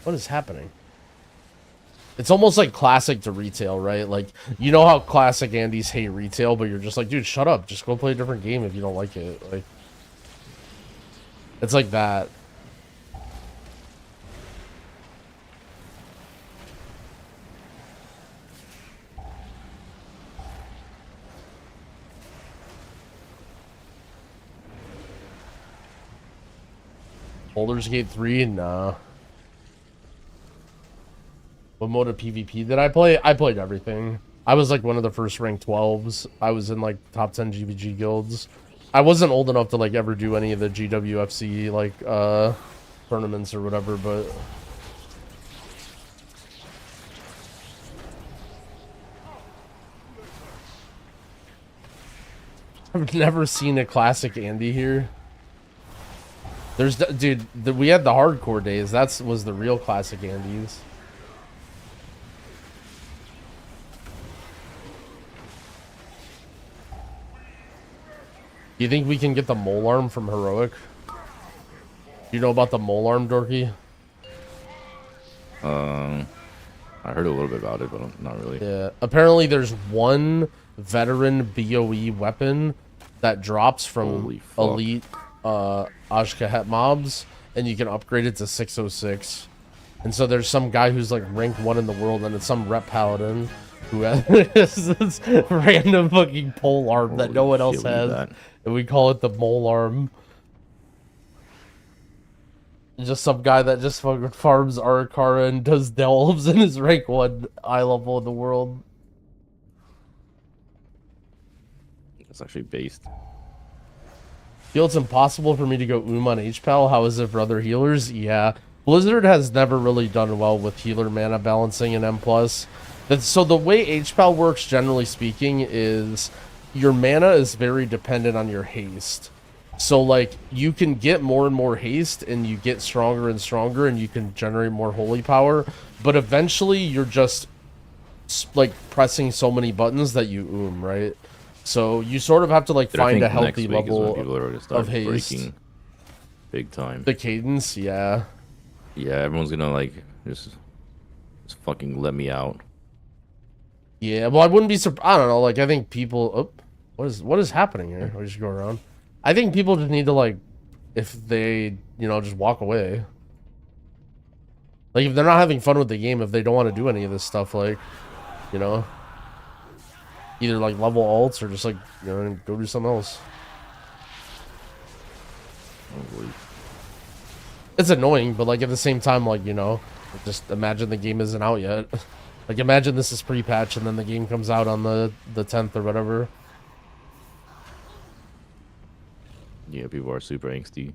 What is happening? It's almost like classic to retail, right? Like, you know how classic Andes hate retail, but you're just like, dude, shut up. Just go play a different game if you don't like it. Like, it's like that. Baldur's Gate 3? Nah. What mode of PvP did I play? I played everything. I was like one of the first ranked 12s. I was in like top 10 GVG guilds. I wasn't old enough to like ever do any of the GWFC like tournaments or whatever, but I've never seen a classic Andy here. There's, dude, we had the hardcore days. That was the real classic Andes. Do you think we can get the mole arm from Heroic? Do you know about the mole arm, Dorky?
I heard a little bit about it, but not really.
Yeah, apparently there's one veteran BOE weapon that drops from elite Ashkahet mobs, and you can upgrade it to 606. And so there's some guy who's like ranked 1 in the world, and it's some rep paladin who has this random fucking pole arm that no one else has, and we call it the mole arm. Just some guy that just fucking farms Arakara and does delves and is rank 1 eye level in the world.
It's actually based.
Feel it's impossible for me to go on hpal. How is it for other healers? Yeah. Blizzard has never really done well with healer mana balancing in M+. So the way hpal works, generally speaking, is your mana is very dependent on your haste. So, like, you can get more and more haste, and you get stronger and stronger, and you can generate more holy power, but eventually you're just, like, pressing so many buttons that you right? So you sort of have to like
Dude, I
find
think
a healthy
next week is when
level
people are gonna start
of haste.
breaking big time.
The cadence, yeah.
Yeah, everyone's gonna like just fucking let me out.
Yeah, well, I wouldn't be surprised. I don't know. Like, I think people. Oh, what is happening here? We just go around. I think people just need to like, if they just walk away. Like, if they're not having fun with the game, if they don't want to do any of this stuff, like, either like level alts or just like go do something else. It's annoying, but like at the same time, like just imagine the game isn't out yet. Like, imagine this is pre-patch and then the game comes out on the 10th or whatever.
Yeah, people are super angsty.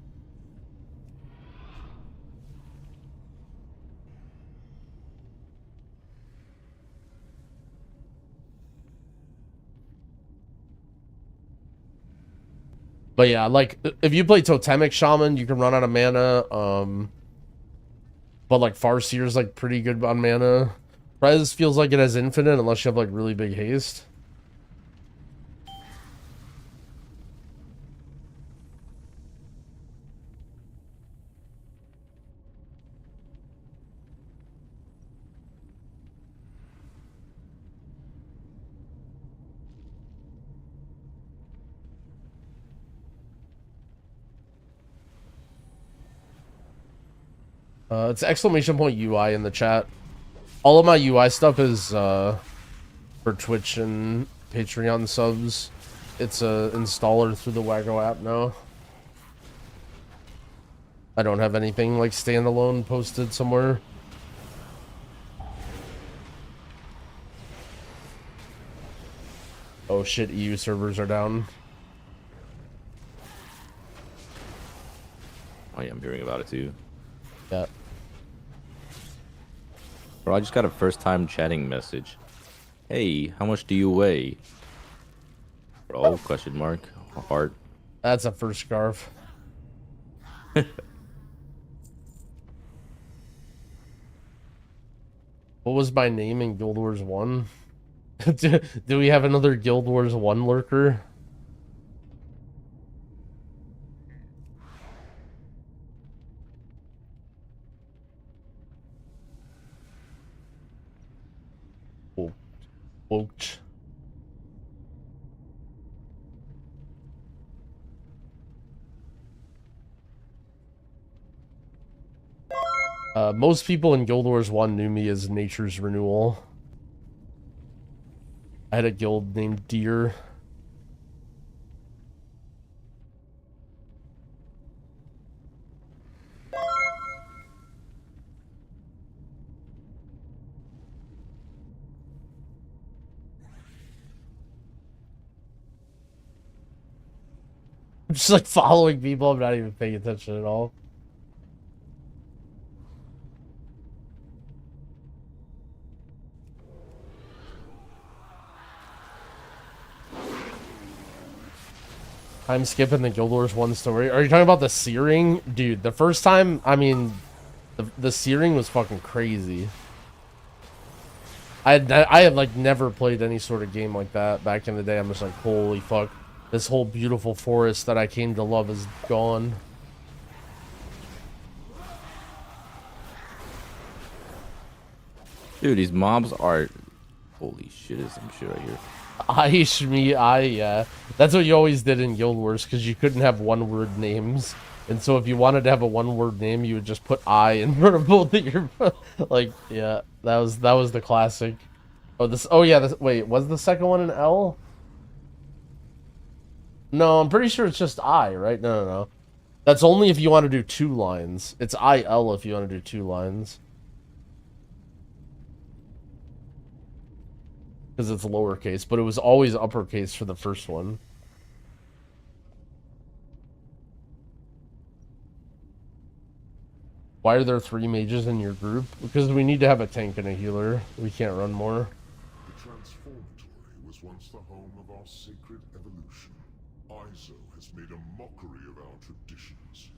But yeah, like if you play Totemic Shaman, you can run out of mana. But like Farseer's like pretty good on mana. Prez feels like it has infinite unless you have like really big haste. It's !UI in the chat. All of my UI stuff is for Twitch and Patreon subs. It's a installer through the Waggo app now. I don't have anything like standalone posted somewhere. Oh shit, EU servers are down.
Oh yeah, I'm hearing about it too.
Yeah.
Bro, I just got a first time chatting message. Hey, how much do you weigh? Bro, question mark. Heart.
That's a first scarf. What was my name in Guild Wars 1? do we have another Guild Wars 1 lurker? Ouch. Most people in Guild Wars 1 knew me as Nature's Renewal. I had a guild named Deer. I'm just like following people. I'm not even paying attention at all. I'm skipping the Guild Wars 1 story. Are you talking about the searing? Dude, the first time, I mean, the searing was fucking crazy. I had like never played any sort of game like that back in the day. I'm just like, holy fuck. This whole beautiful forest that I came to love is gone.
Dude, these mobs are... Holy shit, is some shit right here.
Yeah. That's what you always did in Guild Wars, because you couldn't have one-word names. And so if you wanted to have a one-word name, you would just put I in front of both of your... Like, yeah, that was the classic. Wait, was the second one an L? No, I'm pretty sure it's just I, right? No. That's only if you want to do 2 lines. It's IL if you want to do 2 lines. Because it's lowercase, but it was always uppercase for the first one. Why are there 3 mages in your group? Because we need to have a tank and a healer. We can't run more.
The Transformatory was once the home of our sacred evolution. Izo has made a mockery of our traditions,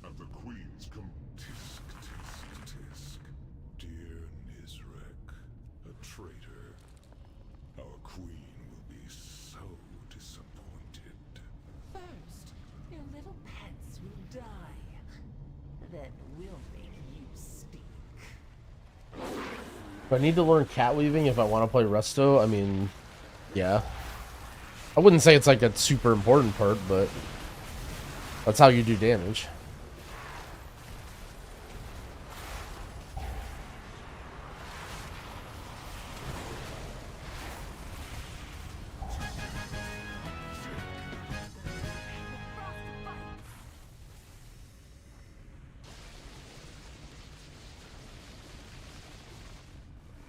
and the Queen's come tisk, tisk, tisk.
Dear Nizrek, a traitor. Our queen will be so
If I need to learn cat weaving if I want to play resto, I mean, yeah. I wouldn't say it's like a super important part, but that's how you do damage.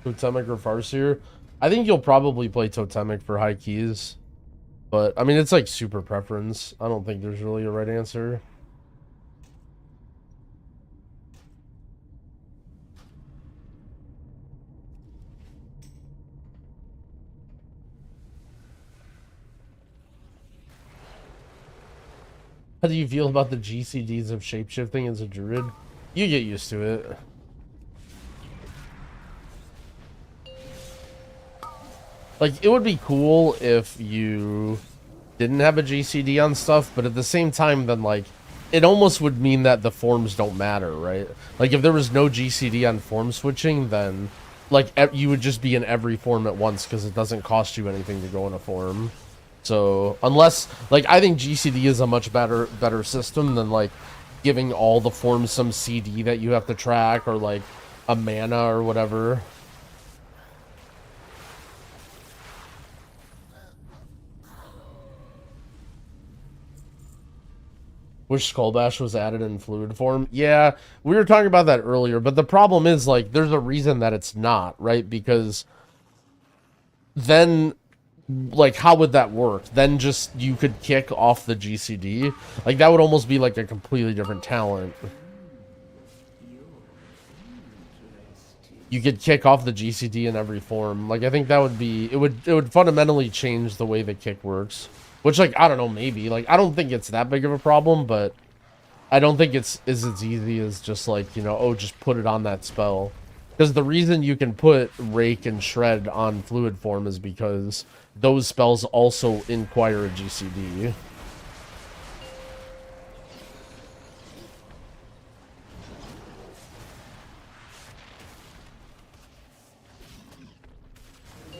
Totemic or Farseer? I think you'll probably play Totemic for high keys. But, I mean, it's like super preference. I don't think there's really a right answer. How do you feel about the GCDs of shapeshifting as a druid? You get used to it. Like, it would be cool if you didn't have a GCD on stuff, but at the same time, then, like, it almost would mean that the forms don't matter, right? Like, if there was no GCD on form switching, then, like, you would just be in every form at once, because it doesn't cost you anything to go in a form. So, unless, like, I think GCD is a much better system than, like, giving all the forms some CD that you have to track, or, like, a mana or whatever. Wish Skullbash was added in fluid form. Yeah, we were talking about that earlier, but the problem is, like, there's a reason that it's not, right? Because then, like, how would that work? Then just, you could kick off the GCD? Like, that would almost be, like, a completely different talent. You could kick off the GCD in every form. Like, I think that would be... It would fundamentally change the way the kick works. Which, like, I don't know, maybe. Like, I don't think it's that big of a problem, but I don't think it's as easy as just, like, you know, oh, just put it on that spell. Because the reason you can put Rake and Shred on fluid form is because those spells also inquire a GCD.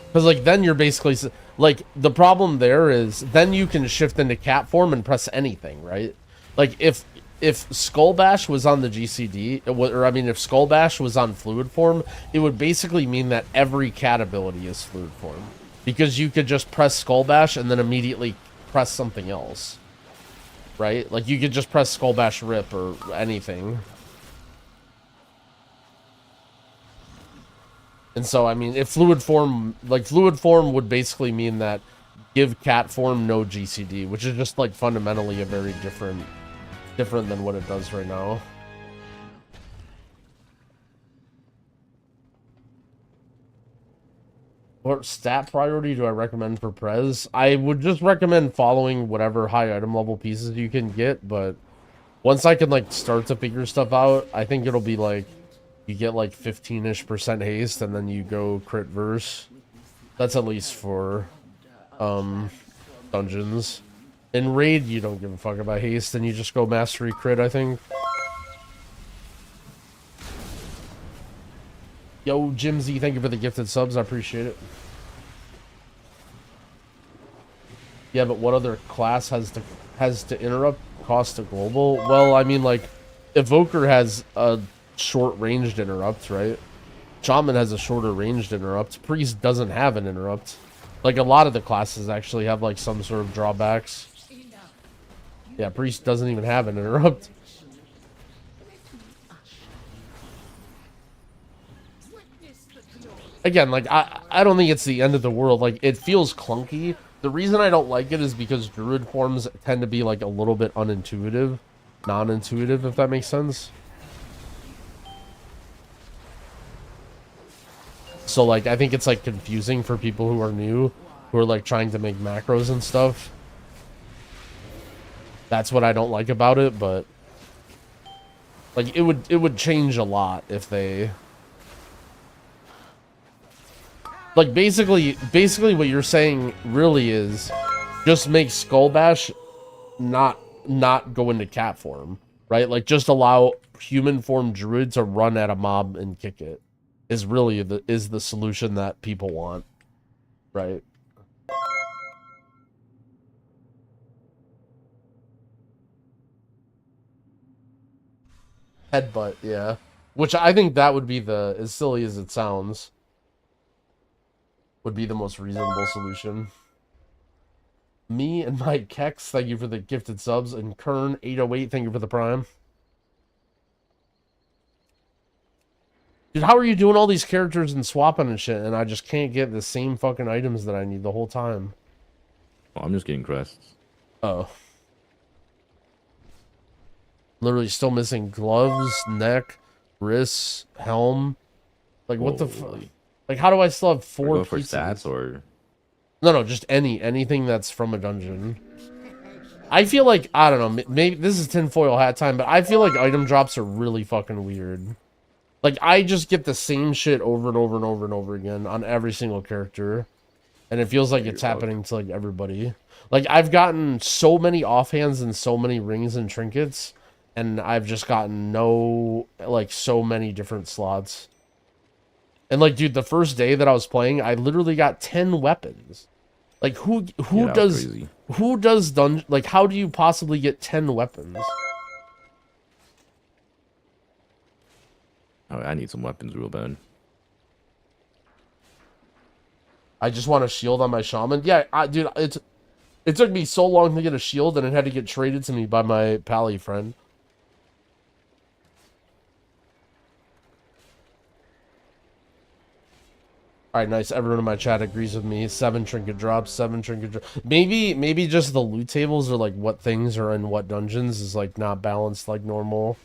Because, like, then you're basically... Like, the problem there is, then you can shift into cat form and press anything, right? Like, if Skullbash was on the GCD, or, I mean, if Skullbash was on fluid form, it would basically mean that every cat ability is fluid form. Because you could just press Skullbash and then immediately press something else. Right? Like, you could just press Skullbash Rip or anything. And so, I mean, if fluid form, like, fluid form would basically mean that give cat form no GCD, which is just, like, fundamentally a very different than what it does right now. What stat priority do I recommend for Prez? I would just recommend following whatever high item level pieces you can get, but once I can, like, start to figure stuff out, I think it'll be, like, you get like 15-ish% haste, and then you go crit verse. That's at least for dungeons. In raid, you don't give a fuck about haste, and you just go mastery crit, I think. Yo, Jimsy, thank you for the gifted subs. I appreciate it. Yeah, but what other class has to interrupt cost to global? Well, I mean, like, Evoker has a short-ranged interrupt, right? Shaman has a shorter ranged interrupt. Priest doesn't have an interrupt. Like, a lot of the classes actually have, like, some sort of drawbacks. Yeah, Priest doesn't even have an interrupt. Again, like, I don't think it's the end of the world. Like, it feels clunky. The reason I don't like it is because druid forms tend to be, like, a little bit unintuitive. Non-intuitive, if that makes sense. So, like, I think it's, like, confusing for people who are new, who are, like, trying to make macros and stuff. That's what I don't like about it, but, like, it would change a lot if they... Like, basically what you're saying really is just make Skullbash not go into cat form, right? Like, just allow human form druid to run at a mob and kick it. is really the solution that people want, right? Headbutt, yeah. Which I think that would be as silly as it sounds, would be the most reasonable solution. Me and my Kex, thank you for the gifted subs. And Kern808, thank you for the prime. Dude, how are you doing all these characters and swapping and shit, and I just can't get the same fucking items that I need the whole time?
Well, I'm just getting crests.
Oh. Literally still missing gloves, neck, wrists, helm. Like, what the fuck? Like, how do I still have 4
for stats or?
No, just anything that's from a dungeon. I feel like, I don't know, maybe this is tinfoil hat time, but I feel like item drops are really fucking weird. Like, I just get the same shit over and over and over and over again on every single character. And it feels like it's happening to, like, everybody. Like, I've gotten so many offhands and so many rings and trinkets, and I've just gotten so many different slots. And, like, dude, the first day that I was playing, I literally got 10 weapons. Like, who does dungeon, like, how do you possibly get 10 weapons?
Oh, I need some weapons real bad.
I just want a shield on my shaman. Yeah, dude, it took me so long to get a shield, and it had to get traded to me by my pally friend. Alright, nice. Everyone in my chat agrees with me. 7 trinket drops, 7 trinket drops. Maybe just the loot tables, or like what things are in what dungeons, is like not balanced like normal.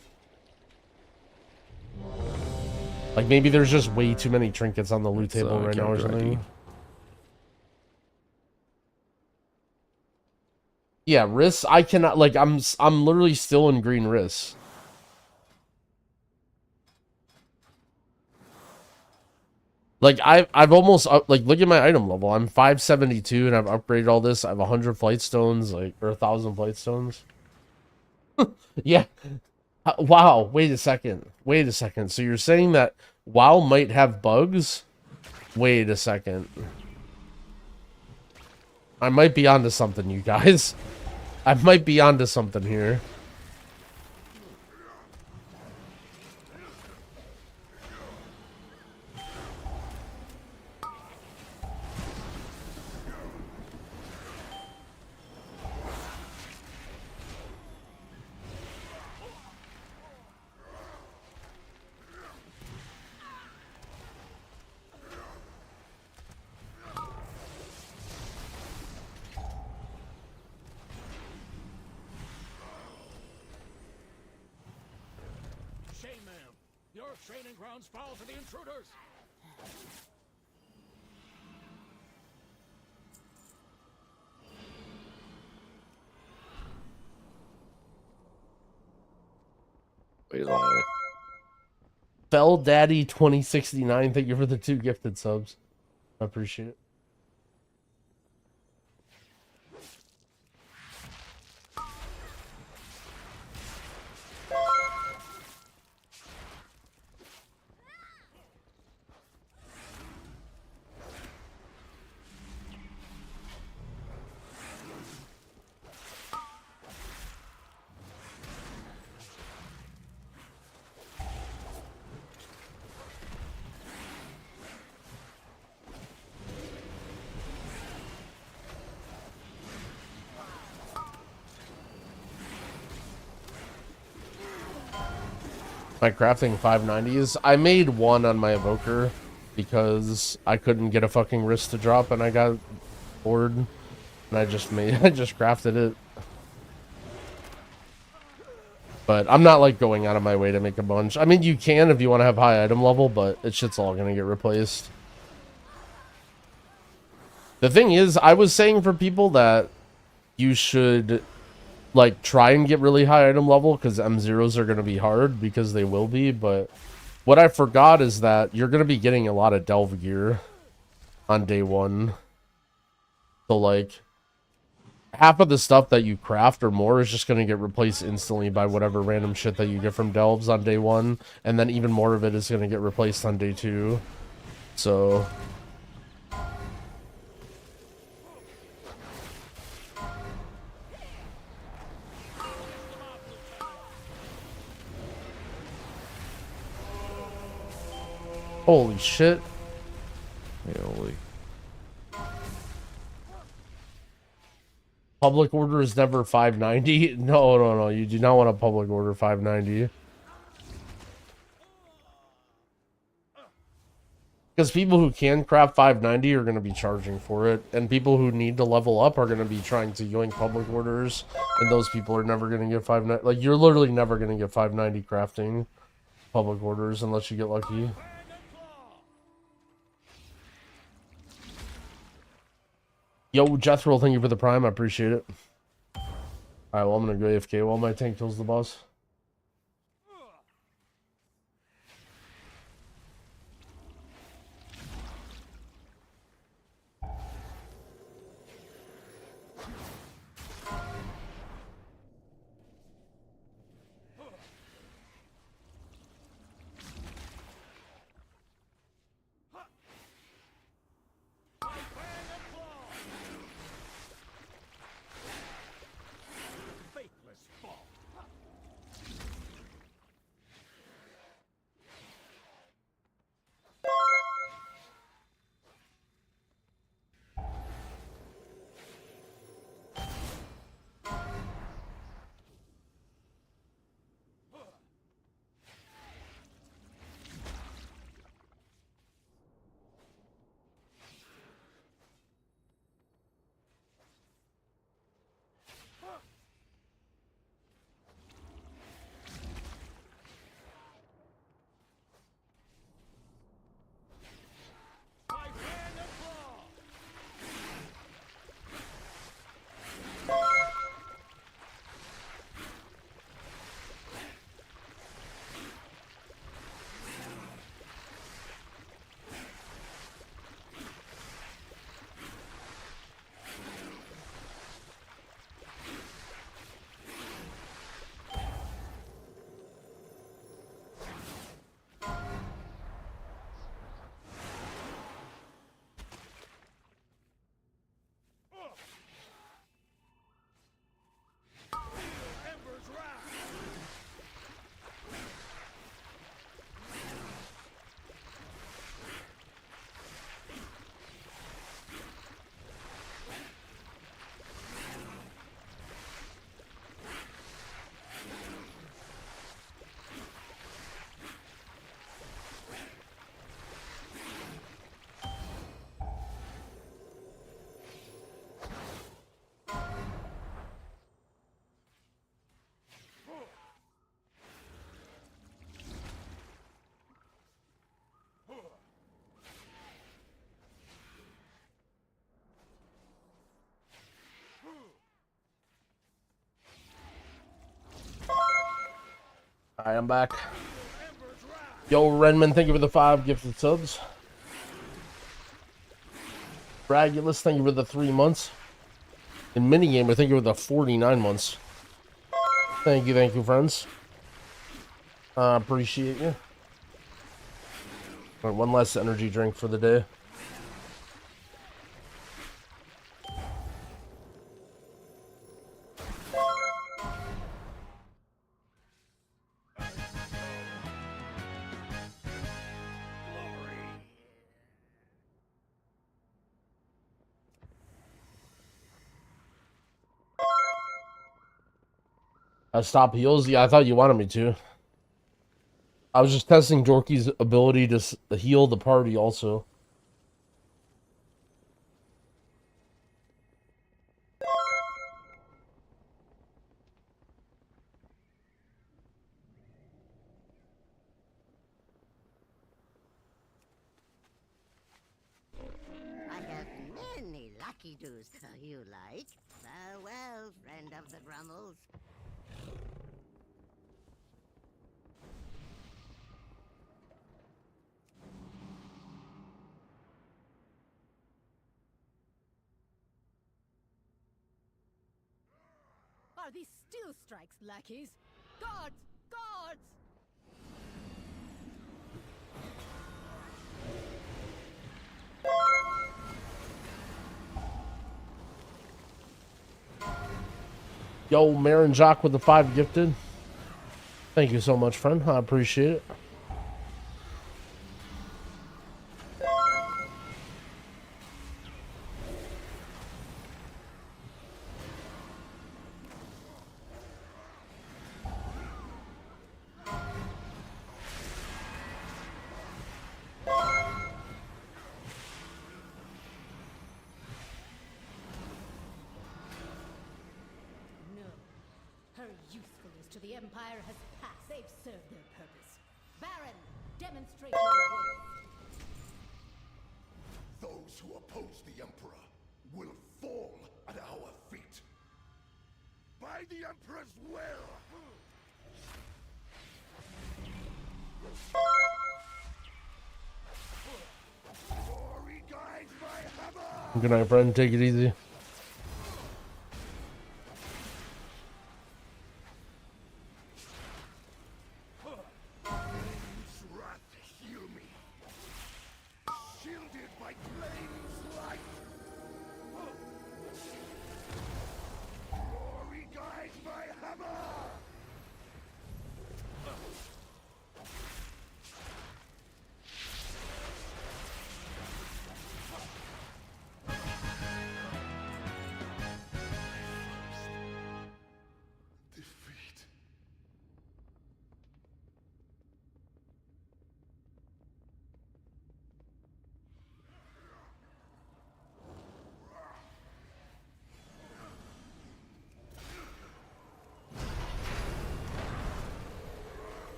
Like, maybe there's just way too many trinkets on the loot table right now or something. Yeah, wrists, I cannot, like, I'm literally still in green wrists. Like, I've almost, like, look at my item level. I'm 572, and I've upgraded all this. I have 100 flight stones, like, or 1,000 flight stones. Yeah. Wow, wait a second. So you're saying that WoW might have bugs? Wait a second. I might be onto something, you guys. I might be onto something here.
Training grounds fall to the intruders!
Wait, long way.
Fell Daddy 2069, thank you for the 2 gifted subs. I appreciate it. My crafting 590s. I made one on my Evoker because I couldn't get a fucking wrist to drop, and I got bored, and I just crafted it. But I'm not like going out of my way to make a bunch. I mean, you can if you want to have high item level, but it shit's all gonna get replaced. The thing is, I was saying for people that you should like try and get really high item level, because M0s are going to be hard, because they will be. But what I forgot is that you're going to be getting a lot of delve gear on day 1. So like, half of the stuff that you craft or more is just going to get replaced instantly by whatever random shit that you get from delves on day 1, and then even more of it is going to get replaced on day 2. So holy shit.
Holy.
Public order is never 590. No. You do not want a public order 590. Because people who can craft 590 are going to be charging for it. And people who need to level up are going to be trying to yoink public orders. And those people are never going to get 590. Like, you're literally never going to get 590 crafting public orders unless you get lucky. Yo, Jethro, thank you for the prime. I appreciate it. Alright, well, I'm going to go AFK while my tank kills the boss. Alright, I'm back. Yo, Renman, thank you for the 5 gifted subs. Bragulous, thank you for the 3 months. In minigame, I think you were the 49 months. Thank you, friends. Appreciate you. All right, one less energy drink for the day. Stop heals? Yeah, I thought you wanted me to. I was just testing Dorky's ability to heal the party also.
I have many lucky doos you like. Farewell, friend of the Grummels.
Are these steel strikes, lackeys? Guards! Guards!
Yo, Marin Jock with the 5 gifted. Thank you so much, friend. I appreciate it.
Her usefulness to the Empire has passed. They've served their purpose. Baron, demonstrate your worth.
Those who oppose the Emperor will fall at our feet. By the Emperor's will! Glory guides my hammer!
Good night, friend. Take it easy.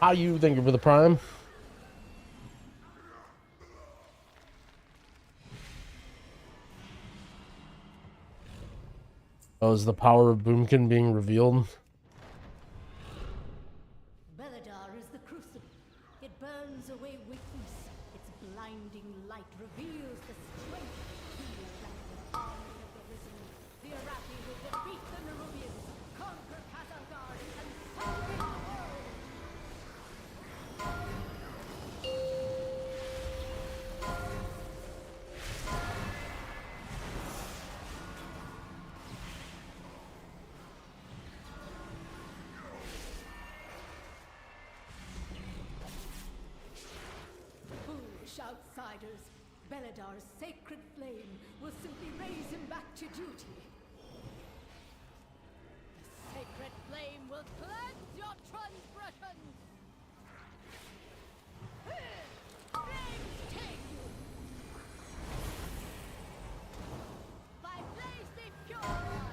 How you thinking for the prime? Oh, is the power of Boomkin being revealed?
Beledar is the crucible. It burns away weakness. Its blinding light reveals the strength. He is like the army of the risen. The Arathi will defeat the Nerubians, conquer Khazar and subjugate the world. Outsiders, Beledar's sacred flame will simply raise him back to duty. The sacred flame will cleanse your transgressions! Flames take you! By blaze they purify!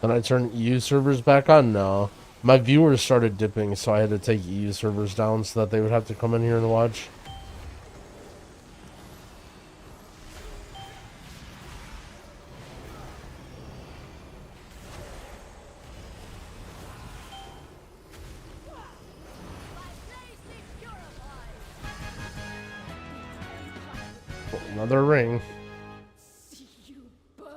Can I turn EU servers back on? No. My viewers started dipping, so I had to take EU servers down so that they would have to come in here and watch. Another ring.
See you burn.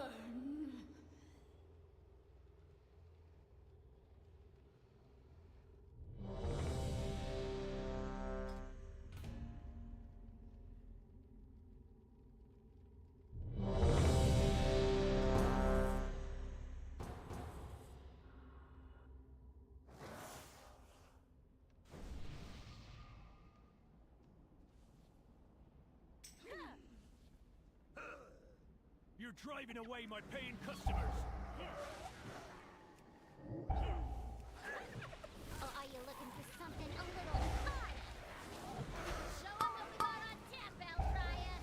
You're driving away my paying customers.
Or are you looking for something a little fun? Show 'em what we got on tap, Bellfriar.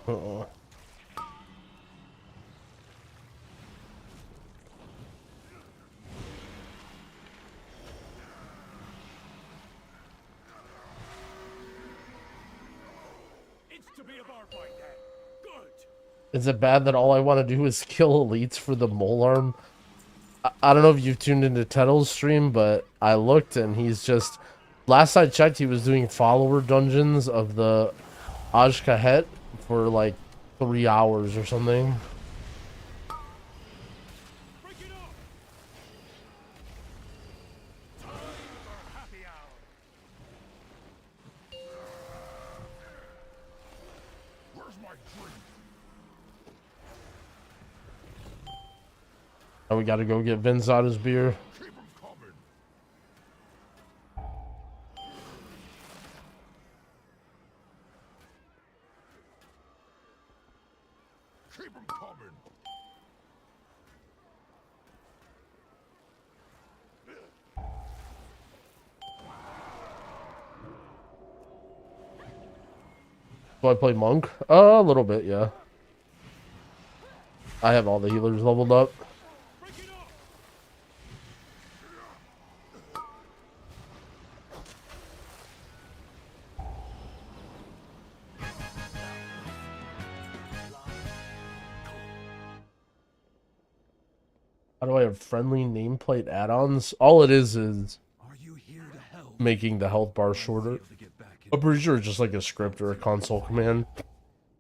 Uh-oh.
It's to be a bar fight then. Good.
Is it bad that all I want to do is kill elites for the mole arm? I don't know if you've tuned into Tettle's stream, but I looked and he's just... Last I checked, he was doing follower dungeons of the Ajkahet for like 3 hours or something.
Break it up. Time for happy hour.
Where's my drink?
Now we gotta go get Vince out his beer.
Keep 'em coming. Keep 'em coming.
Do I play Monk? A little bit, yeah. I have all the healers leveled up.
Break it up.
How do I have friendly nameplate add-ons? All it is
Are you here to help?
making the health bar shorter. I'm pretty sure it's just like a script or a console command.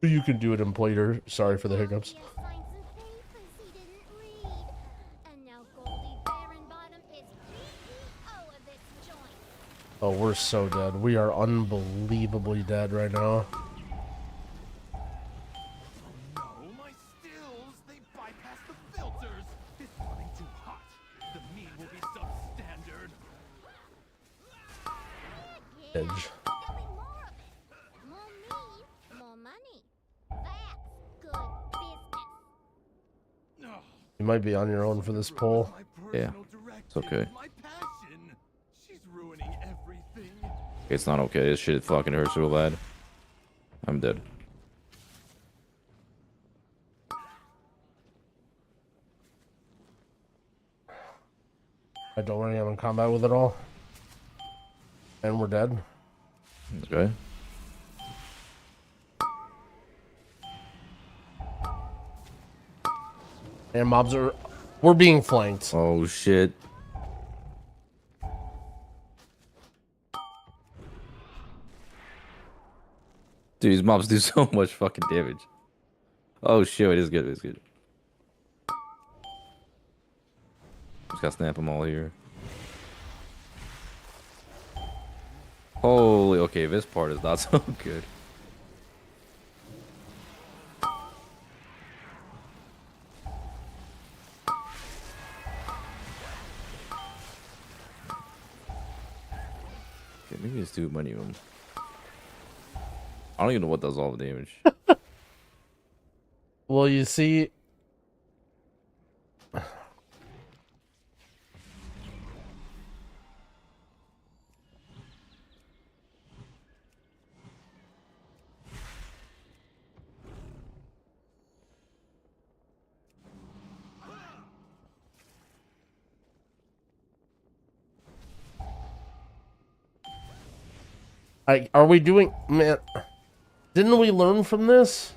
But you can do it in Plater. Sorry for the hiccups.
You signed some papers he didn't read. And now Goldie Baronbottom is CEO of this joint.
Oh, we're so dead. We are unbelievably dead right now.
No, my stills! They bypass the filters! It's running too hot. The meat will be substandard.
Edge.
There'll be more of it. More meat, more money. That's good business.
No,
You might be on your own for this poll.
my
Yeah,
personal directive
it's okay.
is my passion. She's ruining everything.
It's not okay. This shit fucking hurts so bad. I'm dead.
I don't worry, I'm in combat with it all. And we're dead.
Okay.
And mobs are... We're being flanked.
Oh shit. Dude, these mobs do so much fucking damage. Oh shit, it is good, it's good. Just gotta snap them all here. Holy, okay, this part is not so good. Okay, maybe it's too many of them. I don't even know what does all the damage.
Well, you see... Are we doing... Man... Didn't we learn from this?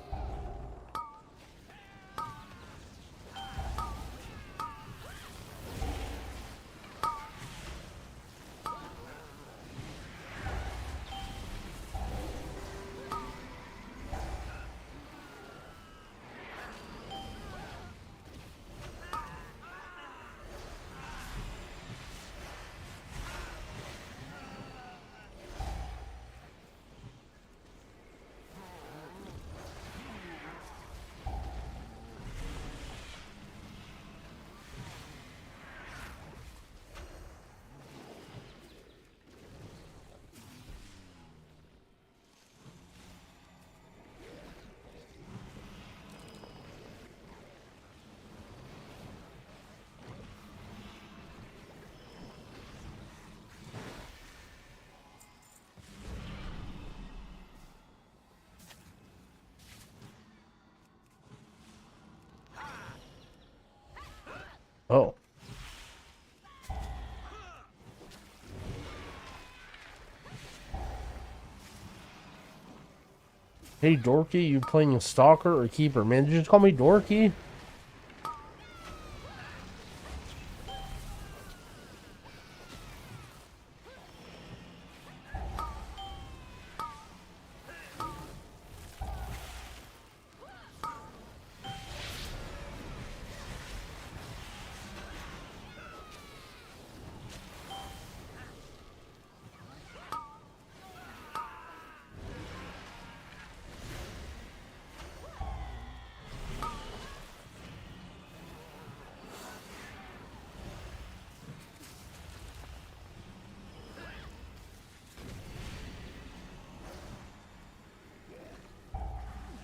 Oh. Hey, Dorky, you playing a Stalker or Keeper? Man, did you just call me Dorky?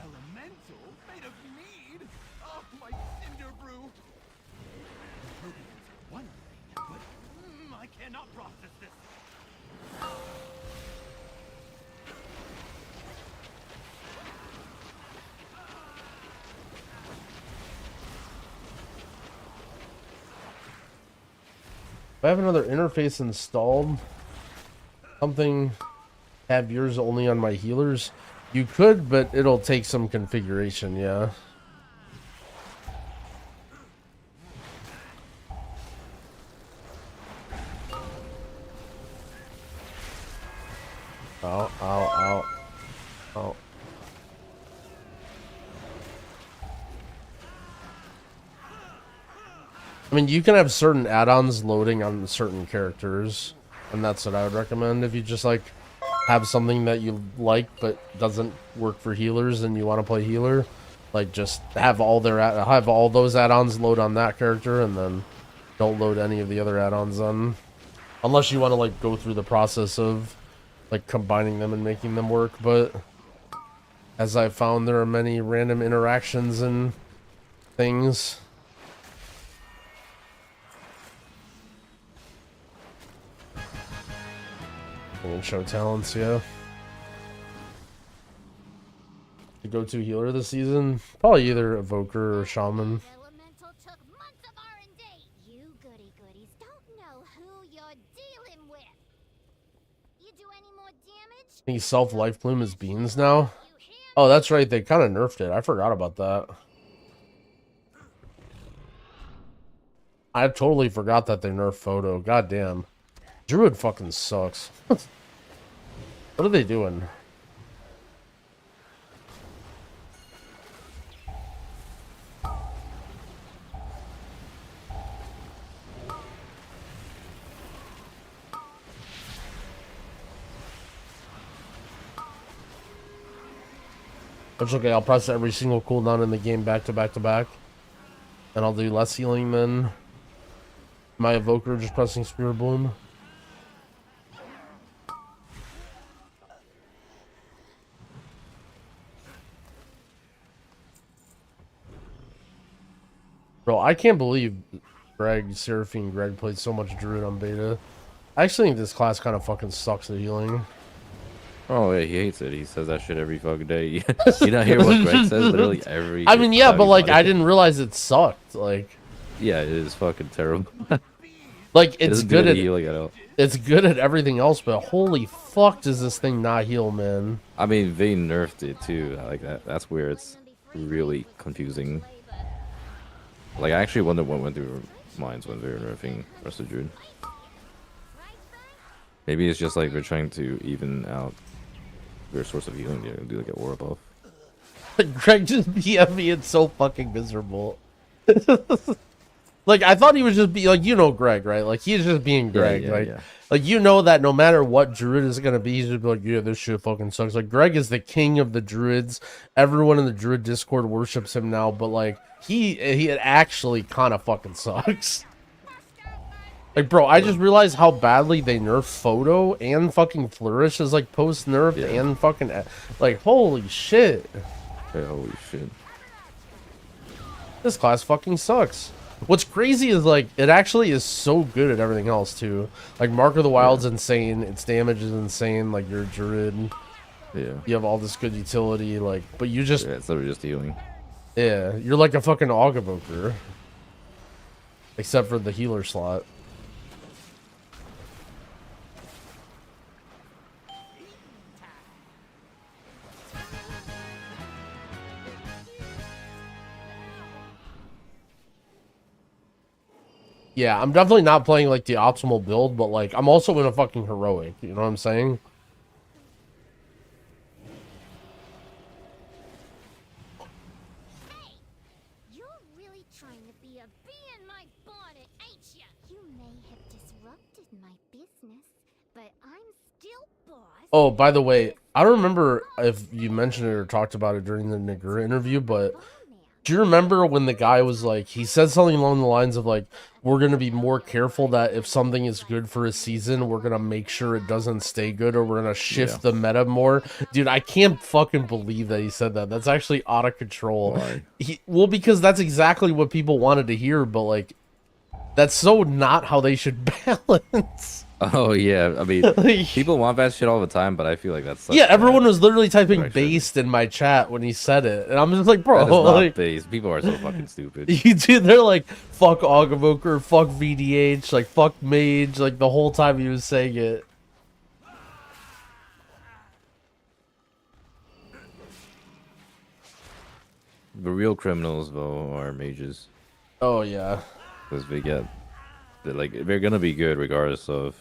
Elemental made of mead? Oh, my cinder brew! Rubians are one thing, but I cannot process this.
If I have another interface installed, something have yours only on my healers, you could, but it'll take some configuration, yeah. Ow, ow, ow. Ow. I mean, you can have certain add-ons loading on certain characters, and that's what I would recommend. If you just, like, have something that you like but doesn't work for healers and you want to play healer, like, just have all those add-ons load on that character, and then don't load any of the other add-ons on. Unless you want to, like, go through the process of, like, combining them and making them work, but as I found, there are many random interactions and things. And show talents, yeah. The go-to healer this season? Probably either Evoker or Shaman.
Elemental took months of R&D. You goody-goodies don't know who you're dealing with. You do any more damage?
I think self-life bloom is beans now. Oh, that's right. They kind of nerfed it. I forgot about that. I totally forgot that they nerfed photo. God damn. Druid fucking sucks. What are they doing? It's okay, I'll press every single cooldown in the game back to back to back. And I'll do less healing than my Evoker just pressing Spirit Bloom. Bro, I can't believe Seraphine Greg played so much Druid on beta. I actually think this class kind of fucking sucks at healing.
Oh yeah, he hates it. He says that shit every fucking day. You not hear what Greg says literally every.
I mean, yeah, but like, I didn't realize it sucked. Like,
yeah, it is fucking terrible.
Like, it's good at
healing at all.
It's good at everything else, but holy fuck, does this thing not heal, man?
I mean, they nerfed it too. Like that. That's where it's really confusing. Like, I actually wonder what went through minds when they were nerfing Resto Druid. Maybe it's just like they're trying to even out their source of healing. They're gonna do like an aura buff.
Greg just BM me. It's so fucking miserable. Like, I thought he would just be like, you know, Greg, right? Like, he's just being Greg. Like, you know that no matter what Druid is gonna be, he's just be like, yeah, this shit fucking sucks. Like, Greg is the king of the Druids. Everyone in the Druid Discord worships him now, but like, he actually kind of fucking sucks. Like, bro, I just realized how badly they nerfed Photo and fucking Flourish is like post nerf and fucking like, holy shit.
Yeah, holy shit.
This class fucking sucks. What's crazy is like, it actually is so good at everything else too. Like, Mark of the Wild's insane. Its damage is insane. Like, you're a Druid.
Yeah.
You have all this good utility. Like, but you just
it's literally just healing.
yeah, you're like a fucking Aug Evoker. except for the healer slot. Yeah, I'm definitely not playing like the optimal build, but like I'm also in a fucking heroic, you know what I'm saying?
Hey! You're really trying to be a bee in my bonnet, ain't ya? You may have disrupted my business, but I'm still boss.
Oh, by the way, I don't remember if you mentioned it or talked about it during the Nagura interview, but do you remember when the guy was like, he said something along the lines of like, we're going to be more careful that if something is good for a season, we're going to make sure it doesn't stay good, or we're going to shift the meta more. Dude, I can't fucking believe that he said that. That's actually out of control.
Why?
Well, because that's exactly what people wanted to hear, but like, that's so not how they should balance.
Oh yeah, I mean,
Like-
people want that shit all the time, but I feel like that's
Yeah, everyone was literally typing based in my chat when he said it, and I'm just like, bro,
that is not
like,
based. People are so fucking stupid.
you dude, they're like, fuck Evoker, fuck VDH, like fuck Mage, like the whole time he was saying it.
The real criminals though are mages.
Oh yeah,
because they're gonna be good regardless of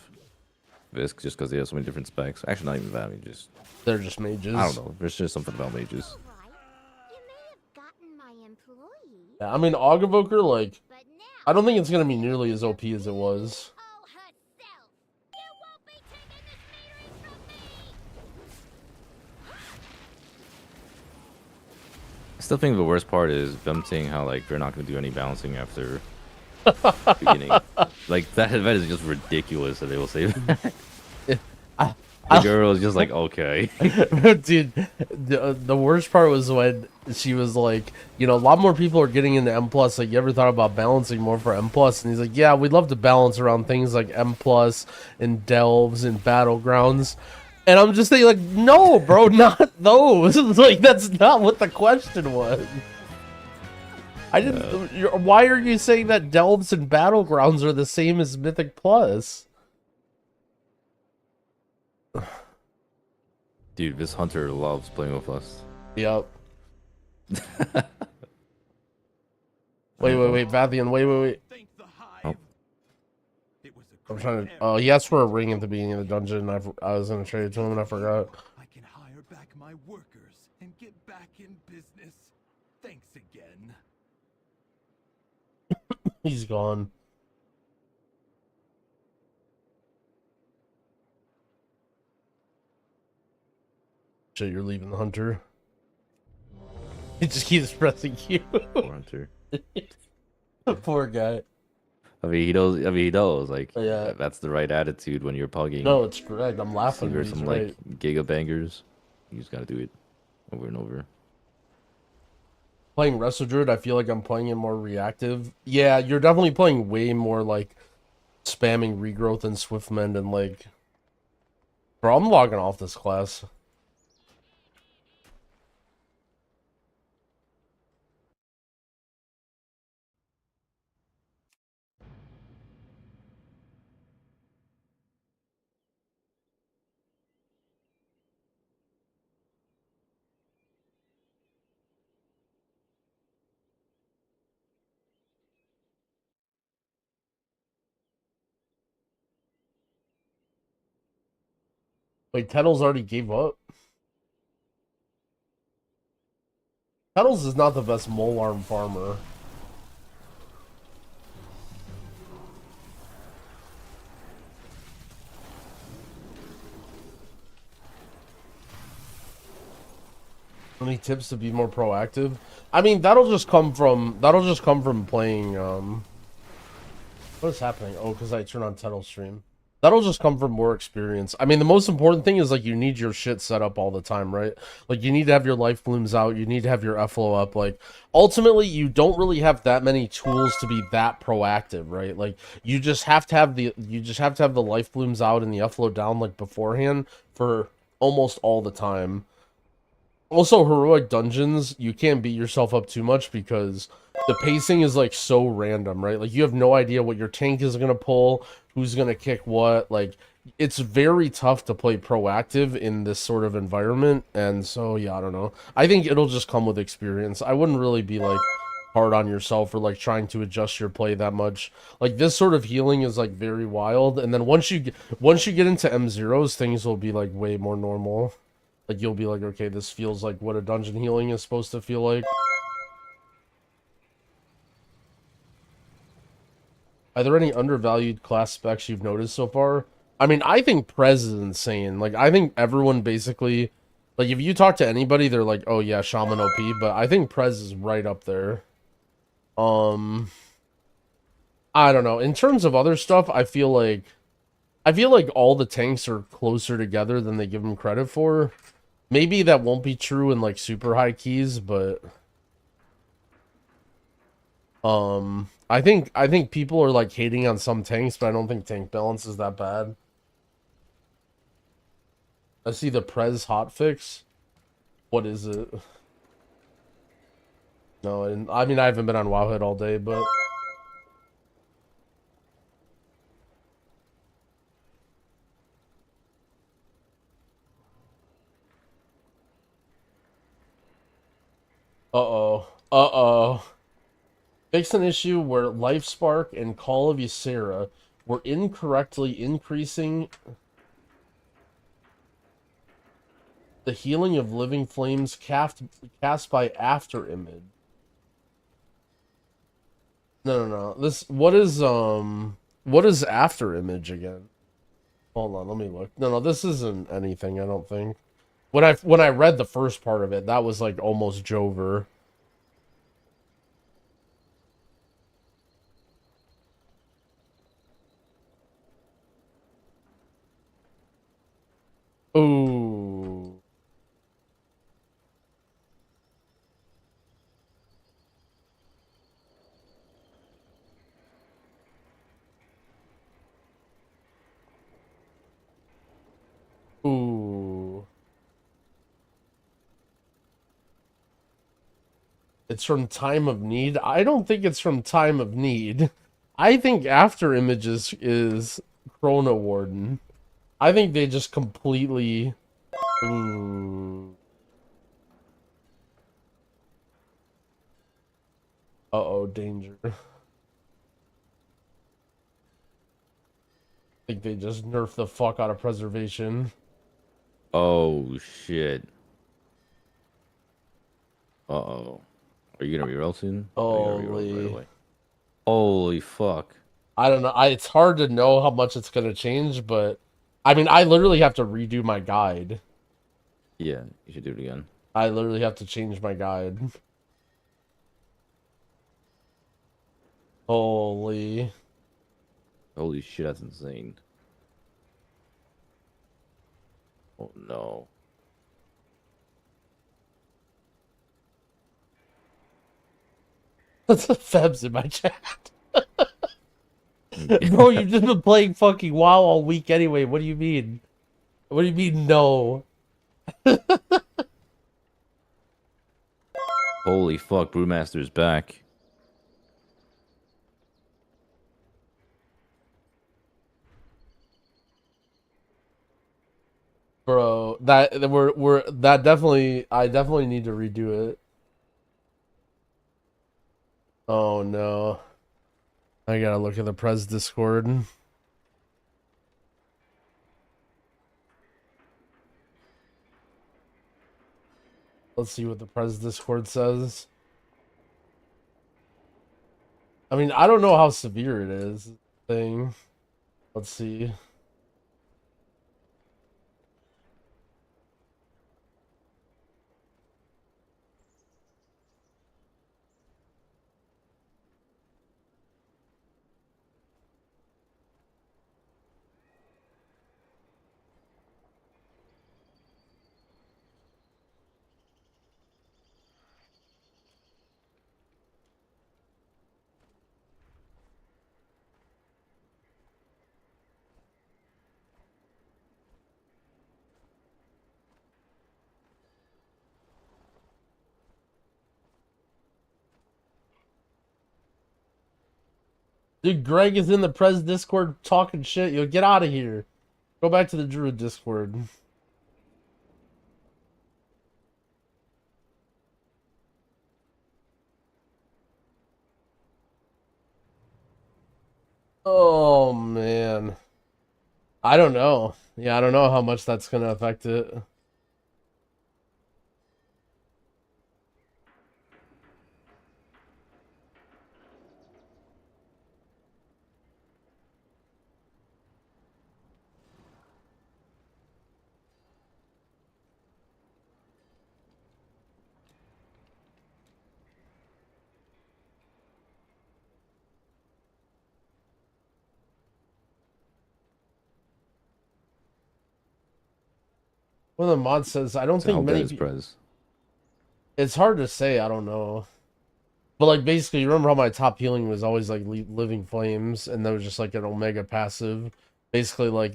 Visk, just because they have so many different specs. Actually, not even that. I mean, just
they're just mages.
I don't know. There's just something about mages.
Yeah, I mean, Evoker, like, I don't think it's gonna be nearly as OP as it was.
I still think the worst part is them saying how like they're not gonna do any balancing after beginning. Like that is just ridiculous that they will say that. The girl was just like, okay.
Dude, the worst part was when she was like, you know, a lot more people are getting into M+. Like, you ever thought about balancing more for M+? And he's like, yeah, we'd love to balance around things like M+, and Delves, and Battlegrounds. And I'm just thinking, like, no, bro, not those. Like, that's not what the question was. I didn't... Why are you saying that Delves and Battlegrounds are the same as Mythic Plus?
Dude, this hunter loves playing with us.
Yep. wait, Vathian, wait.
Oh.
I'm trying to... Oh, he asked for a ring at the beginning of the dungeon, and I was going to trade it to him, and I forgot.
I can hire back my workers and get back in business. Thanks again.
He's gone. Shit, you're leaving the hunter. He just keeps pressing you.
Poor hunter.
Poor guy.
I mean, he knows. Like,
Yeah.
that's the right attitude when you're pugging.
No, it's correct. I'm laughing.
There's
He's
some
right.
like giga bangers. You just gotta do it over and over.
Playing resto druid, I feel like I'm playing it more reactive. Yeah, you're definitely playing way more like spamming regrowth and swiftmend and like. Bro, I'm logging off this class. Wait, Tettles already gave up? Tettles is not the best mole arm farmer. Any tips to be more proactive? I mean, that'll just come from playing what is happening? Oh, because I turn on Tettle stream. That'll just come from more experience. I mean, the most important thing is like you need your shit set up all the time, right? Like you need to have your life blooms out, you need to have your FLO up. Like ultimately you don't really have that many tools to be that proactive, right? Like you just have to have the life blooms out and the FLO down like beforehand for almost all the time. Also, heroic dungeons, you can't beat yourself up too much because the pacing is like so random, right? Like you have no idea what your tank is gonna pull, who's gonna kick what. Like it's very tough to play proactive in this sort of environment, and so yeah, I don't know. I think it'll just come with experience. I wouldn't really be like hard on yourself or like trying to adjust your play that much. Like this sort of healing is like very wild, and then once you get into M0s, things will be like way more normal. Like you'll be like, okay, this feels like what a dungeon healing is supposed to feel like. Are there any undervalued class specs you've noticed so far? I mean, I think Prez is insane. Like, I think everyone basically, like, if you talk to anybody, they're like, oh yeah, Shaman OP, but I think Prez is right up there. I don't know. In terms of other stuff, I feel like all the tanks are closer together than they give them credit for. Maybe that won't be true in like super high keys, but I think people are like hating on some tanks, but I don't think tank balance is that bad. I see the Prez hotfix. What is it? No, I mean I haven't been on Wowhead all day, but uh-oh. Uh-oh. Fix an issue where Life Spark and Call of Ysera were incorrectly increasing the healing of living flames cast by after image. No. What is after image again? Hold on, let me look. No, this isn't anything, I don't think. When I read the first part of it, that was like almost Jover. Ooh. Ooh. It's from Time of Need? I don't think it's from Time of Need. I think After Images is Chrono Warden. I think they just completely... Ooh. Uh-oh, danger. I think they just nerfed the fuck out of Preservation.
Oh, shit. Uh-oh. Are you gonna reroll soon?
Holy.
Holy fuck.
I don't know. It's hard to know how much it's gonna change, but... I mean, I literally have to redo my guide.
Yeah, you should do it again.
I literally have to change my guide. Holy.
Holy shit, that's insane. Oh no.
That's the Febs in my chat. Bro, you've just been playing fucking WoW all week anyway. What do you mean? What do you mean, no?
Holy fuck, Brewmaster's back.
Bro, that definitely I definitely need to redo it. Oh no. I gotta look at the Prez Discord. Let's see what the Prez Discord says. I mean, I don't know how severe it is. Thing. Let's see. Dude, Greg is in the Prez Discord talking shit. Yo, get out of here. Go back to the Druid Discord. Oh, man. I don't know. Yeah, I don't know how much that's going to affect it. Well, the mod says, I don't
So how
think
good
many
is Prez?
It's hard to say. I don't know. But, like, basically, you remember how my top healing was always, like, Living Flames, and that was just, like, an Omega passive. Basically, like,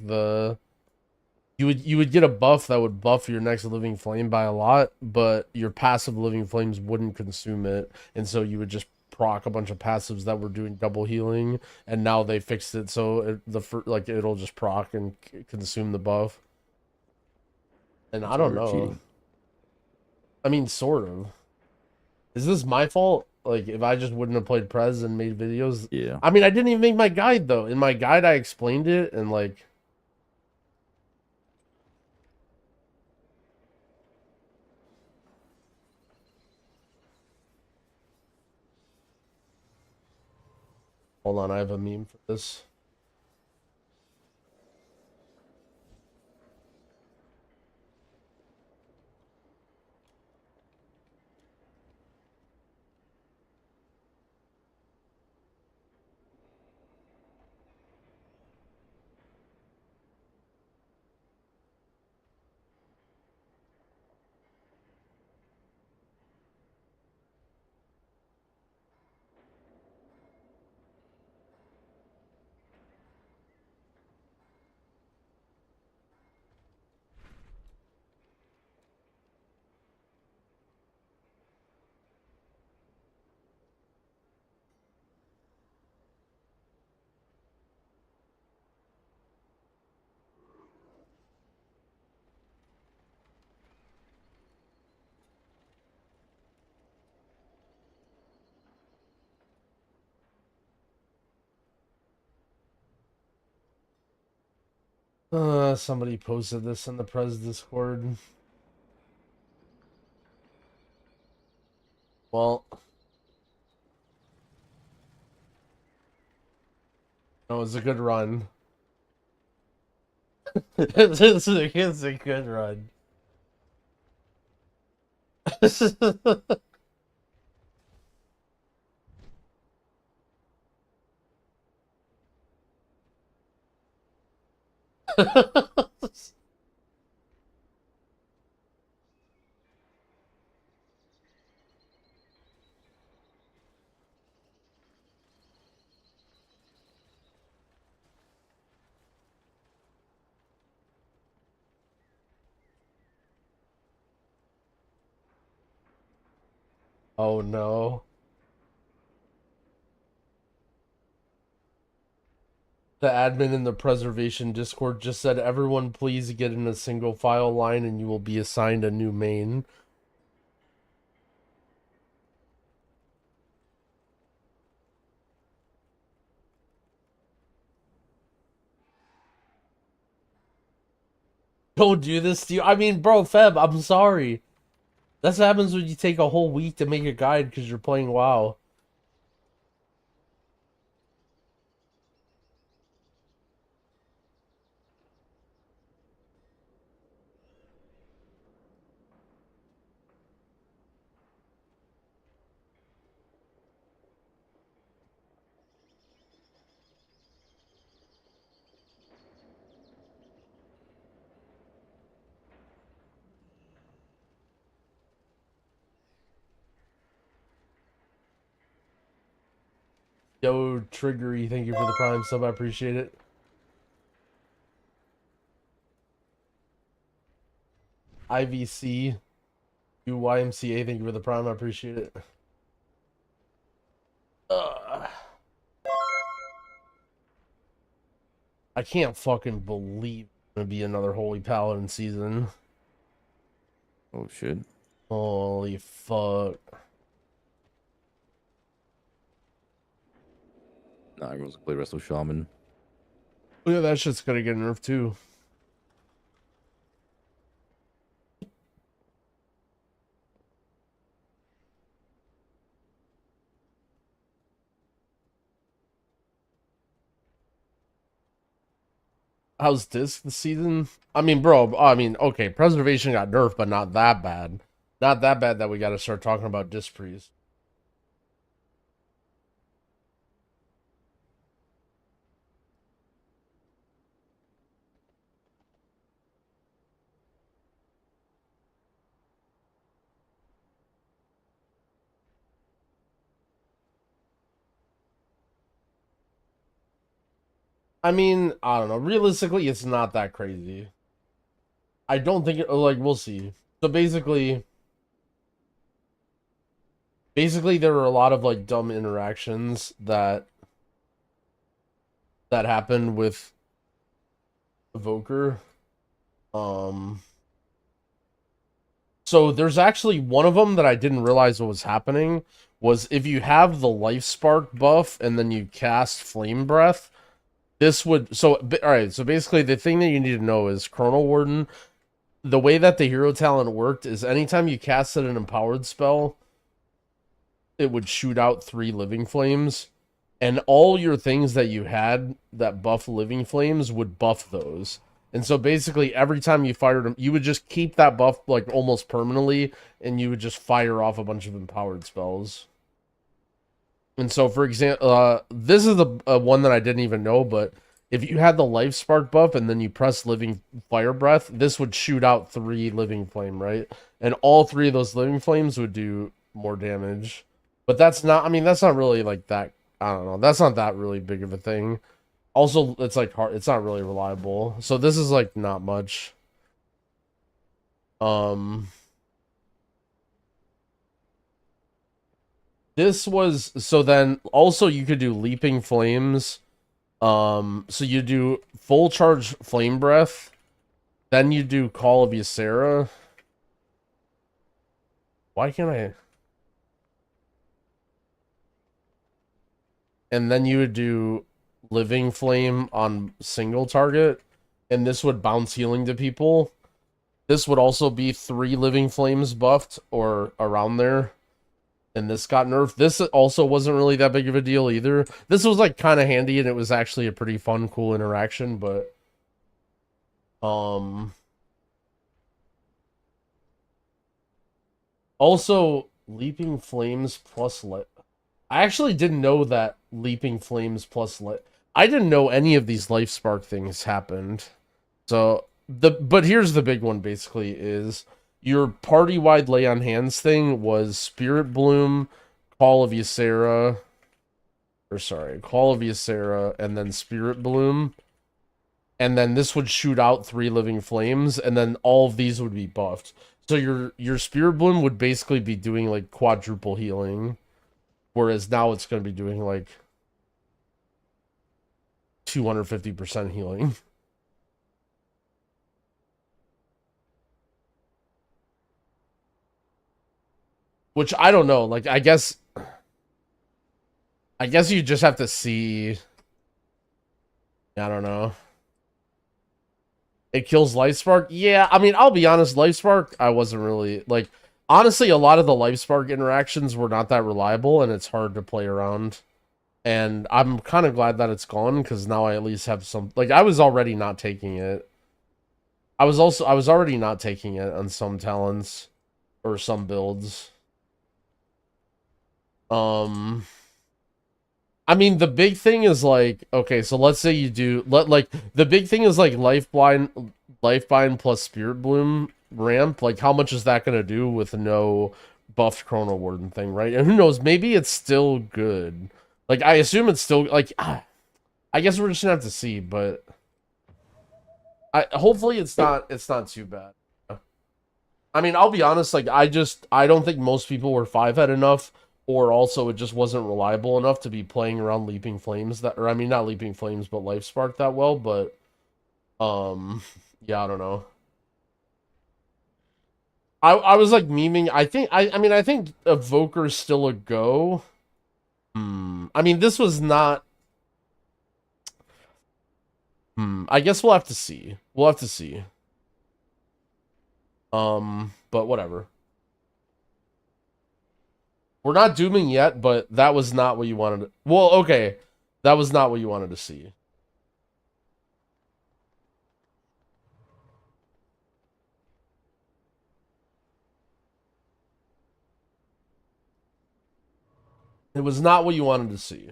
you would get a buff that would buff your next Living Flame by a lot, but your passive Living Flames wouldn't consume it, and so you would just proc a bunch of passives that were doing double healing, and now they fixed it so it'll just proc and consume the buff. And I don't know.
Cheating.
I mean, sort of. Is this my fault? Like, if I just wouldn't have played Prez and made videos?
Yeah.
I mean, I didn't even make my guide, though. In my guide, I explained it, and, like... Hold on, I have a meme for this. Somebody posted this in the Prez Discord. Well... No, it was a good run. It's a good run. Oh no. The admin in the preservation Discord just said, everyone please get in a single file line and you will be assigned a new main. Don't do this to you. I mean, bro, Feb, I'm sorry. That's what happens when you take a whole week to make a guide because you're playing WoW. Yo, Triggery, thank you for the Prime sub. I appreciate it. IVC, YMCA, thank you for the Prime. I appreciate it. I can't fucking believe it's gonna be another Holy Paladin season.
Oh shit.
Holy fuck.
Nah, everyone's gonna play Resto Shaman.
Oh yeah, that shit's gonna get nerfed too. How's Disc this season? I mean, bro, okay, Preservation got nerfed, but not that bad. Not that bad that we gotta start talking about Disc Priest. I mean, I don't know. Realistically, it's not that crazy. I don't think it, like, we'll see. So basically, there were a lot of, like, dumb interactions that happened with Evoker. So there's actually one of them that I didn't realize what was happening was if you have the Life Spark buff and then you cast Flame Breath, this would, so, alright, so basically the thing that you need to know is Chrono Warden, the way that the hero talent worked is anytime you casted an empowered spell, it would shoot out 3 living flames, and all your things that you had that buff living flames would buff those. And so basically every time you fired them, you would just keep that buff like almost permanently, and you would just fire off a bunch of empowered spells. And so, for example, this is the one that I didn't even know, but if you had the Life Spark buff and then you press Living Fire Breath, this would shoot out 3 Living Flame, right? And all 3 of those Living Flames would do more damage. But that's not, I mean, that's not really like that, I don't know, that's not that really big of a thing. Also, it's like hard, it's not really reliable. So this is like not much. This was, so then also you could do Leaping Flames. So you do full charge Flame Breath, then you do Call of Ysera. Why can't I? And then you would do Living Flame on single target, and this would bounce healing to people. This would also be 3 Living Flames buffed or around there. And this got nerfed. This also wasn't really that big of a deal either. This was like kind of handy, and it was actually a pretty fun, cool interaction, but also Leaping Flames plus I actually didn't know that Leaping Flames plus I didn't know any of these Life Spark things happened. So but here's the big one basically is your party-wide lay on hands thing was Spirit Bloom, Call of Ysera, and then Spirit Bloom. And then this would shoot out 3 Living Flames, and then all of these would be buffed. So your Spirit Bloom would basically be doing like quadruple healing, whereas now it's going to be doing like 250% healing. Which I don't know, like I guess you just have to see. I don't know. It kills Life Spark? Yeah, I mean, I'll be honest, Life Spark, I wasn't really like, honestly, a lot of the Life Spark interactions were not that reliable, and it's hard to play around. And I'm kind of glad that it's gone, because now I at least have some, like, I was already not taking it. I was already not taking it on some talents or some builds. I mean, the big thing is like, okay, so let's say you do like the big thing is like Lifebind plus Spirit Bloom ramp. Like, how much is that gonna do with no buffed Chrono Warden thing, right? And who knows? Maybe it's still good. Like, I assume it's still like. I guess we're just gonna have to see, but hopefully it's not too bad. I mean, I'll be honest. Like, I don't think most people were 5-head enough or also it just wasn't reliable enough to be playing around Leaping Flames that, or I mean not Leaping Flames, but Life Spark that well. But yeah, I don't know. I was like memeing. I think Evoker's still a go. I mean, this was not. I guess we'll have to see. We'll have to see. But whatever. We're not dooming yet, but that was not what you wanted to... Well, okay. That was not what you wanted to see. It was not what you wanted to see.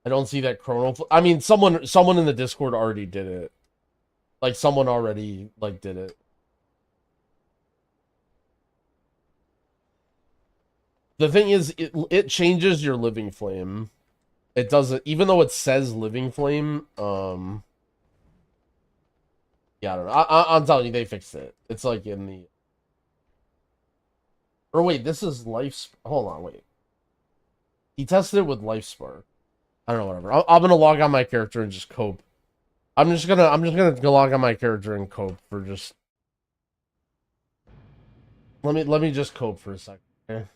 I don't see that chrono... I mean, someone in the Discord already did it. Like, someone already, like, did it. The thing is, it changes your living flame. It doesn't... Even though it says living flame, yeah, I don't know. I'm telling you, they fixed it. It's, like, in the... Or wait, this is life... Hold on, wait. He tested it with Life Spark. I don't know, whatever. I'm gonna log on my character and just cope. I'm just gonna log on my character and cope for just... Let me just cope for a second. Okay?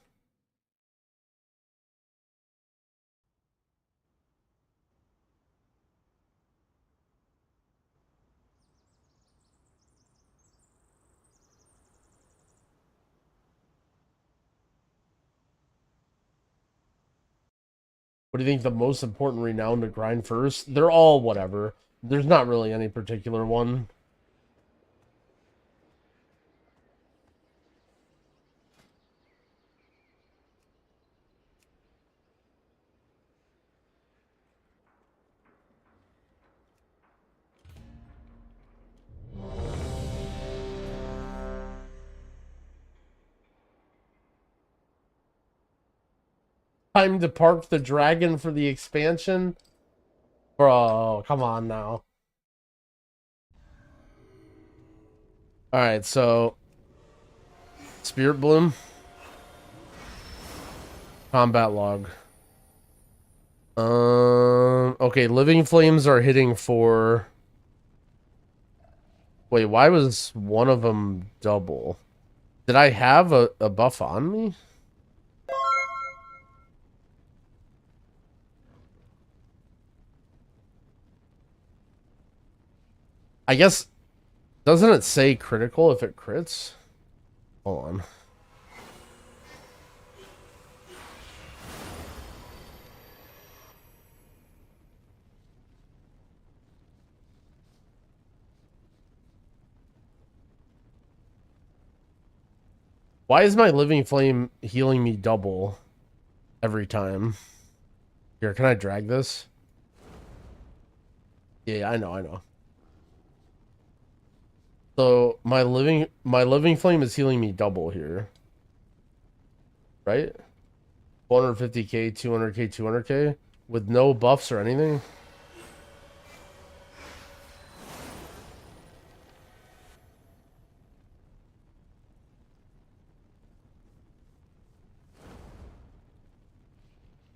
What do you think the most important renown to grind first? They're all whatever. There's not really any particular one. Time to park the dragon for the expansion? Bro, come on now. Alright, so... Spirit Bloom. Combat log. Okay, Living Flames are hitting for... Wait, why was one of them double? Did I have a buff on me? I guess... Doesn't it say critical if it crits? Hold on. Why is my Living Flame healing me double every time? Here, can I drag this? Yeah, I know. So my living flame is healing me double here. Right? 450k, 200k, 200k with no buffs or anything.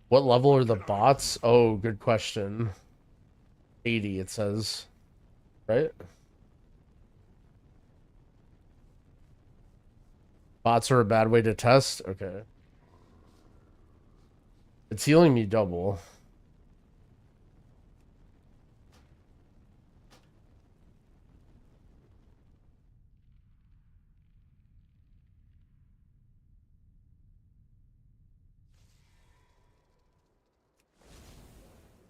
What level are the bots? Oh, good question. 80 it says. Right? Bots are a bad way to test? Okay. It's healing me double.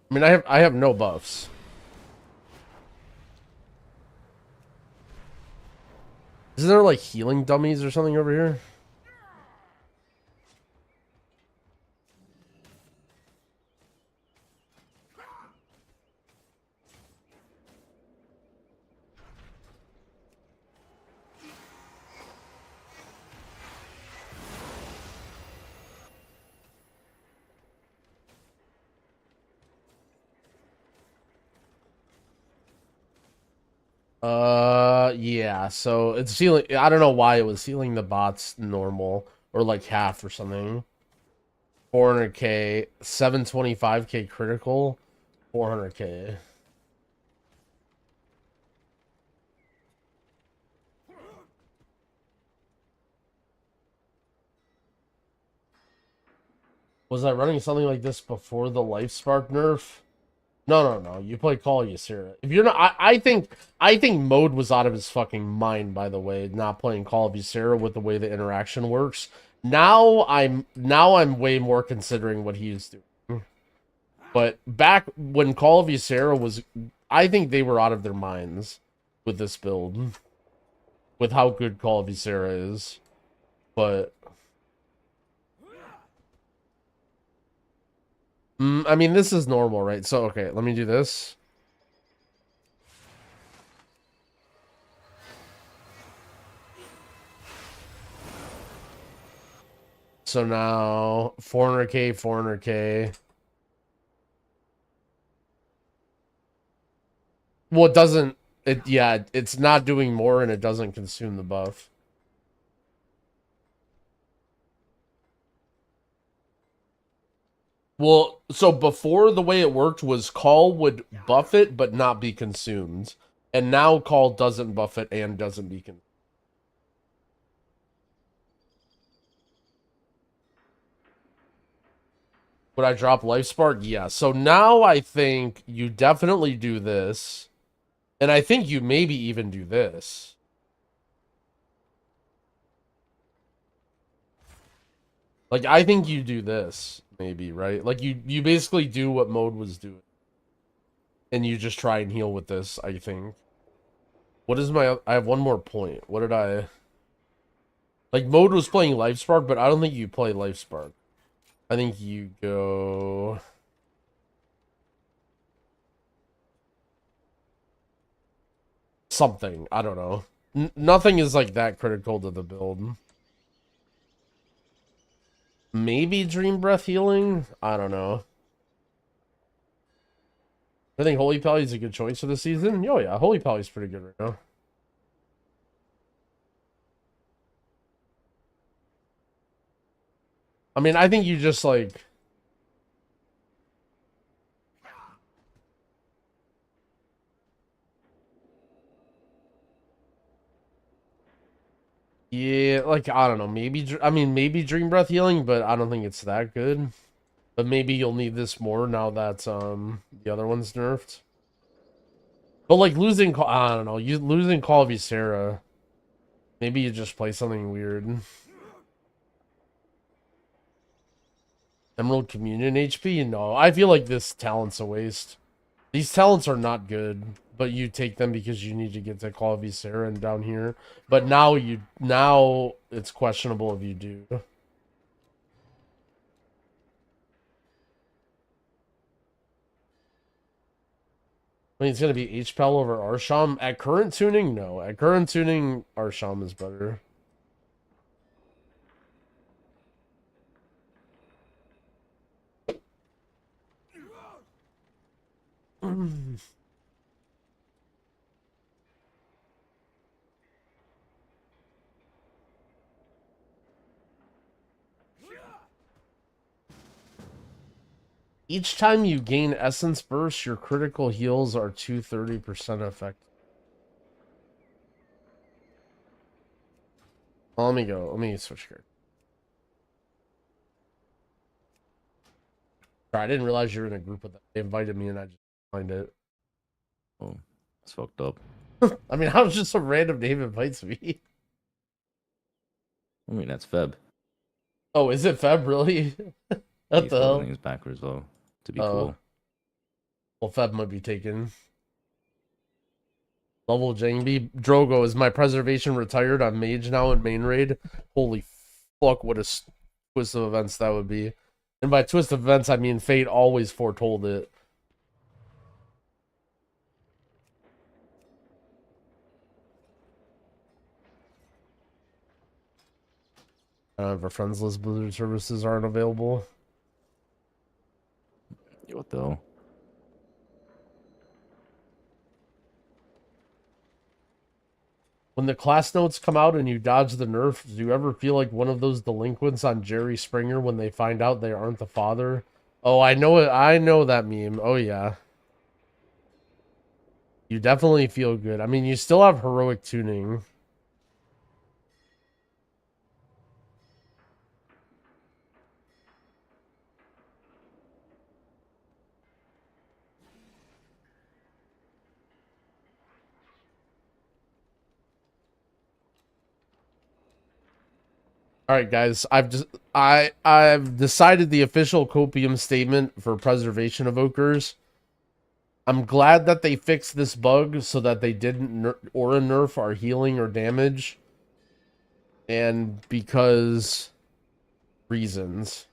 I mean, I have no buffs. Isn't there like healing dummies or something over here? Yeah, so it's sealing. I don't know why it was sealing the bots normal or like half or something. 400k, 725k critical, 400k. Was I running something like this before the Life Spark nerf? No. You play Call of Ysera. If you're not, I think Mode was out of his fucking mind. By the way, not playing Call of Ysera with the way the interaction works. Now I'm way more considering what he was doing. But back when Call of Ysera was, I think they were out of their minds with this build, with how good Call of Ysera is. But I mean, this is normal, right? So, okay, let me do this. So now, 400k, 400k. Well, it doesn't... Yeah, it's not doing more, and it doesn't consume the buff. Well, so before the way it worked was Call would buff it, but not be consumed. And now Call doesn't buff it and doesn't be consumed. Would I drop Life Spark? Yeah. So now I think you definitely do this. And I think you maybe even do this. Like, I think you do this, maybe, right? Like, you basically do what Mode was doing. And you just try and heal with this, I think. What is my... I have one more point. What did I... Like, Mode was playing Life Spark, but I don't think you play Life Spark. I think you go... Something. I don't know. Nothing is, like, that critical to the build. Maybe Dream Breath Healing? I don't know. I think Holy Pally is a good choice for this season. Oh yeah, Holy Pally is pretty good right now. I mean, I think you just like... Yeah, like, I don't know, maybe... I mean, maybe Dream Breath Healing, but I don't think it's that good. But maybe you'll need this more now that, the other one's nerfed. But, like, losing... I don't know, losing Call of Ysera... Maybe you just play something weird. Emerald Communion HP? No, I feel like this talent's a waste. These talents are not good, but you take them because you need to get to Call of Ysera and down here. But now it's questionable if you do. I mean, it's going to be hpal over Arsham. At current tuning, no. At current tuning, Arsham is better. Each time you gain Essence Burst, your critical heals are 230% effective. Well, let me go. Let me switch here. I didn't realize you were in a group with them. They invited me and I just find it.
Oh, it's fucked up.
I mean, how just some random name invites me?
I mean, that's Feb.
Oh, is it Feb, really? What the hell?
Names backwards, though, to be cool.
Well, Feb might be taken. Level Jangbi. Drogo, is my preservation retired? I'm mage now in main raid. Holy fuck, what a twist of events that would be. And by twist of events, I mean fate always foretold it. Our friends list Blizzard services aren't available.
What the hell?
When the class notes come out and you dodge the nerf, do you ever feel like one of those delinquents on Jerry Springer when they find out they aren't the father? Oh, I know it. I know that meme. Oh, yeah. You definitely feel good. I mean, you still have heroic tuning. All right, guys. I've decided the official copium statement for preservation evokers. I'm glad that they fixed this bug so that they didn't aura nerf our healing or damage, and because reasons.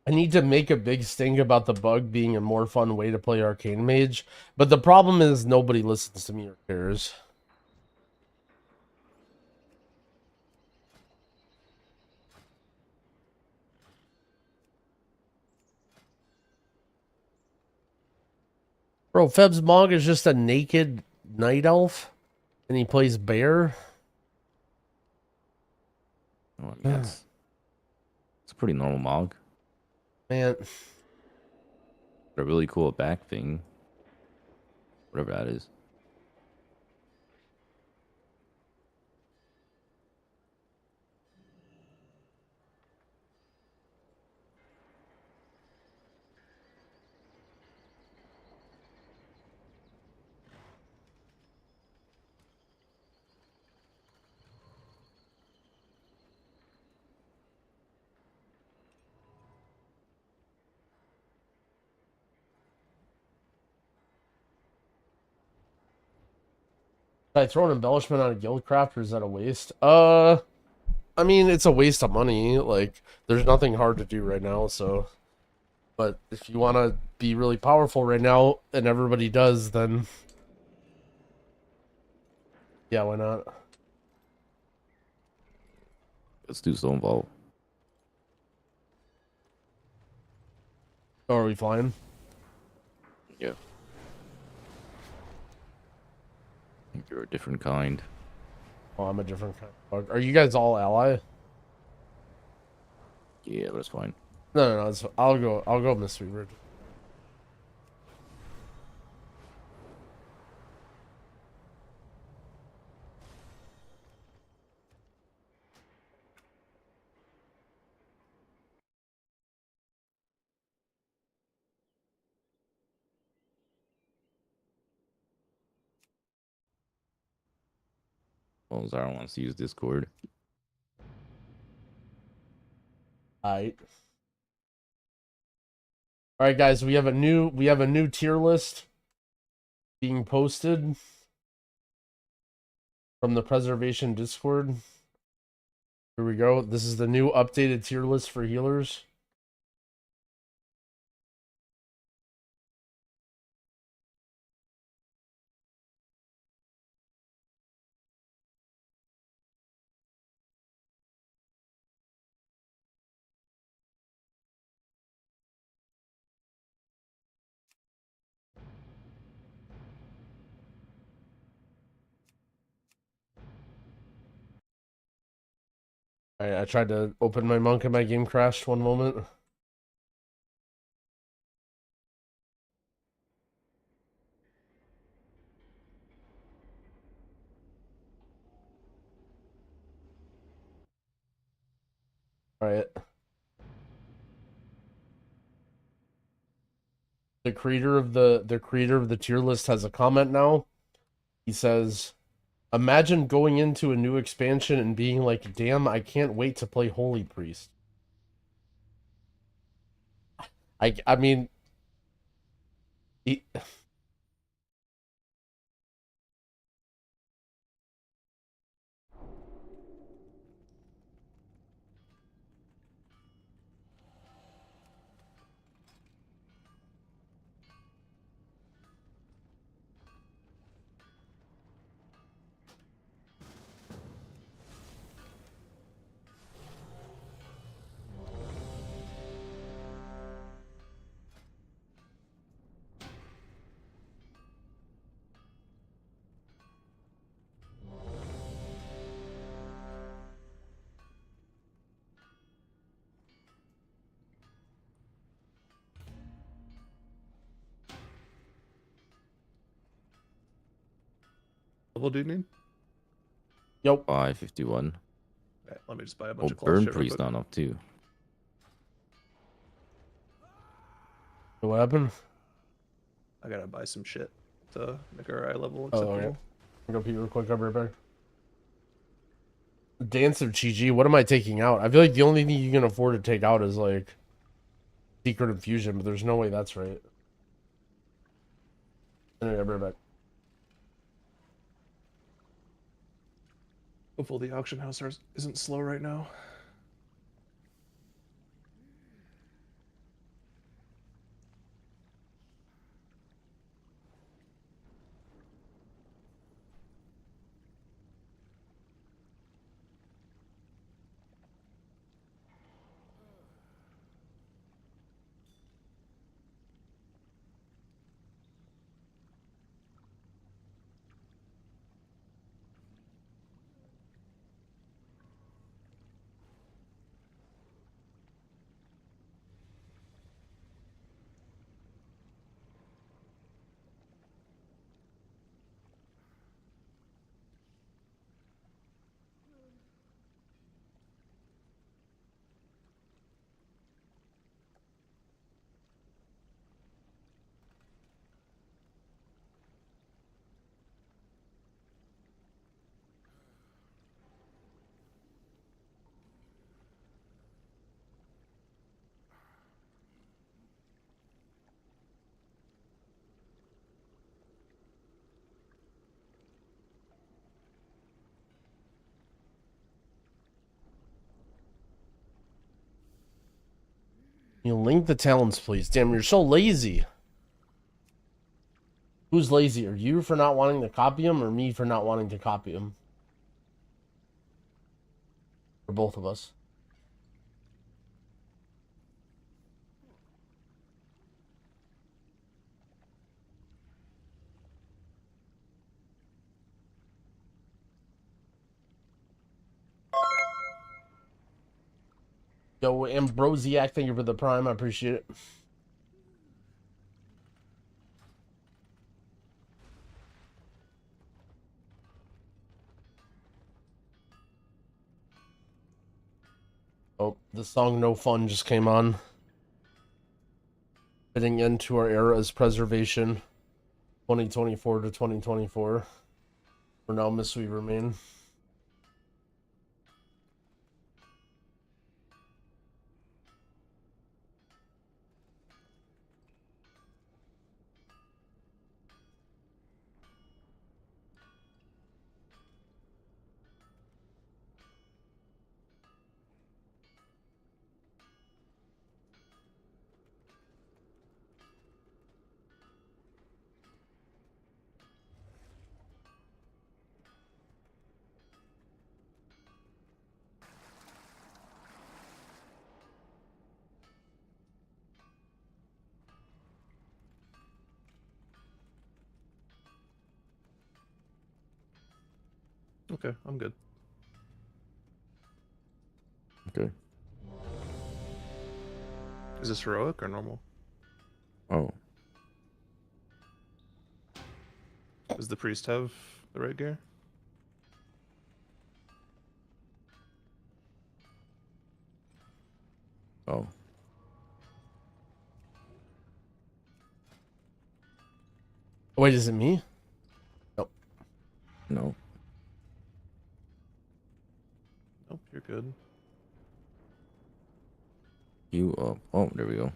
I need to make a big stink about the bug being a more fun way to play Arcane Mage, but the problem is nobody listens to me or cares. Bro, Feb's Mog is just a naked night elf, and he plays bear.
Oh, yeah, it's a pretty normal Mog.
Man,
a really cool back thing, whatever that is.
should I throw an embellishment on a guildcraft, or is that a waste? I mean, it's a waste of money. Like, there's nothing hard to do right now, so. But if you want to be really powerful right now, and everybody does, then yeah, why not?
Let's do so involved.
Oh, are we flying?
Yeah. You're a different kind.
Oh, I'm a different kind of bug. Are you guys all ally?
Yeah, that's fine.
No. It's, I'll go Mystery Road.
Well, Zara wants to use Discord.
Alright. Alright, guys, we have a new tier list being posted from the Preservation Discord. Here we go. This is the new updated tier list for healers. I tried to open my monk and my game crashed one moment. All right. The creator of the tier list has a comment now. He says, "Imagine going into a new expansion and being like, damn, I can't wait to play Holy Priest." I mean, he,
Level do you need?
Yep.
551.
Right, let me just buy a bunch of cloth
Burn
shit real
priest
quick.
on up too.
What happened?
I gotta buy some shit to make our eye level
Oh,
acceptable.
yeah. I'll go pee real quick. I'll be right back. Dance of Chi-Chi. What am I taking out? I feel like the only thing you can afford to take out is like Secret Infusion, but there's no way that's right. Anyway, I'll be right back.
Hopefully the auction house isn't slow right now.
You link the talents, please. Damn, you're so lazy. Who's lazy? Are you for not wanting to copy them, or me for not wanting to copy them? For both of us. Yo, Ambrosiac, thank you for the prime. I appreciate it. Oh, the song No Fun just came on. Fitting into our era as preservation. 2024 to 2024. For now, Miss We Remain.
Okay, I'm good.
Okay.
Is this heroic or normal?
Oh.
Does the priest have the right gear?
Oh.
Wait, is it me? Nope.
No.
Nope, you're good.
You up. Oh, there we go.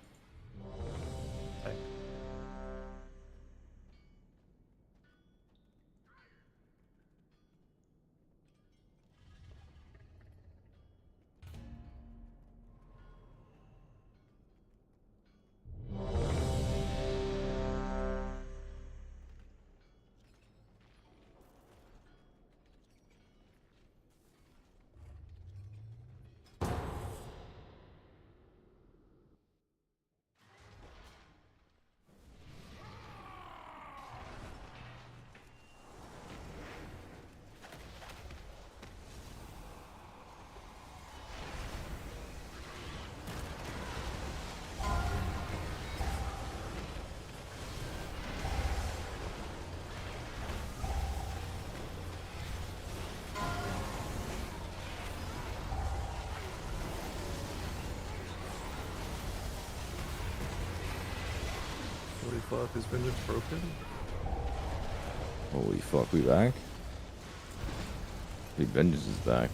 Holy fuck, is vengeance broken?
Holy fuck, we back? The vengeance is back.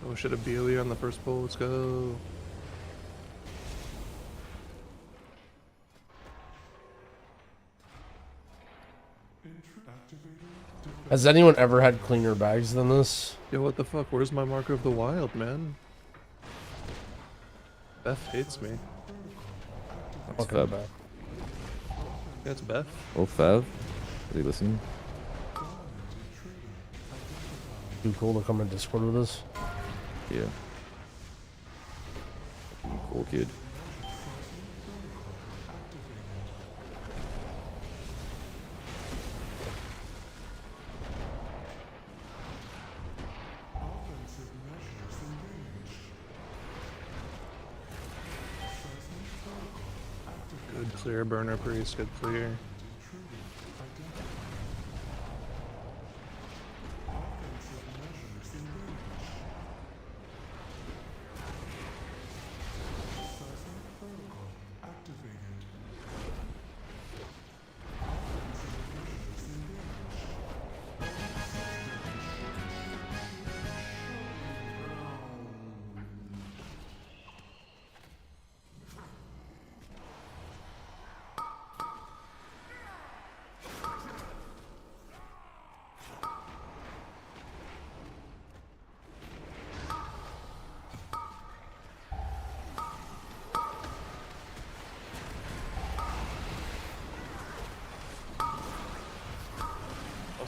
Oh, should have BOE on the first pull. Let's go.
Has anyone ever had cleaner bags than this?
Yo, what the fuck? Where's my Marker of the Wild, man? Beth hates me.
That's
Okay,
Feb.
bad.
Yeah, it's Beth.
Oh, Fev? Is he listening?
Too cool to come in Discord with us.
Yeah. Cool kid.
Good clear, burner priest. Good clear.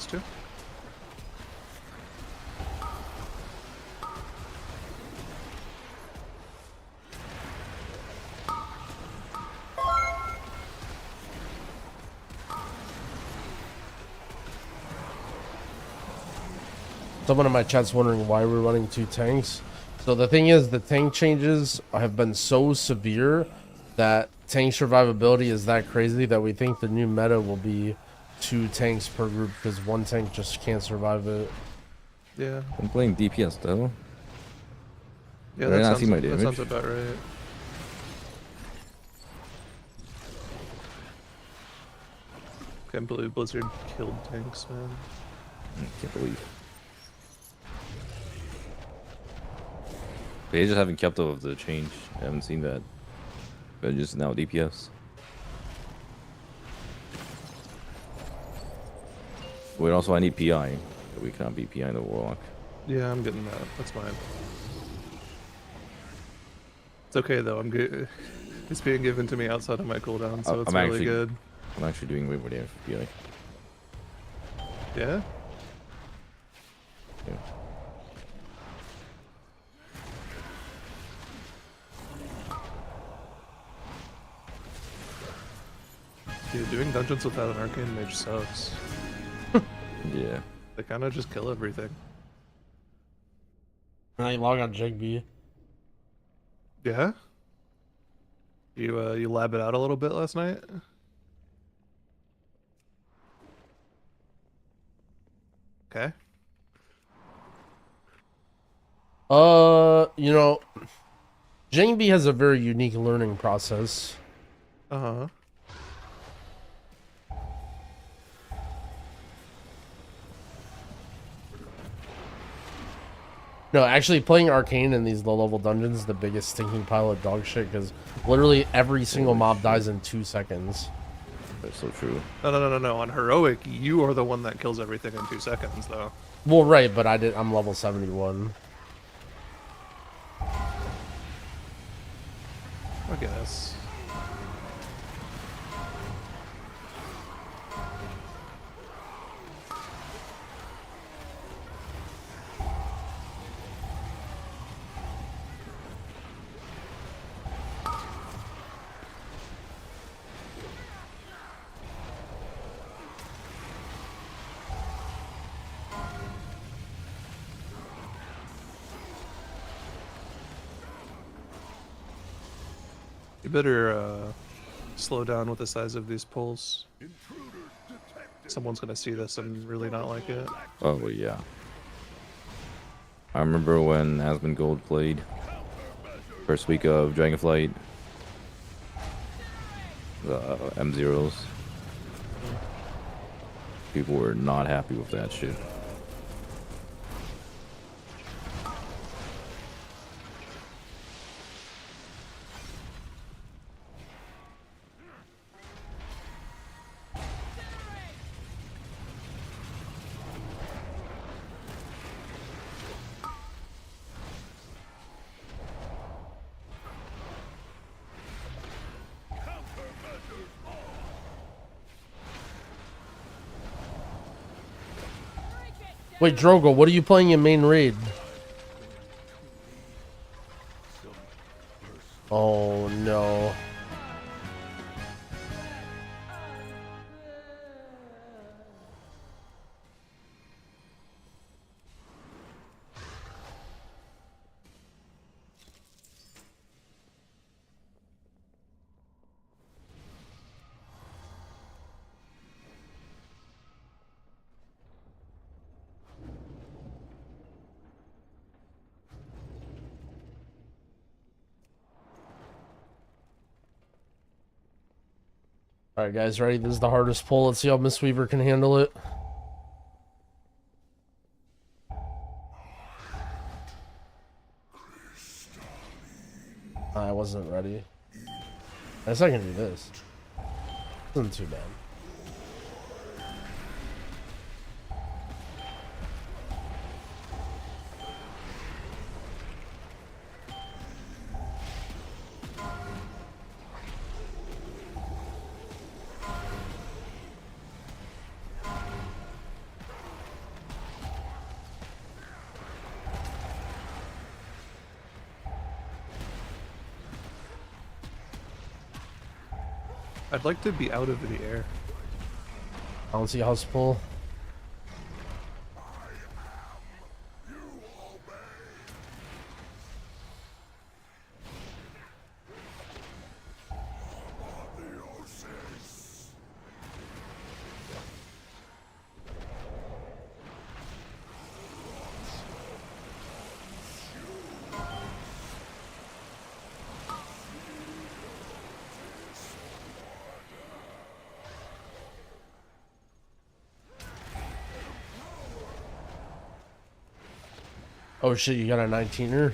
Two.
Someone in my chat's wondering why we're running 2 tanks. So the thing is, the tank changes have been so severe that tank survivability is that crazy that we think the new meta will be 2 tanks per group because 1 tank just can't survive it.
Yeah.
I'm playing DPS though.
Yeah,
Did I
that
not
sounds,
see my
that
damage?
sounds about right. Can't believe Blizzard killed tanks, man.
Can't believe. They just haven't kept up with the change. I haven't seen that. But just now DPS. Wait, also I need PI. We cannot be PI in the Warlock.
Yeah, I'm getting that. That's fine. It's okay though. I'm good. It's being given to me outside of my cooldown, so it's really good.
I'm actually doing way more damage for PI.
Yeah?
Yeah.
Dude, doing dungeons without an arcane mage sucks.
Yeah.
They kind of just kill everything.
And I log on jangbi.
Yeah? You lab it out a little bit last night? Okay.
You know, Jangbi has a very unique learning process.
Uh-huh.
No, actually, playing Arcane in these low-level dungeons is the biggest stinking pile of dog shit, because literally every single mob dies in 2 seconds.
That's so true.
No. On Heroic, you are the one that kills everything in 2 seconds, though.
Well, right, but I'm level 71.
I guess. You better slow down with the size of these pulls. Someone's gonna see this and really not like it.
Oh, well, yeah. I remember when Asmongold played first week of Dragonflight, the M0s. People were not happy with that shit.
Wait, Drogo, what are you playing in main raid? Oh, no. Alright, guys, ready? This is the hardest pull. Let's see how Mistweaver can handle it. I wasn't ready. I guess I can do this. Isn't too bad.
I'd like to be out of the air.
I don't see house pull. Oh shit, you got a 19er?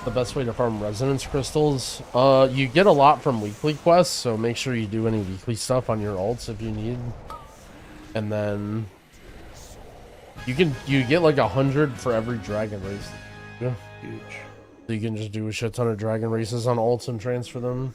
The best way to farm resonance crystals? You get a lot from weekly quests, so make sure you do any weekly stuff on your ults if you need. And then you get like 100 for every dragon race. Yeah.
Huge.
So you can just do a shit ton of dragon races on ults and transfer them.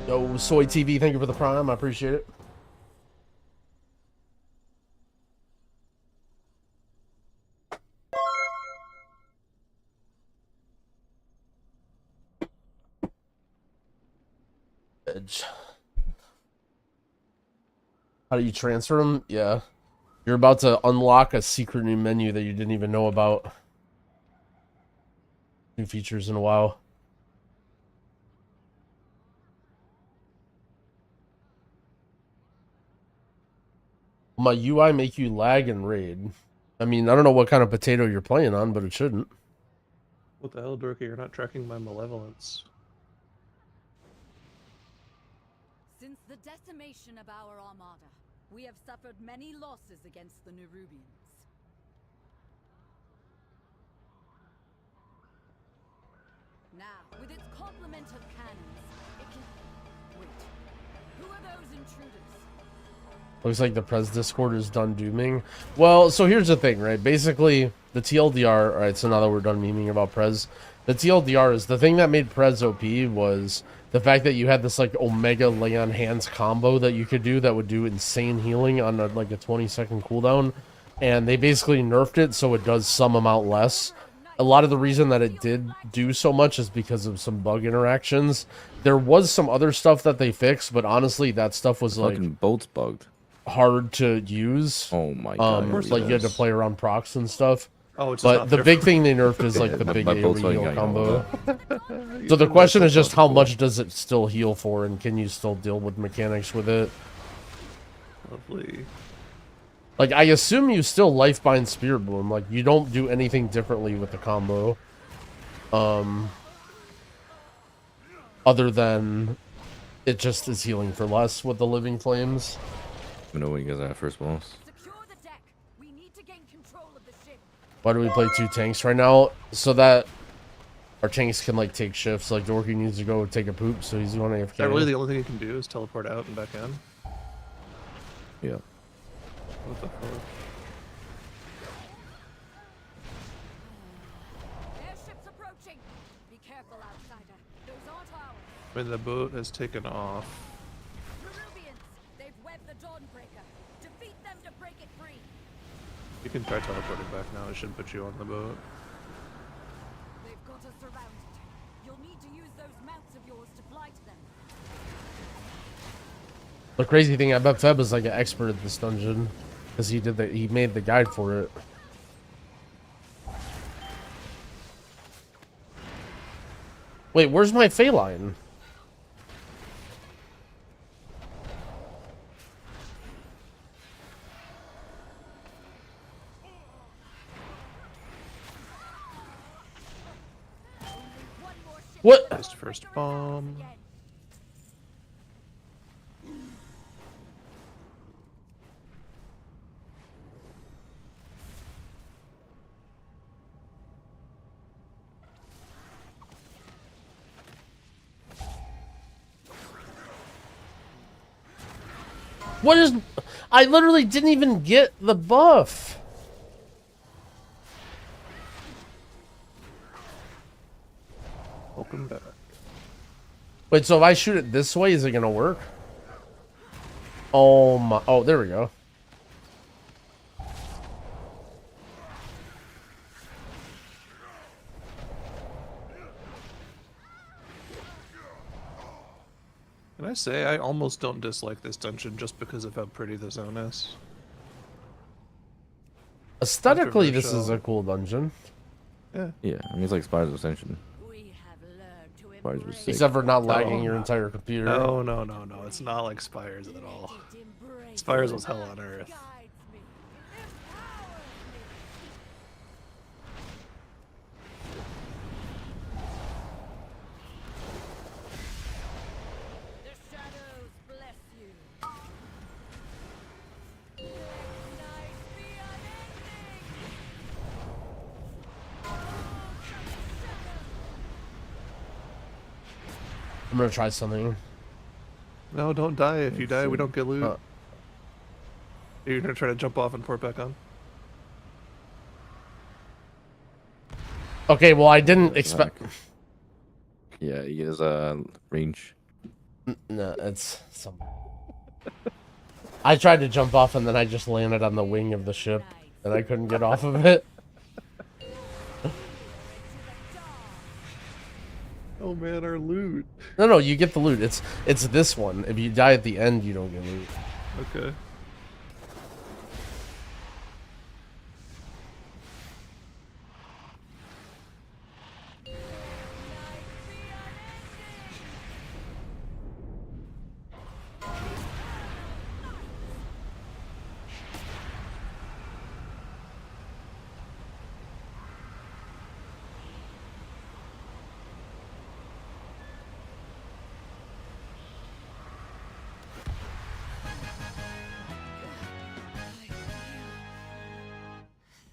Yo, Soy TV, thank you for the prime. I appreciate it. edge. How do you transfer them? Yeah. You're about to unlock a secret new menu that you didn't even know about. New features in a while. My UI make you lag and raid. I mean, I don't know what kind of potato you're playing on, but it shouldn't.
What the hell, Dorky? You're not tracking my malevolence.
Since the decimation of our armada, we have suffered many losses against the Nerubians. Now, with its complement of cannons, it can... Wait, who are those intruders?
Looks like the Prez Discord is done dooming. Well, so here's the thing, right? Basically, the TLDR... Alright, so now that we're done memeing about Prez, the TLDR is the thing that made Prez OP was the fact that you had this, like, Omega Lay on Hands combo that you could do that would do insane healing on, like, a 20-second cooldown. And they basically nerfed it so it does some amount less. A lot of the reason that it did do so much is because of some bug interactions. There was some other stuff that they fixed, but honestly, that stuff was, like...
Fucking boats bugged.
Hard to use.
Oh my god.
Like you had to play around procs and stuff.
Oh, it's
but the big thing they nerfed is like the big AoE heal combo. So the question is just how much does it still heal for, and can you still deal with mechanics with it?
Lovely.
Like I assume you still Lifebind Spirit Bloom. Like you don't do anything differently with the combo. Other than it just is healing for less with the Living Flames.
I know when you guys are at first boss.
Why do we play 2 tanks right now? So that our tanks can like take shifts. Like Dorky needs to go take a poop, so he's going AFK.
Is that really the only thing you can do is teleport out and back in?
Yeah.
What the fuck?
Airships approaching. Be careful, outsider. Those aren't ours.
I mean, the boat has taken off. You can try teleporting back now. It should put you on the boat.
They've got us surrounded. You'll need to use those mounts of yours to fly to them.
The crazy thing, I bet Feb is like an expert at this dungeon because he made the guide for it. Wait, where's my Phaline? What?
First bomb.
What is... I literally didn't even get the buff.
Welcome back.
Wait, so if I shoot it this way, is it gonna work? Oh my... Oh, there we go.
Can I say, I almost don't dislike this dungeon just because of how pretty the zone is.
Aesthetically, this is a cool dungeon.
Yeah.
Yeah, I mean, it's like Spires of Ascension. Spires was sick.
Except for not lagging your entire computer.
No, no, no, no. It's not like Spires at all. Spires was hell on earth.
I'm gonna try something.
No, don't die. If you die, we don't get loot. You're gonna try to jump off and port back on?
Okay, well, I didn't expect...
Yeah, he has range.
No, it's some... I tried to jump off and then I just landed on the wing of the ship and I couldn't get off of it.
Oh man, our loot.
No, you get the loot. It's this one. If you die at the end, you don't get loot.
Okay.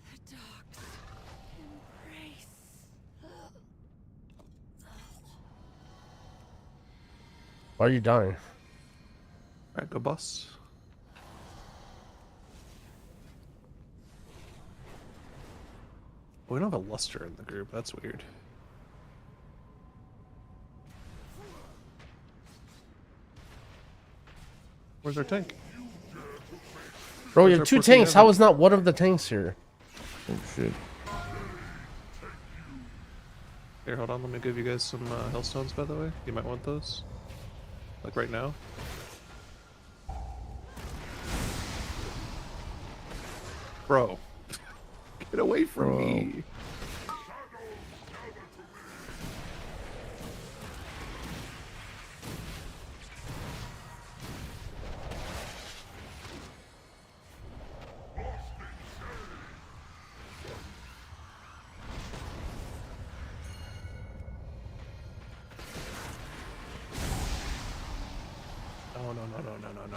The dog's embrace.
Why are you dying?
Alright, go boss. We don't have a luster in the group, that's weird. Where's our tank?
Bro, you
Where's
have
our
2
porky
tanks.
hammer?
How is not one of the tanks here?
Oh shit.
Here, hold on, let me give you guys some hellstones, by the way. You might want those. Like right now. Bro. Get away from me. No.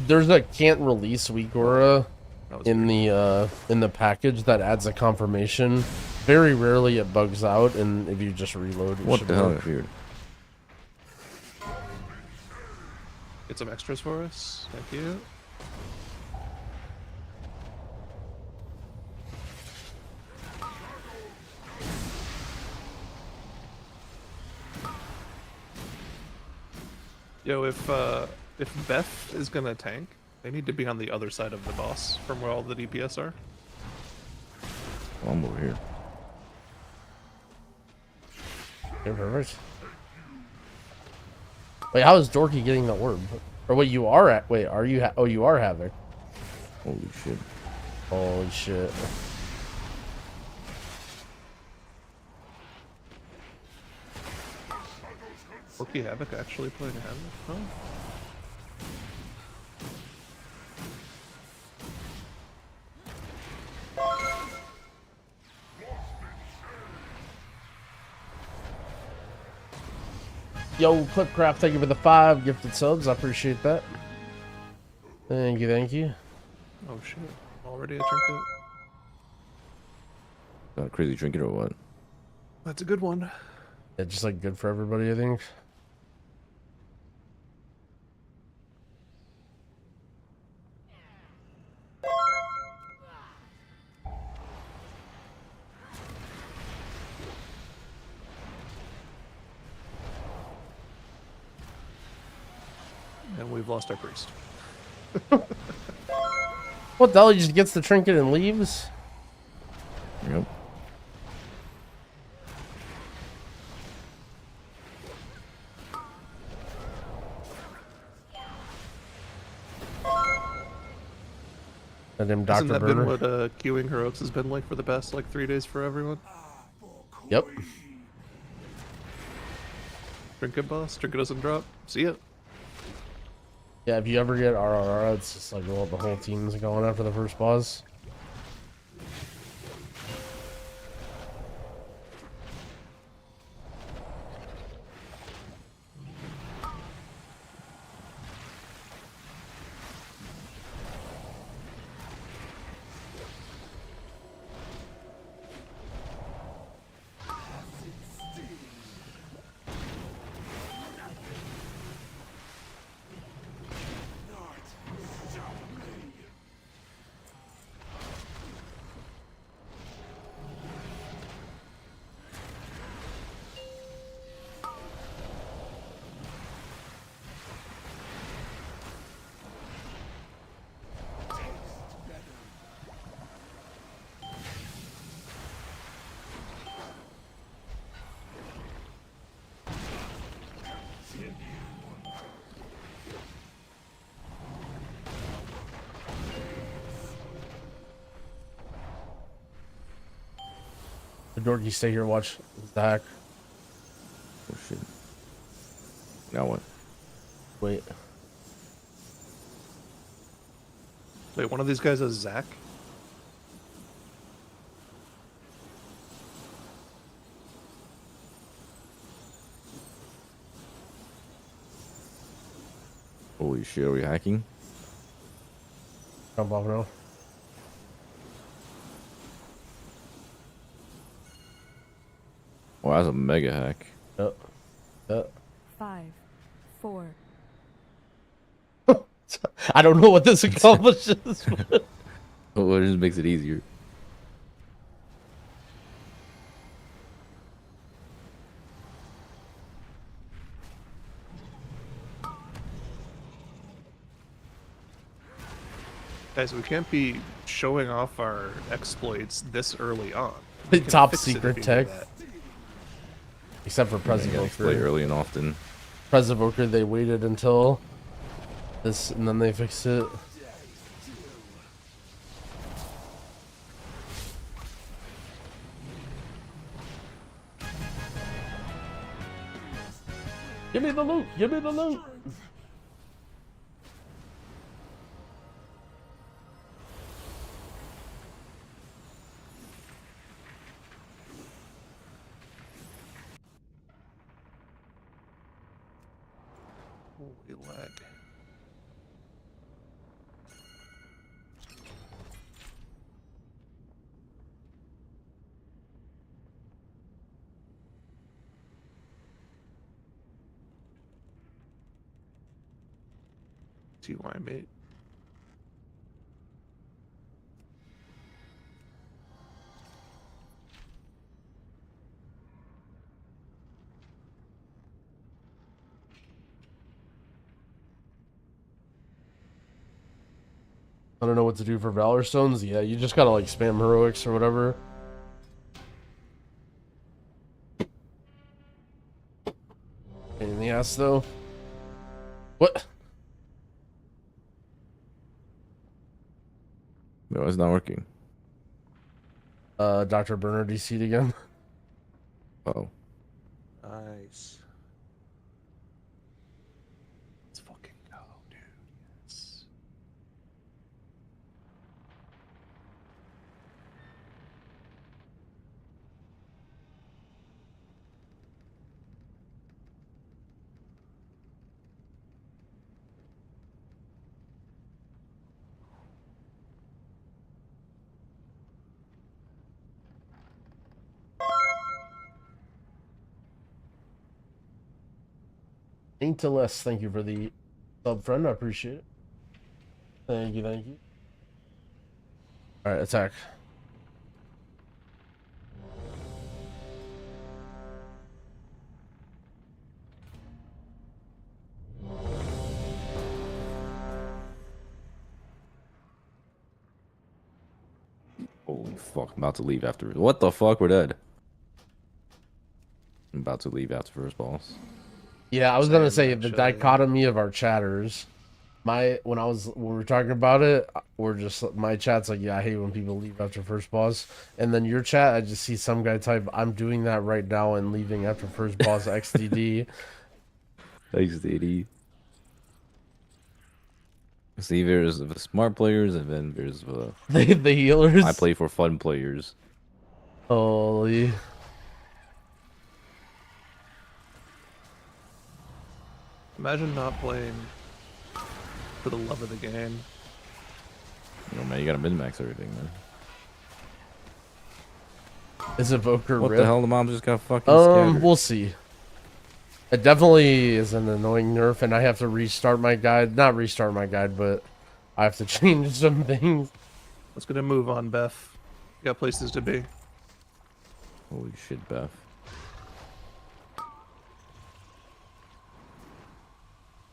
There's a can't release weak aura in the package that adds a confirmation. Very rarely it bugs out, and if you just reload, it
What
should
the hell,
work.
weird.
Get some extras for us. Thank you. Yo, if Beth is gonna tank, they need to be on the other side of the boss from where all the DPS are.
Oh, I'm over here.
You're perfect. Wait, how is Dorky getting the orb? Or wait, you are at? Wait, are you? Oh, you are Havoc.
Holy shit.
Holy shit.
Rookie Havoc actually playing Havoc? Huh?
Yo, Clipcraft, thank you for the 5 gifted subs. I appreciate that. Thank you.
Oh shit. Already a trinket?
Got a crazy trinket or what?
That's a good one.
Yeah, just like good for everybody, I think.
And we've lost our priest.
What the hell? He just gets the trinket and leaves?
Yep.
And then
Hasn't
Dr.
that
Burner.
been what queuing heroics has been like for the past like 3 days for everyone?
Yep.
Trinket boss, trinket doesn't drop. See ya.
Yeah, if you ever get RRR, it's just like well, the whole team's going after the first boss. The dorky stay here, watch Zach.
Oh shit. Now what?
Wait.
Wait, one of these guys is Zach?
Holy shit, are we hacking?
Jump off now.
Well, that's a mega hack.
Yep. Yep.
5, 4.
I don't know what this accomplishes.
Well, it just makes it easier.
Guys, we can't be showing off our exploits this early on. We can
Top
fix it
secret
if you do
tech.
that.
Except for
Play
Evoker.
early and often.
Evoker, they waited until this and then they fixed it. Give me the loot! Give me the loot!
Holy lag. TY, mate.
I don't know what to do for Valor Stones. Yeah, you just gotta like spam heroics or whatever. Pain in the ass though. What?
No, it's not working.
Dr. Burner DC'd again.
Oh.
Nice. Let's fucking go, dude. Yes.
Ain't to less. Thank you for the sub, friend. I appreciate it. Thank you, thank you. Alright, attack.
Holy fuck, I'm about to leave after. What the fuck? We're dead. I'm about to leave after first boss.
Yeah, I was gonna say the dichotomy of our chatters. When we were talking about it, we're just my chat's like, yeah, I hate when people leave after first boss, and then your chat, I just see some guy type, I'm doing that right now and leaving after first boss XDD.
XDD. See, there's the smart players, and then there's
the healers.
I play for fun players.
Holy.
Imagine not playing for the love of the game.
You know, man, you gotta min-max everything, man.
Is Evoker
What
rip?
the hell? The mom just got fucking scattered.
We'll see. It definitely is an annoying nerf, and I have to restart my guide. Not restart my guide, but I have to change some things.
Let's get a move on, Beth. You got places to be.
Holy shit, Beth.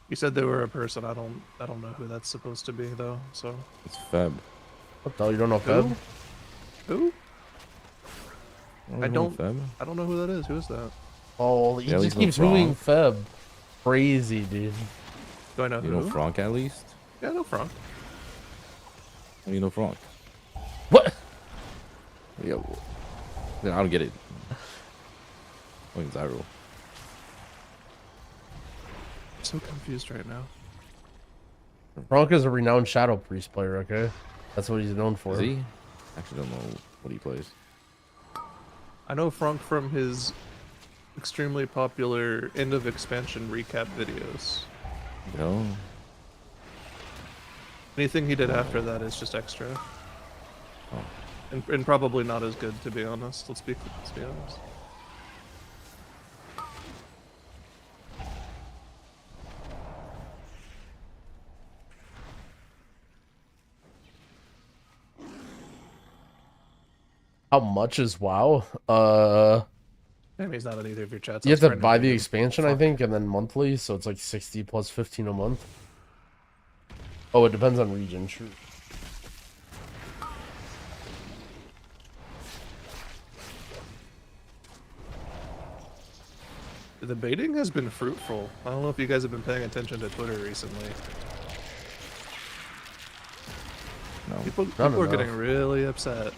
You said they were a person. I don't know who that's supposed to be though. So
it's Feb.
What the hell? You don't know Feb?
Who? I don't.
Feb.
I don't know who that is. Who is that?
Oh, he just keeps hooing Feb. Crazy, dude.
Do I know who?
You know Frank at least?
Yeah, I know Frank.
You know Frank.
What?
Yeah. I don't get it. What is Zyro?
I'm so confused right now.
Bronk is a renowned Shadow Priest player, okay? That's what he's known for.
Is he? Actually don't know what he plays.
I know Frank from his extremely popular end of expansion recap videos.
No.
Anything he did after that is just extra.
Oh.
And probably not as good, to be honest. Let's be honest.
How much is WoW?
I mean, he's not in either of your chats.
You have to buy the expansion, I think, and then monthly, so it's like 60 plus 15 a month. Oh, it depends on region, true.
The baiting has been fruitful. I don't know if you guys have been paying attention to Twitter recently.
No.
People are getting really upset.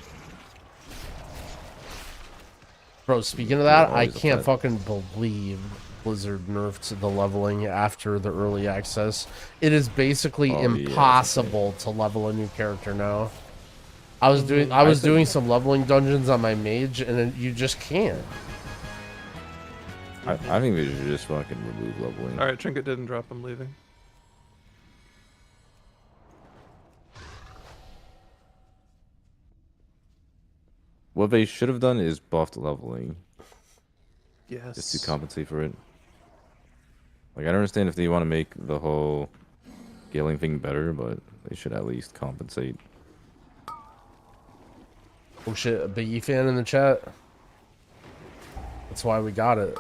Bro, speaking of that, I can't fucking believe Blizzard nerfed the leveling after the early access. It is basically impossible to level a new character now. I was doing some leveling dungeons on my mage, and you just can't.
I think we should just fucking remove leveling.
Alright, Trinket didn't drop, I'm leaving.
What they should have done is buffed leveling.
Yes.
Just to compensate for it. Like, I don't understand if they want to make the whole scaling thing better, but they should at least compensate.
Oh shit, a Big E fan in the chat. That's why we got it.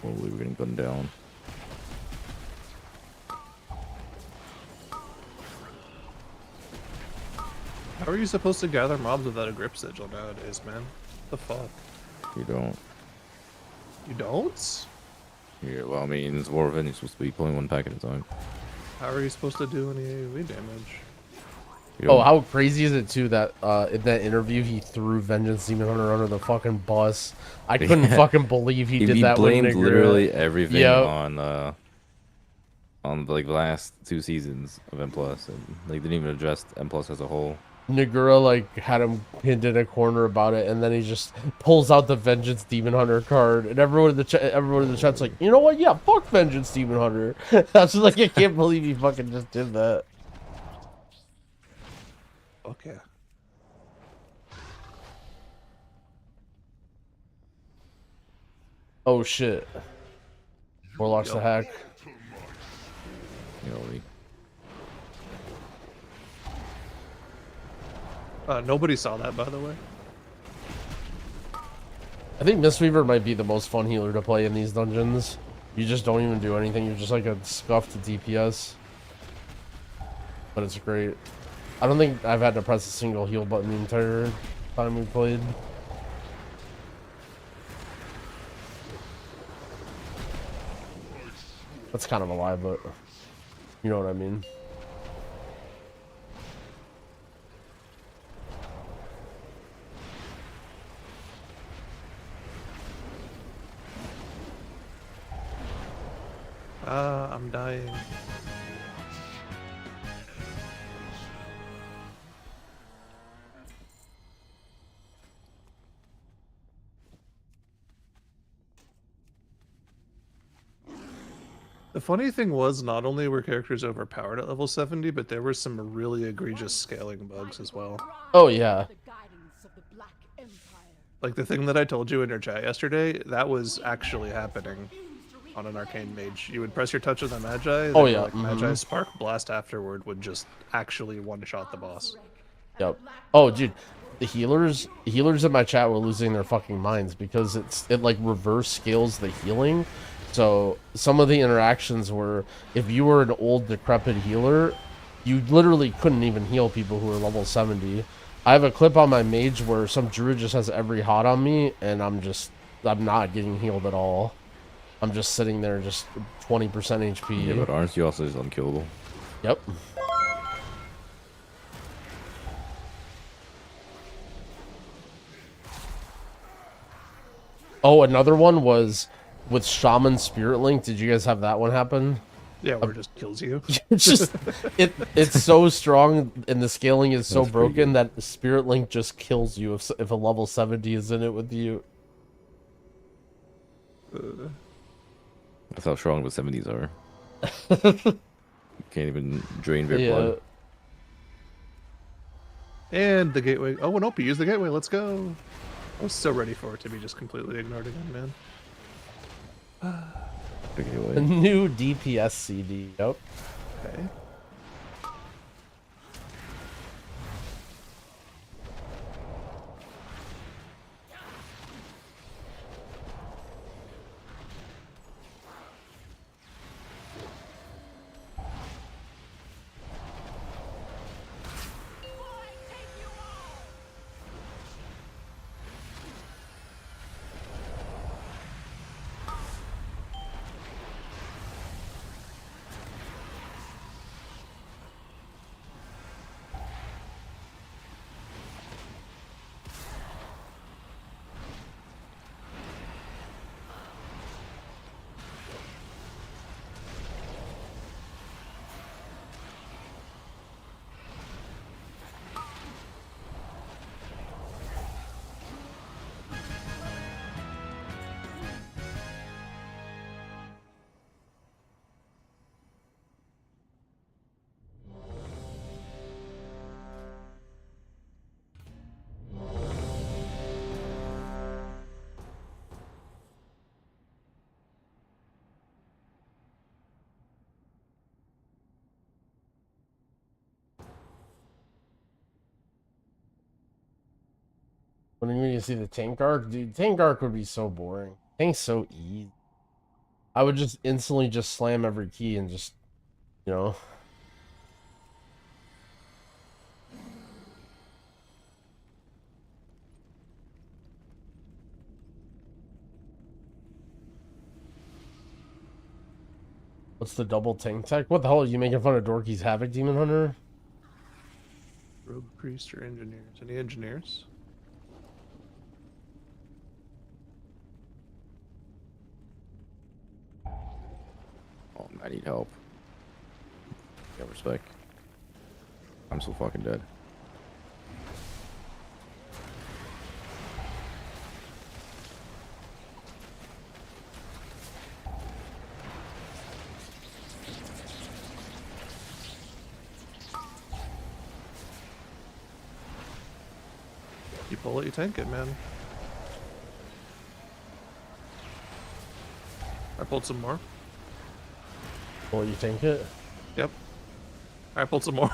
Holy, we're getting gunned down.
How are you supposed to gather mobs without a grip sigil nowadays, man? What the fuck?
You don't.
You don't?
Yeah, well, I mean, it's War of Vengeance, you're supposed to be pulling one pack at a time.
How are you supposed to do any AoE damage?
Oh, how crazy is it too that in that interview he threw Vengeance Demon Hunter under the fucking bus? I couldn't fucking believe he did that.
He blamed
with
literally everything on like the last 2 seasons of M+, and like didn't even address M+ as a whole.
Nagura like had him pinned in a corner about it, and then he just pulls out the Vengeance Demon Hunter card, and everyone in the chat's like, you know what? Yeah, fuck Vengeance Demon Hunter. That's just like, I can't believe he fucking just did that.
Okay.
Oh shit. Warlock's the hack.
Nobody saw that, by the way.
I think Mistweaver might be the most fun healer to play in these dungeons. You just don't even do anything. You're just like a scuffed DPS. But it's great. I don't think I've had to press a single heal button the entire time we played. That's kind of a lie, but you know what I mean.
I'm dying. The funny thing was, not only were characters overpowered at level 70, but there were some really egregious scaling bugs as well.
Oh, yeah.
Like the thing that I told you in your chat yesterday, that was actually happening on an arcane mage. You would press your touch of the Magi,
oh yeah,
like Magi Spark Blast afterward would just actually one-shot the boss.
Yep. Oh, dude, the healers in my chat were losing their fucking minds because it like reverse scales the healing. So some of the interactions were, if you were an old decrepit healer, you literally couldn't even heal people who were level 70. I have a clip on my mage where some druid just has every hot on me, and I'm not getting healed at all. I'm just sitting there, just 20% HP.
Yeah, but aren't you also just unkillable?
Yep. Oh, another one was with Shaman Spirit Link. Did you guys have that one happen?
Yeah, where it just kills you.
It's just it's so strong, and the scaling is so
That's pretty
broken
good.
that Spirit Link just kills you if a level 70 is in it with you.
That's how strong the 70s are. You can't even drain their blood.
And the gateway. Oh, nope, you use the gateway. Let's go. I was so ready for it to be just completely ignored again, man.
The
A
gateway.
new DPS CD. Yep.
Okay.
When are you gonna see the tank arc? Dude, tank arc would be so boring. Tank's so easy. I would just instantly just slam every key and just, you know. What's the double tank tech? What the hell are you making fun of Dorky's Havoc Demon Hunter?
Rogue priest or engineers? Any engineers?
Oh, I need help. Yeah, respect. I'm so fucking dead.
You pull it, you tank it, man. I pulled some more.
Oh, you tank it?
Yep. I pulled some more.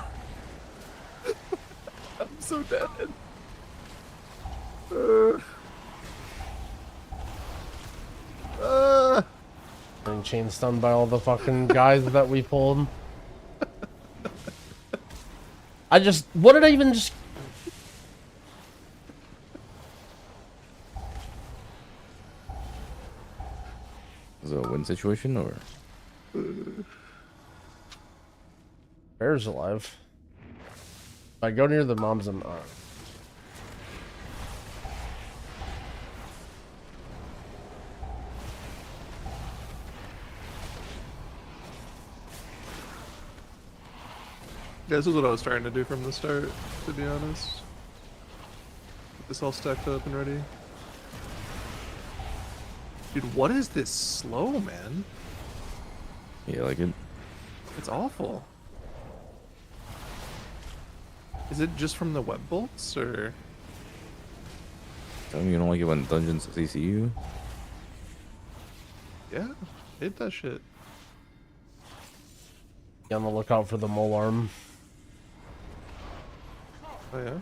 I'm so dead.
Getting chain stunned by all the fucking guys that we pulled. What did I even just...
Is it a win situation or?
Bear's alive. If I go near the moms, I'm...
Yeah, this is what I was trying to do from the start, to be honest. Get this all stacked up and ready. Dude, what is this slow, man?
Yeah, like it.
It's awful. Is it just from the web bolts, or?
Tell me you don't like it when dungeons CC you?
Yeah, hate that shit.
Be on the lookout for the mole arm.
Oh yeah?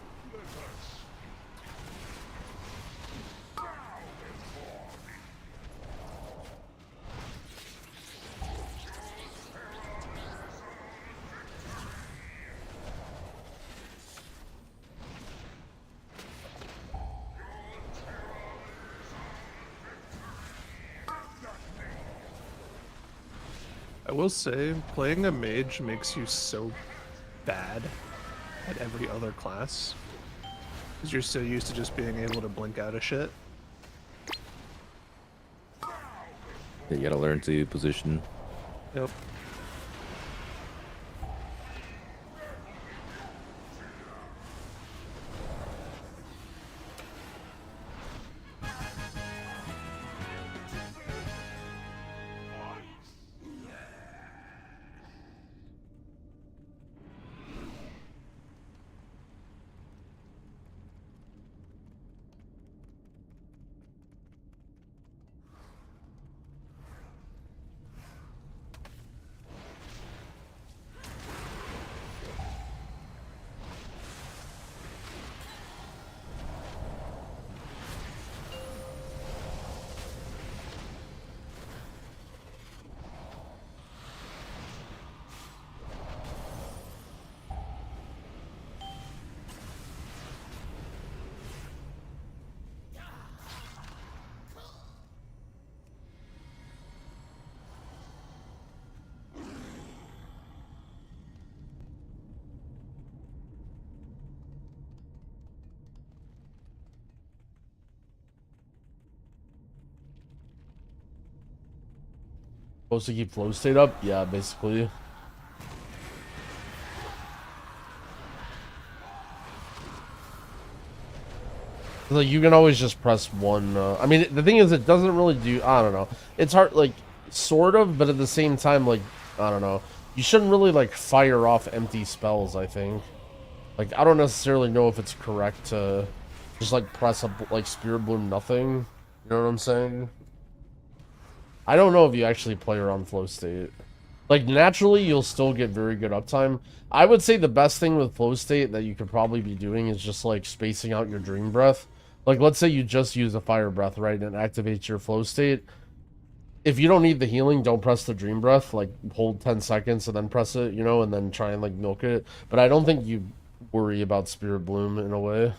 I will say, playing a mage makes you so bad at every other class. Because you're so used to just being able to blink out of shit.
You gotta learn to position.
Yep.
Supposed to keep flow state up? Yeah, basically. Like, you can always just press one. I mean, the thing is, it doesn't really do. I don't know. It's hard, like, sort of, but at the same time, like, I don't know. You shouldn't really, like, fire off empty spells, I think. Like, I don't necessarily know if it's correct to just, like, press up, like, Spirit Bloom nothing. You know what I'm saying? I don't know if you actually play around flow state. Like, naturally, you'll still get very good uptime. I would say the best thing with flow state that you could probably be doing is just, like, spacing out your dream breath. Like, let's say you just use a fire breath, right, and activates your flow state. If you don't need the healing, don't press the dream breath. Like, hold 10 seconds and then press it, you know, and then try and, like, milk it. But I don't think you worry about Spirit Bloom in a way.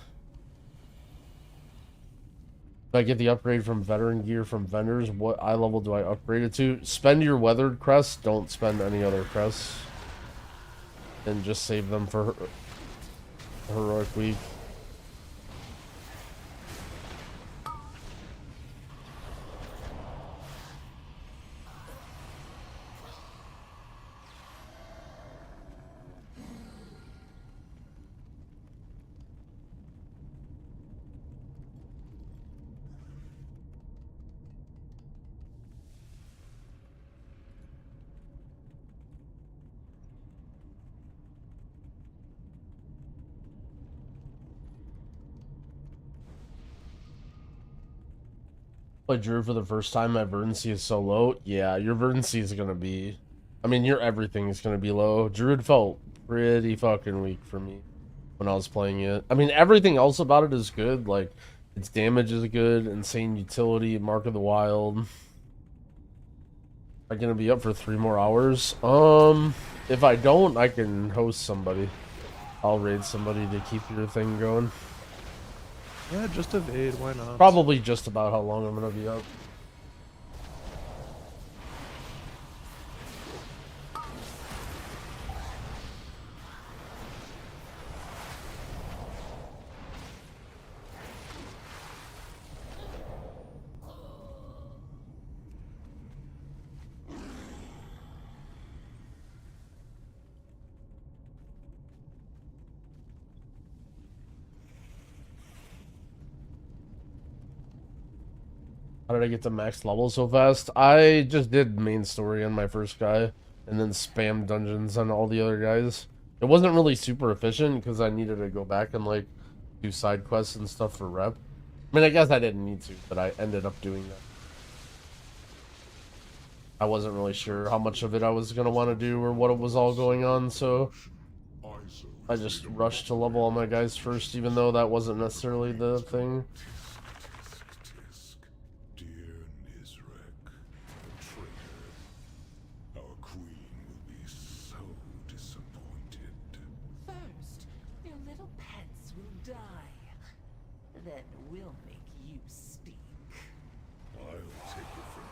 If I get the upgrade from veteran gear from vendors, what eye level do I upgrade it to? Spend your weathered crest. Don't spend any other crests. And just save them for heroic week. Play Druid for the first time, my verdancy is so low. Yeah, your verdancy is gonna be... I mean, your everything is gonna be low. Druid felt pretty fucking weak for me when I was playing it. I mean, everything else about it is good. Like, its damage is good, insane utility, Mark of the Wild. Am I gonna be up for 3 more hours? If I don't, I can host somebody. I'll raid somebody to keep your thing going.
Yeah, just evade, why not?
Probably just about how long I'm gonna be up. How did I get to max level so fast? I just did main story on my first guy, and then spammed dungeons on all the other guys. It wasn't really super efficient, because I needed to go back and, like, do side quests and stuff for rep. I mean, I guess I didn't need to, but I ended up doing that. I wasn't really sure how much of it I was going to want to do, or what it was all going on, so... I just rushed to level all my guys first, even though that wasn't necessarily the thing.
Then we'll make you speak.
I'll take it from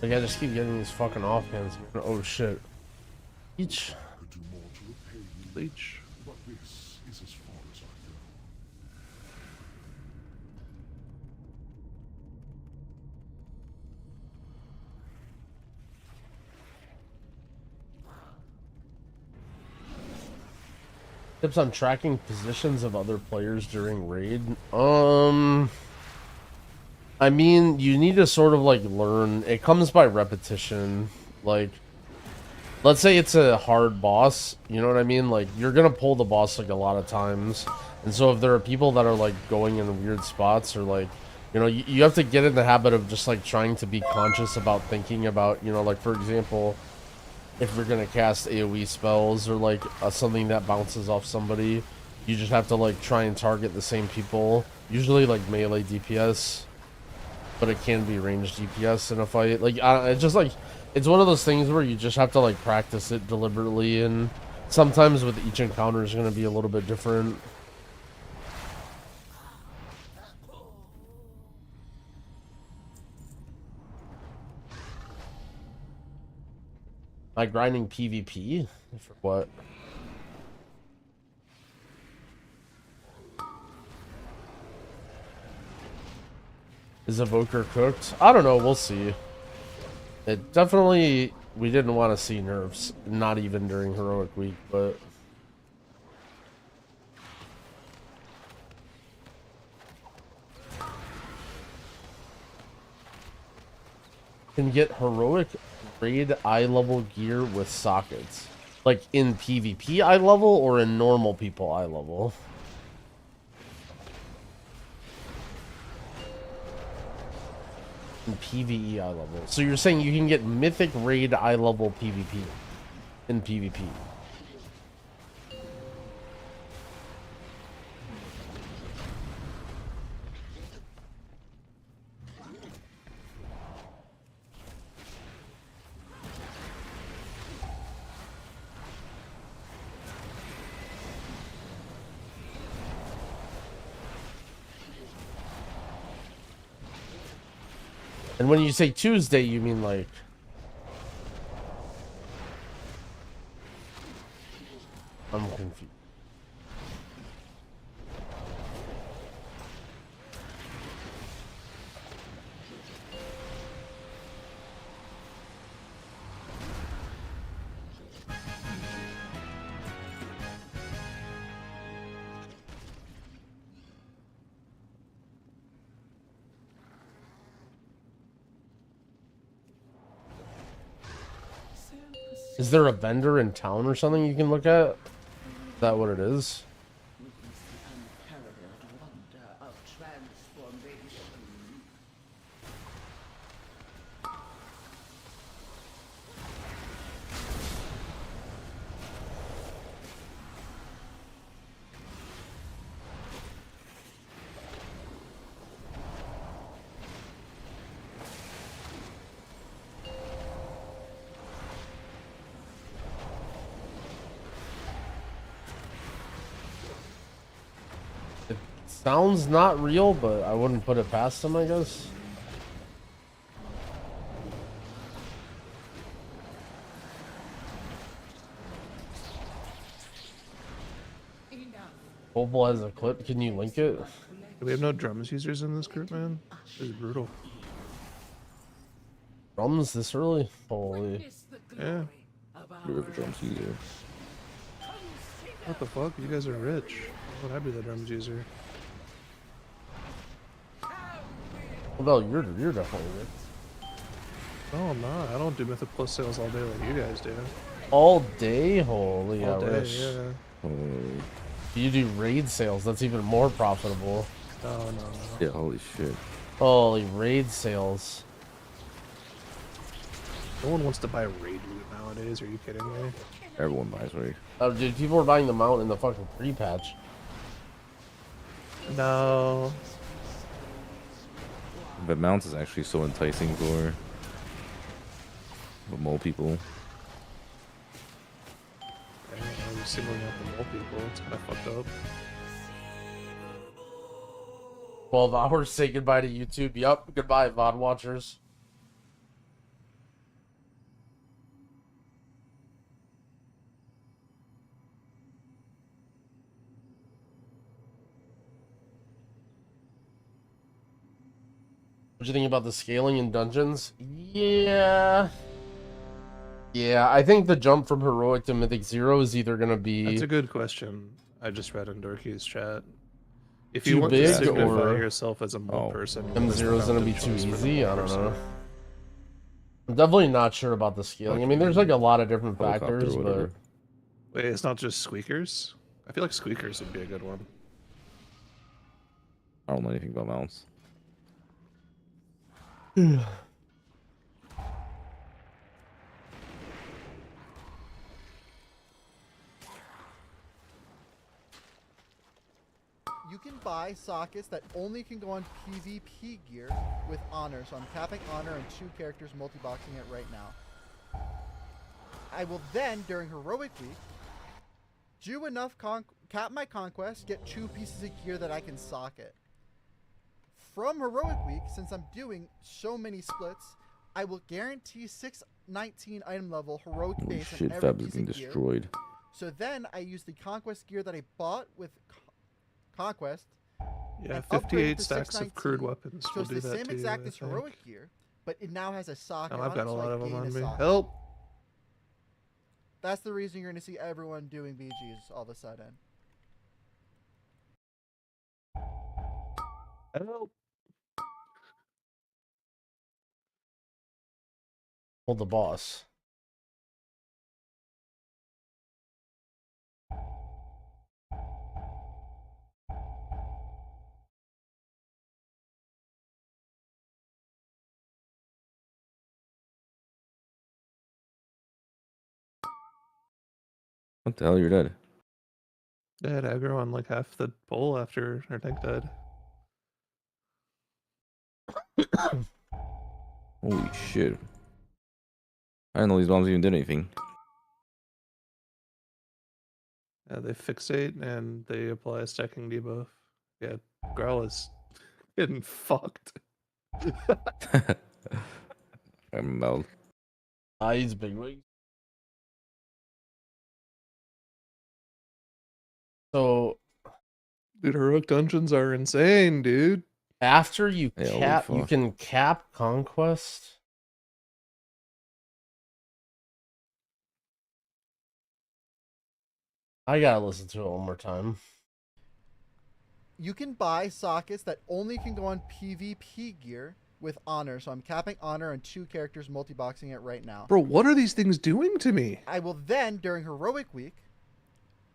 Like, I just keep getting these fucking offhands. Oh shit. Each.
Could do more to repay you,
Bleach.
but this is as far as I go.
Tips on tracking positions of other players during raid. I mean, you need to sort of like learn. It comes by repetition. Like, let's say it's a hard boss. You know what I mean? Like, you're gonna pull the boss like a lot of times. And so if there are people that are like going in weird spots or like, you know, you have to get in the habit of just like trying to be conscious about thinking about, you know, like for example, if you're gonna cast AoE spells or like something that bounces off somebody, you just have to like try and target the same people. Usually like melee DPS, but it can be ranged DPS in a fight. Like it's just like it's one of those things where you just have to like practice it deliberately, and sometimes with each encounter is gonna be a little bit different. Like grinding PvP? For what? Is Evoker cooked? I don't know, we'll see. It definitely, we didn't want to see nerfs, not even during Heroic Week, but... Can get Heroic Raid eye level gear with sockets. Like in PvP eye level or in normal people eye level? In PvE eye level. So you're saying you can get Mythic Raid eye level PvP in PvP? And when you say Tuesday, you mean like... I'm confused. Is there a vendor in town or something you can look at? Is that what it is? Sounds not real, but I wouldn't put it past him, I guess. Opal has a clip. Can you link it?
We have no drums users in this group, man. This is brutal.
Drums this early? Holy.
Yeah.
We have a drums user.
What the fuck? You guys are rich. Why would I be the drums user?
Well, you're definitely rich.
No, I'm not. I don't do Mythic Plus sales all day like you guys do.
All day? Holy,
All
I
day,
wish.
yeah.
You do raid sales, that's even more profitable.
No.
Yeah, holy shit.
Holy, raid sales.
No one wants to buy raid loot nowadays, are you kidding me?
Everyone buys raid.
Oh, dude, people are buying the mount in the fucking free patch.
No.
The mount is actually so enticing for mole people.
I'm singling out the mole people. It's kind of fucked up.
12 hours, say goodbye to YouTube. Yup, goodbye, VOD watchers. What do you think about the scaling in dungeons? Yeah. Yeah, I think the jump from heroic to mythic 0 is either gonna be
That's a good question. I just read in Dorky's chat. If
too
you want to
big
signify
or
yourself as a mole person, what is the
M0 is gonna be
fountain
too
choice for the
easy.
mole
I don't
person?
know. I'm definitely not sure about the scaling. I mean, there's like a lot of different
Helicopter
factors,
or
but
whatever.
Wait, it's not just squeakers? I feel like squeakers would be a good one.
I don't know anything about mounts.
You can buy sockets that only can go on PvP gear with honor, so I'm capping honor and 2 characters multi-boxing it right now. I will then, during heroic week, do enough cap my conquest, get 2 pieces of gear that I can socket. From heroic week, since I'm doing so many splits, I will guarantee 619 item level heroic
Holy
base
shit,
on every
Fab is
piece
getting
of gear.
destroyed.
So then I use the conquest gear that I bought with conquest.
Yeah,
and upgrade
58
to
stacks of
619,
crude weapons
so
will
it's
do
the
that
same
to you,
exact
I
as
think.
heroic gear, but it now has a socket
Oh,
on
I've got
it,
a
so
lot
I
of them
gain a
on me.
socket.
Help!
That's the reason you're going to see everyone doing BGs all of a sudden.
Help!
hold the boss.
What the hell? You're dead.
I had aggro on like half the bowl after our tank died.
Holy shit. I didn't know these bombs even did anything.
Yeah, they fixate and they apply a stacking debuff. Yeah, Growl is getting fucked.
I'm out.
He's big wig. So,
Dude, heroic dungeons are insane, dude.
after you
Yeah, holy
cap, you
fuck.
can cap conquest. I gotta listen to it one more time.
You can buy sockets that only can go on PvP gear with honor, so I'm capping honor on 2 characters multi-boxing it right now.
Bro, what are these things doing to me?
I will then, during heroic week,